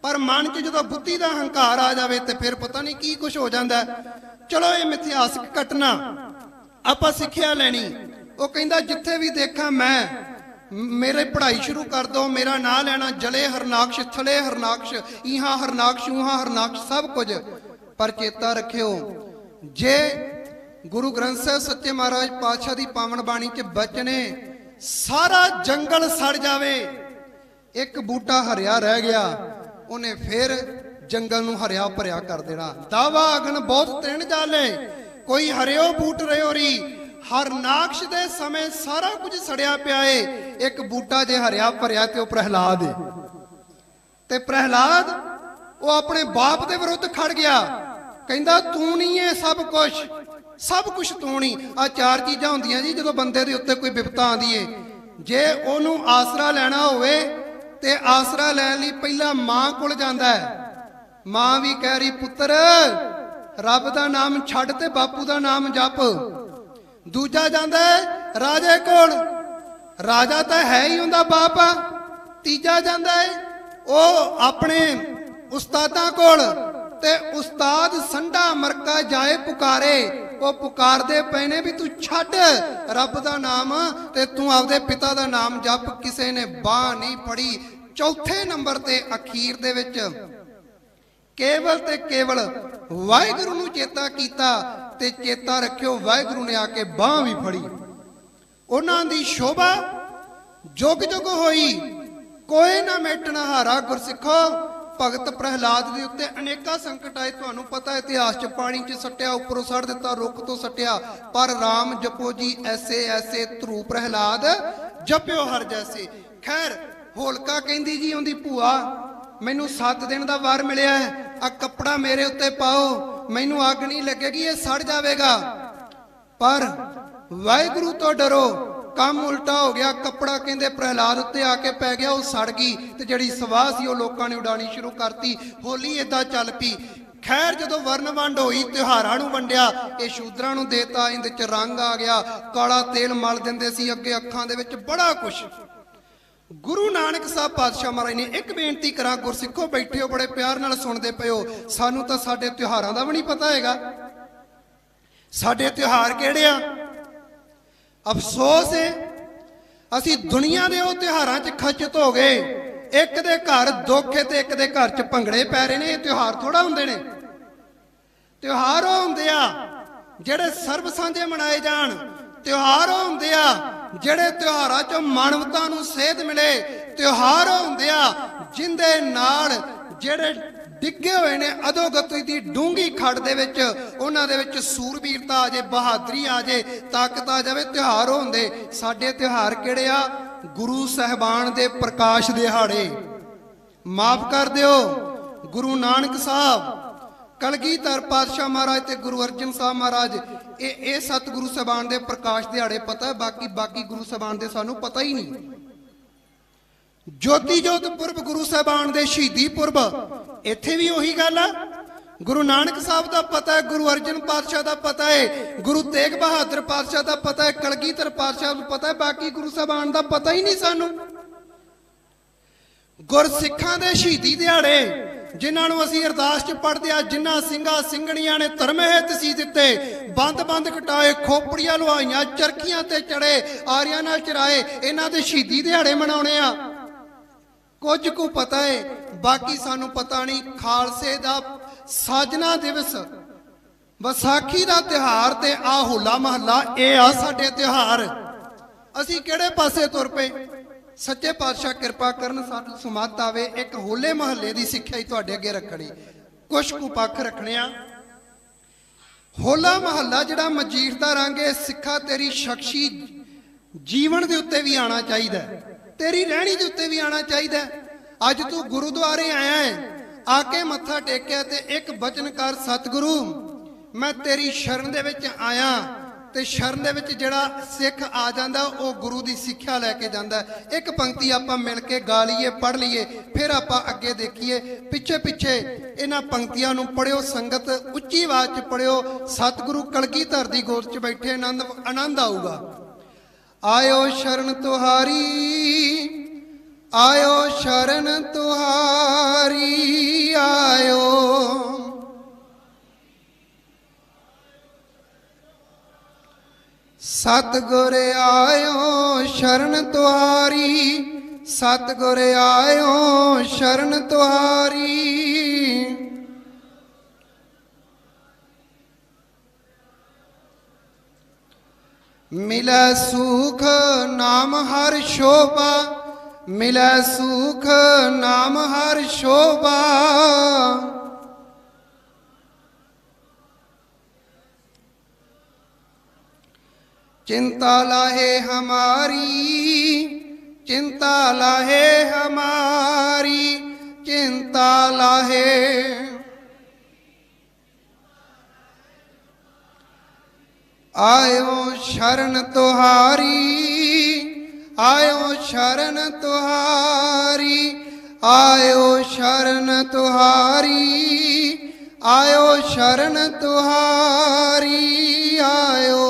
ਪਰ ਮਨ 'ਚ ਜਦੋਂ ਬੁੱਧੀ ਦਾ ਹੰਕਾਰ ਆ ਜਾਵੇ ਤੇ ਫਿਰ ਪਤਾ ਨਹੀਂ ਕੀ ਕੁਝ ਹੋ ਜਾਂਦਾ। ਚਲੋ ਇਹ ਮਿਥਿਹਾਸਕ ਘਟਨਾ ਆਪਾਂ ਸਿੱਖਿਆ ਲੈਣੀ। ਉਹ ਕਹਿੰਦਾ ਜਿੱਥੇ ਵੀ ਦੇਖਾਂ ਮੈਂ, ਮੇਰੇ ਪੜ੍ਹਾਈ ਸ਼ੁਰੂ ਕਰ ਦੋ, ਮੇਰਾ ਨਾਂ ਲੈਣਾ, ਜਲੇ ਹਰਨਾਕਸ਼, ਥਲੇ ਹਰਨਾਕਸ਼, ਇਹਾਂ ਹਰਨਾਕਸ਼, ਉਹਾਂ ਹਰਨਾਕਸ਼, ਸਭ ਕੁਝ। ਪਰ ਚੇਤਾ ਰੱਖਿਓ, ਜੇ ਗੁਰੂ ਗ੍ਰੰਥ ਸਾਹਿਬ ਸੱਚੇ ਮਹਾਰਾਜ ਪਾਤਸ਼ਾਹ ਦੀ ਪਾਵਨ ਬਾਣੀ 'ਚ ਬਚਨੇ ਸਾਰਾ ਜੰਗਲ ਸੜ ਜਾਵੇ, ਇੱਕ ਬੂਟਾ ਹਰਿਆ ਰਹਿ ਗਿਆ, ਉਹਨੇ ਫਿਰ ਜੰਗਲ ਨੂੰ ਹਰਿਆ ਭਰਿਆ ਕਰ ਦੇਣਾ। ਦਾਵਾ ਅਗਨ ਬਹੁਤ ਤ੍ਰਿਣ ਜਾਲੇ, ਕੋਈ ਹਰਿਓ ਬੂਟ ਰਿਓ ਰੀ। ਹਰਨਾਕਸ਼ ਦੇ ਸਮੇਂ ਸਾਰਾ ਕੁਝ ਸੜਿਆ ਪਿਆ ਏ, ਇੱਕ ਬੂਟਾ ਜੇ ਹਰਿਆ ਭਰਿਆ ਤੇ ਉਹ ਪ੍ਰਹਿਲਾਦ ਏ। ਤੇ ਪ੍ਰਹਿਲਾਦ ਉਹ ਆਪਣੇ ਬਾਪ ਦੇ ਵਿਰੁੱਧ ਖੜ ਗਿਆ, ਕਹਿੰਦਾ ਤੂੰ ਨਹੀਂ ਏ ਸਭ ਕੁਝ ਤੂੰ ਨਹੀਂ। ਆ 4 ਚੀਜ਼ਾਂ ਹੁੰਦੀਆਂ ਜੀ ਜਦੋਂ ਬੰਦੇ ਦੇ ਉੱਤੇ ਕੋਈ ਵਿਪਤਾ ਆਉਂਦੀ ਏ। ਜੇ ਉਹਨੂੰ ਆਸਰਾ ਲੈਣਾ ਹੋਵੇ ਤੇ ਆਸਰਾ ਲੈਣ ਲਈ ਪਹਿਲਾਂ ਮਾਂ ਕੋਲ ਜਾਂਦਾ ਹੈ। ਮਾਂ ਵੀ ਕਹਿ ਰਹੀ ਪੁੱਤਰ ਰੱਬ ਦਾ ਨਾਮ ਛੱਡ ਤੇ ਬਾਪੂ ਦਾ ਨਾਮ ਜਪ। ਦੂਜਾ ਜਾਂਦਾ ਹੈ ਰਾਜੇ ਕੋਲ, ਰਾਜਾ ਤਾਂ ਹੈ ਹੀ ਉਹਦਾ ਬਾਪ ਆ। ਤੀਜਾ ਜਾਂਦਾ ਹੈ ਉਹ ਆਪਣੇ ਉਸਤਾਦਾਂ ਕੋਲ, ਤੇ ਉਸਤਾਦ ਸੰਡਾ ਮਰਕਾ ਜਾਏ ਪੁਕਾਰੇ। ਉਹ ਪੁਕਾਰਦੇ ਪਏ ਨੇ ਵੀ ਤੂੰ ਛੱਡ ਰੱਬ ਦਾ ਨਾਮ ਤੇ ਤੂੰ ਆਪਦੇ ਪਿਤਾ ਦਾ ਨਾਮ ਜਪ। ਕਿਸੇ ਨੇ ਬਾਹ ਨਹੀਂ ਫੜੀ। ਚੌਥੇ ਨੰਬਰ ਤੇ ਅਖੀਰ ਦੇ ਵਿੱਚ ਕੇਵਲ ਤੇ ਕੇਵਲ ਵਾਹਿਗੁਰੂ ਨੂੰ ਚੇਤਾ ਕੀਤਾ। ਤੇ ਚੇਤਾ ਰੱਖਿਓ ਵਾਹਿਗੁਰੂ ਨੇ ਆ ਕੇ ਬਾਹ ਵੀ ਫੜੀ। ਉਹਨਾਂ ਦੀ ਸ਼ੋਭਾ ਜੁਗ ਜੁਗ ਹੋਈ, ਕੋਈ ਨਾ ਮੇਟਣਾ ਹਾਰਾ। ਗੁਰਸਿੱਖੋ, ਭਗਤ ਪ੍ਰਹਿਲਾਦ ਦੇ ਉੱਤੇ ਅਨੇਕਾਂ ਸੰਕਟ ਆਏ, ਤੁਹਾਨੂੰ ਪਤਾ ਇਤਿਹਾਸ 'ਚ। ਪਾਣੀ 'ਚ ਸੱਟਿਆ, ਉੱਪਰੋਂ ਸੱਟ ਦਿੱਤਾ, ਰੁੱਖ ਤੋਂ ਸੱਟਿਆ, ਪਰ ਰਾਮ ਜਪੋ ਜੀ ਐਸੇ ਐਸੇ, ਧਰੂ ਪ੍ਰਹਿਲਾਦ ਜਪਿਓ ਹਰ ਜੈਸੇ। ਖੈਰ ਹੋਲਕਾ ਕਹਿੰਦੀ ਜੀ ਉਹਦੀ ਭੂਆ, ਮੈਨੂੰ 7 ਦਿਨ ਦਾ ਵਾਰ ਮਿਲਿਆ ਹੈ, ਆ ਕੱਪੜਾ ਮੇਰੇ ਉੱਤੇ ਪਾਓ, ਮੈਨੂੰ ਅੱਗ ਨਹੀਂ ਲੱਗੇਗੀ, ਇਹ ਸੜ ਜਾਵੇਗਾ। ਪਰ ਵਾਹਿਗੁਰੂ ਤੋਂ ਡਰੋ, ਕੰਮ ਉਲਟਾ ਹੋ ਗਿਆ। ਕੱਪੜਾ ਕਹਿੰਦੇ ਪ੍ਰਹਿਲਾਦ ਉੱਤੇ ਆ ਕੇ ਪੈ ਗਿਆ, ਉਹ ਸੜ ਗਈ ਤੇ ਜਿਹੜੀ ਸਵਾਹ ਸੀ ਉਹ ਲੋਕਾਂ ਨੇ ਉਡਾਣੀ ਸ਼ੁਰੂ ਕਰਤੀ। ਹੋਲੀ ਏਦਾਂ ਚੱਲ ਪਈ। ਖੈਰ ਜਦੋਂ ਵਰਨ ਵੰਡ ਹੋਈ, ਤਿਉਹਾਰਾਂ ਨੂੰ ਵੰਡਿਆ, ਇਹ ਸ਼ੂਦਰਾਂ ਨੂੰ ਦੇਤਾ, ਇਹਦੇ 'ਚ ਰੰਗ ਆ ਗਿਆ, ਕਾਲਾ ਤੇਲ ਮਲ ਦਿੰਦੇ ਸੀ ਅੱਗੇ ਅੱਖਾਂ ਦੇ ਵਿੱਚ, ਬੜਾ ਕੁਛ। ਗੁਰੂ ਨਾਨਕ ਸਾਹਿਬ ਪਾਤਸ਼ਾਹ ਮਹਾਰਾਜ ਨੇ ਇੱਕ ਬੇਨਤੀ ਕਰਾਂ, ਗੁਰਸਿੱਖੋ ਬੈਠੇ ਹੋ, ਬੜੇ ਪਿਆਰ ਨਾਲ ਸੁਣਦੇ ਪਏ ਹੋ, ਸਾਨੂੰ ਤਾਂ ਸਾਡੇ ਤਿਉਹਾਰਾਂ ਦਾ ਵੀ ਨਹੀਂ ਪਤਾ ਹੈਗਾ। ਸਾਡੇ ਤਿਉਹਾਰ ਕਿਹੜੇ ਆ? ਅਫਸੋਸ ਹੈ ਅਸੀਂ ਦੁਨੀਆ ਦੇ ਉਹ ਤਿਉਹਾਰਾਂ 'ਚ ਖਚਤ ਹੋ ਗਏ। ਇੱਕ ਦੇ ਘਰ ਦੁੱਖ ਹੈ ਤੇ ਇੱਕ ਦੇ ਘਰ 'ਚ ਭੰਗੜੇ ਪੈ ਰਹੇ ਨੇ। ਇਹ ਤਿਉਹਾਰ ਥੋੜਾ ਹੁੰਦੇ ਨੇ। ਤਿਉਹਾਰ ਉਹ ਹੁੰਦੇ ਆ ਜਿਹੜੇ ਸਰਬ ਸਾਂਝੇ ਮਨਾਏ ਜਾਣ। ਤਿਉਹਾਰ ਹੁੰਦੇ ਆ ਜਿਹੜੇ ਤਿਉਹਾਰਾਂ 'ਚੋਂ ਮਾਨਵਤਾ ਨੂੰ ਸੇਧ ਮਿਲੇ। ਤਿਉਹਾਰ ਹੁੰਦੇ ਆ ਜਿੰਦੇ ਨਾਲ ਜਿਹੜੇ ਡਿੱਗੇ ਹੋਏ ਨੇ ਅਧੋਗਤੀ ਦੀ ਡੂੰਗੀ ਖੱਡ ਦੇ ਵਿੱਚ, ਉਹਨਾਂ ਦੇ ਵਿੱਚ ਸੂਰਬੀਰਤਾ ਆ ਜੇ, ਬਹਾਦਰੀ ਆ ਜੇ, ਤਾਕਤ ਆ ਜਾਵੇ। ਤਿਉਹਾਰ ਹੁੰਦੇ ਸਾਡੇ ਤਿਉਹਾਰ ਕਿਹੜੇ ਆ? ਗੁਰੂ ਸਾਹਿਬਾਨ ਦੇ ਪ੍ਰਕਾਸ਼ ਦਿਹਾੜੇ। ਮਾਫ ਕਰ ਦਿਓ, ਗੁਰੂ ਨਾਨਕ ਸਾਹਿਬ, ਕਲਗੀਧਰ ਪਾਤਸ਼ਾਹ ਮਹਾਰਾਜ ਤੇ ਗੁਰੂ ਅਰਜਨ ਸਾਹਿਬ ਮਹਾਰਾਜ, ਇਹ ਸਤਿਗੁਰੂ ਸਾਹਿਬਾਨ ਦੇ ਪ੍ਰਕਾਸ਼ ਦਿਹਾੜੇ ਪਤਾ। ਬਾਕੀ ਗੁਰੂ ਸਾਹਿਬਾਨ ਦੇ ਸਾਨੂੰ ਪਤਾ ਹੀ ਨਹੀਂ। ਜੋਤੀ ਜੋਤ ਪੁਰਬ ਗੁਰੂ ਸਾਹਿਬਾਨ ਦੇ ਸ਼ਹੀਦੀ ਪੁਰਬ, ਇੱਥੇ ਵੀ ਉਹੀ ਗੱਲ ਆ। ਗੁਰੂ ਨਾਨਕ ਸਾਹਿਬ ਦਾ ਪਤਾ ਹੈ, ਗੁਰੂ ਅਰਜਨ ਪਾਤਸ਼ਾਹ ਦਾ ਪਤਾ ਹੈ, ਗੁਰੂ ਤੇਗ ਬਹਾਦਰ ਪਾਤਸ਼ਾਹ ਦਾ ਪਤਾ ਹੈ, ਕਲਗੀਧਰ ਪਾਤਸ਼ਾਹ ਨੂੰ ਪਤਾ ਹੈ। ਬਾਕੀ ਗੁਰੂ ਸਾਹਿਬਾਨ ਦਾ ਪਤਾ ਹੀ ਨਹੀਂ ਸਾਨੂੰ। ਗੁਰਸਿੱਖਾਂ ਦੇ ਸ਼ਹੀਦੀ ਦਿਹਾੜੇ ਜਿਨ੍ਹਾਂ ਨੂੰ ਅਸੀਂ ਅਰਦਾਸ 'ਚ ਪੜ੍ਹਦੇ ਆ, ਜਿਨ੍ਹਾਂ ਸਿੰਘਾਂ ਸਿੰਘਣੀਆਂ ਨੇ ਧਰਮ ਹਿੱਤ ਸੀ ਦਿੱਤੇ, ਬੰਦ ਕਟਾਏ, ਖੋਪੜੀਆਂ ਲੁਹਾਈਆਂ, ਚਰਖੀਆਂ ਤੇ ਚੜੇ, ਆਰਿਆਂ ਨਾਲ ਚਰਾਏ, ਇਹਨਾਂ ਦੇ ਸ਼ਹੀਦੀ ਦਿਹਾੜੇ ਮਨਾਉਣੇ ਆ। ਕੁਝ ਕੁ ਪਤਾ ਹੈ, ਬਾਕੀ ਸਾਨੂੰ ਪਤਾ ਨਹੀਂ। ਖਾਲਸੇ ਦਾ ਸਾਜਨਾ ਦਿਵਸ, ਵਿਸਾਖੀ ਦਾ ਤਿਉਹਾਰ ਤੇ ਆ ਹੋਲਾ ਮਹੱਲਾ, ਇਹ ਆ ਸਾਡੇ ਤਿਉਹਾਰ। ਅਸੀਂ ਕਿਹੜੇ ਪਾਸੇ ਤੁਰ ਪਏ? ਸੱਚੇ ਪਾਤਸ਼ਾਹ ਕਿਰਪਾ ਕਰਨ, ਸਾਨੂੰ ਸੁਮਤ ਆਵੇ ਇੱਕ ਹੋਲੇ ਮਹੱਲੇ ਦੀ ਸਿੱਖਿਆ ਹੀ ਤੁਹਾਡੇ ਅੱਗੇ ਰੱਖਣੀ, ਕੁਛ ਕੁ ਪੱਖ ਰੱਖਣੇ ਆ। ਹੋਲਾ ਮਹੱਲਾ ਜਿਹੜਾ ਮਜੀਠ ਦਾ ਰੰਗ ਹੈ, ਸਿੱਖਾ ਤੇਰੀ ਸ਼ਖਸੀ ਜੀਵਨ ਦੇ ਉੱਤੇ ਵੀ ਆਣਾ ਚਾਹੀਦਾ, ਤੇਰੀ ਰਹਿਣੀ ਦੇ ਉੱਤੇ ਵੀ ਆਣਾ ਚਾਹੀਦਾ। ਅੱਜ ਤੂੰ ਗੁਰਦੁਆਰੇ ਆਇਆ ਹੈ, ਆ ਕੇ ਮੱਥਾ ਟੇਕਿਆ ਤੇ ਇੱਕ ਬਚਨ ਕਰ, ਸਤਿਗੁਰੂ ਮੈਂ ਤੇਰੀ ਸ਼ਰਨ ਦੇ ਵਿੱਚ ਆਇਆ। ਤੇ ਸ਼ਰਨ ਦੇ ਵਿੱਚ ਜਿਹੜਾ ਸਿੱਖ ਆ ਜਾਂਦਾ ਉਹ ਗੁਰੂ ਦੀ ਸਿੱਖਿਆ ਲੈ ਕੇ ਜਾਂਦਾ। ਇੱਕ ਪੰਕਤੀ ਆਪਾਂ ਮਿਲ ਕੇ ਗਾ ਲਈਏ, ਪੜ੍ਹ ਲਈਏ, ਫਿਰ ਆਪਾਂ ਅੱਗੇ ਦੇਖੀਏ। ਪਿੱਛੇ ਇਹਨਾਂ ਪੰਕਤੀਆਂ ਨੂੰ ਪੜਿਓ ਸੰਗਤ, ਉੱਚੀ ਆਵਾਜ਼ 'ਚ ਪੜਿਓ। ਸਤਿਗੁਰੂ ਕਲਗੀਧਰ ਦੀ ਗੋਦ 'ਚ ਬੈਠੇ ਆਨੰਦ ਆਊਗਾ। ਆਇਓ ਸ਼ਰਨ ਤੁਹਾਰੀ, ਆਇਓ ਸ਼ਰਨ ਤੁਹਾਰੀ, ਆਇਓ ਸਤਿਗੁਰ ਆਇਓ ਸ਼ਰਨ ਤੁਹਾਰੀ, ਸਤਿਗੁਰ ਆਇਓ ਸ਼ਰਨ ਤੁਹਾਰੀ। ਮਿਲੈ ਸੁਖ ਨਾਮ ਹਰਿ ਸ਼ੋਭਾ, ਮਿਲੈ ਸੁਖ ਨਾਮ ਹਰਿ ਸ਼ੋਭਾ। चिंता लाहे हमारी, चिंता लाहे हमारी, चिंता लाहे। आयो शरण तुहारी, आयो शरण तुहारी, आयो शरण तुहारी, आयो शरण तुहारी, आयो।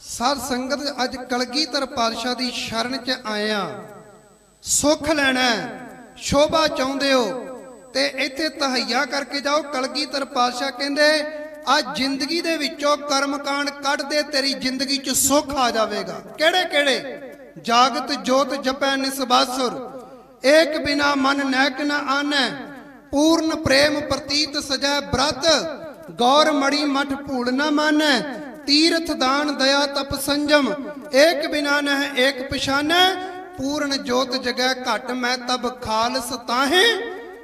ਸਾਧ ਸੰਗਤ ਅੱਜ ਕਲਗੀਧਰ ਪਾਤਸ਼ਾਹ ਦੀ ਸ਼ਰਨ 'ਚ ਆਏ ਆ, ਸੁੱਖ ਲੈਣਾ, ਸ਼ੋਭਾ ਚਾਹੁੰਦੇ ਹੋ ਤੇ ਇੱਥੇ ਤਹਈਆ ਕਰਕੇ ਜਾਓ। ਕਲਗੀਧਰ ਪਾਤਸ਼ਾਹ ਕਹਿੰਦੇ ਆ ਜ਼ਿੰਦਗੀ ਦੇ ਵਿੱਚੋਂ ਕਰਮਕਾਂਡ ਕੱਢ ਦੇ, ਤੇਰੀ ਜ਼ਿੰਦਗੀ 'ਚ ਸੁੱਖ ਆ ਜਾਵੇਗਾ। ਕਿਹੜੇ ਕਿਹੜੇ? ਜਾਗਤ ਜੋਤ ਜਪੈ ਨਿਸਬਾਸੁਰ, ਏਕ ਬਿਨਾ ਮਨ ਨੈਕ ਨ ਆਨੈ, ਪੂਰਨ ਪ੍ਰੇਮ ਪ੍ਰਤੀਤ ਸਜੈ ਬ੍ਰਤ, ਗੌਰ ਮੜੀ ਮਠ ਭੂਲ ਨ ਮਾਨੈ, तीर्थ दान दया तप संजम, एक बिना नह एक पिछाने, पूर्ण जोत जगह घट मैं तब खालस ताहे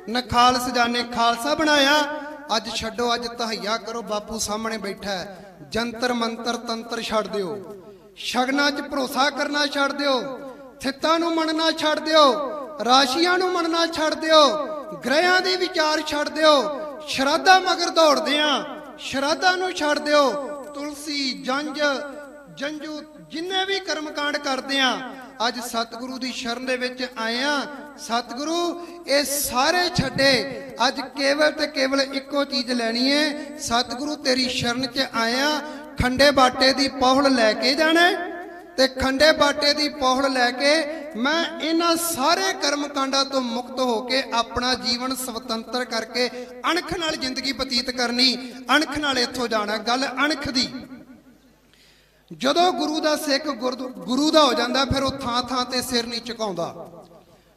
न खालस जाने। खालसा बनाया। अज छड्डो, अज तहैया करो। बापू सामने बैठा है। जंतर मंतर तंत्र छड़ दिओ, शगना च भरोसा करना छड़ दिओ, थित्तां नूं मनना छड़ दिओ, राशियां नूं मनना छड़ दिओ, ग्रहां दे विचार छड़ दिओ, शराधा मगर दौड़दे आ, शराधा नूं छड़ दिओ। तुलसी जंज जंजू जिन्ने भी कर्मकांड करते हैं, अज सतगुरु की शरण दे विच आए हैं। सतगुरु ये सारे छड्डे, अज केवल ते केवल इको चीज लैनी है। सतगुरु तेरी शरण च आए हैं, खंडे बाटे की पौहड़ लैके जाना ते खंडे बाटे की पौहड़ लैके मैं इन्हां सारे कर्मकांडां तो मुक्त होके अपना जीवन स्वतंत्र करके अणख नाल जिंदगी बतीत करनी, अणख नाल इत्थों जाना। गल अणख दी, जदों गुरु दा सिख गुरु दा हो जांदा, फिर वो थां थां ते सिर नहीं झुकाउंदा।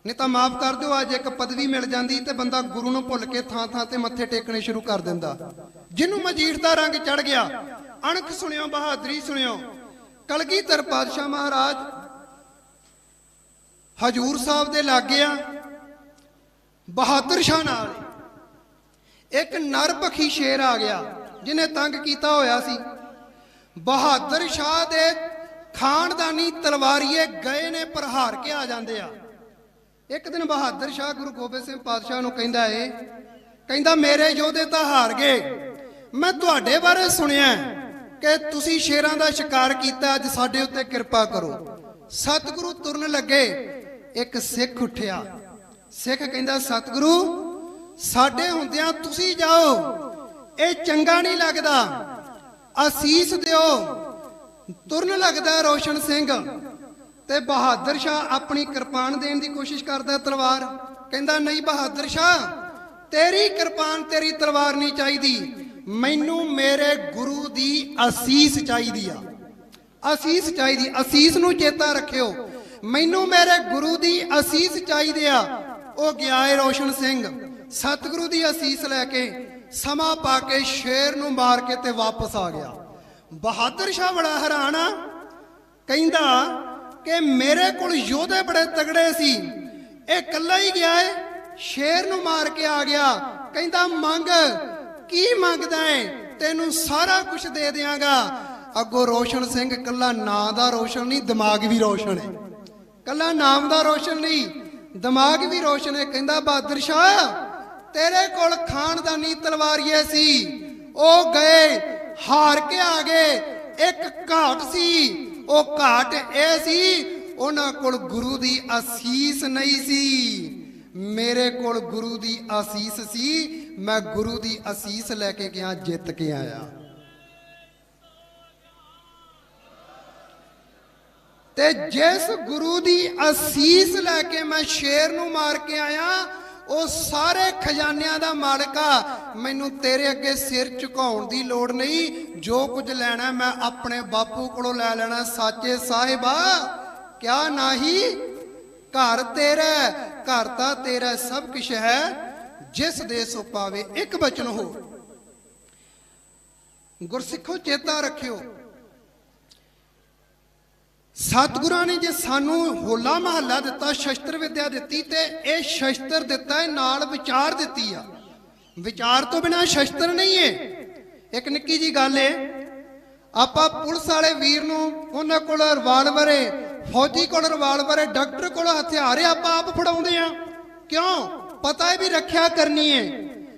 नहीं तो माफ कर दो, अज एक पदवी मिल जाती तो बंदा गुरु नूं भुल के थां थां ते मत्थे टेकने शुरू कर दिंदा। जिन्हों मजीठ दा रंग चढ़ गया, अणख सुनियो, बहादरी सुनियो। कलगीधर पातशाह महाराज हजूर साहब दे लागे आ, बहादुर शाह नाल एक नरभखी शेर आ गया जिन्हें तंग किया होया सी। बहादुर शाह दे खानदानी तलवारीए गए ने पर हार के आ जाते आ। एक दिन बहादुर शाह गुरु गोबिंद सिंह पातशाह नूं कहंदा है, कहंदा मेरे योधे तां हार गए, मैं तुहाडे बारे सुनिया कि तुसी शेरां दा शिकार कीता, अज साडे उत्ते किरपा करो। सतगुरु तुरन लगे, एक सिख उठिया। सिख कहंदा सतगुरु साडे हुंदियां तुसी जाओ, ये चंगा नहीं लगदा, असीस दिओ। तुरन लगदा रोशन सिंह ते बहादुर शाह अपनी किरपान देने की कोशिश करता तलवार। कहंदा नहीं बहादुर शाह, तेरी किरपान तेरी तलवार नहीं चाहिदी, मैनू मेरे गुरु दी असीस चाहिदी आ। असीस चाहिदी, असीस नू चेता रखियो, मैनू मेरे गुरु दी असीस चाहिदी आ। ओ गया है रोशन सिंह, सतगुरु दी असीस लैके समा पा के शेर नू मार के ते वापस आ गया। बहादुर शाह बड़ा हैरान आ, कहंदा कि मेरे कोल योधे बड़े तगड़े सी, ये कल्ला ही गया है, शेर नू मार के आ गया। कहंदा मंग की मंगदा है, तेनू सारा कुछ दे दियांगा। अगो रोशन सिंह कल्ला नाम दा रोशन नहीं, दिमाग भी रोशन है। कल्ला नाम दा रोशन नहीं, दिमाग भी रोशन है। कहंदा बहादुर शाह तेरे कोल खानदानी तलवारीए सी, ओ गए हार के आ गए। एक घाट सी, ओ घाट ए सी, उन्हां कोल गुरु दी असीस नहीं सी, मेरे कोल गुरु दी असीस सी, मैं गुरु दी असीस लैके गया, जित के आया। ते जिस गुरु दी असीस लैके मैं शेर नू मार के आया, ਉਹ ਸਾਰੇ ਖਜ਼ਾਨਿਆਂ ਦਾ ਮਾਲਕ ਆ। ਮੈਨੂੰ ਤੇਰੇ ਅੱਗੇ ਸਿਰ ਝੁਕਾਉਣ ਦੀ ਲੋੜ ਨਹੀਂ, ਜੋ ਕੁਝ ਲੈਣਾ ਮੈਂ ਆਪਣੇ ਬਾਪੂ ਕੋਲੋਂ ਲੈ ਲੈਣਾ। ਸਾਚੇ ਸਾਹਿਬਾ ਕਿਆ ਨਹੀਂ, ਘਰ ਤੇਰਾ, ਘਰ ਤਾਂ ਤੇਰਾ ਸਭ ਕੁਛ ਹੈ, ਜਿਸ ਦੇ ਸੋ ਪਾਵੇ। ਇੱਕ ਬਚਨ ਹੋ ਗੁਰਸਿੱਖੋ ਚੇਤਾ ਰੱਖਿਓ, सतगुरां ने जे सानू होला महला दिता, शस्त्र विद्या दिती, ते यह शस्त्र दिता है नाल विचार दिती आ। विचार तो बिना शस्त्र नहीं है। एक निक्की जी गल है, आपां पुलिस वाले वीर नूं उन्हां कोल रिवाल्वर है, फौजी कोल रिवाल्वर है, डॉक्टर कोल हथियार है, आपां आप फड़ाउंदे आ। क्यों? पता है भी रखिया करनी है।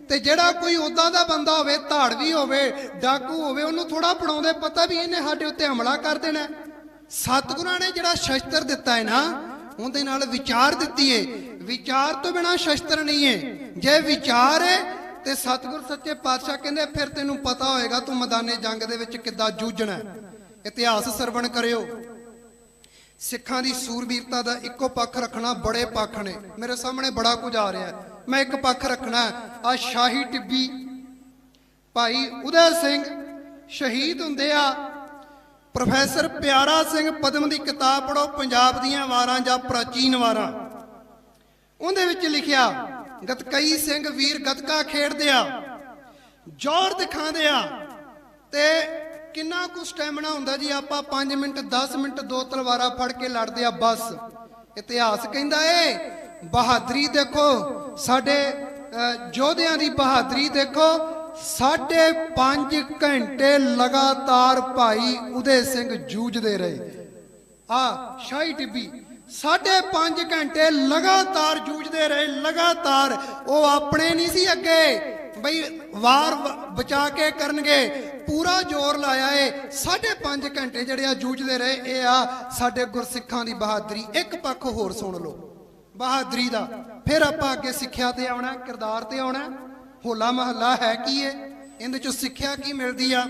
ते जिहड़ा कोई उदां दा बंदा होवे, धाड़वी होवे, डाकू होवे, उहनूं थोड़ा फड़ाउंदे, पता भी इहने साडे उत्ते हमला कर देना। सतगुरां ने जिहड़ा शस्त्र दिता है ना, उहदे नाल विचार दिती है। विचार तो बिना शस्त्र नहीं है। जे विचार है तो सतगुर सच्चे पातशाह कहंदे फिर तैनूं पता होएगा तू मैदाने जंग दे विच किद्दां जूझना है। इतिहास सरवण करियो। सिखां दी सूरबीरता दा इक्को पक्ष रखना, बड़े पक्ष ने। मेरे सामने बड़ा कुछ आ रहा है, मैं एक पक्ष रखना। आ शाही टिब्बी भाई उदय सिंह शहीद हुंदे आ। प्रोफैसर प्यारा सिंह पद्म की किताब पढ़ो, पंजाब दीआं वारां जां प्राचीन वारां, उहदे विच लिखिया गतकई सिंह वीर गतका खेडदे आ, जोर दिखांदे आ, ते किन्ना कुछ स्टैमिना हुंदा जी। आपां 5 मिनट 10 मिनट 2 तलवारां फड़ के लड़दे आ बस। इतिहास कहंदा है बहादरी देखो, साडे योधियां दी बहादरी देखो। 5.5 घंटे लगातार भाई उदय सिंह जूझते रहे। आ शाही टिब्बी 5.5 घंटे लगातार जूझते रहे, लगातार। वो अपने नहीं सी अगे बई वार बचा के करनगे, पूरा जोर लाया है। 5.5 घंटे जड़े जूझते रहे। ये आ साडे गुरसिखां दी बहादरी। एक पक्ष होर सुन लो बहादरी दा, फिर आपां अगे सिक्ख्या ते आउणा, किरदार ते आउणा। होला महला है की है, इहदे चों सिक्ख्या की मिलदी आ।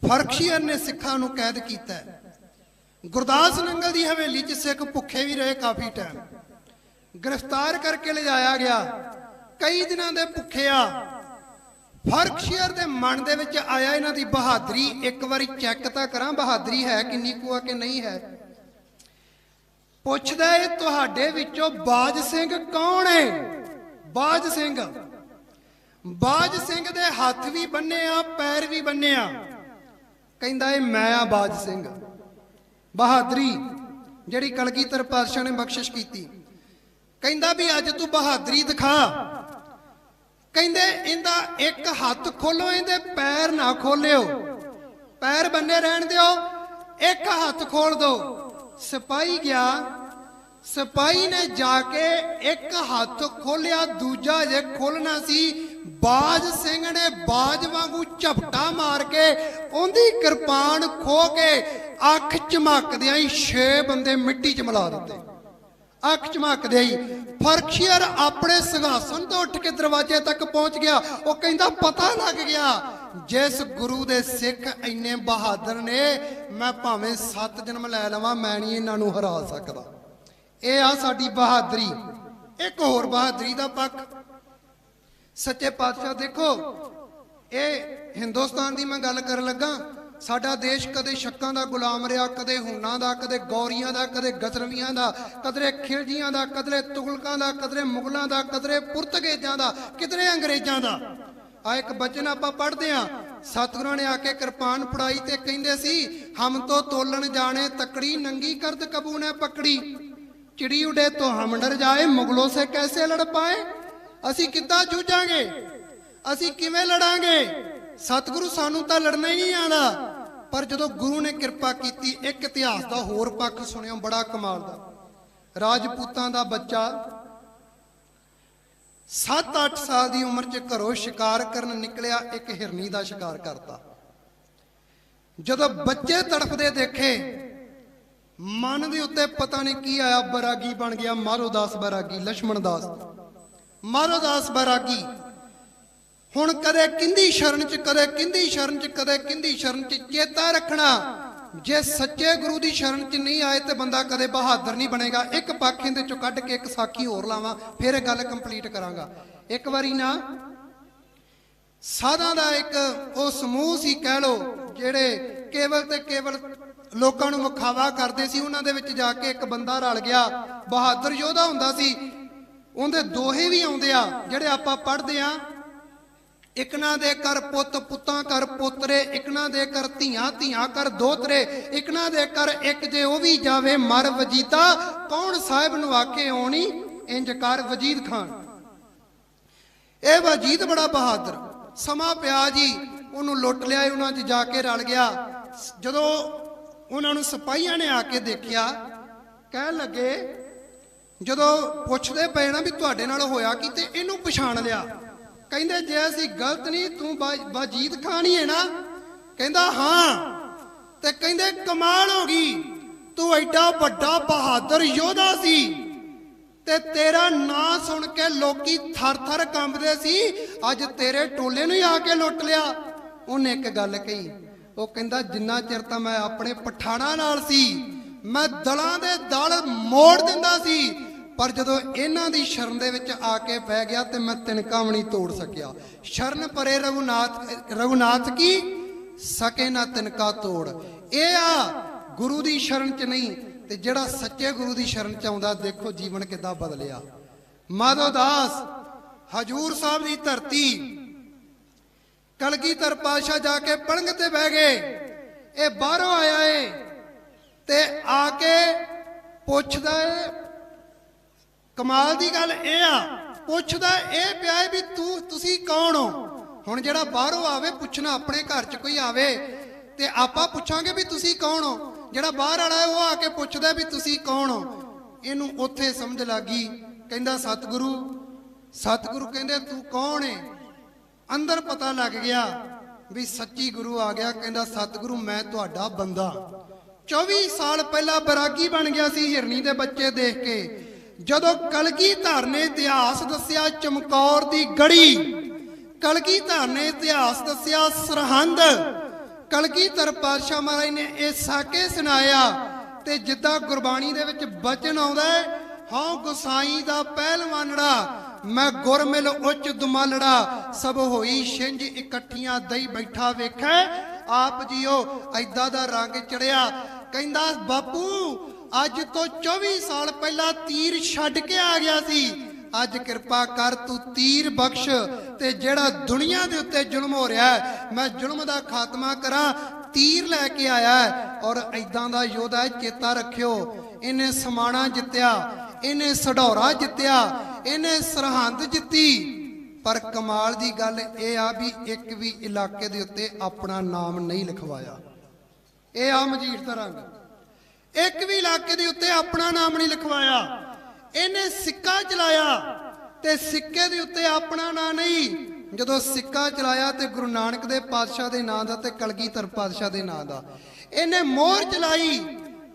फर्खशीर ने सिखां नूं कैद कीता है। गुरदास नंगल दी हवेली च सिख भुखे भी रहे काफी टाइम, गिरफ्तार करके ले जाया गया। कई दिनां दे भुखे आ। फर्खशीर दे मन दे विच आया इन्हां दी बहादरी, एक बारी चैक तां करां बहादरी है किन्नी कुआ कि नहीं है। ਪੁੱਛਦਾ ਏ ਤੁਹਾਡੇ ਵਿੱਚੋਂ ਬਾਜ ਸਿੰਘ ਕੌਣ ਏ? ਬਾਜ ਸਿੰਘ ਦੇ ਹੱਥ ਵੀ ਬੰਨੇ ਆ, ਪੈਰ ਵੀ ਬੰਨੇ ਆ। ਕਹਿੰਦਾ ਏ ਮੈਂ ਆ ਬਾਜ ਸਿੰਘ। ਬਹਾਦਰੀ ਜਿਹੜੀ ਕਲਗੀਧਰ ਪਾਤਸ਼ਾਹ ਨੇ ਬਖਸ਼ਿਸ਼ ਕੀਤੀ। ਕਹਿੰਦਾ ਵੀ ਅੱਜ ਤੂੰ ਬਹਾਦਰੀ ਦਿਖਾ। ਕਹਿੰਦੇ ਇਹਦਾ ਇੱਕ ਹੱਥ ਖੋਲੋ, ਇਹਦੇ ਪੈਰ ਨਾ ਖੋਲਿਓ, ਪੈਰ ਬੰਨੇ ਰਹਿਣ ਦਿਓ, ਇੱਕ ਹੱਥ ਖੋਲ ਦੋ। ਸਿਪਾਹੀ ਗਿਆ, ਸਿਪਾਹੀ ਨੇ ਜਾ ਕੇ ਇੱਕ ਹੱਥ ਖੋਲਿਆ, ਦੂਜਾ ਜੇ ਖੋਲਣਾ ਸੀ, ਬਾਜ ਸਿੰਘ ਨੇ ਬਾਜ ਵਾਂਗੂ ਝਪਟਾ ਮਾਰ ਕੇ ਉਹਦੀ ਕਿਰਪਾਨ ਖੋ ਕੇ ਅੱਖ ਝਮਕਦਿਆਂ ਹੀ 6 ਬੰਦੇ ਮਿੱਟੀ 'ਚ ਮਿਲਾ ਦਿੱਤੇ। ਅੱਖ ਝਮਕਦਿਆਂ ਹੀ ਫਰਖੀਅਰ ਆਪਣੇ ਸਿੰਘਾਸਨ ਤੋਂ ਉੱਠ ਕੇ ਦਰਵਾਜ਼ੇ ਤੱਕ ਪਹੁੰਚ ਗਿਆ। ਉਹ ਕਹਿੰਦਾ ਪਤਾ ਲੱਗ ਗਿਆ ਜਿਸ ਗੁਰੂ ਦੇ ਸਿੱਖ ਇੰਨੇ ਬਹਾਦਰ ਨੇ, ਮੈਂ ਭਾਵੇਂ 7 ਜਨਮ ਲੈ ਲਵਾਂ, ਮੈਂ ਨਹੀਂ ਇਹਨਾਂ ਨੂੰ ਹਰਾ ਸਕਦਾ। ਇਹ ਆ ਸਾਡੀ ਬਹਾਦਰੀ। ਇੱਕ ਹੋਰ ਬਹਾਦਰੀ ਦਾ ਪੱਖ ਸੱਚੇ ਪਾਤਸ਼ਾਹ ਦੇਖੋ, ਇਹ ਹਿੰਦੁਸਤਾਨ ਦੀ ਮੈਂ ਗੱਲ ਕਰਨ ਲੱਗਾ। ਸਾਡਾ ਦੇਸ਼ ਕਦੇ ਸ਼ੱਕਾਂ ਦਾ ਗੁਲਾਮ ਰਿਹਾ, ਕਦੇ ਹੁਨਾਂ ਦਾ, ਕਦੇ ਗੌਰੀਆਂ ਦਾ, ਕਦੇ ਗਜ਼ਨਵੀਆਂ ਦਾ, ਕਦੇ ਖਿਲਜੀਆਂ ਦਾ, ਕਦੇ ਤੁਗਲਕਾਂ ਦਾ, ਕਦੇ ਮੁਗਲਾਂ ਦਾ, ਕਦੇ ਪੁਰਤਗਾਜ਼ਾਂ ਦਾ, ਕਿਧਰੇ ਅੰਗਰੇਜ਼ਾਂ ਦਾ। ਆ ਇੱਕ ਬਚਨ ਆਪਾਂ ਪੜ੍ਹਦੇ ਆ, ਸਤਿਗੁਰਾਂ ਨੇ ਆ ਕੇ ਕਿਰਪਾਨ ਫੜਾਈ ਤੇ ਕਹਿੰਦੇ ਸੀ, ਹਮ ਤੋਂ ਤੋਲਣ ਜਾਣੇ ਤਕੜੀ, ਨੰਗੀ ਕਰਦ ਕਬੂ ਨੇ ਪਕੜੀ, ਚਿੜੀ ਉਡੇ ਤੋਂ ਹਮ ਡਰ ਜਾਏ, ਮੁਗਲੋਂ ਸੇ ਕੈਸੇ ਲੜ ਪਾਏ। ਅਸੀਂ ਕਿੱਦਾਂ ਜੂਝਾਂਗੇ, ਅਸੀਂ ਕਿਵੇਂ ਲੜਾਂਗੇ? ਸਤਿਗੁਰੂ ਸਾਨੂੰ ਤਾਂ ਲੜਨਾ ਹੀ ਨਹੀਂ ਆਉਂਦਾ। ਪਰ ਜਦੋਂ ਗੁਰੂ ਨੇ ਕਿਰਪਾ ਕੀਤੀ, ਇੱਕ ਇਤਿਹਾਸ ਦਾ ਹੋਰ ਪੱਖ ਸੁਣਿਓ, ਬੜਾ ਕਮਾਲ ਦਾ। ਰਾਜਪੂਤਾਂ ਦਾ ਬੱਚਾ 7-8 ਸਾਲ ਦੀ ਉਮਰ 'ਚ ਘਰੋਂ ਸ਼ਿਕਾਰ ਕਰਨ ਨਿਕਲਿਆ, ਇੱਕ ਹਿਰਨੀ ਦਾ ਸ਼ਿਕਾਰ ਕਰਤਾ। ਜਦੋਂ ਬੱਚੇ ਤੜਫਦੇ ਦੇਖੇ, ਮਨ ਦੇ ਉੱਤੇ ਪਤਾ ਨਹੀਂ ਕੀ ਆਇਆ, ਬੈਰਾਗੀ ਬਣ ਗਿਆ। ਮਾਰੋਦਾਸ ਬੈਰਾਗੀ, ਲਛਮਣ ਦਾਸ ਮਾਰੋਦਾਸ ਬੈਰਾਗੀ। ਹੁਣ ਕਦੇ ਕਿੰਦੀ ਸ਼ਰਨ 'ਚ, ਕਦੇ ਕਿੰਦੀ ਸ਼ਰਨ 'ਚ, ਕਦੇ ਕਿੰਦੀ ਸ਼ਰਨ 'ਚ। ਚੇਤਾ ਰੱਖਣਾ, ਜੇ ਸੱਚੇ ਗੁਰੂ ਦੀ ਸ਼ਰਨ 'ਚ ਨਹੀਂ ਆਏ ਤੇ ਬੰਦਾ ਕਦੇ ਬਹਾਦਰ ਨਹੀਂ ਬਣੇਗਾ। ਇੱਕ ਪੱਖ ਇਹਦੇ 'ਚੋਂ ਕੱਢ ਕੇ ਇੱਕ ਸਾਖੀ ਹੋਰ ਲਾਵਾਂ, ਫਿਰ ਇਹ ਗੱਲ ਕੰਪਲੀਟ ਕਰਾਂਗਾ। ਇੱਕ ਵਾਰੀ ਨਾ ਸਾਧਾਂ ਦਾ ਇੱਕ ਉਹ ਸਮੂਹ ਸੀ, ਕਹਿ ਲੋ, ਜਿਹੜੇ ਕੇਵਲ ਤੇ ਕੇਵਲ ਲੋਕਾਂ ਨੂੰ ਵਿਖਾਵਾ ਕਰਦੇ ਸੀ। ਉਹਨਾਂ ਦੇ ਵਿੱਚ ਜਾ ਕੇ ਇੱਕ ਬੰਦਾ ਰਲ ਗਿਆ, ਬਹਾਦਰ ਯੋਧਾ ਹੁੰਦਾ ਸੀ। ਉਹਦੇ ਦੋਹੇ ਵੀ ਆਉਂਦੇ ਆ ਜਿਹੜੇ ਆਪਾਂ ਪੜ੍ਹਦੇ ਆ, ਇਕਨਾ ਦੇ ਕਰ ਪੁੱਤ, ਪੁੱਤਾਂ ਕਰ ਪੋਤਰੇ, ਇਕਨਾ ਦੇ ਕਰ ਧੀਆਂ, ਧੀਆਂ ਕਰ ਦੋਤਰੇ, ਇਕਨਾ ਦੇ ਕਰ ਇੱਕ ਜੇ ਉਹ ਵੀ ਜਾਵੇ ਮਰ ਵਜੀਦਾ, ਕੌਣ ਸਾਹਿਬ ਨੂੰ ਆਖੇ ਆਉਣੀ ਇੰਜ ਕਰ ਵਜੀਦ ਖਾਨ। ਇਹ ਵਜੀਦ ਬੜਾ ਬਹਾਦਰ। ਸਮਾਂ ਪਿਆ ਜੀ, ਉਹਨੂੰ ਲੁੱਟ ਲਿਆ, ਉਹਨਾਂ 'ਚ ਜਾ ਕੇ ਰਲ ਗਿਆ। ਜਦੋਂ ਉਹਨਾਂ ਨੂੰ ਸਿਪਾਹੀਆਂ ਨੇ ਆ ਕੇ ਦੇਖਿਆ, ਕਹਿਣ ਲੱਗੇ, ਜਦੋਂ ਪੁੱਛਦੇ ਪਏ ਨਾ ਵੀ ਤੁਹਾਡੇ ਨਾਲ ਹੋਇਆ ਕੀ, ਤੇ ਇਹਨੂੰ ਪਛਾਣ ਲਿਆ। ਕਹਿੰਦੇ ਜੇ ਅਸੀਂ ਗਲਤ ਨਹੀਂ, ਤੂੰ ਵਜੀਦ ਖਾਨ ਹੀ ਹੈ ਨਾ? ਕਹਿੰਦਾ ਹਾਂ। ਤੇ ਕਹਿੰਦੇ ਕਮਾਲ ਹੋ ਗਈ, ਤੂੰ ਐਡਾ ਵੱਡਾ ਬਹਾਦਰ ਯੋਧਾ ਸੀ ਤੇ ਤੇਰਾ ਨਾਂ ਸੁਣ ਕੇ ਲੋਕੀ ਥਰ-ਥਰ ਕੰਬਦੇ ਸੀ, ਅੱਜ ਤੇਰੇ ਟੋਲੇ ਨੂੰ ਹੀ ਆ ਕੇ ਲੁੱਟ ਲਿਆ। ਉਹਨੇ ਇੱਕ ਗੱਲ ਕਹੀ, ਉਹ ਕਹਿੰਦਾ ਜਿੰਨਾ ਚਿਰ ਤਾਂ ਮੈਂ ਆਪਣੇ ਪਠਾਣਾ ਨਾਲ ਸੀ, ਮੈਂ ਦਲਾਂ ਦੇ ਦਲ ਮੋੜ ਦਿੰਦਾ ਸੀ, ਪਰ ਜਦੋਂ ਇਹਨਾਂ ਦੀ ਸ਼ਰਨ ਦੇ ਵਿੱਚ ਆ ਕੇ ਪੈ ਗਿਆ ਤੇ ਮੈਂ ਤਿਨਕਾ ਵੀ ਨਹੀਂ ਤੋੜ ਸਕਿਆ। ਸ਼ਰਨ ਪਰੇ ਰਘੁਨਾਥ ਕੀ, ਸਕੇ ਨਾ ਤਿਨਕਾ ਤੋੜ। ਇਹ ਆ ਗੁਰੂ ਦੀ ਸ਼ਰਨ 'ਚ ਨਹੀਂ, ਤੇ ਜਿਹੜਾ ਸੱਚੇ ਗੁਰੂ ਦੀ ਸ਼ਰਨ 'ਚ ਆਉਂਦਾ, ਦੇਖੋ ਜੀਵਨ ਕਿੱਦਾਂ ਬਦਲਿਆ। ਮਾਧੋ ਦਾਸ ਹਜੂਰ ਸਾਹਿਬ ਦੀ ਧਰਤੀ, ਕਲਗੀਧਰ ਪਾਤਸ਼ਾਹ ਜਾ ਕੇ ਪਲੰਗ ਤੇ ਬਹਿ ਗਏ। ਇਹ ਬਾਹਰੋਂ ਆਇਆ ਏ ਤੇ ਆ ਕੇ ਪੁੱਛਦਾ ਏ, ਕਮਾਲ ਦੀ ਗੱਲ ਇਹ ਆ, ਪੁੱਛਦਾ ਇਹ ਪਿਆ ਵੀ ਤੁਸੀਂ ਕੌਣ ਹੋ? ਹੁਣ ਜਿਹੜਾ ਬਾਹਰੋਂ ਆਵੇ ਪੁੱਛਣਾ, ਆਪਣੇ ਘਰ 'ਚ ਕੋਈ ਆਵੇ ਤੇ ਆਪਾਂ ਪੁੱਛਾਂਗੇ ਵੀ ਤੁਸੀਂ ਕੌਣ ਹੋ। ਜਿਹੜਾ ਬਾਹਰ ਵਾਲਾ ਉਹ ਆ ਕੇ ਪੁੱਛਦਾ ਵੀ ਤੁਸੀਂ ਕੌਣ ਹੋ। ਇਹਨੂੰ ਉੱਥੇ ਸਮਝ ਲੱਗੀ। ਕਹਿੰਦਾ ਸਤਿਗੁਰੂ। ਸਤਿਗੁਰੂ ਕਹਿੰਦੇ ਤੂੰ ਕੌਣ ਏ? ਅੰਦਰ ਪਤਾ ਲੱਗ ਗਿਆ ਵੀ ਸੱਚੀ ਗੁਰੂ ਆ ਗਿਆ। ਕਹਿੰਦਾ ਸਤਿਗੁਰੂ ਮੈਂ ਤੁਹਾਡਾ ਬੰਦਾ। 24 ਸਾਲ ਪਹਿਲਾਂ ਬੈਰਾਗੀ ਬਣ ਗਿਆ ਸੀ ਹਿਰਨੀ ਦੇ ਬੱਚੇ ਦੇਖ ਕੇ। ਜਦੋਂ ਕਲਗੀਧਰ ਨੇ ਇਤਿਹਾਸ ਦੱਸਿਆ ਚਮਕੌਰ ਦੀ ਗੜੀ, ਕਲਗੀਧਰ ਨੇ ਇਤਿਹਾਸ ਦੱਸਿਆ ਸਰਹੰਦ, ਕਲਗੀਧਰ ਪਾਤਸ਼ਾਹ ਮਹਾਰਾਜ ਨੇ ਇਹ ਸਾਕੇ ਸੁਣਾਇਆ। ਤੇ ਜਿੱਦਾਂ ਗੁਰਬਾਣੀ ਦੇ ਵਿੱਚ ਬਚਨ ਆਉਂਦਾ, ਹਉ ਗੁਸਾਈ ਦਾ ਪਹਿਲਵਾਨੜਾ, ਮੈਂ ਗੁਰਮਿਲ ਉੱਚ ਦੁਮਾਲੜਾ, ਸਭ ਹੋਈ ਛਿੰਝ ਇਕੱਠੀਆਂ ਦਈ ਬੈਠਾ ਵੇਖੈ ਆਪ ਜੀਓ। ਐਦਾਂ ਦਾ ਰੰਗ ਚੜਿਆ। ਕਹਿੰਦਾ ਬਾਪੂ ਅੱਜ ਤੋਂ 24 ਸਾਲ ਪਹਿਲਾਂ ਤੀਰ ਛੱਡ ਕੇ ਆ ਗਿਆ ਸੀ। ਅੱਜ ਕਿਰਪਾ ਕਰ ਤੂੰ ਤੀਰ ਬਖਸ਼ ਤੇ ਜਿਹੜਾ ਦੁਨੀਆ ਦੇ ਉੱਤੇ ਜ਼ੁਲਮ ਹੋ ਰਿਹਾ ਹੈ ਮੈਂ ਜ਼ੁਲਮ ਦਾ ਖਾਤਮਾ ਕਰਾਂ। ਤੀਰ ਲੈ ਕੇ ਆਇਆ ਔਰ ਐਦਾਂ ਦਾ ਯੋਧਾ ਚੇਤਾ ਰੱਖਿਓ। ਇਹਨੇ ਸਮਾਣਾ ਜਿੱਤਿਆ, ਇਹਨੇ ਸਢੌਰਾ ਜਿੱਤਿਆ, ਇਹਨੇ ਸਰਹੰਦ ਜਿੱਤੀ। ਪਰ ਕਮਾਲ ਦੀ ਗੱਲ ਇਹ ਆ ਵੀ ਇੱਕ ਵੀ ਇਲਾਕੇ ਦੇ ਉੱਤੇ ਆਪਣਾ ਨਾਮ ਨਹੀਂ ਲਿਖਵਾਇਆ। ਇਹ ਆ ਮਜੀਠ ਦਾ ਰੰਗ। ਇੱਕ ਵੀ ਇਲਾਕੇ ਦੇ ਉੱਤੇ ਆਪਣਾ ਨਾਮ ਨਹੀਂ ਲਿਖਵਾਇਆ। ਇਹਨੇ ਸਿੱਕਾ ਚਲਾਇਆ ਤੇ ਸਿੱਕੇ ਦੇ ਉੱਤੇ ਆਪਣਾ ਨਾਂ ਨਹੀਂ। ਜਦੋਂ ਸਿੱਕਾ ਚਲਾਇਆ ਤੇ ਗੁਰੂ ਨਾਨਕ ਦੇ ਪਾਤਸ਼ਾਹ ਦੇ ਨਾਂ ਦਾ ਤੇ ਕਲਗੀਧਰ ਪਾਤਸ਼ਾਹ ਦੇ ਨਾਂ ਦਾ। ਇਹਨੇ ਮੋਹਰ ਚਲਾਈ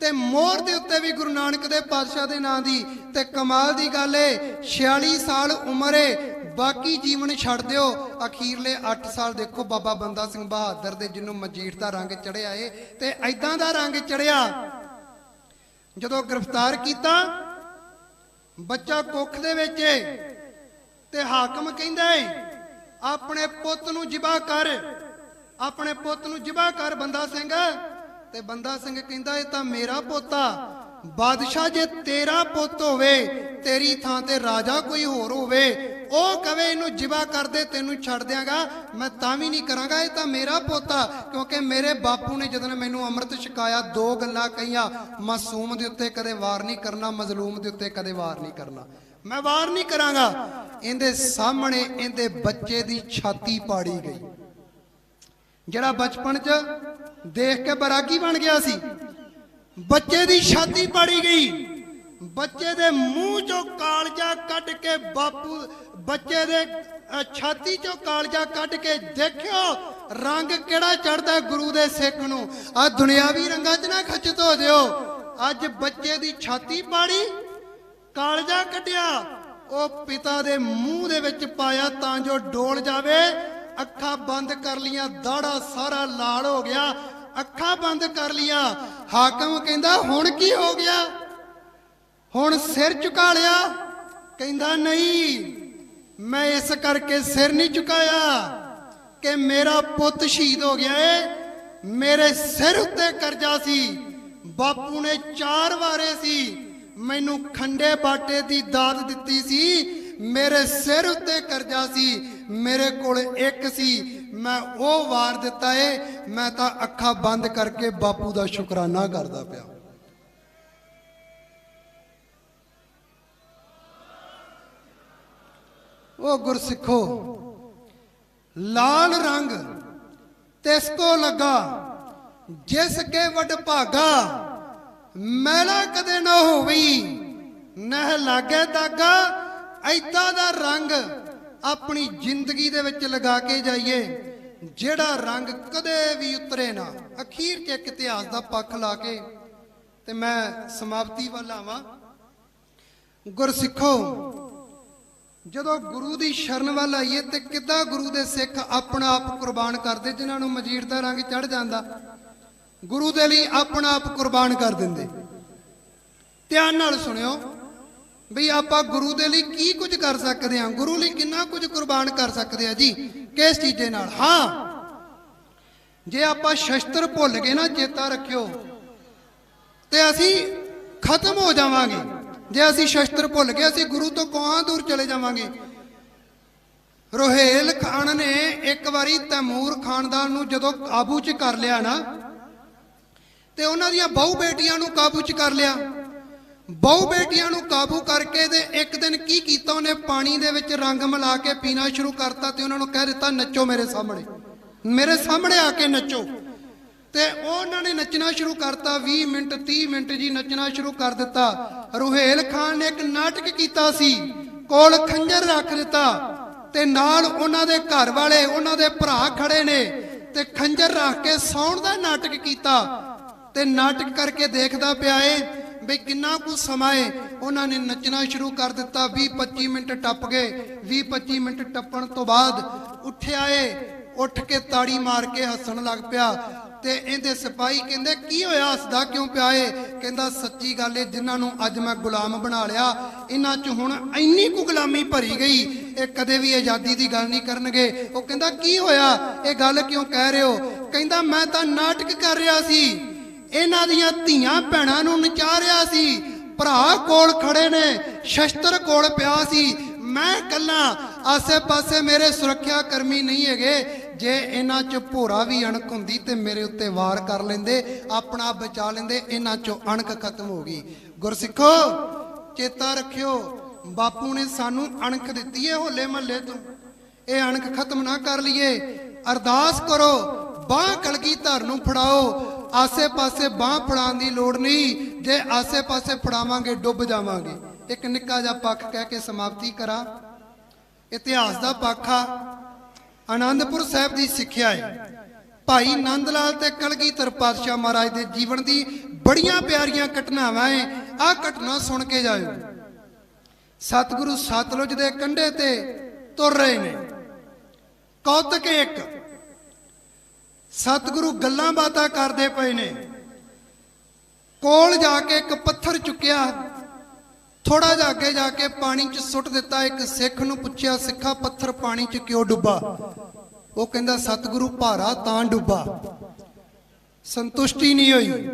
ਤੇ ਮੋਹਰ ਦੇ ਉੱਤੇ ਵੀ ਗੁਰੂ ਨਾਨਕ ਦੇ ਪਾਤਸ਼ਾਹ ਦੇ ਨਾਂ ਦੀ। ਤੇ ਕਮਾਲ ਦੀ ਗੱਲ ਏ 46 ਸਾਲ ਉਮਰ ਏ, ਬਾਕੀ ਜੀਵਨ ਛੱਡ ਦਿਓ। ਅਖੀਰਲੇ 8 ਸਾਲ ਦੇਖੋ ਬਾਬਾ ਬੰਦਾ ਸਿੰਘ ਬਹਾਦਰ ਦੇ, ਜਿਹਨੂੰ ਮਜੀਠ ਦਾ ਰੰਗ ਚੜਿਆ ਏ ਤੇ ਐਦਾਂ ਦਾ ਰੰਗ ਚੜਿਆ। ਜਦੋਂ ਗ੍ਰਿਫਤਾਰ ਕੀਤਾ, ਬੱਚਾ ਕੁੱਖ ਦੇ ਵਿੱਚ ਤੇ ਹਾਕਮ ਕਹਿੰਦਾ ਏ ਆਪਣੇ ਪੁੱਤ ਨੂੰ ਜ਼ਿਬਾ ਕਰ, ਆਪਣੇ ਪੁੱਤ ਨੂੰ ਜ਼ਿਬਾ ਕਰ ਬੰਦਾ ਸਿੰਘ। ਤੇ ਬੰਦਾ ਸਿੰਘ ਕਹਿੰਦਾ ਇਹ ਤਾਂ ਮੇਰਾ ਪੋਤਾ। ਬਾਦਸ਼ਾਹ ਜੇ ਤੇਰਾ ਪੁੱਤ ਹੋਵੇ, ਤੇਰੀ ਥਾਂ ਤੇ ਰਾਜਾ ਕੋਈ ਹੋਰ ਹੋਵੇ, ਉਹ ਕਵੇ ਇਹਨੂੰ ਜ਼ਿਬਾ ਕਰ ਦੇ, ਤੈਨੂੰ ਛੱਡ ਦਿਆਂਗਾ, ਮੈਂ ਤਾਂ ਵੀ ਨਹੀਂ ਕਰਾਂਗਾ। ਇਹ ਤਾਂ ਮੇਰਾ ਪੋਤਾ। ਕਿਉਂਕਿ ਮੇਰੇ ਬਾਪੂ ਨੇ ਜਦੋਂ ਮੈਨੂੰ ਅੰਮ੍ਰਿਤ ਛਕਾਇਆ 2 ਗੱਲਾਂ ਕਹੀਆਂ, ਮਾਸੂਮ ਦੇ ਉੱਤੇ ਕਦੇ ਵਾਰ ਨਹੀਂ ਕਰਨਾ, ਮਜ਼ਲੂਮ ਦੇ ਉੱਤੇ ਕਦੇ ਵਾਰ ਨਹੀਂ ਕਰਨਾ, ਮੈਂ ਵਾਰ ਨਹੀਂ ਕਰਾਂਗਾ। ਇਹਦੇ ਸਾਹਮਣੇ ਇਹਦੇ ਬੱਚੇ ਦੀ ਛਾਤੀ ਪਾੜੀ ਗਈ, ਜਿਹੜਾ ਬਚਪਨ 'ਚ ਦੇਖ ਕੇ ਬੈਰਾਗੀ ਬਣ ਗਿਆ ਸੀ। ਬੱਚੇ ਦੀ ਛਾਤੀ ਪਾੜੀ ਗਈ। ਬੱਚੇ ਦੇ ਮੂੰਹ 'ਚੋਂ ਕਾਲਜਾ ਕੱਢ ਕੇ ਬਾਪੂ, ਬੱਚੇ ਦੇ ਛਾਤੀ 'ਚੋਂ ਕਾਲਜਾ ਕੱਢ ਕੇ ਦੇਖਿਓ ਰੰਗ ਕਿਹੜਾ ਚੜਦਾ ਗੁਰੂ ਦੇ ਸਿੱਖ ਨੂੰ। ਆ ਦੁਨਿਆਵੀ ਰੰਗਾਂ 'ਚ ਨਾ ਖਚਿਤ ਹੋ ਜਿਓ। ਅੱਜ ਬੱਚੇ ਦੀ ਛਾਤੀ ਪਾੜੀ, ਕਾਲਜਾ ਕੱਢਿਆ, ਉਹ ਪਿਤਾ ਦੇ ਮੂੰਹ ਦੇ ਵਿੱਚ ਪਾਇਆ ਤਾਂ ਜੋ ਡੋਲ ਜਾਵੇ। ਅੱਖਾਂ ਬੰਦ ਕਰ ਲੀਆਂ, ਦਾੜਾ ਸਾਰਾ ਲਾਲ ਹੋ ਗਿਆ, ਅੱਖਾਂ ਬੰਦ ਕਰ ਲੀਆਂ। ਹਾਕਮ ਕਹਿੰਦਾ ਹੁਣ ਕੀ ਹੋ ਗਿਆ? ਹੁਣ ਸਿਰ ਝੁਕਾ ਲਿਆ? ਕਹਿੰਦਾ ਨਹੀਂ, ਮੈਂ ਇਸ ਕਰਕੇ ਸਿਰ ਨਹੀਂ ਝੁਕਾਇਆ ਕਿ ਮੇਰਾ ਪੁੱਤ ਸ਼ਹੀਦ ਹੋ ਗਿਆ ਏ। ਮੇਰੇ ਸਿਰ ਉੱਤੇ ਕਰਜ਼ਾ ਸੀ, ਬਾਪੂ ਨੇ 4 ਵਾਰੇ ਸੀ, ਮੈਨੂੰ ਖੰਡੇ ਬਾਟੇ ਦੀ ਦਾਤ ਦਿੱਤੀ ਸੀ। ਮੇਰੇ ਸਿਰ ਉੱਤੇ ਕਰਜ਼ਾ ਸੀ, ਮੇਰੇ ਕੋਲ ਇੱਕ ਸੀ, ਮੈਂ ਉਹ ਵਾਰ ਦਿੱਤਾ ਏ। ਮੈਂ ਤਾਂ ਅੱਖਾਂ ਬੰਦ ਕਰਕੇ ਬਾਪੂ ਦਾ ਸ਼ੁਕਰਾਨਾ ਕਰਦਾ ਪਿਆ। ਉਹ ਗੁਰਸਿੱਖੋ, ਲਾਲ ਰੰਗ ਤਿਸ ਕੋ ਲੱਗਾ ਜਿਸ ਕੇ ਵਡ ਭਾਗਾ, ਮੈਲਾ ਕਦੇ ਨਾ ਹੋਵੀ ਨਹਿ ਲਾਗੇ ਦਾਗਾ। ਐਦਾਂ ਦਾ ਰੰਗ ਆਪਣੀ ਜ਼ਿੰਦਗੀ ਦੇ ਵਿੱਚ ਲਗਾ ਕੇ ਜਾਈਏ, ਜਿਹੜਾ ਰੰਗ ਕਦੇ ਵੀ ਉਤਰੇ ਨਾ। ਅਖੀਰ 'ਚ ਇੱਕ ਇਤਿਹਾਸ ਦਾ ਪੱਖ ਲਾ ਕੇ ਤੇ ਮੈਂ ਸਮਾਪਤੀ ਵੱਲ ਆਵਾਂ। ਗੁਰਸਿੱਖੋ, ਜਦੋਂ ਗੁਰੂ ਦੀ ਸ਼ਰਨ ਵੱਲ ਆਈਏ ਤੇ ਕਿੱਦਾਂ ਗੁਰੂ ਦੇ ਸਿੱਖ ਆਪਣਾ ਆਪ ਕੁਰਬਾਨ ਕਰਦੇ। ਜਿਨ੍ਹਾਂ ਨੂੰ ਮਜੀਠ ਦਾ ਰੰਗ ਚੜ ਜਾਂਦਾ, ਗੁਰੂ ਦੇ ਲਈ ਆਪਣਾ ਆਪ ਕੁਰਬਾਨ ਕਰ ਦਿੰਦੇ। ਧਿਆਨ ਨਾਲ ਸੁਣਿਓ ਵੀ ਆਪਾਂ ਗੁਰੂ ਦੇ ਲਈ ਕੀ ਕੁਝ ਕਰ ਸਕਦੇ ਹਾਂ, ਗੁਰੂ ਲਈ ਕਿੰਨਾ ਕੁਝ ਕੁਰਬਾਨ ਕਰ ਸਕਦੇ ਆ ਜੀ, ਕਿਸ ਚੀਜ਼ੇ ਨਾਲ। ਹਾਂ, ਜੇ ਆਪਾਂ ਸ਼ਸਤਰ ਭੁੱਲ ਗਏ ਨਾ, ਚੇਤਾ ਰੱਖਿਓ, ਤੇ ਅਸੀਂ ਖਤਮ ਹੋ ਜਾਵਾਂਗੇ। ਜੇ ਅਸੀਂ ਸ਼ਸਤਰ ਭੁੱਲ ਗਏ, ਅਸੀਂ ਗੁਰੂ ਤੋਂ ਕੋਹਾਂ ਦੂਰ ਚਲੇ ਜਾਵਾਂਗੇ। ਰੋਹੇਲ ਖਾਨ ਨੇ ਇੱਕ ਵਾਰੀ ਤੈਮੂਰ ਖਾਨਦਾਨ ਨੂੰ ਜਦੋਂ ਕਾਬੂ 'ਚ ਕਰ ਲਿਆ ਨਾ, ਤੇ ਉਹਨਾਂ ਦੀਆਂ ਬਹੁ ਬੇਟੀਆਂ ਨੂੰ ਕਾਬੂ 'ਚ ਕਰ ਲਿਆ। ਬਹੁ ਬੇਟੀਆਂ ਨੂੰ ਕਾਬੂ ਕਰਕੇ ਤੇ ਇੱਕ ਦਿਨ ਕੀ ਕੀਤਾ, ਉਹਨੇ ਪਾਣੀ ਦੇ ਵਿੱਚ ਰੰਗ ਮਿਲਾ ਕੇ ਪੀਣਾ ਸ਼ੁਰੂ ਕਰਤਾ ਤੇ ਉਹਨਾਂ ਨੂੰ ਕਹਿ ਦਿੱਤਾ ਨੱਚੋ ਮੇਰੇ ਸਾਹਮਣੇ, ਮੇਰੇ ਸਾਹਮਣੇ ਆ ਕੇ ਨੱਚੋ। ਤੇ ਉਹਨਾਂ ਨੇ ਨੱਚਣਾ ਸ਼ੁਰੂ ਕਰਤਾ। 20 ਮਿੰਟ 30 ਮਿੰਟ ਜੀ ਨੱਚਣਾ ਸ਼ੁਰੂ ਕਰ ਦਿੱਤਾ। ਰੋਹੇਲ ਖਾਨ ਨੇ ਇੱਕ ਨਾਟਕ ਕੀਤਾ ਸੀ, ਕੋਲ ਖੰਜਰ ਰੱਖ ਦਿੱਤਾ ਤੇ ਨਾਲ ਉਹਨਾਂ ਦੇ ਘਰ ਵਾਲੇ, ਉਹਨਾਂ ਦੇ ਭਰਾ ਖੜੇ ਨੇ ਤੇ ਖੰਜਰ ਰੱਖ ਕੇ ਸੌਣ ਦਾ ਨਾਟਕ ਕੀਤਾ। ਤੇ ਨਾਟਕ ਕਰਕੇ ਦੇਖਦਾ ਪਿਆ ਏ ਵੀ ਕਿੰਨਾ ਕੁ ਸਮਾਂ ਏ। ਉਹਨਾਂ ਨੇ ਨੱਚਣਾ ਸ਼ੁਰੂ ਕਰ ਦਿੱਤਾ। 20-25 ਮਿੰਟ ਟੱਪ ਗਏ। 20-25 ਮਿੰਟ ਟੱਪਣ ਤੋਂ ਬਾਅਦ ਉੱਠਿਆ ਏ, ਉੱਠ ਕੇ ਤਾੜੀ ਮਾਰ ਕੇ ਹੱਸਣ ਲੱਗ ਪਿਆ। ਤੇ ਇਹਦੇ ਸਿਪਾਹੀ ਕਹਿੰਦੇ ਕੀ ਹੋਇਆ, ਹੱਸਦਾ ਕਿਉਂ ਪਿਆ ਏ? ਕਹਿੰਦਾ ਸੱਚੀ ਗੱਲ ਏ, ਜਿਨ੍ਹਾਂ ਨੂੰ ਅੱਜ ਮੈਂ ਗੁਲਾਮ ਬਣਾ ਲਿਆ, ਇਹਨਾਂ 'ਚ ਹੁਣ ਇੰਨੀ ਕੁ ਗੁਲਾਮੀ ਭਰੀ ਗਈ, ਇਹ ਕਦੇ ਵੀ ਆਜ਼ਾਦੀ ਦੀ ਗੱਲ ਨਹੀਂ ਕਰਨਗੇ। ਉਹ ਕਹਿੰਦਾ ਕੀ ਹੋਇਆ, ਇਹ ਗੱਲ ਕਿਉਂ ਕਹਿ ਰਹੇ ਹੋ? ਕਹਿੰਦਾ ਮੈਂ ਤਾਂ ਨਾਟਕ ਕਰ ਰਿਹਾ ਸੀ, ਇਹਨਾਂ ਦੀਆਂ ਧੀਆਂ ਭੈਣਾਂ ਨੂੰ ਨਚਾਰਿਆ ਸੀ। ਭਰਾ ਕੋਲ ਖੜੇ ਨੇ, ਸ਼ਸਤਰ ਕੋਲ ਪਿਆ ਸੀ। ਮੈਂ ਕੱਲਾ, ਆਸੇ ਪਾਸੇ ਮੇਰੇ ਸੁਰੱਖਿਆ ਕਰਮੀ ਨਹੀਂ ਹੈਗੇ। ਜੇ ਇਹਨਾਂ 'ਚ ਭੋਰਾ ਵੀ ਅਣਖ ਹੁੰਦੀ ਤੇ ਮੇਰੇ ਉੱਤੇ ਵਾਰ ਕਰ ਲੈਂਦੇ, ਆਪਣਾ ਬਚਾ ਲੈਂਦੇ। ਇਹਨਾਂ 'ਚੋਂ ਅਣਖ ਖਤਮ ਹੋ ਗਈ। ਗੁਰਸਿੱਖੋ ਚੇਤਾ ਰੱਖਿਓ, ਬਾਪੂ ਨੇ ਸਾਨੂੰ ਅਣਖ ਦਿੱਤੀ ਹੈ ਹੋਲੇ ਮਹੱਲੇ ਤੋਂ। ਇਹ ਅਣਖ ਖਤਮ ਨਾ ਕਰ ਲਈਏ। ਅਰਦਾਸ ਕਰੋ, ਬਾਹ ਕਲਗੀਧਰ ਨੂੰ ਫੜਾਓ। ਆਸੇ ਪਾਸੇ ਬਾਹ ਫੜਾਉਣ ਦੀ ਲੋੜ ਨਹੀਂ। ਜੇ ਆਸੇ ਪਾਸੇ ਫੜਾਵਾਂਗੇ ਡੁੱਬ ਜਾਵਾਂਗੇ। ਇੱਕ ਨਿੱਕਾ ਜਿਹਾ ਪੱਖ ਕਹਿ ਕੇ ਸਮਾਪਤੀ ਕਰਾਂ। ਇਤਿਹਾਸ ਦਾ ਪੱਖ ਆ, ਆਨੰਦਪੁਰ ਸਾਹਿਬ ਦੀ ਸਿੱਖਿਆ ਹੈ। ਭਾਈ ਨੰਦ ਲਾਲ ਤੇ ਕਲਗੀਧਰ ਪਾਤਸ਼ਾਹ ਮਹਾਰਾਜ ਦੇ ਜੀਵਨ ਦੀ ਬੜੀਆਂ ਪਿਆਰੀਆਂ ਘਟਨਾਵਾਂ ਹੈ। ਆਹ ਘਟਨਾ ਸੁਣ ਕੇ ਜਾਇਓ। ਸਤਿਗੁਰੂ ਸਤਲੁਜ ਦੇ ਕੰਢੇ ਤੇ ਤੁਰ ਰਹੇ ਨੇ। ਕੌਤਕ ਇੱਕ, ਸਤਿਗੁਰੂ ਗੱਲਾਂ ਬਾਤਾਂ ਕਰਦੇ ਪਏ ਨੇ। ਕੋਲ ਜਾ ਕੇ ਇੱਕ ਪੱਥਰ ਚੁੱਕਿਆ, ਥੋੜਾ ਜਿਹਾ ਅੱਗੇ ਜਾ ਕੇ ਪਾਣੀ 'ਚ ਸੁੱਟ ਦਿੱਤਾ। ਇੱਕ ਸਿੱਖ ਨੂੰ ਪੁੱਛਿਆ, ਸਿੱਖਾ ਪੱਥਰ ਪਾਣੀ 'ਚ ਕਿਉਂ ਡੁੱਬਾ? ਉਹ ਕਹਿੰਦਾ ਸਤਿਗੁਰੂ ਭਾਰਾ ਤਾਂ ਡੁੱਬਾ। ਸੰਤੁਸ਼ਟੀ ਨਹੀਂ ਹੋਈ।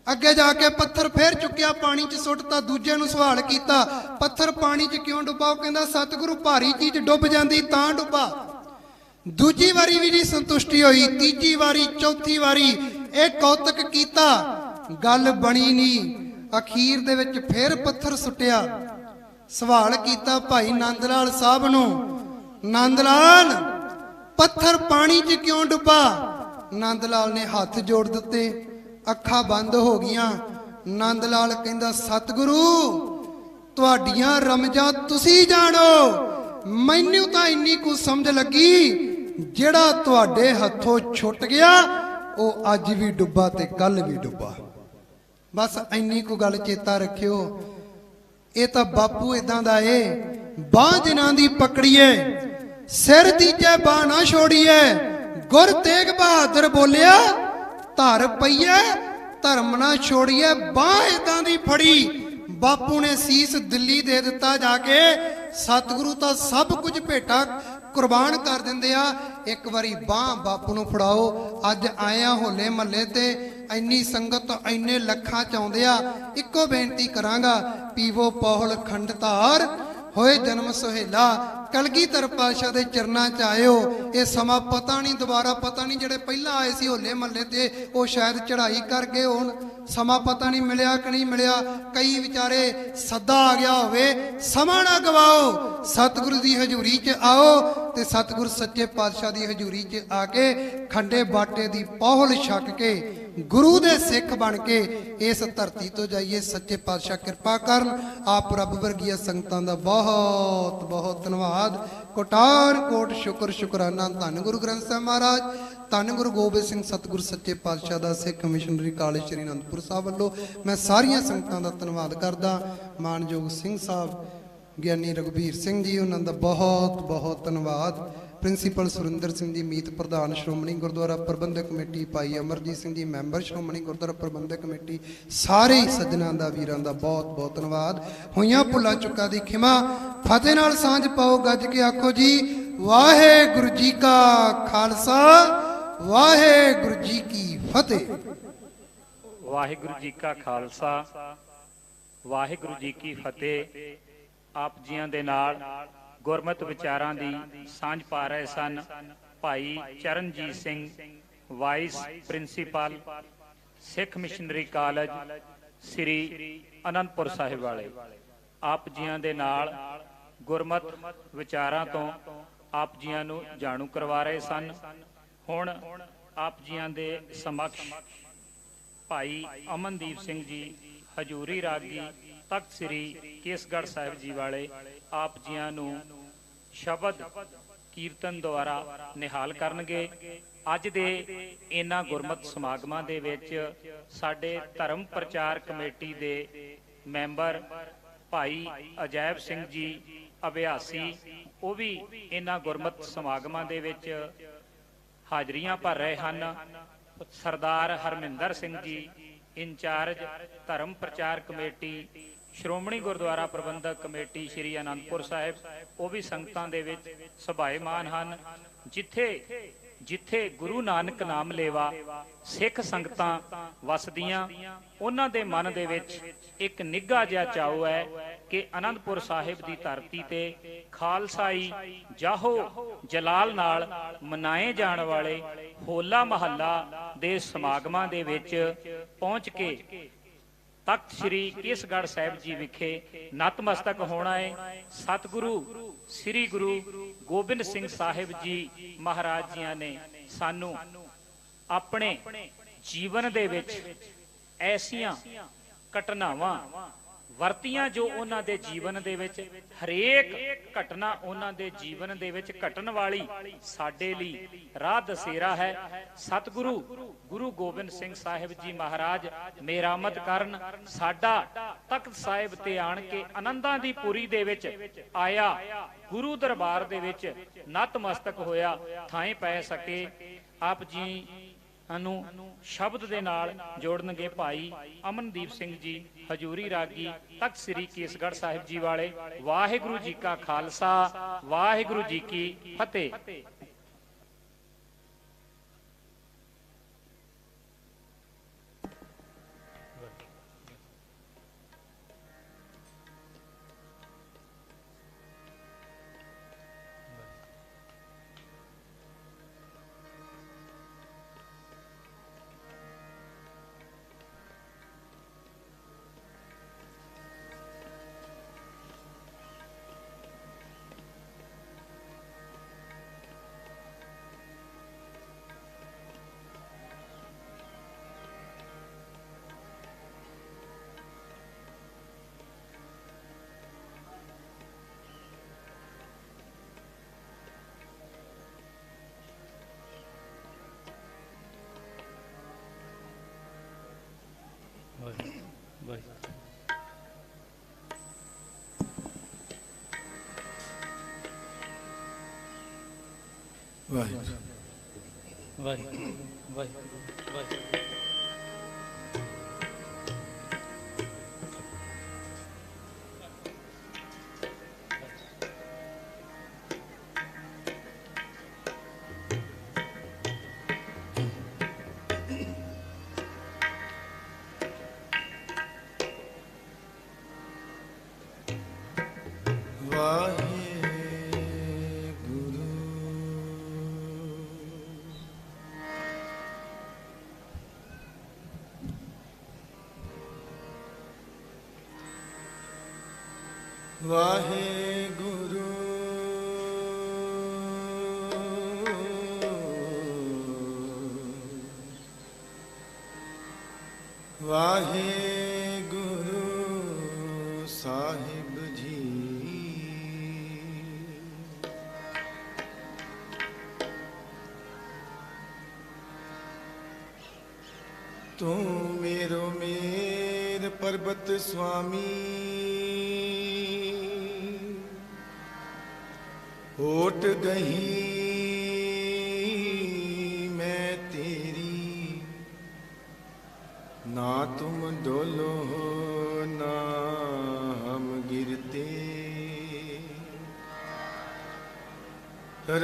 ਅੱਗੇ ਜਾ ਕੇ ਪੱਥਰ ਫੇਰ ਚੁੱਕਿਆ, ਪਾਣੀ 'ਚ ਸੁੱਟਤਾ। ਦੂਜੇ ਨੂੰ ਸਵਾਲ ਕੀਤਾ, ਪੱਥਰ ਪਾਣੀ 'ਚ ਕਿਉਂ ਡੁੱਬਾ? ਉਹ ਕਹਿੰਦਾ ਸਤਿਗੁਰੂ ਭਾਰੀ ਚੀਜ਼ ਡੁੱਬ ਜਾਂਦੀ ਤਾਂ ਡੁੱਬਾ। ਦੂਜੀ ਵਾਰੀ ਵੀ ਨਹੀਂ ਸੰਤੁਸ਼ਟੀ ਹੋਈ। ਤੀਜੀ ਵਾਰੀ, ਚੌਥੀ ਵਾਰੀ ਇਹ ਕੌਤਕ ਕੀਤਾ, ਗੱਲ ਬਣੀ ਨਹੀਂ। ਅਖੀਰ ਦੇ ਵਿੱਚ ਫੇਰ ਪੱਥਰ ਸੁੱਟਿਆ। ਸਵਾਲ ਕੀਤਾ ਭਾਈ ਨੰਦ ਲਾਲ ਸਾਹਿਬ ਨੂੰ, ਨੰਦ ਲਾਲ ਪੱਥਰ ਪਾਣੀ 'ਚ ਕਿਉਂ ਡੁੱਬਾ? ਨੰਦ ਲਾਲ ਨੇ ਹੱਥ ਜੋੜ ਦਿੱਤੇ, ਅੱਖਾਂ ਬੰਦ ਹੋ ਗਈਆਂ। ਨੰਦ ਲਾਲ ਕਹਿੰਦਾ ਸਤਿਗੁਰੂ ਤੁਹਾਡੀਆਂ ਰਮਜਾਂ ਤੁਸੀਂ ਜਾਣੋ, ਮੈਨੂੰ ਤਾਂ ਇੰਨੀ ਕੁ ਸਮਝ ਲੱਗੀ ਜਿਹੜਾ ਤੁਹਾਡੇ ਹੱਥੋਂ ਛੁੱਟ ਗਿਆ ਉਹ ਅੱਜ ਵੀ ਡੁੱਬਾ ਤੇ ਕੱਲ ਵੀ ਡੁੱਬਾ। ਬਸ ਇੰਨੀ ਕੁ ਗੱਲ ਚੇਤਾ ਰੱਖਿਓ। ਇਹ ਤਾਂ ਬਾਪੂ ਇਦਾਂ ਦਾ ਏ, ਬਾਂਹ ਜਿਨ੍ਹਾਂ ਦੀ ਪਕੜੀਏ ਸਿਰ ਦੀਜੇ ਬਾਂਹ ਨਾ ਛੋੜੀਏ। ਗੁਰ ਤੇਗ ਬਹਾਦਰ ਬੋਲਿਆ ਧਰ ਪਈਏ ਧਰਮ ਨਾ ਛੋੜੀਏ। ਬਾਂਹ ਇਦਾਂ ਦੀ ਫੜੀ, ਬਾਪੂ ਨੇ ਸੀਸ ਦਿੱਲੀ ਦੇ ਦਿੱਤਾ ਜਾ ਕੇ। ਸਤਿਗੁਰੂ ਤਾਂ ਸਭ ਕੁਝ ਭੇਟਾ ਕੁਰਬਾਨ ਕਰ ਦਿੰਦੇ ਆ। ਇੱਕ ਵਾਰੀ ਬਾਂਹ ਬਾਪੂ ਨੂੰ ਫੜਾਓ। ਅੱਜ ਆਏ ਆ ਹੋਲੇ ਮਹੱਲੇ ਤੇ, ਇੰਨੀ ਸੰਗਤ ਇੰਨੇ ਲੱਖਾਂ ਚ ਆਉਂਦੇ ਆ। ਇੱਕੋ ਬੇਨਤੀ ਕਰਾਂਗਾ, ਪੀਵੋ ਪੌਹਲ ਖੰਡ ਧਾਰ ਹੋਏ ਜਨਮ ਸੁਹੇਲਾ। ਕਲਗੀਧਰ ਪਾਤਸ਼ਾਹ ਦੇ ਚਰਨਾਂ ਚ ਆਇਓ। ਇਹ ਸਮਾਂ ਪਤਾ ਨਹੀਂ, ਦੁਬਾਰਾ ਪਤਾ ਨਹੀਂ। ਜਿਹੜੇ ਪਹਿਲਾਂ ਆਏ ਸੀ ਹੋਲੇ ਮਹੱਲੇ ਤੇ ਉਹ ਸ਼ਾਇਦ ਚੜ੍ਹਾਈ ਕਰ ਗਏ ਹੋਣ, ਸਮਾਂ ਪਤਾ ਨਹੀਂ ਮਿਲਿਆ ਕਿ ਨਹੀਂ ਮਿਲਿਆ। ਕਈ ਵਿਚਾਰੇ ਸੱਦਾ ਆ ਗਿਆ ਹੋਵੇ। ਸਮਾਂ ਨਾ ਗਵਾਓ, ਸਤਿਗੁਰੂ ਦੀ ਹਜ਼ੂਰੀ 'ਚ ਆਓ ਤੇ ਸਤਿਗੁਰੂ ਸੱਚੇ ਪਾਤਸ਼ਾਹ ਦੀ ਹਜ਼ੂਰੀ 'ਚ ਆ ਕੇ ਖੰਡੇ ਬਾਟੇ ਦੀ ਪੌਹਲ ਛਕ ਕੇ ਗੁਰੂ ਦੇ ਸਿੱਖ ਬਣ ਕੇ ਇਸ ਧਰਤੀ ਤੋਂ ਜਾਈਏ। ਸੱਚੇ ਪਾਤਸ਼ਾਹ ਕਿਰਪਾ ਕਰਨ। ਆਪ ਰੱਬ ਵਰਗੀਆਂ ਸੰਗਤਾਂ ਦਾ ਬਹੁਤ ਬਹੁਤ ਧੰਨਵਾਦ। ਕੋਟਾਰ ਕੋਟ ਸ਼ੁਕਰ ਸ਼ੁਕਰਾਨਾ। ਧੰਨ ਗੁਰੂ ਗ੍ਰੰਥ ਸਾਹਿਬ ਮਹਾਰਾਜ, ਧੰਨ ਗੁਰੂ ਗੋਬਿੰਦ ਸਿੰਘ ਸਤਿਗੁਰੂ ਸੱਚੇ ਪਾਤਸ਼ਾਹ ਦਾ ਸਿੱਖ ਮਿਸ਼ਨਰੀ ਕਾਲਜ ਸ੍ਰੀ ਅਨੰਦਪੁਰ ਸਾਹਿਬ ਵੱਲੋਂ ਮੈਂ ਸਾਰੀਆਂ ਸੰਗਤਾਂ ਦਾ ਧੰਨਵਾਦ ਕਰਦਾ। ਮਾਨਯੋਗ ਸਿੰਘ ਸਾਹਿਬ, ਗਿਆਨੀ ਰਘਬੀਰ ਸਿੰਘ ਜੀ, ਉਹਨਾਂ ਦਾ ਬਹੁਤ ਬਹੁਤ ਧੰਨਵਾਦ। ਪ੍ਰਿੰਸੀਪਲ ਸੁਰਿੰਦਰ ਸਿੰਘ ਜੀ ਮੀਤ, ਪ੍ਰਧਾਨ ਸ਼੍ਰੋਮਣੀ ਗੁਰਦੁਆਰਾ ਪ੍ਰਬੰਧਕ ਕਮੇਟੀ, ਭਾਈ ਅਮਰਜੀਤ ਸਿੰਘ ਜੀ ਮੈਂਬਰ ਸ਼੍ਰੋਮਣੀ ਗੁਰਦੁਆਰਾ ਪ੍ਰਬੰਧਕ ਕਮੇਟੀ, ਸਾਰੇ ਸੱਜਣਾਂ ਦਾ, ਵੀਰਾਂ ਦਾ ਬਹੁਤ ਬਹੁਤ ਧੰਨਵਾਦ। ਹੋਈਆਂ ਭੁੱਲਾਂ ਚੁੱਕਾਂ ਦੀ ਖਿਮਾ। ਫਤਿਹ ਨਾਲ ਸਾਂਝ ਪਾਓ, ਗੱਜ ਕੇ ਆਖੋ ਜੀ ਵਾਹਿਗੁਰੂ ਜੀ ਕਾ ਖਾਲਸਾ, ਵਾਹਿਗੁਰੂ ਜੀ ਕੀ ਫਤਿਹ। ਵਾਹਿਗੁਰੂ ਜੀ ਕਾ ਖਾਲਸਾ, ਵਾਹਿਗੁਰੂ ਜੀ ਕੀ ਫਤਿਹ। ਆਪ ਜੀਆਂ ਦੇ ਨਾਲ ਗੁਰਮਤਿ ਵਿਚਾਰਾਂ ਦੀ ਸਾਂਝ ਪਾ ਰਹੇ ਸਨ ਭਾਈ ਚਰਨਜੀਤ ਸਿੰਘ, ਵਾਈਸ ਪ੍ਰਿੰਸੀਪਲ ਸਿੱਖ ਮਿਸ਼ਨਰੀ ਕਾਲਜ ਸ੍ਰੀ ਅਨੰਦਪੁਰ ਸਾਹਿਬ ਵਾਲੇ। ਆਪ ਜੀਆਂ ਦੇ ਨਾਲ ਗੁਰਮਤਿ ਵਿਚਾਰਾਂ ਤੋਂ ਆਪ ਜੀਆਂ ਨੂੰ ਜਾਣੂ ਕਰਵਾ ਰਹੇ ਸਨ। ਹੁਣ ਆਪ ਜੀਆਂ ਦੇ ਸਮਕਸ਼ ਭਾਈ ਅਮਨਦੀਪ ਸਿੰਘ ਜੀ ਹਜੂਰੀ ਰਾਗੀ ਤਖਤ ਸ੍ਰੀ ਕੇਸਗੜ੍ਹ ਸਾਹਿਬ ਜੀ ਵਾਲੇ ਆਪ ਜੀਆਂ ਨੂੰ ਸ਼ਬਦ ਕੀਰਤਨ ਦੁਆਰਾ ਨਿਹਾਲ ਕਰਨਗੇ। ਅੱਜ ਦੇ ਇਹਨਾਂ ਗੁਰਮਤਿ ਸਮਾਗਮਾਂ ਦੇ ਵਿੱਚ ਸਾਡੇ ਧਰਮ ਪ੍ਰਚਾਰ ਕਮੇਟੀ ਦੇ ਮੈਂਬਰ ਭਾਈ ਅਜੈਬ ਸਿੰਘ ਜੀ ਅਭਿਆਸੀ, ਉਹ ਵੀ ਇਹਨਾਂ ਗੁਰਮਤਿ ਸਮਾਗਮਾਂ ਦੇ ਵਿੱਚ ਹਾਜ਼ਰੀਆਂ ਭਰ ਰਹੇ ਹਨ। ਸਰਦਾਰ ਹਰਮਿੰਦਰ ਸਿੰਘ ਜੀ ਇੰਚਾਰਜ ਧਰਮ ਪ੍ਰਚਾਰ ਕਮੇਟੀ ਸ਼੍ਰੋਮਣੀ ਗੁਰਦੁਆਰਾ ਪ੍ਰਬੰਧਕ ਕਮੇਟੀ ਸ੍ਰੀ ਅਨੰਦਪੁਰ ਸਾਹਿਬ, ਉਹ ਵੀ ਸੰਗਤਾਂ ਦੇ ਵਿੱਚ ਸਭਾਏਮਾਨ ਹਨ। ਜਿੱਥੇ ਜਿੱਥੇ ਗੁਰੂ ਨਾਨਕ ਨਾਮ ਲੇਵਾ ਸਿੱਖ ਸੰਗਤਾਂ ਵਸਦੀਆਂ, ਉਹਨਾਂ ਦੇ ਮਨ ਦੇ ਵਿੱਚ ਇੱਕ ਨਿੱਘਾ ਜਿਹਾ ਚਾਉ ਹੈ ਕਿ ਅਨੰਦਪੁਰ ਸਾਹਿਬ ਦੀ ਧਰਤੀ ਤੇ ਖਾਲਸਾਈ ਜਾਹੋ ਜਲਾਲ ਨਾਲ ਮਨਾਏ ਜਾਣ ਵਾਲੇ ਹੋਲਾ ਮਹੱਲਾ ਦੇ ਸਮਾਗਮਾਂ ਦੇ ਵਿੱਚ ਪਹੁੰਚ ਕੇ ਤਖਤ ਸ੍ਰੀ ਕੇਸਗੜ੍ਹ ਸਾਹਿਬ ਜੀ ਵਿਖੇ ਨਤਮਸਤਕ ਹੋਣਾ ਹੈ। ਸਤਿਗੁਰੂ ਸ੍ਰੀ ਗੁਰੂ ਗੋਬਿੰਦ ਸਿੰਘ ਸਾਹਿਬ ਜੀ ਮਹਾਰਾਜ ਜੀਆਂ ਨੇ ਸਾਨੂੰ ਆਪਣੇ ਜੀਵਨ ਦੇ ਵਿੱਚ ਐਸੀਆਂ ਘਟਨਾਵਾਂ ਵਰਤੀਆਂ ਜੋ ਉਹਨਾਂ ਦੇ ਜੀਵਨ ਦੇ ਵਿੱਚ ਹਰੇਕ ਘਟਨਾ ਉਹਨਾਂ ਦੇ ਜੀਵਨ ਦੇ ਵਿੱਚ ਘਟਣ ਵਾਲੀ ਸਾਡੇ ਲਈ ਰਾਹ ਦਸੇਰਾ ਹੈ। ਸਤਿਗੁਰੂ ਗੁਰੂ ਗੋਬਿੰਦ ਸਿੰਘ ਸਾਹਿਬ ਜੀ ਮਹਾਰਾਜ ਮਿਹਰਾਮਤ ਕਰਨ, ਸਾਡਾ ਤਖਤ ਸਾਹਿਬ ਤੇ ਆਣ ਕੇ ਆਨੰਦਾਂ ਦੀ ਪੁਰੀ ਦੇ ਵਿੱਚ ਆਇਆ, ਗੁਰੂ ਦਰਬਾਰ ਦੇ ਵਿੱਚ ਨਤਮਸਤਕ ਹੋਇਆ, ਥਾਂ ਪੈ ਸਕੇ। ਆਪ ਜੀ ਨੂੰ ਸ਼ਬਦ ਦੇ ਨਾਲ ਜੋੜਨਗੇ ਭਾਈ ਅਮਨਦੀਪ ਸਿੰਘ ਜੀ ਹਜੂਰੀ ਰਾਗੀ ਤਖਤ ਸ੍ਰੀ ਕੇਸਗੜ੍ਹ ਸਾਹਿਬ ਜੀ ਵਾਲੇ। ਵਾਹਿਗੁਰੂ ਜੀ ਕਾ ਖਾਲਸਾ, ਵਾਹਿਗੁਰੂ ਜੀ ਕੀ ਫਤਿਹ। ਵਾਹਿਗੁਰੂ ਵਾਹਿਗੁਰੂ ਵਾਹਿਗੁਰੂ ਵਾਹਿਗੁਰੂ। ਵਾਹਿਗੁਰੂ ਵਾਹਿਗੁਰੂ ਸਾਹਿਬ ਜੀ। ਤੂੰ ਮੇਰੋ ਮੇਰ ਪਰਬਤ ਸੁਆਮੀ, होट गही मैं तेरी, ना तुम डोलो ना हम गिरते,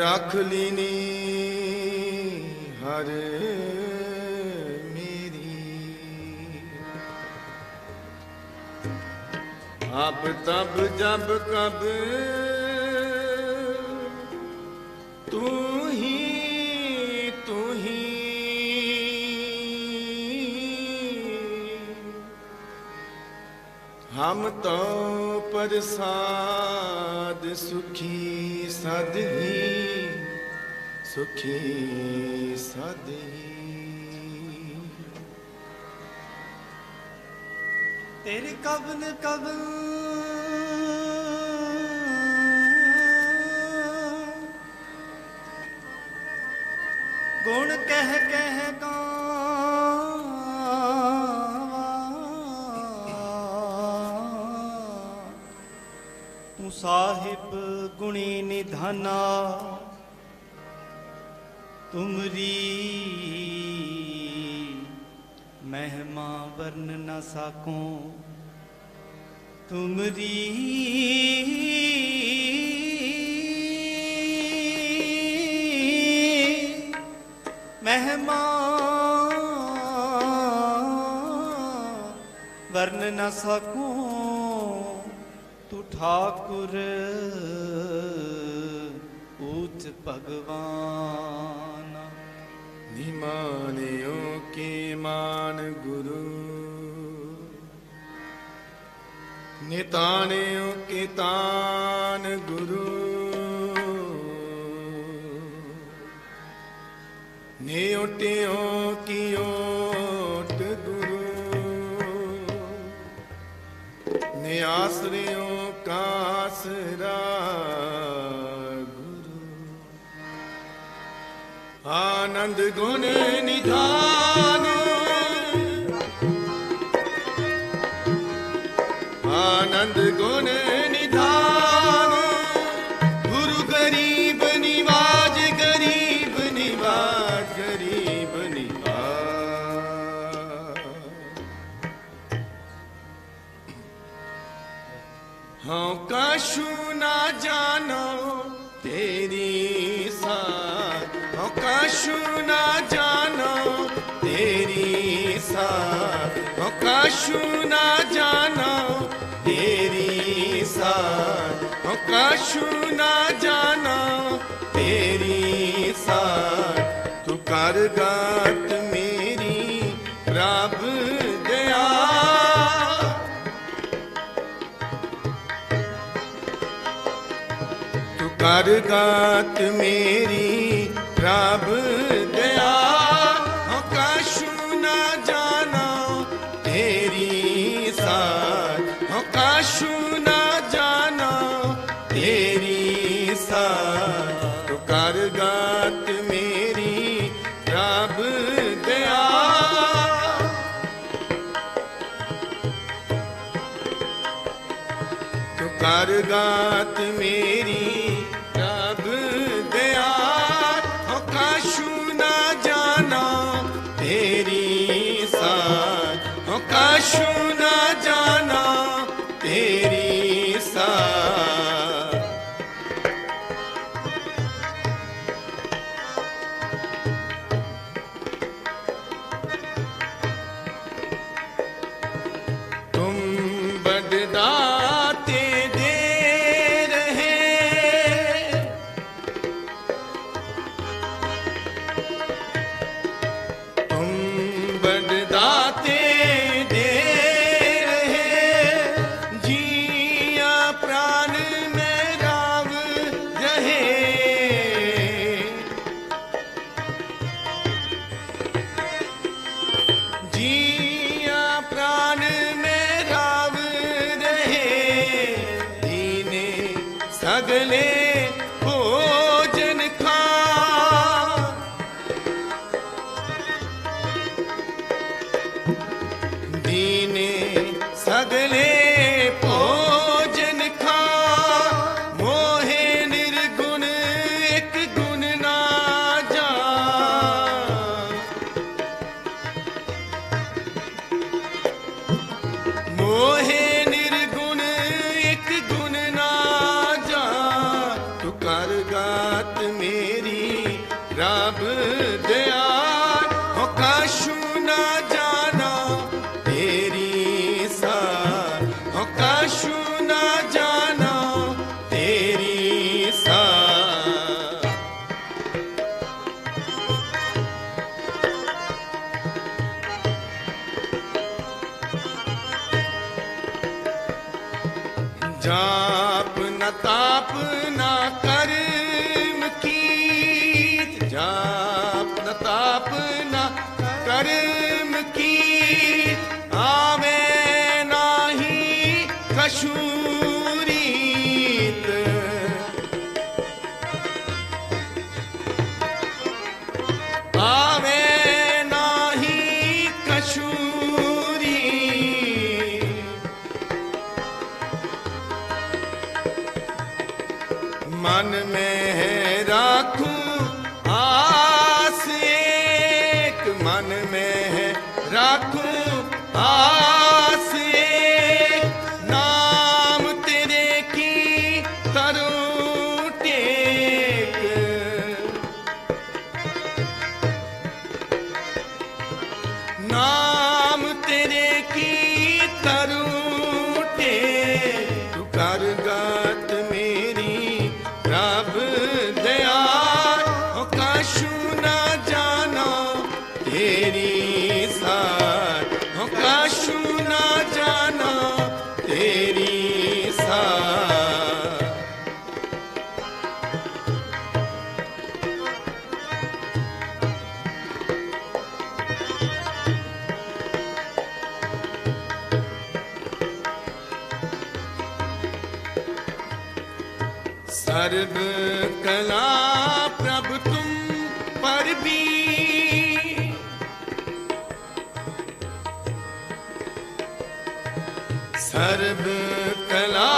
रख लीनी हर मेरी। अब तब जब कब तू ही हम तो प्रसाद सुखी सद ही, सुखी सद ही। तेरी कबन कबन गुण कह कह गावा, तू साहिब गुणी निधाना, तुमरी महिमा वर्ण न साको, तुमरी महिमा वर्ण न सकूं तू ठाकुर ऊंच भगवान। निमानियों के मान गुरु नितानियों के तान गुरु नेओटियों की ओट गुरु ने आश्रयों का आसरा गुरु आनंद गुण निधान आनंद गुण निधान गुरु गरीब निवाज गरीब निवाज गरीब निवाज। हाँ कछु ना जानो तेरी साथ हाँ कछु ना जानो तेरी साथ हाँ कछु ना जानो तेरी साथ हाँ कछु ना जानो तेरी साथ तू कर गात मेरी प्रभ दया तू कर गात मेरी प्रभ दया हाँ कछु ना जानो तेरी साथ हाँ कछु ना जानो तेरी साथ तू कर गात मेरी प्रभ दया तू कर गात मेरी प्रभ दया हाँ कछु ना जानो तेरी साथ हाँ कछु ना जानो तेरी साथ। तुम बड़दाते दे रहे तुम बड़दाते दे रहे जिया प्राण में राव रहे जिया प्राण में राव रहे दीने सगले भोजन खा दीने सगले भोजन खा मोहे निर्गुण एक गुण ना जा मोहे निर्गुण एक गुण ना जा तू कर गात मेरी रब दया हो कछु ना जाना तेरी साथ हो कछु ना जाना तेरी साथ। जाप न ताप न कर्म की जाप न ताप न कर्म की आवे नाही कशूरीत आवे नाही कशूरी मन में है राखूं आस एक मन में है राखूं आस एक नाम तेरे की करूं टेक सर्व कला प्रभु तुम पर भी सर्व कला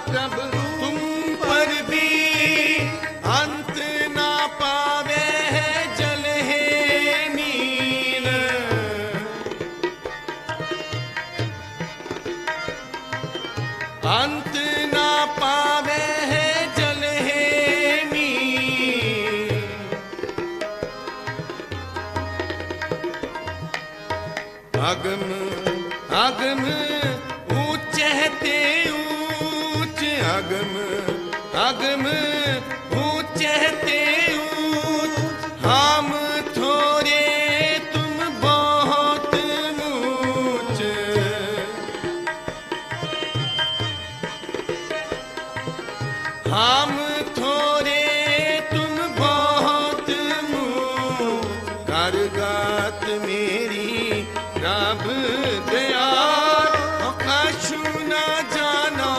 प्रभु तुम पर भी अंत ना पावे जल है नील अंत ना पावे जल है नील अगम अगम ऊंचे ऊंच अगम अगम ऊंचे ऊंच हम थोड़े तुम बहुत ऊंच हम थोड़े तुम बहुत ऊंच करगात मेरी रब दया कछु न जानो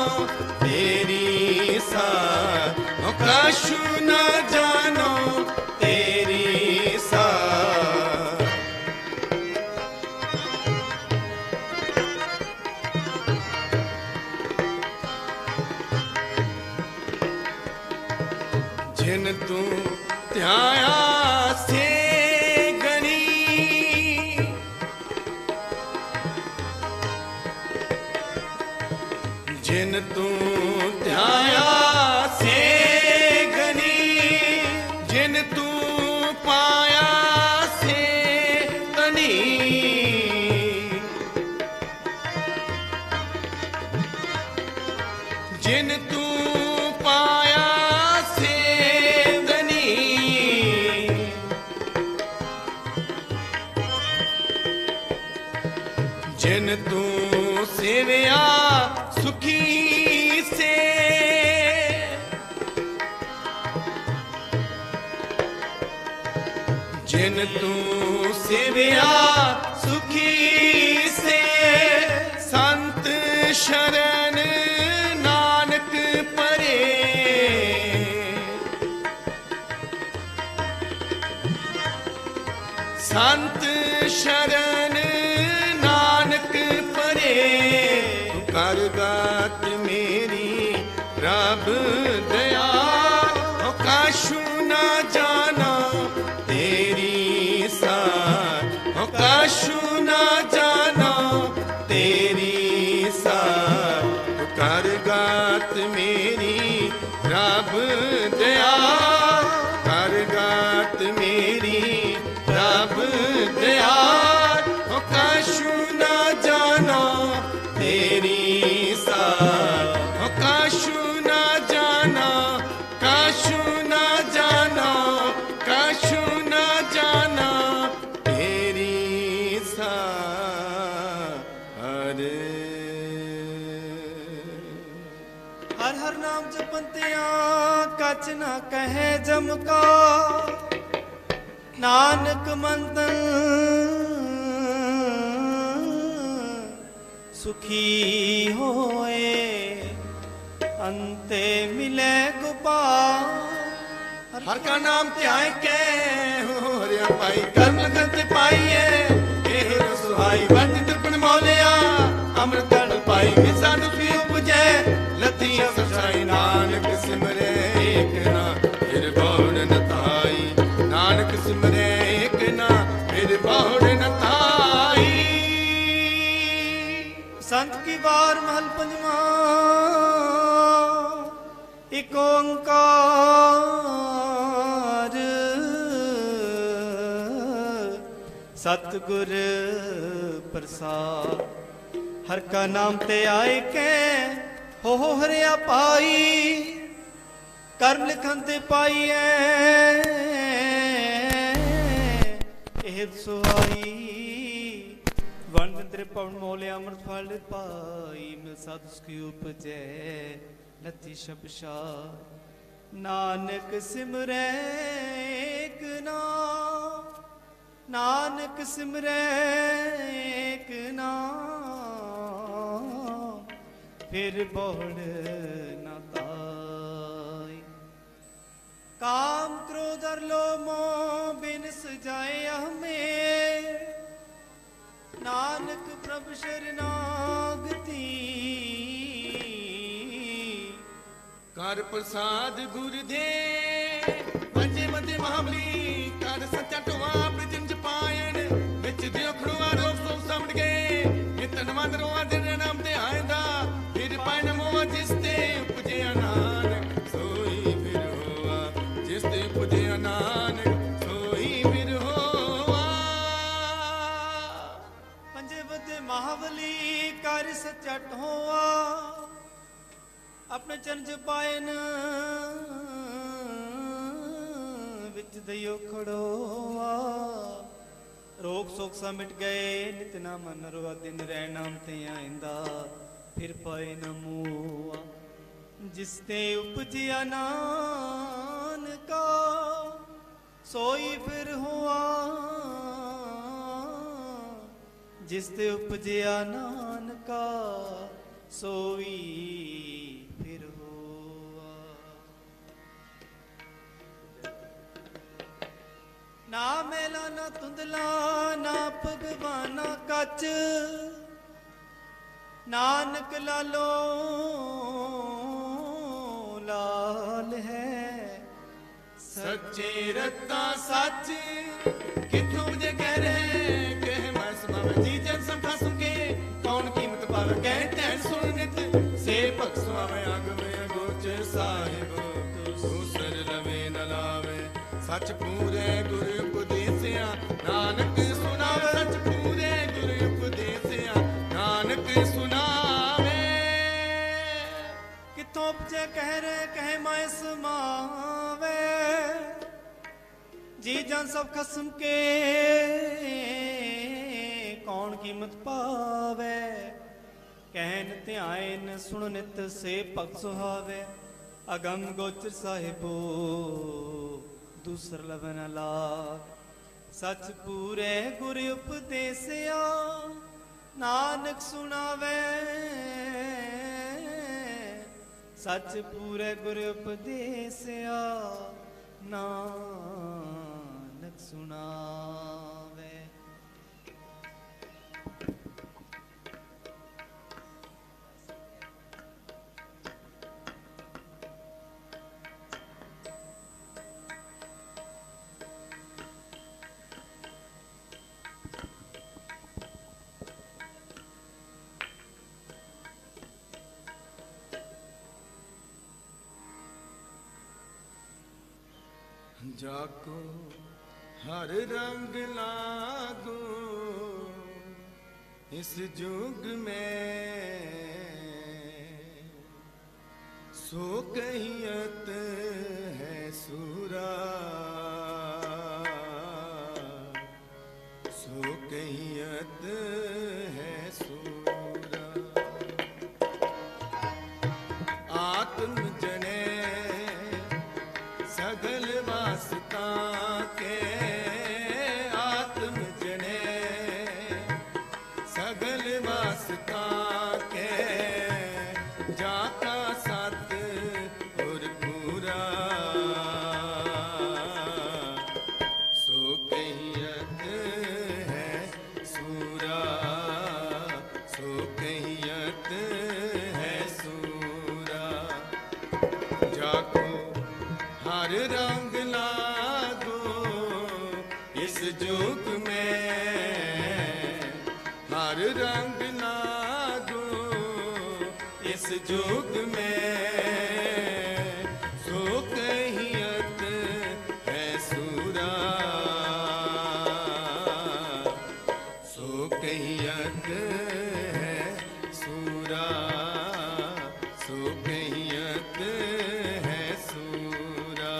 तेरी सा कछु न जानो तेरी सा जिन तू ध्याया से जिन तू ध्याया से गनी जिन तू पाया से तनी जिन तू पाया से तनी जिन तू सेवया सुखी से जिन तू सेवया सुखी से संत शरण नानक परे संत शरण नानक परे करगात मेरी रब दया कछु न जाना तेरी सा कछु न जाना तेरी सा करगात मेरी रब दया करगात मेरी रब दया कछु न जाना तेरी सा कछु न जाना कछु न जाना कछु न जाना तेरी सा हरे हर हर नाम जपंतिया कच न कहे जमका नानक मंतन सुखी होए अंते मिले गोपाल हर का नाम त्याय के हो रे पाई कर्म लगत पाइए के सुहाई वंद तृपण मौलिया अमृत पाई विसा दुखी उपजे लतिया सचाई नानक सिमरे एक ना फिर बहुड़ न ताई नानक सिमरे एक ना फिर बहुड़ न ताई संत की बार महल पंजवा एक ओंकार सतगुर प्रसाद हर का नाम ते आए के हो हरिया पाई कर्म लिखन ते पाइए ਇਹ ਸੁਹਾਈ ਵੰਦ ਤ੍ਰਿਪਵਨ ਮੋਲੇ ਅੰਮ੍ਰਿਤ ਫਲ ਪਾਈ ਮਿਲ ਸਾਧ ਸੁਖੀ ਉਪਜੈ ਨਤੀ ਸ਼ਬਸ਼ਾ ਨਾਨਕ ਸਿਮਰੈ ਏਕ ਨਾਮ ਨਾਨਕ ਸਿਮਰੈ ਏਕ ਨਾਮ ਫਿਰ ਬਹੁੜ ਨਾ ਤਾਈ काम क्रोध और लोभ मोह बिन सजाए हमें, नानक प्रभु शरणागति कर प्रसाद गुरु दे पंजे मते महाबली कर सच्चा टोआ ब्रिज पायन विच दियो खड़ुआ रोक सो समझ गए नितन मंदरों दिन नाम ते आंदा फिर पायन मोह जिसते उपजे नानक सोई फिर होआ जिसते उपजे नानक सोई फिर होआ। पंजे मते महाबली कर सच्चा टोआ अपने चरण च पायन विच दयो खड़ोआ रोग सोख सा मिट गए नित नाम नरवा दिन रह नाम ते आइंदा फिर पाए न मुआ जिसते उपजिया नानका सोई फिर हुआ जिसते उपजिया नानका सोई फिर हुआ। ना मेला ना धुंधला ना भगवाना कच नानक लालो लाल है सच्चे रत्ता सच किथों मुझे कह रहे कह मैं सुनावे जी जन संखा सुनके कौन कीमत पावे कह तैन सुन नित से भक्त सुनावे आगमे गोचर साहिब दूसर लवे न लावे सच पूरे गुरु उपदेसिया नानक सुनावे सच पूरे गुरु उपदेसिया नानक सुनावे। किथों उपजे कह रहे कह मैं समावे जी जान सब खसम के कौन कीमत पावे कहन ध्यान सुन नित से भक्त सुहावे अगम गोचर साहिबो दूसर लवन लाग सच पूरे गुरु उपदेसिया नानक सुनावे सच पूरे गुरु उपदेसिया नानक सुनावे। जाको हर रंग लागो इस जुग में सो कहियत है सूरा सो कहियत है सूरा आत्म जने सगल वासता के आत्म जने सगल वासता के जाका सत और पूरा सो कहियत है सूरा सो कहियत है सूरा जाको हर रंग लागो इस जुग में हर रंग लागो इस जुग में सो कहियत है सूरा सो कहियत है सूरा सो कहियत है सूरा।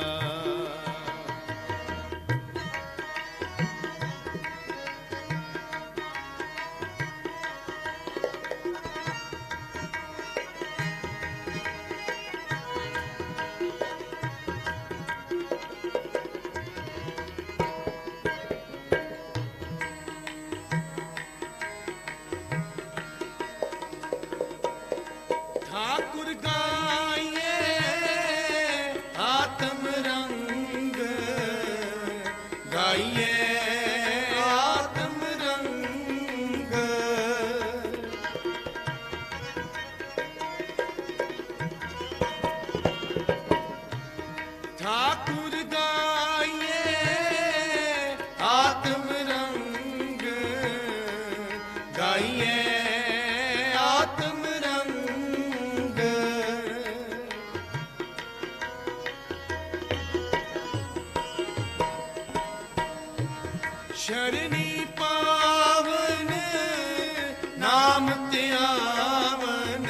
शरणी पावन नाम त्यावन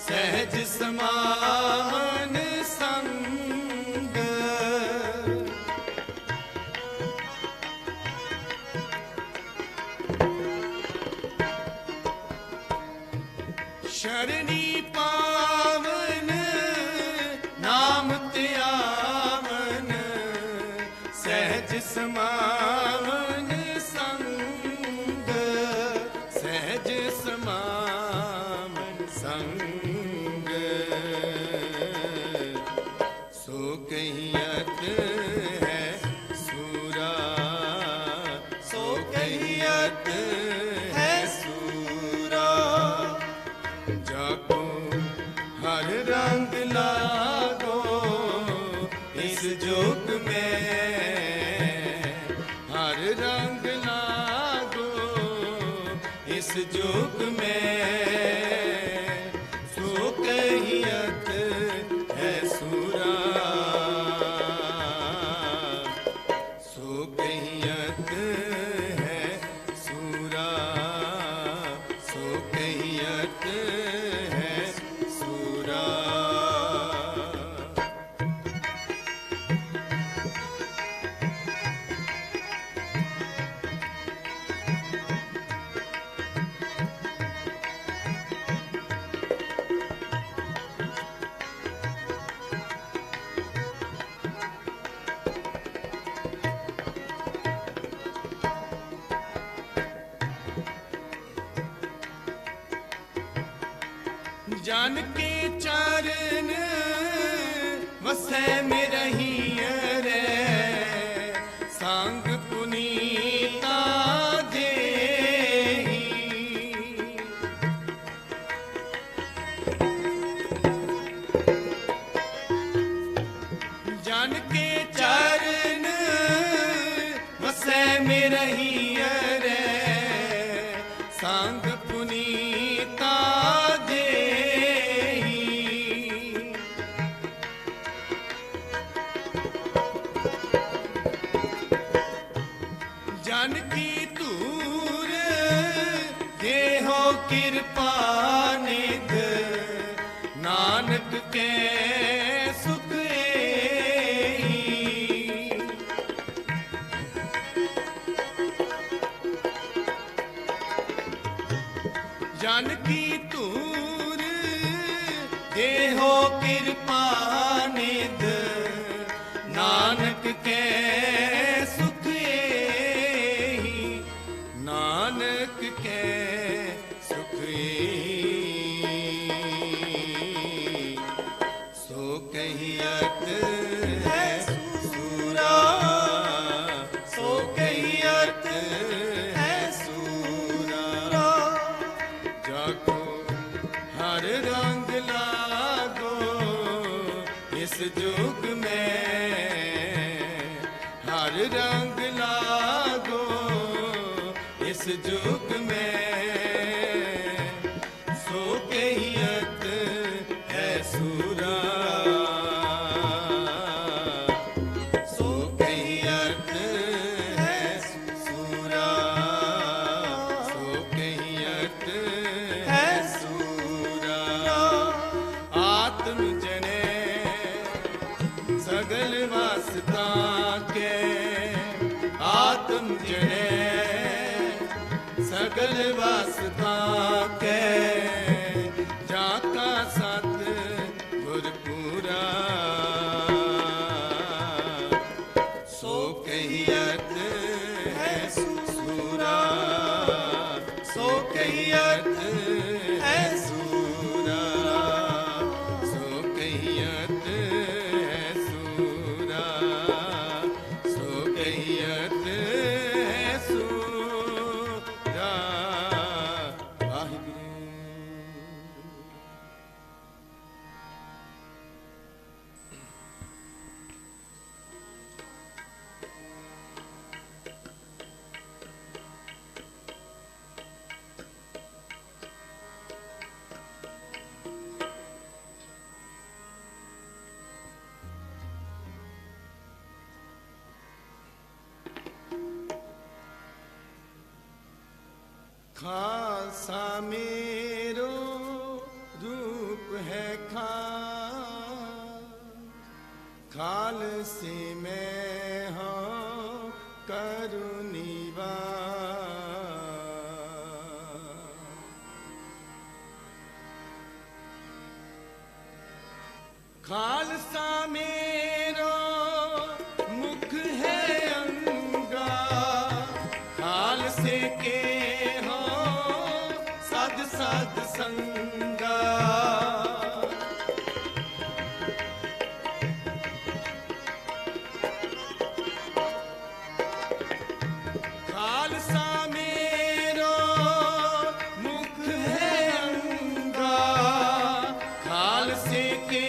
सहज समावन संग शरणी पावन नाम त्यावन सहज समावन संग सहज समावन संग सो कहियत है सूरा सो कहियत है सूरा जाको हर रंग लागो इस जोग में हर रंग लागो इस जोग में सो कहियत है सूरा सो कहियत है सूरा सो कहियत है सूरा जान के चरण वसै में रही रे सांग पुनीता देही जान के चरण वसै में रही रे सांग पुनीता जानकी दूर देहो कृपा निध नानक के सुख एही। जानकी दूर देहो कृपा निध नानक के सुख एही। नानक के सुख एही। सो कहियत है सूरा सो कहियत है सूरा जाको हर रंग लागो इस जुग में हर रंग लागो इस जुग में सो कहियत है सूरा सो कहियत है सूरा सो कहियत है सूरा आत्म जने सगल वासता के आत्म जने सगल वासता के जाका सत गुरपुरा सो कहियत है सूरा सो कहियत है सूरा सो कहियत है सूरा सो कहियत है सूरा वाहिगुरू खालसा मेरो रूप है खालसी में हो करुणीवा खालसा मेरो मुख है अंगा खालसे के हो सद सद संगा खालसा मेरो मुख है अंगा खालसे के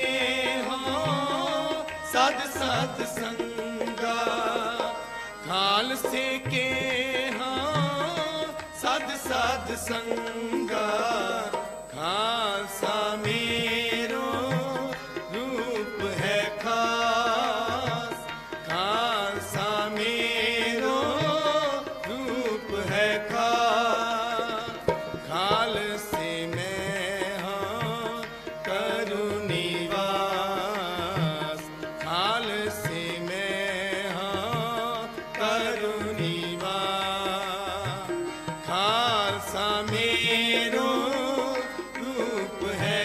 सद सद संगा खालसे के हाँ सद सद संगा खालसा मेरो रूप है खास खालसा मेरो रूप है खास खालसे में हाँ करुणीवा खालसे में हाँ करुणीवा खालसा मेरो रूप है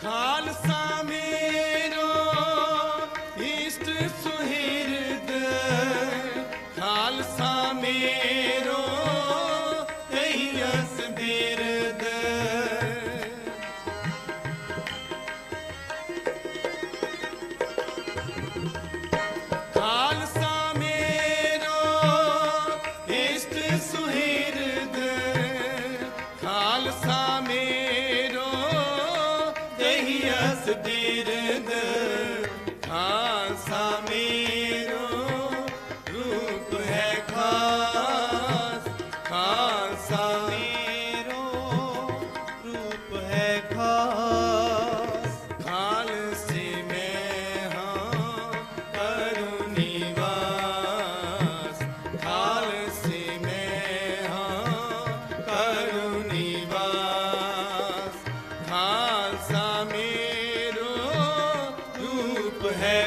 खालसा मेरो इष्ट सुहृद खालसा मेरो यस बिरद खालसा मेरो इष्ट सुहृद खालसा मेरो यस बिरद खालसा मेरो रूप है खास खालसा मेरो रूप है खास खालसे में हाँ करुणीवास खालसे में हाँ करुणीवास खालसा मेरो रूप है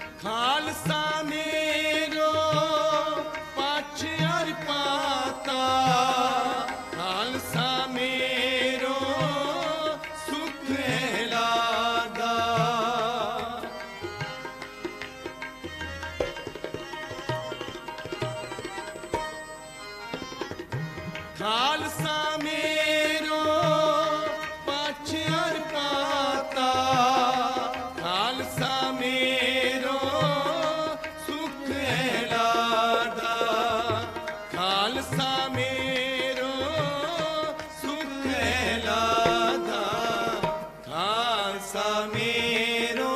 खालसा मेरो पाछ अर पाता खालसा मेरो सुख लादा खालसा मेरो पाछ अर पाता खालसा मेरो सुख लादा खालसा मेरो सुख लादा खालसा मेरो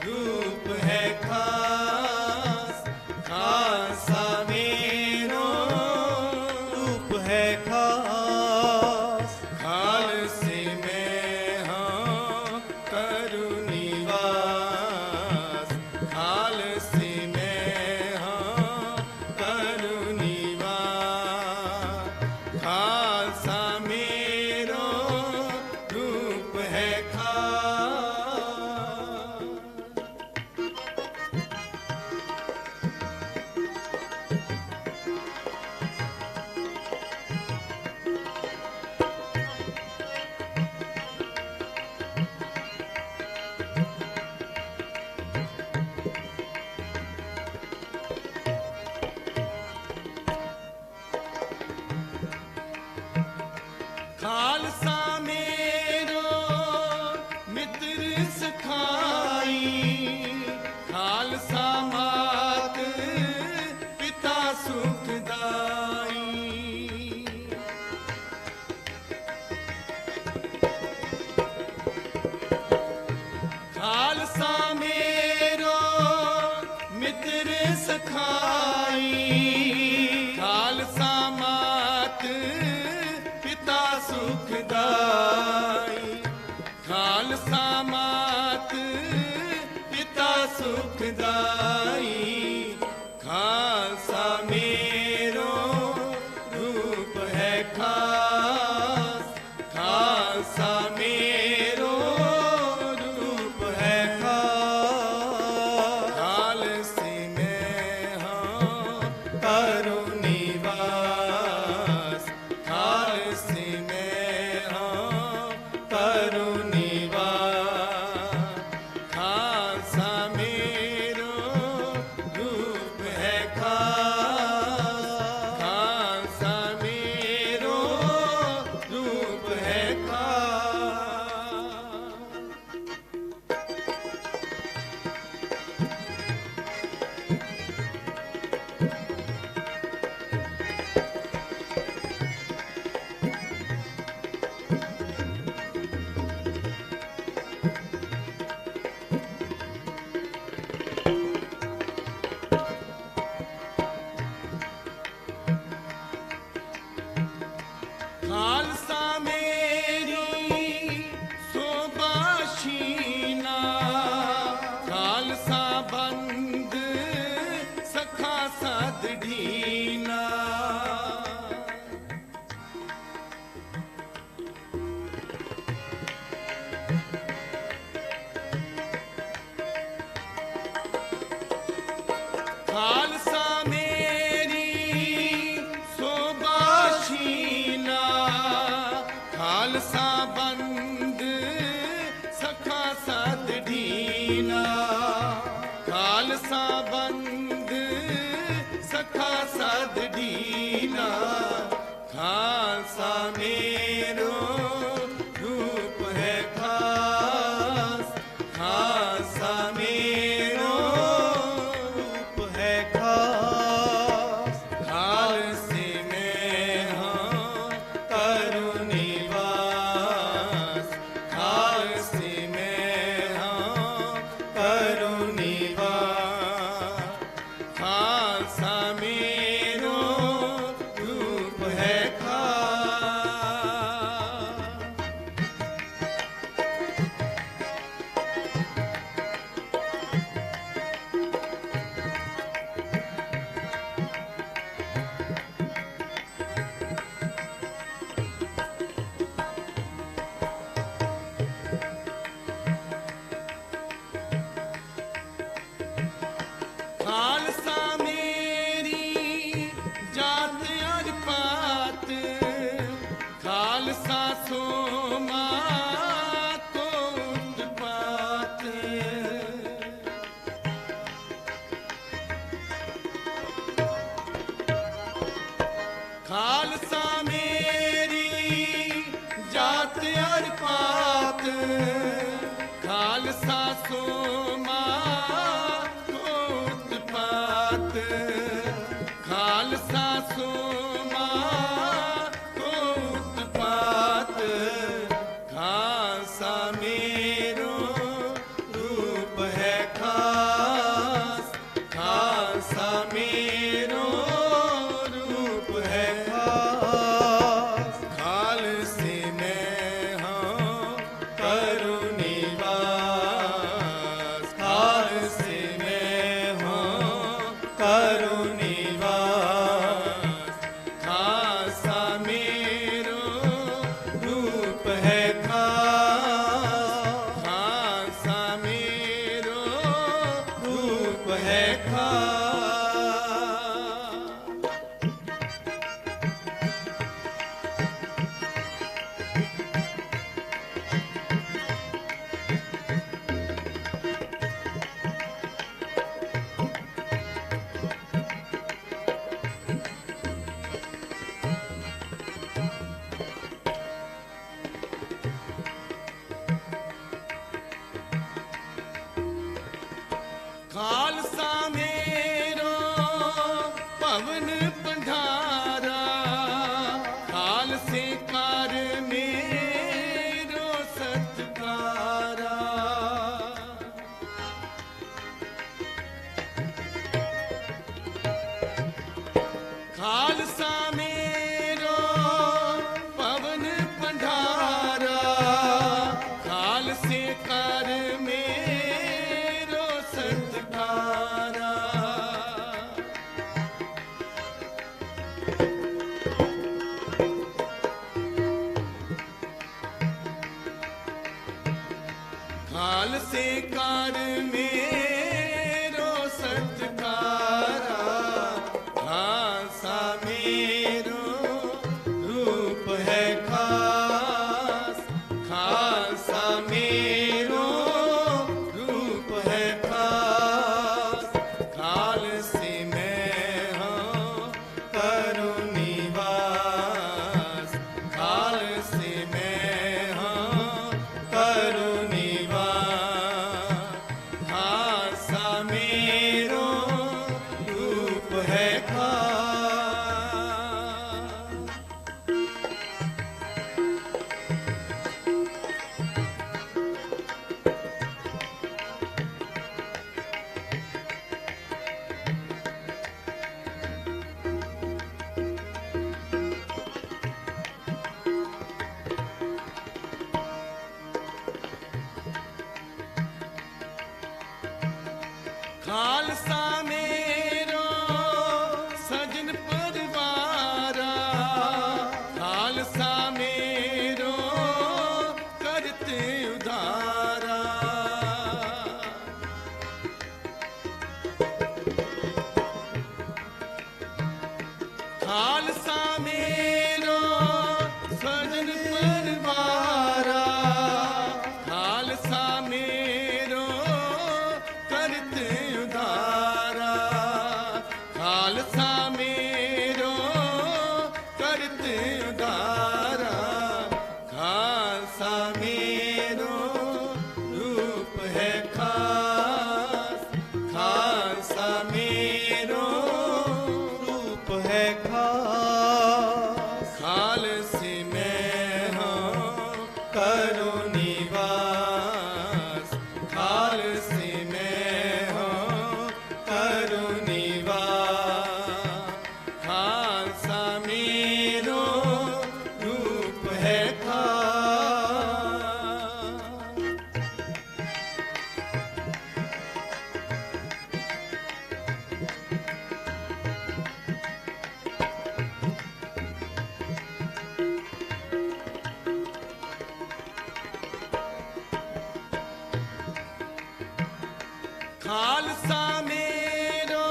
रूप है खास खालसा मेरो रूप है खास खालसे में हाँ करुणीवास खालसे में हाँ करुणीवास खालसा मेरो रूप है खास सखाई खालसा मात पिता सुखदाई खालसा मेरो मित्र सखाई खालसा मात पिता सुखदाई खालसा मात पिता सुखदाई खालसा मेरो रूप है खास खालसा मेरो रूप है खास खालसी में हाँ करो निवास खालसी में हाँ करो निवास खालसा मेरो रूप है खास खालसा मेरो रूप है खास खालसा मेरी सोबाशीना खालसा बंद सखा सद ढीना खालसा मेरी सोबाशीना खालसा बंद सखा सद ढीना खालसा बंद सखा सद ढीना खालसा मेरो रूप है खास खालसा मेरो रूप है खास खालसे में हाँ करो निवास खालसे में हाँ करो निवास खालसा मेरो रूप है खास खालसे कार मेरो सत्कारा खालसा मेरो रूप है खास खालसा मेरो रूप है खास खालसे मैं हूँ करूँ निवास खालसे मैं हूँ करूँ निवास खालसा मेरो रूप है खास। खालसा मेरो सजन परिवारा खालसा मेरो करते उदारा खालसा मेरो सजन परिवारा खालसा मेरो करते उदारा खालसा मेरो करते उदारा खालसा मेरो रूप है खास खालसा मेरो रूप है खास खालसे मैं हूँ करूँ निवास खालसे मैं हूँ करूँ निवास खालसा मेरो रूप है खास। खालसा मेरो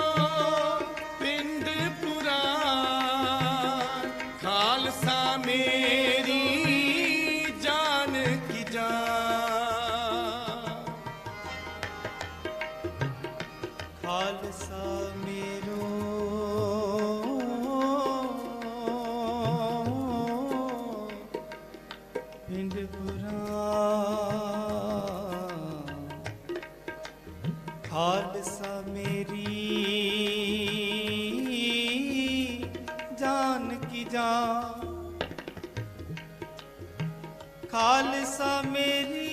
पिंड पुराण खालसा मेरी जान की जान खालसा मेरो पिंड पुराण खालसा मेरी जान की जान खालसा मेरी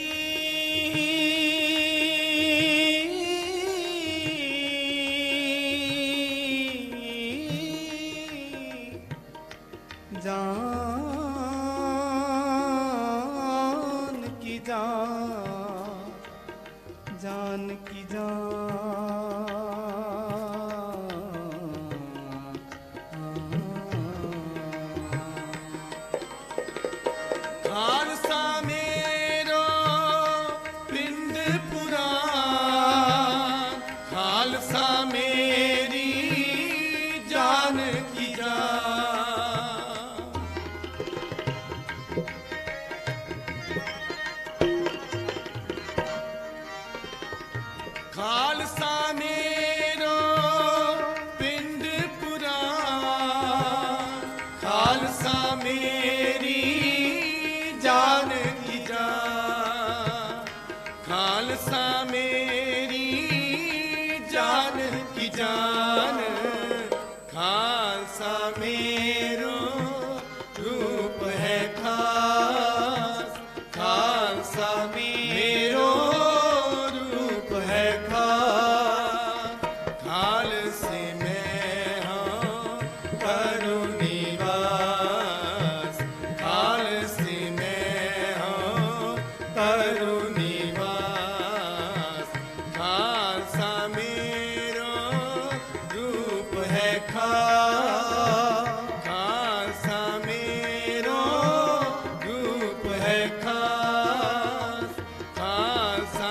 जान की जान जान की खालसा मेरो पिंड पुराण खालसा मेरी जान की जान खालसा मेरो पिंड पुराण खालसा मेरी जान की जान खालसा मेरी जान की जान खालसा मेरो रूप है खास खालसा मेरो रूप है खास खालसे मैं हूँ करूँ निवास खालसे मैं हूँ करूँ निवास खालसा मेरो रूप है खास खालसा मेरो रूप है खास खालसा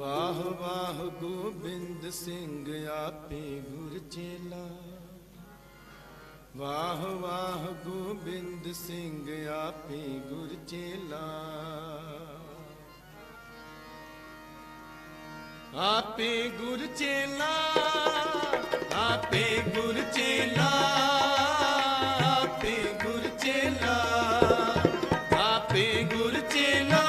ਵਾਹ ਵਾਹ ਗੋਬਿੰਦ ਸਿੰਘ ਆਪੇ ਗੁਰ ਚੇਲਾ, ਵਾਹ ਵਾਹ ਗੋਬਿੰਦ ਸਿੰਘ ਆਪੇ ਗੁਰ ਚੇਲਾ, ਆਪੇ ਗੁਰ ਚੇਲਾ, ਆਪੇ ਗੁਰ ਚੇਲਾ, ਆਪੇ ਗੁਰ ਚੇਲਾ, ਆਪੇ ਗੁਰ ਚੇਲਾ,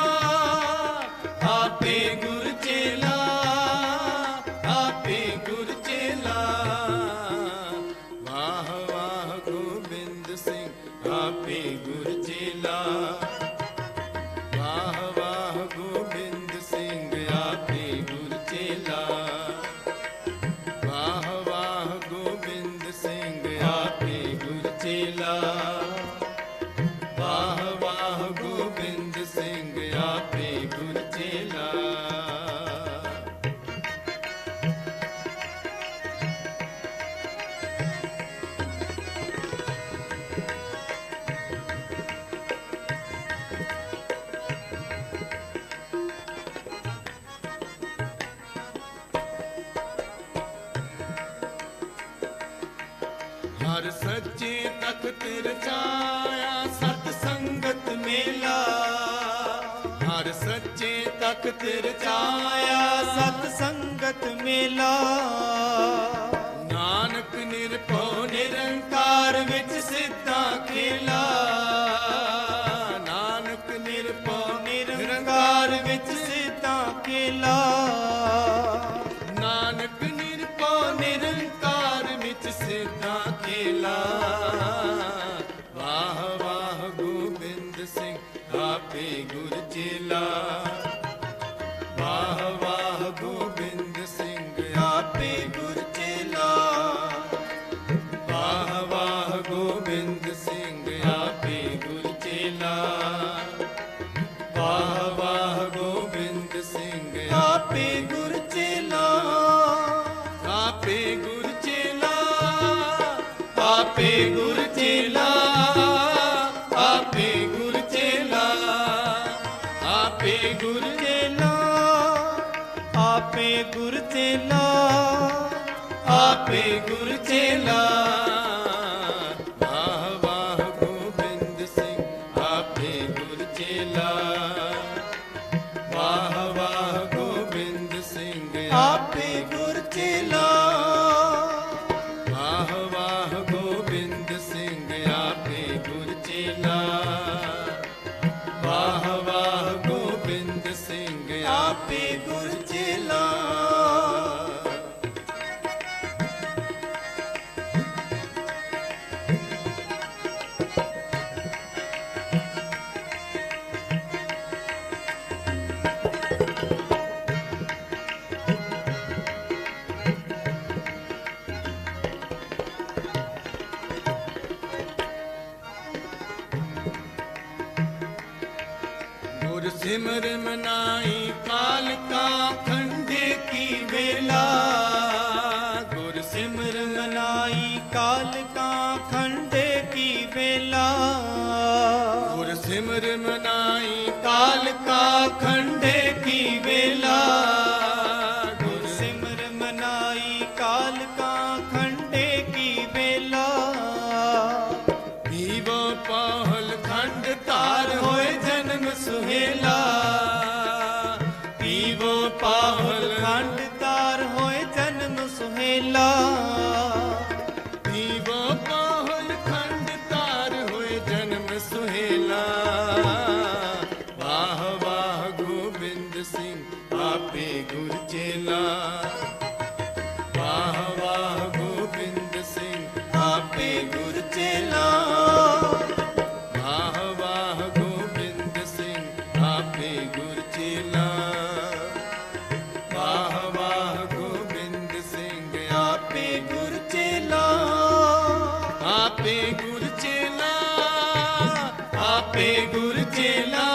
ਆਪੇ ਗੁਰ ਚੇਲਾ, ਆਪੇ ਗੁਰ ਚੇਲਾ, ਵਾਹ ਵਾਹ ਗੋਬਿੰਦ ਸਿੰਘ ਆਪੇ ਗੁਰ ਚੇਲਾ, ਵਾਹ ਵਾਹ ਗੋਬਿੰਦ ਸਿੰਘ ਆਪੇ ਗੁਰ ਚੇਲਾ, ਵਾਹ ਵਾਹ ਗੋਬਿੰਦ ਸਿੰਘ ਆਪੇ ਗੁਰ ਚੇਲਾ, ਵਾਹ ਵਾਹ ਗੋਬਿੰਦ ਸਿੰਘ ਆਪੇ ਗੁਰ ਚੇਲਾ। ਹਰ ਸੱਚੇ ਤਖਤ ਰਚਾਇਆ ਸਤ ਸੰਗਤ ਮੇਲਾ, ਹਰ ਸੱਚੇ ਤਖਤ ਰਚਾਇਆ ਸਤ ਸੰਗਤ ਮੇਲਾ, ਨਾਨਕ ਨਿਰਭਉ ਨਿਰੰਕਾਰ ਵਿੱਚ ਸਿੱਧਾ ਖੇਲਾ, ਨਾਨਕ ਨਿਰਭਉ ਨਿਰੰਕਾਰ ਵਿੱਚ ਸਿੱਧਾ ਖੇਲਾ, ਨਾਨਕ ਨਿਰਭਉ ਨਿਰੰਕਾਰ ਵਿੱਚ ਸਿੱਧਾ ਖੇਲਾ, ਵਾਹ ਵਾਹ ਗੋਬਿੰਦ ਸਿੰਘ ਆਪੇ ਗੁਰ ਚੇਲਾ, ਵਾਹ ਵਾਹ ਗੋਬਿੰਦ ਸਿੰਘ ਆਪੇ ਗੁਰ ਚੇਲਾ, ਵਾਹ ਵਾਹ ਗੋਬਿੰਦ ਸਿੰਘ ਆਪੇ ਗੁਰ ਚੇਲਾ, ਵਾਹ ਵਾਹ ਗੋਬਿੰਦ ਸਿੰਘ ਆਪੇ ਗੁਰ ਚੇਲਾ, ਆਪੇ ਗੁਰ ਚੇਲਾ, ਆਪੇ ਗੁਰ ਚੇਲਾ, ਆਪੇ ਗੁਰ ਚੇਲਾ, ਆਪੇ ਗੁਰ ਚੇਲਾ, ਆਪੇ ਗੁਰ ਚੇਲਾ, ਆਪੇ ਗੁਰ ਚੇਲਾ, ਵਾਹ ਵਾਹ ਗੋਬਿੰਦ ਸਿੰਘ ਆਪੇ ਗੁਰ ਚੇਲਾ, ਵਾਹ ਵਾਹ ਗੋਬਿੰਦ ਸਿੰਘ ਆਪੇ ਗੁਰ ਚੇਲਾ, ਵਾਹ ਵਾਹ ਗੋਬਿੰਦ ਸਿੰਘ ਆਪੇ ਗੁਰ ਚੇਲਾ, ਵਾਹ ਵਾਹ ਗੋਬਿੰਦ ਸਿੰਘ ਆਪੇ ਗੁਰ ਚੇਲਾ। गुर सिमर मनाई काल का खंडे की बेला, गुर सिमर मनाई काल का खंडे की बेला, गुर सिमर मनाई काल का खंडे की बेला, गुर सिमर मनाई काल का खंडे की बेला, दीवो पहल खंड तार होए जन्म सुहेला, पीवो पावल खंड तार होए जन्म सुहेला, पीवो पावल खंड तार होए जन्म सुहेला, वाह वाह गोबिंद सिंह आपे गुर चेला, वाह वाह गोबिंद सिंह आपे गुर चेला, वाह वाह गोबिंद सिंह आपे गुर चेला, वाह वाह गोबिंद सिंह आपे गुर चेला, आपे गुर चेला, आपे गुर चेला,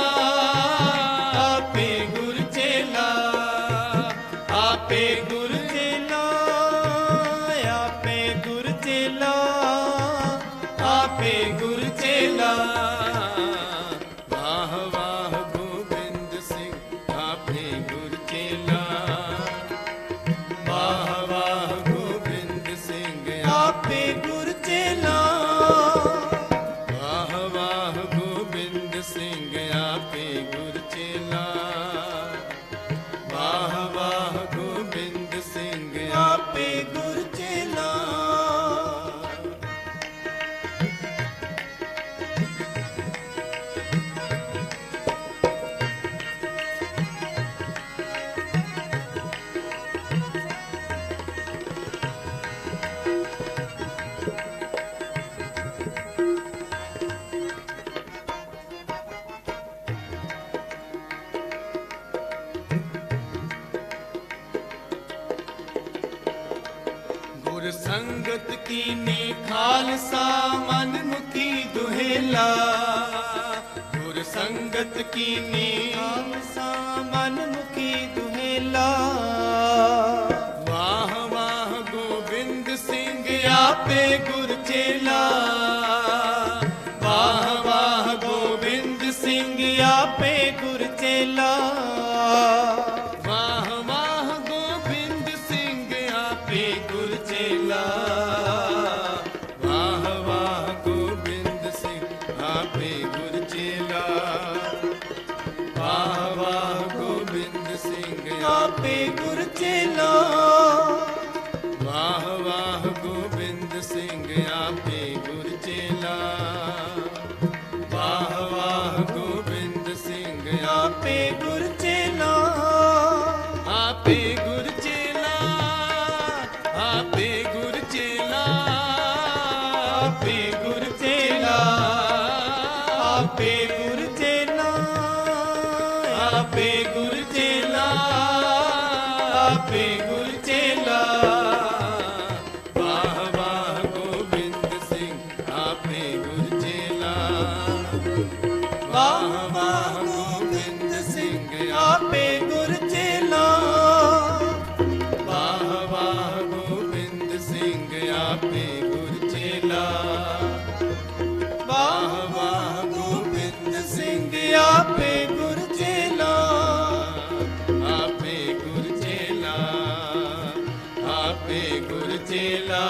आपे गुर चेला, आपे गुर चेला, आपे गुर चेला, आपे गुर चेला, वाह वाह गोबिंद सिंह आपे गुर चेला, आपे गुर चेला वाह वाह गोबिंद सिंह आपे गुर चेला वाह वाह गोबिंद सिंह आपे गुर चेला गुर संगत कीनी खालसा मन मुखी दुहेला गुर संगत कीनी खालसा मन मुखी दुहेला वाह वाह गोबिंद सिंह आपे गुर चेला वाह वाह गोबिंद सिंह आपे गुर चेला वाह वाह गोबिंद सिंह आपे गुर चेला वाह वाह गोबिंद सिंह आपे गुर चेला वाह वाह गोबिंद सिंह आपे गुर चेला वाह वाह गोबिंद सिंह आपे गुर चेला वाह वाह गोबिंद सिंह आपे गुर चेला आपे गुर चेला आपे गुर चेला आपे गुर चेला आपे गुर चेला आपे गुर चेला आपे गुर चेला वाह वाह गोबिंद सिंह आपे गुर चेला वाह वाह गोबिंद सिंह आपे गुर चेला वाह वाह गोबिंद सिंह आपे गुर चेला वाह वाह गोबिंद सिंह आपे गुर चेला आपे गुर चेला आपे गुर चेला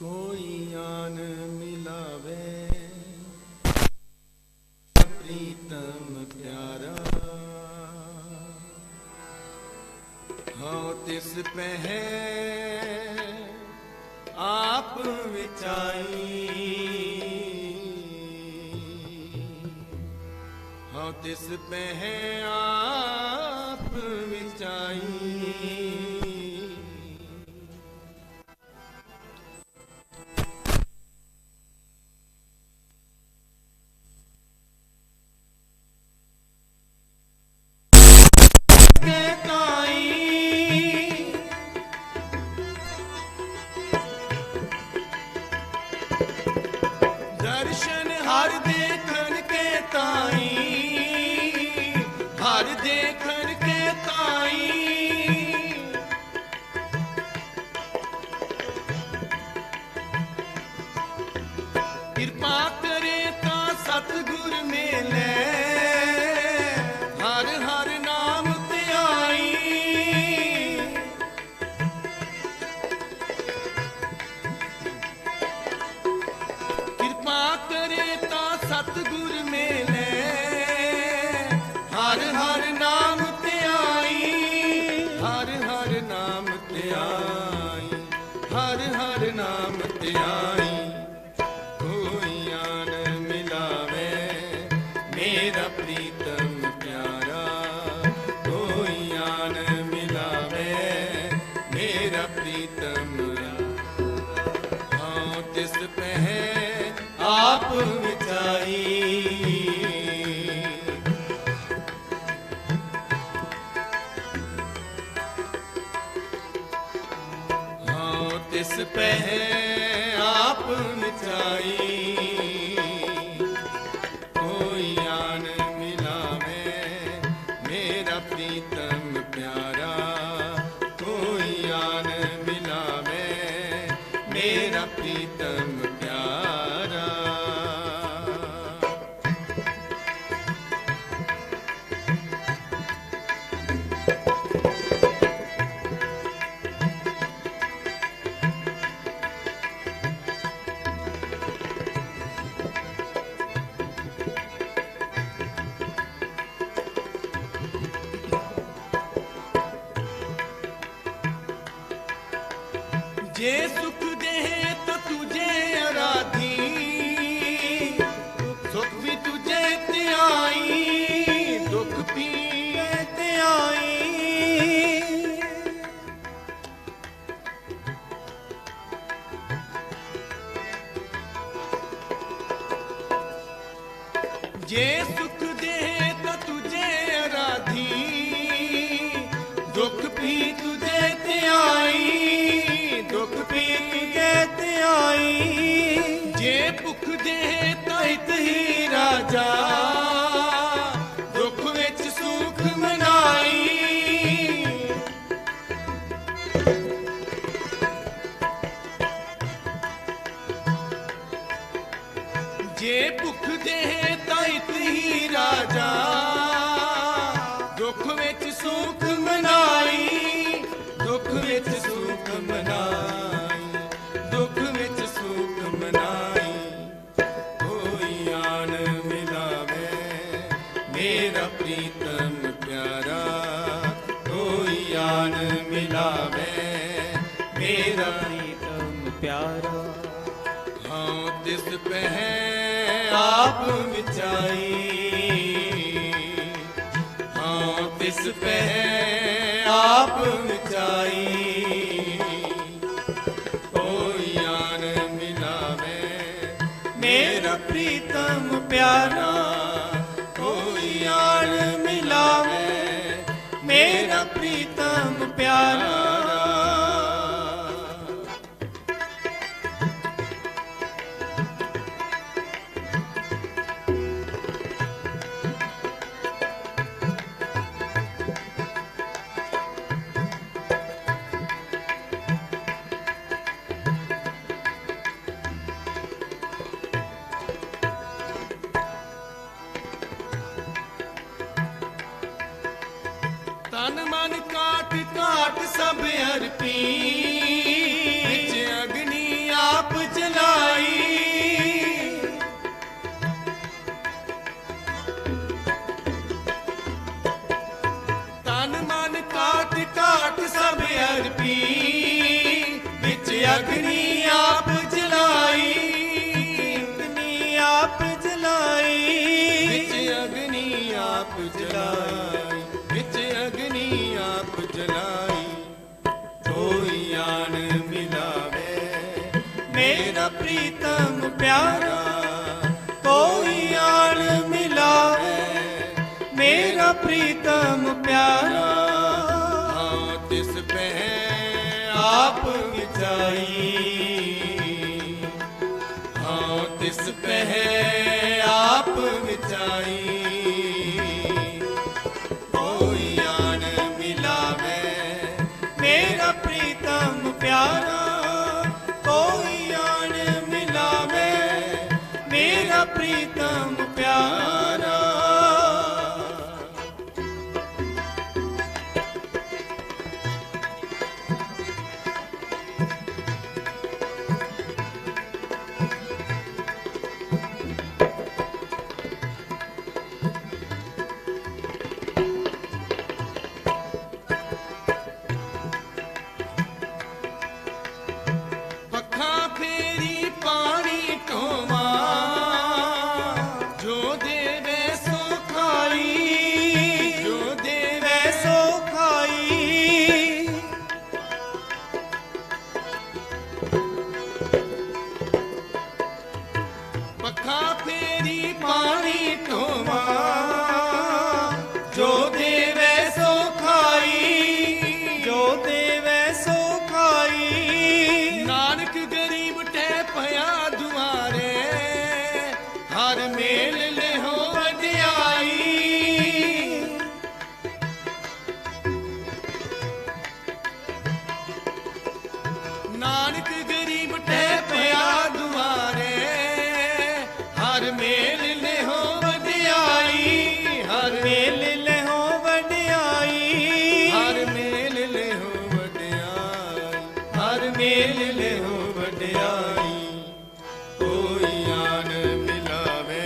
कोई आन मिलावे प्रीतम प्यारा हाँ तिस पह आप विचाई हाँ तिस पह आप विचाई दर्शन हर देखन के ताई हर देखन के ताई कृपा करे ता सतगुर मेले हर हर नाम ते आई कृपा करे ता सतगुर मेले हर हर नाम ते आई हर हर नाम ते आई हर हर नाम ते आई कोई आन मिलावे मेरा प्रीतम प्यारा कोई आन मिलावे मेरा प्रीतम हाँ तिस पे आप मिचाई कोई आन मिलावे मेरा प्रीतम प्यारा कोई आन मिलावे मेरा प्रीतम प्यारा जे सुख दे तो तुझे आराधी सुख भी तुझे ते आई दुख भी ते आई जे सुख दे तो तुझे आराधी दुख भी तुझे ते आई दुख भी तुझे ते आई जे भुख दे ताहित ही राजा दुख विच सुख मनाई जे भुख दे ताहित ही राजा दुख विच सुख मनाई दुख विच सुख मनाई दुख विच सुख मनाई कोई आन मिलावे मेरा प्रीतम प्यारा कोई आन मिलावे मेरा प्रीतम प्यारा हाँ तिस पे आप मिचाई हाँ तिस पे आप मिचाई कोई आन मिलावे मेरा प्रीतम प्यारा कोई आन मिलावे मेरा प्रीतम प्यारा तन मन काट काट सब अर्पी विच अग्नि आप जलाई तन मन काट काट सब अर्पी विच अग्नि आप जलाई अग्नि आप जलाई विच अग्नि आप जलाई विच अग्नि आप जलाई कोई आन मिलावे मेरा प्रीतम प्यारा कोई आन मिलावे मेरा प्रीतम प्यारा हाँ तिस पे आप मिचाई हाँ तिस पे आप मिचाई कोई आन मिलावे मेरा प्रीतम प्यारा कोई आन मिलावे मेरा प्रीतम प्यारा पखा फेरी पानी ढोवा जो देव हर मेल ले हो वड्याई कोई आन मिलावे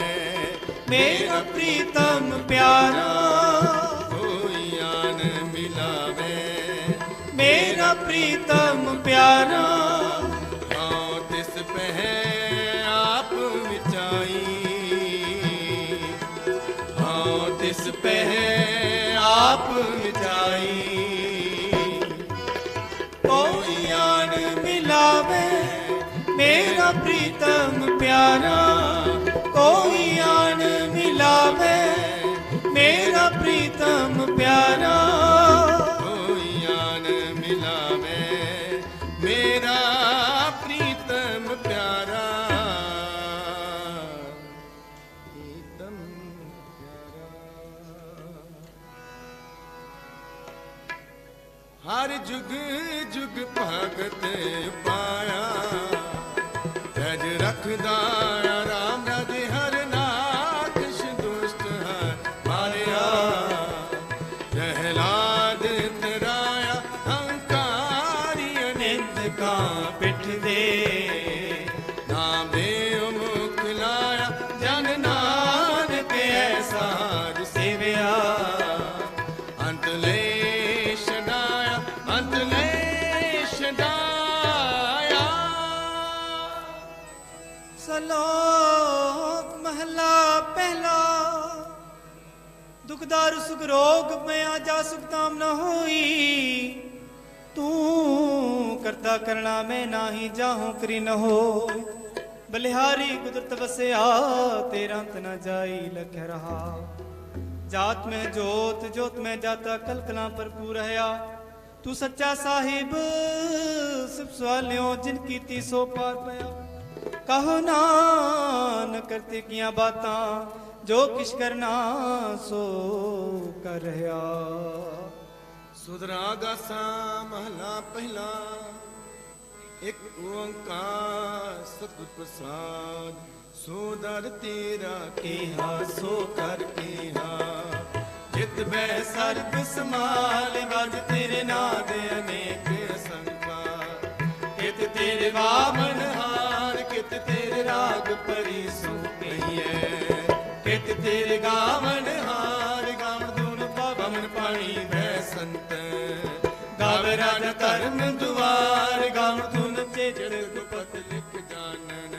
मेरा प्रीतम प्यारा कोई आन मिलावे मेरा प्रीतम प्यारा हाँ तिस पह आप विचाई हाँ तिस पह आप विचाई कोई आन मिलावे मेरा प्रीतम प्यारा कोई आन मिलावे मेरा प्रीतम प्यारा कोई आन मिलावे मेरा प्रीतम प्यारा प्रीतम हर जुग जुग भगत पाया तज रखदा राम राधे हर नाकश दुष्ट है मारिया प्रहलाद तराया हंकारी अनित का पिठ दे नाम दे मुख लाया जन नानक ऐसा सेवया अंत ले सलोक महला पहला दुखदार सुख रोग में आजा सुख ताम न होई तू करता करना में नाही जाहूं करी न हो बलिहारी कुदरत वसया तेरा अंत न जाई लख रहा जात में जोत जोत में जाता कलकला पर कू रहया तू सच्चा साहिब सिर्फ सवालियों जिनकी ती सो पार पया कहो ना न करते किया बातां जो किश करना सो कर रहा सुधरागा सा महला पहला एक ओंकार सतगुर प्रसाद सो दर तेरा केहा सो कर केहा जित बै सर्ग समाल बज तेरे नाद अनेक संका कित तेरे वामन हार कित तेरे राग परी सो कहिए कित तेरे गावन हार गावन धुन पवन पानी भै संत गावे राजा धर्म दुआर गावन धुन चेचड़ गुपत लिख जानन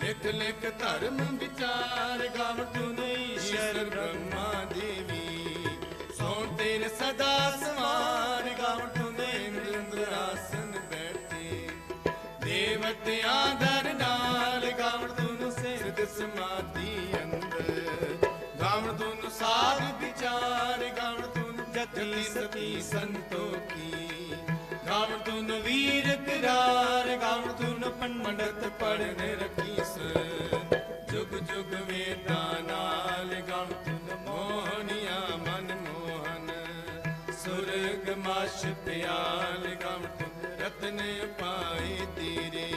लिख लिख धर्म विचार गावन धुन ईश्वर ब्रह्मा देवी सोन तेरे सदा सवार गावन धुन इंद्र आसन बैठे देवतियां दर नाल गावन धुन सिद्ध समाधि अंदर गावन धुन साध विचार गावन धुन जति सती संतों की गावन धुन वीर करार गावन धुन पंडित पढ़ने रखी जुग जुग वेदा नाल गावन धुन मोहनिया मन मोहन सुरग माश प्याल गावन धुन रत्न पाए तेरे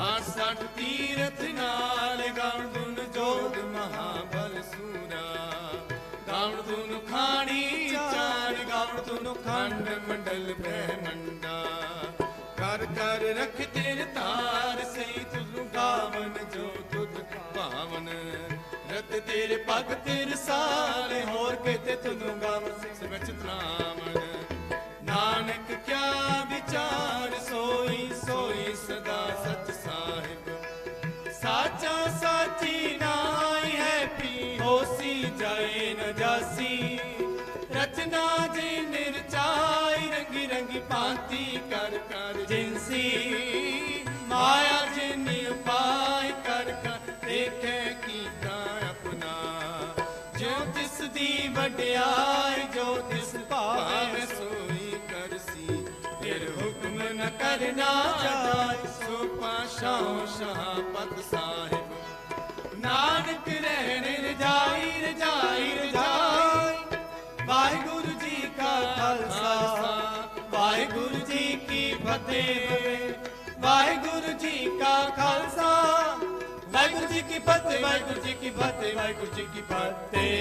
68 तीरथ नाल गावन धुन जोग महाबल सूरा गावन धुन खानी चार गावन धुन खंड मंडल ब्रह्मंडा कर कर रख तेरे तार सही तुझ गावन जो तुझ पावन रत तेरे पग तेरे साले होर कहते तुझ गावन सिख विच तरावन नानक क्या विचार सोई सोई सदा सच साहिब साचा साची नाई है पी होसी जाए न जासी रचना जी निर्चाई रंगी रंगी भांति कर कर जिनसी माया जिनी उपाय कर कर देखे कीता अपना जो तिस दी वड्याई जो तिस भावे सोई करसी फिर हुक्म न करना जाए सो पाशाओ शाहपत साहिब नानक रहने रजाई रजाई रजाई वाहिगुरु जी का खालसा वाहिगुरु जी की फतेह वाहिगुरु जी का खालसा वाहिगुरु जी की फतेह वाहिगुरु जी की फतेह वाहिगुरु जी की फतेह।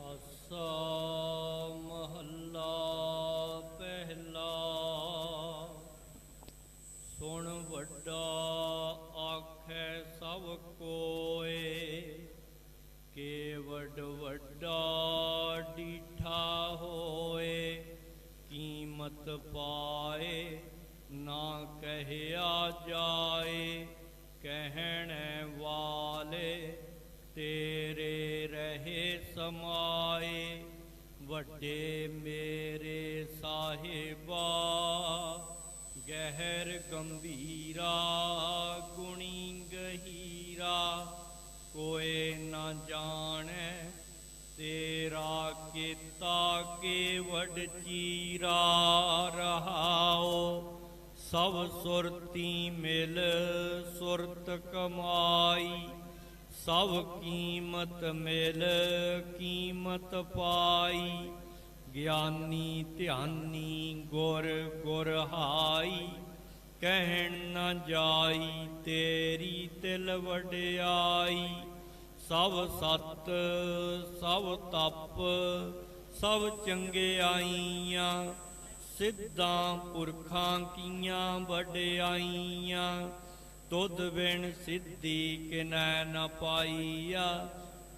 आसा महला पहला कीमत पाए ना कहया जाए कहने वाले तेरे रहे समाए वड्डे मेरे साहिबा गहर गंभीरा गुणी गहीरा कोई न जाने तेरा किता केवड चीरा रहाओ सब सुरती मिल सुरत कमाई सब कीमत मिल कीमत पाई ज्ञानी ध्यानी गुर गुर हाई कहन न जाई तेरी तिल वड्याई सब सत सब तप सब चंगियाइयां सिद्धां पुरखां कीयां वड्याइयां तुद बिन सिद्धि किनै न पाईया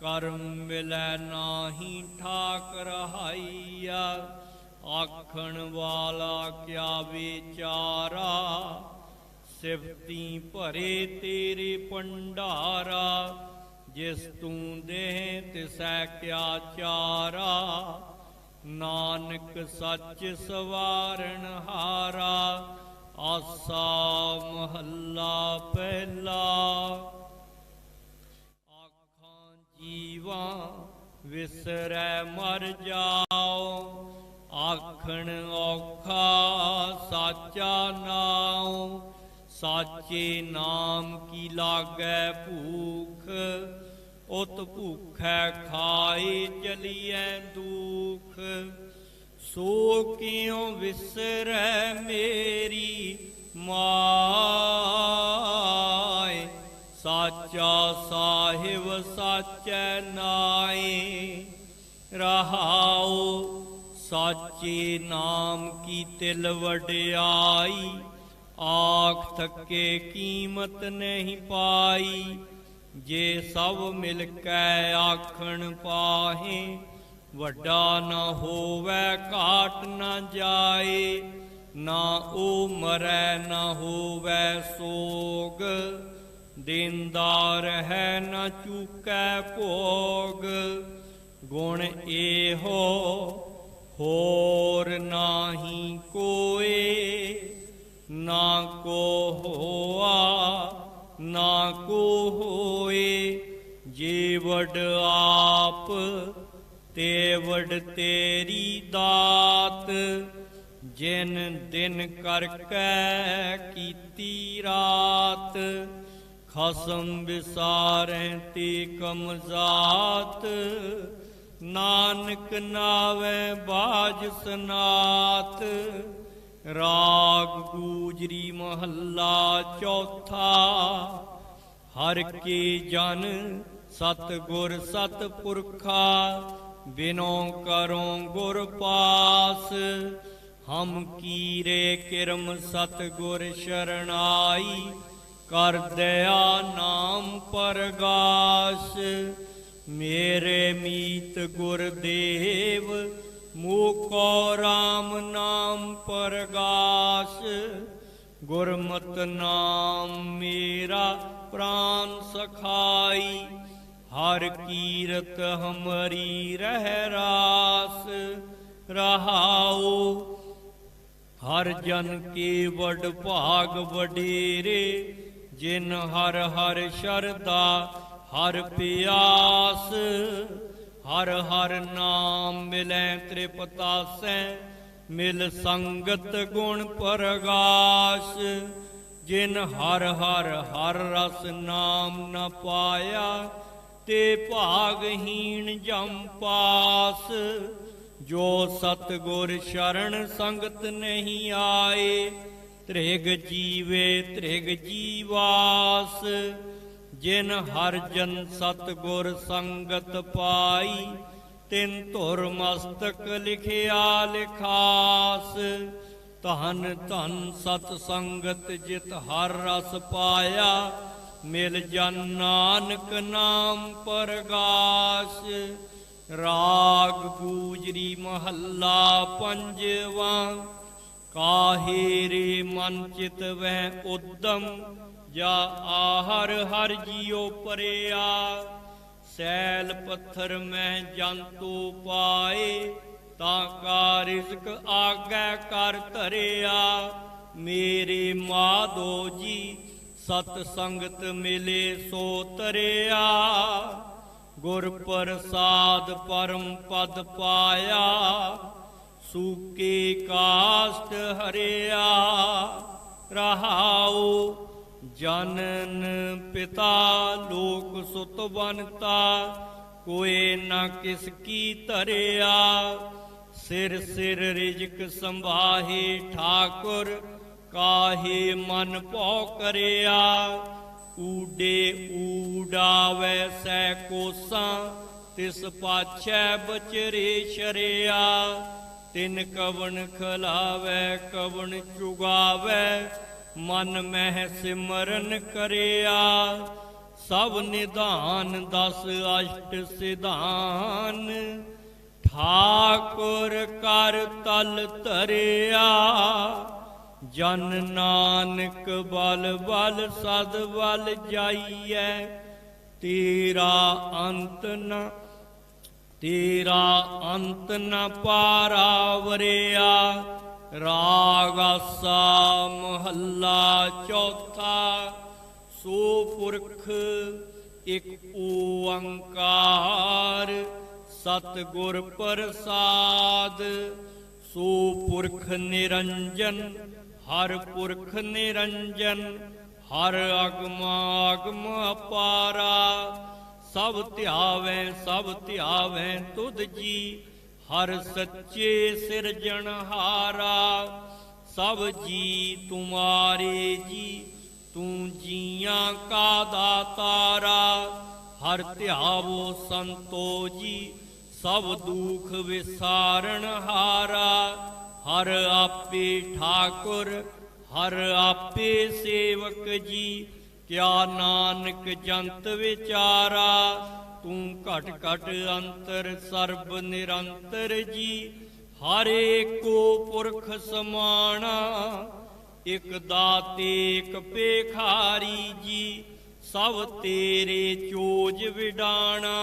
करम मिलै नाही ठाक रहाइया आखण वाला क्या विचारा सिफती भरे तेरे भंडारा जिस तू दे तिसै क्या चारा नानक सच सवारण हारा आसा महला पहला आखां जीवा विसरै मर जाओ आखण औखा साचा नाओ साचे नाम की लागै भूख उत भूखै खाए चलिए दुख सो क्यों विसरै मेरी माय साचा साहिब साचै नाए रहाओ साचे नाम की तिल वड्याई आख थके कीमत नहीं पाई जे सब मिलकै आखण पाहे वड्डा न होवै घाट न जाए ना ओ मरै न होवै सोग देंदार है न चूकै भोग गुण एहो होर नाही कोए ना को होआ ना को होए जेवड आप तेवड तेरी दात जिन दिन करकै कीती रात खसम विसारें ते कमजात नानक नावे बाज सनात राग गूजरी महला चौथा हर के जन सतगुर सतपुरखा बिनो करो गुर पास हम कीरे किरम सतगुर शरणाई कर दया नाम परगास मेरे मीत गुरदेव मुको राम नाम परगास गुरमत नाम मेरा प्राण सखाई हर कीरत हमारी रह रास रहाओ हर जन के वड भाग वडेरे जिन हर हर शरदा हर प्यास हर हर नाम मिलै त्रिपतासै मिल संगत गुण परगाश जिन हर हर हर रस नाम न पाया ते भागहीन जम पास जो सतगुर शरण संगत नहीं आए त्रिग जीवे त्रिग जीवास जिन हर जन सतगुर संगत पाई तिन धुर मस्तक लिखिया लिखास धन धन सत संगत जित हर रस पाया मिल जन नानक नाम परगास राग गूजरी महला पंजवा काहे रे मन चित वह उद्दम जा आहर हर जियो परिया सैल पत्थर में जंतु पाए ताका रिज़्क आगे कर धरिया मेरे माधो जी सत संगत मिले सो तरिया गुर प्रसाद परम पद पाया सूके काष्ट हरिया रहाओ जनन पिता लोक सुत बनता कोई न किसकी तरिया सिर सिर रिजक संभाहे ठाकुर काहे मन पौ करिया ऊडे ऊडावै सै कोसा तिस पाछै बचरे शरिया तिन कवन खलावै कवन चुगावै मन मह सिमरन करिया सब निधान दस अष्ट सिधान ठाकुर कर तल धरिया जन नानक बल बल सद बल जाइए तेरा अंत न पारावरिया राग आसा महला चौथा सो पुरख एक ओंकार सतगुर प्रसाद सो पुरख निरंजन हर पुरख निरंजन हर अगम अपारा सब ध्यावै तुध जी हर सच्चे सिरजनहारा सब जी तुम्हारे जी तू जिया का दातारा हर ध्यावो संतो जी सब दुख विसारण हारा हर आपे ठाकुर हर आपे सेवक जी क्या नानक जंत विचारा तू घट घट अंतर सर्ब निरंतर जी हर एको पुरख समाना एक दाते एक पेखारी जी सब तेरे चोज विडाना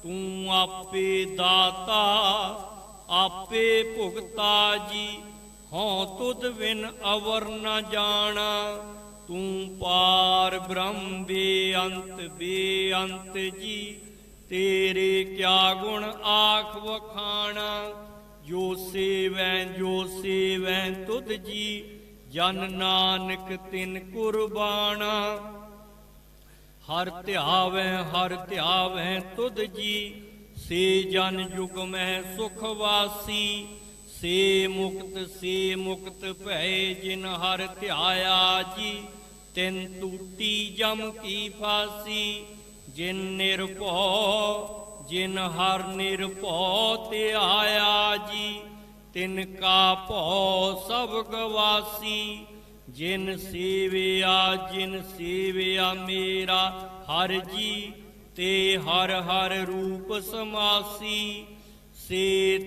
तू आपे दाता आपे भुगता जी हों तुद बिन अवर न जाना तू पार ब्रह्म बेअंत जी तेरे क्या गुण आख वखाना जो सेवै तुद जी जन नानक तिन कुर्बाना हर ध्यावै तुद जी से जन युग में सुखवासी से मुक्त भय जिन हर ध्याया जी तिन टूटी जम की फांसी जिन हर निर्भौ ते आया जी तिन का भौ सब गवासी जिन सेविया मेरा हर जी ते हर हर रूप समासी से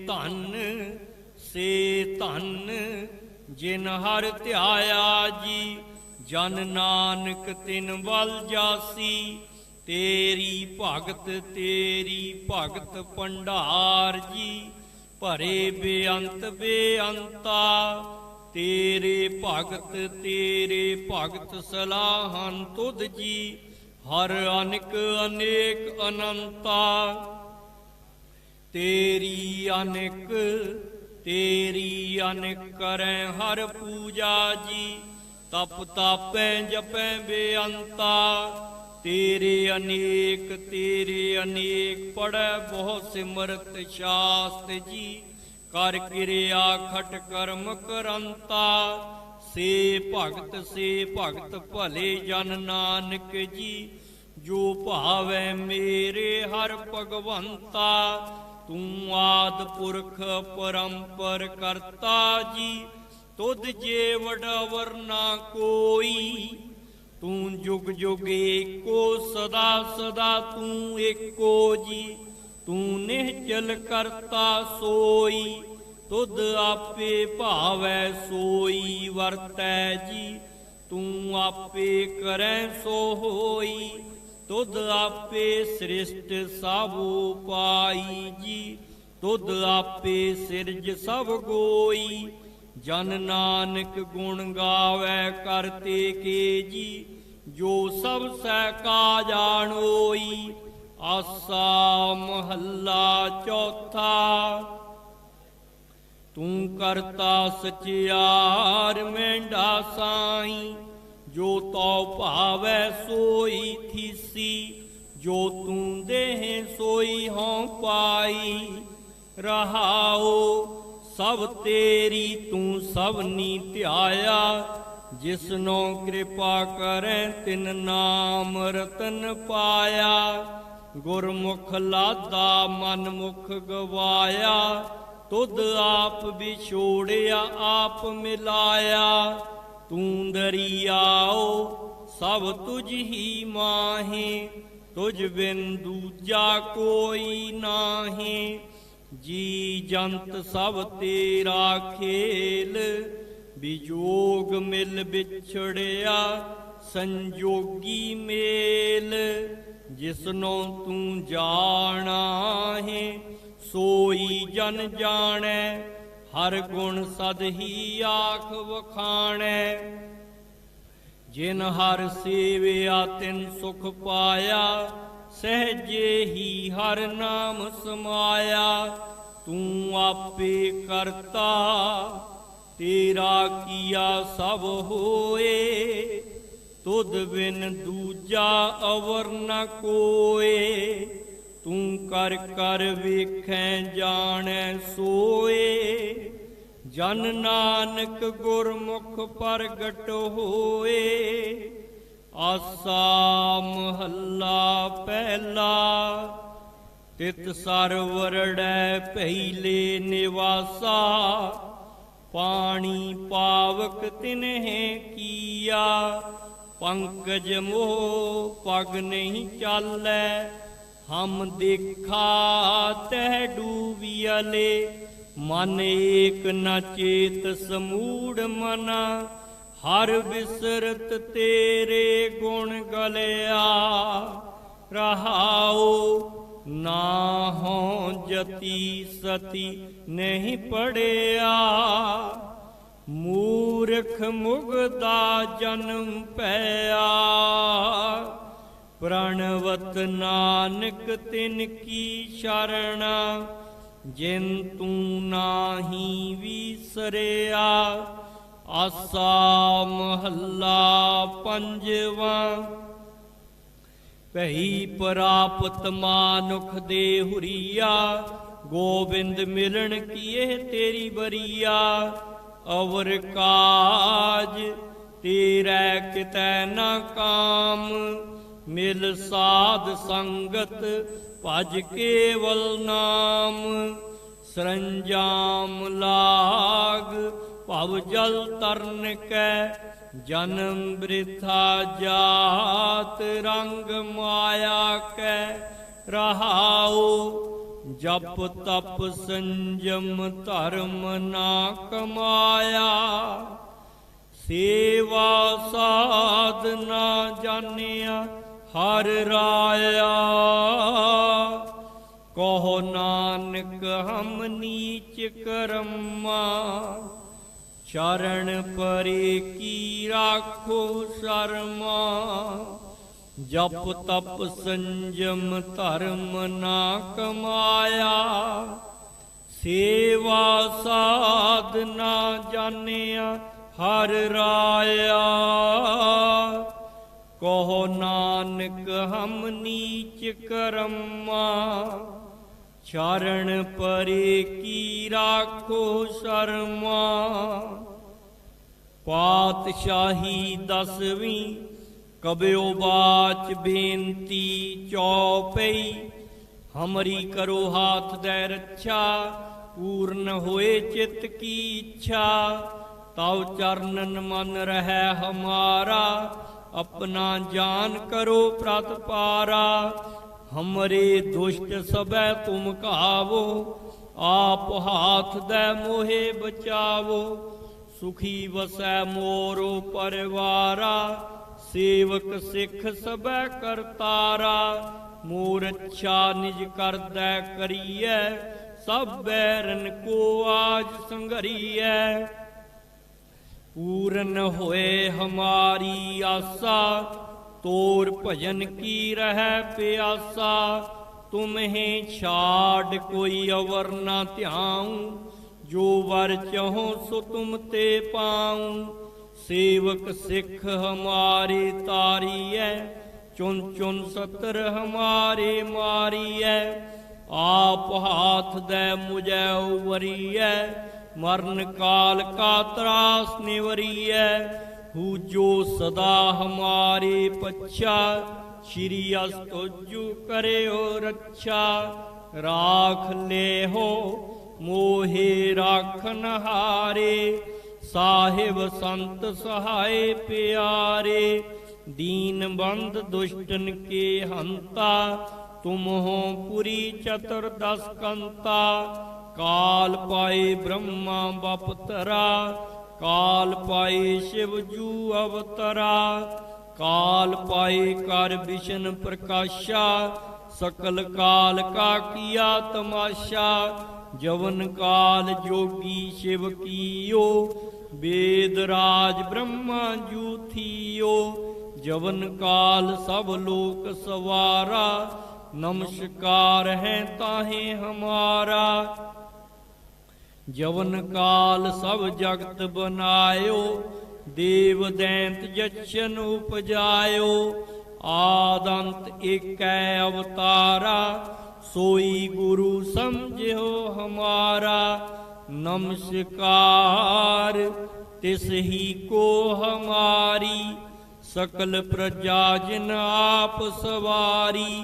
धन जिन हर ध्याया जी जन नानक तिन बल जासी तेरी भगत भंडार जी भरे बेअंता तेरे भगत सलाहन तुद जी हर अनेक अनंता तेरी अनेक करें हर पूजा जी तप तापै जपै बेअंता तेरे अनेक पढ़ै बहुत सिमरत शास्त्र जी कर क्रिया खट कर्म करंता से भगत भले जन नानक जी जो भावै मेरे हर भगवंता तू आद पुरख परंपर करता जी तुद जे वडवर ना कोई तू जुग जुग एको सदा सदा तू एको जी तू निश्चल करता सोई तुद आपे भावै सोई वरतै जी। तू आपे करै सो होई, तुद आपे सृष्ट सब पाई जी। तुद आपे सिरज सब गोई, जन नानक गुण गावै करते के जी। जो सब सै का जानोई, आसा महला चौथा। तू करता सचियार मेंढा साई, जो तो भावै सोई थीसी। जो तू देह सोई हों पाई, रहाओ सब तेरी तू सबनी ध्याया। जिसनो कृपा करें तिन नाम रतन पाया। गुरमुख लादा मन मुख गवाया, तुद आप बिछोड़िया आप मिलाया। तू दरियाओ सब तुझ ही माहे, तुझ बिन दूजा कोई नाहे। जी जंत सब तेरा खेल, विजोग मिल बिछड़िया संजोगी मेल। जिसनो तू जाना है सोई जन जाने, हर गुण सद ही आख वखाणे। जिन हर सेविया तिन सुख पाया, सहजे ही हर नाम समाया। तू आपे करता तेरा किया सब होए, तुद बिन दूजा अवर न कोए। तू कर कर वेखें जाने सोए, जन नानक गुरमुख प्रगट होए। आसा महला पहला, तित सरवरड़ै पहले निवासा। पानी पावक तिन्हें किया, पंकज मोह पग नहीं चालै। हम देखा तह डूबियले, मन एक न चेत समूढ़ मना। हर बिसरत तेरे गुण गलिया, रहाओ ना हो जति सती नहीं पड़िया। मूर्ख मुगदा जन्म पया, प्रणवत नानक तिन की शरणा। जिन तू नाही विसरिया, आसा महला पंजवा। पही प्राप्त मानुख दे हुरिया, गोबिंद मिलन किए तेरी बरिया। अवर काज तेरै कितै न काम, मिल साध संगत भज केवल नाम। सरंजाम लाग भव जल तरन कै, जन्म वृथा जात रंग माया कै। रहाओ जप तप संयम धर्म ना कमाया। सेवा साधना जानिया हर राया। कहो नानक हम नीच कर्मा, चरण परे की राखो शर्मा। जप तप संयम धर्म ना कमाया, सेवा साधना जानिया हर राया। कहो नानक हम नीच कर्मा, चरण परे की राखो शर्मा। पातशाही 10वीं कब्यो बाच बेनती चौपई। हमरी करो हाथ दे रक्षा, पूर्ण होए चित्त की इच्छा। तव चरणन मन रहे हमारा, अपना जान करो प्रतिपारा। हमरे दुष्ट सबै तुम कावो, आप हाथ दे मोहे बचावो। सुखी वसै मोरो परिवारा, सेवक सिख सबै करतारा। मोर अच्छा निज कर दै करिए, सब बैरन को आज संघरिए। पूरन होए हमारी आशा, तोर भजन की रह प्यासा। तुम्हें छाड़ कोई अवर न ध्याऊं, जो वर चाहो सो तुम ते पाऊं। सेवक सिख हमारे तारिए, चुन चुन सतर हमारे मारिए। आप हाथ दे मुझे उवरिए, मरण काल का त्रास निवरिए। हु जो सदा हमारे पच्छा, श्री अस्तुजु करे हो रक्षा। राख ले हो मोहे राखन हारे, साहिब संत सहाय प्यारे। दीन बंद दुष्टन के हंता, तुम हो पुरी चतुर्दश कंता। काल पाए ब्रह्मा बपतरा, काल पाए शिव जू अवतरा। काल पाए कर विष्णु प्रकाशा, सकल काल का किया तमाशा। जवन काल जोगी शिव कीयो, वेद राज ब्रह्मा जू थियो। जवन काल सब लोक सवारा, नमस्कार है ताहे हमारा। जवन काल सब जगत बनायो, देव दैंत जच्छन उपजायो। आदंत एक अवतारा, सोई गुरु समझो हमारा। नमस्कार तिस ही को हमारी, सकल प्रजा जिन आप सवारी।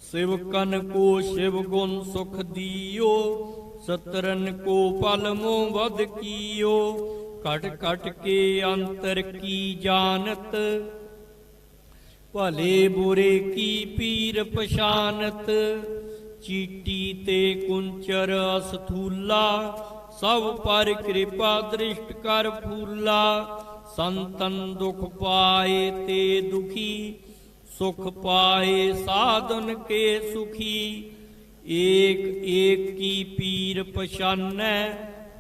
शिवकन को शिव गुण सुख दियो, सतरन को पल मोह वध कियो। कट कट के अंतर की जानत, भले बुरे की पीर पशानत। चीटी ते कुंचर अस्थूला, सब पर कृपा दृष्ट कर फूला। संतन दुख पाए ते दुखी, सुख पाए साधन के सुखी। एक एक की पीर पशानै,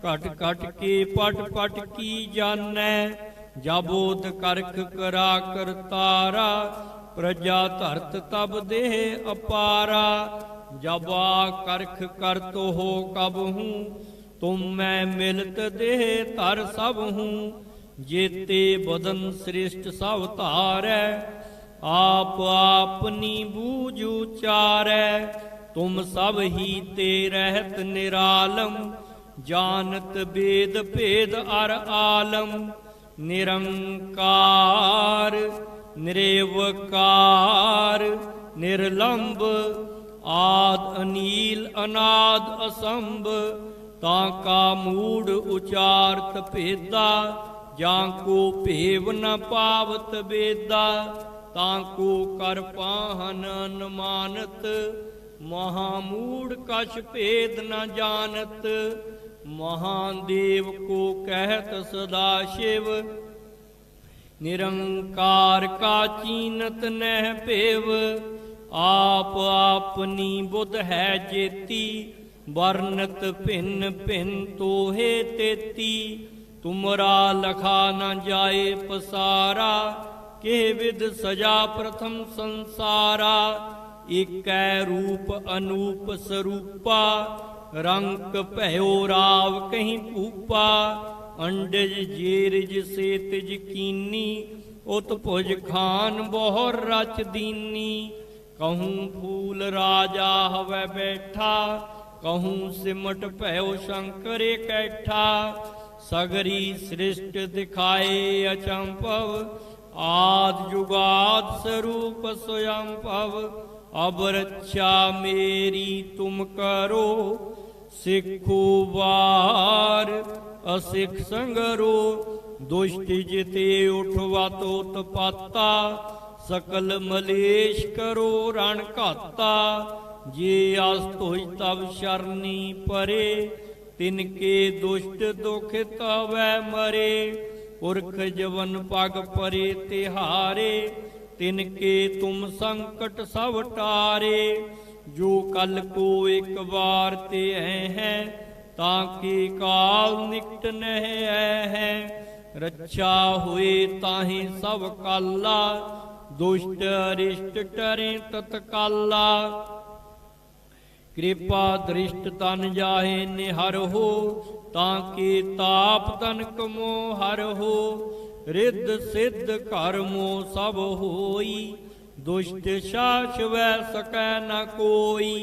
कट कट के पट पट की जानै। जाबोध करख करा करतारा, प्रजा धरत तब देह अपारा। जब आ करख कर तो हो कब हूँ, तुम मैं मिलत देह तर सब हूँ। जेते बदन श्रेष्ठ सब तारै, आप आपनी बूझ उचारै। तुम सब ही ते रहत निरालम, जानत वेद भेद अर आलम। निरंकार निरेवकार निर्लंब, आद अनील अनाद असंभ। ताका मूड उचारत भेदा, जाको भेव न पावत वेदा। ताको कर पाहन अनुमानत, महामूढ़ कछ भेद न जानत। महादेव को कहत सदा शिव, निरंकार का चीनत नह पेव। आप आपनी बुध है जेती, वर्णत भिन्न भिन्न तोहे तेती। तुमरा लखा न जाए पसारा, के विद सजा प्रथम संसारा। एक रूप अनूप स्वरूपा, रंक भयो राव कहीं भूपा। अंडज जेरज सेतज कीनी, उत्भुज खान बहुर रच दीनी। कहूँ फूल राजा हवै बैठा, कहूँ सिमट भयो शंकर कैठा। सगरी सृष्ट दिखाए अचंभव, आद जुगाद स्वरूप स्वयंभव। अब रक्षा मेरी तुम करो, सिखो वार असिख संगरो। दुष्ट जिते उठवा तो तपाता, सकल मलेश करो रण घाता। जे अस्तुज तब शरणी परे तिनके दुष्ट दुख तवै मरे पुरख जवन पग परे तिहारे तिनके तुम संकट सब टारे जो कल को एक बार ते हैं ताकि काल निकट नह है रक्षा हुए ताहि सब काला दुष्ट अरिष्ट टरे तत्काला कृपा दृष्ट तन जाहे निहर हो ताकि ताप तनक मोह हर हो रिद्ध सिद्ध कर्मो सब होई दुष्ट शास वै सकै न कोई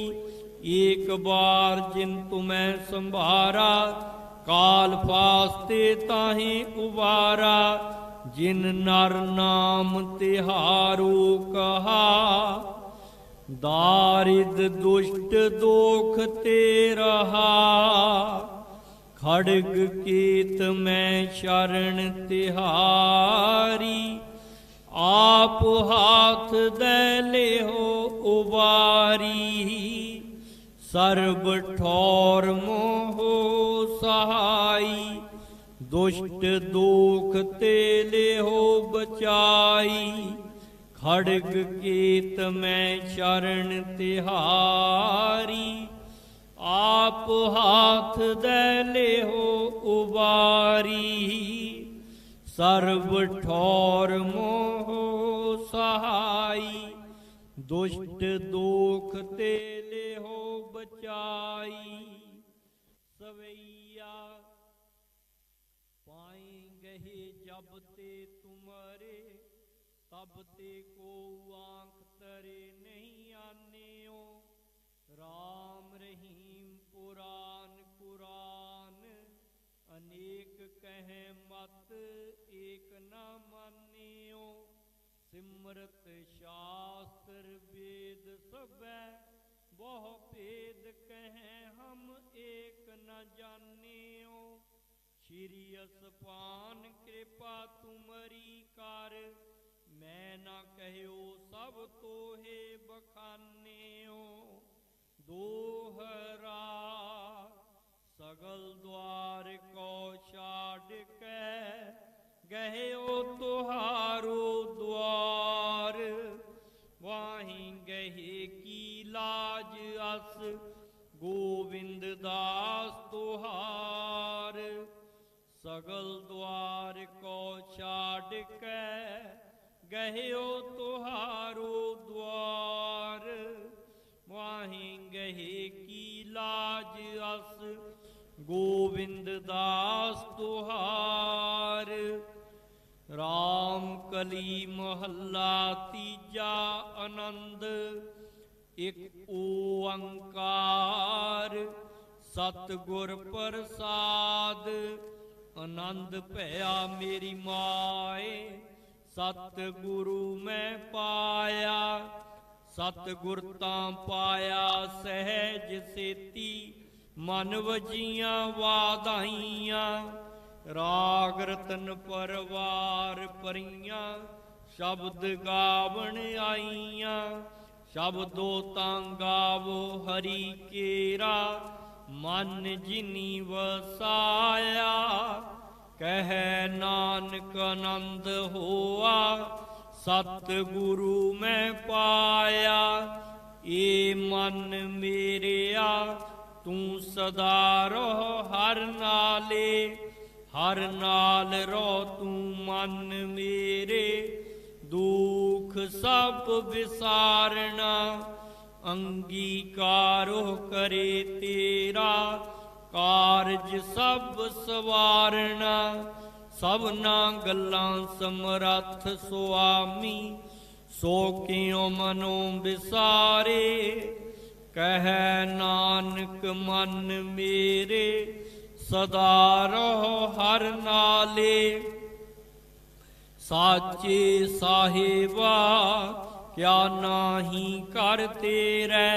एक बार जिन तुम्हें संभारा काल फास्ते ताहि उबारा जिन नर नाम तिहारो कहा दारिद दुष्ट दोख ते रहा खड़ग कीत में शरण तिहारी आप हाथ दे ले हो उबारी सर्ब ठौर मोहो सहाई दुष्ट दोख ते ले हो बचाई खड़ग कीत में शरण तिहारी आप हाथ दे ले हो उबारी सर्व ठौर मोह सहाई दुष्ट दोख ते ले हो बचाई सवैया पाई गहे जब ते तुम्हारे तब ते को आंख तरे नहीं आने हो राम रहीम पुराण कुरान अनेक कहे मत एक न मानियो सिमरत शास्त्र वेद सब बहु भेद कहे हम एक न जानियो श्री असपान कृपा तुमरी कर मैं न कहो सब तो हे बखान्यो दोहरा सगल द्वार को छाड़ के गयो तुहारो द्वार वाहीं गहे की लाज अस गोविंद दास तुहार सगल द्वार को छाड़ के गयो तुहारो द्वार वाहीं गहे की लाज अस गोविंद दास तुहार राम कली महल्ला तीजा आनंद एक ओंकार सतगुर प्रसाद आनंद भया मेरी माए सतगुरु मैं पाया सतगुर तां पाया सहज सेती मन वजियां वाधाइयां राग रतन परवार परियां शब्द गावण आईयां शब्दो तां गावो हरि केरा मन जिनी वसाया कह नानक आनंद होआ सतगुरु मैं पाया ए मन मेरेया तू सदा रहो हर नाले हर नाल रो तू मन मेरे दुख सब विसारना अंगीकारो करे तेरा कारज सब सवारना सबना गल्लां समरथ सुआमी सो कियो मनो विसारे कह नानक मन मेरे सदा रहो हर नाले साचे साहिबा क्या नाही कर तेरे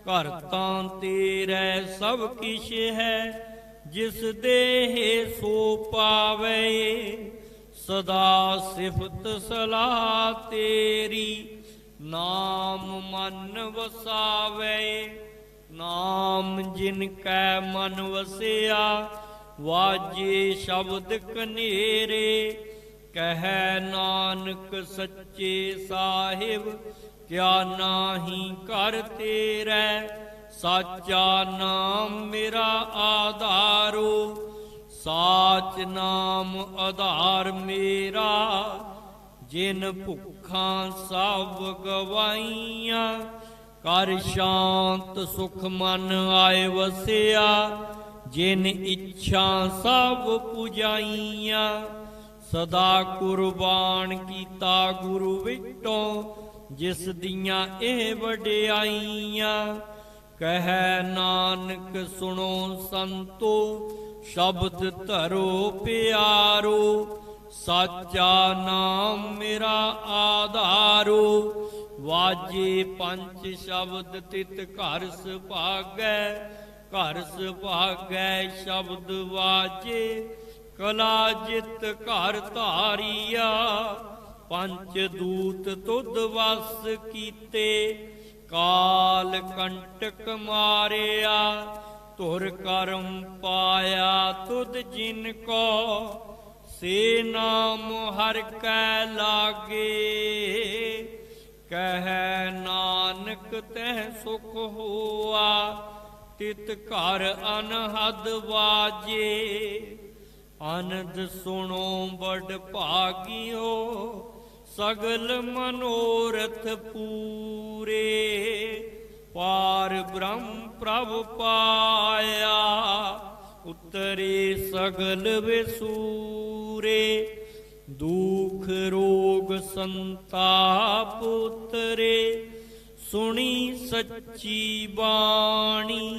घर तां तेरे सब किश है जिस देह सो पावे सदा सिफत सलाह तेरी नाम मन वसावे नाम जिनकै मन वसिया वाजे शब्द कनेरे कह नानक सच्चे साहिब क्या नाही कर तेरै साचा नाम मेरा आधारो साच नाम आधार मेरा जिन भुखा सब गवाइया कर शांत सुख मन आए वसिया जिन इच्छा सब पुजाइया सदा कुर्बान कीता गुरु विटों जिस दियां ए वडियाइया कह नानक सुनो संतो शब्द धरो प्यारो साचा नाम मेरा आधारो वाजे पंच शब्द तित घर सुभागै घर सुभागै शब्द वाजे कला जित घर धारिया पंच दूत तुद वस कीते काल कंटक मारिया तुर करम पाया तुद जिनको से नाम हर कै लागे कह नानक तह सुख हुआ तित घर अनहद वाजे आनंद सुनो बड़ भागियो सगल मनोरथ पूरे पार ब्रह्म प्रभ पाया उतरे सगल विसूरे दुख रोग संताप उतरे सुनी सच्ची बाणी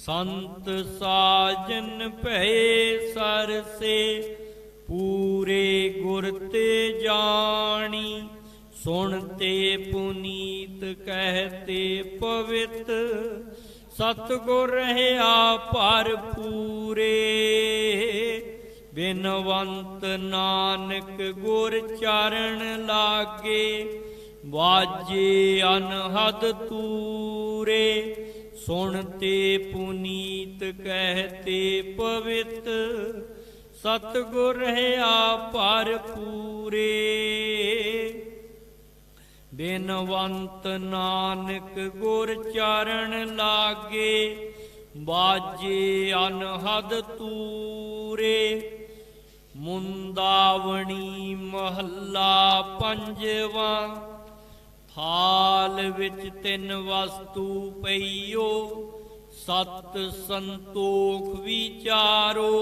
संत साजन भय सर से पूरे गुर ते जानी सुनते पुनीत कहते पवित सतगुर रहा पर पूरे बिनवंत नानक गुर चरण लागे वाजे अनहद तूरे सुनते पुनीत कहते पवित सतगुर रहा पर पूरे बिनवंत नानक गुर चरण लागे बाजे अनहद तूरे मुंदावणी महला पंजवा थाल विच तिन वस्तु पईओ सत संतोख विचारो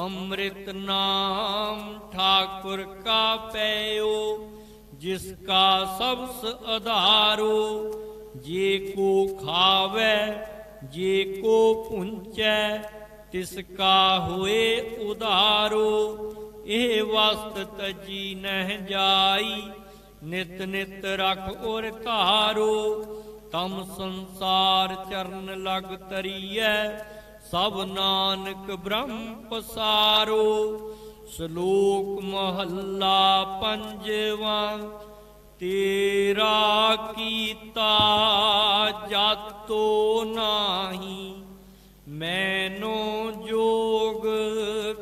अमृत नाम ठाकुर का पैयो जिसका सबस आधारो जे को खावे जे को पुंचै तिसका हुए उदारो एह वस्त तजी नह जाई नित नित रख और तारो तम संसार चरण लग तरियै सब नानक ब्रह्म पसारो श्लोक महला पंजवा तेरा कीता जातो नाही मैनो जोग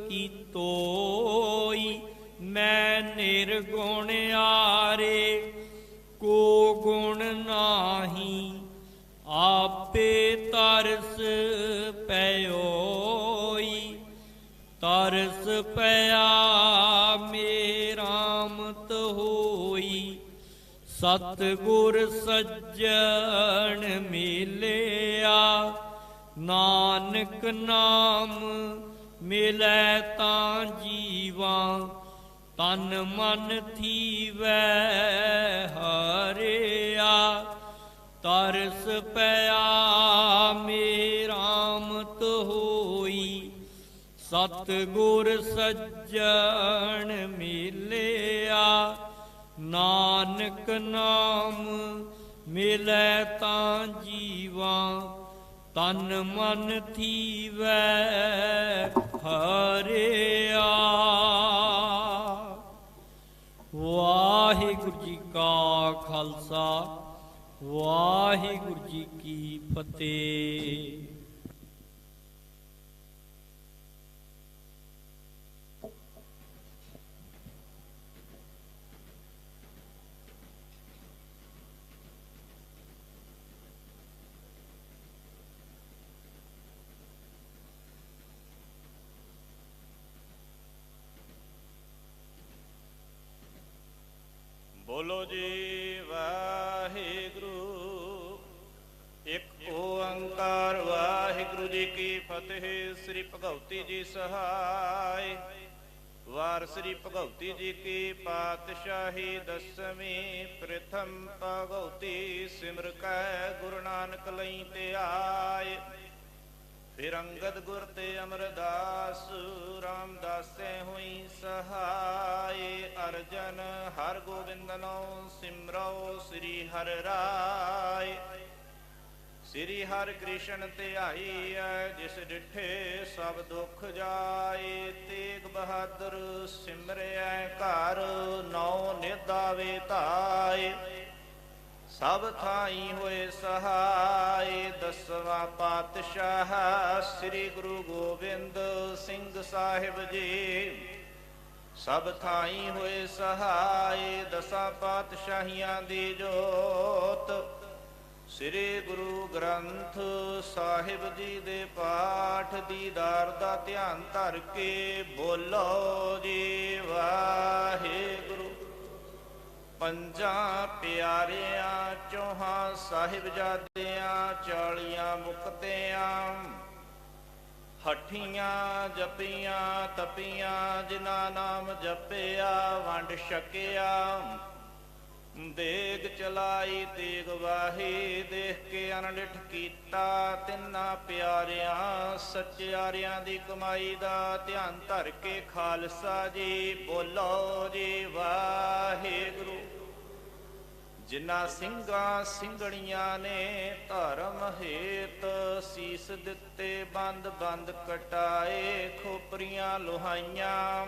कीतोई मैं निर्गुण आरे को गुण नाही आपे तरस पयोई तरस पया मेरा मत होई सतगुर सज्जन मिलिया नानक नाम मिलै तां जीवा तन मन थीवै हरिया तरस पया मेरा मत होई सतगुर सज्जन मिलिया नानक नाम मिलै तां जीवा तन मन थीवै हरिया। वाहिगुरु जी का खालसा ਖਾਲਸਾ ਵਾਹਿਗੁਰੂ ਜੀ ਕੀ ਫਤਿਹ। बोलो जी वाहिगुरु। एक ओंकार वाहिगुरु जी की फतेह। श्री भगवती जी सहाय। वार श्री भगवती जी की पातशाही दसवीं। प्रथम भगवती सिमर कै गुरु नानक लई ते आए। फिर अंगद गुर ते अमरदास रामदासे हुई सहाय। अर्जन हर गोविंदनो सिमरो श्री हर राय। श्री हर कृष्ण ध्याई जिस डिठे सब दुख जाए। तेग बहादुर सिमरिया घर नौ निदावे धाय। सब थाई होए सहाय। दसवां पातशाह श्री गुरु गोबिंद सिंह साहिब जी। सब थाई होए सहाय। दसां पातशाहियां दी जोत। श्री गुरु ग्रंथ साहिब जी दे पाठ दीदार दा ध्यान धर के बोलो जी वाहिगुरु। पंजा प्यारिया चौहां साहिबजादियां 40 मुक्तियां। हठियां जपियां तपियां जिना नाम जपिया वंड छकिया। देग चलाई तेग वाही देख के अनडिठ कीता। तिन्ना प्यारियां सच्चारियां दी कमाई दा ध्यान धर के खालसा जी बोलो जी वाहिगुरु। जिन्ना ਸਿੰਘਾਂ ਸਿੰਘਣੀਆਂ ने धर्म हेत सीस दिते बंद बंद कटाए। खोपरियां लोहाइयां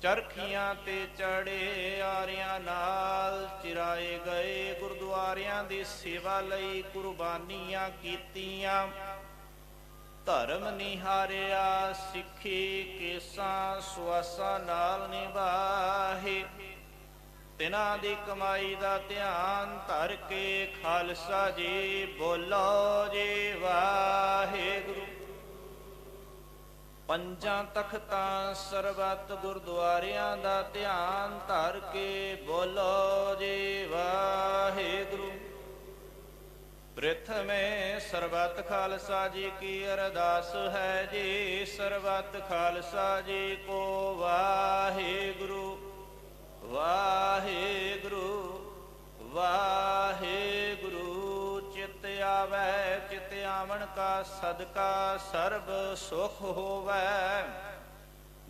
चरखियां ते चढ़े आरियां नाल चिराए गए। गुरुद्वारियां दी सेवा लई कुर्बानियां कीतियां। धर्म निहारिया सिੱਖੀ केसां सुआसां नाल निभाहे। तिना दी कमाई दा ध्यान धर के खालसा जी बोलो जी वाहिगुरु। पंजां तख्तां सरबत गुरुद्वारियां दा ध्यान धर के बोलो जी वाहिगुरु। प्रथमे सरबत खालसा जी की अरदास है जी। सरबत खालसा जी को वाहिगुरु वाहिगुरु वाहिगुरु। चित आवे चित आवन का सदका सर्ब सुख होवै।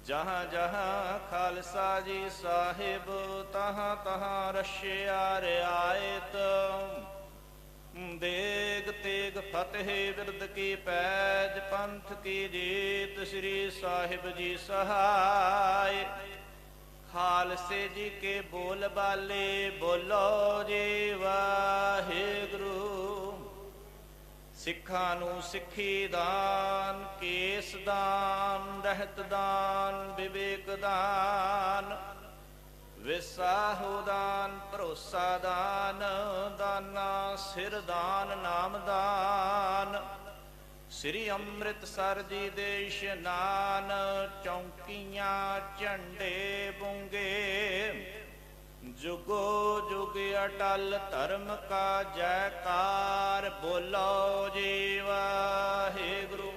जहाँ जहाँ खालसा जी साहिब तहाँ तहाँ रशिया रियायत। देग तेग फतेह बिरद की पैज पंथ की जीत। श्री साहिब जी सहाय। खालसे जी के बोल बाले बोलो जी वाहिगुरु। सिक्खां नूं सिੱਖੀ दान केस दान रहत दान विवेक दान। विसाहु दान भरोसा दान दाना सिर दान नाम दान। श्री ਅੰਮ੍ਰਿਤਸਰ जी दे इशनान चौकियां झंडे बूंगे। जुगो जुग अटल धर्म का जयकार बोलो जी वाहिगुरु।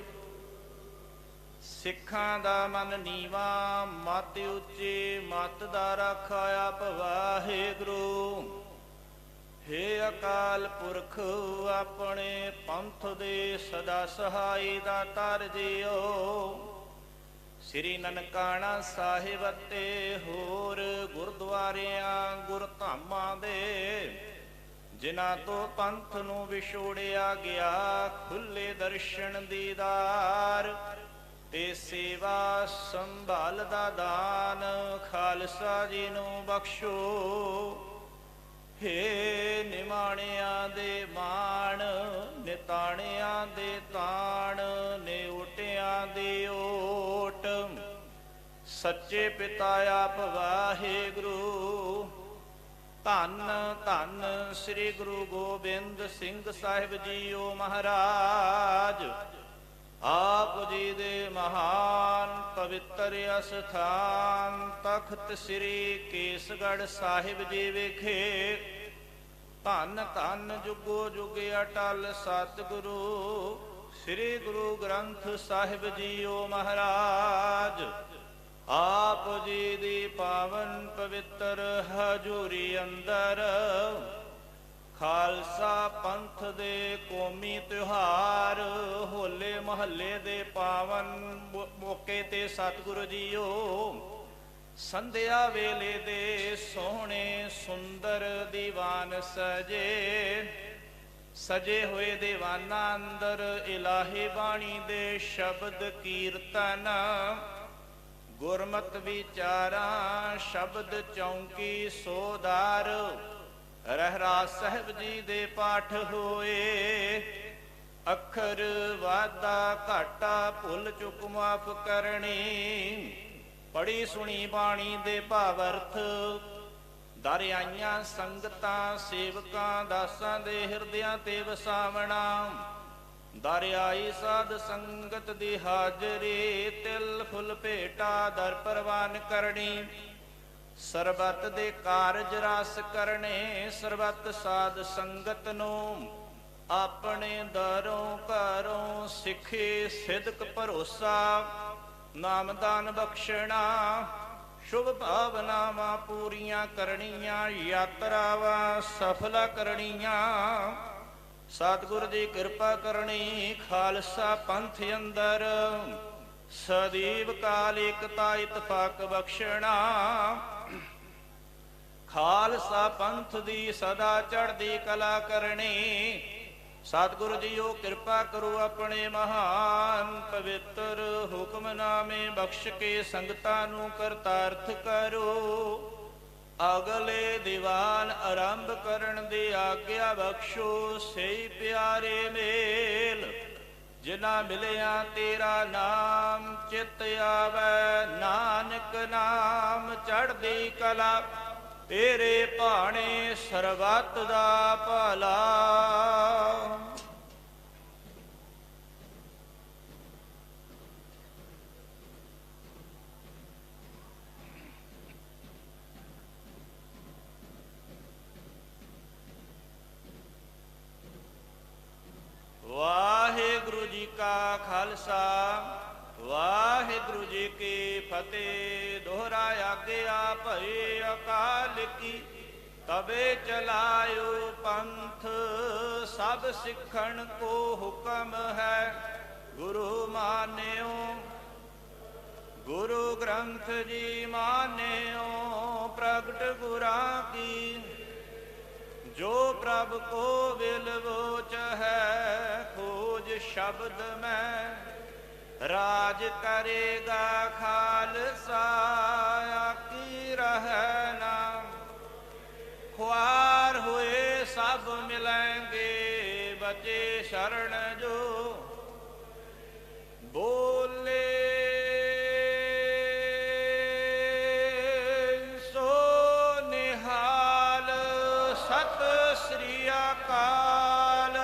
सिੱਖਾਂ ਦਾ ਮਨ ਨੀਵਾ ਮਤ ਉੱਚੀ ਮਤ ਦਾ ਰਾਖਾ ਆਪ ਵਾਹਿਗੁਰੂ। हे अकाल पुरख अपने पंथ दे सदा सहाय दातार जियो। श्री ननकाना साहिब ते होर गुरुद्वारियां गुरधामां दे जिन्हां तो पंथ नूं विछोड़िया गया। खुले दर्शन दीदार ते सेवा संभाल दा दान खालसा जी नूं बख्शो। ਹੇ ਨਿਮਾਣਿਆਂ ਦੇ ਮਾਣ, ਨਿਤਾਣਿਆਂ ਦੇ ਤਾਣ, ਨਿਉਟਿਆਂ ਦੀ ਓਟ। ਸੱਚੇ ਪਿਤਾ ਆਪ ਵਾਹਿਗੁਰੂ। ਧੰਨ ਧੰਨ ਸ੍ਰੀ ਗੁਰੂ ਗੋਬਿੰਦ ਸਿੰਘ ਸਾਹਿਬ ਜੀਓ ਮਹਾਰਾਜ। ਆਪ ਜੀ ਦੇ ਮਹਾਨ ਪਵਿੱਤਰ ਅਸਥਾਨ ਤਖਤ ਸ੍ਰੀ ਕੇਸਗੜ੍ਹ ਸਾਹਿਬ ਜੀ ਵਿਖੇ ਧੰਨ ਧੰਨ ਜੁਗੋ ਜੁਗ ਅਟਲ ਸਤਿਗੁਰੂ ਸ੍ਰੀ ਗੁਰੂ ਗ੍ਰੰਥ ਸਾਹਿਬ ਜੀਓ ਮਹਾਰਾਜ। ਆਪ ਜੀ ਦੀ ਪਾਵਨ ਪਵਿੱਤਰ ਹਜ਼ੂਰੀ ਅੰਦਰ ਖਾਲਸਾ ਪੰਥ ਦੇ ਕੌਮੀ ਤਿਉਹਾਰ ਹੋਲੇ ਮਹੱਲੇ ਦੇ ਪਾਵਨ ਮੌਕੇ ਤੇ ਸਤਿਗੁਰੂ ਜੀਓ ਸੰਧਿਆ ਵੇਲੇ ਦੇ ਸੋਹਣੇ ਸੁੰਦਰ ਦੀਵਾਨ ਸਜੇ ਹੋਏ ਦੀਵਾਨਾਂ ਅੰਦਰ ਇਲਾਹੀ ਬਾਣੀ ਦੇ ਸ਼ਬਦ ਕੀਰਤਨ, ਗੁਰਮਤਿ ਵਿਚਾਰਾਂ, ਸ਼ਬਦ ਚੌਂਕੀ ਸੋਦਾਰ, ਰਹਿਰਾਸ ਸਾਹਿਬ ਜੀ ਦੇ ਪਾਠ ਹੋਏ। ਅੱਖਰ ਵਾਧਾ ਘਾਟਾ ਭੁੱਲ ਚੁੱਕ ਮਾਫ ਕਰਨੀ, ਪੜੀ ਸੁਣੀ ਬਾਣੀ ਦੇ ਭਾਵ ਅਰਥ, ਦਰ ਆਈਆਂ ਸੰਗਤਾਂ ਸੇਵਕਾਂ ਦਾਸਾਂ ਦੇ ਹਿਰਦਿਆਂ ਤੇ ਵਸਾਵਣਾ। ਦਰ ਆਈ ਸਾਧ ਸੰਗਤ ਦੀ ਹਾਜ਼ਰੀ, ਤਿਲ ਫੁੱਲ ਭੇਟਾ ਦਰ ਪ੍ਰਵਾਨ ਕਰਨੀ। ਸਰਬੱਤ ਦੇ ਕਾਰਜ ਰਸ ਕਰਨੇ, ਸਰਬੱਤ ਸਾਧ ਸੰਗਤ ਨੂੰ ਆਪਣੇ ਦਰੋਂ ਘਰੋਂ ਸਿੱਖੇ ਸਿਦਕ ਭਰੋਸਾ, ਨਾਮਦਾਨ ਬਖਸ਼ਣਾ, ਸ਼ੁਭ ਭਾਵਨਾਵਾਂ ਪੂਰੀਆਂ ਕਰਨੀਆਂ, ਯਾਤਰਾਵਾਂ ਸਫਲਾ ਕਰਨੀਆਂ। ਸਤਿਗੁਰ ਦੀ ਕਿਰਪਾ ਕਰਨੀ, ਖਾਲਸਾ ਪੰਥ ਅੰਦਰ ਸਦੀਵ ਕਾਲ ਏਕਤਾ ਇਤਫਾਕ ਬਖਸ਼ਣਾ। ਖਾਲਸਾ ਪੰਥ ਦੀ ਸਦਾ ਚੜ੍ਹਦੀ ਕਲਾ ਕਰਨੀ। ਸਤਿਗੁਰੂ ਜੀਓ ਕਿਰਪਾ ਕਰੋ ਆਪਣੇ ਮਹਾਨ ਪਵਿੱਤਰ ਹੁਕਮਨਾਮੇ ਬਖਸ਼ ਕੇ ਸੰਗਤਾਂ ਨੂੰ ਕਰਤਾਰਥ ਕਰੋ। ਅਗਲੇ ਦੀਵਾਨ ਆਰੰਭ ਕਰਨ ਦੀ ਆਗਿਆ ਬਖਸ਼ੋ। ਸਹੀ ਪਿਆਰੇ ਮੇਲ ਜਿਨ੍ਹਾਂ ਮਿਲਿਆ ਤੇਰਾ ਨਾਮ, ਚਿਤ ਆਵੈ ਨਾਨਕ ਨਾਮ ਚੜ੍ਹਦੀ ਕਲਾ, ਤੇਰੇ ਭਾਣੇ ਸਰਬੱਤ ਦਾ ਭਲਾ। ਵਾਹਿਗੁਰੂ ਜੀ ਕਾ ਖਾਲਸਾ, ਵਾਹਿਗੁਰੂ ਜੀ ਕੀ ਫਤਿਹ। ਦੋਹਰਾ ਆਗਿਆ ਭਈ ਅਕਾਲ ਕੀ, ਤਬੇ ਚਲਾਇਓ ਪੰਥ। ਸਭ ਸਿੱਖਣ ਕੋ ਹੁਕਮ ਹੈ, ਗੁਰੂ ਮਾਨਿਓ ਗੁਰੂ ਗ੍ਰੰਥ ਜੀ ਮਾਨਿਓ। ਪ੍ਰਗਟ ਗੁਰਾਂ ਕੀ ਜੋ ਪ੍ਰਭ ਕੋ ਵਿਲ ਵੋਚ ਹੈ, ਖੋਜ ਸ਼ਬਦ ਮੈਂ ਰਾਜ ਕਰੇਗਾ ਖਾਲਸਾ। ਆਕੀ ਰਹਿ ਨਾਮ ਖੁਆਰ ਹੋਏ ਸਭ ਮਿਲੈਂਗੇ, ਬਚੇ ਸ਼ਰਨ ਜੋ ਬੋਲੇ ਸ੍ਰੀ ਅਕਾਲ।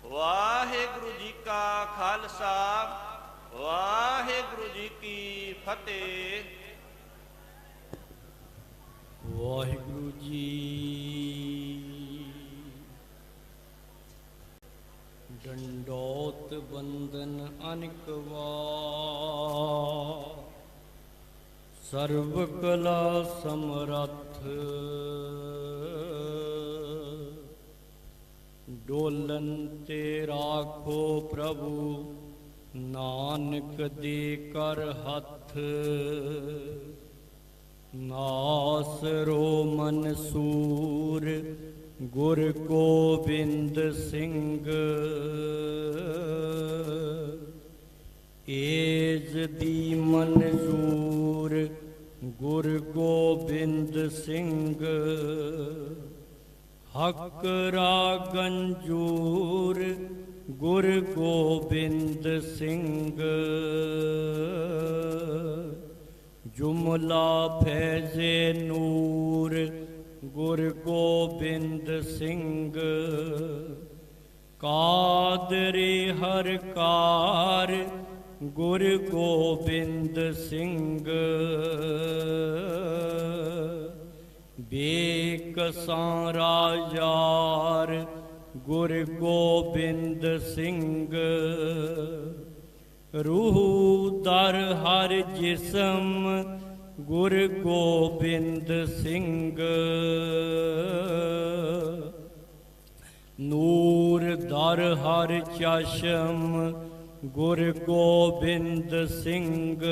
ਵਾਹਿਗੁਰੂ ਜੀ ਕਾ ਖਾਲਸਾ, ਵਾਹਿਗੁਰੂ ਜੀ ਕੀ ਫਤਿਹ। ਵਾਹਿਗੁਰੂ ਜੀ। ਡੰਡੋਤ ਬੰਦਨ ਅਨਿਕ ਵਾਰ, ਸਰਬ ਕਲਾ ਸਮਰੱਥ। ਡੋਲਨ ਤੇ ਰਾਖੋ ਪ੍ਰਭੂ, ਨਾਨਕ ਦੇ ਕਰ ਹੱਥ। नासरो मनसूर गुर गोबिंद सिंह एज दी मंजूर गुर गोबिंद सिंह हक रागंजूर गुर गोबिंद सिंह जुमला फैज़े नूर गुर गोबिंद सिंह कादरे हर कार गुर गोबिंद सिंह बेकसां राजार गुर गोबिंद सिंह रूह दर हर जिस्म गुर गोबिंद सिंह नूर दर हर चश्म गुर गोबिंद सिंह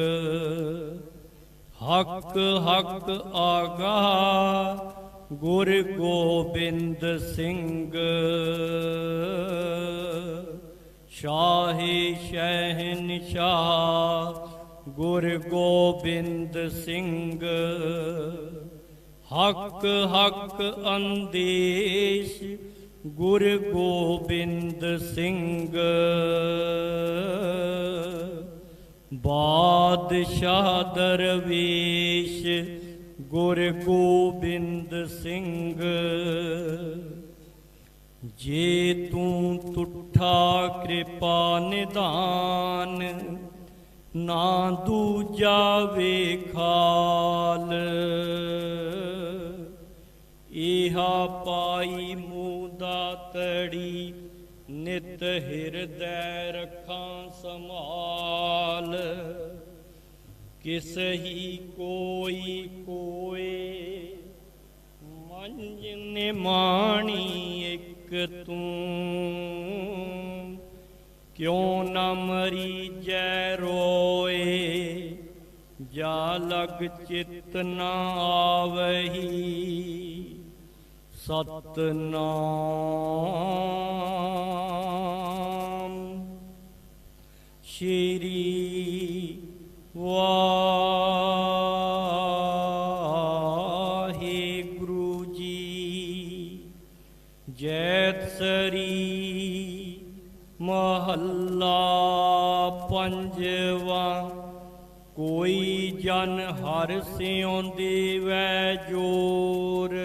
हक हक आगा गुर गोबिंद सिंह शाहे शहनशाह गुर गोबिंद सिंह हक हक अंदेश गुर गोबिंद सिंह बादशाह दरवेश गुर गोबिंद सिंह जे तू तुठा कृपा निदान ना दूजा वेखाल इहा पाई मुदा तड़ी नित हृदय रखां संभाल किस ही कोई कोए मंज निमाणी एक तू क्यों न मरी जय रोए जा लग चित न आवही सतनाम श्री वाहिगुरु जी जैतसरी महल्ला पंजवा कोई जन हर सियों देवै जोर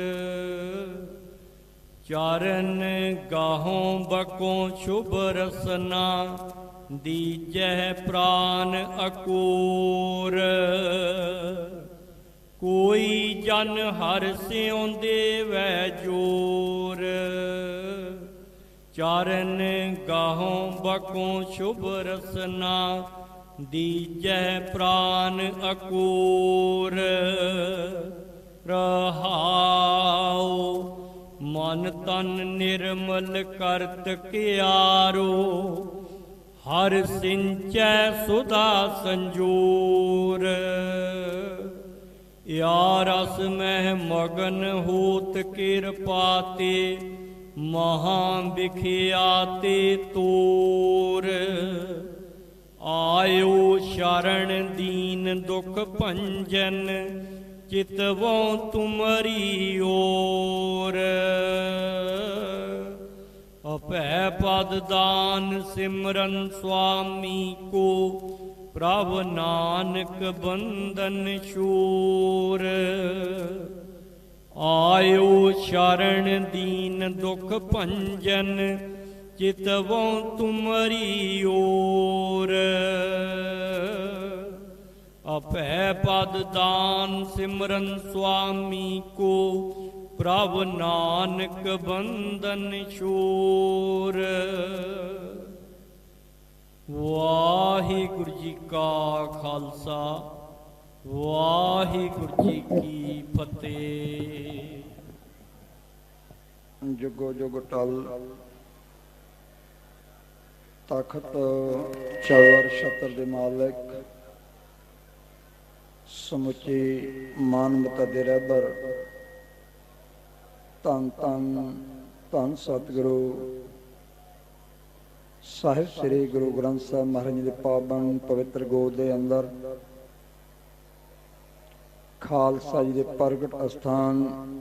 चरण गाहों बकों शुभ रसना दीजह प्राण अकूर कोई जन हर सियों देवै जोर चरण गाहों बकों शुभ रसना दीजह प्राण अकूर रहाओ मन तन निर्मल करत क्यारो हर सिंचै सुधा संजोर या रस में मगन होत कृपाते महा बिखियाते तोर आयो शरण दीन दुख भंजन चितवों तुमरी ओर अपै पद दान सिमरन स्वामी को प्रभ नानक बंदन शूर आयो शरण दीन दुख भंजन चितवों तुमरी ओर अपै पद दान सिमरन स्वामी को प्रभ नानक बंदन शूर वाहिगुरु जी का खालसा वाहिगुरु जी की फतेह। जुगो जुग टल तखत चौर छत्र दे मालिक ਸਮੁੱਚੀ ਮਾਨਵਤਾ ਦੇ ਰਹਿਬਰ ਧੰਨ ਧੰਨ ਧੰਨ ਸਤਿਗੁਰੂ ਸਾਹਿਬ ਸ੍ਰੀ ਗੁਰੂ ਗ੍ਰੰਥ ਸਾਹਿਬ ਮਹਾਰਾਜ ਜੀ ਦੇ ਪਾਵਨ ਪਵਿੱਤਰ ਗੋਦ ਦੇ ਅੰਦਰ ਖਾਲਸਾ ਜੀ ਦੇ ਪ੍ਰਗਟ ਅਸਥਾਨ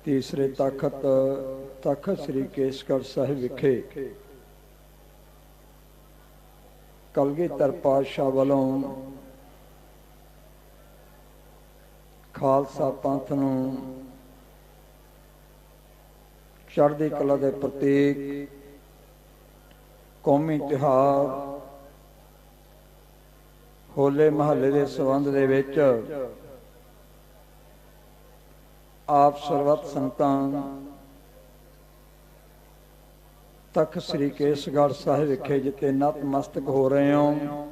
ਤੀਸਰੇ ਤਖਤ ਸ੍ਰੀ ਕੇਸਗੜ੍ਹ ਸਾਹਿਬ ਵਿਖੇ ਕਲਗੀਧਰ ਪਾਤਸ਼ਾਹ ਵੱਲੋਂ ਖਾਲਸਾ ਪੰਥ ਨੂੰ ਚੜ੍ਹਦੀ ਕਲਾ ਦੇ ਪ੍ਰਤੀਕ ਕੌਮੀ ਤਿਉਹਾਰ ਹੋਲੇ ਮਹੱਲੇ ਦੇ ਸੰਬੰਧ ਦੇ ਵਿੱਚ ਆਪ ਸਰਬੱਤ ਸੰਗਤਾਂ ਤਖਤ ਸ੍ਰੀ ਕੇਸਗੜ੍ਹ ਸਾਹਿਬ ਵਿਖੇ ਜਿੱਥੇ ਨਤਮਸਤਕ ਹੋ ਰਹੇ ਹੋ,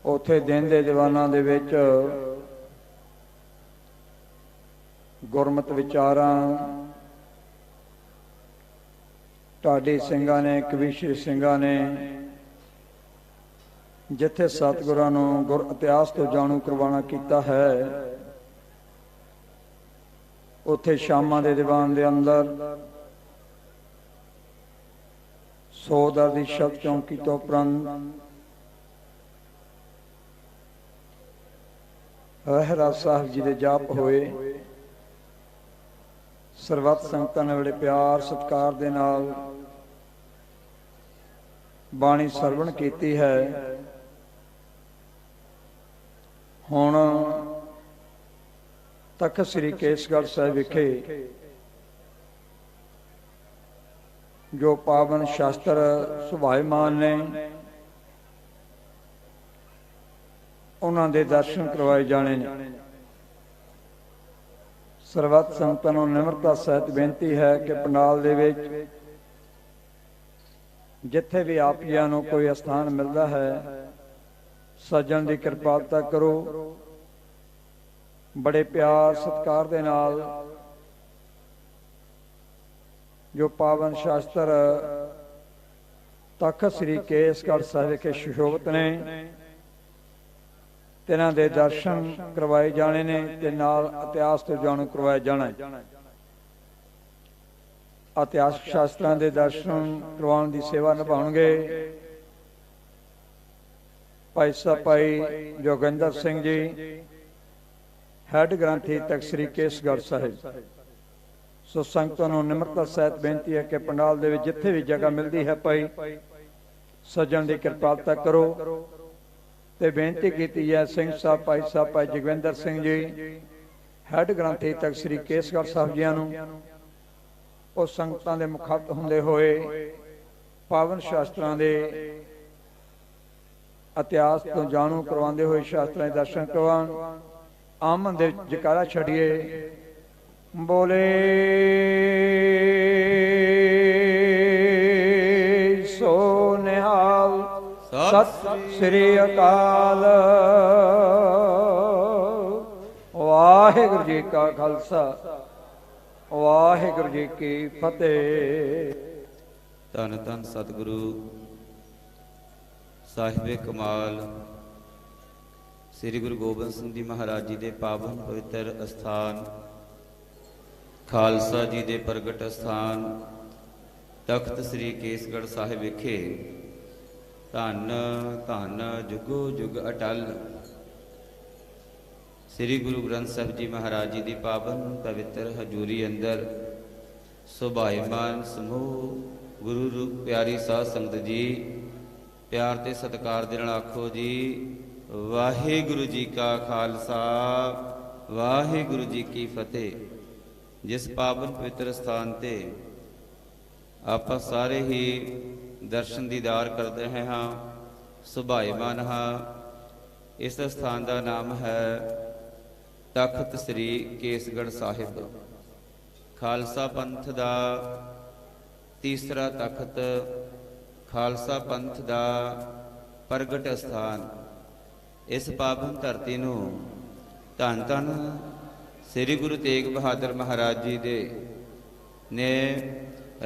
ਉੱਥੇ ਦਿਨ ਦੇ ਦੀਵਾਨਾਂ ਦੇ ਵਿੱਚ ਗੁਰਮਤਿ ਵਿਚਾਰਾਂ ਢਾਡੀ ਸਿੰਘਾਂ ਨੇ, ਕਵੀਸ਼ਰੀ ਸਿੰਘਾਂ ਨੇ, ਜਿੱਥੇ ਸਤਿਗੁਰਾਂ ਨੂੰ ਗੁਰ ਇਤਿਹਾਸ ਤੋਂ ਜਾਣੂ ਕਰਵਾਉਣਾ ਕੀਤਾ ਹੈ, ਉੱਥੇ ਸ਼ਾਮਾਂ ਦੇ ਦੀਵਾਨ ਦੇ ਅੰਦਰ 100 ਦਰ ਦੀ ਸ਼ਬਦ ਚੌਂਕੀ ਤੋਂ ਉਪਰੰਤ ਰਹਿਰਾਸ ਸਾਹਿਬ ਜੀ ਦੇ ਜਾਪ ਹੋਏ। ਸਰਬੱਤ ਸੰਗਤਾਂ ਨੇ ਬੜੇ ਪਿਆਰ ਸਤਿਕਾਰ ਦੇ ਨਾਲ ਬਾਣੀ ਸਰਵਣ ਕੀਤੀ ਹੈ। ਹੁਣ ਤਖਤ ਸ੍ਰੀ ਕੇਸਗੜ੍ਹ ਸਾਹਿਬ ਵਿਖੇ ਜੋ ਪਾਵਨ ਸ਼ਾਸਤਰ ਸੁਭਾਇਮਾਨ ਨੇ, ਉਹਨਾਂ ਦੇ ਦਰਸ਼ਨ ਕਰਵਾਏ ਜਾਣੇ ਨੇ। ਸਰਬੱਤ ਸੰਗਤਾਂ ਨੂੰ ਨਿਮਰਤਾ ਸਹਿਤ ਬੇਨਤੀ ਹੈ ਕਿ ਪੰਡਾਲ ਦੇ ਵਿੱਚ ਜਿੱਥੇ ਵੀ ਆਪ ਜੀਆਂ ਨੂੰ ਕੋਈ ਅਸਥਾਨ ਮਿਲਦਾ ਹੈ, ਸੱਜਣ ਦੀ ਕਿਰਪਾਲਤਾ ਕਰੋ। ਬੜੇ ਪਿਆਰ ਸਤਿਕਾਰ ਦੇ ਨਾਲ ਜੋ ਪਾਵਨ ਸ਼ਾਸਤਰ ਤਖਤ ਸ੍ਰੀ ਕੇਸਗੜ੍ਹ ਸਾਹਿਬ ਵਿਖੇ ਸੁਸ਼ੋਭਿਤ ਨੇ, ਤਿਨਾਂ ਦੇ ਦਰਸ਼ਨ ਕਰਵਾਏ ਜਾਣੇ ਨੇ ਤੇ ਨਾਲ ਇਤਿਹਾਸ ਤੋਂ ਜਾਣੂ ਕਰਵਾਇਆ ਜਾਣਾ ਹੈ। ਇਤਿਹਾਸਕ ਸ਼ਾਸਤਰਾਂ ਦੇ ਦਰਸ਼ਨ ਕਰਵਾਉਣ ਦੀ ਸੇਵਾ ਨਿਭਾਉਣਗੇ ਭਾਈ ਸਾਹਿਬ ਭਾਈ ਜੋਗਿੰਦਰ ਸਿੰਘ ਜੀ, ਹੈਡ ਗ੍ਰੰਥੀ ਤਖਤ ਸ੍ਰੀ ਕੇਸਗੜ੍ਹ ਸਾਹਿਬ। ਸੋ ਸੰਗਤਾਂ ਨੂੰ ਨਿਮਰਤਾ ਸਹਿਤ ਬੇਨਤੀ ਹੈ ਕਿ ਪੰਡਾਲ ਦੇ ਵਿੱਚ ਜਿੱਥੇ ਵੀ ਜਗ੍ਹਾ ਮਿਲਦੀ ਹੈ ਭਾਈ ਸੱਜਣ ਦੀ ਕਿਰਪਾਲਤਾ ਕਰੋ। ਤੇ ਬੇਨਤੀ ਕੀਤੀ ਹੈ ਸਿੰਘ ਸਾਹਿਬ ਭਾਈ ਜਗਵਿੰਦਰ ਸਿੰਘ ਜੀ, ਹੈਡ ਗ੍ਰੰਥੀ ਤਖਤ ਸ੍ਰੀ ਕੇਸਗੜ੍ਹ ਸਾਹਿਬ ਜੀਆਂ ਨੂੰ ਉਹ ਸੰਗਤਾਂ ਦੇ ਮੁਖਾਤਬ ਹੁੰਦੇ ਹੋਏ ਪਾਵਨ ਸ਼ਾਸਤਰਾਂ ਦੇ ਇਤਿਹਾਸ ਤੋਂ ਜਾਣੂ ਕਰਵਾਉਂਦੇ ਹੋਏ ਸ਼ਾਸਤਰਾਂ ਦੇ ਦਰਸ਼ਨ ਕਰਵਾਉਣ। ਆਮਨ ਦੇ ਜਕਾਰਾ ਛੱਡੀਏ, ਬੋਲੇ ਸੋ ਨਿਹਾਲ, ਸਤਿ ਸ੍ਰੀ ਅਕਾਲ। ਵਾਹਿਗੁਰੂ ਜੀ ਕਾ ਖਾਲਸਾ, ਵਾਹਿਗੁਰੂ ਜੀ ਕੀ ਫਤਿਹ। ਧੰਨ ਧੰਨ ਸਤਿਗੁਰੂ ਸਾਹਿਬੇ ਕਮਾਲ ਸ੍ਰੀ ਗੁਰੂ ਗੋਬਿੰਦ ਸਿੰਘ ਜੀ ਮਹਾਰਾਜ ਜੀ ਦੇ ਪਾਵਨ ਪਵਿੱਤਰ ਅਸਥਾਨ ਖਾਲਸਾ ਜੀ ਦੇ ਪ੍ਰਗਟ ਅਸਥਾਨ ਤਖਤ ਸ੍ਰੀ ਕੇਸਗੜ੍ਹ ਸਾਹਿਬ ਵਿਖੇ ਧੰਨ ਧੰਨ ਜੁਗੋ ਜੁਗ ਅਟਲ ਸ੍ਰੀ ਗੁਰੂ ਗ੍ਰੰਥ ਸਾਹਿਬ ਜੀ ਮਹਾਰਾਜ ਜੀ ਦੀ ਪਾਵਨ ਪਵਿੱਤਰ ਹਜ਼ੂਰੀ ਅੰਦਰ ਸੁਭਾਇਮਾਨ ਸਮੂਹ ਗੁਰੂ ਰੂਪ ਪਿਆਰੀ ਸਾਧ ਸੰਗਤ ਜੀ, ਪਿਆਰ ਤੇ ਸਤਿਕਾਰ ਦੇ ਨਾਲ ਆਖੋ ਜੀ, ਵਾਹਿਗੁਰੂ ਜੀ ਕਾ ਖਾਲਸਾ, ਵਾਹਿਗੁਰੂ ਜੀ ਕੀ ਫਤਿਹ। ਜਿਸ ਪਾਵਨ ਪਵਿੱਤਰ ਸਥਾਨ ਤੇ ਆਪਾਂ ਸਾਰੇ ਹੀ ਦਰਸ਼ਨ ਦੀਦਾਰ ਕਰਦੇ ਹਾਂ, ਸੁਭਾਇਮਾਨ ਹਾਂ, ਇਸ ਸਥਾਨ ਦਾ ਨਾਮ ਹੈ ਤਖਤ ਸ੍ਰੀ ਕੇਸਗੜ੍ਹ ਸਾਹਿਬ। ਖਾਲਸਾ ਪੰਥ ਦਾ ਤੀਸਰਾ ਤਖਤ, ਖਾਲਸਾ ਪੰਥ ਦਾ ਪ੍ਰਗਟ ਅਸਥਾਨ। ਇਸ ਪਾਵਨ ਧਰਤੀ ਨੂੰ ਧੰਨ ਧੰਨ ਸ੍ਰੀ ਗੁਰੂ ਤੇਗ ਬਹਾਦਰ ਮਹਾਰਾਜ ਜੀ ਦੇ ਨੇ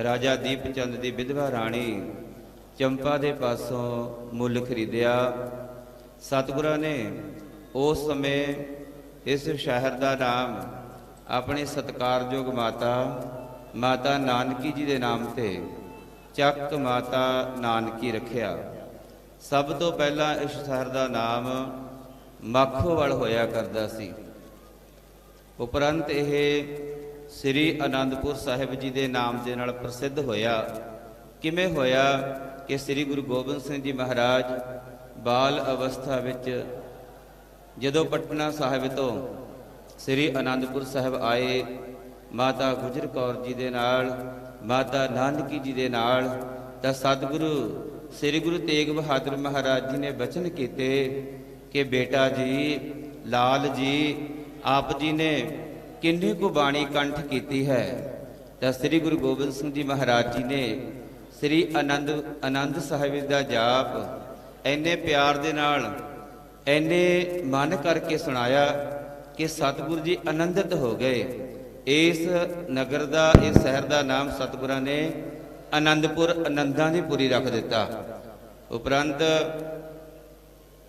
ਰਾਜਾ ਦੀਪ ਚੰਦ ਦੀ ਵਿਧਵਾ ਰਾਣੀ ਚੰਪਾ ਦੇ ਪਾਸੋਂ ਮੁੱਲ ਖਰੀਦਿਆ। ਸਤਿਗੁਰਾਂ ਨੇ ਉਸ ਸਮੇਂ ਇਸ ਸ਼ਹਿਰ ਦਾ ਨਾਮ ਆਪਣੇ ਸਤਿਕਾਰਯੋਗ ਮਾਤਾ ਨਾਨਕੀ ਜੀ ਦੇ ਨਾਮ ਤੇ ਚੱਕ ਮਾਤਾ ਨਾਨਕੀ ਰੱਖਿਆ। ਸਭ ਤੋਂ ਪਹਿਲਾਂ ਇਸ ਸ਼ਹਿਰ ਦਾ ਨਾਮ ਮਾਖੋਵਾਲ ਹੋਇਆ ਕਰਦਾ ਸੀ। ਉਪਰੰਤ ਇਹ ਸ੍ਰੀ ਅਨੰਦਪੁਰ ਸਾਹਿਬ ਜੀ ਦੇ ਨਾਮ ਦੇ ਨਾਲ ਪ੍ਰਸਿੱਧ ਹੋਇਆ। ਕਿਵੇਂ ਹੋਇਆ ਕਿ ਸ੍ਰੀ ਗੁਰੂ ਗੋਬਿੰਦ ਸਿੰਘ ਜੀ ਮਹਾਰਾਜ ਬਾਲ ਅਵਸਥਾ ਵਿੱਚ ਜਦੋਂ ਪਟਨਾ ਸਾਹਿਬ ਤੋਂ ਸ੍ਰੀ ਅਨੰਦਪੁਰ ਸਾਹਿਬ ਆਏ, ਮਾਤਾ ਗੁਜਰ ਕੌਰ ਜੀ ਦੇ ਨਾਲ, ਮਾਤਾ ਨਾਨਕੀ ਜੀ ਦੇ ਨਾਲ, ਤਾਂ ਸਤਿਗੁਰੂ ਸ੍ਰੀ ਗੁਰੂ ਤੇਗ ਬਹਾਦਰ ਮਹਾਰਾਜ ਜੀ ਨੇ ਬਚਨ ਕੀਤੇ ਕਿ ਬੇਟਾ ਜੀ, ਲਾਲ ਜੀ, ਆਪ ਜੀ ਨੇ ਕਿੰਨੀ ਕੁ ਬਾਣੀ ਕੰਠ ਕੀਤੀ ਹੈ। ਤਾਂ ਸ੍ਰੀ ਗੁਰੂ ਗੋਬਿੰਦ ਸਿੰਘ ਜੀ ਮਹਾਰਾਜ ਜੀ ਨੇ ਸ੍ਰੀ ਆਨੰਦ ਸਾਹਿਬ ਦਾ ਜਾਪ ਇੰਨੇ ਪਿਆਰ ਦੇ ਨਾਲ, ਇੰਨੇ ਮਨ ਕਰਕੇ ਸੁਣਾਇਆ ਕਿ ਸਤਿਗੁਰੂ ਜੀ ਆਨੰਦਿਤ ਹੋ ਗਏ। ਇਸ ਨਗਰ ਦਾ, ਇਸ ਸ਼ਹਿਰ ਦਾ ਨਾਮ ਸਤਿਗੁਰਾਂ ਨੇ ਆਨੰਦਪੁਰ, ਆਨੰਦਾਂ ਦੀ ਪੁਰੀ ਰੱਖ ਦਿੱਤਾ। ਉਪਰੰਤ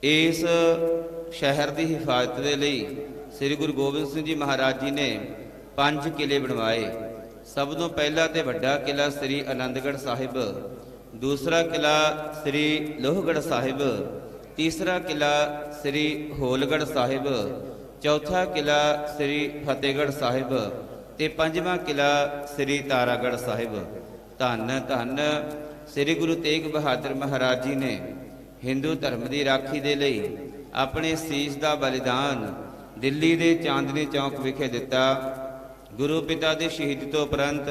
ਇਸ ਸ਼ਹਿਰ ਦੀ ਹਿਫਾਜ਼ਤ ਦੇ ਲਈ ਸ੍ਰੀ ਗੁਰੂ ਗੋਬਿੰਦ ਸਿੰਘ ਜੀ ਮਹਾਰਾਜ ਜੀ ਨੇ 5 ਕਿਲੇ ਬਣਵਾਏ। ਸਭ ਤੋਂ ਪਹਿਲਾ ਤੇ ਵੱਡਾ ਕਿਲਾ ਸ੍ਰੀ ਆਨੰਦਗੜ੍ਹ ਸਾਹਿਬ, ਦੂਸਰਾ ਕਿਲਾ ਸ੍ਰੀ ਲੋਹਗੜ੍ਹ ਸਾਹਿਬ, ਤੀਸਰਾ ਕਿਲਾ ਸ੍ਰੀ ਹੋਲਗੜ੍ਹ ਸਾਹਿਬ, ਚੌਥਾ ਕਿਲਾ ਸ੍ਰੀ ਫਤਿਹਗੜ੍ਹ ਸਾਹਿਬ ਤੇ ਪੰਜਵਾਂ ਕਿਲਾ ਸ੍ਰੀ ਤਾਰਾਗੜ੍ਹ ਸਾਹਿਬ। ਧੰਨ ਧੰਨ ਸ੍ਰੀ ਗੁਰੂ ਤੇਗ ਬਹਾਦਰ ਮਹਾਰਾਜ ਜੀ ਨੇ ਹਿੰਦੂ ਧਰਮ ਦੀ ਰਾਖੀ ਦੇ ਲਈ ਆਪਣੇ ਸੀਸ ਦਾ ਬਲੀਦਾਨ ਦਿੱਲੀ ਦੇ ਚਾਂਦਨੀ ਚੌਕ ਵਿਖੇ ਦਿੱਤਾ। ਗੁਰੂ ਪਿਤਾ ਦੇ ਸ਼ਹੀਦ ਤੋਂ ਉਪਰੰਤ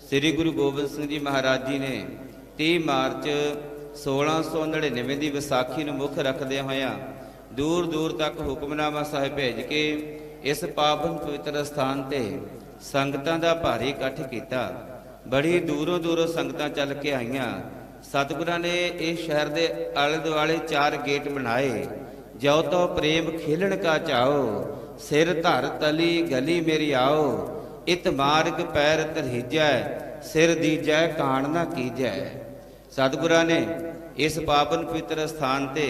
ਸ੍ਰੀ ਗੁਰੂ ਗੋਬਿੰਦ ਸਿੰਘ ਜੀ ਮਹਾਰਾਜ ਜੀ ਨੇ 30 ਮਾਰਚ 1699 ਦੀ ਵਿਸਾਖੀ ਨੂੰ ਮੁੱਖ ਰੱਖਦਿਆਂ ਹੋਇਆਂ ਦੂਰ ਦੂਰ ਤੱਕ ਹੁਕਮਨਾਮਾ ਸਾਹਿਬ ਭੇਜ ਕੇ ਇਸ ਪਾਵਨ ਪਵਿੱਤਰ ਸਥਾਨ ਤੇ ਸੰਗਤਾਂ ਦਾ ਭਾਰੀ ਇਕੱਠ ਕੀਤਾ। ਬੜੀ ਦੂਰੋਂ ਦੂਰੋਂ ਸੰਗਤਾਂ ਚੱਲ ਕੇ ਆਈਆਂ। ਸਤਿਗੁਰਾਂ ਨੇ ਇਸ ਸ਼ਹਿਰ ਦੇ ਆਲੇ ਦੁਆਲੇ 4 ਗੇਟ ਬਣਾਏ। ਜੋ ਤੋ ਪ੍ਰੇਮ ਖੇਲਣ ਕਾ ਚਾਓ, ਸਿਰ ਧਰ ਤਲੀ ਗਲੀ ਮੇਰੀ ਆਓ, ਇਤ ਮਾਰਗ ਪੈਰ ਧਰੀਜੈ, ਸਿਰ ਦੀਜੈ ਕਾਣ ਨਾ ਕੀਜੈ। ਸਤਿਗੁਰਾਂ ਨੇ ਇਸ ਪਾਵਨ ਪਵਿੱਤਰ ਸਥਾਨ ਤੇ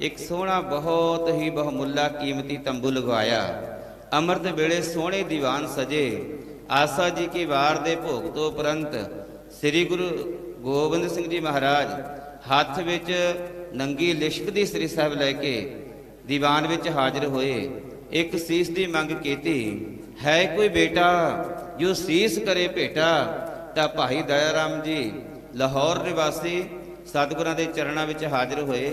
ਇੱਕ ਸੋਹਣਾ, ਬਹੁਤ ਹੀ ਬਹੁਮੁੱਲਾ ਕੀਮਤੀ ਤੰਬੂ ਲਗਵਾਇਆ। ਅੰਮ੍ਰਿਤ ਵੇਲੇ ਸੋਹਣੇ ਦੀਵਾਨ ਸਜੇ। ਆਸਾ ਜੀ ਕੀ ਵਾਰ ਦੇ ਭੋਗ ਤੋਂ ਉਪਰੰਤ ਸ੍ਰੀ ਗੁਰੂ ਗੋਬਿੰਦ ਸਿੰਘ ਜੀ ਮਹਾਰਾਜ ਹੱਥ ਵਿੱਚ ਨੰਗੀ ਲਿਸ਼ਕ ਦੀ ਸ੍ਰੀ ਸਾਹਿਬ ਲੈ ਕੇ ਦੀਵਾਨ ਵਿੱਚ ਹਾਜ਼ਰ ਹੋਏ। ਇੱਕ ਸੀਸ ਦੀ ਮੰਗ ਕੀਤੀ, ਹੈ ਕੋਈ ਬੇਟਾ ਜੋ ਸੀਸ ਕਰੇ ਭੇਟਾ। ਤਾਂ ਭਾਈ ਦਇਆ ਰਾਮ ਜੀ ਲਾਹੌਰ ਨਿਵਾਸੀ ਸਤਿਗੁਰਾਂ ਦੇ ਚਰਨਾਂ ਵਿੱਚ ਹਾਜ਼ਰ ਹੋਏ।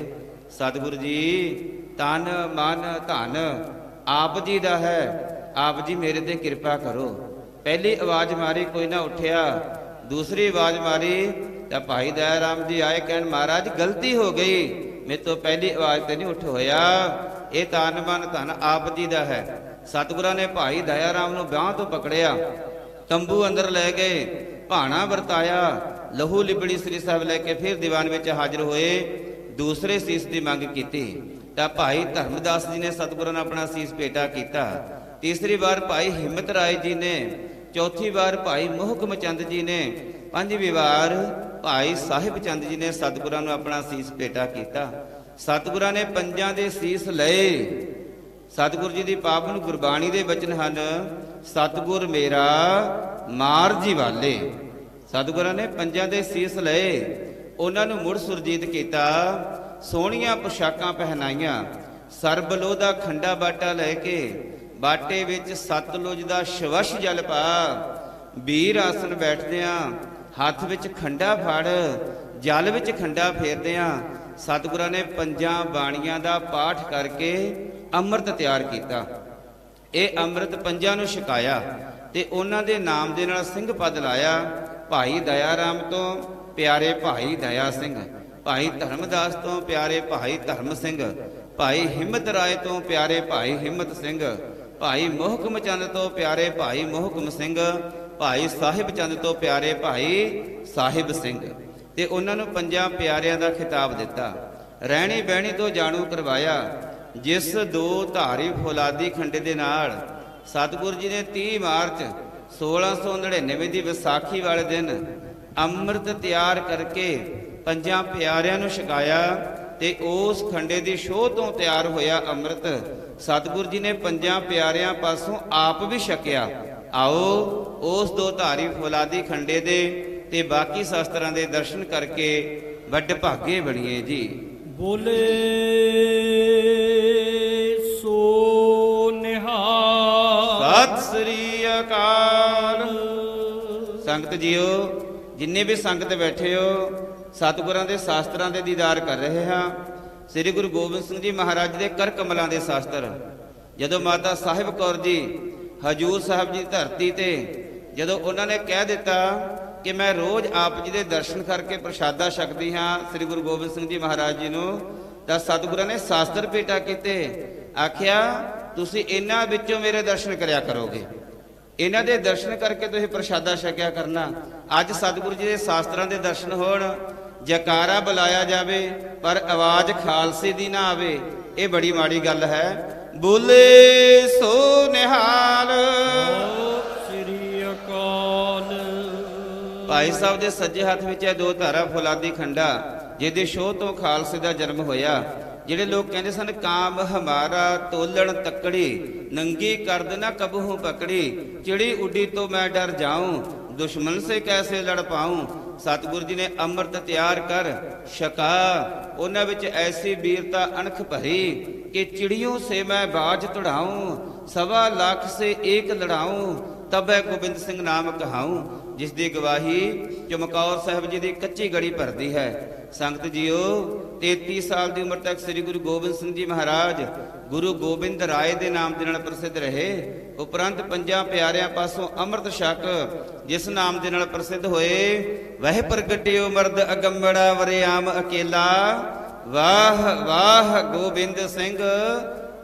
ਸਤਿਗੁਰੂ ਜੀ, ਤਨ ਮਨ ਧਨ ਆਪ ਜੀ ਦਾ ਹੈ, ਆਪ ਜੀ ਮੇਰੇ ਤੇ ਕਿਰਪਾ ਕਰੋ। ਪਹਿਲੀ ਆਵਾਜ਼ ਮਾਰੀ, ਕੋਈ ਨਾ ਉੱਠਿਆ। ਦੂਸਰੀ ਆਵਾਜ਼ ਮਾਰੀ ਤਾਂ ਭਾਈ ਦਇਆ ਰਾਮ ਜੀ ਆਏ, ਕਹਿਣ ਮਹਾਰਾਜ ਗਲਤੀ ਹੋ ਗਈ, ਮੇਰੇ ਤੋਂ ਪਹਿਲੀ ਆਵਾਜ਼ ਤੇ ਨਹੀਂ ਉੱਠ ਹੋਇਆ, ਇਹ ਤਨ ਮਨ ਧਨ ਆਪ ਜੀ ਦਾ ਹੈ। ਸਤਿਗੁਰਾਂ ਨੇ ਭਾਈ ਦਇਆ ਰਾਮ ਨੂੰ ਬਾਂਹ ਤੋਂ ਪਕੜਿਆ, ਤੰਬੂ ਅੰਦਰ ਲੈ ਗਏ, ਭਾਣਾ ਵਰਤਾਇਆ, ਲਹੂ ਲਿਬੜੀ ਸ੍ਰੀ ਸਾਹਿਬ ਲੈ ਕੇ ਫਿਰ ਦੀਵਾਨ ਵਿੱਚ ਹਾਜ਼ਰ ਹੋਏ। ਦੂਸਰੇ ਸੀਸ ਦੀ ਮੰਗ ਕੀਤੀ ਤਾਂ ਭਾਈ ਧਰਮਦਾਸ ਜੀ ਨੇ ਸਤਿਗੁਰਾਂ ਨੂੰ ਆਪਣਾ ਸੀਸ ਭੇਟਾ ਕੀਤਾ। ਤੀਸਰੀ ਵਾਰ ਭਾਈ ਹਿੰਮਤ ਰਾਏ ਜੀ ਨੇ, ਚੌਥੀ ਵਾਰ ਭਾਈ ਮੋਹਕਮ ਚੰਦ ਜੀ ਨੇ, ਪੰਜਵੀਂ ਵਾਰ ਭਾਈ ਸਾਹਿਬ ਚੰਦ ਜੀ ਨੇ ਸਤਿਗੁਰਾਂ ਨੂੰ ਆਪਣਾ ਸੀਸ ਭੇਟਾ ਕੀਤਾ। ਸਤਿਗੁਰਾਂ ਨੇ ਪੰਜਾਂ ਦੇ ਸੀਸ ਲਏ। ਸਤਿਗੁਰੂ ਜੀ ਦੀ ਪਾਵਨ ਗੁਰਬਾਣੀ ਦੇ ਬਚਨ ਹਨ, ਸਤਿਗੁਰ ਮੇਰਾ ਮਾਰ ਜੀਵਾਲੇ। ਸਤਿਗੁਰਾਂ ਨੇ ਪੰਜਾਂ ਦੇ ਸੀਸ ਲਏ, ਉਹਨਾਂ ਨੂੰ ਮੁੜ ਸੁਰਜੀਤ ਕੀਤਾ, ਸੋਹਣੀਆਂ ਪੁਸ਼ਾਕਾਂ ਪਹਿਨਾਈਆਂ, ਸਰਬਲੋਹ ਦਾ ਖੰਡਾ ਬਾਟਾ ਲੈ ਕੇ ਬਾਟੇ ਵਿੱਚ ਸਤਲੁਜ ਦਾ ਸ਼ਵਸ਼ ਜਲ ਪਾ, ਵੀਰ ਆਸਨ ਬੈਠਦਿਆਂ ਹੱਥ ਵਿੱਚ ਖੰਡਾ ਫੜ, ਜਲ ਵਿੱਚ ਖੰਡਾ ਫੇਰਦਿਆਂ ਸਤਿਗੁਰਾਂ ਨੇ ਪੰਜਾਂ ਬਾਣੀਆਂ ਦਾ ਪਾਠ ਕਰਕੇ ਅੰਮ੍ਰਿਤ ਤਿਆਰ ਕੀਤਾ। ਇਹ ਅੰਮ੍ਰਿਤ ਪੰਜਾਂ ਨੂੰ ਛਕਾਇਆ ਤੇ ਉਹਨਾਂ ਦੇ ਨਾਮ ਦੇ ਨਾਲ ਸਿੰਘ ਪਦ ਲਾਇਆ। ਭਾਈ ਦਇਆ ਰਾਮ ਤੋਂ ਪਿਆਰੇ ਭਾਈ ਦਇਆ ਸਿੰਘ, ਭਾਈ ਧਰਮਦਾਸ ਤੋਂ ਪਿਆਰੇ ਭਾਈ ਧਰਮ ਸਿੰਘ, ਭਾਈ ਹਿੰਮਤ ਰਾਏ ਤੋਂ ਪਿਆਰੇ ਭਾਈ ਹਿੰਮਤ ਸਿੰਘ, ਭਾਈ ਮੋਹਕਮ ਚੰਦ ਤੋਂ ਪਿਆਰੇ ਭਾਈ ਮੋਹਕਮ ਸਿੰਘ, ਭਾਈ ਸਾਹਿਬ ਚੰਦ ਤੋਂ ਪਿਆਰੇ ਭਾਈ ਸਾਹਿਬ ਸਿੰਘ। ਤੇ ਉਹਨਾਂ ਨੂੰ ਪੰਜਾਂ ਪਿਆਰਿਆਂ ਦਾ ਖਿਤਾਬ ਦਿੱਤਾ। ਰਹਿਣੀ ਬਹਿਣੀ ਤੋਂ ਜਾਣੂ ਕਰਵਾਇਆ। ਜਿਸ 2 ਧਾਰੀ ਫੌਲਾਦੀ ਖੰਡੇ ਦੇ ਨਾਲ ਸਤਿਗੁਰੂ ਜੀ ਨੇ 30 ਮਾਰਚ 1699 ਦੀ ਵਿਸਾਖੀ ਵਾਲੇ ਦਿਨ ਅੰਮ੍ਰਿਤ ਤਿਆਰ ਕਰਕੇ ਪੰਜਾਂ ਪਿਆਰਿਆਂ ਨੂੰ ਛਕਾਇਆ ਤੇ ਉਸ ਖੰਡੇ ਦੀ ਸ਼ੋਅ ਤੋਂ ਤਿਆਰ ਹੋਇਆ ਅੰਮ੍ਰਿਤ ਸਤਿਗੁਰੂ ਜੀ ਨੇ ਪੰਜਾਂ ਪਿਆਰਿਆਂ ਪਾਸੋਂ ਆਪ ਵੀ ਛਕਿਆ। ਆਓ ਉਸ ਦੋ ਧਾਰੀ ਫੌਲਾਦੀ ਖੰਡੇ ਦੇ ਤੇ ਬਾਕੀ ਸ਼ਾਸਤਰਾਂ ਦੇ ਦਰਸ਼ਨ ਕਰਕੇ ਵੱਡ ਭਾਗੇ ਬਣੀਏ ਜੀ। ਬੋਲੇ ਸੋ ਨਿਹਾਲ। ਸਤਿ ਸ੍ਰੀ ਅਕਾਲ। ਸੰਗਤ ਜੀਓ, ਜਿੰਨੇ ਵੀ ਸੰਗਤ ਬੈਠੇ ਹੋ, ਸਤਿਗੁਰਾਂ ਦੇ ਸ਼ਾਸਤਰਾਂ ਦੇ ਦੀਦਾਰ ਕਰ ਰਹੇ ਹਾਂ। ਸ੍ਰੀ ਗੁਰੂ ਗੋਬਿੰਦ ਸਿੰਘ ਜੀ ਮਹਾਰਾਜ ਦੇ ਕਰ ਕਮਲਾਂ ਦੇ ਸ਼ਾਸਤਰ। ਜਦੋਂ ਮਾਤਾ ਸਾਹਿਬ ਕੌਰ ਜੀ ਹਜੂਰ ਸਾਹਿਬ ਜੀ ਧਰਤੀ ਤੇ ਜਦੋਂ ਉਹਨਾਂ ਨੇ ਕਹਿ ਦਿੱਤਾ ਕਿ ਮੈਂ ਰੋਜ਼ ਆਪ ਜੀ ਦੇ ਦਰਸ਼ਨ ਕਰਕੇ ਪ੍ਰਸ਼ਾਦਾ ਛਕਦੀ ਹਾਂ ਸ੍ਰੀ ਗੁਰੂ ਗੋਬਿੰਦ ਸਿੰਘ ਜੀ ਮਹਾਰਾਜ ਜੀ ਨੂੰ, ਤਾਂ ਸਤਿਗੁਰਾਂ ਨੇ ਸ਼ਾਸਤਰ ਭੇਟਾ ਕੀਤੇ। ਆਖਿਆ ਤੁਸੀਂ ਇਹਨਾਂ ਵਿੱਚੋਂ ਮੇਰੇ ਦਰਸ਼ਨ ਕਰਿਆ ਕਰੋਗੇ, ਇਹਨਾਂ ਦੇ ਦਰਸ਼ਨ ਕਰਕੇ ਤੁਸੀਂ ਪ੍ਰਸ਼ਾਦਾ ਛਕਿਆ ਕਰਨਾ। ਅੱਜ ਸਤਿਗੁਰੂ ਜੀ ਦੇ ਸ਼ਾਸਤਰਾਂ ਦੇ ਦਰਸ਼ਨ ਹੋਣ, ਜੈਕਾਰਾ ਬੁਲਾਇਆ ਜਾਵੇ ਪਰ ਆਵਾਜ਼ ਖਾਲਸੇ ਦੀ ਨਾ ਆਵੇ, ਇਹ ਬੜੀ ਮਾੜੀ ਗੱਲ ਹੈ। ਬੋਲੇ ਸੋ ਨਿਹਾਲ। ਸ੍ਰੀ ਅਕਾਲ। ਭਾਈ ਸਾਹਿਬ ਦੇ ਸੱਜੇ ਹੱਥ ਵਿੱਚ ਹੈ ਦੋ ਧਾਰਾ ਫੌਲਾਦੀ ਖੰਡਾ, ਜਿਹਦੇ ਸ਼ੋਅ ਤੋਂ ਖਾਲਸੇ ਦਾ ਜਨਮ ਹੋਇਆ। ਜਿਹੜੇ ਲੋਕ ਕਹਿੰਦੇ ਸਨ ਕਾਮ ਹਮਾਰਾ ਤੋਲਣ ਤੱਕੜੀ, ਨੰਗੀ ਕਰਦ ਨਾ ਕਬਹੂ ਪਕੜੀ, ਚਿੜੀ ਉੱਡੀ ਤੋਂ ਮੈਂ ਡਰ ਜਾऊं, ਦੁਸ਼ਮਨ ਸੇ ਕੈਸੇ ਲੜ ਪਾऊं। ਸਤਿਗੁਰੂ ਜੀ ਨੇ ਅੰਮ੍ਰਿਤ ਤਿਆਰ ਕਰ ਛਕਾ। ਉਹਨਾਂ ਵਿੱਚ ਐਸੀ ਵੀਰਤਾ ਅਣਖ ਭਰੀ ਕਿ ਚਿੜੀਓਂ ਸੇ ਮੈਂ ਬਾਜ ਤੁੜਾऊं, 1.25 ਲੱਖ ਸੇ ਏਕ ਲੜਾऊं, ਤਬੈ ਗੋਬਿੰਦ ਸਿੰਘ ਨਾਮ ਕਹਾऊं। ਜਿਸ ਦੀ ਗਵਾਹੀ ਚਮਕੌਰ ਸਾਹਿਬ ਜੀ ਦੀ ਕੱਚੀ ਗੜੀ ਭਰਦੀ ਹੈ। ਸੰਗਤ ਜੀਓ, 33 ਸਾਲ ਦੀ ਉਮਰ ਤੱਕ ਸ੍ਰੀ ਗੁਰੂ ਗੋਬਿੰਦ ਸਿੰਘ ਜੀ ਮਹਾਰਾਜ ਗੁਰੂ ਗੋਬਿੰਦ ਰਾਏ ਦੇ ਨਾਮ ਦੇ ਨਾਲ ਪ੍ਰਸਿੱਧ ਰਹੇ। ਉਪਰੰਤ ਪੰਜਾਂ ਪਿਆਰਿਆਂ ਪਾਸੋਂ ਅੰਮ੍ਰਿਤ ਛਕ ਜਿਸ ਨਾਮ ਦੇ ਨਾਲ ਪ੍ਰਸਿੱਧ ਹੋਏ, ਵਹਿ ਪ੍ਰਗਟਿਓ ਮਰਦ ਅਗੰਮੜਾ ਵਰਿਆਮ ਅਕੇਲਾ, ਵਾਹ ਵਾਹ ਗੋਬਿੰਦ ਸਿੰਘ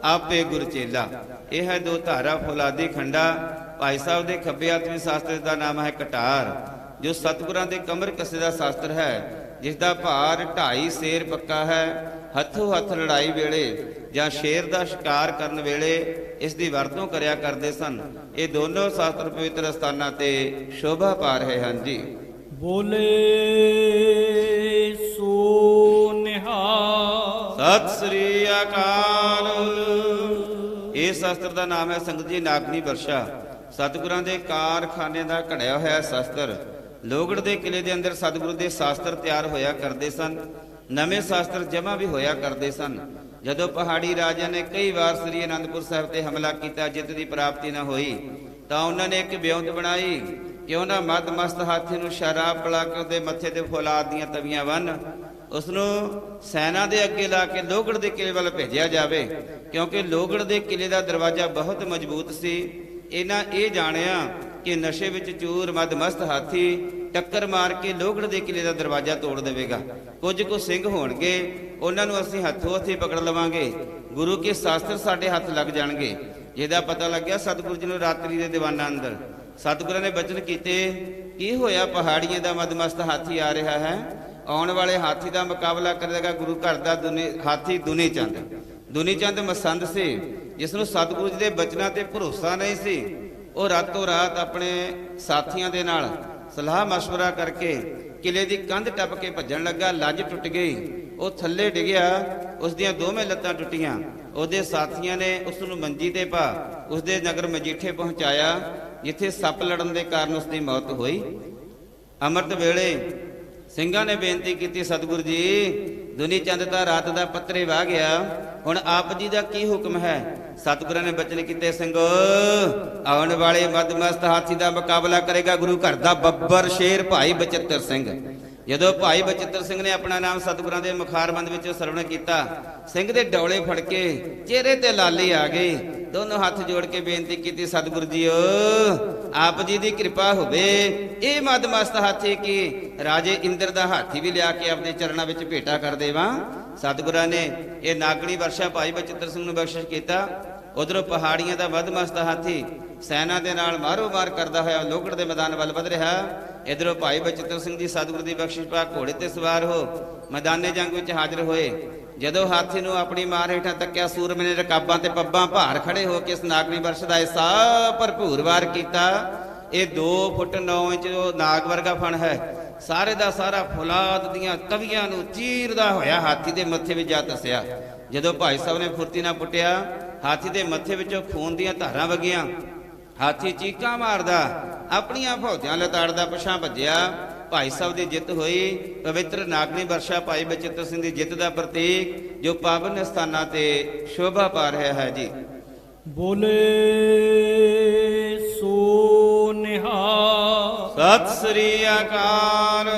ਆਪੇ ਗੁਰਚੇਲਾ। ਇਹ ਹੈ ਦੋ ਧਾਰਾ ਫੌਲਾਦੀ ਖੰਡਾ। ਭਾਈ ਸਾਹਿਬ ਦੇ ਖੱਬੇ ਹੱਥ ਵਿੱਚ ਸ਼ਾਸਤਰ ਦਾ ਨਾਮ ਹੈ ਕਟਾਰ, ਜੋ ਸਤਿਗੁਰਾਂ ਦੇ ਕਮਰ ਕੱਸੇ ਦਾ ਸ਼ਾਸਤਰ ਹੈ, ਜਿਸ ਦਾ ਭਾਰ 2.5 ਸੇਰ ਪੱਕਾ ਹੈ। ਹੱਥੋਂ ਹੱਥ ਲੜਾਈ ਵੇਲੇ ਜਾਂ ਸ਼ੇਰ ਦਾ ਸ਼ਿਕਾਰ ਕਰਨ ਵੇਲੇ ਇਸ ਦੀ ਵਰਤੋਂ ਕਰਿਆ ਕਰਦੇ ਸਨ। ਇਹ ਦੋਨੋਂ ਸ਼ਾਸਤਰ ਪਵਿੱਤਰ ਸਥਾਨਾਂ ਤੇ ਸ਼ੋਭਾ ਪਾ ਰਹੇ ਹਨ ਜੀ। ਬੋਲੇ ਸੋ ਨਿਹਾਲ। ਸਤਿ ਸ੍ਰੀ ਅਕਾਲ। ਇਸ ਸ਼ਾਸਤਰ ਦਾ ਨਾਮ ਹੈ ਸੰਗਤ ਜੀ ਨਾਗਨੀ ਵਰਸ਼ਾ। ਸਤਿਗੁਰਾਂ ਦੇ ਕਾਰਖਾਨੇ ਦਾ ਘੜਿਆ ਹੋਇਆ ਸ਼ਾਸਤਰ। ਲੋਹਗੜ੍ਹ ਦੇ ਕਿਲੇ ਦੇ ਅੰਦਰ ਸਤਿਗੁਰੂ ਦੇ ਸ਼ਾਸਤਰ ਤਿਆਰ ਹੋਇਆ ਕਰਦੇ ਸਨ। ਨਵੇਂ ਸ਼ਾਸਤਰ ਜਮ੍ਹਾਂ ਵੀ ਹੋਇਆ ਕਰਦੇ ਸਨ। ਜਦੋਂ ਪਹਾੜੀ ਰਾਜਿਆਂ ਨੇ ਕਈ ਵਾਰ ਸ੍ਰੀ ਅਨੰਦਪੁਰ ਸਾਹਿਬ ਤੇ ਹਮਲਾ ਕੀਤਾ, ਜਿੱਤ ਦੀ ਪ੍ਰਾਪਤੀ ਨਾ ਹੋਈ, ਤਾਂ ਉਹਨਾਂ ਨੇ ਇੱਕ ਵਿਉਂਤ ਬਣਾਈ ਕਿ ਉਹਨਾਂ ਮਦ ਮਸਤ ਹਾਥੀ ਨੂੰ ਸ਼ਰਾਬ ਪਿਲਾ ਕੇ ਉਹਦੇ ਮੱਥੇ ਤੇ ਫੌਲਾਦ ਦੀਆਂ ਤਵੀਆਂ ਬੰਨ੍ਹ ਉਸ ਨੂੰ ਸੈਨਾ ਦੇ ਅੱਗੇ ਲਾ ਕੇ ਲੋਹਗੜ੍ਹ ਦੇ ਕਿਲੇ ਵੱਲ ਭੇਜਿਆ ਜਾਵੇ, ਕਿਉਂਕਿ ਲੋਹਗੜ੍ਹ ਦੇ ਕਿਲੇ ਦਾ ਦਰਵਾਜ਼ਾ ਬਹੁਤ ਮਜ਼ਬੂਤ ਸੀ। ਇਹਨਾਂ ਇਹ ਜਾਣਿਆ ਕਿ ਨਸ਼ੇ ਵਿੱਚ ਚੂਰ ਮਦ ਮਸਤ ਹਾਥੀ ਟੱਕਰ ਮਾਰ ਕੇ ਲੋਹਗੜ੍ਹ ਦੇ ਕਿਲੇ ਦਾ ਦਰਵਾਜ਼ਾ ਤੋੜ ਦੇਵੇਗਾ। ਕੁਝ ਕੁ ਸਿੰਘ ਹੋਣਗੇ, ਉਹਨਾਂ ਨੂੰ ਅਸੀਂ ਹੱਥੋਂ ਹੱਥੀ ਪਕੜ ਲਵਾਂਗੇ, ਗੁਰੂ ਕੇ ਸ਼ਾਸਤਰ ਸਾਡੇ ਹੱਥ ਲੱਗ ਜਾਣਗੇ। ਜਿਹਦਾ ਪਤਾ ਲੱਗਿਆ ਸਤਿਗੁਰੂ ਜੀ ਨੂੰ ਰਾਤਰੀ ਦੇ ਦੀਵਾਨਾਂ ਅੰਦਰ ਸਤਿਗੁਰਾਂ ਨੇ ਬਚਨ ਕੀਤੇ, ਕੀ ਹੋਇਆ ਪਹਾੜੀਆਂ ਦਾ ਮਦ ਮਸਤ ਹਾਥੀ ਆ ਰਿਹਾ ਹੈ, ਆਉਣ ਵਾਲੇ ਹਾਥੀ ਦਾ ਮੁਕਾਬਲਾ ਕਰੇਗਾ ਗੁਰੂ ਘਰ ਦਾ ਹਾਥੀ ਦੁਨੀ ਚੰਦ। ਦੁਨੀ ਚੰਦ ਮਸੰਦ ਸੀ, ਜਿਸ ਨੂੰ ਸਤਿਗੁਰੂ ਜੀ ਦੇ ਬਚਨਾਂ ਤੇ ਭਰੋਸਾ ਨਹੀਂ ਸੀ। ਉਹ ਰਾਤੋਂ ਰਾਤ ਆਪਣੇ ਸਾਥੀਆਂ ਦੇ ਨਾਲ ਸਲਾਹ ਮਸ਼ਵਰਾ ਕਰਕੇ ਕਿਲੇ ਦੀ ਕੰਧ ਟੱਪ ਕੇ ਭੱਜਣ ਲੱਗਾ। ਲੱਜ ਟੁੱਟ ਗਈ, ਉਹ ਥੱਲੇ ਡਿੱਗਿਆ, ਉਸ ਦੀਆਂ ਦੋਵੇਂ ਲੱਤਾਂ ਟੁੱਟੀਆਂ। ਉਹਦੇ ਸਾਥੀਆਂ ਨੇ ਉਸ ਨੂੰ ਮੰਜੀ ਤੇ ਪਾ ਉਸਦੇ ਨਗਰ ਮਜੀਠੇ ਪਹੁੰਚਾਇਆ, ਜਿੱਥੇ ਸੱਪ ਲੜਨ ਦੇ ਕਾਰਨ ਉਸ ਦੀ ਮੌਤ ਹੋਈ। ਅੰਮ੍ਰਿਤ ਵੇਲੇ ਸਿੰਘਾਂ ਨੇ ਬੇਨਤੀ ਕੀਤੀ, ਸਤਿਗੁਰੂ ਜੀ ਦੁਨੀ ਚੰਦ ਤਾਂ ਰਾਤ ਦਾ ਪੱਤਰੇ ਵਾਹ ਗਿਆ, ਹੁਣ ਆਪ ਜੀ ਦਾ ਕੀ ਹੁਕਮ ਹੈ। ਸਤਿਗੁਰਾਂ ਨੇ ਬਚਨ ਕੀਤੇ, ਸਿੰਘੋ ਆਉਣ ਵਾਲੇ ਮਦਮਸਤ ਹਾਥੀ ਦਾ ਮੁਕਾਬਲਾ ਕਰੇਗਾ ਗੁਰੂ ਘਰ ਦਾ ਬੱਬਰ ਸ਼ੇਰ ਭਾਈ ਬਚਿੱਤਰ ਸਿੰਘ। ਜਦੋਂ ਭਾਈ ਬਚਿੱਤਰ ਸਿੰਘ ਨੇ ਆਪਣਾ ਨਾਮ ਸਤਿਗੁਰਾਂ ਦੇ ਮੁਖਾਰਬੰਦ ਵਿੱਚ ਸਰਵਣ ਕੀਤਾ, ਸਿੰਘ ਦੇ ਡੌਲੇ ਫੜ ਕੇ ਚਿਹਰੇ ਤੇ ਲਾਲੀ ਆ ਗਈ। ਦੋਨੋਂ ਹੱਥ ਜੋੜ ਕੇ ਬੇਨਤੀ ਕੀਤੀ, ਸਤਿਗੁਰੂ ਜੀਓ ਆਪ ਜੀ ਦੀ ਕਿਰਪਾ ਹੋਵੇ, ਇਹ ਮਦਮਸਤ ਹਾਥੀ ਕੀ ਰਾਜੇ ਇੰਦਰ ਦਾ ਹਾਥੀ ਵੀ ਲਿਆ ਕੇ ਆਪਣੇ ਚਰਨਾਂ ਵਿੱਚ ਭੇਟਾ ਕਰ ਦੇਵਾਂ। ਸਤਿਗੁਰਾਂ ਨੇ ਇਹ ਨਾਗਣੀ ਵਰਸ਼ਾ ਭਾਈ ਬਚਿੱਤਰ ਸਿੰਘ ਨੂੰ ਬਖਸ਼ਿਸ਼ ਕੀਤਾ। ਉਧਰੋਂ ਪਹਾੜੀਆਂ ਦਾ ਮਦਮਸਤ ਹਾਥੀ ਸੈਨਾ ਦੇ ਨਾਲ ਮਾਰੋ ਮਾਰ ਕਰਦਾ ਹੋਇਆ ਲੋਹਗੜ੍ਹ ਦੇ ਮੈਦਾਨ ਵੱਲ ਵਧ ਰਿਹਾ। ਇਧਰੋਂ ਭਾਈ ਬਚਿੱਤਰ ਸਿੰਘ ਜੀ ਸਤਿਗੁਰੂ ਦੀ ਬਖਸ਼ਿਸ਼ ਪਾ ਘੋੜੇ ਤੇ ਸਵਾਰ ਹੋ ਮੈਦਾਨੇ ਜੰਗ ਵਿੱਚ ਹਾਜ਼ਰ ਹੋਏ। ਜਦੋਂ ਹਾਥੀ ਨੂੰ ਆਪਣੀ ਮਾਰ ਹੇਠਾਂ ਤੱਕਿਆ, ਸੂਰਮੇ ਨੇ ਰਕਾਬਾਂ ਤੇ ਪੱਬਾਂ ਭਾਰ ਖੜੇ ਹੋ ਕੇ ਇਸ ਨਾਗਣੀ ਵਰਸ਼ ਦਾ ਹਿੱਸਾ ਭਰਪੂਰ ਵਾਰ ਕੀਤਾ। ਇਹ 2 ਫੁੱਟ 9 ਇੰਚ ਨਾਗ ਵਰਗਾ ਫਣ ਹੈ। ਸਾਰੇ ਦਾ ਸਾਰਾ ਫੌਲਾਦ ਦੀਆਂ ਤਵੀਆਂ ਨੂੰ ਚੀਰਦਾ ਹੋਇਆ ਹਾਥੀ ਦੇ ਮੱਥੇ ਵਿੱਚ ਜਾ ਧਸਿਆ। ਜਦੋਂ ਭਾਈ ਸਾਹਿਬ ਨੇ ਫੁਰਤੀ ਨਾਲ ਪੁੱਟਿਆ, ਹਾਥੀ ਦੇ ਮੱਥੇ ਵਿੱਚੋਂ ਖੂਨ ਦੀਆਂ ਧਾਰਾਂ ਵਗੀਆਂ। ਹਾਥੀ ਚੀਕਾਂ ਮਾਰਦਾ ਆਪਣੀਆਂ ਫੌਜਾਂ ਲਤਾੜਦਾ ਪਿਛਾਂ ਭੱਜਿਆ। ਭਾਈ ਸਾਹਿਬ ਦੀ ਜਿੱਤ ਹੋਈ। ਪਵਿੱਤਰ ਨਾਗਣੀ ਵਰਸ਼ਾ ਭਾਈ ਬਚਿੱਤਰ ਸਿੰਘ ਦੀ ਜਿੱਤ ਦਾ ਪ੍ਰਤੀਕ ਜੋ ਪਾਵਨ ਸਥਾਨਾਂ ਤੇ ਸ਼ੋਭਾ ਪਾ ਰਿਹਾ ਹੈ ਜੀ। ਬੋਲੇ ਸੋ ਨਿਹਾਲ। ਸਤਿ ਸ੍ਰੀ ਅਕਾਲ।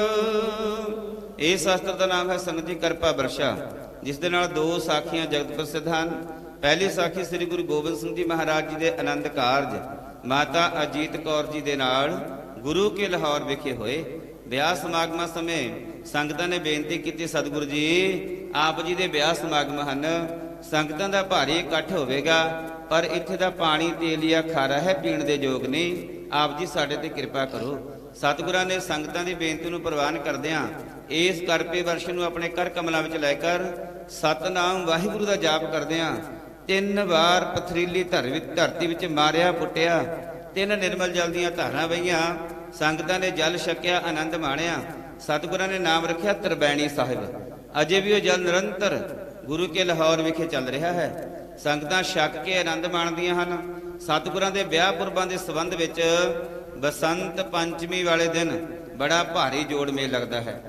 ਇਸ ਸ਼ਾਸਤਰ ਦਾ ਨਾਮ ਹੈ ਸੰਗਤ ਜੀ ਕਿਰਪਾ ਵਰਸ਼ਾ, ਜਿਸ ਦੇ ਨਾਲ ਦੋ ਸਾਖੀਆਂ ਜਗਤ ਪ੍ਰਸਿੱਧ ਹਨ। ਪਹਿਲੀ ਸਾਖੀ ਸ੍ਰੀ ਗੁਰੂ ਗੋਬਿੰਦ ਸਿੰਘ ਜੀ ਮਹਾਰਾਜ ਜੀ ਦੇ ਆਨੰਦ ਕਾਰਜ ਮਾਤਾ ਅਜੀਤ ਕੌਰ ਜੀ ਦੇ ਨਾਲ ਗੁਰੂ ਕੇ ਲਾਹੌਰ ਵਿਖੇ ਹੋਏ। ਵਿਆਹ ਸਮਾਗਮਾਂ ਸਮੇਂ ਸੰਗਤਾਂ ਨੇ ਬੇਨਤੀ ਕੀਤੀ, ਸਤਿਗੁਰੂ ਜੀ ਆਪ ਜੀ ਦੇ ਵਿਆਹ ਸਮਾਗਮ ਹਨ, ਸੰਗਤਾਂ ਦਾ ਭਾਰੀ ਇਕੱਠ ਹੋਵੇਗਾ, ਪਰ ਇੱਥੇ ਦਾ ਪਾਣੀ ਤੇਲੀਆ ਖਾਰਾ ਹੈ, ਪੀਣ ਦੇ ਯੋਗ ਨਹੀਂ। ਆਪ ਜੀ ਸਾਡੇ ਤੇ ਕਿਰਪਾ ਕਰੋ। ਸਤਿਗੁਰਾਂ ਨੇ ਸੰਗਤਾਂ ਦੀ ਬੇਨਤੀ ਨੂੰ ਪ੍ਰਵਾਨ ਕਰਦਿਆਂ ਇਸ ਕਰਪੇ ਵਰਸ਼ ਨੂੰ ਆਪਣੇ ਕਰ ਕਮਲਾਂ ਵਿੱਚ ਲੈ ਕਰ ਸਤਨਾਮ ਵਾਹਿਗੁਰੂ ਦਾ ਜਾਪ ਕਰਦਿਆਂ 3 ਵਾਰ ਪਥਰੀਲੀ ਧਰਤੀ ਵਿੱਚ ਮਾਰਿਆ ਪੁੱਟਿਆ। 3 ਨਿਰਮਲ ਜਲ ਦੀਆਂ ਧਾਰਾਂ ਵਹੀਆਂ। ਸੰਗਤਾਂ ਨੇ ਜਲ ਛਕਿਆ, ਆਨੰਦ ਮਾਣਿਆ। ਸਤਿਗੁਰਾਂ ਨੇ ਨਾਮ ਰੱਖਿਆ ਤਰਬੈਣੀ ਸਾਹਿਬ। ਅਜੇ ਵੀ ਉਹ ਜਲ ਨਿਰੰਤਰ ਗੁਰੂ ਕੇ ਲਾਹੌਰ ਵਿਖੇ ਚੱਲ ਰਿਹਾ ਹੈ। ਸੰਗਤਾਂ ਛਕ ਕੇ ਆਨੰਦ ਮਾਣਦੀਆਂ ਹਨ। ਸਤਿਗੁਰਾਂ ਦੇ ਵਿਆਹ ਪੁਰਬਾਂ ਦੇ ਸੰਬੰਧ ਵਿੱਚ ਬਸੰਤ ਪੰਚਮੀ ਵਾਲੇ ਦਿਨ ਬੜਾ ਭਾਰੀ ਜੋੜ ਮੇਲ ਲੱਗਦਾ ਹੈ।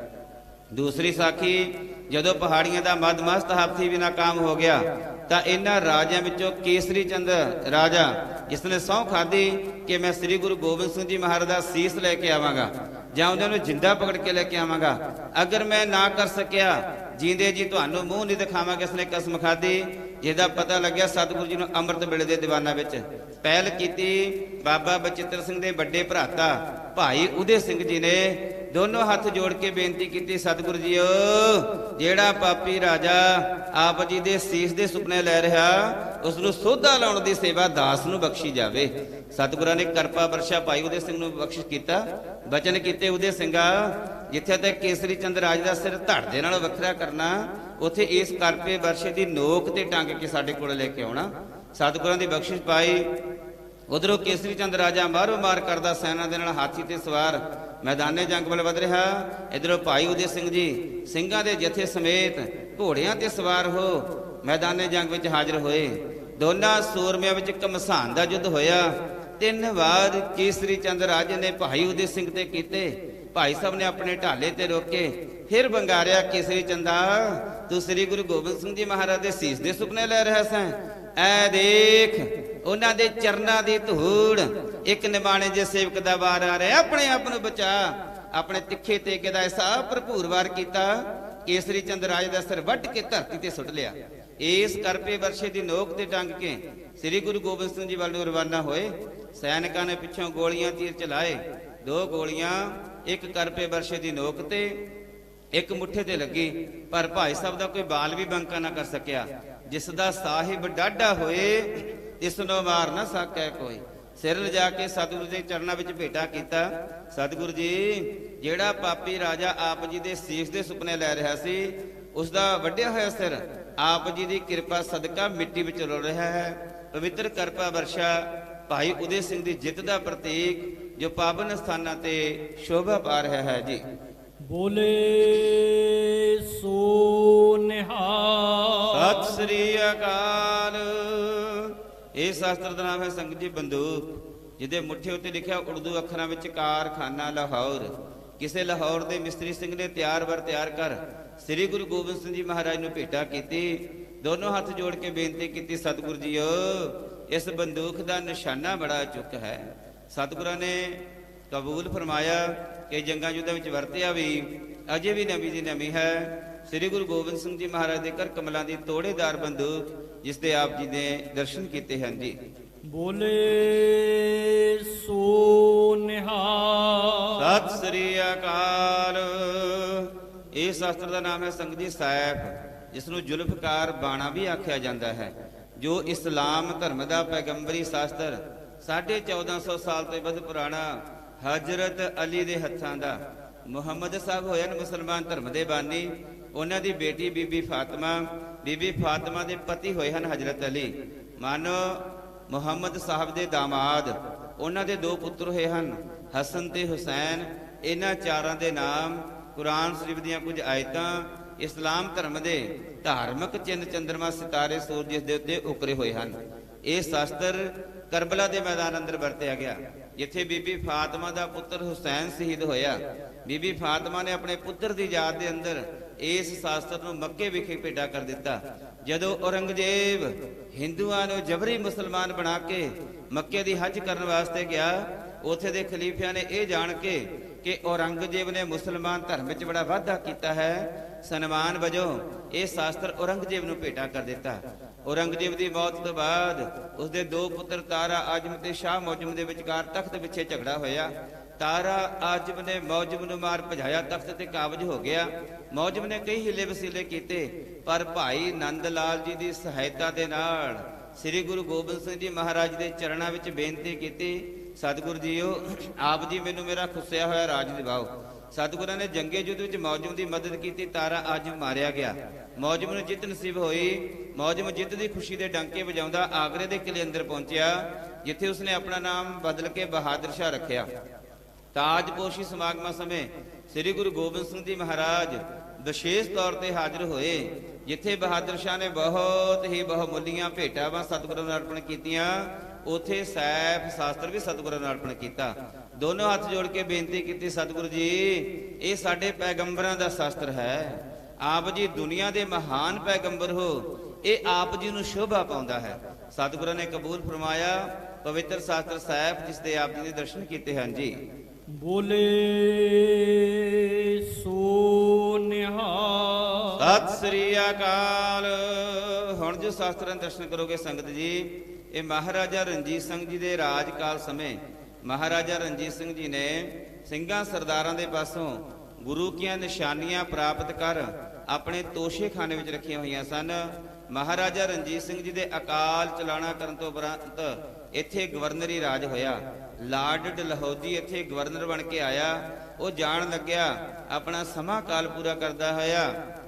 ਦੂਸਰੀ ਸਾਖੀ, ਜਦੋਂ ਪਹਾੜੀਆਂ ਦਾ ਮਦਮਸਤ ਹਾਥੀ ਵੀ ਨਾਕਾਮ ਹੋ ਗਿਆ ਤਾਂ ਇਹਨਾਂ ਰਾਜਿਆਂ ਵਿੱਚੋਂ ਕੇਸਰੀ ਚੰਦ ਰਾਜਾ, ਜਿਸ ਨੇ ਸਹੁੰ ਖਾਧੀ ਕਿ ਮੈਂ ਸ੍ਰੀ ਗੁਰੂ ਗੋਬਿੰਦ ਸਿੰਘ ਜੀ ਮਹਾਰਾਜ ਦਾ ਸੀਸ ਲੈ ਕੇ ਆਵਾਂਗਾ ਜਾਂ ਉਹਨਾਂ ਨੂੰ ਜਿੰਦਾ ਪਕੜ ਕੇ ਲੈ ਕੇ ਆਵਾਂਗਾ, ਅਗਰ ਮੈਂ ਨਾ ਕਰ ਸਕਿਆ ਜੀਂਦੇ ਜੀ ਤੁਹਾਨੂੰ ਮੂੰਹ ਨਹੀਂ ਦਿਖਾਵਾਂਗਾ। ਇਸ ਨੇ ਕਸਮ ਖਾਧੀ। ਜਿਹਦਾ ਪਤਾ ਲੱਗਿਆ ਸਤਿਗੁਰੂ ਜੀ ਨੂੰ ਅੰਮ੍ਰਿਤ ਵੇਲੇ ਦੇ ਦੀਵਾਨਾਂ ਵਿੱਚ ਪਹਿਲ ਕੀਤੀ। ਬਾਬਾ ਬਚਿੱਤਰ ਸਿੰਘ ਦੇ ਵੱਡੇ ਭਰਾਤਾ ਭਾਈ ਉਦੇ ਸਿੰਘ ਜੀ ਨੇ ਦੋਨੋਂ ਹੱਥ ਜੋੜ ਕੇ ਬੇਨਤੀ ਕੀਤੀ, ਸਤਿਗੁਰੂ ਜੀਓ ਜਿਹੜਾ ਪਾਪੀ ਰਾਜਾ ਆਪ ਜੀ ਦੇ ਸੀਸ ਦੇ ਸੁਪਨੇ ਲੈ ਰਿਹਾ, ਉਸ ਨੂੰ ਸੋਧਾ ਲਾਉਣ ਦੀ ਸੇਵਾ ਦਾਸ ਨੂੰ ਬਖਸ਼ੀ ਜਾਵੇ। ਸਤਿਗੁਰਾਂ ਨੇ ਕਿਰਪਾ ਵਰਸ਼ਾ ਭਾਈ ਉਦੇ ਸਿੰਘ ਨੂੰ ਬਖਸ਼ਿਸ਼ ਕੀਤਾ। ਬਚਨ ਕੀਤੇ, ਉਦੇ ਸਿੰਘਾ ਜਿੱਥੇ ਤੱਕ ਕੇਸਰੀ ਚੰਦ ਰਾਜ ਦਾ ਸਿਰ ਧੜ ਦੇ ਨਾਲ ਵੱਖਰਾ ਕਰਨਾ, ਉੱਥੇ ਇਸ ਕਰਪੇ ਵਰਸ਼ੇ ਦੀ ਨੋਕ ਤੇ ਟੰਗ ਕੇ ਸਾਡੇ ਕੋਲ ਲੈ ਕੇ ਆਉਣਾ। ਸਤਿਗੁਰਾਂ ਦੀ ਬਖਸ਼ਿਸ਼ ਪਾਈ। ਉਧਰੋਂ ਕੇਸਰੀ ਚੰਦ ਰਾਜਾ ਮਾਰੋ ਮਾਰ ਕਰਦਾ ਸੈਨਾ ਦੇ ਨਾਲ ਹਾਥੀ ਤੇ ਸਵਾਰ ਮੈਦਾਨੇ ਜੰਗ ਵੱਲ ਵਧ ਰਿਹਾ। ਇਧਰੋਂ ਭਾਈ ਉਦੇ ਸਿੰਘ ਜੀ ਸਿੰਘਾਂ ਦੇ ਜਥੇ ਸਮੇਤ ਘੋੜਿਆਂ ਤੇ ਸਵਾਰ ਹੋ ਮੈਦਾਨੇ ਜੰਗ ਵਿੱਚ ਹਾਜ਼ਰ ਹੋਏ। ਦੋਨਾਂ ਸੂਰਮਿਆਂ ਵਿੱਚ ਘਮਸਾਨ ਦਾ ਯੁੱਧ ਹੋਇਆ। 3 ਵਾਰ ਕੇਸਰੀ ਚੰਦ ਰਾਜੇ ਨੇ ਭਾਈ ਉਦੇ ਸਿੰਘ ਤੇ ਕੀਤੇ। ਭਾਈ ਸਾਹਿਬ ਨੇ ਆਪਣੇ ਢਾਲੇ ਤੇ ਰੋਕੇ ਫਿਰ ਬੰਗਾਰਿਆ, ਕੇਸਰੀ ਚੰਦਾ ਤੂੰ ਸ੍ਰੀ ਗੁਰੂ ਗੋਬਿੰਦ ਸਿੰਘ ਜੀ ਮਹਾਰਾਜ ਦੇ ਸੀਸ ਦੇ ਸੁਪਨੇ ਲੈ ਰਿਹਾ ਸੈਂ। ਐ ਦੇਖ ਉਹਨਾਂ ਦੇ ਚਰਨਾਂ ਦੀ ਧੂੜ, ਇੱਕ ਨਿਮਾਣੇ ਜੇ ਸੇਵਕ ਦਾ ਵਾਰ ਆ ਰਿਹਾ, ਆਪਣੇ ਆਪ ਨੂੰ ਬਚਾ। ਆਪਣੇ ਤਿੱਖੇ ਤੇਗੇ ਦਾ ਐਸਾ ਭਰਪੂਰ ਵਾਰ ਕੀਤਾ, ਕੇਸਰੀ ਚੰਦ ਰਾਜ ਦਾ ਸਿਰ ਵੱਢ ਕੇ ਧਰਤੀ ਤੇ ਸੁੱਟ ਲਿਆ। ਇਸ ਕਰਪੇ ਵਰਸ਼ੇ ਦੀ ਨੋਕ ਤੇ ਟੰਗ ਕੇ ਸ੍ਰੀ ਗੁਰੂ ਗੋਬਿੰਦ ਸਿੰਘ ਜੀ ਵੱਲ ਨੂੰ ਰਵਾਨਾ ਹੋਏ। ਸੈਨਿਕਾਂ ਨੇ ਪਿੱਛੋਂ ਗੋਲੀਆਂ ਤੀਰ ਚਲਾਏ। 2 ਗੋਲੀਆਂ ਇੱਕ ਕਰਪੇ ਵਰਸ਼ੇ ਦੀ ਨੋਕ ਤੇ, ਇੱਕ ਮੁੱਠੇ ਤੇ ਲੱਗੀ, ਪਰ ਭਾਈ ਸਾਹਿਬ ਦਾ ਕੋਈ ਬਾਲ ਵੀ ਬੰਕਾ ਨਾ ਕਰ ਸਕਿਆ। ਜਿਸ ਦਾ ਸਾਹਿਬ ਡਾਢਾ ਹੋਏ ਇਸ ਨੂੰ ਮਾਰ ਨਾ ਸਕੈ ਕੋਈ। ਸਿਰ ਲਿਜਾ ਕੇ ਸਤਿਗੁਰੂ ਦੇ ਚਰਨਾਂ ਵਿੱਚ ਭੇਟਾ ਕੀਤਾ। ਸਤਿਗੁਰੂ ਜੀ ਜਿਹੜਾ ਪਾਪੀ ਰਾਜਾ ਆਪ ਜੀ ਦੇ ਸੀਸ ਦੇ ਸੁਪਨੇ ਲੈ ਰਿਹਾ ਸੀ, ਉਸ ਦਾ ਵੱਢਿਆ ਹੋਇਆ ਸਿਰ ਆਪ ਜੀ ਦੀ ਕਿਰਪਾ ਸਦਕਾ ਮਿੱਟੀ ਵਿੱਚ ਰੁਲ ਰਿਹਾ ਹੈ। ਪਵਿੱਤਰ ਕਿਰਪਾ ਵਰਸ਼ਾ ਭਾਈ ਉਦੇ ਸਿੰਘ ਦੀ ਜਿੱਤ ਦਾ ਪ੍ਰਤੀਕ ਜੋ ਪਾਵਨ ਸਥਾਨਾਂ ਤੇ ਸ਼ੋਭਾ ਪਾ ਰਿਹਾ ਹੈ ਜੀ। ਬੋਲੇ ਸੋ ਨਿਹਾਲ। ਸਤਿ ਸ੍ਰੀ ਅਕਾਲ। ਇਹ ਸ਼ਾਸਤਰ ਦਾ ਨਾਮ ਹੈ ਸੰਗਤ ਜੀ ਬੰਦੂਕ, ਜਿਹਦੇ ਮੁੱਠੇ ਉੱਤੇ ਲਿਖਿਆ ਉਰਦੂ ਅੱਖਰਾਂ ਵਿੱਚ ਕਾਰਖਾਨਾ ਲਾਹੌਰ। ਕਿਸੇ ਲਾਹੌਰ ਦੇ ਮਿਸਤਰੀ ਸਿੰਘ ਨੇ ਤਿਆਰ ਕਰ ਸ੍ਰੀ ਗੁਰੂ ਗੋਬਿੰਦ ਸਿੰਘ ਜੀ ਮਹਾਰਾਜ ਨੂੰ ਭੇਟਾ ਕੀਤੀ। ਦੋਨੋਂ ਹੱਥ ਜੋੜ ਕੇ ਬੇਨਤੀ ਕੀਤੀ, ਸਤਿਗੁਰੂ ਜੀਓ ਇਸ ਬੰਦੂਕ ਦਾ ਨਿਸ਼ਾਨਾ ਬੜਾ ਚੁੱਕ ਹੈ। ਸਤਿਗੁਰਾਂ ਨੇ ਕਬੂਲ ਫਰਮਾਇਆ ਕਿ ਜੰਗਾਂ ਯੁੱਧਾਂ ਵਿੱਚ ਵਰਤਿਆ ਵੀ ਅਜੇ ਵੀ ਨਵੀਂ ਦੀ ਨਵੀਂ ਹੈ। ਸ੍ਰੀ ਗੁਰੂ ਗੋਬਿੰਦ ਸਿੰਘ ਜੀ ਮਹਾਰਾਜ ਦੇ ਕਰ ਕਮਲਾਂ ਦੀ ਤੋੜੇਦਾਰ ਬੰਦੂਕ, ਜਿਸ ਦੇ ਆਪ ਜੀ ਨੇ ਦਰਸ਼ਨ ਕੀਤੇ ਹਨ ਜੀ। ਬੋਲੇ ਸੋ ਨਿਹਾਲ। ਸਤਿ ਸ੍ਰੀ ਅਕਾਲ। ਇਹ ਸ਼ਾਸਤਰ ਦਾ ਨਾਮ ਹੈ ਸੰਗਤ ਜੀ ਸੈਫ, ਜਿਸ ਨੂੰ ਜ਼ੁਲਫਕਾਰ ਬਾਣਾ ਵੀ ਆਖਿਆ ਜਾਂਦਾ ਹੈ, ਜੋ ਇਸਲਾਮ ਧਰਮ ਦਾ ਪੈਗੰਬਰੀ ਸ਼ਾਸਤਰ 1450 ਸਾਲ ਤੋਂ ਵੱਧ ਪੁਰਾਣਾ ਹਜ਼ਰਤ ਅਲੀ ਦੇ ਹੱਥਾਂ ਦਾ। ਮੁਹੰਮਦ ਸਾਹਿਬ ਹੋਏ ਨੇ ਮੁਸਲਮਾਨ ਧਰਮ ਦੇ ਬਾਨੀ। ਉਹਨਾਂ ਦੀ ਬੇਟੀ ਬੀਬੀ ਫਾਤਿਮਾ ਦੇ ਪਤੀ ਹੋਏ ਹਨ ਹਜ਼ਰਤ ਅਲੀ। ਮਾਨੋ ਮੁਹੰਮਦ ਸਾਹਿਬ ਦੇ ਦਾਮਾਦ, ਉਹਨਾਂ ਦੇ 2 ਪੁੱਤਰ ਹੋਏ ਹਨ ਹਸਨ ਤੇ ਹੁਸੈਨ। ਇਹਨਾਂ ਚਾਰਾਂ ਦੇ ਨਾਮ ਕੁਰਾਨ ਸ਼ਰੀਫ ਦੀਆਂ ਕੁਝ ਆਇਤਾਂ, ਇਸਲਾਮ ਧਰਮ ਦੇ ਧਾਰਮਿਕ ਚਿੰਨ੍ਹ ਚੰਦਰਮਾ ਸਿਤਾਰੇ ਸੂਰਜ ਦੇ ਉੱਤੇ ਉਕਰੇ ਹੋਏ ਹਨ। ਇਹ ਸ਼ਸਤਰ ਕਰਬਲਾ ਦੇ ਮੈਦਾਨ ਅੰਦਰ ਵਰਤਿਆ ਗਿਆ, ਜਿੱਥੇ ਬੀਬੀ ਫਾਤਿਮਾ ਦਾ ਪੁੱਤਰ ਹੁਸੈਨ ਸ਼ਹੀਦ ਹੋਇਆ। ਬੀਬੀ ਫਾਤਿਮਾ ਨੇ ਆਪਣੇ ਪੁੱਤਰ ਦੀ ਯਾਦ ਦੇ ਅੰਦਰ ਇਸ ਸ਼ਸਤਰ ਨੂੰ ਮੱਕੇ ਵਿਖੇ ਭੇਟਾ ਕਰ ਦਿੱਤਾ। ਜਦੋਂ ਔਰੰਗਜ਼ੇਬ ਹਿੰਦੂਆਂ ਨੂੰ ਜਬਰੀ ਮੁਸਲਮਾਨ ਬਣਾ ਕੇ ਮੱਕੇ ਦੀ ਹੱਜ ਕਰਨ ਵਾਸਤੇ ਗਿਆ, ਉੱਥੇ ਦੇ ਖਲੀਫਿਆਂ ਨੇ ਇਹ ਜਾਣ ਕੇ ਕਿ ਔਰੰਗਜ਼ੇਬ ਨੇ ਮੁਸਲਮਾਨ ਧਰਮ ਵਿੱਚ ਬੜਾ ਵਾਧਾ ਕੀਤਾ ਹੈ, ਸਨਮਾਨ ਵਜੋਂ ਇਹ ਸ਼ਾਸਤਰ ਔਰੰਗਜ਼ੇਬ ਨੂੰ ਭੇਟਾ ਕਰ ਦਿੱਤਾ। ਔਰੰਗਜ਼ੇਬ ਦੀ ਮੌਤ ਤੋਂ ਬਾਅਦ ਉਸਦੇ ਦੋ ਪੁੱਤਰ ਤਾਰਾ ਆਜਮ ਤੇ ਸ਼ਾਹ ਮੌਜਮ ਦੇ ਵਿਚਕਾਰ ਤਖਤ ਪਿੱਛੇ ਝਗੜਾ ਹੋਇਆ। ਤਾਰਾ ਆਜਮ ਨੇ ਮੌਜਮ ਨੂੰ ਮਾਰ ਭਜਾਇਆ, ਤਖਤ ਤੇ ਕਾਬਜ ਹੋ ਗਿਆ। ਮੌਜਮ ਨੇ ਕਈ ਹੀਲੇ ਵਸੀਲੇ ਕੀਤੇ, ਪਰ ਭਾਈ ਨੰਦ ਲਾਲ ਜੀ ਦੀ ਸਹਾਇਤਾ ਦੇ ਨਾਲ ਸ੍ਰੀ ਗੁਰੂ ਗੋਬਿੰਦ ਸਿੰਘ ਜੀ ਮਹਾਰਾਜ ਦੇ ਚਰਨਾਂ ਵਿੱਚ ਬੇਨਤੀ ਕੀਤੀ, ਸਤਿਗੁਰੂ ਜੀਓ ਆਪ ਜੀ ਮੈਨੂੰ ਮੇਰਾ ਖੁੱਸਿਆ ਹੋਇਆ ਰਾਜ ਦਿਵਾਓ। ਸਤਿਗੁਰਾਂ ਨੇ ਜੰਗੇ ਯੁੱਧ ਵਿੱਚ ਮੌਜਮ ਦੀ ਮਦਦ ਕੀਤੀ। ਤਾਰਾ ਆਜਮ ਮਾਰਿਆ ਗਿਆ, ਮੌਜਮ ਨੂੰ ਜਿੱਤ ਨਸੀਬ ਹੋਈ। ਮੌਜਮ ਜਿੱਤ ਦੀ ਖੁਸ਼ੀ ਦੇ ਡੰਕੇ ਵਜਾਉਂਦਾ ਆਗਰੇ ਦੇ ਕਿਲੇ ਅੰਦਰ ਪਹੁੰਚਿਆ, ਜਿੱਥੇ ਉਸਨੇ ਆਪਣਾ ਨਾਮ ਬਦਲ ਕੇ ਬਹਾਦਰ ਸ਼ਾਹ ਰੱਖਿਆ। ਤਾਜਪੋਸ਼ੀ ਸਮਾਗਮਾਂ ਸਮੇਂ ਸ੍ਰੀ ਗੁਰੂ ਗੋਬਿੰਦ ਸਿੰਘ ਜੀ ਮਹਾਰਾਜ ਵਿਸ਼ੇਸ਼ ਤੌਰ ਤੇ ਹਾਜ਼ਰ ਹੋਏ, ਜਿੱਥੇ ਬਹਾਦਰ ਸ਼ਾਹ ਨੇ ਬਹੁਤ ਹੀ ਬਹੁਮੁੱਲੀਆਂ ਭੇਟਾਵਾਂ ਸਤਿਗੁਰਾਂ ਨੂੰ ਅਰਪਣ ਕੀਤੀਆਂ, ਉਥੇ ਸੈਫ ਸ਼ਾਸਤਰ ਵੀ ਸਤਿਗੁਰਾਂ ਨੂੰ ਅਰਪਣ ਕੀਤਾ। ਦੋਨੋਂ ਹੱਥ ਜੋੜ ਕੇ ਬੇਨਤੀ ਕੀਤੀ, ਸਤਿਗੁਰੂ ਜੀ ਇਹ ਸਾਡੇ ਪੈਗੰਬਰਾਂ ਦਾ ਸ਼ਾਸਤਰ ਹੈ, ਆਪ ਜੀ ਦੁਨੀਆ ਦੇ ਮਹਾਨ ਪੈਗੰਬਰ ਹੋ, ਇਹ ਆਪ ਜੀ ਨੂੰ ਸ਼ੋਭਾ ਪਾਉਂਦਾ ਹੈ। ਸਤਿਗੁਰਾਂ ਨੇ ਕਬੂਲ ਫਰਮਾਇਆ ਪਵਿੱਤਰ ਸ਼ਾਸਤਰ ਸਾਹਿਬ, ਜਿਸ ਦੇ ਆਪ ਜੀ ਨੇ ਦਰਸ਼ਨ ਕੀਤੇ ਹਨ ਜੀ। ਬੋਲੇ ਸੋ ਨਿਹਾਲ। ਸਤਿ ਸ੍ਰੀ ਅਕਾਲ। ਹੁਣ ਜੋ ਸ਼ਾਸਤਰਾਂ ਦੇ ਦਰਸ਼ਨ ਕਰੋਗੇ ਸੰਗਤ ਜੀ, ਇਹ ਮਹਾਰਾਜਾ ਰਣਜੀਤ ਸਿੰਘ ਜੀ ਦੇ ਰਾਜਕਾਲ ਸਮੇਂ ਮਹਾਰਾਜਾ ਰਣਜੀਤ ਸਿੰਘ ਜੀ ਨੇ ਸਿੰਘਾਂ ਸਰਦਾਰਾਂ ਦੇ ਪਾਸੋਂ ਗੁਰੂ ਕੀਆਂ ਨਿਸ਼ਾਨੀਆਂ ਪ੍ਰਾਪਤ ਕਰ ਆਪਣੇ ਤੋਸ਼ੇਖਾਨੇ ਵਿੱਚ ਰੱਖੀਆਂ ਹੋਈਆਂ ਸਨ। ਮਹਾਰਾਜਾ ਰਣਜੀਤ ਸਿੰਘ ਜੀ ਦੇ ਅਕਾਲ ਚਲਾਣਾ ਕਰਨ ਤੋਂ ਉਪਰੰਤ ਇੱਥੇ ਗਵਰਨਰੀ ਰਾਜ ਹੋਇਆ। ਲਾਰਡ ਡਲਹੌਜੀ ਇੱਥੇ ਗਵਰਨਰ ਬਣ ਕੇ ਆਇਆ। ਉਹ ਜਾਣ ਲੱਗਿਆ ਆਪਣਾ ਸਮਾਂ ਕਾਲ ਪੂਰਾ ਕਰਦਾ ਹੋਇਆ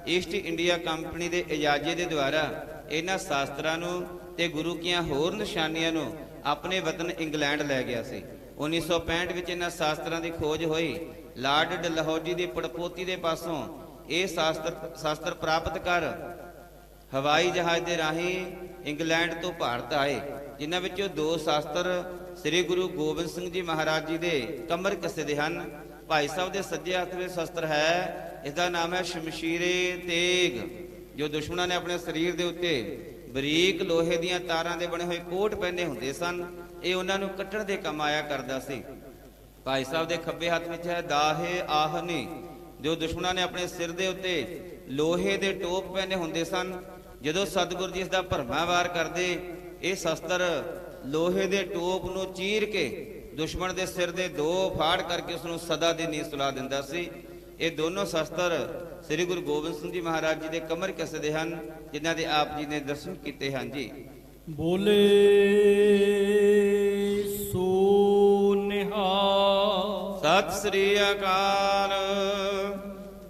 ਈਸਟ ਇੰਡੀਆ ਕੰਪਨੀ ਦੇ ਇਜਾਜ਼ੇ ਦੇ ਦੁਆਰਾ ਇਹਨਾਂ ਸ਼ਾਸਤਰਾਂ ਨੂੰ ਤੇ ਗੁਰੂ ਕੀਆਂ ਹੋਰ ਨਿਸ਼ਾਨੀਆਂ ਨੂੰ ਆਪਣੇ ਵਤਨ ਇੰਗਲੈਂਡ ਲੈ ਗਿਆ ਸੀ। 1965 ਵਿੱਚ ਇਹਨਾਂ ਸ਼ਾਸਤਰਾਂ ਦੀ ਖੋਜ ਹੋਈ। ਲਾਰਡ ਡਲਹੌਜੀ ਦੀ ਪੜਪੋਤੀ ਦੇ ਪਾਸੋਂ ਇਹ ਸ਼ਾਸਤਰ ਪ੍ਰਾਪਤ ਕਰ ਹਵਾਈ ਜਹਾਜ਼ ਦੇ ਰਾਹੀਂ ਇੰਗਲੈਂਡ ਤੋਂ ਭਾਰਤ ਆਏ, ਜਿਨ੍ਹਾਂ ਵਿੱਚੋਂ ਦੋ ਸ਼ਾਸਤਰ ਸ੍ਰੀ ਗੁਰੂ ਗੋਬਿੰਦ ਸਿੰਘ ਜੀ ਮਹਾਰਾਜ ਜੀ ਦੇ ਕਮਰ ਕੱਸੇ ਦੇ ਹਨ। ਭਾਈ ਸਾਹਿਬ ਦੇ ਸੱਜੇ ਹੱਥ ਵਿੱਚ ਸ਼ਸਤਰ ਹੈ, ਇਸ ਦਾ ਨਾਮ ਹੈ ਸ਼ਮਸ਼ੀਰੇ ਤੇਗ, ਜੋ ਦੁਸ਼ਮਣਾਂ ਨੇ ਆਪਣੇ ਸਰੀਰ ਦੇ ਉੱਤੇ ਬਰੀਕ ਲੋਹੇ ਦੀਆਂ ਤਾਰਾਂ ਦੇ ਬਣੇ ਹੋਏ ਕੋਟ ਪਹਿਨੇ ਹੁੰਦੇ ਸਨ, ਇਹ ਉਹਨਾਂ ਨੂੰ ਕੱਟਣ ਦੇ ਕੰਮ ਆਇਆ ਕਰਦਾ ਸੀ। ਭਾਈ ਸਾਹਿਬ ਦੇ ਖੱਬੇ ਹੱਥ ਵਿੱਚ ਹੈ ਦਾਹੇ ਆਹਨੀ, ਜੋ ਦੁਸ਼ਮਣਾਂ ਨੇ ਆਪਣੇ ਸਿਰ ਦੇ ਉੱਤੇ ਲੋਹੇ ਦੇ ਟੋਪ ਪਹਿਨੇ ਹੁੰਦੇ ਸਨ। ਜਦੋਂ ਸਤਿਗੁਰੂ ਜੀ ਇਸ ਦਾ ਭਰਮਾ ਵਾਰ ਕਰਦੇ, ਇਹ ਸ਼ਸਤਰ ਲੋਹੇ ਦੇ ਟੋਪ ਨੂੰ ਚੀਰ ਕੇ ਦੁਸ਼ਮਣ ਦੇ ਸਿਰ ਦੇ ਦੋ ਫਾੜ ਕਰਕੇ ਉਸ ਨੂੰ ਸਦਾ ਦੀ ਨੀਂਦ ਸੁਲਾ ਦਿੰਦਾ ਸੀ। ਇਹ ਦੋਨੋਂ ਸ਼ਸਤਰ ਸ੍ਰੀ ਗੁਰੂ ਗੋਬਿੰਦ ਸਿੰਘ ਜੀ ਮਹਾਰਾਜ ਜੀ ਦੇ ਕਮਰ ਕੱਸਦੇ ਹਨ, ਜਿਨ੍ਹਾਂ ਦੇ ਆਪ ਜੀ ਨੇ ਦਰਸ਼ਨ ਕੀਤੇ ਹਨ ਜੀ। ਬੋਲੇ ਸੋ ਨਿਹਾਲ। ਸਤਿ ਸ੍ਰੀ ਅਕਾਲ।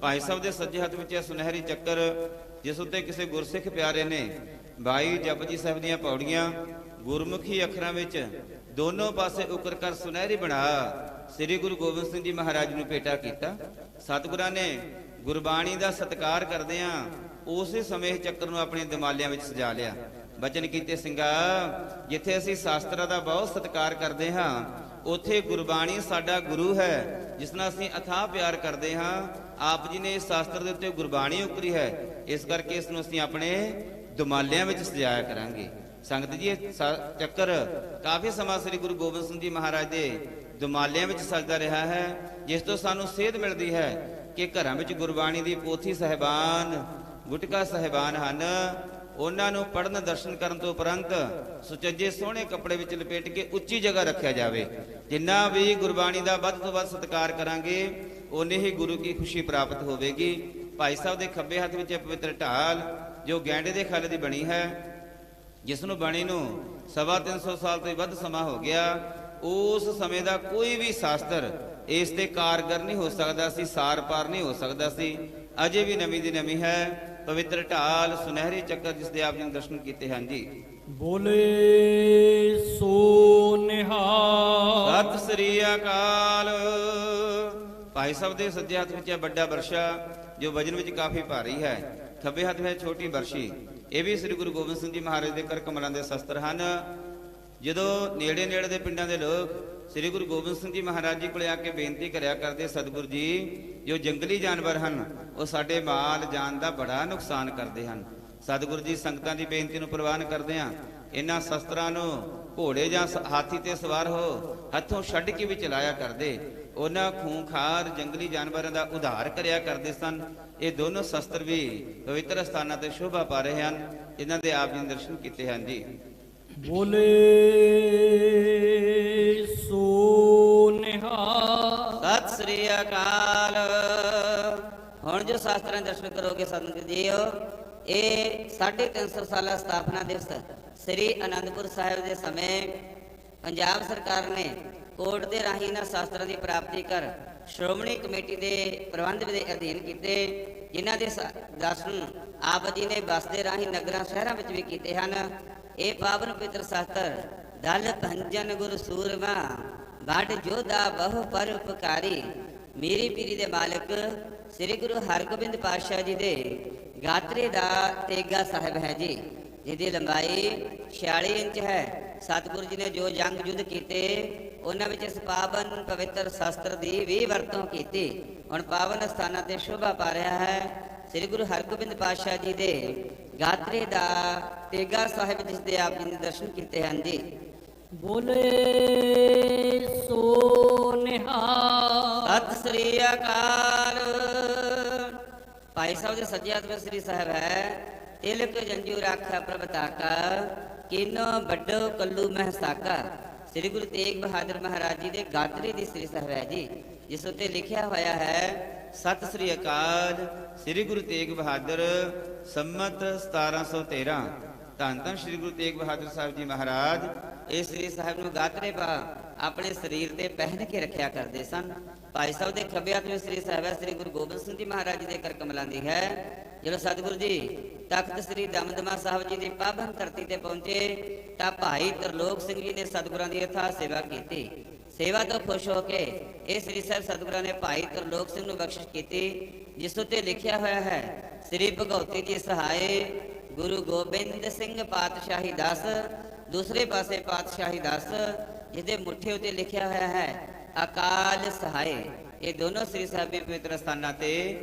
ਭਾਈ ਸਾਹਿਬ ਦੇ ਸੱਜੇ ਹੱਥ ਵਿੱਚ ਹੈ ਸੁਨਹਿਰੀ ਚੱਕਰ, ਜਿਸ ਉੱਤੇ ਕਿਸੇ ਗੁਰਸਿੱਖ ਪਿਆਰੇ ਨੇ 22 ਜਪਜੀ ਸਾਹਿਬ ਦੀਆਂ ਪੌੜੀਆਂ ਗੁਰਮੁਖੀ ਅੱਖਰਾਂ ਵਿੱਚ ਦੋਨੋਂ ਪਾਸੇ ਉਕਰ ਕਰ ਸੁਨਹਿਰੀ ਬਣਾ ਸ੍ਰੀ ਗੁਰੂ ਗੋਬਿੰਦ ਸਿੰਘ ਜੀ ਮਹਾਰਾਜ ਨੂੰ ਭੇਟਾ ਕੀਤਾ। ਸਤਿਗੁਰਾਂ ਨੇ ਗੁਰਬਾਣੀ ਦਾ ਸਤਿਕਾਰ ਕਰਦਿਆਂ ਉਸੇ ਸਮੇਂ ਚੱਕਰ ਨੂੰ ਆਪਣੇ ਦਿਮਾਲਿਆਂ ਵਿੱਚ ਸਜਾ ਲਿਆ। ਬਚਨ ਕੀਤੇ ਸਿੰਘਾ, ਜਿੱਥੇ ਅਸੀਂ ਸ਼ਾਸਤਰਾਂ ਦਾ ਬਹੁਤ ਸਤਿਕਾਰ ਕਰਦੇ ਹਾਂ, ਉੱਥੇ ਗੁਰਬਾਣੀ ਸਾਡਾ ਗੁਰੂ ਹੈ, ਜਿਸ ਨਾਲ ਅਸੀਂ ਅਥਾਹ ਪਿਆਰ ਕਰਦੇ ਹਾਂ। ਆਪ ਜੀ ਨੇ ਇਸ ਸ਼ਾਸਤਰ ਦੇ ਉੱਤੇ ਗੁਰਬਾਣੀ ਉਕਰੀ ਹੈ, ਇਸ ਕਰਕੇ ਇਸ ਨੂੰ ਅਸੀਂ ਆਪਣੇ ਦੁਮਾਲਿਆਂ ਵਿੱਚ ਸਜਾਇਆ ਕਰਾਂਗੇ। ਸੰਗਤ ਜੀ, ਇਹ ਚੱਕਰ ਕਾਫੀ ਸਮਾਂ ਸ੍ਰੀ ਗੁਰੂ ਗੋਬਿੰਦ ਸਿੰਘ ਜੀ ਮਹਾਰਾਜ ਦੇ ਦੁਮਾਲਿਆਂ ਵਿੱਚ ਸਜਦਾ ਰਿਹਾ ਹੈ, ਜਿਸ ਤੋਂ ਸਾਨੂੰ ਸੇਧ ਮਿਲਦੀ ਹੈ ਕਿ ਘਰਾਂ ਵਿੱਚ ਗੁਰਬਾਣੀ ਦੀ ਪੋਥੀ ਸਾਹਿਬਾਨ, ਗੁਟਕਾ ਸਾਹਿਬਾਨ ਹਨ, ਉਹਨਾਂ ਨੂੰ ਪੜਨ ਦਰਸ਼ਨ ਕਰਨ ਤੋਂ ਉਪਰੰਤ ਸੁਚੱਜੇ ਸੋਹਣੇ ਕੱਪੜੇ ਵਿੱਚ ਲਪੇਟ ਕੇ ਉੱਚੀ ਜਗ੍ਹਾ ਰੱਖਿਆ ਜਾਵੇ। ਜਿੰਨਾ ਵੀ ਗੁਰਬਾਣੀ ਦਾ ਵੱਧ ਤੋਂ ਵੱਧ ਸਤਿਕਾਰ ਕਰਾਂਗੇ, ਉਨੀ ਹੀ ਗੁਰੂ ਕੀ ਖੁਸ਼ੀ ਪ੍ਰਾਪਤ ਹੋਵੇਗੀ। ਭਾਈ ਸਾਹਿਬ ਦੇ ਖੱਬੇ ਹੱਥ ਵਿੱਚ ਪਵਿੱਤਰ ਢਾਲ, ਜੋ ਗੈਂਡੇ ਦੇ ਖੱਲ ਦੀ ਬਣੀ ਹੈ, ਜਿਸ ਨੂੰ ਬਣੀ ਨੂੰ 350 ਸਾਲ ਤੋਂ ਵੱਧ ਸਮਾਂ ਹੋ ਗਿਆ। ਉਸ ਸਮੇਂ ਦਾ ਕੋਈ ਵੀ ਸ਼ਾਸਤਰ ਇਸ ਤੇ ਕਾਰਗਰ ਨਹੀਂ ਹੋ ਸਕਦਾ ਸੀ, ਸਾਰ ਪਾਰ ਨਹੀਂ ਹੋ ਸਕਦਾ ਸੀ। ਅਜੇ ਵੀ ਨਵੀਂ ਦੀ ਨਵੀਂ ਹੈ ਪਵਿੱਤਰ ਢਾਲ, ਸੁਨਹਿਰੀ ਚੱਕਰ, ਜਿਸ ਦੇ ਆਪ ਜੀ ਨੇ ਦਰਸ਼ਨ ਕੀਤੇ ਹਨ ਜੀ। ਬੋਲੇ ਸੋ ਨਿਹਾਲ। ਸਤਿ ਸ੍ਰੀ ਅਕਾਲ। ਭਾਈ ਸਾਹਿਬ ਦੇ ਸੱਜੇ ਹੱਥ ਵਿੱਚ ਹੈ ਵੱਡਾ ਬਰਸ਼ਾ ਜੋ ਵਜਨ ਵਿੱਚ ਕਾਫੀ ਭਾਰੀ ਹੈ। ਖੱਬੇ ਹੱਥ ਵਿੱਚ ਛੋਟੀ ਬਰਸ਼ੀ। ਇਹ ਵੀ ਸ੍ਰੀ ਗੁਰੂ ਗੋਬਿੰਦ ਸਿੰਘ ਜੀ ਮਹਾਰਾਜ ਦੇ ਕਰ ਕਮਲਾਂ ਦੇ ਸ਼ਸਤਰ ਹਨ। ਜਦੋਂ ਨੇੜੇ ਨੇੜੇ ਦੇ ਪਿੰਡਾਂ ਦੇ ਲੋਕ ਸ੍ਰੀ ਗੁਰੂ ਗੋਬਿੰਦ ਸਿੰਘ ਜੀ ਮਹਾਰਾਜ ਜੀ ਕੋਲੇ ਆ ਕੇ ਬੇਨਤੀ ਕਰਿਆ ਕਰਦੇ, ਸਤਿਗੁਰੂ ਜੀ ਜੋ ਜੰਗਲੀ ਜਾਨਵਰ ਹਨ ਉਹ ਸਾਡੇ ਮਾਲ ਜਾਨ ਦਾ ਬੜਾ ਨੁਕਸਾਨ ਕਰਦੇ ਹਨ। ਸਤਿਗੁਰੂ ਜੀ ਸੰਗਤਾਂ ਦੀ ਬੇਨਤੀ ਨੂੰ ਪ੍ਰਵਾਨ ਕਰਦੇ ਆ, ਇਹਨਾਂ ਸ਼ਸਤਰਾਂ ਨੂੰ ਘੋੜੇ ਜਾਂ ਹਾਥੀ ਤੇ ਸਵਾਰ ਹੋ ਹੱਥੋਂ ਛੱਡ ਕੇ ਵੀ ਚਲਾਇਆ ਕਰਦੇ। ਉਹਨਾਂ ਖੂੰਖਾਰ ਜੰਗਲੀ ਜਾਨਵਰਾਂ ਦਾ ਉਧਾਰ ਕਰਿਆ ਕਰਦੇ ਸਨ। ਇਹ ਦੋਨੋਂ ਸ਼ਸਤਰ ਵੀ ਪਵਿੱਤਰ ਸਥਾਨਾਂ ਤੇ ਸ਼ੋਭਾ ਪਾ ਰਹੇ ਹਨ, ਇਹਨਾਂ ਦੇ ਆਪ ਜੀ ਨੇ ਦਰਸ਼ਨ ਕੀਤੇ ਹਨ ਜੀ। ਬੋਲੇ ਸੋ ਨਿਹਾਲ। ਸਤਿ ਸ੍ਰੀ ਅਕਾਲ। ਹੁਣ ਜੋ ਸ਼ਾਸਤਰਾਂ ਦੇ ਦਰਸ਼ਨ ਕਰੋਗੇ ਸੰਗਤ ਜੀਓ, ਇਹ 350 ਸਾਲਾ ਸਥਾਪਨਾ ਦਿਵਸ ਸ੍ਰੀ ਅਨੰਦਪੁਰ ਸਾਹਿਬ ਦੇ ਸਮੇਂ ਪੰਜਾਬ ਸਰਕਾਰ ਨੇ ਕੋਰਟ ਦੇ ਰਾਹੀਂ ਇਹਨਾਂ ਸ਼ਾਸਤਰਾਂ ਦੀ ਪ੍ਰਾਪਤੀ ਕਰ ਸ਼੍ਰੋਮਣੀ ਕਮੇਟੀ ਦੇ ਪ੍ਰਬੰਧ ਦੇ ਅਧੀਨ ਕੀਤੇ, ਜਿਨ੍ਹਾਂ ਦੇ ਦਰਸ਼ਨ ਆਪ ਜੀ ਨੇ ਬੱਸ ਦੇ ਰਾਹੀਂ ਨਗਰਾਂ ਸ਼ਹਿਰਾਂ ਵਿੱਚ ਵੀ ਕੀਤੇ ਹਨ। ਇਹ ਪਾਵਨ ਪਵਿੱਤਰ ਸ਼ਾਸਤਰ ਦਲ ਭੰਜਨ ਗੁਰ ਸੂਰਮਾ ਬਾਟ ਜੋਧਾ ਬਹੁ ਪਰ ਉਪਕਾਰੀ ਮੇਰੀ ਪੀਰੀ ਦੇ ਮਾਲਕ ਸ੍ਰੀ ਗੁਰੂ ਹਰਗੋਬਿੰਦ ਪਾਤਸ਼ਾਹ ਜੀ ਦੇ ਗਾਤਰੇ ਦਾ ਤੇਗਾ ਸਾਹਿਬ ਹੈ ਜੀ, ਜਿਹਦੀ ਲੰਬਾਈ 46 ਇੰਚ ਹੈ। ਸਤਿਗੁਰੂ ਜੀ ਨੇ ਜੋ ਜੰਗ ਯੁੱਧ ਕੀਤੇ ਉਹਨਾਂ ਵਿੱਚ ਇਸ ਪਾਵਨ ਪਵਿੱਤਰ ਸ਼ਾਸਤਰ ਦੀ ਵੀ ਵਰਤੋਂ ਕੀਤੀ। ਹੁਣ ਪਾਵਨ ਸਥਾਨਾਂ ਤੇ ਸ਼ੋਭਾ ਪਾ ਰਿਹਾ ਹੈ ਸ੍ਰੀ ਗੁਰੂ ਹਰਗੋਬਿੰਦ ਪਾਤਸ਼ਾਹ ਜੀ ਦੇ ਗਾਤਰੇ ਦਾ ਤੇਗਾ ਸਾਹਿਬ, ਜਿਸ ਦੇ ਆਪ ਜੀ ਨੇ ਦਰਸ਼ਨ ਕੀਤੇ ਹਨ ਜੀ। ਬੋਲੇ ਸੋ ਨਿਹਾਲ। ਸਤਿ ਸ੍ਰੀ ਅਕਾਲ। ਭਾਈ ਸਾਹਿਬ ਦੇ ਸੱਜੇ ਹੱਥ ਵਿੱਚ ਸ੍ਰੀ ਸਾਹਿਬ ਹੈ, ਤਿਲਕ ਜੰਜੂ ਰਾਖਾ ਪ੍ਰਭ ਤਾਕਾ ਕਿਨੋ ਵੱਡੋ ਕੱਲੂ ਮਹਿਸਾਕਾ। ਸ੍ਰੀ ਗੁਰੂ ਤੇਗ ਬਹਾਦਰ ਮਹਾਰਾਜ ਜੀ ਦੇ ਗਾਤਰੇ ਦੀ ਸ੍ਰੀ ਸਾਹਿਬ ਹੈ ਜੀ, ਜਿਸ ਉੱਤੇ ਲਿਖਿਆ ਹੋਇਆ ਹੈ ਸਤਿ ਸ੍ਰੀ ਅਕਾਲ ਸ੍ਰੀ ਗੁਰੂ ਤੇਗ ਬਹਾਦਰ ਸੰਮਤ 1713। ਧੰਨ ਧੰਨ ਸ੍ਰੀ ਗੁਰੂ ਤੇਗ ਬਹਾਦਰ ਸਾਹਿਬ ਜੀ ਮਹਾਰਾਜ ਇਸ ਸ੍ਰੀ ਸਾਹਿਬ ਨੂੰ ਗਾਤਰੇ ਪਾ ਆਪਣੇ ਸਰੀਰ ਤੇ ਪਹਿਨ ਕੇ ਰੱਖਿਆ ਕਰਦੇ ਸਨ। ਭਾਈ ਸਾਹਿਬ ਦੇ ਖੱਬੇ ਹੱਥ ਵਿੱਚ ਸ੍ਰੀ ਸਾਹਿਬ ਹੈ ਸ੍ਰੀ ਗੁਰੂ ਗੋਬਿੰਦ ਸਿੰਘ ਜੀ ਮਹਾਰਾਜ ਜੀ ਦੇ ਕਰ ਕਮਲਾਂ ਦੀ ਹੈ। ਜਦੋਂ ਸਤਿਗੁਰੂ ਜੀ ਤਖਤ ਸ੍ਰੀ ਦਮਦਮਾ ਸਾਹਿਬ ਜੀ ਦੀ ਪਾਵਨ ਧਰਤੀ ਤੇ ਪਹੁੰਚੇ ਤਾਂ ਭਾਈ ਤਰਲੋਕ ਸਿੰਘ ਜੀ ਨੇ ਸਤਿਗੁਰਾਂ ਦੀ ਅਥਾਹ ਸੇਵਾ ਕੀਤੀ। ਸੇਵਾ ਤੋਂ ਖੁਸ਼ ਹੋ ਕੇ ਇਹ ਸ੍ਰੀ ਸਾਹਿਬ ਸਤਿਗੁਰਾਂ ਨੇ ਭਾਈ ਤਰਲੋਕ ਸਿੰਘ ਨੂੰ ਬਖਸ਼ਿਸ਼ ਕੀਤੀ, ਜਿਸ ਉੱਤੇ ਲਿਖਿਆ ਹੋਇਆ ਹੈ ਸ੍ਰੀ ਭਗਉਤੀ ਜੀ ਸਹਾਏ ਗੁਰੂ ਗੋਬਿੰਦ ਸਿੰਘ ਪਾਤਸ਼ਾਹੀ ਦਾਸ। ਦੂਸਰੇ ਪਾਸੇ ਪਾਤਸ਼ਾਹੀ ਦਾਸ, ਜਿਹਦੇ ਮੁੱਠੇ ਉੱਤੇ ਲਿਖਿਆ ਹੋਇਆ ਹੈ ਅਕਾਲ ਸਹਾਏ। ਇਹ ਦੋਨੋਂ ਸ੍ਰੀ ਸਾਹਿਬ ਦੇ ਪਵਿੱਤਰ ਸਥਾਨਾਂ ਤੇ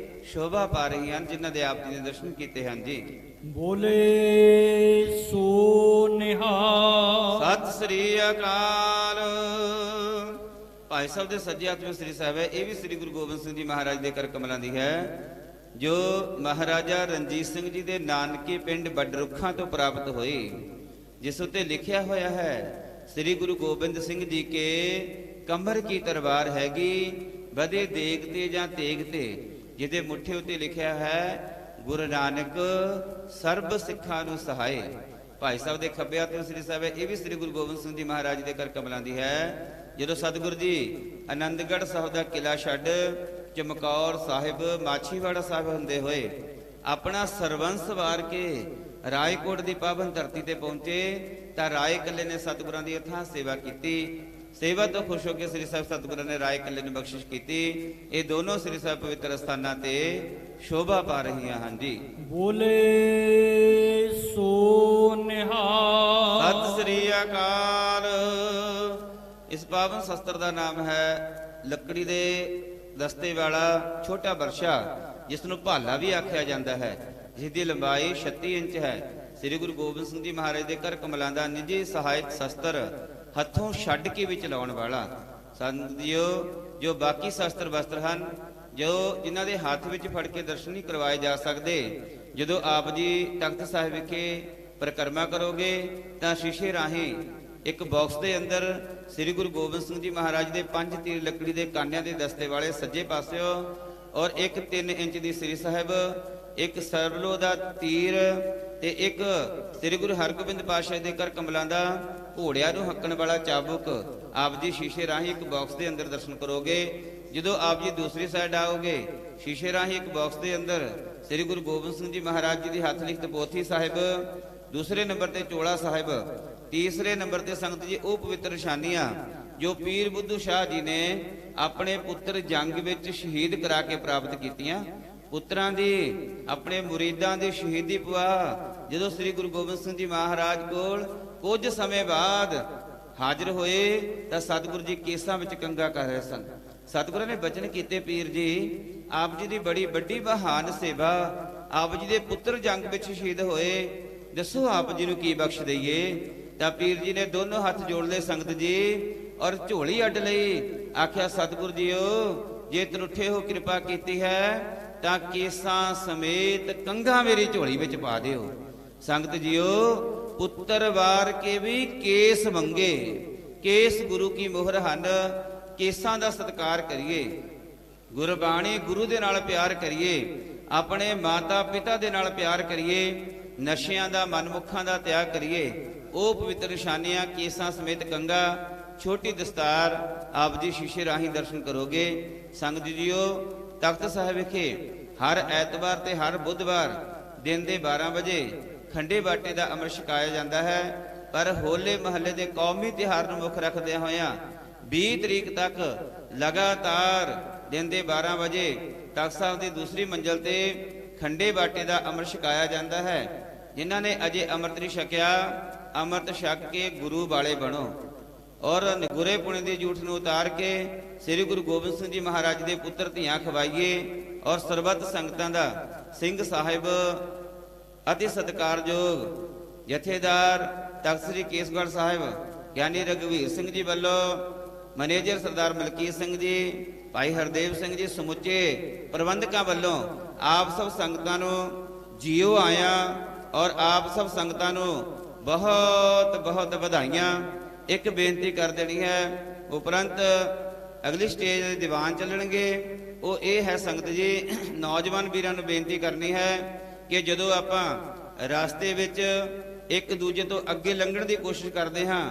ਸ਼ੋਭਾ ਪਾ ਰਹੀ ਹਨ, ਜਿਨ੍ਹਾਂ ਦੇ ਆਪ ਜੀ ਨੇ ਦਰਸ਼ਨ ਕੀਤੇ ਹਨ ਜੀ। ਬੋਲੇ ਸੋ ਨਿਹਾਲ। ਸਤਿ ਸ੍ਰੀ ਅਕਾਲ। ਭਾਈ ਸਾਹਿਬ ਦੇ ਸੱਜੇ ਹੱਥ ਵਿੱਚ ਸ੍ਰੀ ਸਾਹਿਬ ਹੈ, ਇਹ ਵੀ ਸ੍ਰੀ ਗੁਰੂ ਗੋਬਿੰਦ ਸਿੰਘ ਜੀ ਮਹਾਰਾਜ ਦੇ ਕਰ ਕਮਲਾਂ ਦੀ ਹੈ, ਜੋ ਮਹਾਰਾਜਾ ਰਣਜੀਤ ਸਿੰਘ ਜੀ ਦੇ ਨਾਨਕੇ ਪਿੰਡ ਬਡਰੁੱਖਾਂ ਤੋਂ ਪ੍ਰਾਪਤ ਹੋਈ, ਜਿਸ ਉੱਤੇ ਲਿਖਿਆ ਹੋਇਆ ਹੈ ਸ੍ਰੀ ਗੁਰੂ ਗੋਬਿੰਦ ਸਿੰਘ ਜੀ ਕੇ ਕਮਰ ਕੀ ਤਲਵਾਰ ਹੈਗੀ ਵਧੇ ਦੇਗ ਤੇ ਜਾਂ ਤੇਗ ਤੇ, ਜਿਹਦੇ ਮੁੱਠੇ ਉੱਤੇ ਲਿਖਿਆ ਹੈ ਗੁਰੂ ਨਾਨਕ ਸਰਬ ਸਿੱਖਾਂ ਨੂੰ ਸਹਾਏ। ਭਾਈ ਸਾਹਿਬ ਦੇ ਖੱਬੇ ਹੱਥ ਵਿੱਚ ਸ੍ਰੀ ਸਾਹਿਬ ਹੈ, ਇਹ ਵੀ ਸ੍ਰੀ ਗੁਰੂ ਗੋਬਿੰਦ ਸਿੰਘ ਜੀ ਮਹਾਰਾਜ ਦੇ ਕਰ ਕਮਲਾਂ ਦੀ ਹੈ। ਜਦੋਂ ਸਤਿਗੁਰੂ ਜੀ ਆਨੰਦਗੜ੍ਹ ਸਾਹਿਬ ਦਾ ਕਿਲਾ ਛੱਡ ਚਮਕੌਰ ਸਾਹਿਬ ਮਾਛੀਵਾੜਾ ਸਾਹਿਬ ਹੁੰਦੇ ਹੋਏ ਆਪਣਾ ਸਰਵੰਸ ਵਾਰ ਕੇ ਰਾਏਕੋਟ ਦੀ ਪਾਵਨ ਧਰਤੀ ਤੇ ਪਹੁੰਚੇ ਤਾਂ ਰਾਏ ਕੱਲੇ ਨੇ ਸਤਿਗੁਰਾਂ ਦੀ ਅਥਾਹ ਸੇਵਾ ਕੀਤੀ। ਸੇਵਾ ਤੋਂ ਖੁਸ਼ ਹੋ ਕੇ ਸ੍ਰੀ ਸਾਹਿਬ ਸਤਿਗੁਰਾਂ ਨੇ ਰਾਏ ਕੱਲੇ ਨੂੰ ਬਖਸ਼ਿਸ਼ ਕੀਤੀ। ਇਹ ਦੋਨੋਂ ਸ੍ਰੀ ਸਾਹਿਬ ਪਵਿੱਤਰ ਸਥਾਨਾਂ ਤੇ ਸ਼ੋਭਾ ਪਾ ਰਹੀਆਂ ਹਨ ਜੀ। ਬੋਲੇ ਸੋ ਨਿਹਾਲ। ਸਤਿ ਸ੍ਰੀ ਅਕਾਲ। ਇਸ ਪਾਵਨ ਸ਼ਸਤਰ ਦਾ ਨਾਮ ਹੈ ਲੱਕੜੀ ਦੇ ਦਸਤੇ ਵਾਲਾ ਛੋਟਾ ਬਰਸ਼ਾ, ਜਿਸ ਨੂੰ ਭਾਲਾ ਵੀ ਆਖਿਆ ਜਾਂਦਾ ਹੈ, ਜਿਸ ਦੀ ਲੰਬਾਈ 36 ਇੰਚ ਹੈ। ਸ੍ਰੀ ਗੁਰੂ ਗੋਬਿੰਦ ਸਿੰਘ ਜੀ ਮਹਾਰਾਜ ਦੇ ਕਰ ਕਮਲਾਂ ਦਾ ਨਿੱਜੀ ਸਹਾਇਕ ਸ਼ਸਤਰ, ਹੱਥੋਂ ਛੱਡ ਕੇ ਵੀ ਚਲਾਉਣ ਵਾਲਾ। ਸੰਗਤਿਓ, ਜੋ ਬਾਕੀ ਸ਼ਸਤਰ ਵਸਤਰ ਹਨ ਜੋ ਜਿਨ੍ਹਾਂ ਦੇ ਹੱਥ ਵਿੱਚ ਫੜ ਕੇ ਦਰਸ਼ਨ ਨਹੀਂ ਕਰਵਾਏ ਜਾ ਸਕਦੇ, ਜਦੋਂ ਆਪ ਜੀ ਤਖਤ ਸਾਹਿਬ ਵਿਖੇ ਪਰਿਕਰਮਾ ਕਰੋਗੇ ਤਾਂ ਸ਼ੀਸ਼ੇ ਰਾਹੀਂ ਇੱਕ ਬਾਕਸ ਦੇ ਅੰਦਰ ਸ੍ਰੀ ਗੁਰੂ ਗੋਬਿੰਦ ਸਿੰਘ ਜੀ ਮਹਾਰਾਜ ਦੇ 5 ਤੀਰ ਲੱਕੜੀ ਦੇ ਕਾਨਿਆਂ ਦੇ ਦਸਤੇ ਵਾਲੇ ਸੱਜੇ ਪਾਸਿਓ ਔਰ ਇੱਕ 3 ਇੰਚ ਦੀ ਸ੍ਰੀ ਸਾਹਿਬ, ਇੱਕ ਸਰਬਲੋ ਦਾ ਤੀਰ ਤੇ ਇੱਕ ਸ੍ਰੀ ਗੁਰੂ ਹਰਗੋਬਿੰਦ ਪਾਤਸ਼ਾਹ ਦੇ ਕਰ ਕਮਲਾਂ ਦਾ ਘੋੜਿਆਂ ਨੂੰ ਹੱਕਣ ਵਾਲਾ ਚਾਬੁਕ ਆਪ ਜੀ ਸ਼ੀਸ਼ੇ ਰਾਹੀਂ ਇੱਕ ਬਾਕਸ ਦੇ ਅੰਦਰ ਦਰਸ਼ਨ ਕਰੋਗੇ। ਜਦੋਂ ਆਪ ਜੀ ਦੂਸਰੀ ਸਾਈਡ ਆਓਗੇ, ਸ਼ੀਸ਼ੇ ਰਾਹੀਂ ਇੱਕ ਬਾਕਸ ਦੇ ਅੰਦਰ ਸ੍ਰੀ ਗੁਰੂ ਗੋਬਿੰਦ ਸਿੰਘ ਜੀ ਮਹਾਰਾਜ ਜੀ ਦੀ ਹੱਥ ਲਿਖਤ ਪੋਥੀ ਸਾਹਿਬ, ਦੂਸਰੇ ਨੰਬਰ ਤੇ ਚੋਲਾ ਸਾਹਿਬ, ਤੀਸਰੇ ਨੰਬਰ ਤੇ ਸੰਗਤ ਜੀ ਉਹ ਪਵਿੱਤਰ ਨਿਸ਼ਾਨੀਆਂ ਜੋ ਪੀਰ ਬੁੱਧੂ ਸ਼ਾਹ ਜੀ ਨੇ ਆਪਣੇ ਪੁੱਤਰ ਜੰਗ ਵਿੱਚ ਸ਼ਹੀਦ ਕਰਾ ਕੇ ਪ੍ਰਾਪਤ ਕੀਤੀਆਂ। ਪੁੱਤਰਾਂ ਦੀ ਆਪਣੇ ਮੁਰੀਦਾਂ ਦੀ ਸ਼ਹੀਦੀ ਪਵਾ ਜਦੋਂ ਸ੍ਰੀ ਗੁਰੂ ਗੋਬਿੰਦ ਸਿੰਘ ਜੀ ਮਹਾਰਾਜ ਕੋਲ ਕੁਝ ਸਮੇਂ ਬਾਅਦ ਹਾਜ਼ਰ ਹੋਏ ਤਾਂ ਸਤਿਗੁਰੂ ਜੀ ਕੇਸਾਂ ਵਿੱਚ ਕੰਗਾ ਕਰ ਰਹੇ ਸਨ। ਸਤਿਗੁਰਾਂ ਨੇ ਬਚਨ ਕੀਤੇ, ਪੀਰ ਜੀ ਆਪ ਜੀ ਦੀ ਬੜੀ ਵੱਡੀ ਮਹਾਨ ਸੇਵਾ, ਆਪ ਜੀ ਦੇ ਪੁੱਤਰ ਜੰਗ ਵਿੱਚ ਸ਼ਹੀਦ ਹੋਏ, ਦੱਸੋ ਆਪ ਜੀ ਨੂੰ ਕੀ ਬਖਸ਼ ਦਈਏ। ਤਾਂ ਪੀਰ ਜੀ ਨੇ ਦੋਨੋਂ ਹੱਥ ਜੋੜ ਲਏ ਸੰਗਤ ਜੀ ਔਰ ਝੋਲੀ ਅੱਡ ਲਈ। ਆਖਿਆ ਸਤਿਗੁਰੂ ਜੀਓ ਜੇ ਤਰੁੱਠੇ ਹੋ ਕਿਰਪਾ ਕੀਤੀ ਹੈ ਤਾਂ ਕੇਸਾਂ ਸਮੇਤ ਕੰਘਾ ਮੇਰੀ ਝੋਲੀ ਵਿੱਚ ਪਾ ਦਿਓ। ਸੰਗਤ ਜੀਓ ਪੁੱਤਰ ਵਾਰ ਕੇ ਵੀ ਕੇਸ ਮੰਗੇ, ਕੇਸ ਗੁਰੂ ਕੀ ਮੋਹਰ ਹਨ। ਕੇਸਾਂ ਦਾ ਸਤਿਕਾਰ ਕਰੀਏ, ਗੁਰਬਾਣੀ ਗੁਰੂ ਦੇ ਨਾਲ ਪਿਆਰ ਕਰੀਏ, ਆਪਣੇ ਮਾਤਾ ਪਿਤਾ ਦੇ ਨਾਲ ਪਿਆਰ ਕਰੀਏ, ਨਸ਼ਿਆਂ ਦਾ ਮਨਮੁਖਾਂ ਦਾ ਤਿਆਗ ਕਰੀਏ। ਉਹ ਪਵਿੱਤਰ ਨਿਸ਼ਾਨੀਆਂ ਕੇਸਾਂ ਸਮੇਤ ਕੰਘਾ, ਛੋਟੀ ਦਸਤਾਰ ਆਪ ਜੀ ਸ਼ੀਸ਼ੇ ਰਾਹੀਂ ਦਰਸ਼ਨ ਕਰੋਗੇ। ਸੰਗਤ ਜੀਓ ਤਖਤ ਸਾਹਿਬ ਵਿਖੇ ਹਰ ਐਤਵਾਰ ਤੇ ਹਰ ਬੁੱਧਵਾਰ ਦਿਨ ਦੇ 12 ਵਜੇ ਖੰਡੇ ਬਾਟੇ ਦਾ ਅੰਮ੍ਰਿਤ ਛਕਾਇਆ ਜਾਂਦਾ ਹੈ। ਪਰ ਹੋਲੇ ਮਹੱਲੇ ਦੇ ਕੌਮੀ ਤਿਉਹਾਰ ਨੂੰ ਮੁੱਖ ਰੱਖਦਿਆਂ ਹੋਇਆਂ 20 ਤਰੀਕ ਤੱਕ ਲਗਾਤਾਰ ਦਿਨ ਦੇ 12 ਵਜੇ ਤਖਤ ਸਾਹਿਬ ਦੀ ਦੂਸਰੀ ਮੰਜ਼ਲ ਤੇ ਖੰਡੇ ਬਾਟੇ ਦਾ ਅੰਮ੍ਰਿਤ ਛਕਾਇਆ ਜਾਂਦਾ ਹੈ। ਜਿਨ੍ਹਾਂ ਨੇ ਅਜੇ ਅੰਮ੍ਰਿਤ ਨਹੀਂ ਛਕਿਆ, ਅੰਮ੍ਰਿਤ ਛਕ ਕੇ ਗੁਰੂ ਵਾਲੇ ਬਣੋ ਔਰ ਨਿਗੁਰੇ ਪੁਣੇ ਦੀ ਜੂਠ ਨੂੰ ਉਤਾਰ ਕੇ ਸ੍ਰੀ ਗੁਰੂ ਗੋਬਿੰਦ ਸਿੰਘ ਜੀ ਮਹਾਰਾਜ ਦੇ ਪੁੱਤਰ ਧੀਆਂ ਖਵਾਈਏ ਔਰ ਸਰਬੱਤ ਸੰਗਤਾਂ ਦਾ ਸਿੰਘ ਸਾਹਿਬ ਅਤੀ ਸਤਿਕਾਰਯੋਗ ਜਥੇਦਾਰ ਤਖਤ ਸ੍ਰੀ ਕੇਸਗੜ੍ਹ ਸਾਹਿਬ ਗਿਆਨੀ ਰਘਵੀਰ ਸਿੰਘ ਜੀ ਵੱਲੋਂ, ਮੈਨੇਜਰ ਸਰਦਾਰ ਮਲਕੀਤ ਸਿੰਘ ਜੀ, ਭਾਈ ਹਰਦੇਵ ਸਿੰਘ ਜੀ, ਸਮੁੱਚੇ ਪ੍ਰਬੰਧਕਾਂ ਵੱਲੋਂ ਆਪ ਸਭ ਸੰਗਤਾਂ ਨੂੰ ਜੀਓ ਆਇਆ ਔਰ ਆਪ ਸਭ ਸੰਗਤਾਂ ਨੂੰ ਬਹੁਤ ਬਹੁਤ ਵਧਾਈਆਂ। ਇੱਕ ਬੇਨਤੀ ਕਰ ਦੇਣੀ ਹੈ, ਉਪਰੰਤ ਅਗਲੀ ਸਟੇਜ ਦੇ ਦੀਵਾਨ ਚੱਲਣਗੇ। ਉਹ ਇਹ ਹੈ ਸੰਗਤ ਜੀ, ਨੌਜਵਾਨ ਵੀਰਾਂ ਨੂੰ ਬੇਨਤੀ ਕਰਨੀ ਹੈ ਕਿ ਜਦੋਂ ਆਪਾਂ ਰਸਤੇ ਵਿੱਚ ਇੱਕ ਦੂਜੇ ਤੋਂ ਅੱਗੇ ਲੰਘਣ ਦੀ ਕੋਸ਼ਿਸ਼ ਕਰਦੇ ਹਾਂ,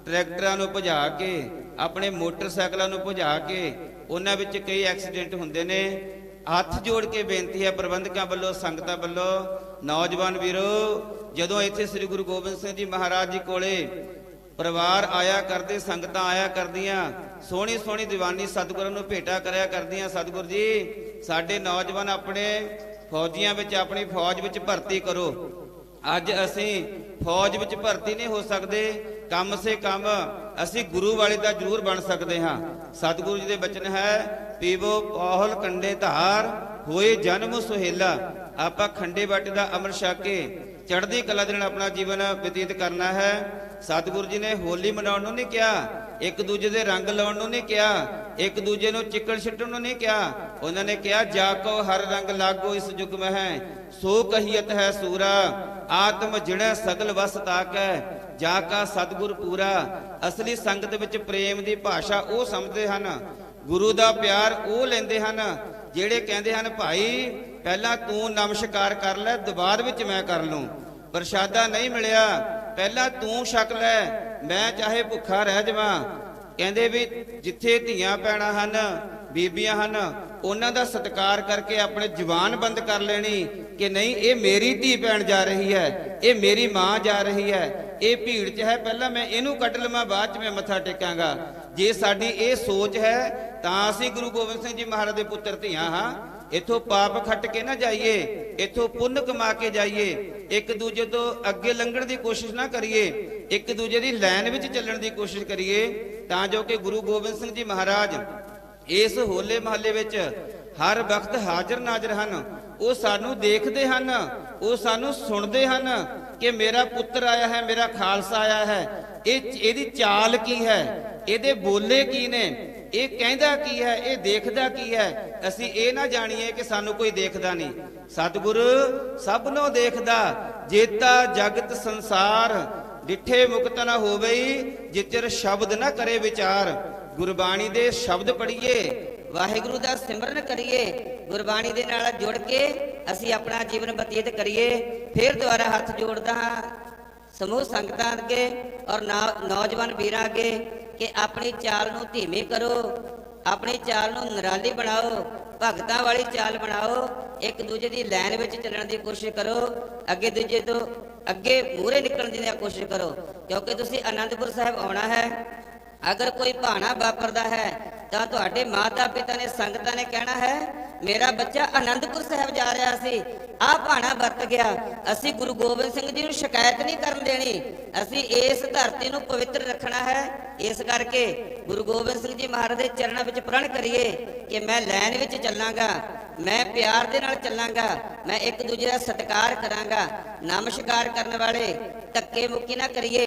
ਟਰੈਕਟਰਾਂ ਨੂੰ ਭਜਾ ਕੇ, ਆਪਣੇ ਮੋਟਰਸਾਈਕਲਾਂ ਨੂੰ ਭਜਾ ਕੇ, ਉਹਨਾਂ ਵਿੱਚ ਕਈ ਐਕਸੀਡੈਂਟ ਹੁੰਦੇ ਨੇ। ਹੱਥ ਜੋੜ ਕੇ ਬੇਨਤੀ ਹੈ ਪ੍ਰਬੰਧਕਾਂ ਵੱਲੋਂ, ਸੰਗਤਾਂ ਵੱਲੋਂ, ਨੌਜਵਾਨ ਵੀਰੋ ਜਦੋਂ ਇੱਥੇ ਸ੍ਰੀ ਗੁਰੂ ਗੋਬਿੰਦ ਸਿੰਘ ਜੀ ਮਹਾਰਾਜ ਜੀ ਕੋਲੇ ਪਰਿਵਾਰ ਆਇਆ ਕਰਦੇ, ਸੰਗਤਾਂ ਆਇਆ ਕਰਦੀਆਂ, ਸੋਹਣੀ ਸੋਹਣੀ ਦੀਵਾਨੀ ਸਤਿਗੁਰਾਂ ਨੂੰ ਭੇਟਾ ਕਰਿਆ ਕਰਦੀਆਂ। ਸਤਿਗੁਰ ਜੀ ਸਾਡੇ ਨੌਜਵਾਨ ਆਪਣੇ ਫੌਜੀਆਂ ਵਿੱਚ, ਆਪਣੀ ਫੌਜ ਵਿੱਚ ਭਰਤੀ ਕਰੋ। ਅੱਜ ਅਸੀਂ ਫੌਜ ਵਿੱਚ ਭਰਤੀ ਨਹੀਂ ਹੋ ਸਕਦੇ, ਕਮ ਸੇ ਕਮ ਅਸੀਂ ਗੁਰੂ ਵਾਲੇ ਦਾ ਜ਼ਰੂਰ ਬਣ ਸਕਦੇ ਹਾਂ। ਸਤਿਗੁਰੂ ਜੀ ਦੇ ਬਚਨ ਹੈ, ਪੀਵੋ ਪੌਹਲ ਕੰਡੇ ਧਾਰ, ਹੋਏ ਜਨਮ ਸੁਹੇਲਾ। ਆਪਾਂ ਖੰਡੇ ਬਾਟੇ ਦਾ ਅੰਮ੍ਰਿਤ ਛਕ ਕੇ ਚੜ੍ਹਦੀ ਕਲਾ ਦੇ ਨਾਲ ਆਪਣਾ ਜੀਵਨ ਬਤੀਤ ਕਰਨਾ ਹੈ। ਸਤਿਗੁਰੂ ਜੀ ਨੇ ਹੋਲੀ ਮਨਾਉਣ ਨੂੰ ਨਹੀਂ ਕਿਹਾ, ਇੱਕ ਦੂਜੇ ਦੇ ਰੰਗ ਲਾਉਣ ਨੂੰ ਨਹੀਂ ਕਿਹਾ, ਇੱਕ ਦੂਜੇ ਨੂੰ ਚਿੱਕੜ ਛਿੱਟਣ ਨੂੰ ਨਹੀਂ ਕਿਹਾ। ਉਹਨਾਂ ਨੇ ਕਿਹਾ ਜਾ ਕੋ ਹਰ ਰੰਗ ਲਾਗੋ ਇਸ ਜੁਗ ਮਹਿ, ਸੋ ਕਹੀਅਤ ਹੈ ਸੂਰਾ, ਆਤਮ ਜਿਣੈ ਸਗਲ ਵਸ ਤਾਕੈ, ਜਾ ਕਾ ਸਤਿਗੁਰ ਪੂਰਾ। ਅਸਲੀ ਸੰਗਤ ਵਿੱਚ ਪ੍ਰੇਮ ਦੀ ਭਾਸ਼ਾ ਉਹ ਸਮਝਦੇ ਹਨ, ਗੁਰੂ ਦਾ ਪਿਆਰ ਉਹ ਲੈਂਦੇ ਹਨ ਜਿਹੜੇ ਕਹਿੰਦੇ ਹਨ ਭਾਈ ਪਹਿਲਾਂ ਤੂੰ ਨਮਸਕਾਰ ਕਰ ਲੈ, ਬਾਅਦ ਵਿੱਚ ਮੈਂ ਕਰ ਲੂੰ। ਪ੍ਰਸ਼ਾਦਾ ਨਹੀਂ ਮਿਲਿਆ, ਪਹਿਲਾਂ ਤੂੰ ਛਕ ਲੈ, ਮੈਂ ਚਾਹੇ ਭੁੱਖਾ ਰਹਿ ਜਾਵਾਂ। ਕਹਿੰਦੇ ਵੀ ਜਿੱਥੇ ਧੀਆਂ ਭੈਣਾਂ ਹਨ, ਬੀਬੀਆਂ ਹਨ, ਉਹਨਾਂ ਦਾ ਸਤਿਕਾਰ ਕਰਕੇ ਆਪਣੇ ਜ਼ੁਬਾਨ ਬੰਦ ਕਰ ਲੈਣੀ ਕਿ ਨਹੀਂ ਇਹ ਮੇਰੀ ਧੀ ਭੈਣ ਜਾ ਰਹੀ ਹੈ, ਇਹ ਮੇਰੀ ਮਾਂ ਜਾ ਰਹੀ ਹੈ, ਇਹ ਭੀੜ 'ਚ ਹੈ, ਪਹਿਲਾਂ ਮੈਂ ਇਹਨੂੰ ਕੱਢ ਲਵਾਂ, ਬਾਅਦ 'ਚ ਮੈਂ ਮੱਥਾ ਟੇਕਾਂਗਾ। ਜੇ ਸਾਡੀ ਇਹ ਸੋਚ ਹੈ ਤਾਂ ਅਸੀਂ ਗੁਰੂ ਗੋਬਿੰਦ ਸਿੰਘ ਜੀ ਮਹਾਰਾਜ ਦੇ ਪੁੱਤਰ ਧੀਆਂ ਹਾਂ। ਇੱਥੋਂ ਪਾਪ ਖੱਟ ਕੇ ਨਾ ਜਾਈਏ, ਇੱਥੋਂ ਪੁੰਨ ਕਮਾ ਕੇ ਜਾਈਏ। ਇੱਕ ਦੂਜੇ ਤੋਂ ਅੱਗੇ ਲੰਘਣ ਦੀ ਕੋਸ਼ਿਸ਼ ਨਾ ਕਰੀਏ, ਇੱਕ ਦੂਜੇ ਦੀ ਲਾਈਨ ਵਿੱਚ ਚੱਲਣ ਦੀ ਕੋਸ਼ਿਸ਼ ਕਰੀਏ, ਤਾਂ ਜੋ ਕਿ ਗੁਰੂ ਗੋਬਿੰਦ ਸਿੰਘ ਜੀ ਮਹਾਰਾਜ ਇਸ ਹੋਲੇ ਮਹੱਲੇ ਵਿੱਚ ਹਰ ਵਕਤ ਹਾਜ਼ਰ ਨਾਜ਼ਰ ਹਨ। ਉਹ ਸਾਨੂੰ ਦੇਖਦੇ ਹਨ, ਉਹ ਸਾਨੂੰ ਸੁਣਦੇ ਹਨ ਕਿ ਮੇਰਾ ਪੁੱਤਰ ਆਇਆ ਹੈ, ਮੇਰਾ ਖਾਲਸਾ ਆਇਆ ਹੈ, ਇਹਦੀ ਚਾਲ ਕੀ ਹੈ, ਇਹਦੇ ਬੋਲੇ ਕੀ ਨੇ, ਇਹ ਕਹਿੰਦਾ ਕੀ ਹੈ, ਇਹ ਦੇਖਦਾ ਕੀ ਹੈ। ਅਸੀਂ ਇਹ ਨਾ ਜਾਣੀਏ ਕਿ ਸਾਨੂੰ ਕੋਈ ਦੇਖਦਾ ਨਹੀਂ। ਸਤਿਗੁਰ ਸਭ ਨੂੰ ਦੇਖਦਾ, ਜੇਤਾ ਜਗਤ ਸੰਸਾਰ, ਡਿਠੇ ਮੁਕਤ ਨਾ ਹੋਵਈ, ਜਿਚਰ ਸ਼ਬਦ ਨਾ ਕਰੇ ਵਿਚਾਰ। ਗੁਰਬਾਣੀ ਦੇ ਸ਼ਬਦ ਪੜ੍ਹੀਏ, ਵਾਹਿਗੁਰੂ ਦਾ ਸਿਮਰਨ ਕਰੀਏ, ਗੁਰਬਾਣੀ ਦੇ ਨਾਲ ਜੁੜ ਕੇ ਅਸੀਂ ਆਪਣਾ ਜੀਵਨ ਬਤੀਤ ਕਰੀਏ। ਫਿਰ ਦੁਬਾਰਾ ਹੱਥ ਜੋੜਦਾ ਹਾਂ ਸਮੂਹ ਸੰਗਤਾਂ ਅੱਗੇ ਔਰ ਨੌਜਵਾਨ ਵੀਰਾਂ ਅੱਗੇ ਕਿ ਆਪਣੀ ਚਾਲ ਨੂੰ ਧੀਮੀ ਕਰੋ, ਆਪਣੀ ਚਾਲ ਨੂੰ ਨਿਰਾਲੀ ਬਣਾਓ, ਭਗਤਾਂ ਵਾਲੀ ਚਾਲ ਬਣਾਓ, ਇੱਕ ਦੂਜੇ ਦੀ ਲਾਈਨ ਵਿੱਚ ਚੱਲਣ ਦੀ ਕੋਸ਼ਿਸ਼ ਕਰੋ, ਅੱਗੇ ਦੂਜੇ ਤੋਂ ਅੱਗੇ ਮੂਹਰੇ ਨਿਕਲਣ ਦੀ ਕੋਸ਼ਿਸ਼ ਕਰੋ, ਕਿਉਂਕਿ ਤੁਸੀਂ ਆਨੰਦਪੁਰ ਸਾਹਿਬ ਆਉਣਾ ਹੈ। ਅਗਰ ਕੋਈ ਭਾਣਾ ਵਾਪਰਦਾ ਹੈ ਤਾਂ ਤੁਹਾਡੇ ਮਾਤਾ ਪਿਤਾ ਨੇ ਸੰਗਤਾਂ ਨੇ ਕਹਿਣਾ ਹੈ ਮੇਰਾ ਬੱਚਾ ਆਨੰਦਪੁਰ ਸਾਹਿਬ ਜਾ ਰਿਹਾ ਸੀ, ਆਹ ਭਾਣਾ ਵਰਤ ਗਿਆ। ਅਸੀਂ ਗੁਰੂ ਗੋਬਿੰਦ ਸਿੰਘ ਜੀ ਨੂੰ ਸ਼ਿਕਾਇਤ ਨਹੀਂ ਕਰਨ ਦੇਣੀ, ਅਸੀਂ ਇਸ ਧਰਤੀ ਨੂੰ ਪਵਿੱਤਰ ਰੱਖਣਾ ਹੈ। ਇਸ ਕਰਕੇ ਗੁਰੂ ਗੋਬਿੰਦ ਸਿੰਘ ਜੀ ਮਹਾਰਾਜ ਦੇ ਚਰਨਾਂ ਵਿੱਚ ਪ੍ਰਣ ਕਰੀਏ ਕਿ ਮੈਂ ਲਾਈਨ ਵਿੱਚ ਚੱਲਾਂਗਾ, ਮੈਂ ਪਿਆਰ ਦੇ ਨਾਲ ਚੱਲਾਂਗਾ, ਮੈਂ ਇੱਕ ਦੂਜੇ ਦਾ ਸਤਿਕਾਰ ਕਰਾਂਗਾ। ਨਮਸਕਾਰ ਕਰਨ ਵਾਲੇ ਧੱਕੇ ਮੁੱਕੀ ਨਾ ਕਰੀਏ।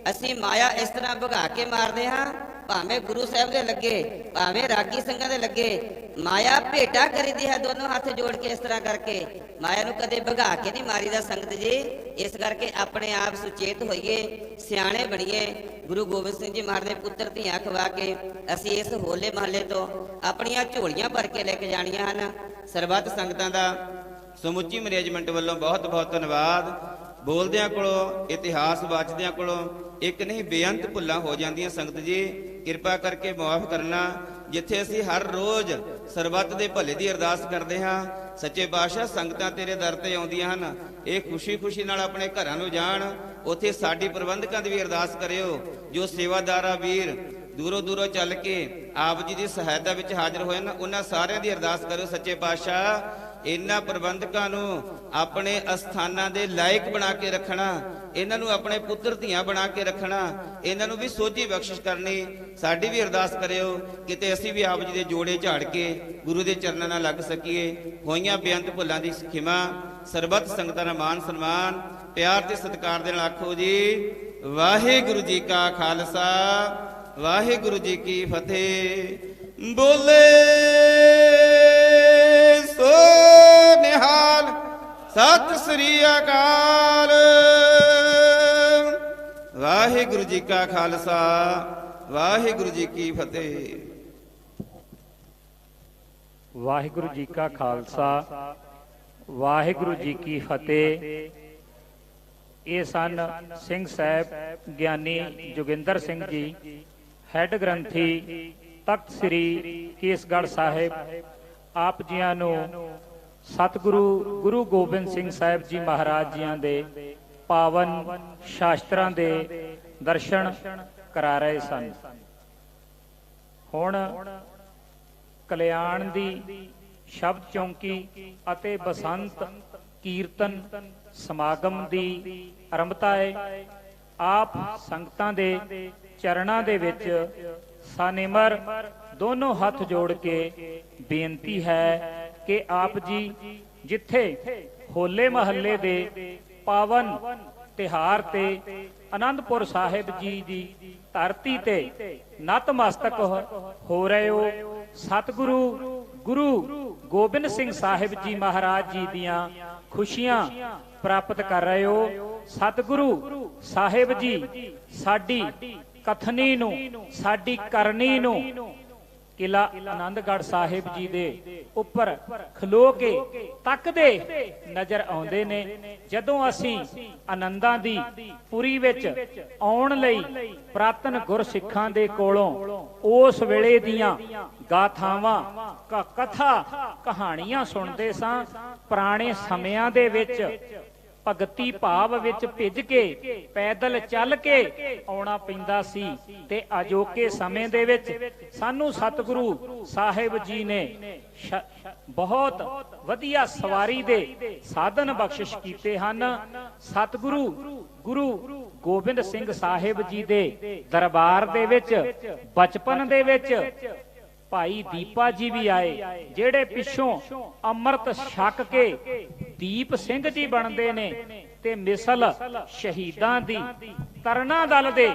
ਅਸੀਂ ਮਾਇਆ ਇਸ ਤਰ੍ਹਾਂ ਭਗਾ ਕੇ ਮਾਰਦੇ ਹਾਂ, ਭਾਵੇਂ ਗੁਰੂ ਸਾਹਿਬ ਦੇ ਲੱਗੇ, ਭਾਵੇਂ ਰਾਗੀ ਸਿੰਘਾਂ ਦੇ ਲੱਗੇ। ਮਾਇਆ ਭੇਟਾ ਕਰੀਦੀ ਹੈ ਦੋਨੋਂ ਹੱਥ ਜੋੜ ਕੇ, ਇਸ ਤਰ੍ਹਾਂ ਕਰਕੇ ਮਾਇਆ ਨੂੰ ਕਦੇ ਭਗਾ ਕੇ ਨਹੀਂ ਮਾਰੀਦਾ ਸੰਗਤ ਜੀ। ਇਸ ਕਰਕੇ ਆਪਣੇ ਆਪ ਸੁਚੇਤ ਹੋਈਏ, ਸਿਆਣੇ ਬਣੀਏ। ਗੁਰੂ ਗੋਬਿੰਦ ਸਿੰਘ ਜੀ ਮਹਾਰਾਜ ਦੇ ਪੁੱਤਰ ਧੀਆਂ ਖਵਾ ਕੇ ਅਸੀਂ ਇਸ ਹੋਲੇ ਮਹੱਲੇ ਤੋਂ ਆਪਣੀਆਂ ਝੋਲੀਆਂ ਭਰ ਕੇ ਲੈ ਕੇ ਜਾਣੀਆਂ ਹਨ। ਸਰਬੱਤ ਸੰਗਤਾਂ ਦਾ ਸਮੁੱਚੀ ਮੈਨੇਜਮੈਂਟ ਵੱਲੋਂ ਬਹੁਤ ਬਹੁਤ ਧੰਨਵਾਦ। ਬੋਲਦਿਆਂ ਕੋਲੋਂ, ਇਤਿਹਾਸ ਵਾਚਦਿਆਂ ਕੋਲੋਂ ਇੱਕ ਨਹੀਂ ਬੇਅੰਤ ਭੁੱਲਾਂ ਹੋ ਜਾਂਦੀਆਂ ਸੰਗਤ ਜੀ, ਕਿਰਪਾ ਕਰਕੇ ਮਾਫ ਕਰਨਾ। ਜਿੱਥੇ ਅਸੀਂ ਹਰ ਰੋਜ਼ ਸਰਬੱਤ ਦੇ ਭਲੇ ਦੀ ਅਰਦਾਸ ਕਰਦੇ ਹਾਂ, ਸੱਚੇ ਪਾਤਸ਼ਾਹ ਸੰਗਤਾਂ ਤੇਰੇ ਦਰ ਤੇ ਆਉਂਦੀਆਂ ਹਨ, ਇਹ ਖੁਸ਼ੀ ਨਾਲ ਆਪਣੇ ਘਰਾਂ ਨੂੰ ਜਾਣ। ਉੱਥੇ ਸਾਡੀ ਪ੍ਰਬੰਧਕਾਂ ਦੀ ਵੀ ਅਰਦਾਸ ਕਰਿਓ, ਜੋ ਸੇਵਾਦਾਰਾ ਵੀਰ ਦੂਰੋਂ ਚੱਲ ਕੇ ਆਪ ਜੀ ਦੀ ਸਹਾਇਤਾ ਵਿੱਚ ਹਾਜ਼ਰ ਹੋਏ ਨੇ, ਉਹਨਾਂ ਸਾਰਿਆਂ ਦੀ ਅਰਦਾਸ ਕਰਿਓ ਸੱਚੇ ਪਾਤਸ਼ਾਹ ਇਹਨਾਂ ਪ੍ਰਬੰਧਕਾਂ ਨੂੰ ਆਪਣੇ ਅਸਥਾਨਾਂ ਦੇ ਲਾਇਕ ਬਣਾ ਕੇ ਰੱਖਣਾ, ਇਹਨਾਂ ਨੂੰ ਆਪਣੇ ਪੁੱਤਰ ਧੀਆਂ ਬਣਾ ਕੇ ਰੱਖਣਾ, ਇਹਨਾਂ ਨੂੰ ਵੀ ਸੋਝੀ ਬਖਸ਼ਿਸ਼ ਕਰਨੀ। ਸਾਡੀ ਵੀ ਅਰਦਾਸ ਕਰਿਓ ਕਿਤੇ ਅਸੀਂ ਵੀ ਆਪ ਜੀ ਦੇ ਜੋੜੇ ਝਾੜ ਕੇ ਗੁਰੂ ਦੇ ਚਰਨਾਂ ਨਾਲ ਲੱਗ ਸਕੀਏ। ਹੋਈਆਂ ਬੇਅੰਤ ਭੁੱਲਾਂ ਦੀ ਖਿਮਾ। ਸਰਬੱਤ ਸੰਗਤਾਂ ਦਾ ਮਾਨ ਸਨਮਾਨ ਪਿਆਰ ਤੇ ਸਤਿਕਾਰ ਦੇ ਨਾਲ ਆਖੋ ਜੀ ਵਾਹਿਗੁਰੂ ਜੀ ਕਾ ਖਾਲਸਾ, ਵਾਹਿਗੁਰੂ ਜੀ ਕੀ ਫਤਿਹ। ਬੋਲੇ ਸੋ ਨਿਹਾਲ, ਸਤਿ ਸ੍ਰੀ ਅਕਾਲ। ਵਾਹਿਗੁਰੂ ਜੀ ਕਾ ਖਾਲਸਾ, ਵਾਹਿਗੁਰੂ ਜੀ ਕੀ ਫਤਿਹ। ਵਾਹਿਗੁਰੂ ਜੀ ਕਾ ਖਾਲਸਾ, ਵਾਹਿਗੁਰੂ ਜੀ ਕੀ ਫਤਿਹ। ਇਹ ਸਨ ਸਿੰਘ ਸਾਹਿਬ ਗਿਆਨੀ ਜੋਗਿੰਦਰ ਸਿੰਘ ਜੀ, ਹੈੱਡ ਗ੍ਰੰਥੀ ਤਖਤ ਸ੍ਰੀ ਕੇਸਗੜ੍ਹ ਸਾਹਿਬ। ਆਪ ਜੀਆਂ ਨੂੰ ਸਤਿਗੁਰੂ ਗੁਰੂ ਗੋਬਿੰਦ ਸਿੰਘ ਸਾਹਿਬ ਜੀ ਮਹਾਰਾਜ ਜੀਆਂ ਦੇ ਪਾਵਨ ਸ਼ਾਸਤਰਾਂ ਦੇ ਦਰਸ਼ਨ ਕਰਾ ਰਹੇ ਸਨ। ਹੁਣ ਕਲਿਆਣ ਦੀ ਸ਼ਬਦ ਚੌਂਕੀ ਅਤੇ ਬਸੰਤ ਕੀਰਤਨ ਸਮਾਗਮ ਦੀ ਆਰੰਭਤਾ ਹੈ। ਆਪ ਸੰਗਤਾਂ ਦੇ ਚਰਨਾਂ ਦੇ ਵਿੱਚ ਸਾਨਿਮਰ ਦੋਨੋਂ ਹੱਥ ਜੋੜ ਕੇ ਬੇਨਤੀ ਹੈ ਕਿ ਆਪ ਜੀ ਜਿੱਥੇ ਹੋਲੇ ਮਹੱਲੇ ਦੇ ਪਾਵਨ ਤਿਹਾਰ ਤੇ ਆਨੰਦਪੁਰ ਸਾਹਿਬ ਜੀ ਦੀ ਧਰਤੀ ਤੇ ਨਤਮਸਤਕ ਹੋ ਰਹੇ ਹੋ, ਸਤਿਗੁਰੂ ਗੁਰੂ ਗੋਬਿੰਦ ਸਿੰਘ ਸਾਹਿਬ ਜੀ ਮਹਾਰਾਜ ਜੀ ਦੀਆਂ ਖੁਸ਼ੀਆਂ ਪ੍ਰਾਪਤ ਕਰ ਰਹੇ ਹੋ। ਸਤਿਗੁਰੂ ਸਾਹਿਬ ਜੀ ਸਾਡੀ ਕਥਨੀ ਨੂੰ, ਸਾਡੀ ਕਰਨੀ ਨੂੰ ਕਿਲਾ ਆਨੰਦਗੜ੍ਹ ਸਾਹਿਬ ਜੀ ਦੇ ਉੱਪਰ ਖਲੋ ਕੇ ਤੱਕਦੇ ਨਜ਼ਰ ਆਉਂਦੇ ਨੇ। ਜਦੋਂ ਅਸੀਂ ਆਨੰਦਾਂ ਦੀ ਪੁਰੀ ਵਿੱਚ ਆਉਣ ਲਈ ਪ੍ਰਾਤਨ ਗੁਰਸਿੱਖਾਂ ਦੇ ਕੋਲੋਂ ਉਸ ਵੇਲੇ ਦੀਆਂ ਗਾਥਾਵਾਂ, ਕਥਾ ਕਹਾਣੀਆਂ ਸੁਣਦੇ ਸਾਂ, ਪੁਰਾਣੇ ਸਮਿਆਂ ਦੇ ਵਿੱਚ ਭਗਤੀ ਭਾਵ ਵਿੱਚ ਭਿੱਜ ਕੇ ਪੈਦਲ ਚੱਲ ਕੇ ਆਉਣਾ ਪੈਂਦਾ ਸੀ, ਤੇ ਅਜੋਕੇ ਸਮੇਂ ਦੇ ਵਿੱਚ ਸਾਨੂੰ ਸਤਿਗੁਰੂ ਸਾਹਿਬ ਜੀ ਨੇ ਬਹੁਤ ਵਧੀਆ ਸਵਾਰੀ ਦੇ ਸਾਧਨ ਬਖਸ਼ਿਸ਼ ਕੀਤੇ ਹਨ। ਸਤਿਗੁਰੂ ਗੁਰੂ ਗੋਬਿੰਦ ਸਿੰਘ ਸਾਹਿਬ ਜੀ ਦੇ ਦਰਬਾਰ ਦੇ ਵਿੱਚ ਬਚਪਨ ਦੇ ਵਿੱਚ ਭਾਈ ਦੀਪਾ ਜੀ ਵੀ ਆਏ, ਜਿਹੜੇ ਪਿੱਛੋਂ ਅੰਮ੍ਰਿਤ ਛਕ ਕੇ ਦੀਪ ਸਿੰਘ ਜੀ ਬਣਦੇ ਨੇ ਤੇ ਮਿਸਲ ਸ਼ਹੀਦਾਂ ਦੀ ਤਰਨਾ ਦਲ ਦੇ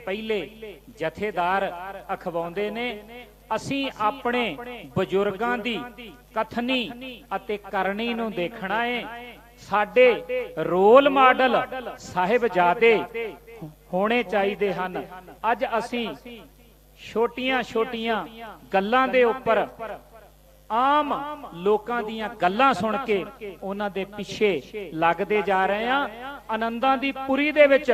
ਪਹਿਲੇ ਜਥੇਦਾਰ ਅਖਵਾਉਂਦੇ ਨੇ। ਅਸੀਂ ਆਪਣੇ ਬਜ਼ੁਰਗਾਂ ਦੀ ਕਥਨੀ ਅਤੇ ਕਰਨੀ ਨੂੰ ਦੇਖਣਾ ਹੈ। ਸਾਡੇ ਰੋਲ ਮਾਡਲ ਸਾਹਿਬਜ਼ਾਦੇ ਹੋਣੇ ਚਾਹੀਦੇ ਹਨ। ਅੱਜ ਅਸੀਂ ਛੋਟੀਆਂ ਗੱਲਾਂ ਦੇ ਉੱਪਰ ਆਮ ਲੋਕਾਂ ਦੀਆਂ ਗੱਲਾਂ ਸੁਣ ਕੇ ਉਹਨਾਂ ਦੇ ਪਿੱਛੇ ਲੱਗਦੇ ਜਾ ਰਹੇ ਆ। ਆਨੰਦਾਂ ਦੀ ਪੁਰੀ ਦੇ ਵਿੱਚ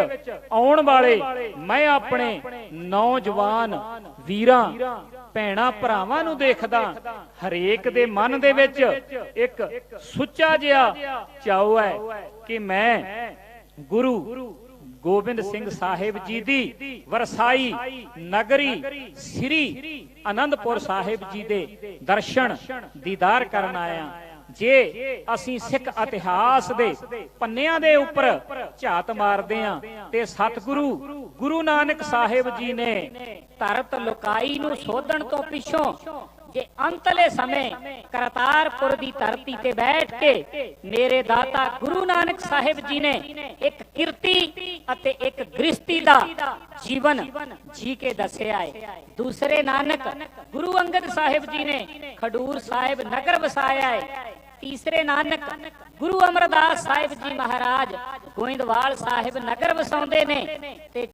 ਆਉਣ ਵਾਲੇ ਮੈਂ ਆਪਣੇ ਨੌਜਵਾਨ ਵੀਰਾਂ ਭੈਣਾਂ ਭਰਾਵਾਂ ਨੂੰ ਦੇਖਦਾ, ਹਰੇਕ ਦੇ ਮਨ ਦੇ ਵਿੱਚ ਇੱਕ ਸੁੱਚਾ ਜਿਹਾ ਚਾਅ ਹੈ ਕਿ ਮੈਂ ਗੁਰੂ ਗੋਬਿੰਦ ਸਿੰਘ ਸਾਹਿਬ ਜੀ ਦੀ ਵਰਸਾਈ ਨਗਰੀ ਸ੍ਰੀ ਅਨੰਦਪੁਰ ਸਾਹਿਬ ਜੀ ਦੇ ਦਰਸ਼ਨ ਦੀਦਾਰ ਕਰਨ ਆਇਆ। ਜੇ ਅਸੀਂ ਸਿੱਖ ਇਤਿਹਾਸ ਦੇ ਪੰਨਿਆਂ ਦੇ ਉੱਪਰ ਝਾਤ ਮਾਰਦੇ ਆਂ ਤੇ ਸਤਿਗੁਰੂ ਗੁਰੂ ਨਾਨਕ ਸਾਹਿਬ ਜੀ ਨੇ ਧਰਤ ਲੁਕਾਈ ਨੂੰ ਸੋਧਣ ਤੋਂ ਪਿੱਛੋਂ ਜੇ ਅੰਤਲੇ ਸਮੇਂ ਕਰਤਾਰਪੁਰ ਦੀ ਧਰਤੀ ਤੇ ਬੈਠ ਕੇ ਮੇਰੇ ਦਾਤਾ ਗੁਰੂ ਨਾਨਕ ਸਾਹਿਬ ਜੀ ਨੇ ਇੱਕ ਕਿਰਤੀ ਅਤੇ ਇੱਕ ਗ੍ਰਸਤੀ ਦਾ ਜੀਵਨ ਜੀ ਕੇ ਦੱਸਿਆ ਹੈ। ਦੂਸਰੇ ਨਾਨਕ ਗੁਰੂ ਅੰਗਦ ਸਾਹਿਬ ਜੀ ਨੇ ਖਡੂਰ ਸਾਹਿਬ ਨਗਰ ਵਸਾਇਆ ਹੈ। ਤੀਸਰੇ ਨਾਨਕ ਗੁਰੂ ਅਮਰਦਾਸ ਸਾਹਿਬ ਜੀ ਮਹਾਰਾਜ ਗੋਇੰਦਵਾਲ ਸਾਹਿਬ ਨਗਰ ਵਸਾਉਂਦੇ ਨੇ ਤੇ